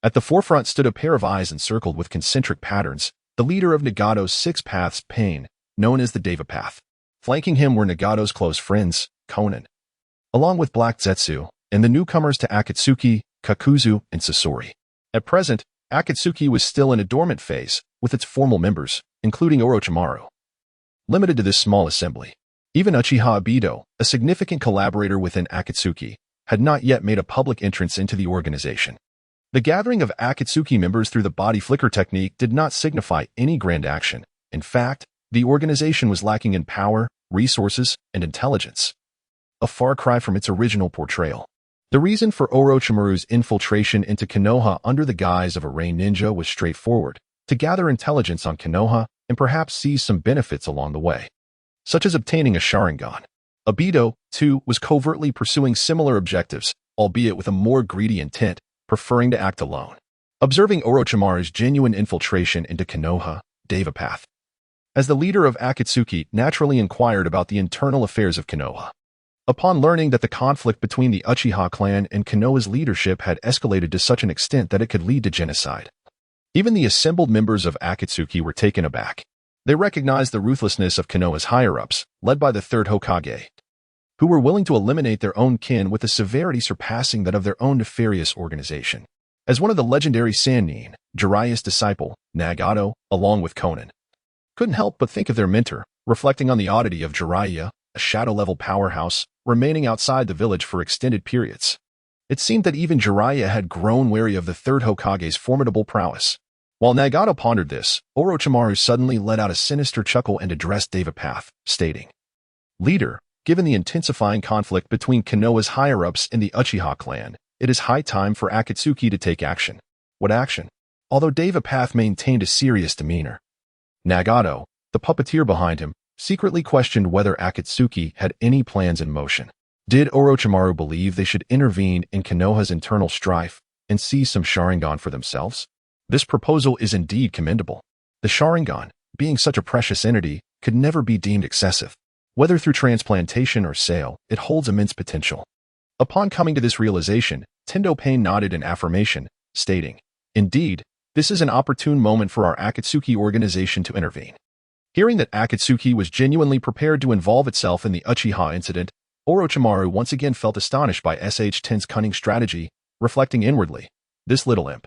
Speaker 1: At the forefront stood a pair of eyes encircled with concentric patterns, the leader of Nagato's six paths pain, known as the Deva Path. Flanking him were Nagato's close friends, Konan, along with Black Zetsu, and the newcomers to Akatsuki, Kakuzu, and Sasori. At present, Akatsuki was still in a dormant phase, with its formal members, including Orochimaru, limited to this small assembly. Even Uchiha Obito, a significant collaborator within Akatsuki, had not yet made a public entrance into the organization. The gathering of Akatsuki members through the body flicker technique did not signify any grand action. In fact, the organization was lacking in power, resources, and intelligence, a far cry from its original portrayal. The reason for Orochimaru's infiltration into Konoha under the guise of a rain ninja was straightforward: to gather intelligence on Konoha and perhaps seize some benefits along the way, such as obtaining a Sharingan. Obito, too, was covertly pursuing similar objectives, albeit with a more greedy intent, preferring to act alone. Observing Orochimaru's genuine infiltration into Konoha, Deva Path, as the leader of Akatsuki, naturally inquired about the internal affairs of Konoha. Upon learning that the conflict between the Uchiha clan and Konoha's leadership had escalated to such an extent that it could lead to genocide, even the assembled members of Akatsuki were taken aback. They recognized the ruthlessness of Konoha's higher-ups, led by the third Hokage, who were willing to eliminate their own kin with a severity surpassing that of their own nefarious organization. As one of the legendary Sannin, Jiraiya's disciple, Nagato, along with Konan, couldn't help but think of their mentor, reflecting on the oddity of Jiraiya, a shadow-level powerhouse, remaining outside the village for extended periods. It seemed that even Jiraiya had grown wary of the third Hokage's formidable prowess. While Nagato pondered this, Orochimaru suddenly let out a sinister chuckle and addressed Deva Path, stating, "Leader, given the intensifying conflict between Konoha's higher-ups and the Uchiha clan, it is high time for Akatsuki to take action." What action? Although Deva Path maintained a serious demeanor, Nagato, the puppeteer behind him, secretly questioned whether Akatsuki had any plans in motion. Did Orochimaru believe they should intervene in Konoha's internal strife and seize some Sharingan for themselves? This proposal is indeed commendable. The Sharingan, being such a precious entity, could never be deemed excessive. Whether through transplantation or sale, it holds immense potential. Upon coming to this realization, Tendo Pain nodded in affirmation, stating, "Indeed, this is an opportune moment for our Akatsuki organization to intervene." Hearing that Akatsuki was genuinely prepared to involve itself in the Uchiha incident, Orochimaru once again felt astonished by SH-10's cunning strategy, reflecting inwardly, "This little imp,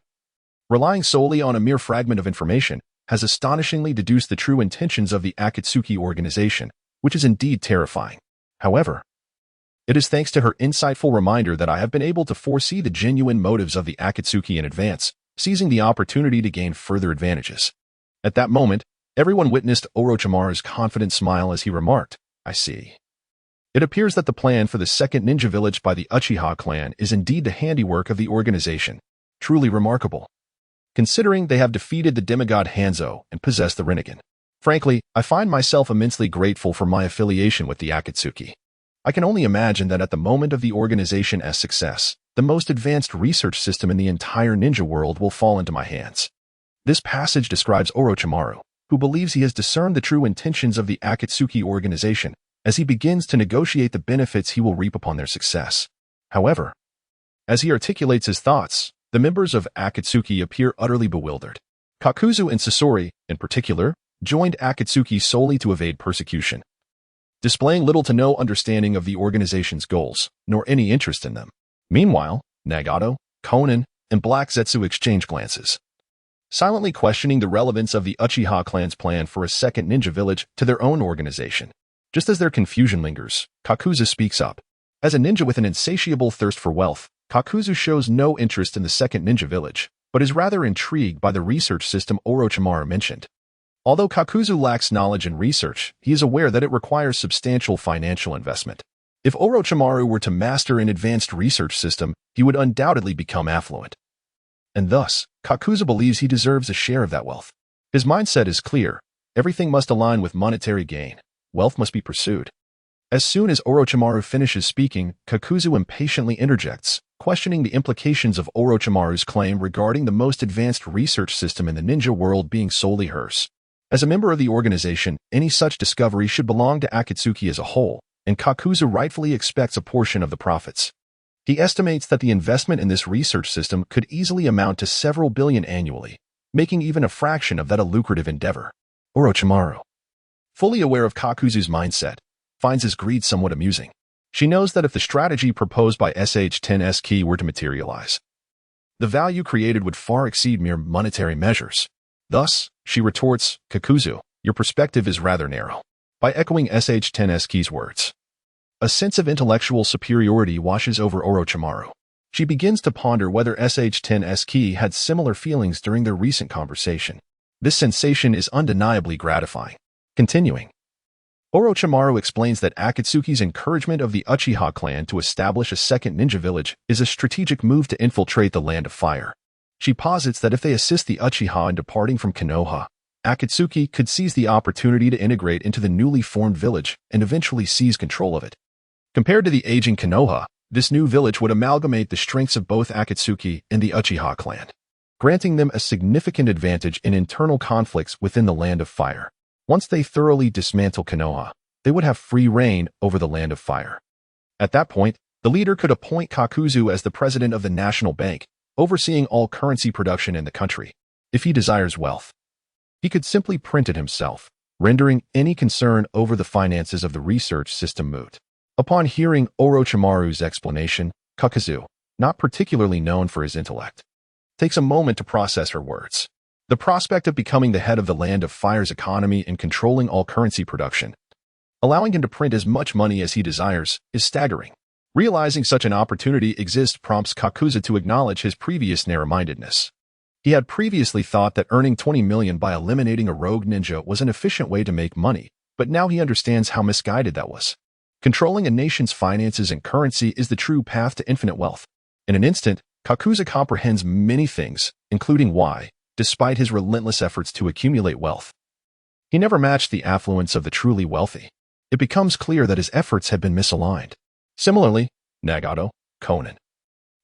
Speaker 1: relying solely on a mere fragment of information, has astonishingly deduced the true intentions of the Akatsuki organization, which is indeed terrifying. However, it is thanks to her insightful reminder that I have been able to foresee the genuine motives of the Akatsuki in advance, seizing the opportunity to gain further advantages." At that moment, everyone witnessed Orochimaru's confident smile as he remarked, "I see. It appears that the plan for the second ninja village by the Uchiha clan is indeed the handiwork of the organization. Truly remarkable, considering they have defeated the demigod Hanzo and possessed the Rinnegan. Frankly, I find myself immensely grateful for my affiliation with the Akatsuki. I can only imagine that at the moment of the organization's success, the most advanced research system in the entire ninja world will fall into my hands." This passage describes Orochimaru, who believes he has discerned the true intentions of the Akatsuki organization as he begins to negotiate the benefits he will reap upon their success. However, as he articulates his thoughts, the members of Akatsuki appear utterly bewildered. Kakuzu and Sasori, in particular, joined Akatsuki solely to evade persecution, displaying little to no understanding of the organization's goals, nor any interest in them. Meanwhile, Nagato, Konan, and Black Zetsu exchange glances, silently questioning the relevance of the Uchiha clan's plan for a second ninja village to their own organization. Just as their confusion lingers, Kakuzu speaks up. As a ninja with an insatiable thirst for wealth, Kakuzu shows no interest in the second ninja village, but is rather intrigued by the research system Orochimaru mentioned. Although Kakuzu lacks knowledge in research, he is aware that it requires substantial financial investment. If Orochimaru were to master an advanced research system, he would undoubtedly become affluent. And thus, Kakuzu believes he deserves a share of that wealth. His mindset is clear. Everything must align with monetary gain. Wealth must be pursued. As soon as Orochimaru finishes speaking, Kakuzu impatiently interjects, questioning the implications of Orochimaru's claim regarding the most advanced research system in the ninja world being solely hers. As a member of the organization, any such discovery should belong to Akatsuki as a whole, and Kakuzu rightfully expects a portion of the profits. He estimates that the investment in this research system could easily amount to several billion annually, making even a fraction of that a lucrative endeavor. Orochimaru, fully aware of Kakuzu's mindset, finds his greed somewhat amusing. She knows that if the strategy proposed by Shihouin Saki were to materialize, the value created would far exceed mere monetary measures. Thus, she retorts, Kakuzu, your perspective is rather narrow. By echoing Shihouin Saki's words, a sense of intellectual superiority washes over Orochimaru. She begins to ponder whether Shihouin Saki had similar feelings during their recent conversation. This sensation is undeniably gratifying. Continuing, Orochimaru explains that Akatsuki's encouragement of the Uchiha clan to establish a second ninja village is a strategic move to infiltrate the Land of Fire. She posits that if they assist the Uchiha in departing from Konoha, Akatsuki could seize the opportunity to integrate into the newly formed village and eventually seize control of it. Compared to the aging Konoha, this new village would amalgamate the strengths of both Akatsuki and the Uchiha clan, granting them a significant advantage in internal conflicts within the Land of Fire. Once they thoroughly dismantle Konoha, they would have free reign over the Land of Fire. At that point, the leader could appoint Kakuzu as the president of the National Bank, overseeing all currency production in the country. If he desires wealth, he could simply print it himself, rendering any concern over the finances of the research system moot. Upon hearing Orochimaru's explanation, Kakuzu, not particularly known for his intellect, takes a moment to process her words. The prospect of becoming the head of the Land of Fire's economy and controlling all currency production, allowing him to print as much money as he desires, is staggering. Realizing such an opportunity exists prompts Kakuzu to acknowledge his previous narrow-mindedness. He had previously thought that earning 20 million by eliminating a rogue ninja was an efficient way to make money, but now he understands how misguided that was. Controlling a nation's finances and currency is the true path to infinite wealth. In an instant, Kakuzu comprehends many things, including why, despite his relentless efforts to accumulate wealth, he never matched the affluence of the truly wealthy. It becomes clear that his efforts had been misaligned. Similarly, Nagato, Konan,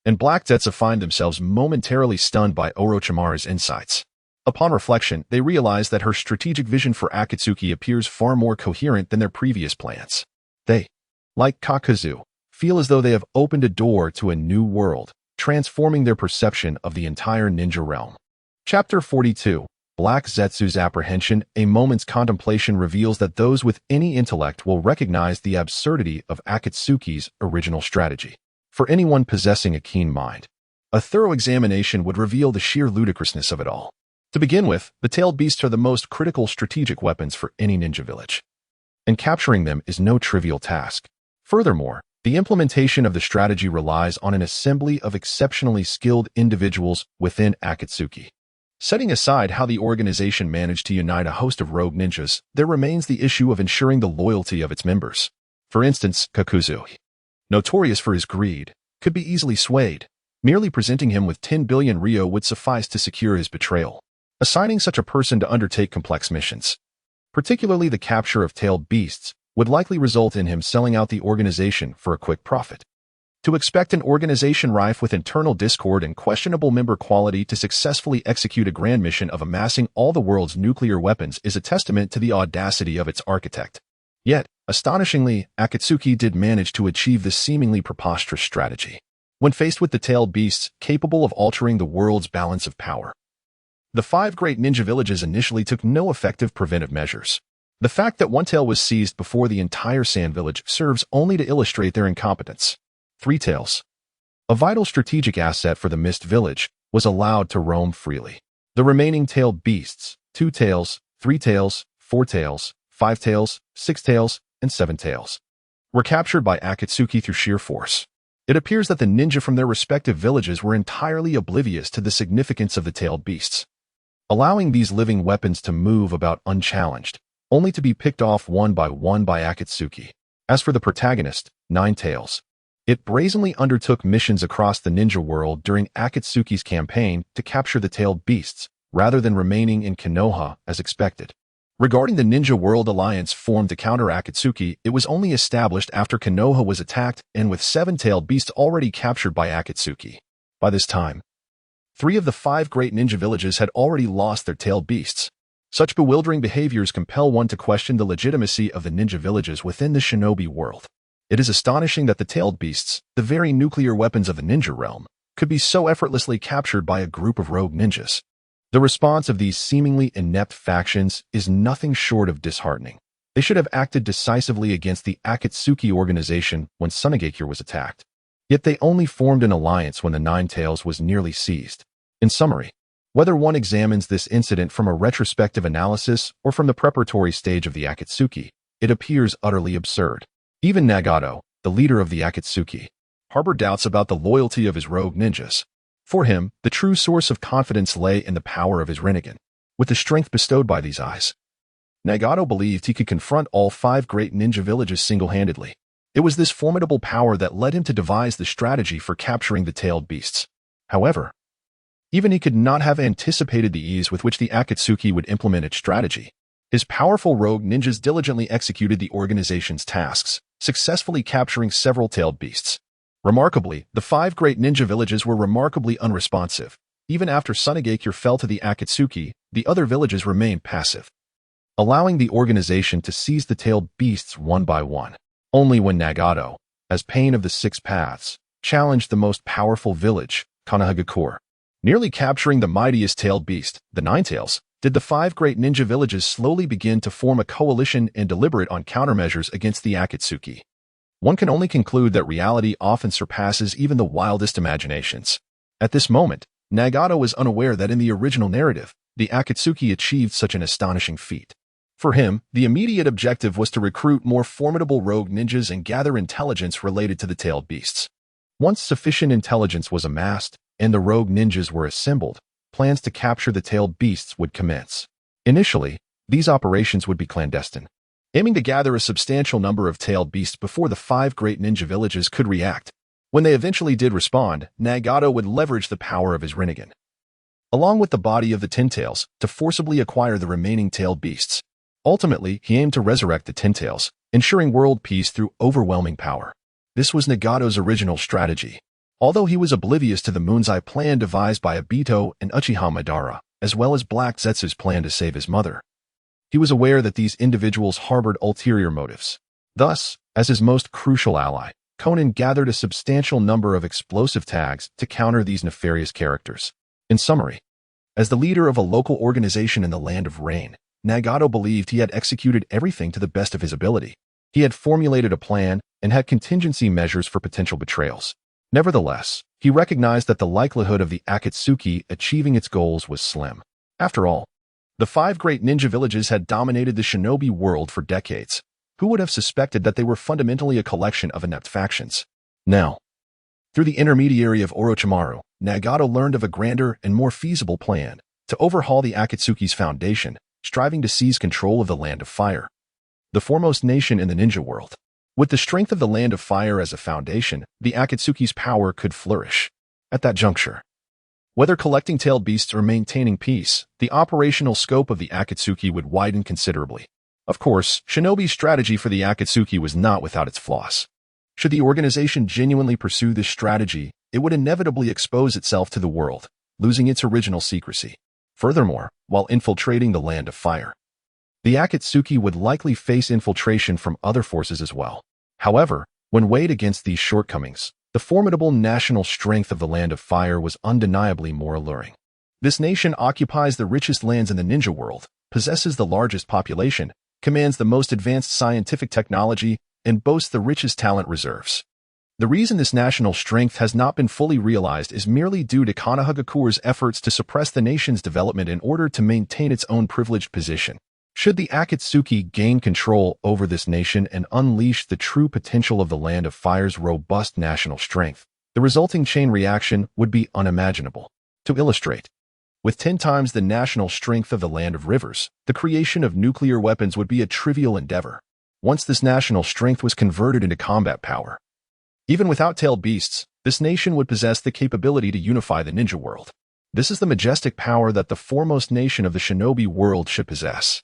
Speaker 1: and Black Zetsu find themselves momentarily stunned by Orochimaru's insights. Upon reflection, they realize that her strategic vision for Akatsuki appears far more coherent than their previous plans. They, like Kakuzu, feel as though they have opened a door to a new world, transforming their perception of the entire ninja realm. Chapter 42, Black Zetsu's Apprehension. A moment's contemplation reveals that those with any intellect will recognize the absurdity of Akatsuki's original strategy. For anyone possessing a keen mind, a thorough examination would reveal the sheer ludicrousness of it all. To begin with, the tailed beasts are the most critical strategic weapons for any ninja village, and capturing them is no trivial task. Furthermore, the implementation of the strategy relies on an assembly of exceptionally skilled individuals within Akatsuki. Setting aside how the organization managed to unite a host of rogue ninjas, there remains the issue of ensuring the loyalty of its members. For instance, Kakuzu, notorious for his greed, could be easily swayed. Merely presenting him with 10 billion ryo would suffice to secure his betrayal. Assigning such a person to undertake complex missions, particularly the capture of tailed beasts, would likely result in him selling out the organization for a quick profit. To expect an organization rife with internal discord and questionable member quality to successfully execute a grand mission of amassing all the world's nuclear weapons is a testament to the audacity of its architect. Yet, astonishingly, Akatsuki did manage to achieve this seemingly preposterous strategy. When faced with the tailed beasts capable of altering the world's balance of power, the 5 great ninja villages initially took no effective preventive measures. The fact that one tail was seized before the entire Sand Village serves only to illustrate their incompetence. 3 tails, a vital strategic asset for the Mist Village, was allowed to roam freely. The remaining tailed beasts, 2 tails, 3 tails, 4 tails, 5 tails, 6 tails, and 7 tails, were captured by Akatsuki through sheer force. It appears that the ninja from their respective villages were entirely oblivious to the significance of the tailed beasts, allowing these living weapons to move about unchallenged, only to be picked off one by Akatsuki. As for the protagonist, 9 tails, it brazenly undertook missions across the ninja world during Akatsuki's campaign to capture the tailed beasts, rather than remaining in Konoha as expected. Regarding the Ninja World Alliance formed to counter Akatsuki, it was only established after Konoha was attacked and with 7-tailed beasts already captured by Akatsuki. By this time, 3 of the 5 great ninja villages had already lost their tailed beasts. Such bewildering behaviors compel one to question the legitimacy of the ninja villages within the shinobi world. It is astonishing that the tailed beasts, the very nuclear weapons of the ninja realm, could be so effortlessly captured by a group of rogue ninjas. The response of these seemingly inept factions is nothing short of disheartening. They should have acted decisively against the Akatsuki organization when Sunagakure was attacked. Yet they only formed an alliance when the Nine Tails was nearly seized. In summary, whether one examines this incident from a retrospective analysis or from the preparatory stage of the Akatsuki, it appears utterly absurd. Even Nagato, the leader of the Akatsuki, harbored doubts about the loyalty of his rogue ninjas. For him, the true source of confidence lay in the power of his Rinnegan. With the strength bestowed by these eyes, Nagato believed he could confront all 5 great ninja villages single-handedly. It was this formidable power that led him to devise the strategy for capturing the tailed beasts. However, even he could not have anticipated the ease with which the Akatsuki would implement its strategy. His powerful rogue ninjas diligently executed the organization's tasks, successfully capturing several tailed beasts. Remarkably, the 5 great ninja villages were remarkably unresponsive. Even after Sunagakure fell to the Akatsuki, the other villages remained passive, allowing the organization to seize the tailed beasts one by one. Only when Nagato, as Pain of the 6 Paths, challenged the most powerful village, Konohagakure, nearly capturing the mightiest tailed beast, the Nine Tails, did the 5 great ninja villages slowly begin to form a coalition and deliberate on countermeasures against the Akatsuki. One can only conclude that reality often surpasses even the wildest imaginations. At this moment, Nagato was unaware that in the original narrative, the Akatsuki achieved such an astonishing feat. For him, the immediate objective was to recruit more formidable rogue ninjas and gather intelligence related to the tailed beasts. Once sufficient intelligence was amassed, and the rogue ninjas were assembled, plans to capture the tailed beasts would commence. Initially, these operations would be clandestine, aiming to gather a substantial number of tailed beasts before the 5 great ninja villages could react. When they eventually did respond, Nagato would leverage the power of his Rinnegan, along with the body of the Ten Tails, to forcibly acquire the remaining tailed beasts. Ultimately, he aimed to resurrect the Ten Tails, ensuring world peace through overwhelming power. This was Nagato's original strategy. Although he was oblivious to the Moon's Eye plan devised by Obito and Uchiha Madara, as well as Black Zetsu's plan to save his mother, he was aware that these individuals harbored ulterior motives. Thus, as his most crucial ally, Conan gathered a substantial number of explosive tags to counter these nefarious characters. In summary, as the leader of a local organization in the Land of Rain, Nagato believed he had executed everything to the best of his ability. He had formulated a plan and had contingency measures for potential betrayals. Nevertheless, he recognized that the likelihood of the Akatsuki achieving its goals was slim. After all, the 5 great ninja villages had dominated the shinobi world for decades. Who would have suspected that they were fundamentally a collection of inept factions? Now, through the intermediary of Orochimaru, Nagato learned of a grander and more feasible plan to overhaul the Akatsuki's foundation, striving to seize control of the Land of Fire, the foremost nation in the ninja world. With the strength of the Land of Fire as a foundation, the Akatsuki's power could flourish. At that juncture, whether collecting tailed beasts or maintaining peace, the operational scope of the Akatsuki would widen considerably. Of course, Shinobi's strategy for the Akatsuki was not without its flaws. Should the organization genuinely pursue this strategy, it would inevitably expose itself to the world, losing its original secrecy. Furthermore, while infiltrating the Land of Fire, the Akatsuki would likely face infiltration from other forces as well. However, when weighed against these shortcomings, the formidable national strength of the Land of Fire was undeniably more alluring. This nation occupies the richest lands in the ninja world, possesses the largest population, commands the most advanced scientific technology, and boasts the richest talent reserves. The reason this national strength has not been fully realized is merely due to Konohagakure's efforts to suppress the nation's development in order to maintain its own privileged position. Should the Akatsuki gain control over this nation and unleash the true potential of the Land of Fire's robust national strength, the resulting chain reaction would be unimaginable. To illustrate, with 10 times the national strength of the Land of Rivers, the creation of nuclear weapons would be a trivial endeavor. Once this national strength was converted into combat power, even without tailed beasts, this nation would possess the capability to unify the ninja world. This is the majestic power that the foremost nation of the shinobi world should possess.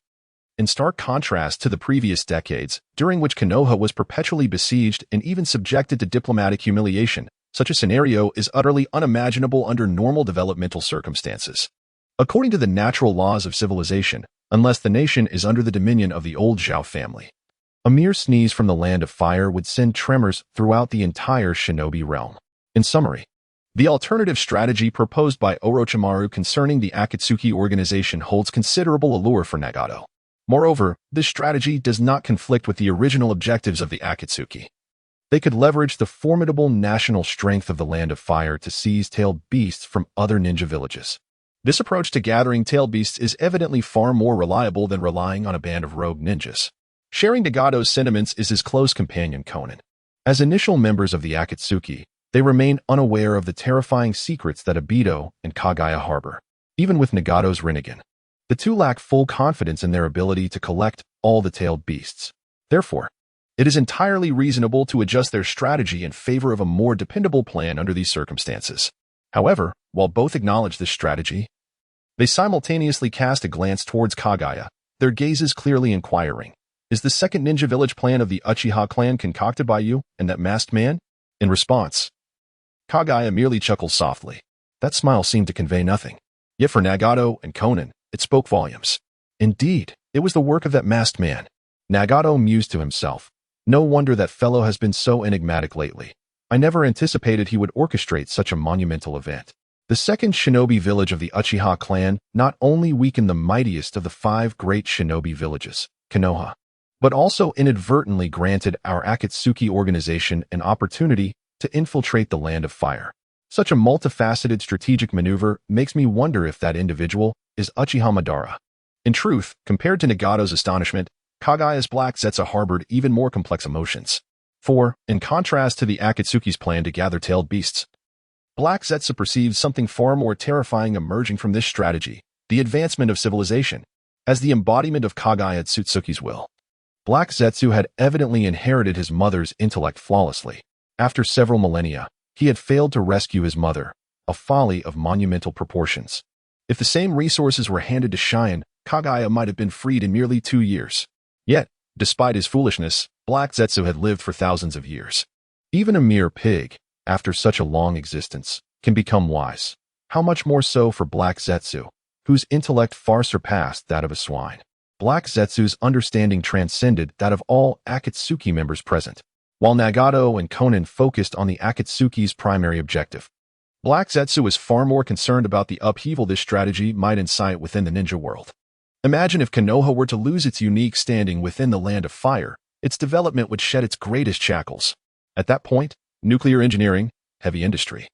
Speaker 1: In stark contrast to the previous decades, during which Konoha was perpetually besieged and even subjected to diplomatic humiliation, such a scenario is utterly unimaginable under normal developmental circumstances. According to the natural laws of civilization, unless the nation is under the dominion of the old Zhao family, a mere sneeze from the land of fire would send tremors throughout the entire shinobi realm. In summary, the alternative strategy proposed by Orochimaru concerning the Akatsuki organization holds considerable allure for Nagato. Moreover, this strategy does not conflict with the original objectives of the Akatsuki. They could leverage the formidable national strength of the Land of Fire to seize tailed beasts from other ninja villages. This approach to gathering tailed beasts is evidently far more reliable than relying on a band of rogue ninjas. Sharing Nagato's sentiments is his close companion Konan. As initial members of the Akatsuki, they remain unaware of the terrifying secrets that Obito and Kagaya harbor. Even with Nagato's Rinnegan, the two lack full confidence in their ability to collect all the tailed beasts. Therefore, it is entirely reasonable to adjust their strategy in favor of a more dependable plan under these circumstances. However, while both acknowledge this strategy, they simultaneously cast a glance towards Kagaya, their gazes clearly inquiring, "Is the second ninja village plan of the Uchiha clan concocted by you and that masked man?" In response, Kagaya merely chuckles softly. That smile seemed to convey nothing. Yet for Nagato and Konan, it spoke volumes. Indeed, it was the work of that masked man. Nagato mused to himself. No wonder that fellow has been so enigmatic lately. I never anticipated he would orchestrate such a monumental event. The second shinobi village of the Uchiha clan not only weakened the mightiest of the 5 great shinobi villages, Konoha, but also inadvertently granted our Akatsuki organization an opportunity to infiltrate the Land of Fire. Such a multifaceted strategic maneuver makes me wonder if that individual is Uchiha Madara. In truth, compared to Nagato's astonishment, Kagaya's Black Zetsu harbored even more complex emotions. For, in contrast to the Akatsuki's plan to gather tailed beasts, Black Zetsu perceives something far more terrifying emerging from this strategy, the advancement of civilization, as the embodiment of Kagaya Tsutsuki's will. Black Zetsu had evidently inherited his mother's intellect flawlessly. After several millennia, he had failed to rescue his mother, a folly of monumental proportions. If the same resources were handed to Shihouin, Kagaya might have been freed in merely 2 years. Yet, despite his foolishness, Black Zetsu had lived for thousands of years. Even a mere pig, after such a long existence, can become wise. How much more so for Black Zetsu, whose intellect far surpassed that of a swine. Black Zetsu's understanding transcended that of all Akatsuki members present. While Nagato and Konan focused on the Akatsuki's primary objective, Black Zetsu was far more concerned about the upheaval this strategy might incite within the ninja world. Imagine if Konoha were to lose its unique standing within the Land of Fire, its development would shed its greatest shackles. At that point, nuclear engineering, heavy industry,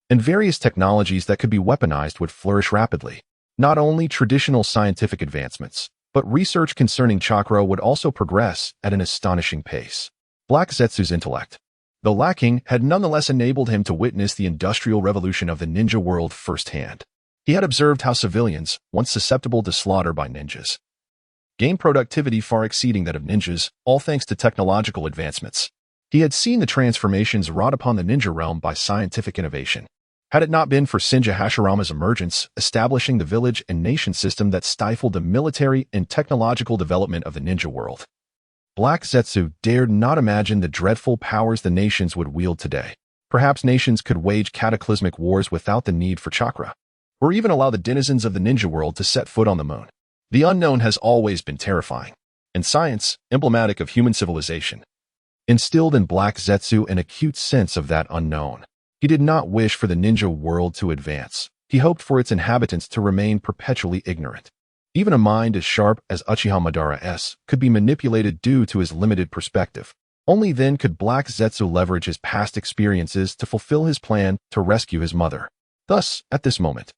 Speaker 1: and various technologies that could be weaponized would flourish rapidly. Not only traditional scientific advancements, but research concerning chakra would also progress at an astonishing pace. Black Zetsu's intellect, though lacking, had nonetheless enabled him to witness the industrial revolution of the ninja world firsthand. He had observed how civilians, once susceptible to slaughter by ninjas, gained productivity far exceeding that of ninjas, all thanks to technological advancements. He had seen the transformations wrought upon the ninja realm by scientific innovation. Had it not been for Senja Hashirama's emergence, establishing the village and nation system that stifled the military and technological development of the ninja world, Black Zetsu dared not imagine the dreadful powers the nations would wield today. Perhaps nations could wage cataclysmic wars without the need for chakra, or even allow the denizens of the ninja world to set foot on the moon. The unknown has always been terrifying, and science, emblematic of human civilization, instilled in Black Zetsu an acute sense of that unknown. He did not wish for the ninja world to advance. He hoped for its inhabitants to remain perpetually ignorant. Even a mind as sharp as Uchiha Madara's could be manipulated due to his limited perspective. Only then could Black Zetsu leverage his past experiences to fulfill his plan to rescue his mother. Thus, at this moment,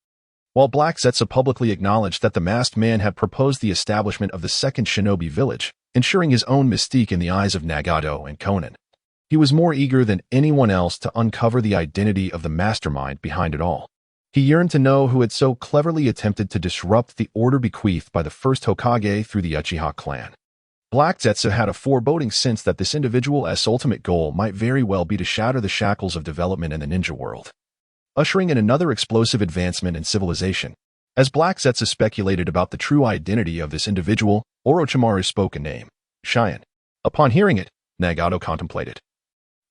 Speaker 1: while Black Zetsu publicly acknowledged that the masked man had proposed the establishment of the second shinobi village, ensuring his own mystique in the eyes of Nagato and Konan, he was more eager than anyone else to uncover the identity of the mastermind behind it all. He yearned to know who had so cleverly attempted to disrupt the order bequeathed by the first Hokage through the Uchiha clan. Black Zetsu had a foreboding sense that this individual's ultimate goal might very well be to shatter the shackles of development in the ninja world. ushering in another explosive advancement in civilization. As Black Zetsu speculated about the true identity of this individual, Orochimaru spoke a name, Shihouin. Upon hearing it, Nagato contemplated.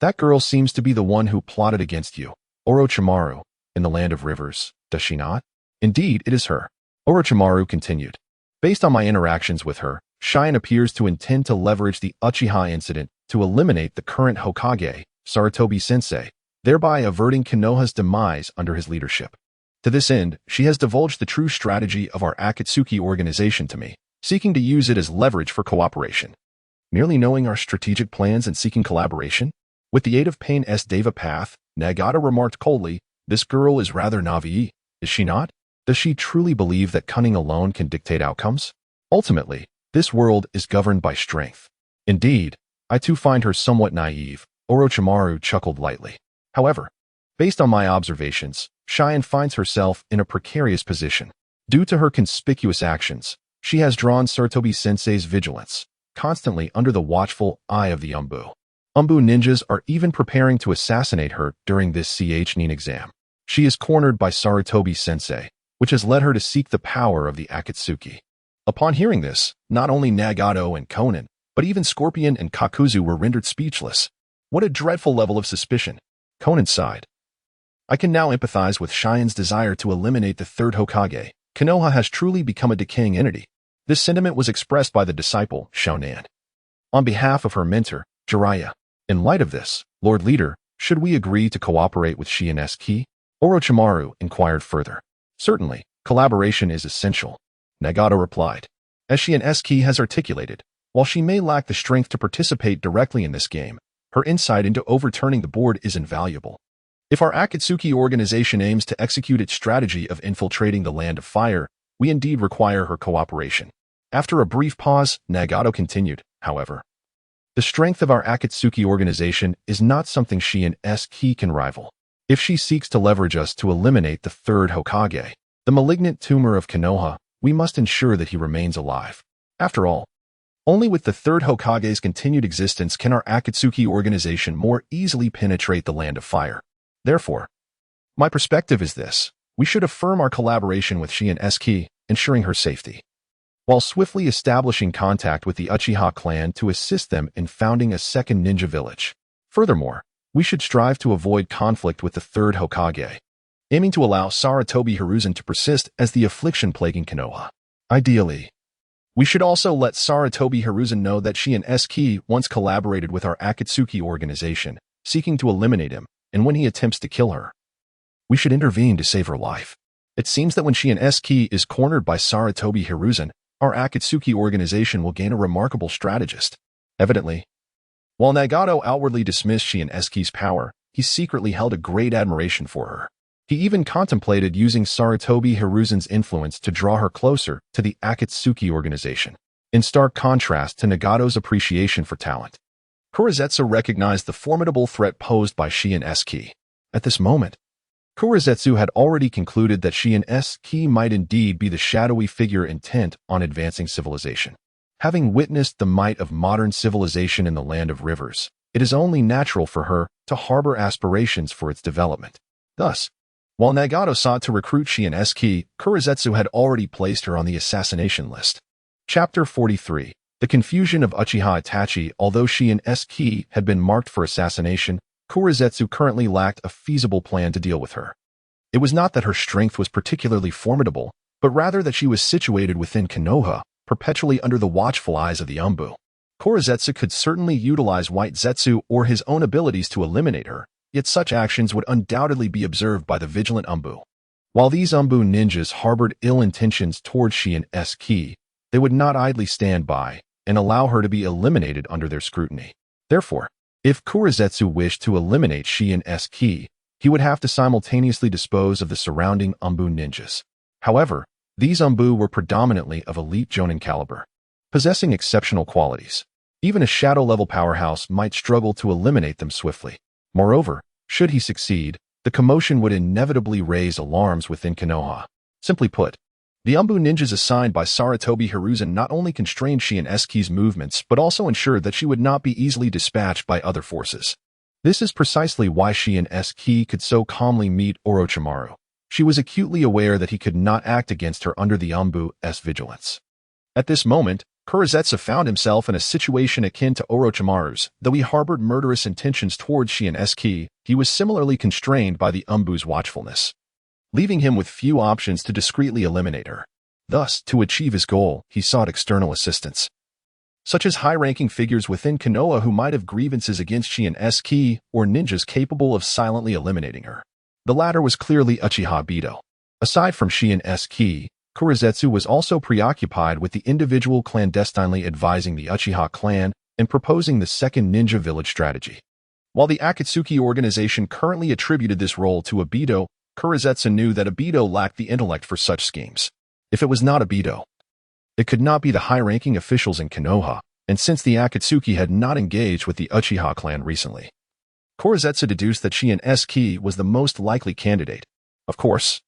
Speaker 1: That girl seems to be the one who plotted against you, Orochimaru, in the land of rivers, does she not? Indeed, it is her. Orochimaru continued. Based on my interactions with her, Shihouin appears to intend to leverage the Uchiha incident to eliminate the current Hokage, Sarutobi-sensei, thereby averting Konoha's demise under his leadership. To this end, she has divulged the true strategy of our Akatsuki organization to me, seeking to use it as leverage for cooperation. Merely knowing our strategic plans and seeking collaboration? With the aid of Pain's Deva path, Nagato remarked coldly, this girl is rather naive, is she not? Does she truly believe that cunning alone can dictate outcomes? Ultimately, this world is governed by strength. Indeed, I too find her somewhat naive, Orochimaru chuckled lightly. However, based on my observations, Shihouin finds herself in a precarious position. Due to her conspicuous actions, she has drawn Sarutobi-sensei's vigilance, constantly under the watchful eye of the Umbu. Umbu ninjas are even preparing to assassinate her during this Nin exam. She is cornered by Sarutobi-sensei, which has led her to seek the power of the Akatsuki. Upon hearing this, not only Nagato and Konan, but even Scorpion and Kakuzu were rendered speechless. What a dreadful level of suspicion. Konan sighed. I can now empathize with Shihouin's desire to eliminate the third Hokage. Konoha has truly become a decaying entity. This sentiment was expressed by the disciple, Shonan. On behalf of her mentor, Jiraiya. In light of this, Lord Leader, should we agree to cooperate with Shihouin Saki? Orochimaru inquired further. Certainly, collaboration is essential. Nagato replied. As Shihouin Saki has articulated, while she may lack the strength to participate directly in this game, her insight into overturning the board is invaluable. If our Akatsuki organization aims to execute its strategy of infiltrating the Land of Fire, we indeed require her cooperation. After a brief pause, Nagato continued, however. The strength of our Akatsuki organization is not something Shihouin Saki can rival. If she seeks to leverage us to eliminate the third Hokage, the malignant tumor of Konoha, we must ensure that he remains alive. After all, only with the third Hokage's continued existence can our Akatsuki organization more easily penetrate the Land of Fire. Therefore, my perspective is this. We should affirm our collaboration with Shihouin Saki, ensuring her safety, while swiftly establishing contact with the Uchiha clan to assist them in founding a second ninja village. Furthermore, we should strive to avoid conflict with the third Hokage, aiming to allow Sarutobi Hiruzen to persist as the affliction plaguing Konoha. Ideally, we should also let Sarutobi Hiruzen know that Shihouin Saki once collaborated with our Akatsuki organization, seeking to eliminate him, and when he attempts to kill her, we should intervene to save her life. It seems that when Shihouin Saki is cornered by Sarutobi Hiruzen, our Akatsuki organization will gain a remarkable strategist. Evidently, while Nagato outwardly dismissed Shihouin Saki's power, he secretly held a great admiration for her. He even contemplated using Sarutobi Hiruzen's influence to draw her closer to the Akatsuki organization. In stark contrast to Nagato's appreciation for talent, Kurizetsu recognized the formidable threat posed by Shihouin Saki. At this moment, Kurizetsu had already concluded that Shihouin Saki might indeed be the shadowy figure intent on advancing civilization. Having witnessed the might of modern civilization in the Land of Rivers, it is only natural for her to harbor aspirations for its development. Thus, while Nagato sought to recruit Shihouin Saki, Kurizetsu had already placed her on the assassination list. Chapter 43. The confusion of Uchiha Itachi. Although Shihouin Saki had been marked for assassination, Kurizetsu currently lacked a feasible plan to deal with her. It was not that her strength was particularly formidable, but rather that she was situated within Konoha, perpetually under the watchful eyes of the Umbu. Kurizetsu could certainly utilize White Zetsu or his own abilities to eliminate her, yet such actions would undoubtedly be observed by the vigilant Umbu. While these Umbu ninjas harbored ill intentions towards Shihouin Saki, they would not idly stand by and allow her to be eliminated under their scrutiny. Therefore, if Kurizetsu wished to eliminate Shihouin Saki, he would have to simultaneously dispose of the surrounding Umbu ninjas. However, these Umbu were predominantly of elite Jonin caliber, possessing exceptional qualities. Even a shadow-level powerhouse might struggle to eliminate them swiftly. Moreover, should he succeed, the commotion would inevitably raise alarms within Konoha. Simply put, the Umbu ninjas assigned by Sarutobi Hiruzen not only constrained Shihouin Saki's movements but also ensured that she would not be easily dispatched by other forces. This is precisely why Shihouin Saki could so calmly meet Orochimaru. She was acutely aware that he could not act against her under the Anbu's vigilance. At this moment, Kurizetsu found himself in a situation akin to Orochimaru's. Though he harbored murderous intentions towards Shihouin Saki, he was similarly constrained by the Anbu's watchfulness, leaving him with few options to discreetly eliminate her. Thus, to achieve his goal, he sought external assistance, such as high-ranking figures within Konoha who might have grievances against Shihouin Saki or ninjas capable of silently eliminating her. The latter was clearly Uchiha Bido. Aside from Shihouin Saki, Kurizetsu was also preoccupied with the individual clandestinely advising the Uchiha clan and proposing the second ninja village strategy. While the Akatsuki organization currently attributed this role to Abido, Kurizetsu knew that Abido lacked the intellect for such schemes. If it was not Abido, it could not be the high-ranking officials in Konoha, and since the Akatsuki had not engaged with the Uchiha clan recently, Kurizetsu deduced that Shihouin Saki was the most likely candidate. Of course,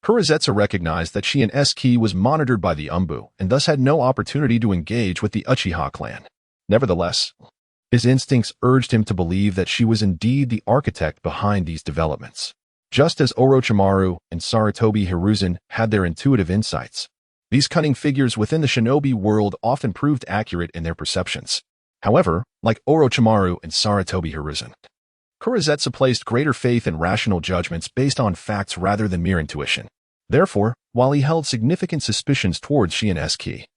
Speaker 1: Kurizetsu recognized that Shihouin Saki was monitored by the Anbu and thus had no opportunity to engage with the Uchiha clan. Nevertheless, his instincts urged him to believe that she was indeed the architect behind these developments, just as Orochimaru and Sarutobi Hiruzen had their intuitive insights. These cunning figures within the shinobi world often proved accurate in their perceptions. However, like Orochimaru and Sarutobi Hiruzen, Kurizetsu placed greater faith in rational judgments based on facts rather than mere intuition. Therefore, while he held significant suspicions towards Shihouin Saki,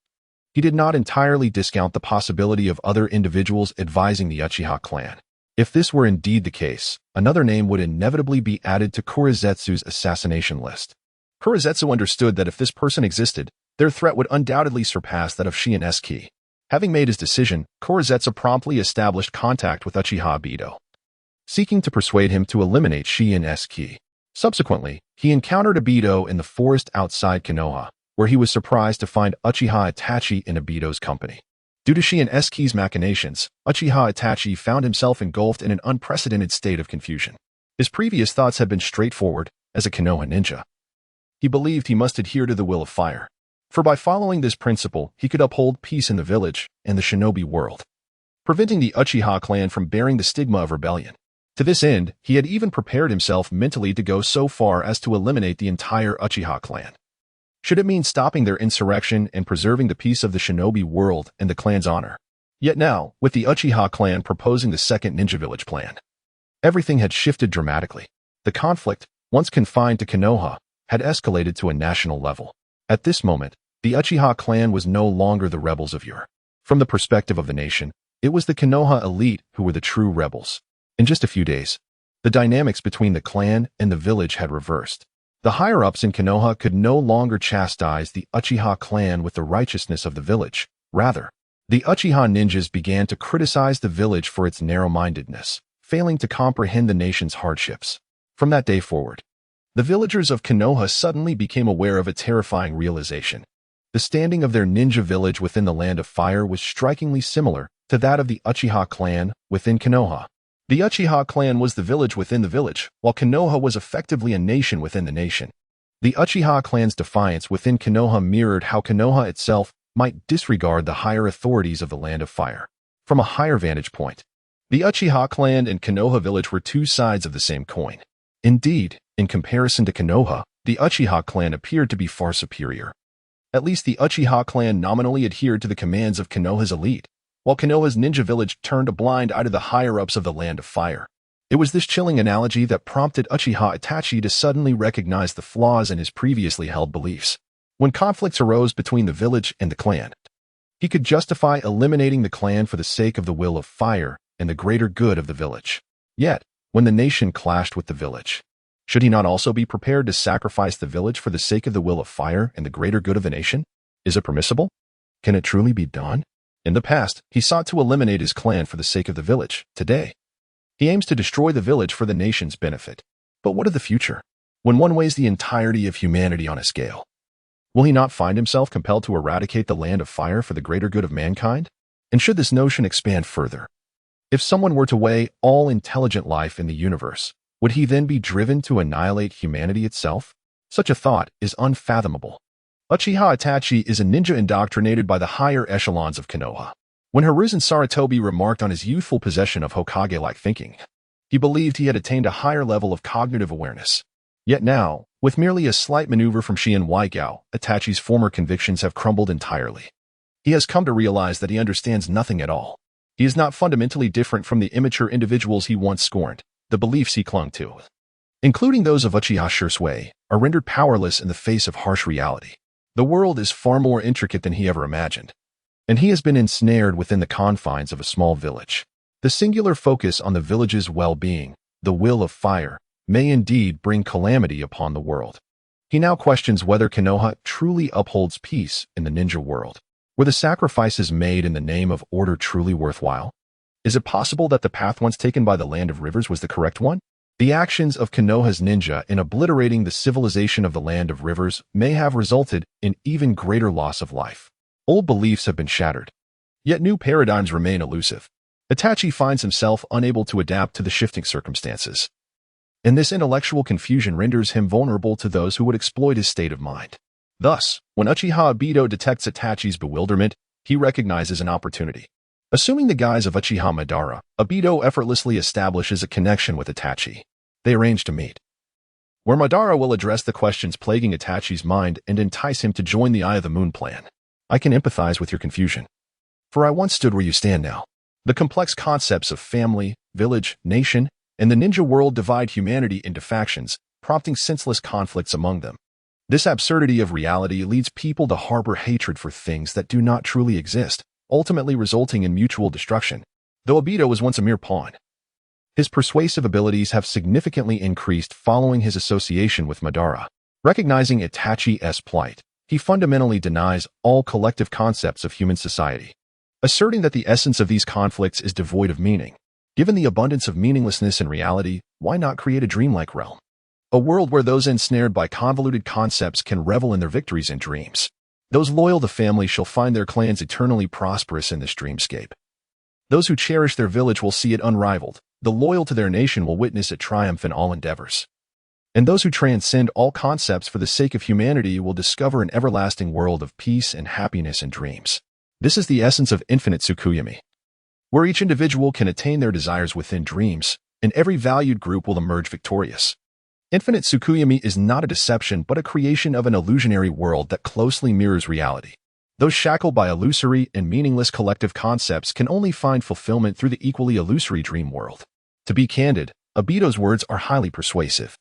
Speaker 1: he did not entirely discount the possibility of other individuals advising the Uchiha clan. If this were indeed the case, another name would inevitably be added to Kurizetsu's assassination list. Kurizetsu understood that if this person existed, their threat would undoubtedly surpass that of Shihouin Saki. Having made his decision, Kurizetsu promptly established contact with Uchiha Bido, seeking to persuade him to eliminate Shihouin Saki. Subsequently, he encountered Abido in the forest outside Konoha, where he was surprised to find Uchiha Itachi in Abido's company. Due to Shihouin Saki's machinations, Uchiha Itachi found himself engulfed in an unprecedented state of confusion. His previous thoughts had been straightforward. As a Konoha ninja, he believed he must adhere to the will of fire, for by following this principle, he could uphold peace in the village and the shinobi world, preventing the Uchiha clan from bearing the stigma of rebellion. To this end, he had even prepared himself mentally to go so far as to eliminate the entire Uchiha clan, should it mean stopping their insurrection and preserving the peace of the shinobi world and the clan's honor. Yet now, with the Uchiha clan proposing the second ninja village plan, everything had shifted dramatically. The conflict, once confined to Konoha, had escalated to a national level. At this moment, the Uchiha clan was no longer the rebels of yore. From the perspective of the nation, it was the Konoha elite who were the true rebels. In just a few days, the dynamics between the clan and the village had reversed. The higher-ups in Konoha could no longer chastise the Uchiha clan with the righteousness of the village. Rather, the Uchiha ninjas began to criticize the village for its narrow-mindedness, failing to comprehend the nation's hardships. From that day forward, the villagers of Konoha suddenly became aware of a terrifying realization. The standing of their ninja village within the Land of Fire was strikingly similar to that of the Uchiha clan within Konoha. The Uchiha clan was the village within the village, while Konoha was effectively a nation within the nation. The Uchiha clan's defiance within Konoha mirrored how Konoha itself might disregard the higher authorities of the Land of Fire. From a higher vantage point, the Uchiha clan and Konoha village were two sides of the same coin. Indeed, in comparison to Konoha, the Uchiha clan appeared to be far superior. At least the Uchiha clan nominally adhered to the commands of Konoha's elite, while Konoha's ninja village turned a blind eye to the higher-ups of the Land of Fire. It was this chilling analogy that prompted Uchiha Itachi to suddenly recognize the flaws in his previously held beliefs. When conflicts arose between the village and the clan, he could justify eliminating the clan for the sake of the will of fire and the greater good of the village. Yet, when the nation clashed with the village, should he not also be prepared to sacrifice the village for the sake of the will of fire and the greater good of the nation? Is it permissible? Can it truly be done? In the past, he sought to eliminate his clan for the sake of the village. Today, he aims to destroy the village for the nation's benefit. But what of the future? When one weighs the entirety of humanity on a scale, will he not find himself compelled to eradicate the Land of Fire for the greater good of mankind? And should this notion expand further? If someone were to weigh all intelligent life in the universe, would he then be driven to annihilate humanity itself? Such a thought is unfathomable. Uchiha Itachi is a ninja indoctrinated by the higher echelons of Konoha. When Hiruzen Sarutobi remarked on his youthful possession of Hokage-like thinking, He believed he had attained a higher level of cognitive awareness. Yet now, with merely a slight maneuver from Shihouin Saki, Itachi's former convictions have crumbled entirely. He has come to realize that he understands nothing at all. He is not fundamentally different from the immature individuals he once scorned. The beliefs he clung to, including those of Uchiha Shisui, are rendered powerless in the face of harsh reality. The world is far more intricate than he ever imagined, and he has been ensnared within the confines of a small village. The singular focus on the village's well-being, the will of fire, may indeed bring calamity upon the world. He now questions whether Konoha truly upholds peace in the ninja world. Were the sacrifices made in the name of order truly worthwhile? Is it possible that the path once taken by the Land of Rivers was the correct one? The actions of Konoha's ninja in obliterating the civilization of the Land of Rivers may have resulted in even greater loss of life. Old beliefs have been shattered, yet new paradigms remain elusive. Itachi finds himself unable to adapt to the shifting circumstances, and this intellectual confusion renders him vulnerable to those who would exploit his state of mind. Thus, when Uchiha Obito detects Itachi's bewilderment, he recognizes an opportunity. Assuming the guise of Uchiha Madara, Obito effortlessly establishes a connection with Itachi. They arrange to meet, where Madara will address the questions plaguing Itachi's mind and entice him to join the Eye of the Moon plan. I can empathize with your confusion, for I once stood where you stand now. The complex concepts of family, village, nation, and the ninja world divide humanity into factions, prompting senseless conflicts among them. This absurdity of reality leads people to harbor hatred for things that do not truly exist, ultimately resulting in mutual destruction. Though Obito was once a mere pawn, his persuasive abilities have significantly increased following his association with Madara. Recognizing Itachi's plight, he fundamentally denies all collective concepts of human society, asserting that the essence of these conflicts is devoid of meaning. Given the abundance of meaninglessness in reality, why not create a dreamlike realm? A world where those ensnared by convoluted concepts can revel in their victories and dreams. Those loyal to family shall find their clans eternally prosperous in this dreamscape. Those who cherish their village will see it unrivaled. The loyal to their nation will witness it triumph in all endeavors. And those who transcend all concepts for the sake of humanity will discover an everlasting world of peace and happiness and dreams. This is the essence of infinite Tsukuyomi, where each individual can attain their desires within dreams, and every valued group will emerge victorious. Infinite Tsukuyomi is not a deception but a creation of an illusionary world that closely mirrors reality. Those shackled by illusory and meaningless collective concepts can only find fulfillment through the equally illusory dream world. To be candid, Obito's words are highly persuasive.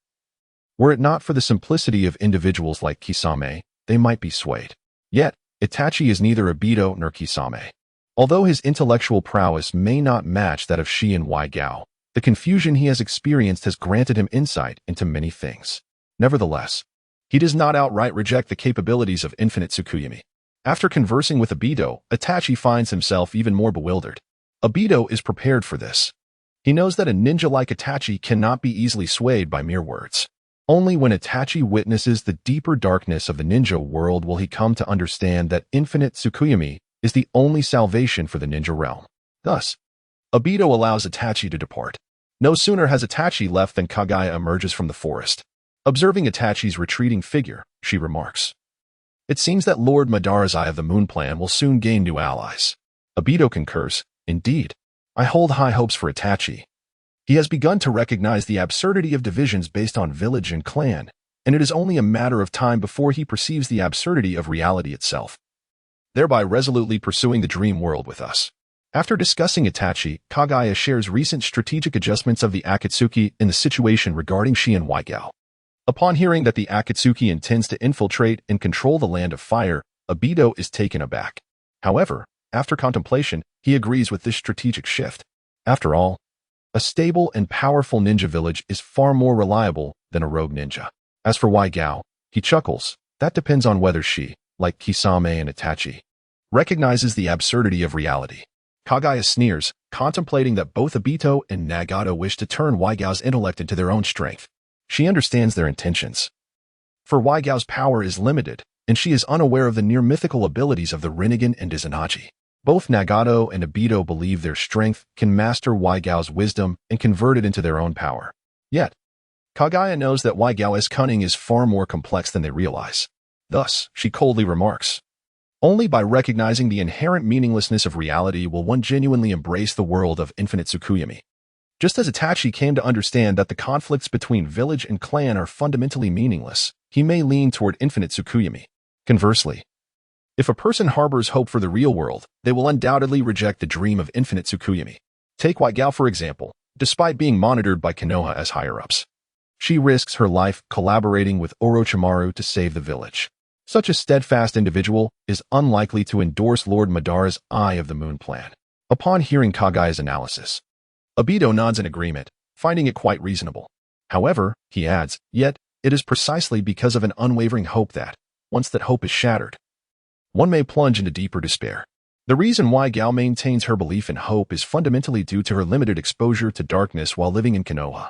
Speaker 1: Were it not for the simplicity of individuals like Kisame, they might be swayed. Yet, Itachi is neither Obito nor Kisame. Although his intellectual prowess may not match that of Shihouin Saki, the confusion he has experienced has granted him insight into many things. Nevertheless, he does not outright reject the capabilities of infinite Tsukuyomi. After conversing with Obito, Itachi finds himself even more bewildered. Obito is prepared for this. He knows that a ninja like Itachi cannot be easily swayed by mere words. Only when Itachi witnesses the deeper darkness of the ninja world will he come to understand that infinite Tsukuyomi is the only salvation for the ninja realm. Thus, Obito allows Itachi to depart. No sooner has Itachi left than Kagaya emerges from the forest. Observing Itachi's retreating figure, she remarks, "It seems that Lord Madara's Eye of the Moon plan will soon gain new allies." Obito concurs, "Indeed, I hold high hopes for Itachi. He has begun to recognize the absurdity of divisions based on village and clan, and it is only a matter of time before he perceives the absurdity of reality itself, thereby resolutely pursuing the dream world with us." After discussing Itachi, Kagaya shares recent strategic adjustments of the Akatsuki in the situation regarding Shihouin Saki. Upon hearing that the Akatsuki intends to infiltrate and control the Land of Fire, Obito is taken aback. However, after contemplation, he agrees with this strategic shift. After all, a stable and powerful ninja village is far more reliable than a rogue ninja. As for Saki, he chuckles, that depends on whether she, like Kisame and Itachi, recognizes the absurdity of reality. Kagaya sneers, contemplating that both Obito and Nagato wish to turn Sai's intellect into their own strength. She understands their intentions, for Sai's power is limited, and she is unaware of the near-mythical abilities of the Rinnegan and Izanagi. Both Nagato and Obito believe their strength can master Sai's wisdom and convert it into their own power. Yet, Kagaya knows that Sai's cunning is far more complex than they realize. Thus, she coldly remarks, "Only by recognizing the inherent meaninglessness of reality will one genuinely embrace the world of infinite Tsukuyomi." Just as Itachi came to understand that the conflicts between village and clan are fundamentally meaningless, he may lean toward infinite Tsukuyomi. Conversely, if a person harbors hope for the real world, they will undoubtedly reject the dream of infinite Tsukuyomi. Take White Gao for example. Despite being monitored by Konoha as higher-ups, she risks her life collaborating with Orochimaru to save the village. Such a steadfast individual is unlikely to endorse Lord Madara's Eye of the Moon plan. Upon hearing Kagaya's analysis, Obito nods in agreement, finding it quite reasonable. However, he adds, yet, it is precisely because of an unwavering hope that, once that hope is shattered, one may plunge into deeper despair. The reason why Gao maintains her belief in hope is fundamentally due to her limited exposure to darkness while living in Konoha.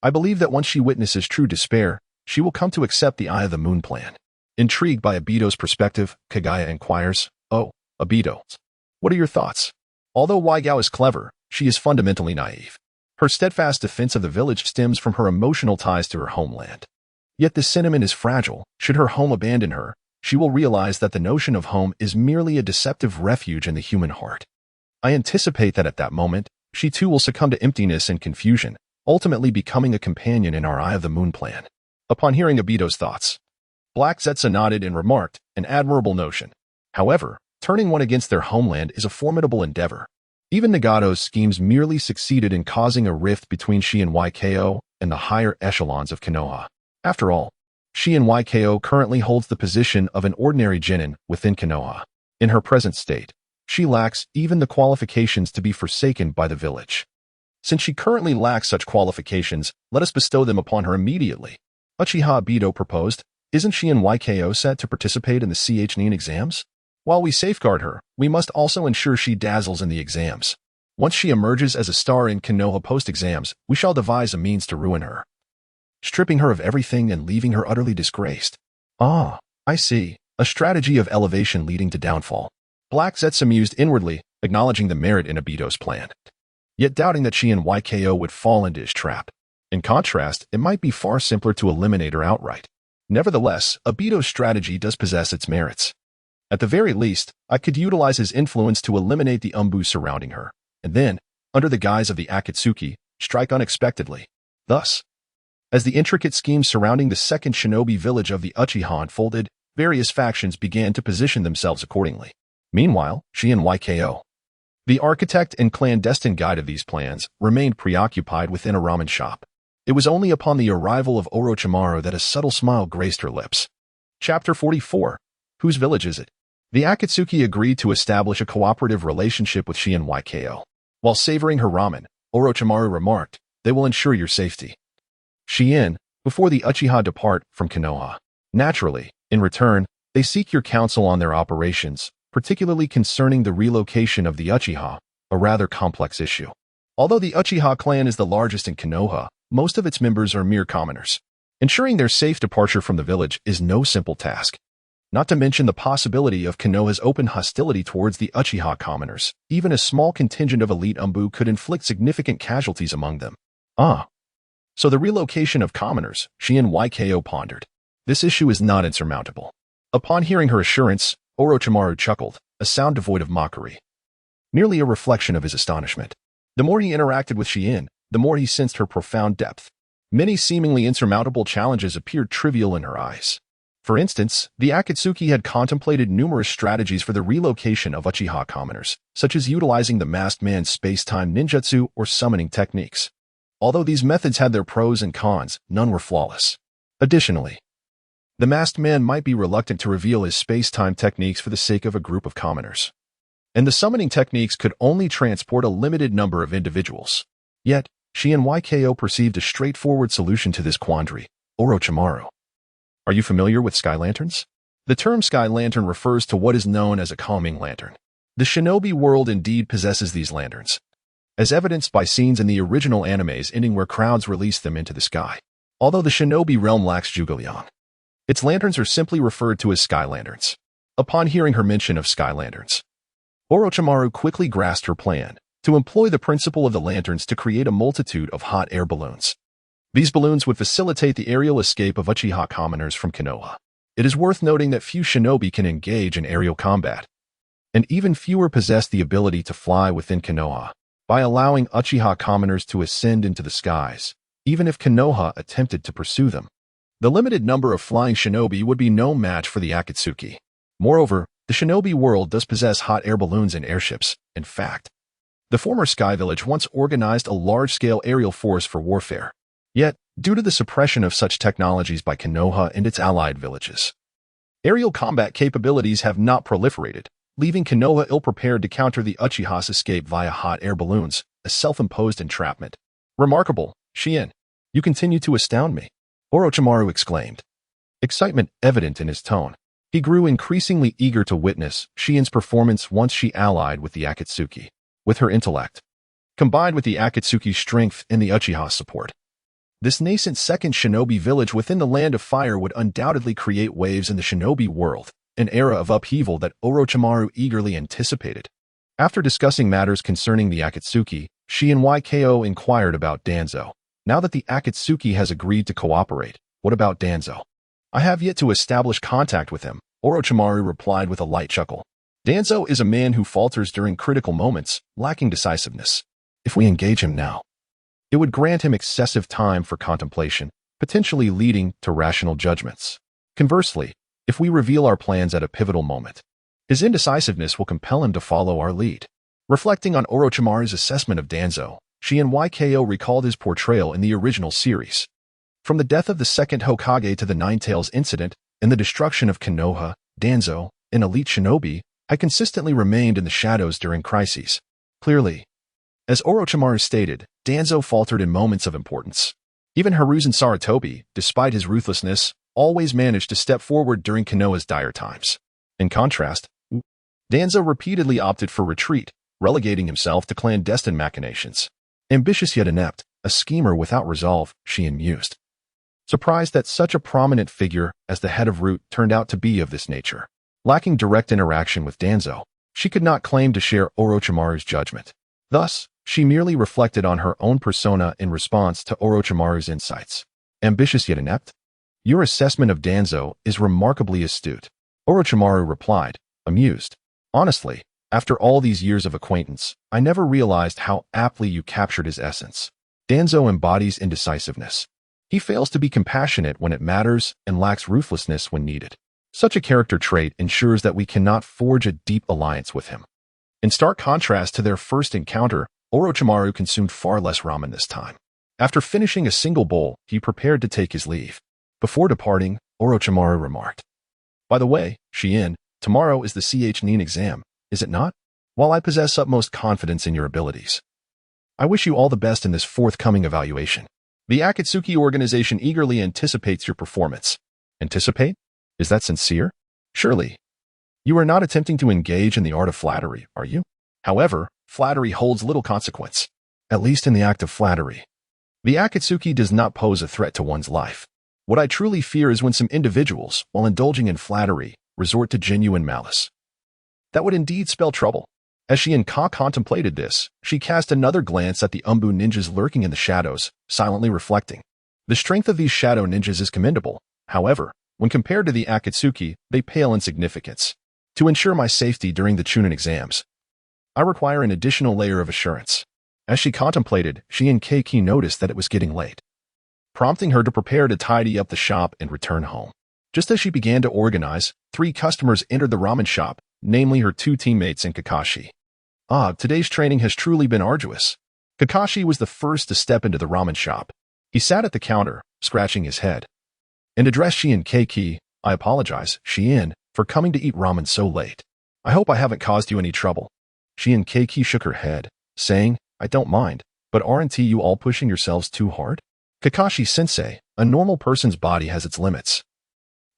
Speaker 1: I believe that once she witnesses true despair, she will come to accept the Eye of the Moon plan. Intrigued by Obito's perspective, Kagaya inquires, "Oh, Obito, what are your thoughts?" Although Wai Gao is clever, she is fundamentally naive. Her steadfast defense of the village stems from her emotional ties to her homeland. Yet this sentiment is fragile. Should her home abandon her, she will realize that the notion of home is merely a deceptive refuge in the human heart. I anticipate that at that moment, she too will succumb to emptiness and confusion, ultimately becoming a companion in our Eye of the Moon plan. Upon hearing Obito's thoughts, Black Zetsu nodded and remarked, "An admirable notion. However, turning one against their homeland is a formidable endeavor. Even Nagato's schemes merely succeeded in causing a rift between she and YKO and the higher echelons of Konoha. After all, she and YKO currently holds the position of an ordinary genin within Konoha. In her present state, she lacks even the qualifications to be forsaken by the village. Since she currently lacks such qualifications, let us bestow them upon her immediately." Uchiha Obito proposed, "Isn't she and YKO set to participate in the CH9 exams? While we safeguard her, we must also ensure she dazzles in the exams. Once she emerges as a star in Konoha post-exams, we shall devise a means to ruin her, stripping her of everything and leaving her utterly disgraced." "Ah, I see. A strategy of elevation leading to downfall." Black Zetsu mused inwardly, acknowledging the merit in Obito's plan, yet doubting that she and YKO would fall into his trap. In contrast, it might be far simpler to eliminate her outright. Nevertheless, Obito's strategy does possess its merits. At the very least, I could utilize his influence to eliminate the umbu surrounding her, and then, under the guise of the Akatsuki, strike unexpectedly. Thus, as the intricate schemes surrounding the second shinobi village of the Uchiha unfolded, various factions began to position themselves accordingly. Meanwhile, she and YKO, the architect and clandestine guide of these plans, remained preoccupied within a ramen shop. It was only upon the arrival of Orochimaru that a subtle smile graced her lips. Chapter 44. Whose village is it? The Akatsuki agreed to establish a cooperative relationship with she and YKO. While savoring her ramen, Orochimaru remarked, "They will ensure your safety." Shien, before the Uchiha depart from Konoha. Naturally, in return, they seek your counsel on their operations, particularly concerning the relocation of the Uchiha, a rather complex issue. Although the Uchiha clan is the largest in Konoha, most of its members are mere commoners. Ensuring their safe departure from the village is no simple task. Not to mention the possibility of Konoha's open hostility towards the Uchiha commoners. Even a small contingent of elite umbu could inflict significant casualties among them. So the relocation of commoners, she and YKO pondered. This issue is not insurmountable. Upon hearing her assurance, Orochimaru chuckled, a sound devoid of mockery, merely a reflection of his astonishment. The more he interacted with Shien, the more he sensed her profound depth. Many seemingly insurmountable challenges appeared trivial in her eyes. For instance, the Akatsuki had contemplated numerous strategies for the relocation of Uchiha commoners, such as utilizing the masked man's space-time ninjutsu or summoning techniques. Although these methods had their pros and cons, none were flawless. Additionally, the masked man might be reluctant to reveal his space-time techniques for the sake of a group of commoners, and the summoning techniques could only transport a limited number of individuals. Yet, she and YKO perceived a straightforward solution to this quandary. Orochimaru, are you familiar with sky lanterns? The term sky lantern refers to what is known as a calming lantern. The shinobi world indeed possesses these lanterns, as evidenced by scenes in the original animes ending where crowds release them into the sky. Although the shinobi realm lacks Jugalyon, its lanterns are simply referred to as sky lanterns. Upon hearing her mention of sky lanterns, Orochimaru quickly grasped her plan to employ the principle of the lanterns to create a multitude of hot air balloons. These balloons would facilitate the aerial escape of Uchiha commoners from Konoha. It is worth noting that few shinobi can engage in aerial combat, and even fewer possess the ability to fly within Konoha. by allowing Uchiha commoners to ascend into the skies, even if Konoha attempted to pursue them. The limited number of flying shinobi would be no match for the Akatsuki. Moreover, the shinobi world does possess hot air balloons and airships. In fact, the former Sky Village once organized a large-scale aerial force for warfare. Yet, due to the suppression of such technologies by Konoha and its allied villages, aerial combat capabilities have not proliferated, leaving Konoha ill-prepared to counter the Uchiha's escape via hot air balloons, a self-imposed entrapment. Remarkable, Shihouin. You continue to astound me, Orochimaru exclaimed, excitement evident in his tone. He grew increasingly eager to witness Shihouin's performance once she allied with the Akatsuki. With her intellect, combined with the Akatsuki's strength and the Uchiha's support, this nascent second shinobi village within the Land of Fire would undoubtedly create waves in the shinobi world, an era of upheaval that Orochimaru eagerly anticipated. After discussing matters concerning the Akatsuki, Shihouin Yko inquired about Danzo. Now that the Akatsuki has agreed to cooperate, what about Danzo? I have yet to establish contact with him, Orochimaru replied with a light chuckle. Danzo is a man who falters during critical moments, lacking decisiveness. If we engage him now, it would grant him excessive time for contemplation, potentially leading to rational judgments. Conversely, if we reveal our plans at a pivotal moment, his indecisiveness will compel him to follow our lead. Reflecting on Orochimaru's assessment of Danzo, Shihouin Yko recalled his portrayal in the original series. From the death of the second Hokage to the Nine Tails incident and the destruction of Konoha, Danzo, an elite shinobi, had consistently remained in the shadows during crises. Clearly, as Orochimaru stated, Danzo faltered in moments of importance. Even Hiruzen Sarutobi, despite his ruthlessness, always managed to step forward during Konoha's dire times. In contrast, Danzo repeatedly opted for retreat, relegating himself to clandestine machinations. Ambitious yet inept, a schemer without resolve, Shihouin mused, surprised that such a prominent figure as the head of Root turned out to be of this nature. Lacking direct interaction with Danzo, she could not claim to share Orochimaru's judgment. Thus, she merely reflected on her own persona in response to Orochimaru's insights. Ambitious yet inept? Your assessment of Danzo is remarkably astute, Orochimaru replied, amused. Honestly, after all these years of acquaintance, I never realized how aptly you captured his essence. Danzo embodies indecisiveness. He fails to be compassionate when it matters and lacks ruthlessness when needed. Such a character trait ensures that we cannot forge a deep alliance with him. In stark contrast to their first encounter, Orochimaru consumed far less ramen this time. After finishing a single bowl, he prepared to take his leave. Before departing, Orochimaru remarked, by the way, Shihouin, tomorrow is the Ch-Nin exam, is it not? While I possess utmost confidence in your abilities, I wish you all the best in this forthcoming evaluation. The Akatsuki organization eagerly anticipates your performance. Anticipate? Is that sincere? Surely. You are not attempting to engage in the art of flattery, are you? However, flattery holds little consequence, at least in the act of flattery. The Akatsuki does not pose a threat to one's life. What I truly fear is when some individuals, while indulging in flattery, resort to genuine malice. That would indeed spell trouble. As Shihouin contemplated this, she cast another glance at the Umbu ninjas lurking in the shadows, silently reflecting. The strength of these shadow ninjas is commendable. However, when compared to the Akatsuki, they pale in significance. To ensure my safety during the Chunin exams, I require an additional layer of assurance. As she contemplated, Shihouin noticed that it was getting late, prompting her to prepare to tidy up the shop and return home. Just as she began to organize, 3 customers entered the ramen shop, namely her 2 teammates and Kakashi. Today's training has truly been arduous. Kakashi was the first to step into the ramen shop. He sat at the counter, scratching his head, and addressed Shihouin. I apologize, Shihouin, for coming to eat ramen so late. I hope I haven't caused you any trouble. Shihouin shook her head, saying, I don't mind, but aren't you all pushing yourselves too hard? Kakashi-sensei, a normal person's body has its limits.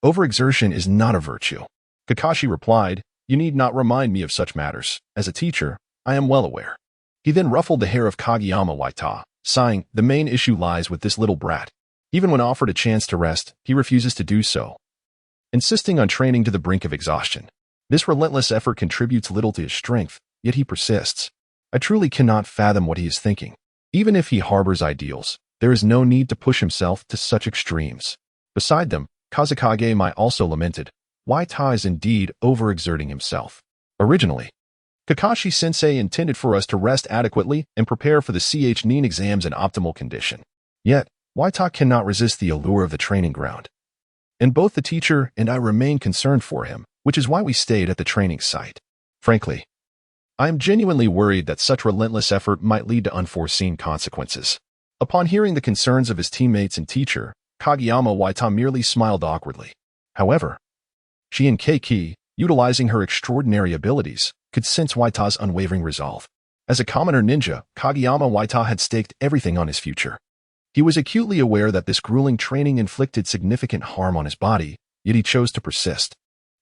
Speaker 1: Overexertion is not a virtue. Kakashi replied, you need not remind me of such matters. As a teacher, I am well aware. He then ruffled the hair of Kageyama Waita, sighing, the main issue lies with this little brat. Even when offered a chance to rest, he refuses to do so, insisting on training to the brink of exhaustion. This relentless effort contributes little to his strength, yet he persists. I truly cannot fathom what he is thinking. Even if he harbors ideals, there is no need to push himself to such extremes. Beside them, Kazekage Mai also lamented, Waita is indeed overexerting himself. Originally, Kakashi-sensei intended for us to rest adequately and prepare for the Nin exams in optimal condition. Yet, Waita cannot resist the allure of the training ground. And both the teacher and I remain concerned for him, which is why we stayed at the training site. Frankly, I am genuinely worried that such relentless effort might lead to unforeseen consequences. Upon hearing the concerns of his teammates and teacher, Kageyama Waita merely smiled awkwardly. However, Shihouin Saki, utilizing her extraordinary abilities, could sense Waita's unwavering resolve. As a commoner ninja, Kageyama Waita had staked everything on his future. He was acutely aware that this grueling training inflicted significant harm on his body, yet he chose to persist.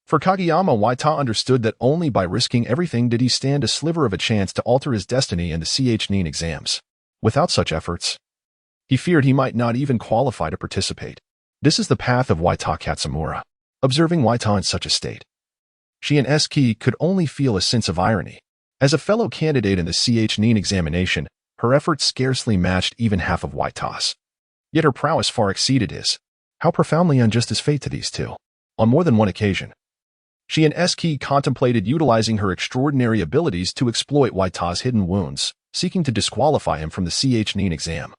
Speaker 1: For Kageyama, Waita understood that only by risking everything did he stand a sliver of a chance to alter his destiny in the Nin exams. Without such efforts, he feared he might not even qualify to participate. This is the path of Waita Katsumura. Observing Waita in such a state, Shihouin Saki could only feel a sense of irony. As a fellow candidate in the Nin examination, her efforts scarcely matched even half of Waita's. Yet her prowess far exceeded his. How profoundly unjust is fate to these two. On more than one occasion, Shihouin Saki contemplated utilizing her extraordinary abilities to exploit Waita's hidden wounds, seeking to disqualify him from the Nin exam.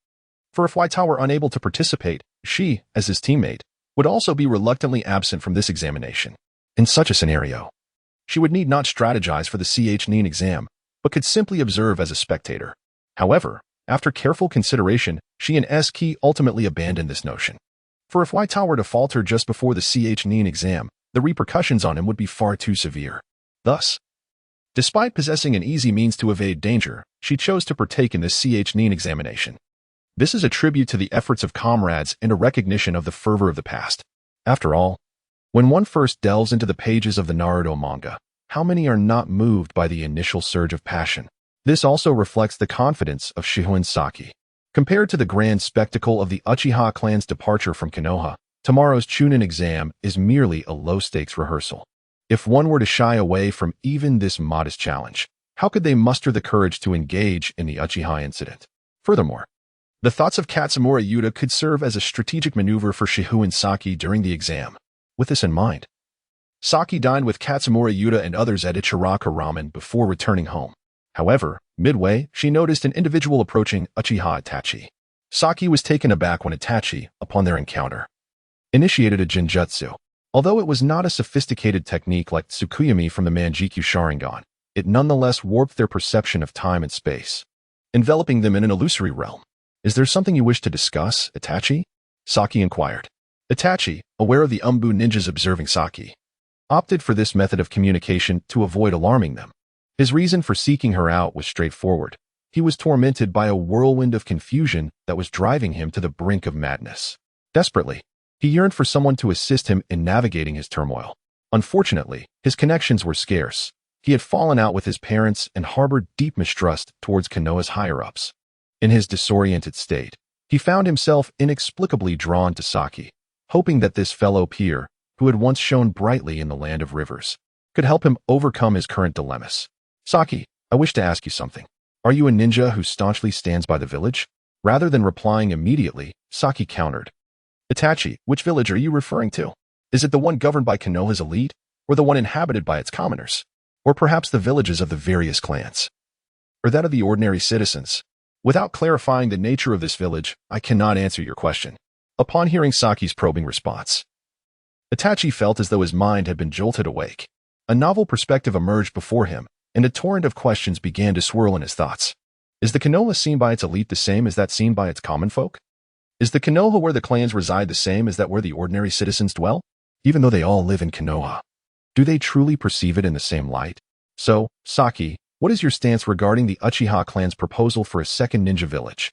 Speaker 1: For if Waita were unable to participate, she, as his teammate, would also be reluctantly absent from this examination. In such a scenario, she would need not strategize for the Nin exam, but could simply observe as a spectator. However, after careful consideration, Shihouin Saki ultimately abandoned this notion. For if Waita were to falter just before the Nin exam, the repercussions on him would be far too severe. Thus, despite possessing an easy means to evade danger, she chose to partake in the Nin examination. This is a tribute to the efforts of comrades and a recognition of the fervor of the past. After all, when one first delves into the pages of the Naruto manga, how many are not moved by the initial surge of passion? This also reflects the confidence of Shihouin Saki. Compared to the grand spectacle of the Uchiha clan's departure from Konoha, tomorrow's Chunin exam is merely a low-stakes rehearsal. If one were to shy away from even this modest challenge, how could they muster the courage to engage in the Uchiha incident? Furthermore, the thoughts of Katsumura Yuta could serve as a strategic maneuver for Shihouin Saki during the exam. With this in mind, Saki dined with Katsumura Yuta and others at Ichiraka Ramen before returning home. However, midway, she noticed an individual approaching Uchiha Itachi. Saki was taken aback when Itachi, upon their encounter, initiated a genjutsu. Although it was not a sophisticated technique like Tsukuyami from the Manjikyu Sharingan, it nonetheless warped their perception of time and space, enveloping them in an illusory realm. "Is there something you wish to discuss, Itachi?" Saki inquired. Itachi, aware of the Umbu ninjas observing Saki, opted for this method of communication to avoid alarming them. His reason for seeking her out was straightforward. He was tormented by a whirlwind of confusion that was driving him to the brink of madness. Desperately, he yearned for someone to assist him in navigating his turmoil. Unfortunately, his connections were scarce. He had fallen out with his parents and harbored deep mistrust towards Konoha's higher-ups. In his disoriented state, he found himself inexplicably drawn to Saki, hoping that this fellow peer, who had once shone brightly in the land of rivers, could help him overcome his current dilemmas. "Saki, I wish to ask you something. Are you a ninja who staunchly stands by the village?" Rather than replying immediately, Saki countered. "Itachi, which village are you referring to? Is it the one governed by Konoha's elite, or the one inhabited by its commoners? Or perhaps the villages of the various clans? Or that of the ordinary citizens? Without clarifying the nature of this village, I cannot answer your question." Upon hearing Saki's probing response, Itachi felt as though his mind had been jolted awake. A novel perspective emerged before him, and a torrent of questions began to swirl in his thoughts. Is the Konoha seen by its elite the same as that seen by its common folk? Is the Konoha where the clans reside the same as that where the ordinary citizens dwell? Even though they all live in Konoha, do they truly perceive it in the same light? So, Saki, what is your stance regarding the Uchiha clan's proposal for a second ninja village?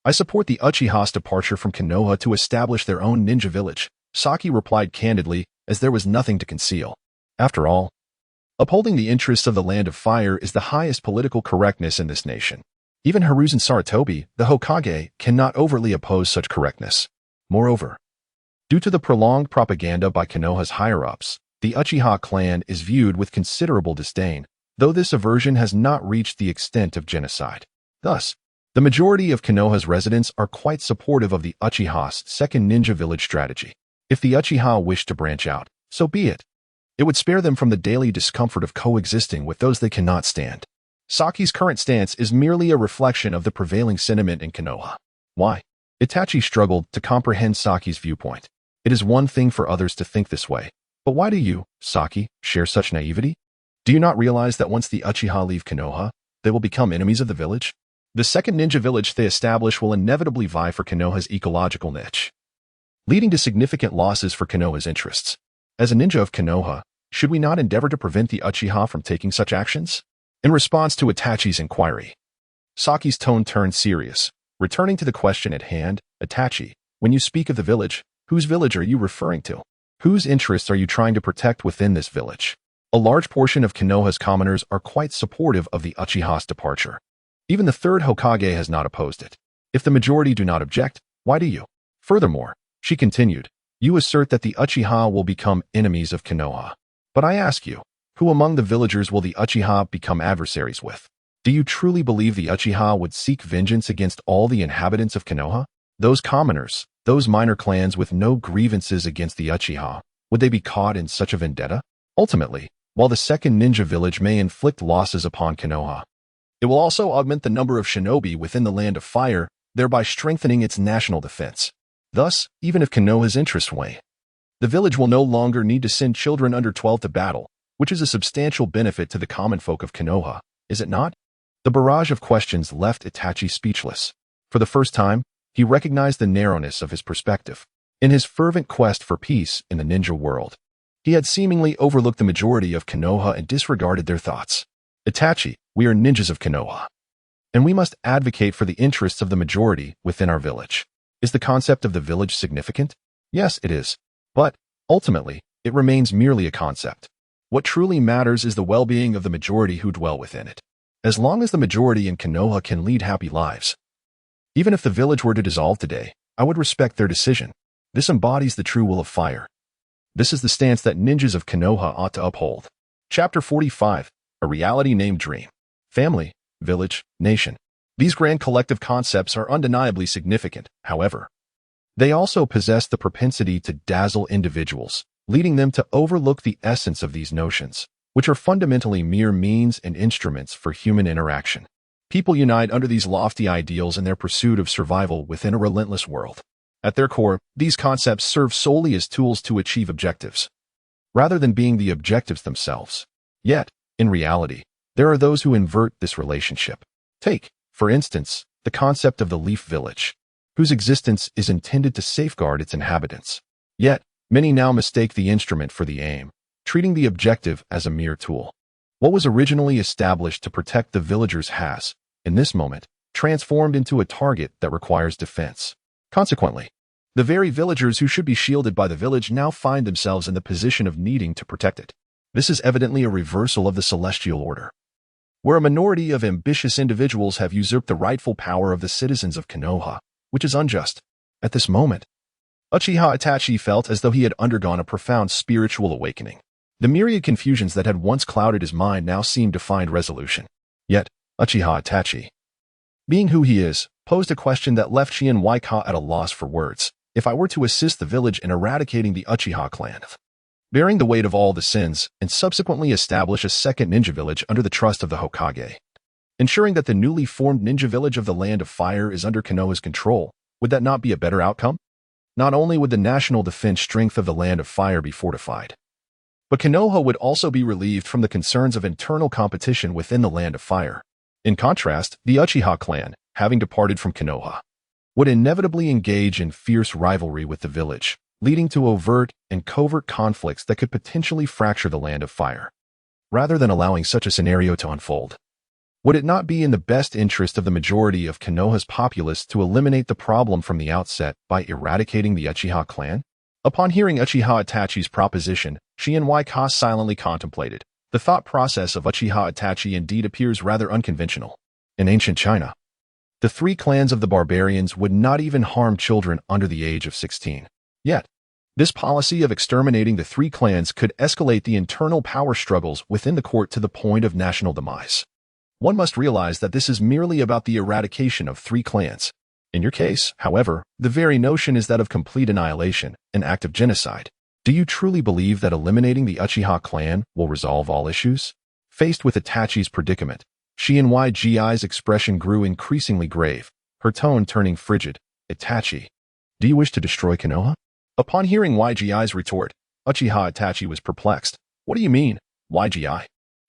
Speaker 1: "I support the Uchiha's departure from Konoha to establish their own ninja village," Saki replied candidly, as there was nothing to conceal. After all, upholding the interests of the Land of Fire is the highest political correctness in this nation. Even Hiruzen Sarutobi, the Hokage, cannot overtly oppose such correctness. Moreover, due to the prolonged propaganda by Konoha's higher-ups, the Uchiha clan is viewed with considerable disdain, though this aversion has not reached the extent of genocide. Thus, the majority of Konoha's residents are quite supportive of the Uchiha's second ninja village strategy. If the Uchiha wish to branch out, so be it. It would spare them from the daily discomfort of coexisting with those they cannot stand. Saki's current stance is merely a reflection of the prevailing sentiment in Konoha. Why? Itachi struggled to comprehend Saki's viewpoint. It is one thing for others to think this way, but why do you, Saki, share such naivety? Do you not realize that once the Uchiha leave Konoha, they will become enemies of the village? The second ninja village they establish will inevitably vie for Konoha's ecological niche, leading to significant losses for Konoha's interests. As a ninja of Konoha, should we not endeavor to prevent the Uchiha from taking such actions? In response to Itachi's inquiry, Saki's tone turned serious. Returning to the question at hand, Itachi, when you speak of the village, whose village are you referring to? Whose interests are you trying to protect within this village? A large portion of Konoha's commoners are quite supportive of the Uchiha's departure. Even the third Hokage has not opposed it. If the majority do not object, why do you? Furthermore, she continued, you assert that the Uchiha will become enemies of Konoha. But I ask you, who among the villagers will the Uchiha become adversaries with? Do you truly believe the Uchiha would seek vengeance against all the inhabitants of Konoha? Those commoners, those minor clans with no grievances against the Uchiha, would they be caught in such a vendetta? Ultimately, while the second ninja village may inflict losses upon Konoha, it will also augment the number of shinobi within the Land of Fire, thereby strengthening its national defense. Thus, even if Konoha's interests wane, the village will no longer need to send children under 12 to battle, which is a substantial benefit to the common folk of Konoha, is it not? The barrage of questions left Itachi speechless. For the first time, he recognized the narrowness of his perspective. In his fervent quest for peace in the ninja world, he had seemingly overlooked the majority of Konoha and disregarded their thoughts. Itachi, we are ninjas of Konoha, and we must advocate for the interests of the majority within our village. Is the concept of the village significant? Yes, it is. But, ultimately, it remains merely a concept. What truly matters is the well-being of the majority who dwell within it. As long as the majority in Konoha can lead happy lives, even if the village were to dissolve today, I would respect their decision. This embodies the true will of fire. This is the stance that ninjas of Konoha ought to uphold. Chapter 45, A Reality Named Dream. Family, village, nation. These grand collective concepts are undeniably significant, however. They also possess the propensity to dazzle individuals, leading them to overlook the essence of these notions, which are fundamentally mere means and instruments for human interaction. People unite under these lofty ideals in their pursuit of survival within a relentless world. At their core, these concepts serve solely as tools to achieve objectives, rather than being the objectives themselves. Yet, in reality, there are those who invert this relationship. Take, for instance, the concept of the Leaf Village, whose existence is intended to safeguard its inhabitants. Yet, many now mistake the instrument for the aim, treating the objective as a mere tool. What was originally established to protect the villagers has, in this moment, transformed into a target that requires defense. Consequently, the very villagers who should be shielded by the village now find themselves in the position of needing to protect it. This is evidently a reversal of the celestial order, where a minority of ambitious individuals have usurped the rightful power of the citizens of Konoha, which is unjust. At this moment, Uchiha Itachi felt as though he had undergone a profound spiritual awakening. The myriad confusions that had once clouded his mind now seemed to find resolution. Yet, Uchiha Itachi, being who he is, posed a question that left Shihouin Saki at a loss for words. If I were to assist the village in eradicating the Uchiha clan, bearing the weight of all the sins, and subsequently establish a second ninja village under the trust of the Hokage, ensuring that the newly formed ninja village of the Land of Fire is under Konoha's control, would that not be a better outcome? Not only would the national defense strength of the Land of Fire be fortified, but Konoha would also be relieved from the concerns of internal competition within the Land of Fire. In contrast, the Uchiha clan, having departed from Konoha, would inevitably engage in fierce rivalry with the village, leading to overt and covert conflicts that could potentially fracture the Land of Fire. Rather than allowing such a scenario to unfold, would it not be in the best interest of the majority of Konoha's populace to eliminate the problem from the outset by eradicating the Uchiha clan? Upon hearing Uchiha Itachi's proposition, Shihouin Saki silently contemplated. The thought process of Uchiha Itachi indeed appears rather unconventional. In ancient China, the three clans of the barbarians would not even harm children under the age of 16. Yet, this policy of exterminating the three clans could escalate the internal power struggles within the court to the point of national demise. One must realize that this is merely about the eradication of three clans. In your case, however, the very notion is that of complete annihilation, an act of genocide. Do you truly believe that eliminating the Uchiha clan will resolve all issues? Faced with Itachi's predicament, Shihouin Saki's expression grew increasingly grave, her tone turning frigid. Itachi, do you wish to destroy Konoha? Upon hearing Yigi's retort, Uchiha Itachi was perplexed. What do you mean, Yigi?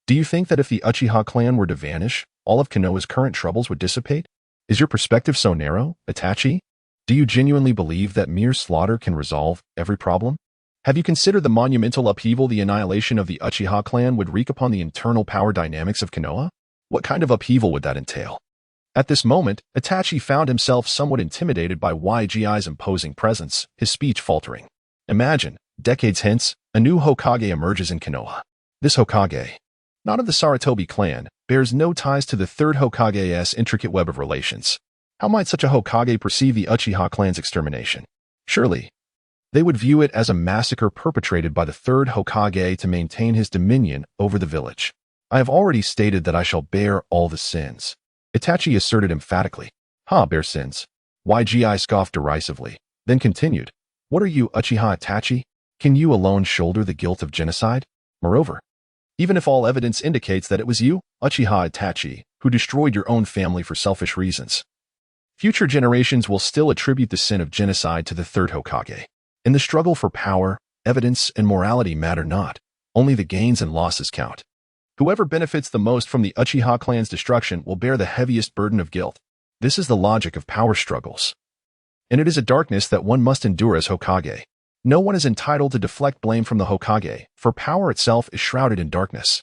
Speaker 1: Do you think that if the Uchiha clan were to vanish, all of Konoha's current troubles would dissipate? Is your perspective so narrow, Itachi? Do you genuinely believe that mere slaughter can resolve every problem? Have you considered the monumental upheaval the annihilation of the Uchiha clan would wreak upon the internal power dynamics of Konoha? What kind of upheaval would that entail? At this moment, Itachi found himself somewhat intimidated by Yigi's imposing presence, his speech faltering. Imagine, decades hence, a new Hokage emerges in Konoha. This Hokage, not of the Sarutobi clan, bears no ties to the third Hokage's intricate web of relations. How might such a Hokage perceive the Uchiha clan's extermination? Surely, they would view it as a massacre perpetrated by the third Hokage to maintain his dominion over the village. I have already stated that I shall bear all the sins, Itachi asserted emphatically. Bear sins? Ygi scoffed derisively, then continued. What are you, Uchiha Itachi? Can you alone shoulder the guilt of genocide? Moreover, even if all evidence indicates that it was you, Uchiha Itachi, who destroyed your own family for selfish reasons, future generations will still attribute the sin of genocide to the third Hokage. In the struggle for power, evidence and morality matter not. Only the gains and losses count. Whoever benefits the most from the Uchiha clan's destruction will bear the heaviest burden of guilt. This is the logic of power struggles. And it is a darkness that one must endure as Hokage. No one is entitled to deflect blame from the Hokage, for power itself is shrouded in darkness.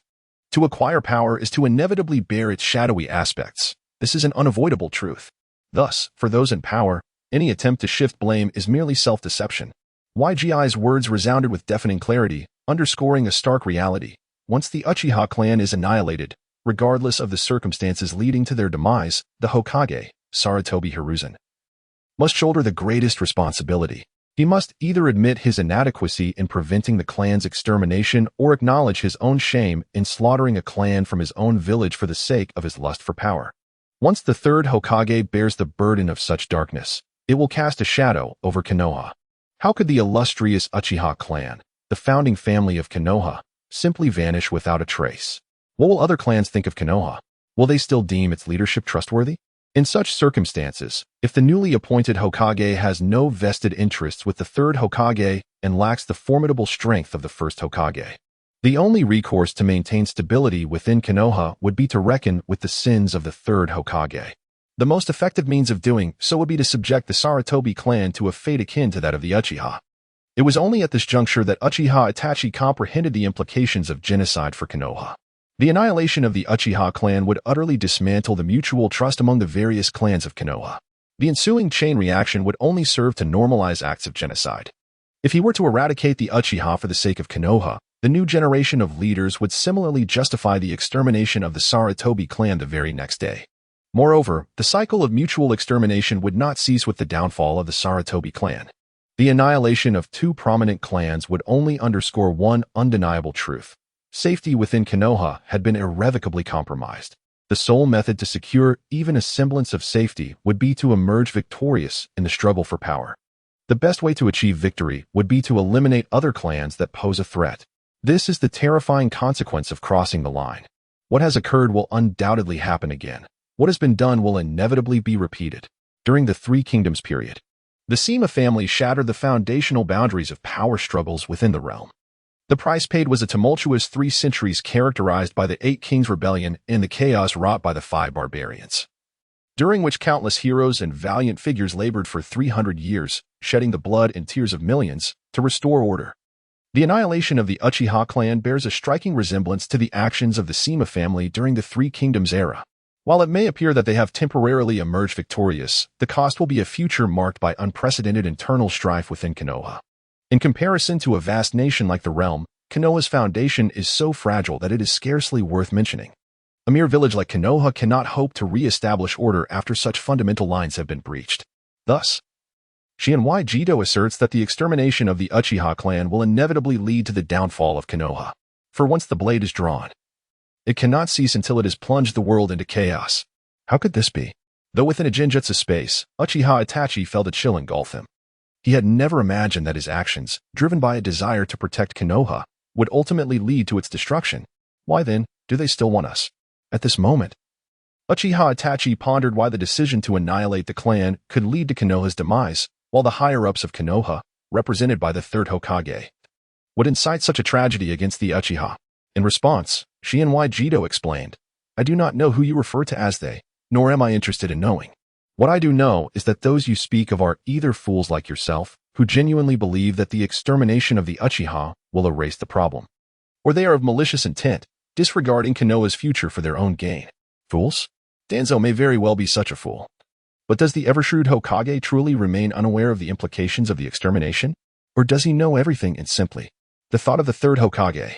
Speaker 1: To acquire power is to inevitably bear its shadowy aspects. This is an unavoidable truth. Thus, for those in power, any attempt to shift blame is merely self-deception. Yigi's words resounded with deafening clarity, underscoring a stark reality. Once the Uchiha clan is annihilated, regardless of the circumstances leading to their demise, the Hokage, Sarutobi Hiruzen, must shoulder the greatest responsibility. He must either admit his inadequacy in preventing the clan's extermination or acknowledge his own shame in slaughtering a clan from his own village for the sake of his lust for power. Once the third Hokage bears the burden of such darkness, it will cast a shadow over Konoha. How could the illustrious Uchiha clan, the founding family of Konoha, simply vanish without a trace? What will other clans think of Konoha? Will they still deem its leadership trustworthy? In such circumstances, if the newly appointed Hokage has no vested interests with the third Hokage and lacks the formidable strength of the first Hokage, the only recourse to maintain stability within Konoha would be to reckon with the sins of the third Hokage. The most effective means of doing so would be to subject the Sarutobi clan to a fate akin to that of the Uchiha. It was only at this juncture that Uchiha Itachi comprehended the implications of genocide for Konoha. The annihilation of the Uchiha clan would utterly dismantle the mutual trust among the various clans of Konoha. The ensuing chain reaction would only serve to normalize acts of genocide. If he were to eradicate the Uchiha for the sake of Konoha, the new generation of leaders would similarly justify the extermination of the Sarutobi clan the very next day. Moreover, the cycle of mutual extermination would not cease with the downfall of the Sarutobi clan. The annihilation of two prominent clans would only underscore one undeniable truth. Safety within Konoha had been irrevocably compromised. The sole method to secure even a semblance of safety would be to emerge victorious in the struggle for power. The best way to achieve victory would be to eliminate other clans that pose a threat. This is the terrifying consequence of crossing the line. What has occurred will undoubtedly happen again. What has been done will inevitably be repeated. During the Three Kingdoms period, the Sima family shattered the foundational boundaries of power struggles within the realm. The price paid was a tumultuous 3 centuries characterized by the 8 Kings' Rebellion and the chaos wrought by the 5 barbarians, during which countless heroes and valiant figures labored for 300 years, shedding the blood and tears of millions to restore order. The annihilation of the Uchiha clan bears a striking resemblance to the actions of the Sima family during the Three Kingdoms era. While it may appear that they have temporarily emerged victorious, the cost will be a future marked by unprecedented internal strife within Konoha. In comparison to a vast nation like the realm, Konoha's foundation is so fragile that it is scarcely worth mentioning. A mere village like Konoha cannot hope to re-establish order after such fundamental lines have been breached. Thus, Shihouin Saki asserts that the extermination of the Uchiha clan will inevitably lead to the downfall of Konoha. For once the blade is drawn, it cannot cease until it has plunged the world into chaos. How could this be? Though within a genjutsu space, Uchiha Itachi felt a chill engulf him. He had never imagined that his actions, driven by a desire to protect Konoha, would ultimately lead to its destruction. Why then, do they still want us? At this moment, Uchiha Itachi pondered why the decision to annihilate the clan could lead to Konoha's demise, while the higher-ups of Konoha, represented by the third Hokage, would incite such a tragedy against the Uchiha. In response, Shihouin Jito explained, I do not know who you refer to as they, nor am I interested in knowing. What I do know is that those you speak of are either fools like yourself, who genuinely believe that the extermination of the Uchiha will erase the problem, or they are of malicious intent, disregarding Konoha's future for their own gain. Fools? Danzo may very well be such a fool. But does the ever-shrewd Hokage truly remain unaware of the implications of the extermination? Or does he know everything and simply the thought of the third Hokage,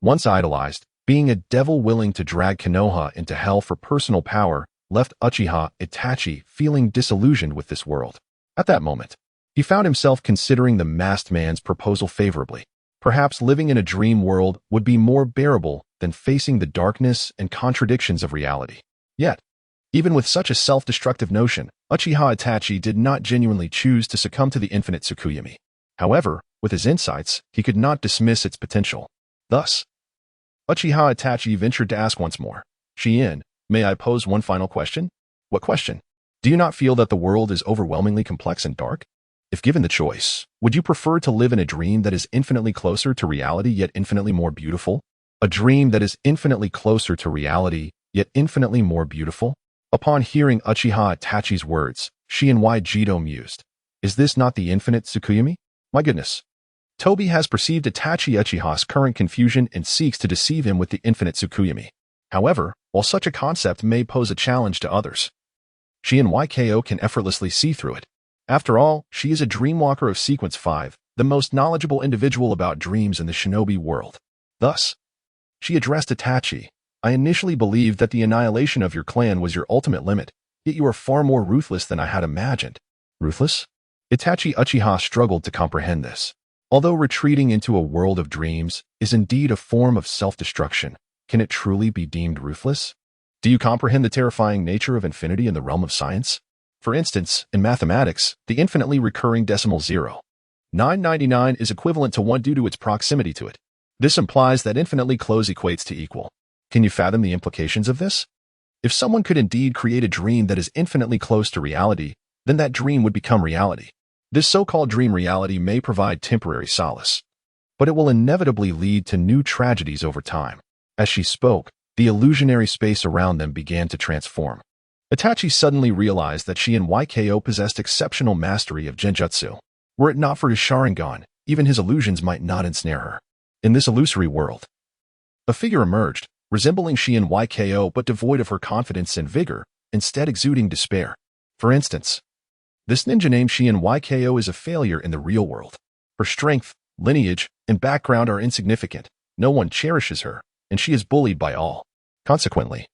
Speaker 1: once idolized, being a devil willing to drag Konoha into hell for personal power, left Uchiha Itachi feeling disillusioned with this world. At that moment, he found himself considering the masked man's proposal favorably. Perhaps living in a dream world would be more bearable than facing the darkness and contradictions of reality. Yet, even with such a self-destructive notion, Uchiha Itachi did not genuinely choose to succumb to the infinite Tsukuyomi. However, with his insights, he could not dismiss its potential. Thus, Uchiha Itachi ventured to ask once more, Shihouin, may I pose one final question? What question? Do you not feel that the world is overwhelmingly complex and dark? If given the choice, would you prefer to live in a dream that is infinitely closer to reality yet infinitely more beautiful? A dream that is infinitely closer to reality yet infinitely more beautiful? Upon hearing Uchiha Itachi's words, Shihouin Jito mused, is this not the infinite Tsukuyomi? My goodness. Toby has perceived Itachi Uchiha's current confusion and seeks to deceive him with the infinite Tsukuyomi. However, while such a concept may pose a challenge to others, Shihouin can effortlessly see through it. After all, she is a dreamwalker of Sequence 5, the most knowledgeable individual about dreams in the shinobi world. Thus, she addressed Itachi, I initially believed that the annihilation of your clan was your ultimate limit, yet you are far more ruthless than I had imagined. Ruthless? Itachi Uchiha struggled to comprehend this. Although retreating into a world of dreams is indeed a form of self-destruction, can it truly be deemed ruthless? Do you comprehend the terrifying nature of infinity in the realm of science? For instance, in mathematics, the infinitely recurring decimal 0.999 is equivalent to 1 due to its proximity to it. This implies that infinitely close equates to equal. Can you fathom the implications of this? If someone could indeed create a dream that is infinitely close to reality, then that dream would become reality. This so-called dream reality may provide temporary solace, but it will inevitably lead to new tragedies over time. As she spoke, the illusionary space around them began to transform. Itachi suddenly realized that Shihouin possessed exceptional mastery of genjutsu. Were it not for his Sharingan, even his illusions might not ensnare her. In this illusory world, a figure emerged, resembling Shihouin but devoid of her confidence and vigor, instead exuding despair. For instance, this ninja named Shihouin is a failure in the real world. Her strength, lineage, and background are insignificant. No one cherishes her, and she is bullied by all. Consequently,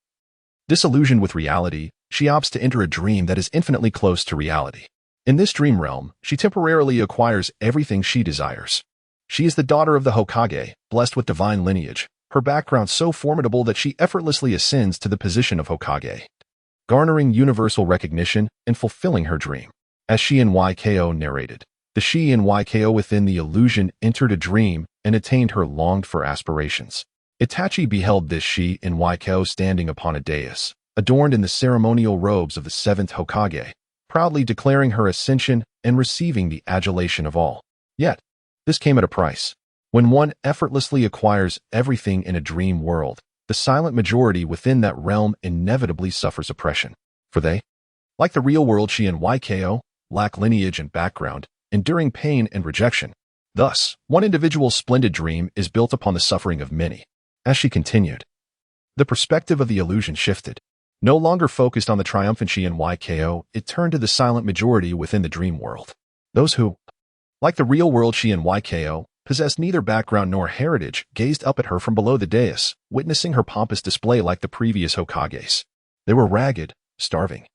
Speaker 1: disillusioned with reality, she opts to enter a dream that is infinitely close to reality. In this dream realm, she temporarily acquires everything she desires. She is the daughter of the Hokage, blessed with divine lineage, her background so formidable that she effortlessly ascends to the position of Hokage, garnering universal recognition and fulfilling her dream. As Shihouin narrated, the Shihouin within the illusion entered a dream and attained her longed-for aspirations. Itachi beheld this Shihouin standing upon a dais, adorned in the ceremonial robes of the 7th Hokage, proudly declaring her ascension and receiving the adulation of all. Yet, this came at a price. When one effortlessly acquires everything in a dream world, the silent majority within that realm inevitably suffers oppression. For they, like the real world Shihouin, lack lineage and background, enduring pain and rejection. Thus, one individual's splendid dream is built upon the suffering of many. As she continued, the perspective of the illusion shifted. No longer focused on the triumphant Shihouin, it turned to the silent majority within the dream world. Those who, like the real world Shihouin, possessed neither background nor heritage, gazed up at her from below the dais, witnessing her pompous display like the previous Hokages. They were ragged, starving,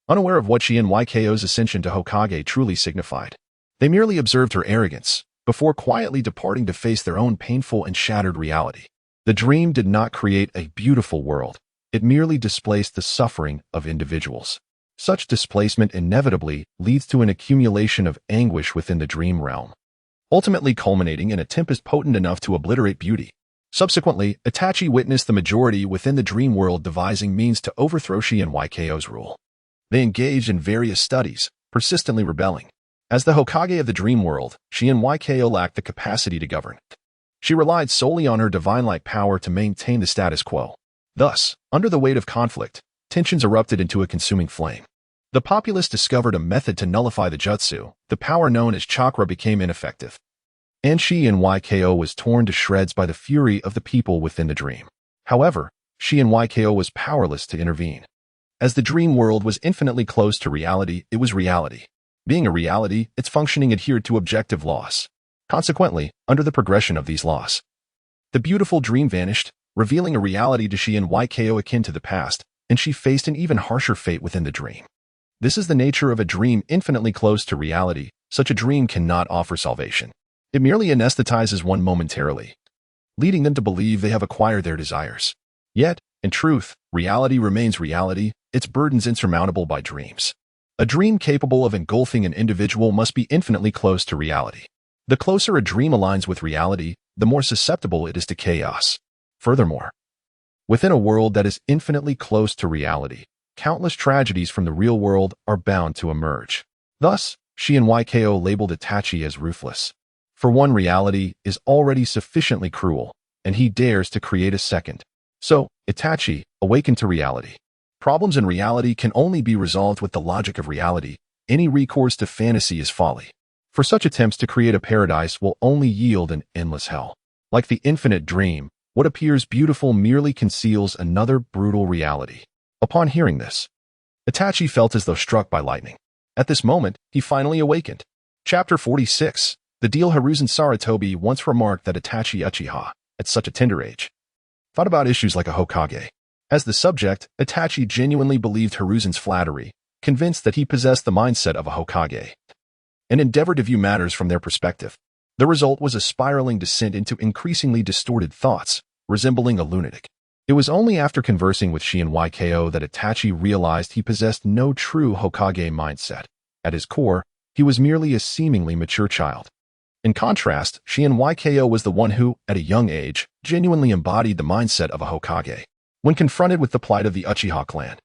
Speaker 1: unaware of what Shihouin's ascension to Hokage truly signified. They merely observed her arrogance, before quietly departing to face their own painful and shattered reality. The dream did not create a beautiful world. It merely displaced the suffering of individuals. Such displacement inevitably leads to an accumulation of anguish within the dream realm, ultimately culminating in a tempest potent enough to obliterate beauty. Subsequently, Itachi witnessed the majority within the dream world devising means to overthrow Shihouin Sak's rule. They engaged in various studies, persistently rebelling. As the Hokage of the dream world, Shihouin Saki lacked the capacity to govern. She relied solely on her divine-like power to maintain the status quo. Thus, under the weight of conflict, tensions erupted into a consuming flame. The populace discovered a method to nullify the jutsu. The power known as chakra became ineffective, and Shihouin Saki was torn to shreds by the fury of the people within the dream. However, Shihouin Saki was powerless to intervene. As the dream world was infinitely close to reality, it was reality. Being a reality, its functioning adhered to objective laws. Consequently, under the progression of these laws, the beautiful dream vanished, revealing a reality to Shihouin Saki akin to the past, and she faced an even harsher fate within the dream. This is the nature of a dream infinitely close to reality. Such a dream cannot offer salvation. It merely anesthetizes one momentarily, leading them to believe they have acquired their desires. Yet, in truth, reality remains reality, its burdens insurmountable by dreams. A dream capable of engulfing an individual must be infinitely close to reality. The closer a dream aligns with reality, the more susceptible it is to chaos. Furthermore, within a world that is infinitely close to reality, countless tragedies from the real world are bound to emerge. Thus, Shihouin Saki labeled Itachi as ruthless. For one, reality is already sufficiently cruel, and he dares to create a second. So, Itachi, awaken to reality. Problems in reality can only be resolved with the logic of reality. Any recourse to fantasy is folly. For such attempts to create a paradise will only yield an endless hell. Like the infinite dream, what appears beautiful merely conceals another brutal reality. Upon hearing this, Itachi felt as though struck by lightning. At this moment, he finally awakened. Chapter 46. The deal. Hiruzen Sarutobi once remarked that Itachi Uchiha, at such a tender age, thought about issues like a Hokage. As the subject, Itachi genuinely believed Hiruzen's flattery, convinced that he possessed the mindset of a Hokage, and endeavored to view matters from their perspective. The result was a spiraling descent into increasingly distorted thoughts, resembling a lunatic. It was only after conversing with Shihouin Saki that Itachi realized he possessed no true Hokage mindset. At his core, he was merely a seemingly mature child. In contrast, Shihouin Saki was the one who, at a young age, genuinely embodied the mindset of a Hokage. When confronted with the plight of the Uchiha clan,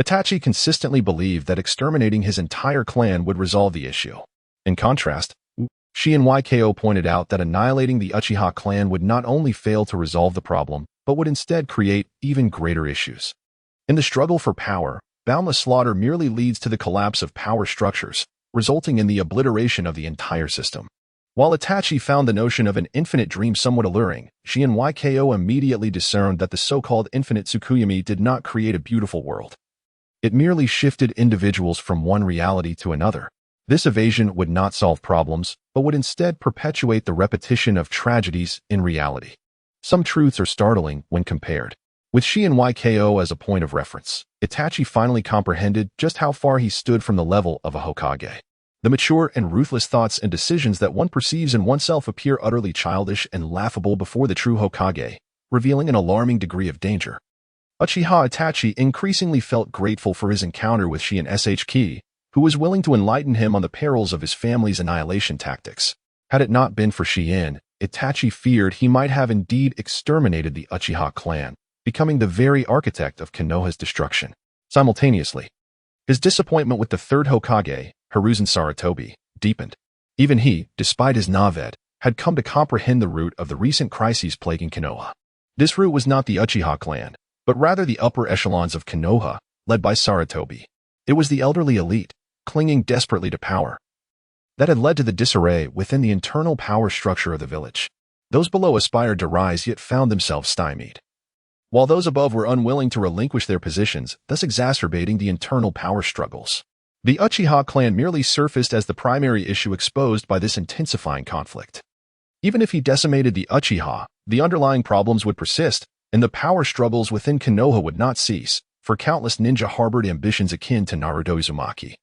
Speaker 1: Itachi consistently believed that exterminating his entire clan would resolve the issue. In contrast, Shihouin Saki pointed out that annihilating the Uchiha clan would not only fail to resolve the problem, but would instead create even greater issues. In the struggle for power, boundless slaughter merely leads to the collapse of power structures, resulting in the obliteration of the entire system. While Itachi found the notion of an infinite dream somewhat alluring, Shihouin Saki immediately discerned that the so-called infinite Tsukuyomi did not create a beautiful world. It merely shifted individuals from one reality to another. This evasion would not solve problems, but would instead perpetuate the repetition of tragedies in reality. Some truths are startling when compared. With Shihouin Saki as a point of reference, Itachi finally comprehended just how far he stood from the level of a Hokage. The mature and ruthless thoughts and decisions that one perceives in oneself appear utterly childish and laughable before the true Hokage, revealing an alarming degree of danger. Uchiha Itachi increasingly felt grateful for his encounter with Shihouin Saki, who was willing to enlighten him on the perils of his family's annihilation tactics. Had it not been for Shihouin, Itachi feared he might have indeed exterminated the Uchiha clan, becoming the very architect of Konoha's destruction. Simultaneously, his disappointment with the third Hokage, Hiruzen Sarutobi, deepened. Even he, despite his novice, had come to comprehend the root of the recent crises plaguing Konoha. This root was not the Uchiha clan, but rather the upper echelons of Konoha, led by Sarutobi. It was the elderly elite, clinging desperately to power, that had led to the disarray within the internal power structure of the village. Those below aspired to rise yet found themselves stymied, while those above were unwilling to relinquish their positions, thus exacerbating the internal power struggles. The Uchiha clan merely surfaced as the primary issue exposed by this intensifying conflict. Even if he decimated the Uchiha, the underlying problems would persist, and the power struggles within Konoha would not cease, for countless ninja harbored ambitions akin to Naruto Uzumaki,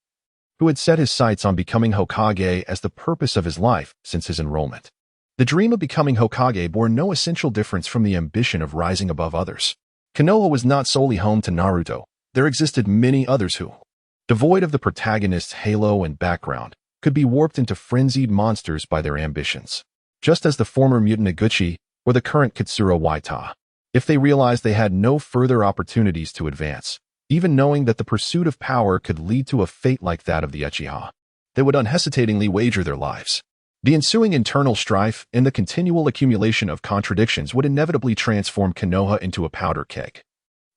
Speaker 1: who had set his sights on becoming Hokage as the purpose of his life since his enrollment. The dream of becoming Hokage bore no essential difference from the ambition of rising above others. Konoha was not solely home to Naruto. There existed many others who, devoid of the protagonist's halo and background, could be warped into frenzied monsters by their ambitions, just as the former mutant Iguchi or the current Katsura Waita. If they realized they had no further opportunities to advance, even knowing that the pursuit of power could lead to a fate like that of the Uchiha, they would unhesitatingly wager their lives. The ensuing internal strife and the continual accumulation of contradictions would inevitably transform Konoha into a powder keg,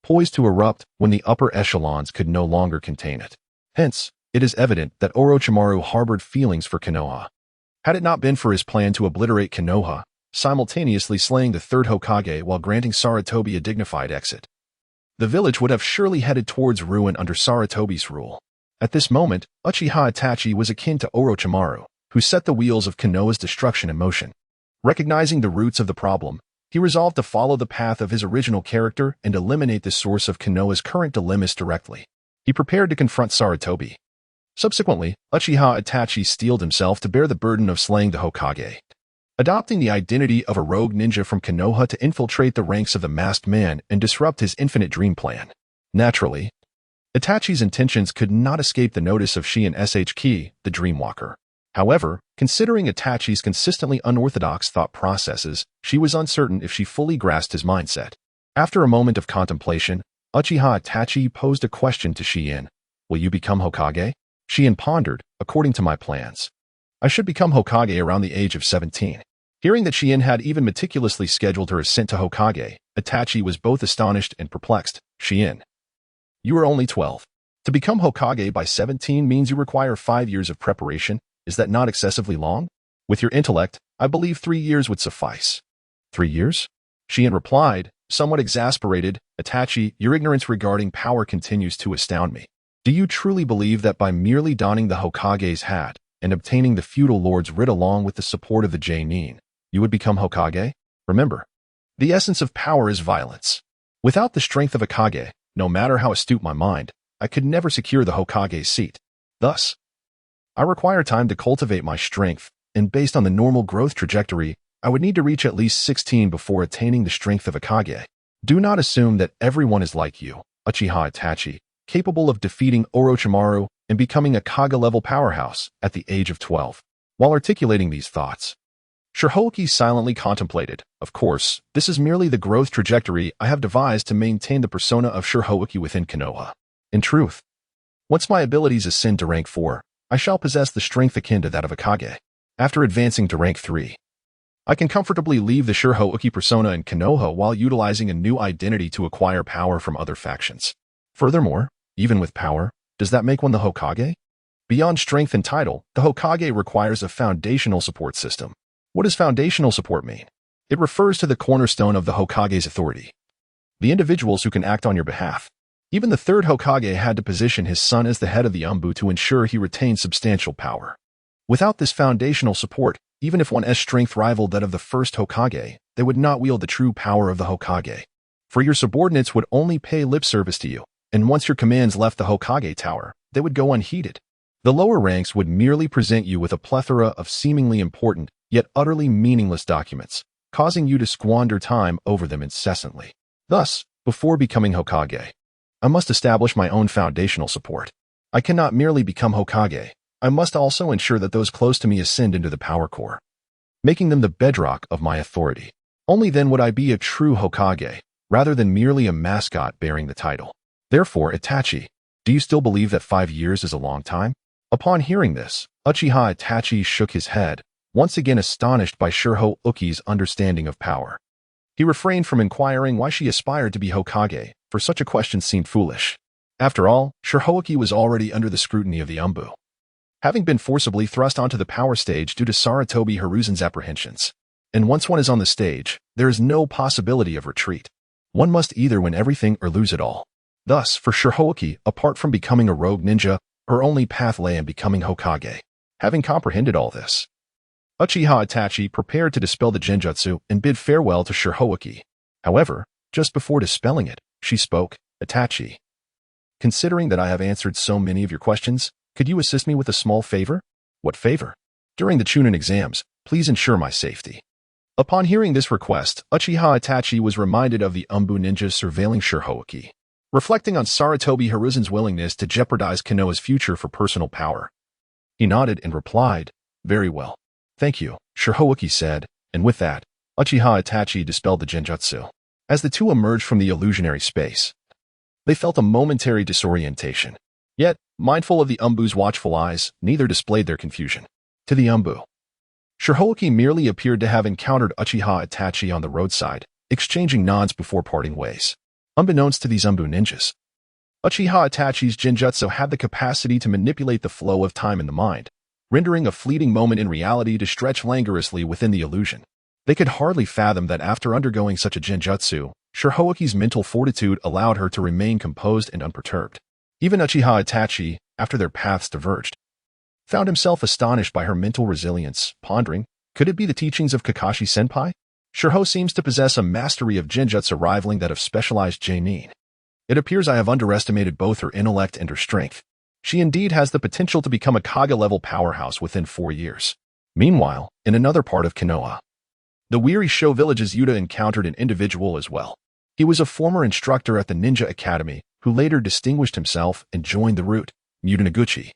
Speaker 1: poised to erupt when the upper echelons could no longer contain it. Hence, it is evident that Orochimaru harbored feelings for Konoha. Had it not been for his plan to obliterate Konoha, simultaneously slaying the third Hokage while granting Sarutobi a dignified exit, the village would have surely headed towards ruin under Sarutobi's rule. At this moment, Uchiha Itachi was akin to Orochimaru, who set the wheels of Konoha's destruction in motion. Recognizing the roots of the problem, he resolved to follow the path of his original character and eliminate the source of Konoha's current dilemmas directly. He prepared to confront Sarutobi. Subsequently, Uchiha Itachi steeled himself to bear the burden of slaying the Hokage. Adopting the identity of a rogue ninja from Konoha to infiltrate the ranks of the masked man and disrupt his infinite dream plan. Naturally, Itachi's intentions could not escape the notice of Shihouin Saki, the Dreamwalker. However, considering Itachi's consistently unorthodox thought processes, she was uncertain if she fully grasped his mindset. After a moment of contemplation, Uchiha Itachi posed a question to Shihouin. Will you become Hokage? Shihouin pondered, according to my plans. I should become Hokage around the age of 17. Hearing that Shihouin had even meticulously scheduled her ascent to Hokage, Itachi was both astonished and perplexed. Shihouin, you are only 12. To become Hokage by 17 means you require 5 years of preparation. Is that not excessively long? With your intellect, I believe 3 years would suffice. 3 years? Shihouin replied, somewhat exasperated. Itachi, your ignorance regarding power continues to astound me. Do you truly believe that by merely donning the Hokage's hat and obtaining the feudal lord's writ along with the support of the Genin, you would become Hokage? Remember, the essence of power is violence. Without the strength of a Kage, no matter how astute my mind, I could never secure the Hokage's seat. Thus, I require time to cultivate my strength, and based on the normal growth trajectory, I would need to reach at least 16 before attaining the strength of a Kage. Do not assume that everyone is like you, Uchiha Itachi, capable of defeating Orochimaru and becoming a Kage-level powerhouse at the age of 12. While articulating these thoughts, Shihouin silently contemplated. Of course, this is merely the growth trajectory I have devised to maintain the persona of Shihouin within Konoha. In truth, once my abilities ascend to rank 4, I shall possess the strength akin to that of a Kage. After advancing to rank 3, I can comfortably leave the Shihouin persona in Konoha while utilizing a new identity to acquire power from other factions. Furthermore, even with power, does that make one the Hokage? Beyond strength and title, the Hokage requires a foundational support system. What does foundational support mean? It refers to the cornerstone of the Hokage's authority, the individuals who can act on your behalf. Even the third Hokage had to position his son as the head of the Umbu to ensure he retained substantial power. Without this foundational support, even if one's strength rivaled that of the first Hokage, they would not wield the true power of the Hokage. For your subordinates would only pay lip service to you, and once your commands left the Hokage tower, they would go unheeded. The lower ranks would merely present you with a plethora of seemingly important, yet utterly meaningless documents, causing you to squander time over them incessantly. Thus, before becoming Hokage, I must establish my own foundational support. I cannot merely become Hokage. I must also ensure that those close to me ascend into the power core, making them the bedrock of my authority. Only then would I be a true Hokage, rather than merely a mascot bearing the title. Therefore, Itachi, do you still believe that 5 years is a long time? Upon hearing this, Uchiha Itachi shook his head, once again astonished by Shihouin's understanding of power. He refrained from inquiring why she aspired to be Hokage, for such a question seemed foolish. After all, Shihouin was already under the scrutiny of the Umbu, having been forcibly thrust onto the power stage due to Sarutobi Hiruzen's apprehensions. And once one is on the stage, there is no possibility of retreat. One must either win everything or lose it all. Thus, for Shihouin, apart from becoming a rogue ninja, her only path lay in becoming Hokage. Having comprehended all this, Uchiha Itachi prepared to dispel the genjutsu and bid farewell to Shihouin. However, just before dispelling it, she spoke. Itachi, considering that I have answered so many of your questions, could you assist me with a small favor? What favor? During the Chunin exams, please ensure my safety. Upon hearing this request, Uchiha Itachi was reminded of the Umbu ninjas surveilling Shihouin. reflecting on Saratobi Hiruzen's willingness to jeopardize Konoha's future for personal power. He nodded and replied, "Very well. Thank you," Shihouin said, and with that, Uchiha Itachi dispelled the genjutsu. As the two emerged from the illusionary space, they felt a momentary disorientation. Yet, mindful of the Umbu's watchful eyes, neither displayed their confusion. To the Umbu, Shihouin merely appeared to have encountered Uchiha Itachi on the roadside, exchanging nods before parting ways. Unbeknownst to these Umbu ninjas, Uchiha Itachi's genjutsu had the capacity to manipulate the flow of time in the mind, rendering a fleeting moment in reality to stretch languorously within the illusion. They could hardly fathom that after undergoing such a genjutsu, Shihouin's mental fortitude allowed her to remain composed and unperturbed. Even Uchiha Itachi, after their paths diverged, found himself astonished by her mental resilience, pondering, could it be the teachings of Kakashi-senpai? Shihou seems to possess a mastery of genjutsu rivaling that of specialized genin. It appears I have underestimated both her intellect and her strength. She indeed has the potential to become a Kage-level powerhouse within 4 years. Meanwhile, in another part of Konoha, the weary Sho village's Yuta encountered an individual as well. He was a former instructor at the Ninja Academy, who later distinguished himself and joined the route, Mutanaguchi.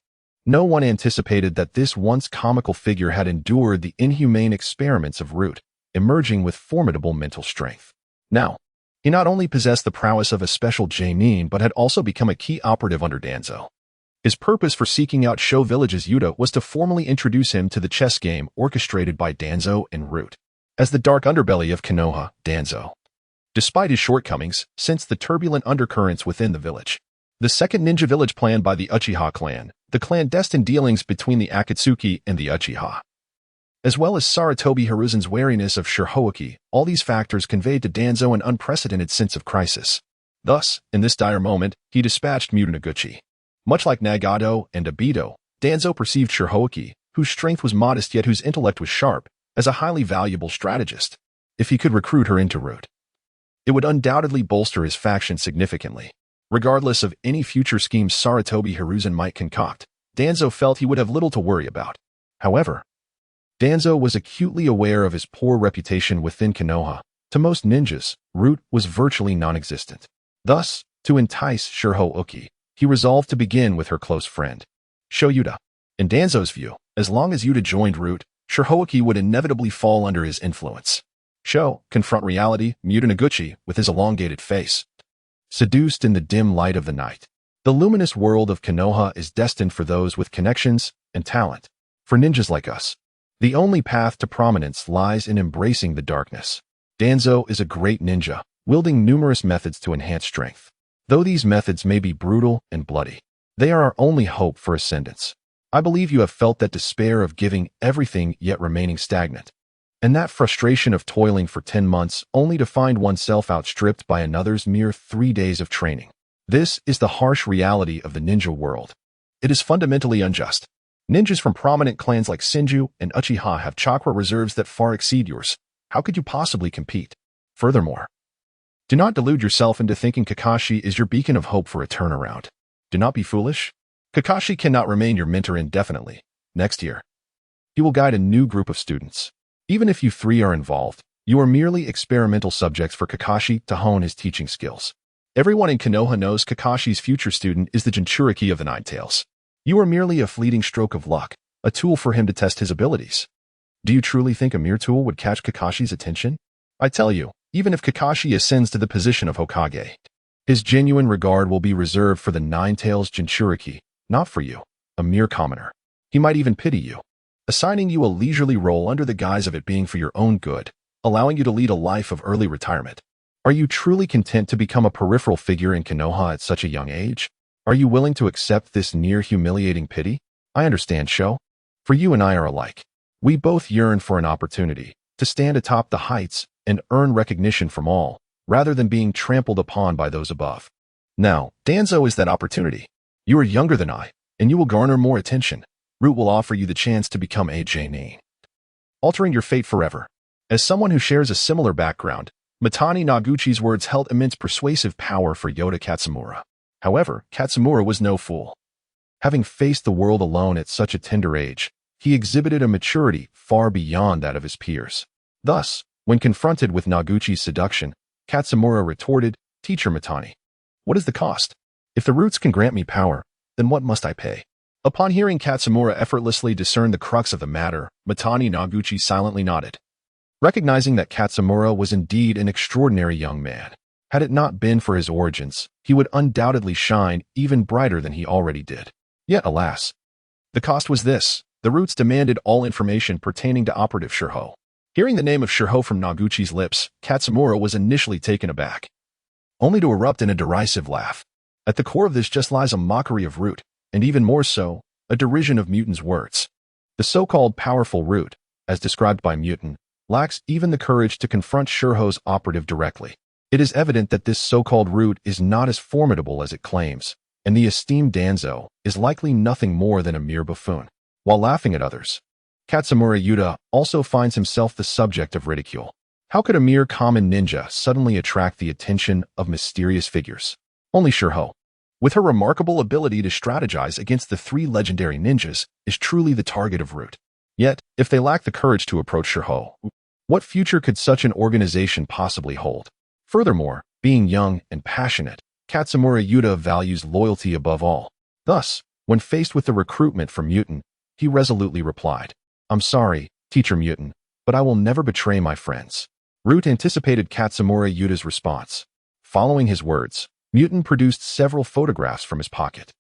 Speaker 1: No one anticipated that this once comical figure had endured the inhumane experiments of Root, emerging with formidable mental strength. Now, he not only possessed the prowess of a special genin but had also become a key operative under Danzo. His purpose for seeking out Sho Village's Yuta was to formally introduce him to the chess game orchestrated by Danzo and Root. As the dark underbelly of Konoha, Danzo, despite his shortcomings, sensed the turbulent undercurrents within the village. The second ninja village planned by the Uchiha clan, the clandestine dealings between the Akatsuki and the Uchiha, as well as Saratobi Hiruzen's wariness of Shihouin, all these factors conveyed to Danzo an unprecedented sense of crisis. Thus, in this dire moment, he dispatched Mutanaguchi. Much like Nagato and Obito, Danzo perceived Shihouin, whose strength was modest yet whose intellect was sharp, as a highly valuable strategist. If he could recruit her into Root, it would undoubtedly bolster his faction significantly. Regardless of any future schemes Saratobi Hiruzen might concoct, Danzo felt he would have little to worry about. However, Danzo was acutely aware of his poor reputation within Konoha. To most ninjas, Root was virtually non-existent. Thus, to entice Shihouin, he resolved to begin with her close friend, Sho Yuta. In Danzo's view, as long as Yuta joined Root, Shihouin would inevitably fall under his influence. Sho, confront reality, Mutanaguchi, with his elongated face, seduced in the dim light of the night. The luminous world of Konoha is destined for those with connections and talent. For ninjas like us, the only path to prominence lies in embracing the darkness. Danzo is a great ninja, wielding numerous methods to enhance strength. Though these methods may be brutal and bloody, they are our only hope for ascendance. I believe you have felt that despair of giving everything yet remaining stagnant, and that frustration of toiling for 10 months only to find oneself outstripped by another's mere 3 days of training. This is the harsh reality of the ninja world. It is fundamentally unjust. Ninjas from prominent clans like Senju and Uchiha have chakra reserves that far exceed yours. How could you possibly compete? Furthermore, do not delude yourself into thinking Kakashi is your beacon of hope for a turnaround. Do not be foolish. Kakashi cannot remain your mentor indefinitely. Next year, he will guide a new group of students. Even if you 3 are involved, you are merely experimental subjects for Kakashi to hone his teaching skills. Everyone in Konoha knows Kakashi's future student is the Jinchuriki of the Nine Tails. You are merely a fleeting stroke of luck, a tool for him to test his abilities. Do you truly think a mere tool would catch Kakashi's attention? I tell you, even if Kakashi ascends to the position of Hokage, his genuine regard will be reserved for the Nine Tails Jinchuriki, not for you, a mere commoner. He might even pity you, assigning you a leisurely role under the guise of it being for your own good, allowing you to lead a life of early retirement. Are you truly content to become a peripheral figure in Konoha at such a young age? Are you willing to accept this near humiliating pity? I understand, Sho. For you and I are alike. We both yearn for an opportunity to stand atop the heights and earn recognition from all, rather than being trampled upon by those above. Now, Danzo is that opportunity. You are younger than I, and you will garner more attention. Root will offer you the chance to become a genin, altering your fate forever. As someone who shares a similar background, Mitani Noguchi's words held immense persuasive power for Yoda Katsumura. However, Katsumura was no fool. Having faced the world alone at such a tender age, he exhibited a maturity far beyond that of his peers. Thus, when confronted with Noguchi's seduction, Katsumura retorted, "Teacher Mitani, What is the cost? If the roots can grant me power, then what must I pay? Upon hearing Katsumura effortlessly discern the crux of the matter, Mitani Noguchi silently nodded, recognizing that Katsumura was indeed an extraordinary young man. Had it not been for his origins, he would undoubtedly shine even brighter than he already did. Yet, alas, the cost was this. The roots demanded all information pertaining to Operative Shihou. Hearing the name of Shihou from Noguchi's lips, Katsumura was initially taken aback, only to erupt in a derisive laugh. At the core of this just lies a mockery of Root, and even more so, a derision of Muten's words. The so-called powerful Root, as described by Muten, lacks even the courage to confront Shihou's operative directly. It is evident that this so-called Root is not as formidable as it claims, and the esteemed Danzo is likely nothing more than a mere buffoon. While laughing at others, Katsumura Yuta also finds himself the subject of ridicule. How could a mere common ninja suddenly attract the attention of mysterious figures? Only Shihou, with her remarkable ability to strategize against the three legendary ninjas, is truly the target of Root. Yet, if they lack the courage to approach Shihou, what future could such an organization possibly hold? Furthermore, being young and passionate, Katsumura Yuta values loyalty above all. Thus, when faced with the recruitment from Muten, he resolutely replied, "I'm sorry, Teacher Muten, but I will never betray my friends." Root anticipated Katsumura Yuta's response. Following his words, Muten produced several photographs from his pocket.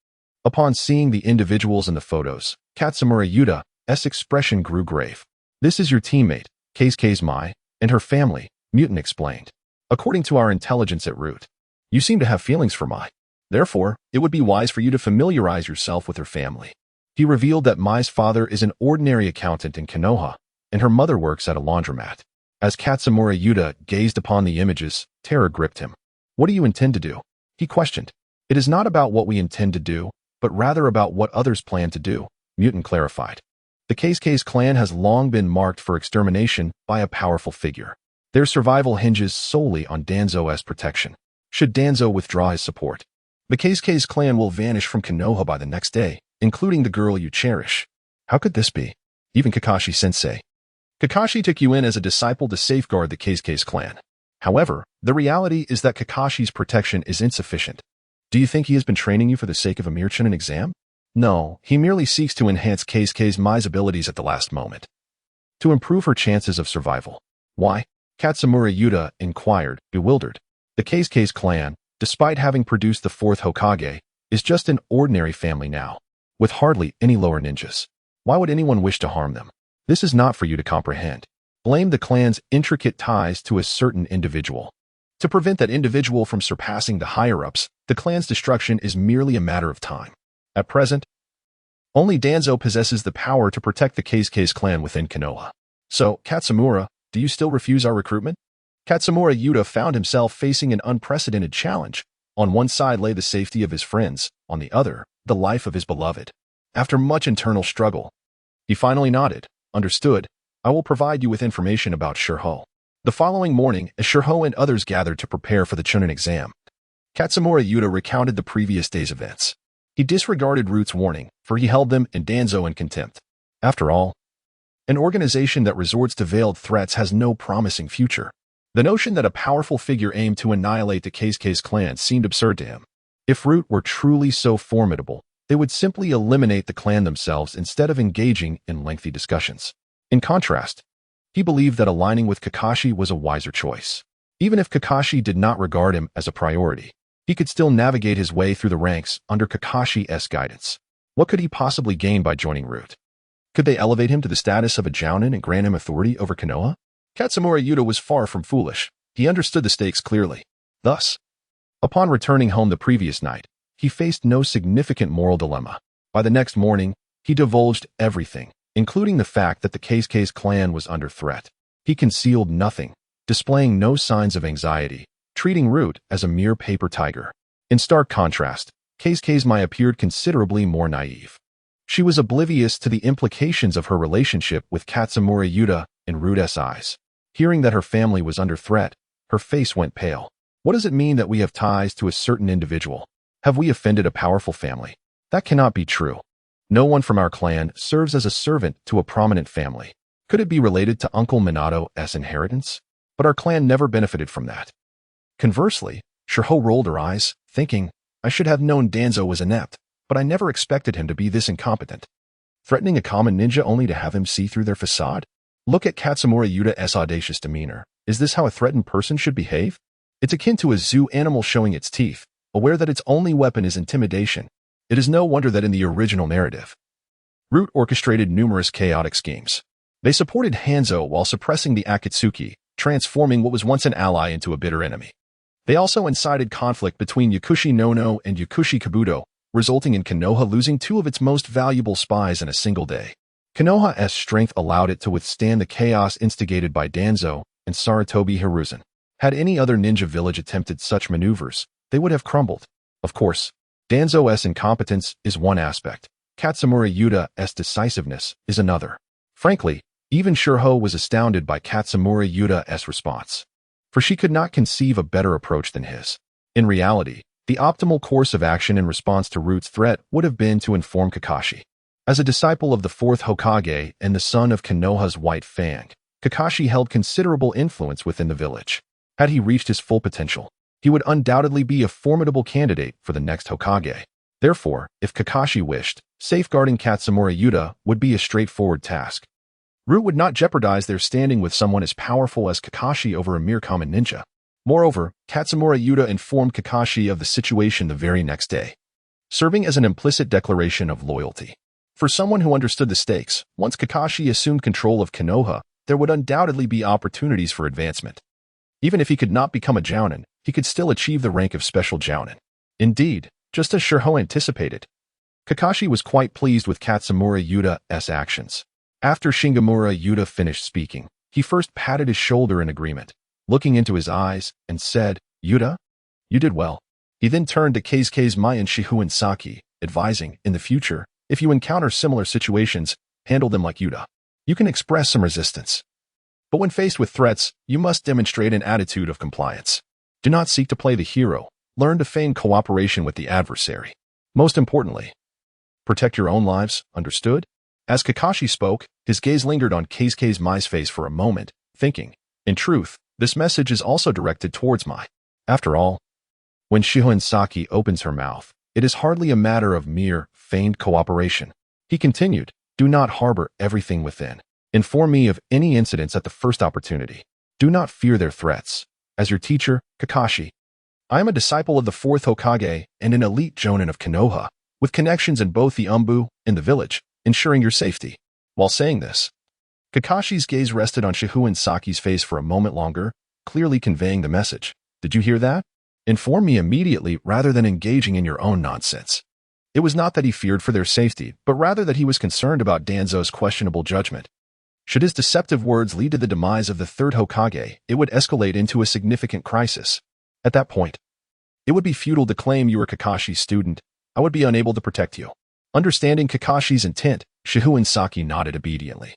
Speaker 1: Upon seeing the individuals in the photos, Katsumura Yuta's expression grew grave. "This is your teammate, Keisuke Mai, and her family," Muten explained. "According to our intelligence at Root, you seem to have feelings for Mai. Therefore, it would be wise for you to familiarize yourself with her family." He revealed that Mai's father is an ordinary accountant in Konoha, and her mother works at a laundromat. As Katsumura Yuta gazed upon the images, terror gripped him. "What do you intend to do?" he questioned. "It is not about what we intend to do, but rather about what others plan to do," Muten clarified. The Keisuke's clan has long been marked for extermination by a powerful figure. Their survival hinges solely on Danzo's protection. Should Danzo withdraw his support, the Keisuke's clan will vanish from Konoha by the next day, including the girl you cherish. How could this be? Even Kakashi-sensei. Kakashi took you in as a disciple to safeguard the Keisuke's clan. However, the reality is that Kakashi's protection is insufficient. Do you think he has been training you for the sake of a mere Chunin exam? No, he merely seeks to enhance Keisuke Mai's abilities at the last moment, to improve her chances of survival. Why? Katsumura Yuta inquired, bewildered. The Keisuke's clan, despite having produced the fourth Hokage, is just an ordinary family now, with hardly any lower ninjas. Why would anyone wish to harm them? This is not for you to comprehend. Blame the clan's intricate ties to a certain individual. To prevent that individual from surpassing the higher-ups, the clan's destruction is merely a matter of time. At present, only Danzo possesses the power to protect the Keisuke's clan within Konoha. So, Katsumura, do you still refuse our recruitment? Katsumura Yuta found himself facing an unprecedented challenge. On one side lay the safety of his friends, on the other, the life of his beloved. After much internal struggle, he finally nodded. "Understood. I will provide you with information about Shihou." The following morning, as Shihou and others gathered to prepare for the Chunin exam, Katsumura Yuta recounted the previous day's events. He disregarded Root's warning, for he held them and Danzo in contempt. After all, an organization that resorts to veiled threats has no promising future. The notion that a powerful figure aimed to annihilate the Keisuke's clan seemed absurd to him. If Root were truly so formidable, they would simply eliminate the clan themselves instead of engaging in lengthy discussions. In contrast, he believed that aligning with Kakashi was a wiser choice. Even if Kakashi did not regard him as a priority, he could still navigate his way through the ranks under Kakashi's guidance. What could he possibly gain by joining Root? Could they elevate him to the status of a jounin and grant him authority over Konoha? Katsumura Yuta was far from foolish. He understood the stakes clearly. Thus, upon returning home the previous night, he faced no significant moral dilemma. By the next morning, he divulged everything, including the fact that the Keisuke's clan was under threat. He concealed nothing, displaying no signs of anxiety, treating Root as a mere paper tiger. In stark contrast, Keisuke Mai appeared considerably more naive. She was oblivious to the implications of her relationship with Katsumura Yuta in Root's eyes. Hearing that her family was under threat, her face went pale. What does it mean that we have ties to a certain individual? Have we offended a powerful family? That cannot be true. No one from our clan serves as a servant to a prominent family. Could it be related to Uncle Minato's inheritance? But our clan never benefited from that. Conversely, Shihou rolled her eyes, thinking, I should have known Danzo was inept, but I never expected him to be this incompetent. Threatening a common ninja only to have him see through their facade? Look at Katsumura Yuta's audacious demeanor. Is this how a threatened person should behave? It's akin to a zoo animal showing its teeth, aware that its only weapon is intimidation. It is no wonder that in the original narrative, Root orchestrated numerous chaotic schemes. They supported Hanzo while suppressing the Akatsuki, transforming what was once an ally into a bitter enemy. They also incited conflict between Yakushi Nono and Yakushi Kabuto, resulting in Konoha losing two of its most valuable spies in a single day. Konoha's strength allowed it to withstand the chaos instigated by Danzo and Sarutobi Hiruzen. Had any other ninja village attempted such maneuvers, they would have crumbled. Of course, Danzo's incompetence is one aspect. Katsumura Yuta's decisiveness is another. Frankly, even Shihouin was astounded by Katsumura Yuta's response, for she could not conceive a better approach than his. In reality, the optimal course of action in response to Root's threat would have been to inform Kakashi. As a disciple of the fourth Hokage and the son of Konoha's White Fang, Kakashi held considerable influence within the village. Had he reached his full potential, he would undoubtedly be a formidable candidate for the next Hokage. Therefore, if Kakashi wished, safeguarding Katsumura Yuta would be a straightforward task. Root would not jeopardize their standing with someone as powerful as Kakashi over a mere common ninja. Moreover, Katsumura Yuta informed Kakashi of the situation the very next day, serving as an implicit declaration of loyalty. For someone who understood the stakes, once Kakashi assumed control of Konoha, there would undoubtedly be opportunities for advancement. Even if he could not become a Jounin, he could still achieve the rank of Special Jounin. Indeed, just as Shihouin anticipated, Kakashi was quite pleased with Katsumura Yuta's actions. After Shingamura Yuta finished speaking, he first patted his shoulder in agreement, looking into his eyes, and said, Yuta, you did well. He then turned to Keisuke's Mai and Shihouin Saki, advising, in the future, if you encounter similar situations, handle them like Yuta. You can express some resistance, but when faced with threats, you must demonstrate an attitude of compliance. Do not seek to play the hero. Learn to feign cooperation with the adversary. Most importantly, protect your own lives, understood? As Kakashi spoke, his gaze lingered on Keisuke's Mai's face for a moment, thinking, in truth, this message is also directed towards Mai. After all, when Shihouin Saki opens her mouth, it is hardly a matter of mere feigned cooperation. He continued, do not harbor everything within. Inform me of any incidents at the first opportunity. Do not fear their threats. As your teacher, Kakashi, I am a disciple of the fourth Hokage and an elite Jounin of Konoha, with connections in both the Umbu and the village, ensuring your safety. While saying this, Kakashi's gaze rested on Shihouin Saki's face for a moment longer, clearly conveying the message. Did you hear that? Inform me immediately rather than engaging in your own nonsense. It was not that he feared for their safety, but rather that he was concerned about Danzo's questionable judgment. Should his deceptive words lead to the demise of the third Hokage, it would escalate into a significant crisis. At that point, it would be futile to claim you were Kakashi's student. I would be unable to protect you. Understanding Kakashi's intent, Shihouin Saki nodded obediently,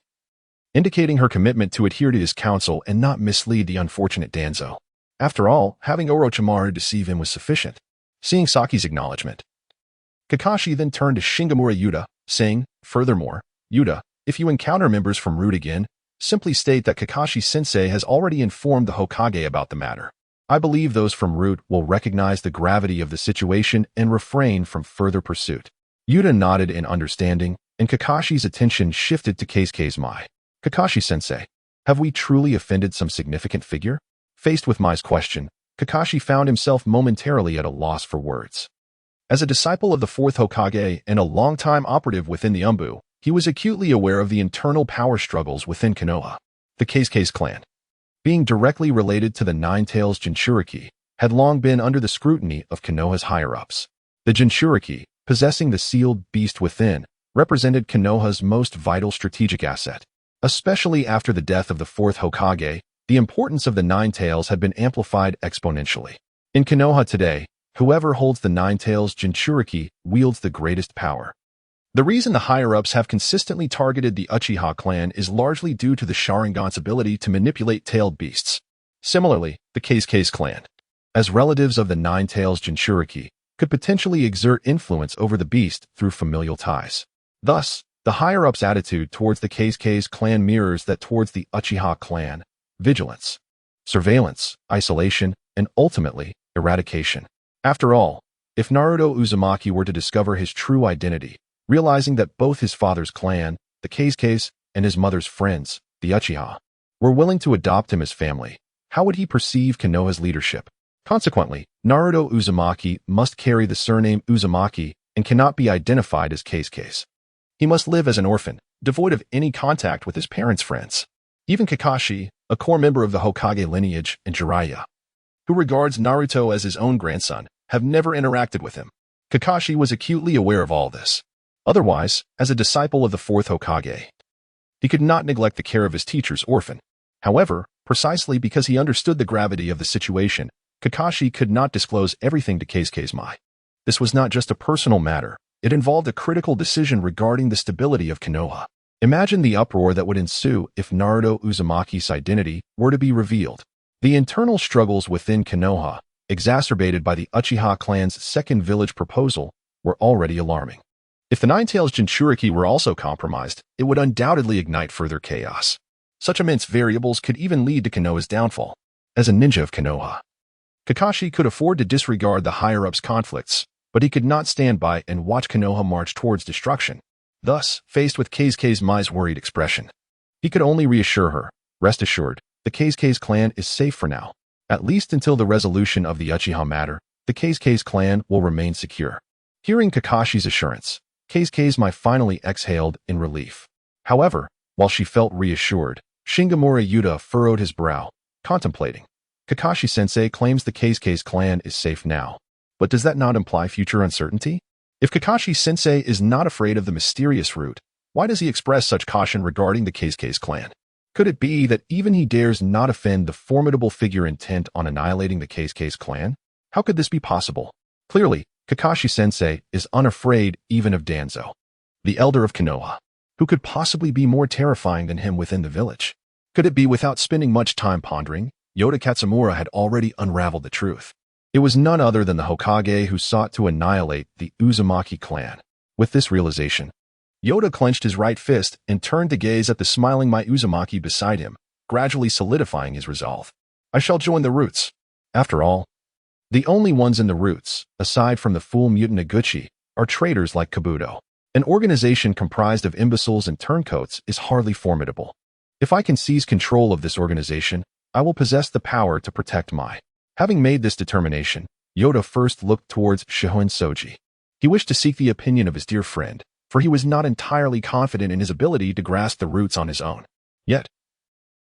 Speaker 1: indicating her commitment to adhere to his counsel and not mislead the unfortunate Danzo. After all, having Orochimaru deceive him was sufficient. Seeing Saki's acknowledgement, Kakashi then turned to Shingamura Yuta, saying, furthermore, Yuta, if you encounter members from Root again, simply state that Kakashi-sensei has already informed the Hokage about the matter. I believe those from Root will recognize the gravity of the situation and refrain from further pursuit. Yuta nodded in understanding, and Kakashi's attention shifted to Keisuke's Mai. Kakashi-sensei, have we truly offended some significant figure? Faced with Mai's question, Kakashi found himself momentarily at a loss for words. As a disciple of the fourth Hokage and a longtime operative within the Umbu, he was acutely aware of the internal power struggles within Konoha. The Keisuke's clan, being directly related to the Nine-Tails Jinchuriki, had long been under the scrutiny of Konoha's higher-ups. The Jinchuriki, possessing the sealed beast within, represented Konoha's most vital strategic asset. Especially after the death of the fourth Hokage, the importance of the Nine-Tails had been amplified exponentially. In Konoha today, whoever holds the Nine-Tails Jinchuriki wields the greatest power. The reason the higher-ups have consistently targeted the Uchiha clan is largely due to the Sharingan's ability to manipulate tailed beasts. Similarly, the Keisuke's clan, as relatives of the Nine-Tails Jinchuriki, could potentially exert influence over the beast through familial ties. Thus, the higher-ups' attitude towards the Keisuke's clan mirrors that towards the Uchiha clan: vigilance, surveillance, isolation, and ultimately, eradication. After all, If Naruto Uzumaki were to discover his true identity, realizing that both his father's clan, the Keisuke's, and his mother's friends, the Uchiha, were willing to adopt him as family, how would he perceive Konoha's leadership? Consequently, Naruto Uzumaki must carry the surname Uzumaki and cannot be identified as Keisuke's. He must live as an orphan, devoid of any contact with his parents' friends. Even Kakashi, a core member of the Hokage lineage, and Jiraiya, who regards Naruto as his own grandson, have never interacted with him. Kakashi was acutely aware of all this. Otherwise, as a disciple of the fourth Hokage, he could not neglect the care of his teacher's orphan. However, precisely because he understood the gravity of the situation, Kakashi could not disclose everything to Keisuke's Mai. This was not just a personal matter, it involved a critical decision regarding the stability of Konoha. Imagine the uproar that would ensue if Naruto Uzumaki's identity were to be revealed. The internal struggles within Konoha, exacerbated by the Uchiha clan's second village proposal, were already alarming. If the Nine-Tails Jinchuriki were also compromised, it would undoubtedly ignite further chaos. Such immense variables could even lead to Konoha's downfall. As a ninja of Konoha, Kakashi could afford to disregard the higher-ups' conflicts, but he could not stand by and watch Konoha march towards destruction. Thus, faced with Keisuke's Mai's worried expression, he could only reassure her, rest assured, the Keisuke's clan is safe for now. At least until the resolution of the Uchiha matter, the Keisuke's clan will remain secure. Hearing Kakashi's assurance, Keisuke's Mai finally exhaled in relief. However, while she felt reassured, Shingamura Yuta furrowed his brow, contemplating. Kakashi-sensei claims the Keisuke's clan is safe now. But does that not imply future uncertainty? If Kakashi-sensei is not afraid of the mysterious root, why does he express such caution regarding the Keisuke's clan? Could it be that even he dares not offend the formidable figure intent on annihilating the Keisuke's clan? How could this be possible? Clearly, Kakashi-sensei is unafraid even of Danzo, the elder of Konoha. Who could possibly be more terrifying than him within the village? Could it be without spending much time pondering, Yoda Katsumura had already unraveled the truth? It was none other than the Hokage who sought to annihilate the Uzumaki clan. With this realization, Yoda clenched his right fist and turned to gaze at the smiling Mai Uzumaki beside him, gradually solidifying his resolve. I shall join the Roots. After all, the only ones in the Roots, aside from the fool mutant Iguchi, are traitors like Kabuto. An organization comprised of imbeciles and turncoats is hardly formidable. If I can seize control of this organization, I will possess the power to protect Mai. Having made this determination, Yoda first looked towards Shihouin Saki. He wished to seek the opinion of his dear friend, for he was not entirely confident in his ability to grasp the roots on his own. Yet,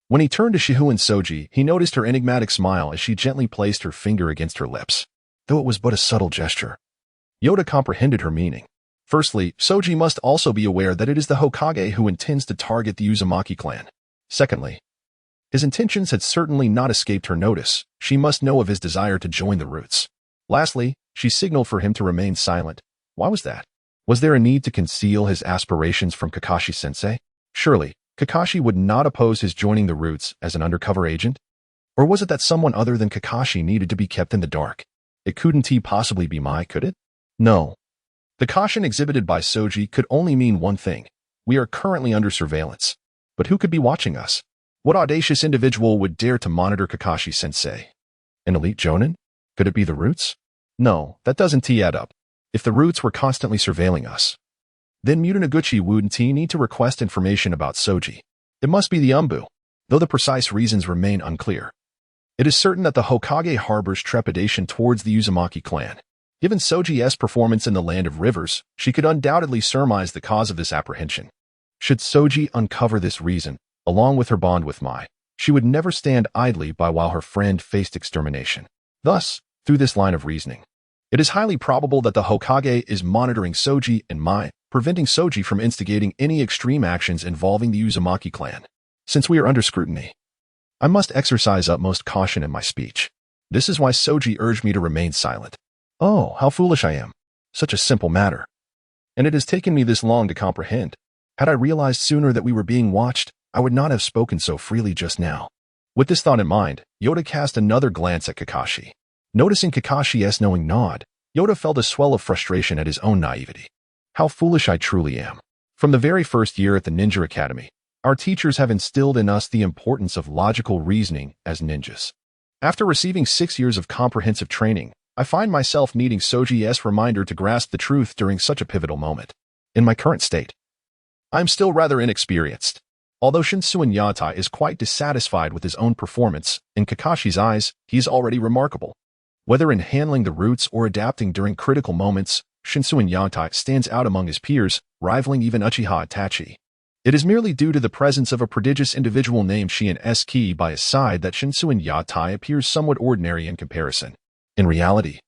Speaker 1: when he turned to Shihouin Saki, he noticed her enigmatic smile as she gently placed her finger against her lips. Though it was but a subtle gesture, Yoda comprehended her meaning. Firstly, Soji must also be aware that it is the Hokage who intends to target the Uzumaki clan. Secondly, his intentions had certainly not escaped her notice. She must know of his desire to join the Roots. Lastly, she signaled for him to remain silent. Why was that? Was there a need to conceal his aspirations from Kakashi-sensei? Surely, Kakashi would not oppose his joining the Roots as an undercover agent? Or was it that someone other than Kakashi needed to be kept in the dark? It couldn't possibly be Mai, could it? No. The caution exhibited by Soji could only mean one thing. We are currently under surveillance. But who could be watching us? What audacious individual would dare to monitor Kakashi-sensei? An elite jonin? Could it be the Roots? No, that doesn't add up. If the Roots were constantly surveilling us, then Mutant Iguchi wouldn't need to request information about Soji. It must be the Umbu, though the precise reasons remain unclear. It is certain that the Hokage harbors trepidation towards the Uzumaki clan. Given Soji's performance in the Land of Rivers, she could undoubtedly surmise the cause of this apprehension. Should Soji uncover this reason, along with her bond with Mai, she would never stand idly by while her friend faced extermination. Thus, through this line of reasoning, it is highly probable that the Hokage is monitoring Soji and Mai, preventing Soji from instigating any extreme actions involving the Uzumaki clan. Since we are under scrutiny, I must exercise utmost caution in my speech. This is why Soji urged me to remain silent. Oh, how foolish I am. Such a simple matter. And it has taken me this long to comprehend. Had I realized sooner that we were being watched, I would not have spoken so freely just now. With this thought in mind, Yoda cast another glance at Kakashi. Noticing Kakashi's knowing nod, Yoda felt a swell of frustration at his own naivety. How foolish I truly am. From the very first year at the Ninja Academy, our teachers have instilled in us the importance of logical reasoning as ninjas. After receiving 6 years of comprehensive training, I find myself needing Soji's reminder to grasp the truth during such a pivotal moment. In my current state, I am still rather inexperienced. Although Shihouin Saki is quite dissatisfied with his own performance, in Kakashi's eyes, he is already remarkable. Whether in handling the roots or adapting during critical moments, Shihouin Saki stands out among his peers, rivaling even Uchiha Itachi. It is merely due to the presence of a prodigious individual named Shihouin Saki by his side that Shihouin Saki appears somewhat ordinary in comparison. In reality,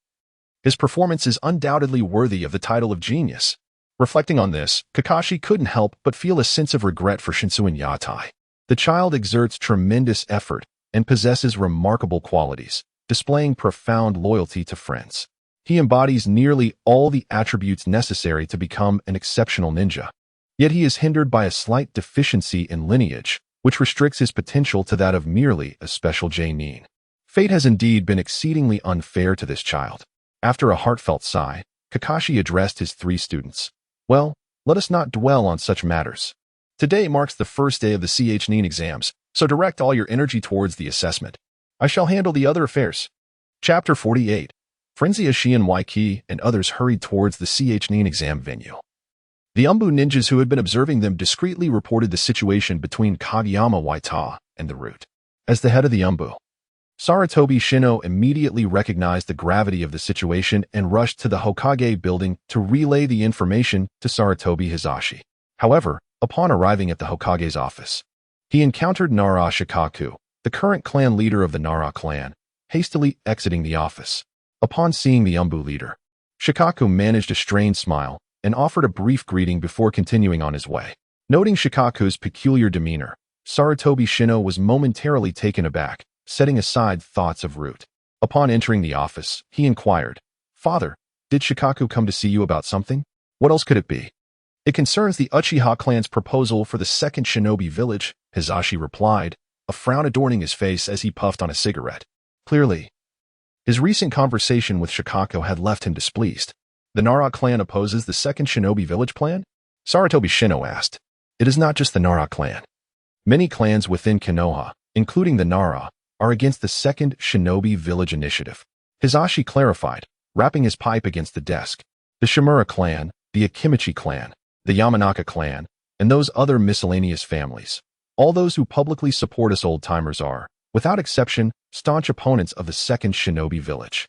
Speaker 1: his performance is undoubtedly worthy of the title of genius. Reflecting on this, Kakashi couldn't help but feel a sense of regret for Shihouin Saki. The child exerts tremendous effort and possesses remarkable qualities, displaying profound loyalty to friends. He embodies nearly all the attributes necessary to become an exceptional ninja. Yet he is hindered by a slight deficiency in lineage, which restricts his potential to that of merely a special genin. Fate has indeed been exceedingly unfair to this child. After a heartfelt sigh, Kakashi addressed his 3 students. Well, let us not dwell on such matters. Today marks the first day of the Chihouin exams, so direct all your energy towards the assessment. I shall handle the other affairs. Chapter 48. Frenzy as Shihouin Saki and others hurried towards the Chihouin exam venue. The Umbu ninjas who had been observing them discreetly reported the situation between Kageyama Waita and the root. As the head of the Umbu, Sarutobi Shino immediately recognized the gravity of the situation and rushed to the Hokage building to relay the information to Sarutobi Hisashi. However, upon arriving at the Hokage's office, he encountered Nara Shikaku, the current clan leader of the Nara clan, hastily exiting the office. Upon seeing the Umbu leader, Shikaku managed a strained smile and offered a brief greeting before continuing on his way. Noting Shikaku's peculiar demeanor, Sarutobi Shino was momentarily taken aback, setting aside thoughts of root. Upon entering the office, he inquired, "Father, did Shikaku come to see you about something? What else could it be?" "It concerns the Uchiha clan's proposal for the second shinobi village," Hisashi replied, a frown adorning his face as he puffed on a cigarette. Clearly, his recent conversation with Shikaku had left him displeased. "The Nara clan opposes the second shinobi village plan?" Sarutobi Shino asked. "It is not just the Nara clan. Many clans within Konoha, including the Nara, are against the second shinobi village initiative," Hisashi clarified, rapping his pipe against the desk. "The Shimura clan, the Akimichi clan, the Yamanaka clan, and those other miscellaneous families. All those who publicly support us old-timers are, without exception, staunch opponents of the second shinobi village.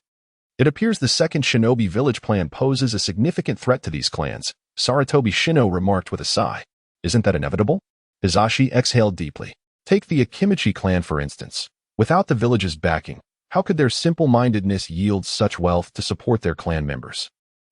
Speaker 1: It appears the second shinobi village plan poses a significant threat to these clans," Sarutobi Shino remarked with a sigh. "Isn't that inevitable?" Hisashi exhaled deeply. "Take the Akimichi clan for instance. Without the village's backing, how could their simple-mindedness yield such wealth to support their clan members?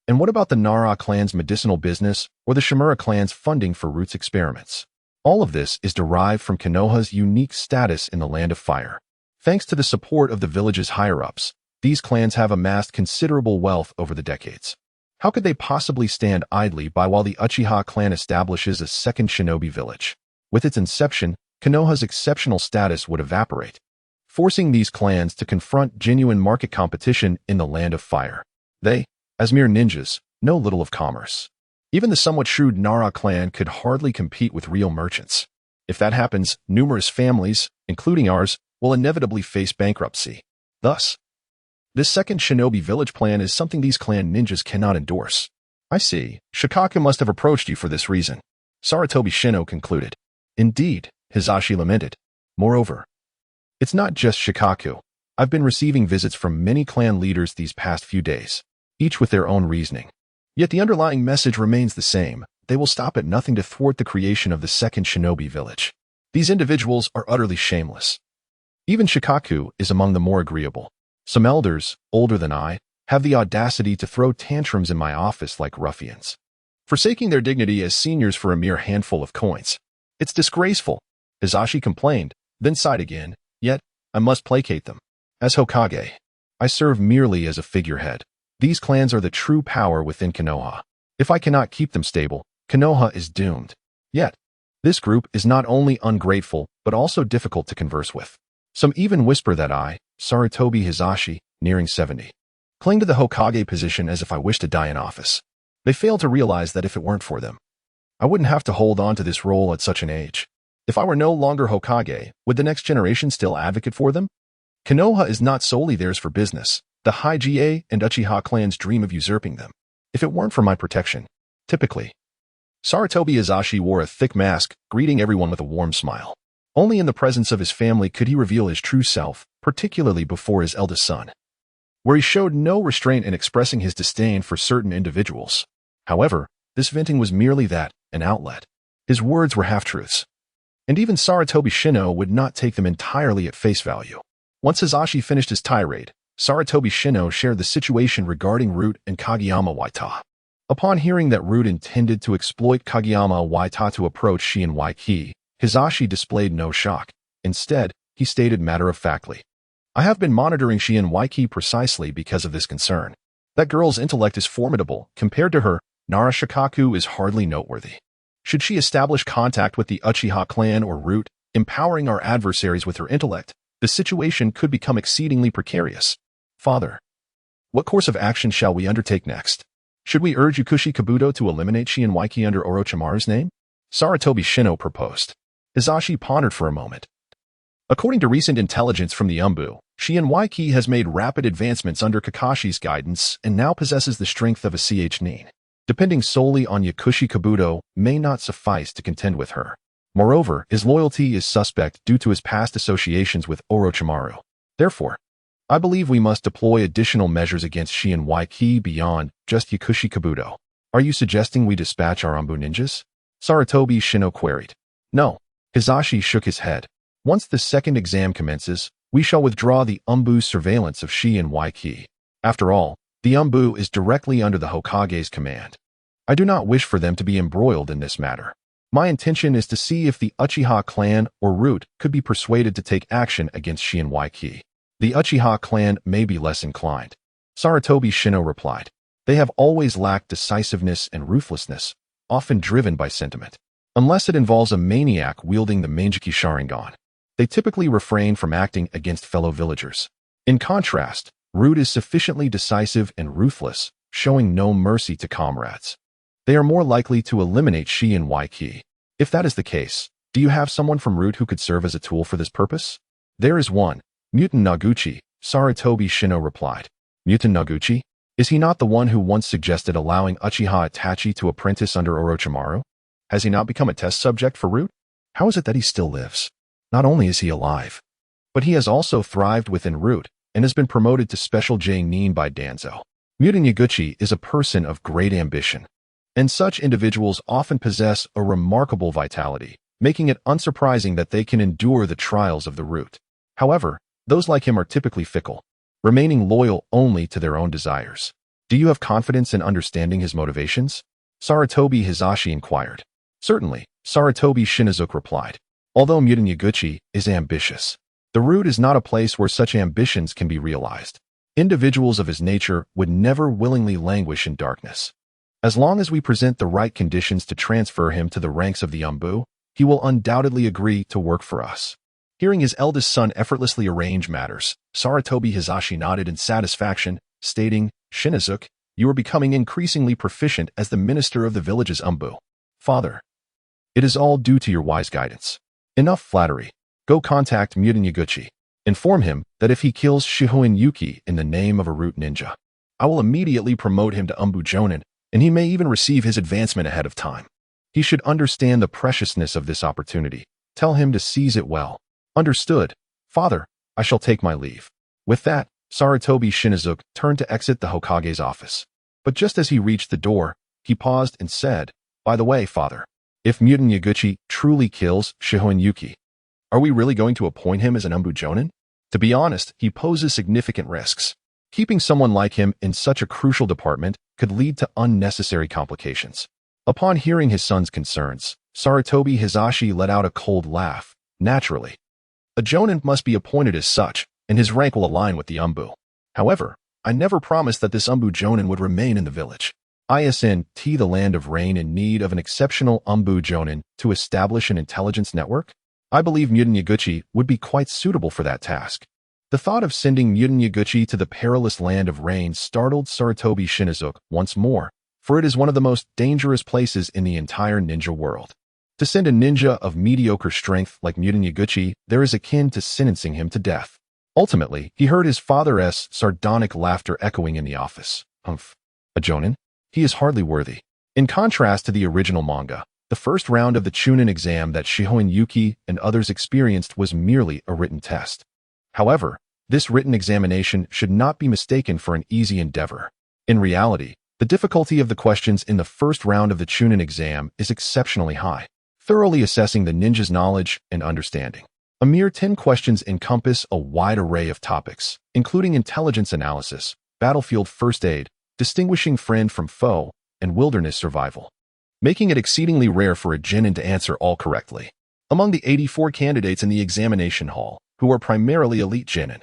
Speaker 1: And what about the Nara clan's medicinal business or the Shimura clan's funding for roots experiments? All of this is derived from Konoha's unique status in the Land of Fire. Thanks to the support of the village's higher-ups, these clans have amassed considerable wealth over the decades. How could they possibly stand idly by while the Uchiha clan establishes a second shinobi village? With its inception, Konoha's exceptional status would evaporate, forcing these clans to confront genuine market competition in the Land of Fire. They, as mere ninjas, know little of commerce. Even the somewhat shrewd Nara clan could hardly compete with real merchants. If that happens, numerous families, including ours, will inevitably face bankruptcy. Thus, this second shinobi village plan is something these clan ninjas cannot endorse." "I see. Shikaku must have approached you for this reason," Sarutobi Shino concluded. "Indeed," Hisashi lamented. "Moreover, it's not just Shikaku. I've been receiving visits from many clan leaders these past few days, each with their own reasoning. Yet the underlying message remains the same. They will stop at nothing to thwart the creation of the second shinobi village. These individuals are utterly shameless. Even Shikaku is among the more agreeable. Some elders, older than I, have the audacity to throw tantrums in my office like ruffians, forsaking their dignity as seniors for a mere handful of coins. It's disgraceful," Hisashi complained, then sighed again. "Yet, I must placate them. As Hokage, I serve merely as a figurehead. These clans are the true power within Konoha. If I cannot keep them stable, Konoha is doomed. Yet, this group is not only ungrateful, but also difficult to converse with. Some even whisper that I, Sarutobi Hisashi, nearing 70, cling to the Hokage position as if I wish to die in office. They fail to realize that if it weren't for them, I wouldn't have to hold on to this role at such an age. If I were no longer Hokage, would the next generation still advocate for them? Konoha is not solely theirs for business. The Hige and Uchiha clans dream of usurping them. If it weren't for my protection, typically. Sarutobi Hizashi wore a thick mask, greeting everyone with a warm smile. Only in the presence of his family could he reveal his true self, particularly before his eldest son, where he showed no restraint in expressing his disdain for certain individuals. However, this venting was merely that, an outlet. His words were half-truths. And even Sarutobi Shino would not take them entirely at face value. Once Hizashi finished his tirade, Sarutobi Shino shared the situation regarding Root and Kageyama Waita. Upon hearing that Root intended to exploit Kageyama Waita to approach Shihouin Saki, Hizashi displayed no shock. Instead, he stated matter-of-factly, "I have been monitoring Shihouin Saki precisely because of this concern. That girl's intellect is formidable. Compared to her, Nara Shikaku is hardly noteworthy. Should she establish contact with the Uchiha clan or Root, empowering our adversaries with her intellect, the situation could become exceedingly precarious. Father, what course of action shall we undertake next? Should we urge Yukushi Kabuto to eliminate Shihouin Saki under Orochimaru's name?" Sarutobi Shino proposed. Hizashi pondered for a moment. According to recent intelligence from the Umbu, Shihouin Saki has made rapid advancements under Kakashi's guidance and now possesses the strength of a Nin. Depending solely on Yukushi Kabuto may not suffice to contend with her. Moreover, his loyalty is suspect due to his past associations with Orochimaru. Therefore, I believe we must deploy additional measures against Shihouin Saki beyond just Yukushi Kabuto. Are you suggesting we dispatch our Umbu ninjas? Sarutobi Shino queried. No. Hizashi shook his head. Once the second exam commences, we shall withdraw the Umbu's surveillance of Shihouin Saki. After all, the Umbu is directly under the Hokage's command. I do not wish for them to be embroiled in this matter. My intention is to see if the Uchiha clan or Root could be persuaded to take action against Shihouin Saki. The Uchiha clan may be less inclined. Sarutobi Shino replied. They have always lacked decisiveness and ruthlessness, often driven by sentiment. Unless it involves a maniac wielding the Manjiki Sharingan, they typically refrain from acting against fellow villagers. In contrast, Root is sufficiently decisive and ruthless, showing no mercy to comrades. They are more likely to eliminate Shihouin Saki. If that is the case, do you have someone from Root who could serve as a tool for this purpose? There is one, Mutant Noguchi, Sarutobi Shino replied. Mutant Noguchi? Is he not the one who once suggested allowing Uchiha Itachi to apprentice under Orochimaru? Has he not become a test subject for Root? How is it that he still lives? Not only is he alive, but he has also thrived within Root and has been promoted to Special Nin by Danzo. Mutant Yaguchi is a person of great ambition, and such individuals often possess a remarkable vitality, making it unsurprising that they can endure the trials of the Root. However, those like him are typically fickle, remaining loyal only to their own desires. Do you have confidence in understanding his motivations? Sarutobi Hizashi inquired. Certainly, Sarutobi Shinizuke replied. Although Mutant Yaguchi is ambitious, the Root is not a place where such ambitions can be realized. Individuals of his nature would never willingly languish in darkness. As long as we present the right conditions to transfer him to the ranks of the Umbu, he will undoubtedly agree to work for us. Hearing his eldest son effortlessly arrange matters, Sarutobi Hizashi nodded in satisfaction, stating, Shinizuke, you are becoming increasingly proficient as the minister of the village's Umbu. Father, it is all due to your wise guidance. Enough flattery. Go contact Mutant Yaguchi. Inform him that if he kills Shihouin Saki in the name of a Root ninja, I will immediately promote him to Umbu Jonin, and he may even receive his advancement ahead of time. He should understand the preciousness of this opportunity. Tell him to seize it well. Understood. Father, I shall take my leave. With that, Sarutobi Shinizuke turned to exit the Hokage's office. But just as he reached the door, he paused and said, By the way, Father, if Mutant Yaguchi truly kills Shihouin Saki, are we really going to appoint him as an Umbu Jonin? To be honest, he poses significant risks. Keeping someone like him in such a crucial department could lead to unnecessary complications. Upon hearing his son's concerns, Sarutobi Hizashi let out a cold laugh. Naturally, a Jonin must be appointed as such, and his rank will align with the Umbu. However, I never promised that this Umbu Jonin would remain in the village. Isn't the land of Rain in need of an exceptional Umbu Jonin to establish an intelligence network? I believe Mutant Yaguchi would be quite suitable for that task. The thought of sending Mutant Yaguchi to the perilous land of Rain startled Sarutobi Shinizuke once more, for it is one of the most dangerous places in the entire ninja world. To send a ninja of mediocre strength like Mutant Yaguchi, there is akin to sentencing him to death. Ultimately, he heard his father's sardonic laughter echoing in the office. Humph. A jonin? He is hardly worthy. In contrast to the original manga, the first round of the Chunin exam that Shihouin Yuki and others experienced was merely a written test. However, this written examination should not be mistaken for an easy endeavor. In reality, the difficulty of the questions in the first round of the Chunin exam is exceptionally high, thoroughly assessing the ninja's knowledge and understanding. A mere 10 questions encompass a wide array of topics, including intelligence analysis, battlefield first aid, distinguishing friend from foe, and wilderness survival, making it exceedingly rare for a genin to answer all correctly. Among the 84 candidates in the examination hall, who are primarily elite genin,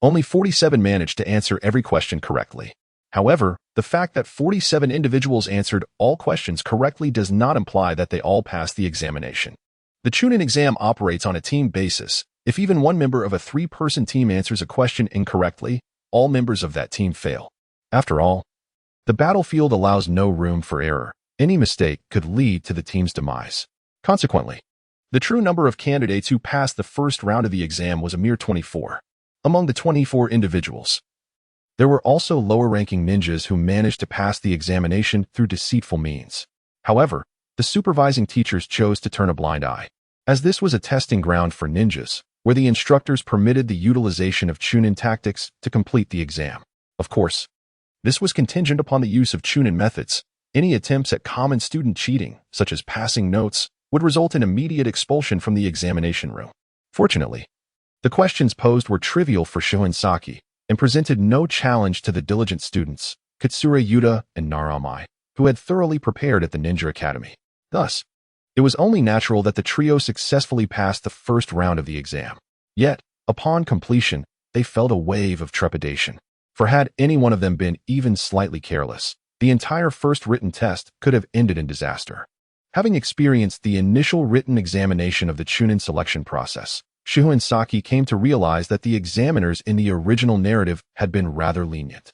Speaker 1: only 47 managed to answer every question correctly. However, the fact that 47 individuals answered all questions correctly does not imply that they all passed the examination. The Chunin exam operates on a team basis. If even one member of a 3-person team answers a question incorrectly, all members of that team fail. After all, the battlefield allows no room for error. Any mistake could lead to the team's demise. Consequently, the true number of candidates who passed the first round of the exam was a mere 24. Among the 24 individuals, there were also lower-ranking ninjas who managed to pass the examination through deceitful means. However, the supervising teachers chose to turn a blind eye, as this was a testing ground for ninjas, where the instructors permitted the utilization of Chunin tactics to complete the exam. Of course, this was contingent upon the use of Chunin methods. Any attempts at common student cheating, such as passing notes, would result in immediate expulsion from the examination room. Fortunately, the questions posed were trivial for Shihouin Saki and presented no challenge to the diligent students, Katsura Yuta and Naramai, who had thoroughly prepared at the Ninja Academy. Thus, it was only natural that the trio successfully passed the first round of the exam. Yet, upon completion, they felt a wave of trepidation. For had any one of them been even slightly careless, the entire first written test could have ended in disaster. Having experienced the initial written examination of the Chunin selection process, Shihouin Saki came to realize that the examiners in the original narrative had been rather lenient.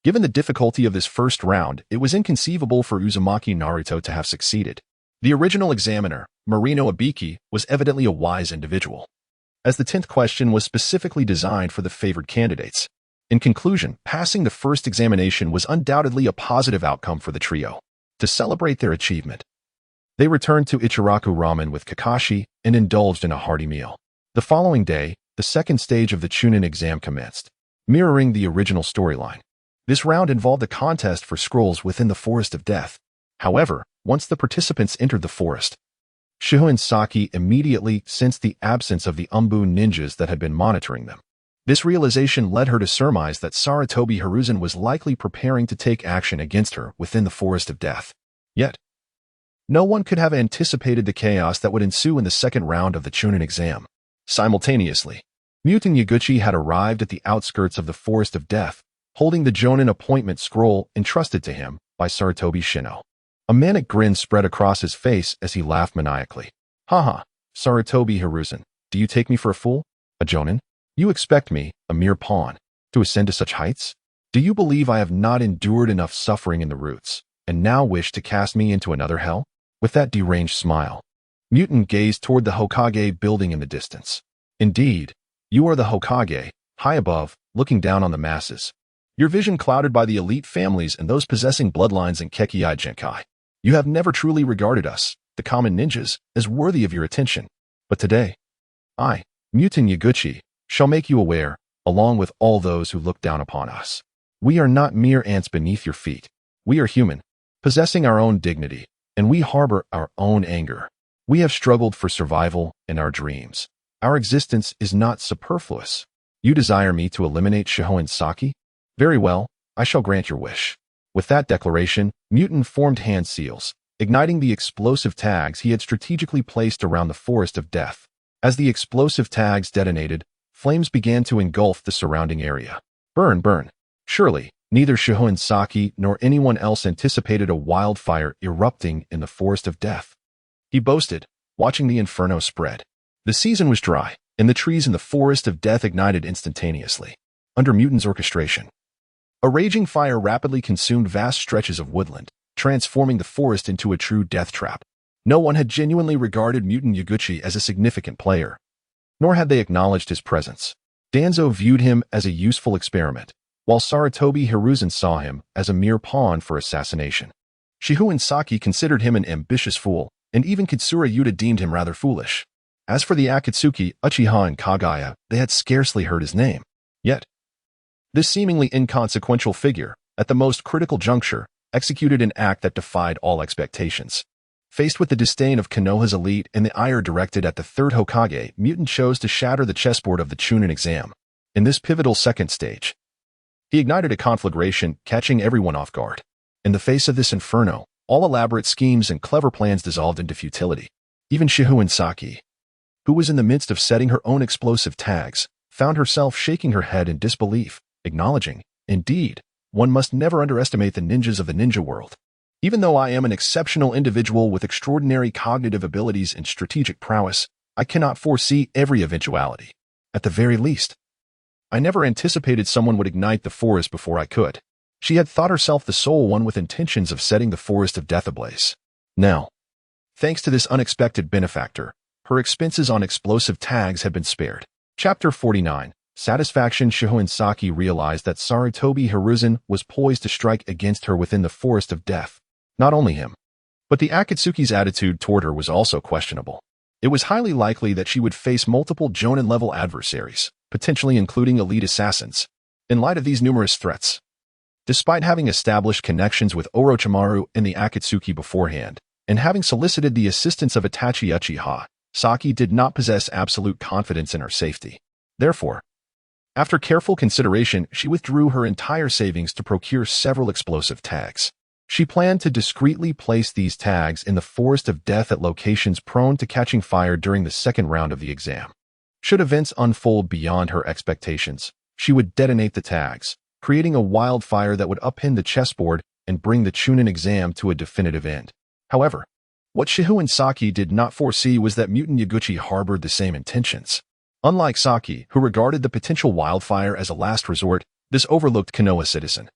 Speaker 1: Given the difficulty of this first round, it was inconceivable for Uzumaki Naruto to have succeeded. The original examiner, Marino Abiki, was evidently a wise individual, as the 10th question was specifically designed for the favored candidates. In conclusion, passing the first examination was undoubtedly a positive outcome for the trio. To celebrate their achievement, they returned to Ichiraku Ramen with Kakashi and indulged in a hearty meal. The following day, the second stage of the Chunin exam commenced, mirroring the original storyline. This round involved a contest for scrolls within the Forest of Death. However, once the participants entered the forest, Shihouin Saki immediately sensed the absence of the Umbu ninjas that had been monitoring them. This realization led her to surmise that Sarutobi Hiruzen was likely preparing to take action against her within the Forest of Death. Yet, no one could have anticipated the chaos that would ensue in the second round of the Chunin exam. Simultaneously, Muton Yaguchi had arrived at the outskirts of the Forest of Death, holding the Jonin appointment scroll entrusted to him by Sarutobi Shino. A manic grin spread across his face as he laughed maniacally. Haha, Sarutobi Hiruzen, do you take me for a fool? A Jonin? You expect me, a mere pawn, to ascend to such heights? Do you believe I have not endured enough suffering in the roots, and now wish to cast me into another hell? With that deranged smile, Muton gazed toward the Hokage building in the distance. Indeed, you are the Hokage, high above, looking down on the masses. Your vision clouded by the elite families and those possessing bloodlines in Kekkei Genkai. You have never truly regarded us, the common ninjas, as worthy of your attention. But today, I, Muton Yaguchi, shall make you aware, along with all those who look down upon us. We are not mere ants beneath your feet. We are human, possessing our own dignity, and we harbor our own anger. We have struggled for survival in our dreams. Our existence is not superfluous. You desire me to eliminate Shihouin Saki? Very well, I shall grant your wish. With that declaration, Muton formed hand seals, igniting the explosive tags he had strategically placed around the Forest of Death. As the explosive tags detonated, flames began to engulf the surrounding area. Burn, burn. Surely, neither Shihouin Saki nor anyone else anticipated a wildfire erupting in the Forest of Death. He boasted, watching the inferno spread. The season was dry, and the trees in the Forest of Death ignited instantaneously. Under Muton's orchestration, a raging fire rapidly consumed vast stretches of woodland, transforming the forest into a true death trap. No one had genuinely regarded Muton Yaguchi as a significant player, nor had they acknowledged his presence. Danzo viewed him as a useful experiment, while Sarutobi Hiruzen saw him as a mere pawn for assassination. Shihouin Saki considered him an ambitious fool, and even Katsura Yuta deemed him rather foolish. As for the Akatsuki, Uchiha, and Kagaya, they had scarcely heard his name. Yet, this seemingly inconsequential figure, at the most critical juncture, executed an act that defied all expectations. Faced with the disdain of Konoha's elite and the ire directed at the third Hokage, Mutant chose to shatter the chessboard of the Chunin exam. In this pivotal second stage, he ignited a conflagration, catching everyone off guard. In the face of this inferno, all elaborate schemes and clever plans dissolved into futility. Even Shihouin Saki, who was in the midst of setting her own explosive tags, found herself shaking her head in disbelief, acknowledging, indeed, one must never underestimate the ninjas of the ninja world. Even though I am an exceptional individual with extraordinary cognitive abilities and strategic prowess, I cannot foresee every eventuality. At the very least, I never anticipated someone would ignite the forest before I could. She had thought herself the sole one with intentions of setting the forest of death ablaze. Now, thanks to this unexpected benefactor, her expenses on explosive tags had been spared. Chapter 49. Satisfaction. Shihouin Saki realized that Sarutobi Hiruzen was poised to strike against her within the forest of death. Not only him, but the Akatsuki's attitude toward her was also questionable. It was highly likely that she would face multiple Jonin-level adversaries, potentially including elite assassins. In light of these numerous threats, despite having established connections with Orochimaru and the Akatsuki beforehand, and having solicited the assistance of Itachi Uchiha, Saki did not possess absolute confidence in her safety. Therefore, after careful consideration, she withdrew her entire savings to procure several explosive tags. She planned to discreetly place these tags in the forest of death at locations prone to catching fire during the second round of the exam. Should events unfold beyond her expectations, she would detonate the tags, creating a wildfire that would upend the chessboard and bring the Chunin exam to a definitive end. However, what Shihouin Saki did not foresee was that Mutant Yaguchi harbored the same intentions. Unlike Saki, who regarded the potential wildfire as a last resort, this overlooked Konoha citizen,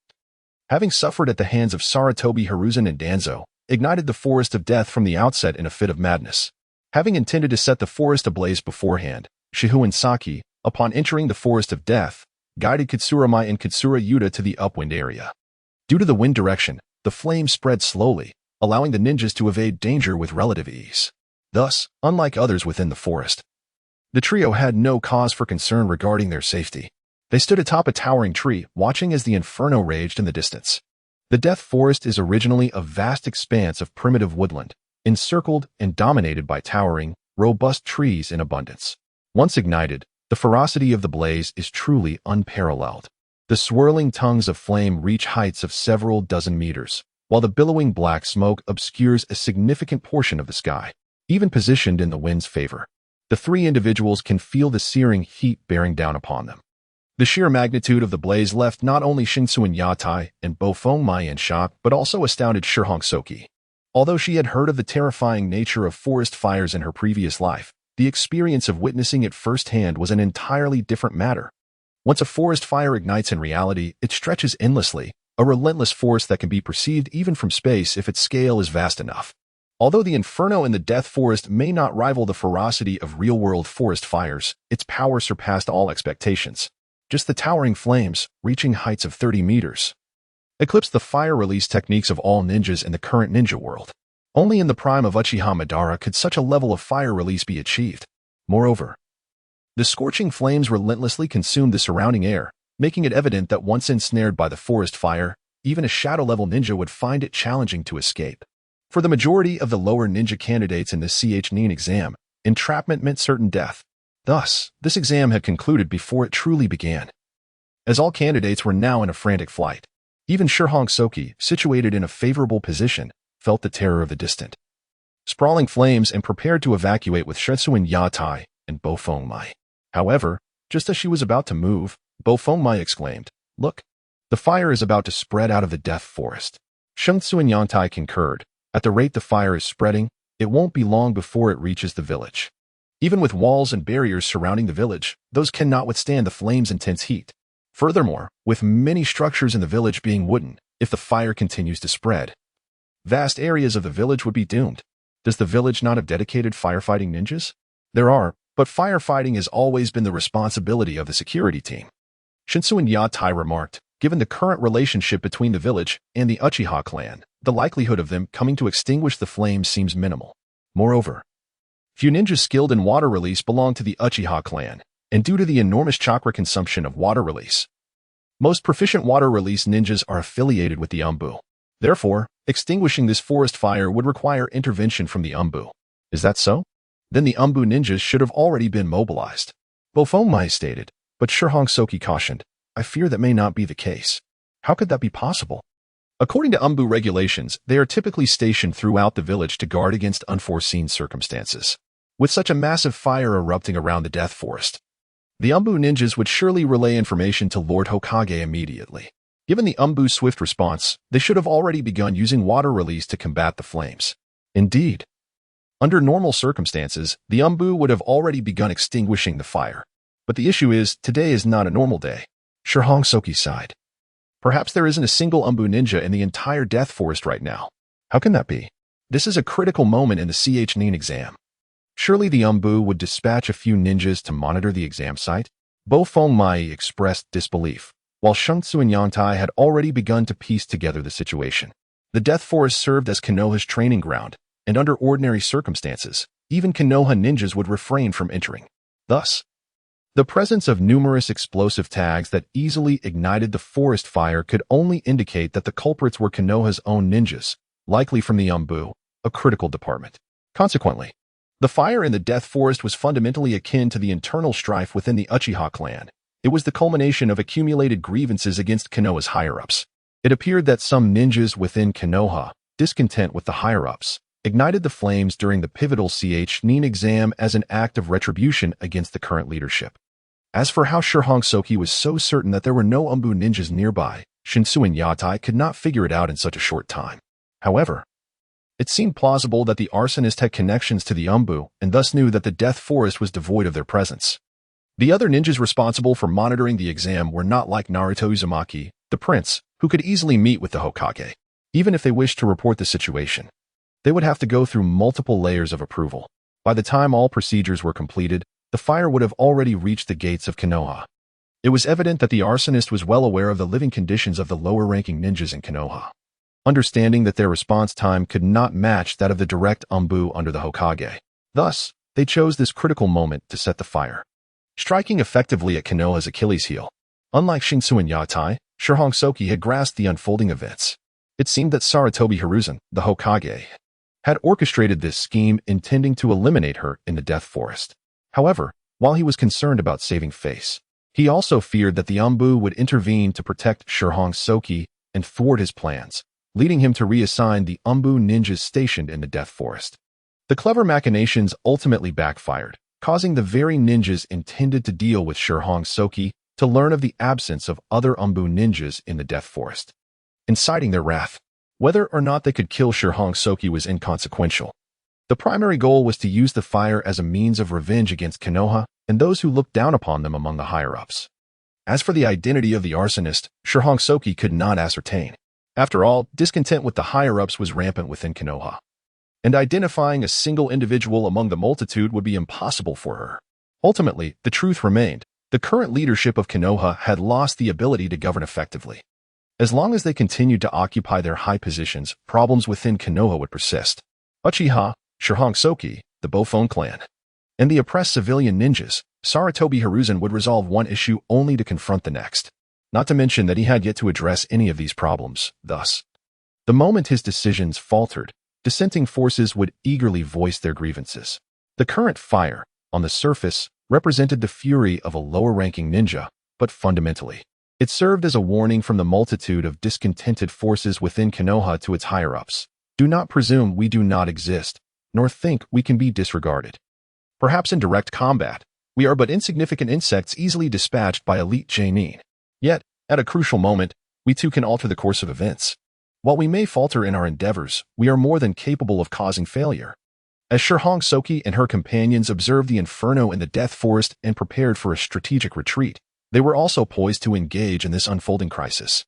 Speaker 1: having suffered at the hands of Sarutobi Hiruzen and Danzo, ignited the forest of death from the outset in a fit of madness. Having intended to set the forest ablaze beforehand, Shihouin Saki, upon entering the forest of death, guided Katsuramae and Katsura Yuta to the upwind area. Due to the wind direction, the flames spread slowly, allowing the ninjas to evade danger with relative ease. Thus, unlike others within the forest, the trio had no cause for concern regarding their safety. They stood atop a towering tree, watching as the inferno raged in the distance. The Death Forest is originally a vast expanse of primitive woodland, encircled and dominated by towering, robust trees in abundance. Once ignited, the ferocity of the blaze is truly unparalleled. The swirling tongues of flame reach heights of several dozen meters, while the billowing black smoke obscures a significant portion of the sky. Even positioned in the wind's favor, the three individuals can feel the searing heat bearing down upon them. The sheer magnitude of the blaze left not only Shinsuin Yatai and Bofengmai in shock, but also astounded Shihouin Saki. Although she had heard of the terrifying nature of forest fires in her previous life, the experience of witnessing it firsthand was an entirely different matter. Once a forest fire ignites in reality, it stretches endlessly, a relentless force that can be perceived even from space if its scale is vast enough. Although the inferno in the Death Forest may not rival the ferocity of real-world forest fires, its power surpassed all expectations. Just the towering flames, reaching heights of 30 meters, eclipsed the fire release techniques of all ninjas in the current ninja world. Only in the prime of Uchiha Madara could such a level of fire release be achieved. Moreover, the scorching flames relentlessly consumed the surrounding air, making it evident that once ensnared by the forest fire, even a shadow-level ninja would find it challenging to escape. For the majority of the lower ninja candidates in the Nin exam, entrapment meant certain death. Thus, this exam had concluded before it truly began. As all candidates were now in a frantic flight, even Shihouin Saki, situated in a favorable position, felt the terror of the distant sprawling flames and prepared to evacuate with Shinsuin Yatai and Bofengmai. However, just as she was about to move, Bofengmai exclaimed, "Look, the fire is about to spread out of the Death Forest." Shinsuin Yatai concurred. At the rate the fire is spreading, it won't be long before it reaches the village. Even with walls and barriers surrounding the village, those cannot withstand the flame's intense heat. Furthermore, with many structures in the village being wooden, if the fire continues to spread, vast areas of the village would be doomed. Does the village not have dedicated firefighting ninjas? There are, but firefighting has always been the responsibility of the security team. Shihouin Saki remarked, given the current relationship between the village and the Uchiha clan, the likelihood of them coming to extinguish the flames seems minimal. Moreover, few ninjas skilled in water release belong to the Uchiha clan, and due to the enormous chakra consumption of water release, most proficient water release ninjas are affiliated with the Umbu. Therefore, extinguishing this forest fire would require intervention from the Umbu. Is that so? Then the Umbu ninjas should have already been mobilized. Bofeng stated, but Shihouin Saki cautioned, I fear that may not be the case. How could that be possible? According to Umbu regulations, they are typically stationed throughout the village to guard against unforeseen circumstances. With such a massive fire erupting around the death forest, the Umbu ninjas would surely relay information to Lord Hokage immediately. Given the Umbu's swift response, they should have already begun using water release to combat the flames. Indeed, under normal circumstances, the Umbu would have already begun extinguishing the fire. But the issue is, today is not a normal day. Shihouin Saki sighed. Perhaps there isn't a single Umbu ninja in the entire death forest right now. How can that be? This is a critical moment in the Shihouin exam. Surely the Umbu would dispatch a few ninjas to monitor the exam site? Bofeng expressed disbelief, while Shihouin Saki had already begun to piece together the situation. The death forest served as Konoha's training ground, and under ordinary circumstances, even Konoha ninjas would refrain from entering. Thus, the presence of numerous explosive tags that easily ignited the forest fire could only indicate that the culprits were Konoha's own ninjas, likely from the Umbu, a critical department. Consequently, the fire in the death forest was fundamentally akin to the internal strife within the Uchiha clan. It was the culmination of accumulated grievances against Konoha's higher-ups. It appeared that some ninjas within Konoha, discontent with the higher-ups, ignited the flames during the pivotal Shihouin exam as an act of retribution against the current leadership. As for how Shihouin Saki was so certain that there were no Umbu ninjas nearby, Shihouin Saki could not figure it out in such a short time. However, it seemed plausible that the arsonist had connections to the Umbu and thus knew that the death forest was devoid of their presence. The other ninjas responsible for monitoring the exam were not like Naruto Uzumaki, the prince, who could easily meet with the Hokage. Even if they wished to report the situation, they would have to go through multiple layers of approval. By the time all procedures were completed, the fire would have already reached the gates of Konoha. It was evident that the arsonist was well aware of the living conditions of the lower-ranking ninjas in Konoha. Understanding that their response time could not match that of the direct Umbu under the Hokage. Thus, they chose this critical moment to set the fire, striking effectively at Konoha's Achilles heel. Unlike Shihouin Saki, Shihouin Saki had grasped the unfolding events. It seemed that Sarutobi Hiruzen, the Hokage, had orchestrated this scheme intending to eliminate her in the death forest. However, while he was concerned about saving face, he also feared that the Umbu would intervene to protect Shihouin Saki and thwart his plans, leading him to reassign the Umbu ninjas stationed in the death forest. The clever machinations ultimately backfired, causing the very ninjas intended to deal with Shihouin Saki to learn of the absence of other Umbu ninjas in the death forest, inciting their wrath. Whether or not they could kill Shihouin Saki was inconsequential. The primary goal was to use the fire as a means of revenge against Konoha and those who looked down upon them among the higher-ups. As for the identity of the arsonist, Shihouin Saki could not ascertain. After all, discontent with the higher-ups was rampant within Konoha, and identifying a single individual among the multitude would be impossible for her. Ultimately, the truth remained. The current leadership of Konoha had lost the ability to govern effectively. As long as they continued to occupy their high positions, problems within Konoha would persist. Uchiha, Shihouin Saki, the Bofeng clan, and the oppressed civilian ninjas, Sarutobi Hiruzen would resolve one issue only to confront the next. Not to mention that he had yet to address any of these problems. Thus, the moment his decisions faltered, dissenting forces would eagerly voice their grievances. The current fire, on the surface, represented the fury of a lower-ranking ninja, but fundamentally, it served as a warning from the multitude of discontented forces within Konoha to its higher-ups. Do not presume we do not exist, nor think we can be disregarded. Perhaps in direct combat, we are but insignificant insects easily dispatched by elite genin. Yet, at a crucial moment, we too can alter the course of events. While we may falter in our endeavors, we are more than capable of causing failure. As Shihouin Saki and her companions observed the inferno in the death forest and prepared for a strategic retreat, they were also poised to engage in this unfolding crisis.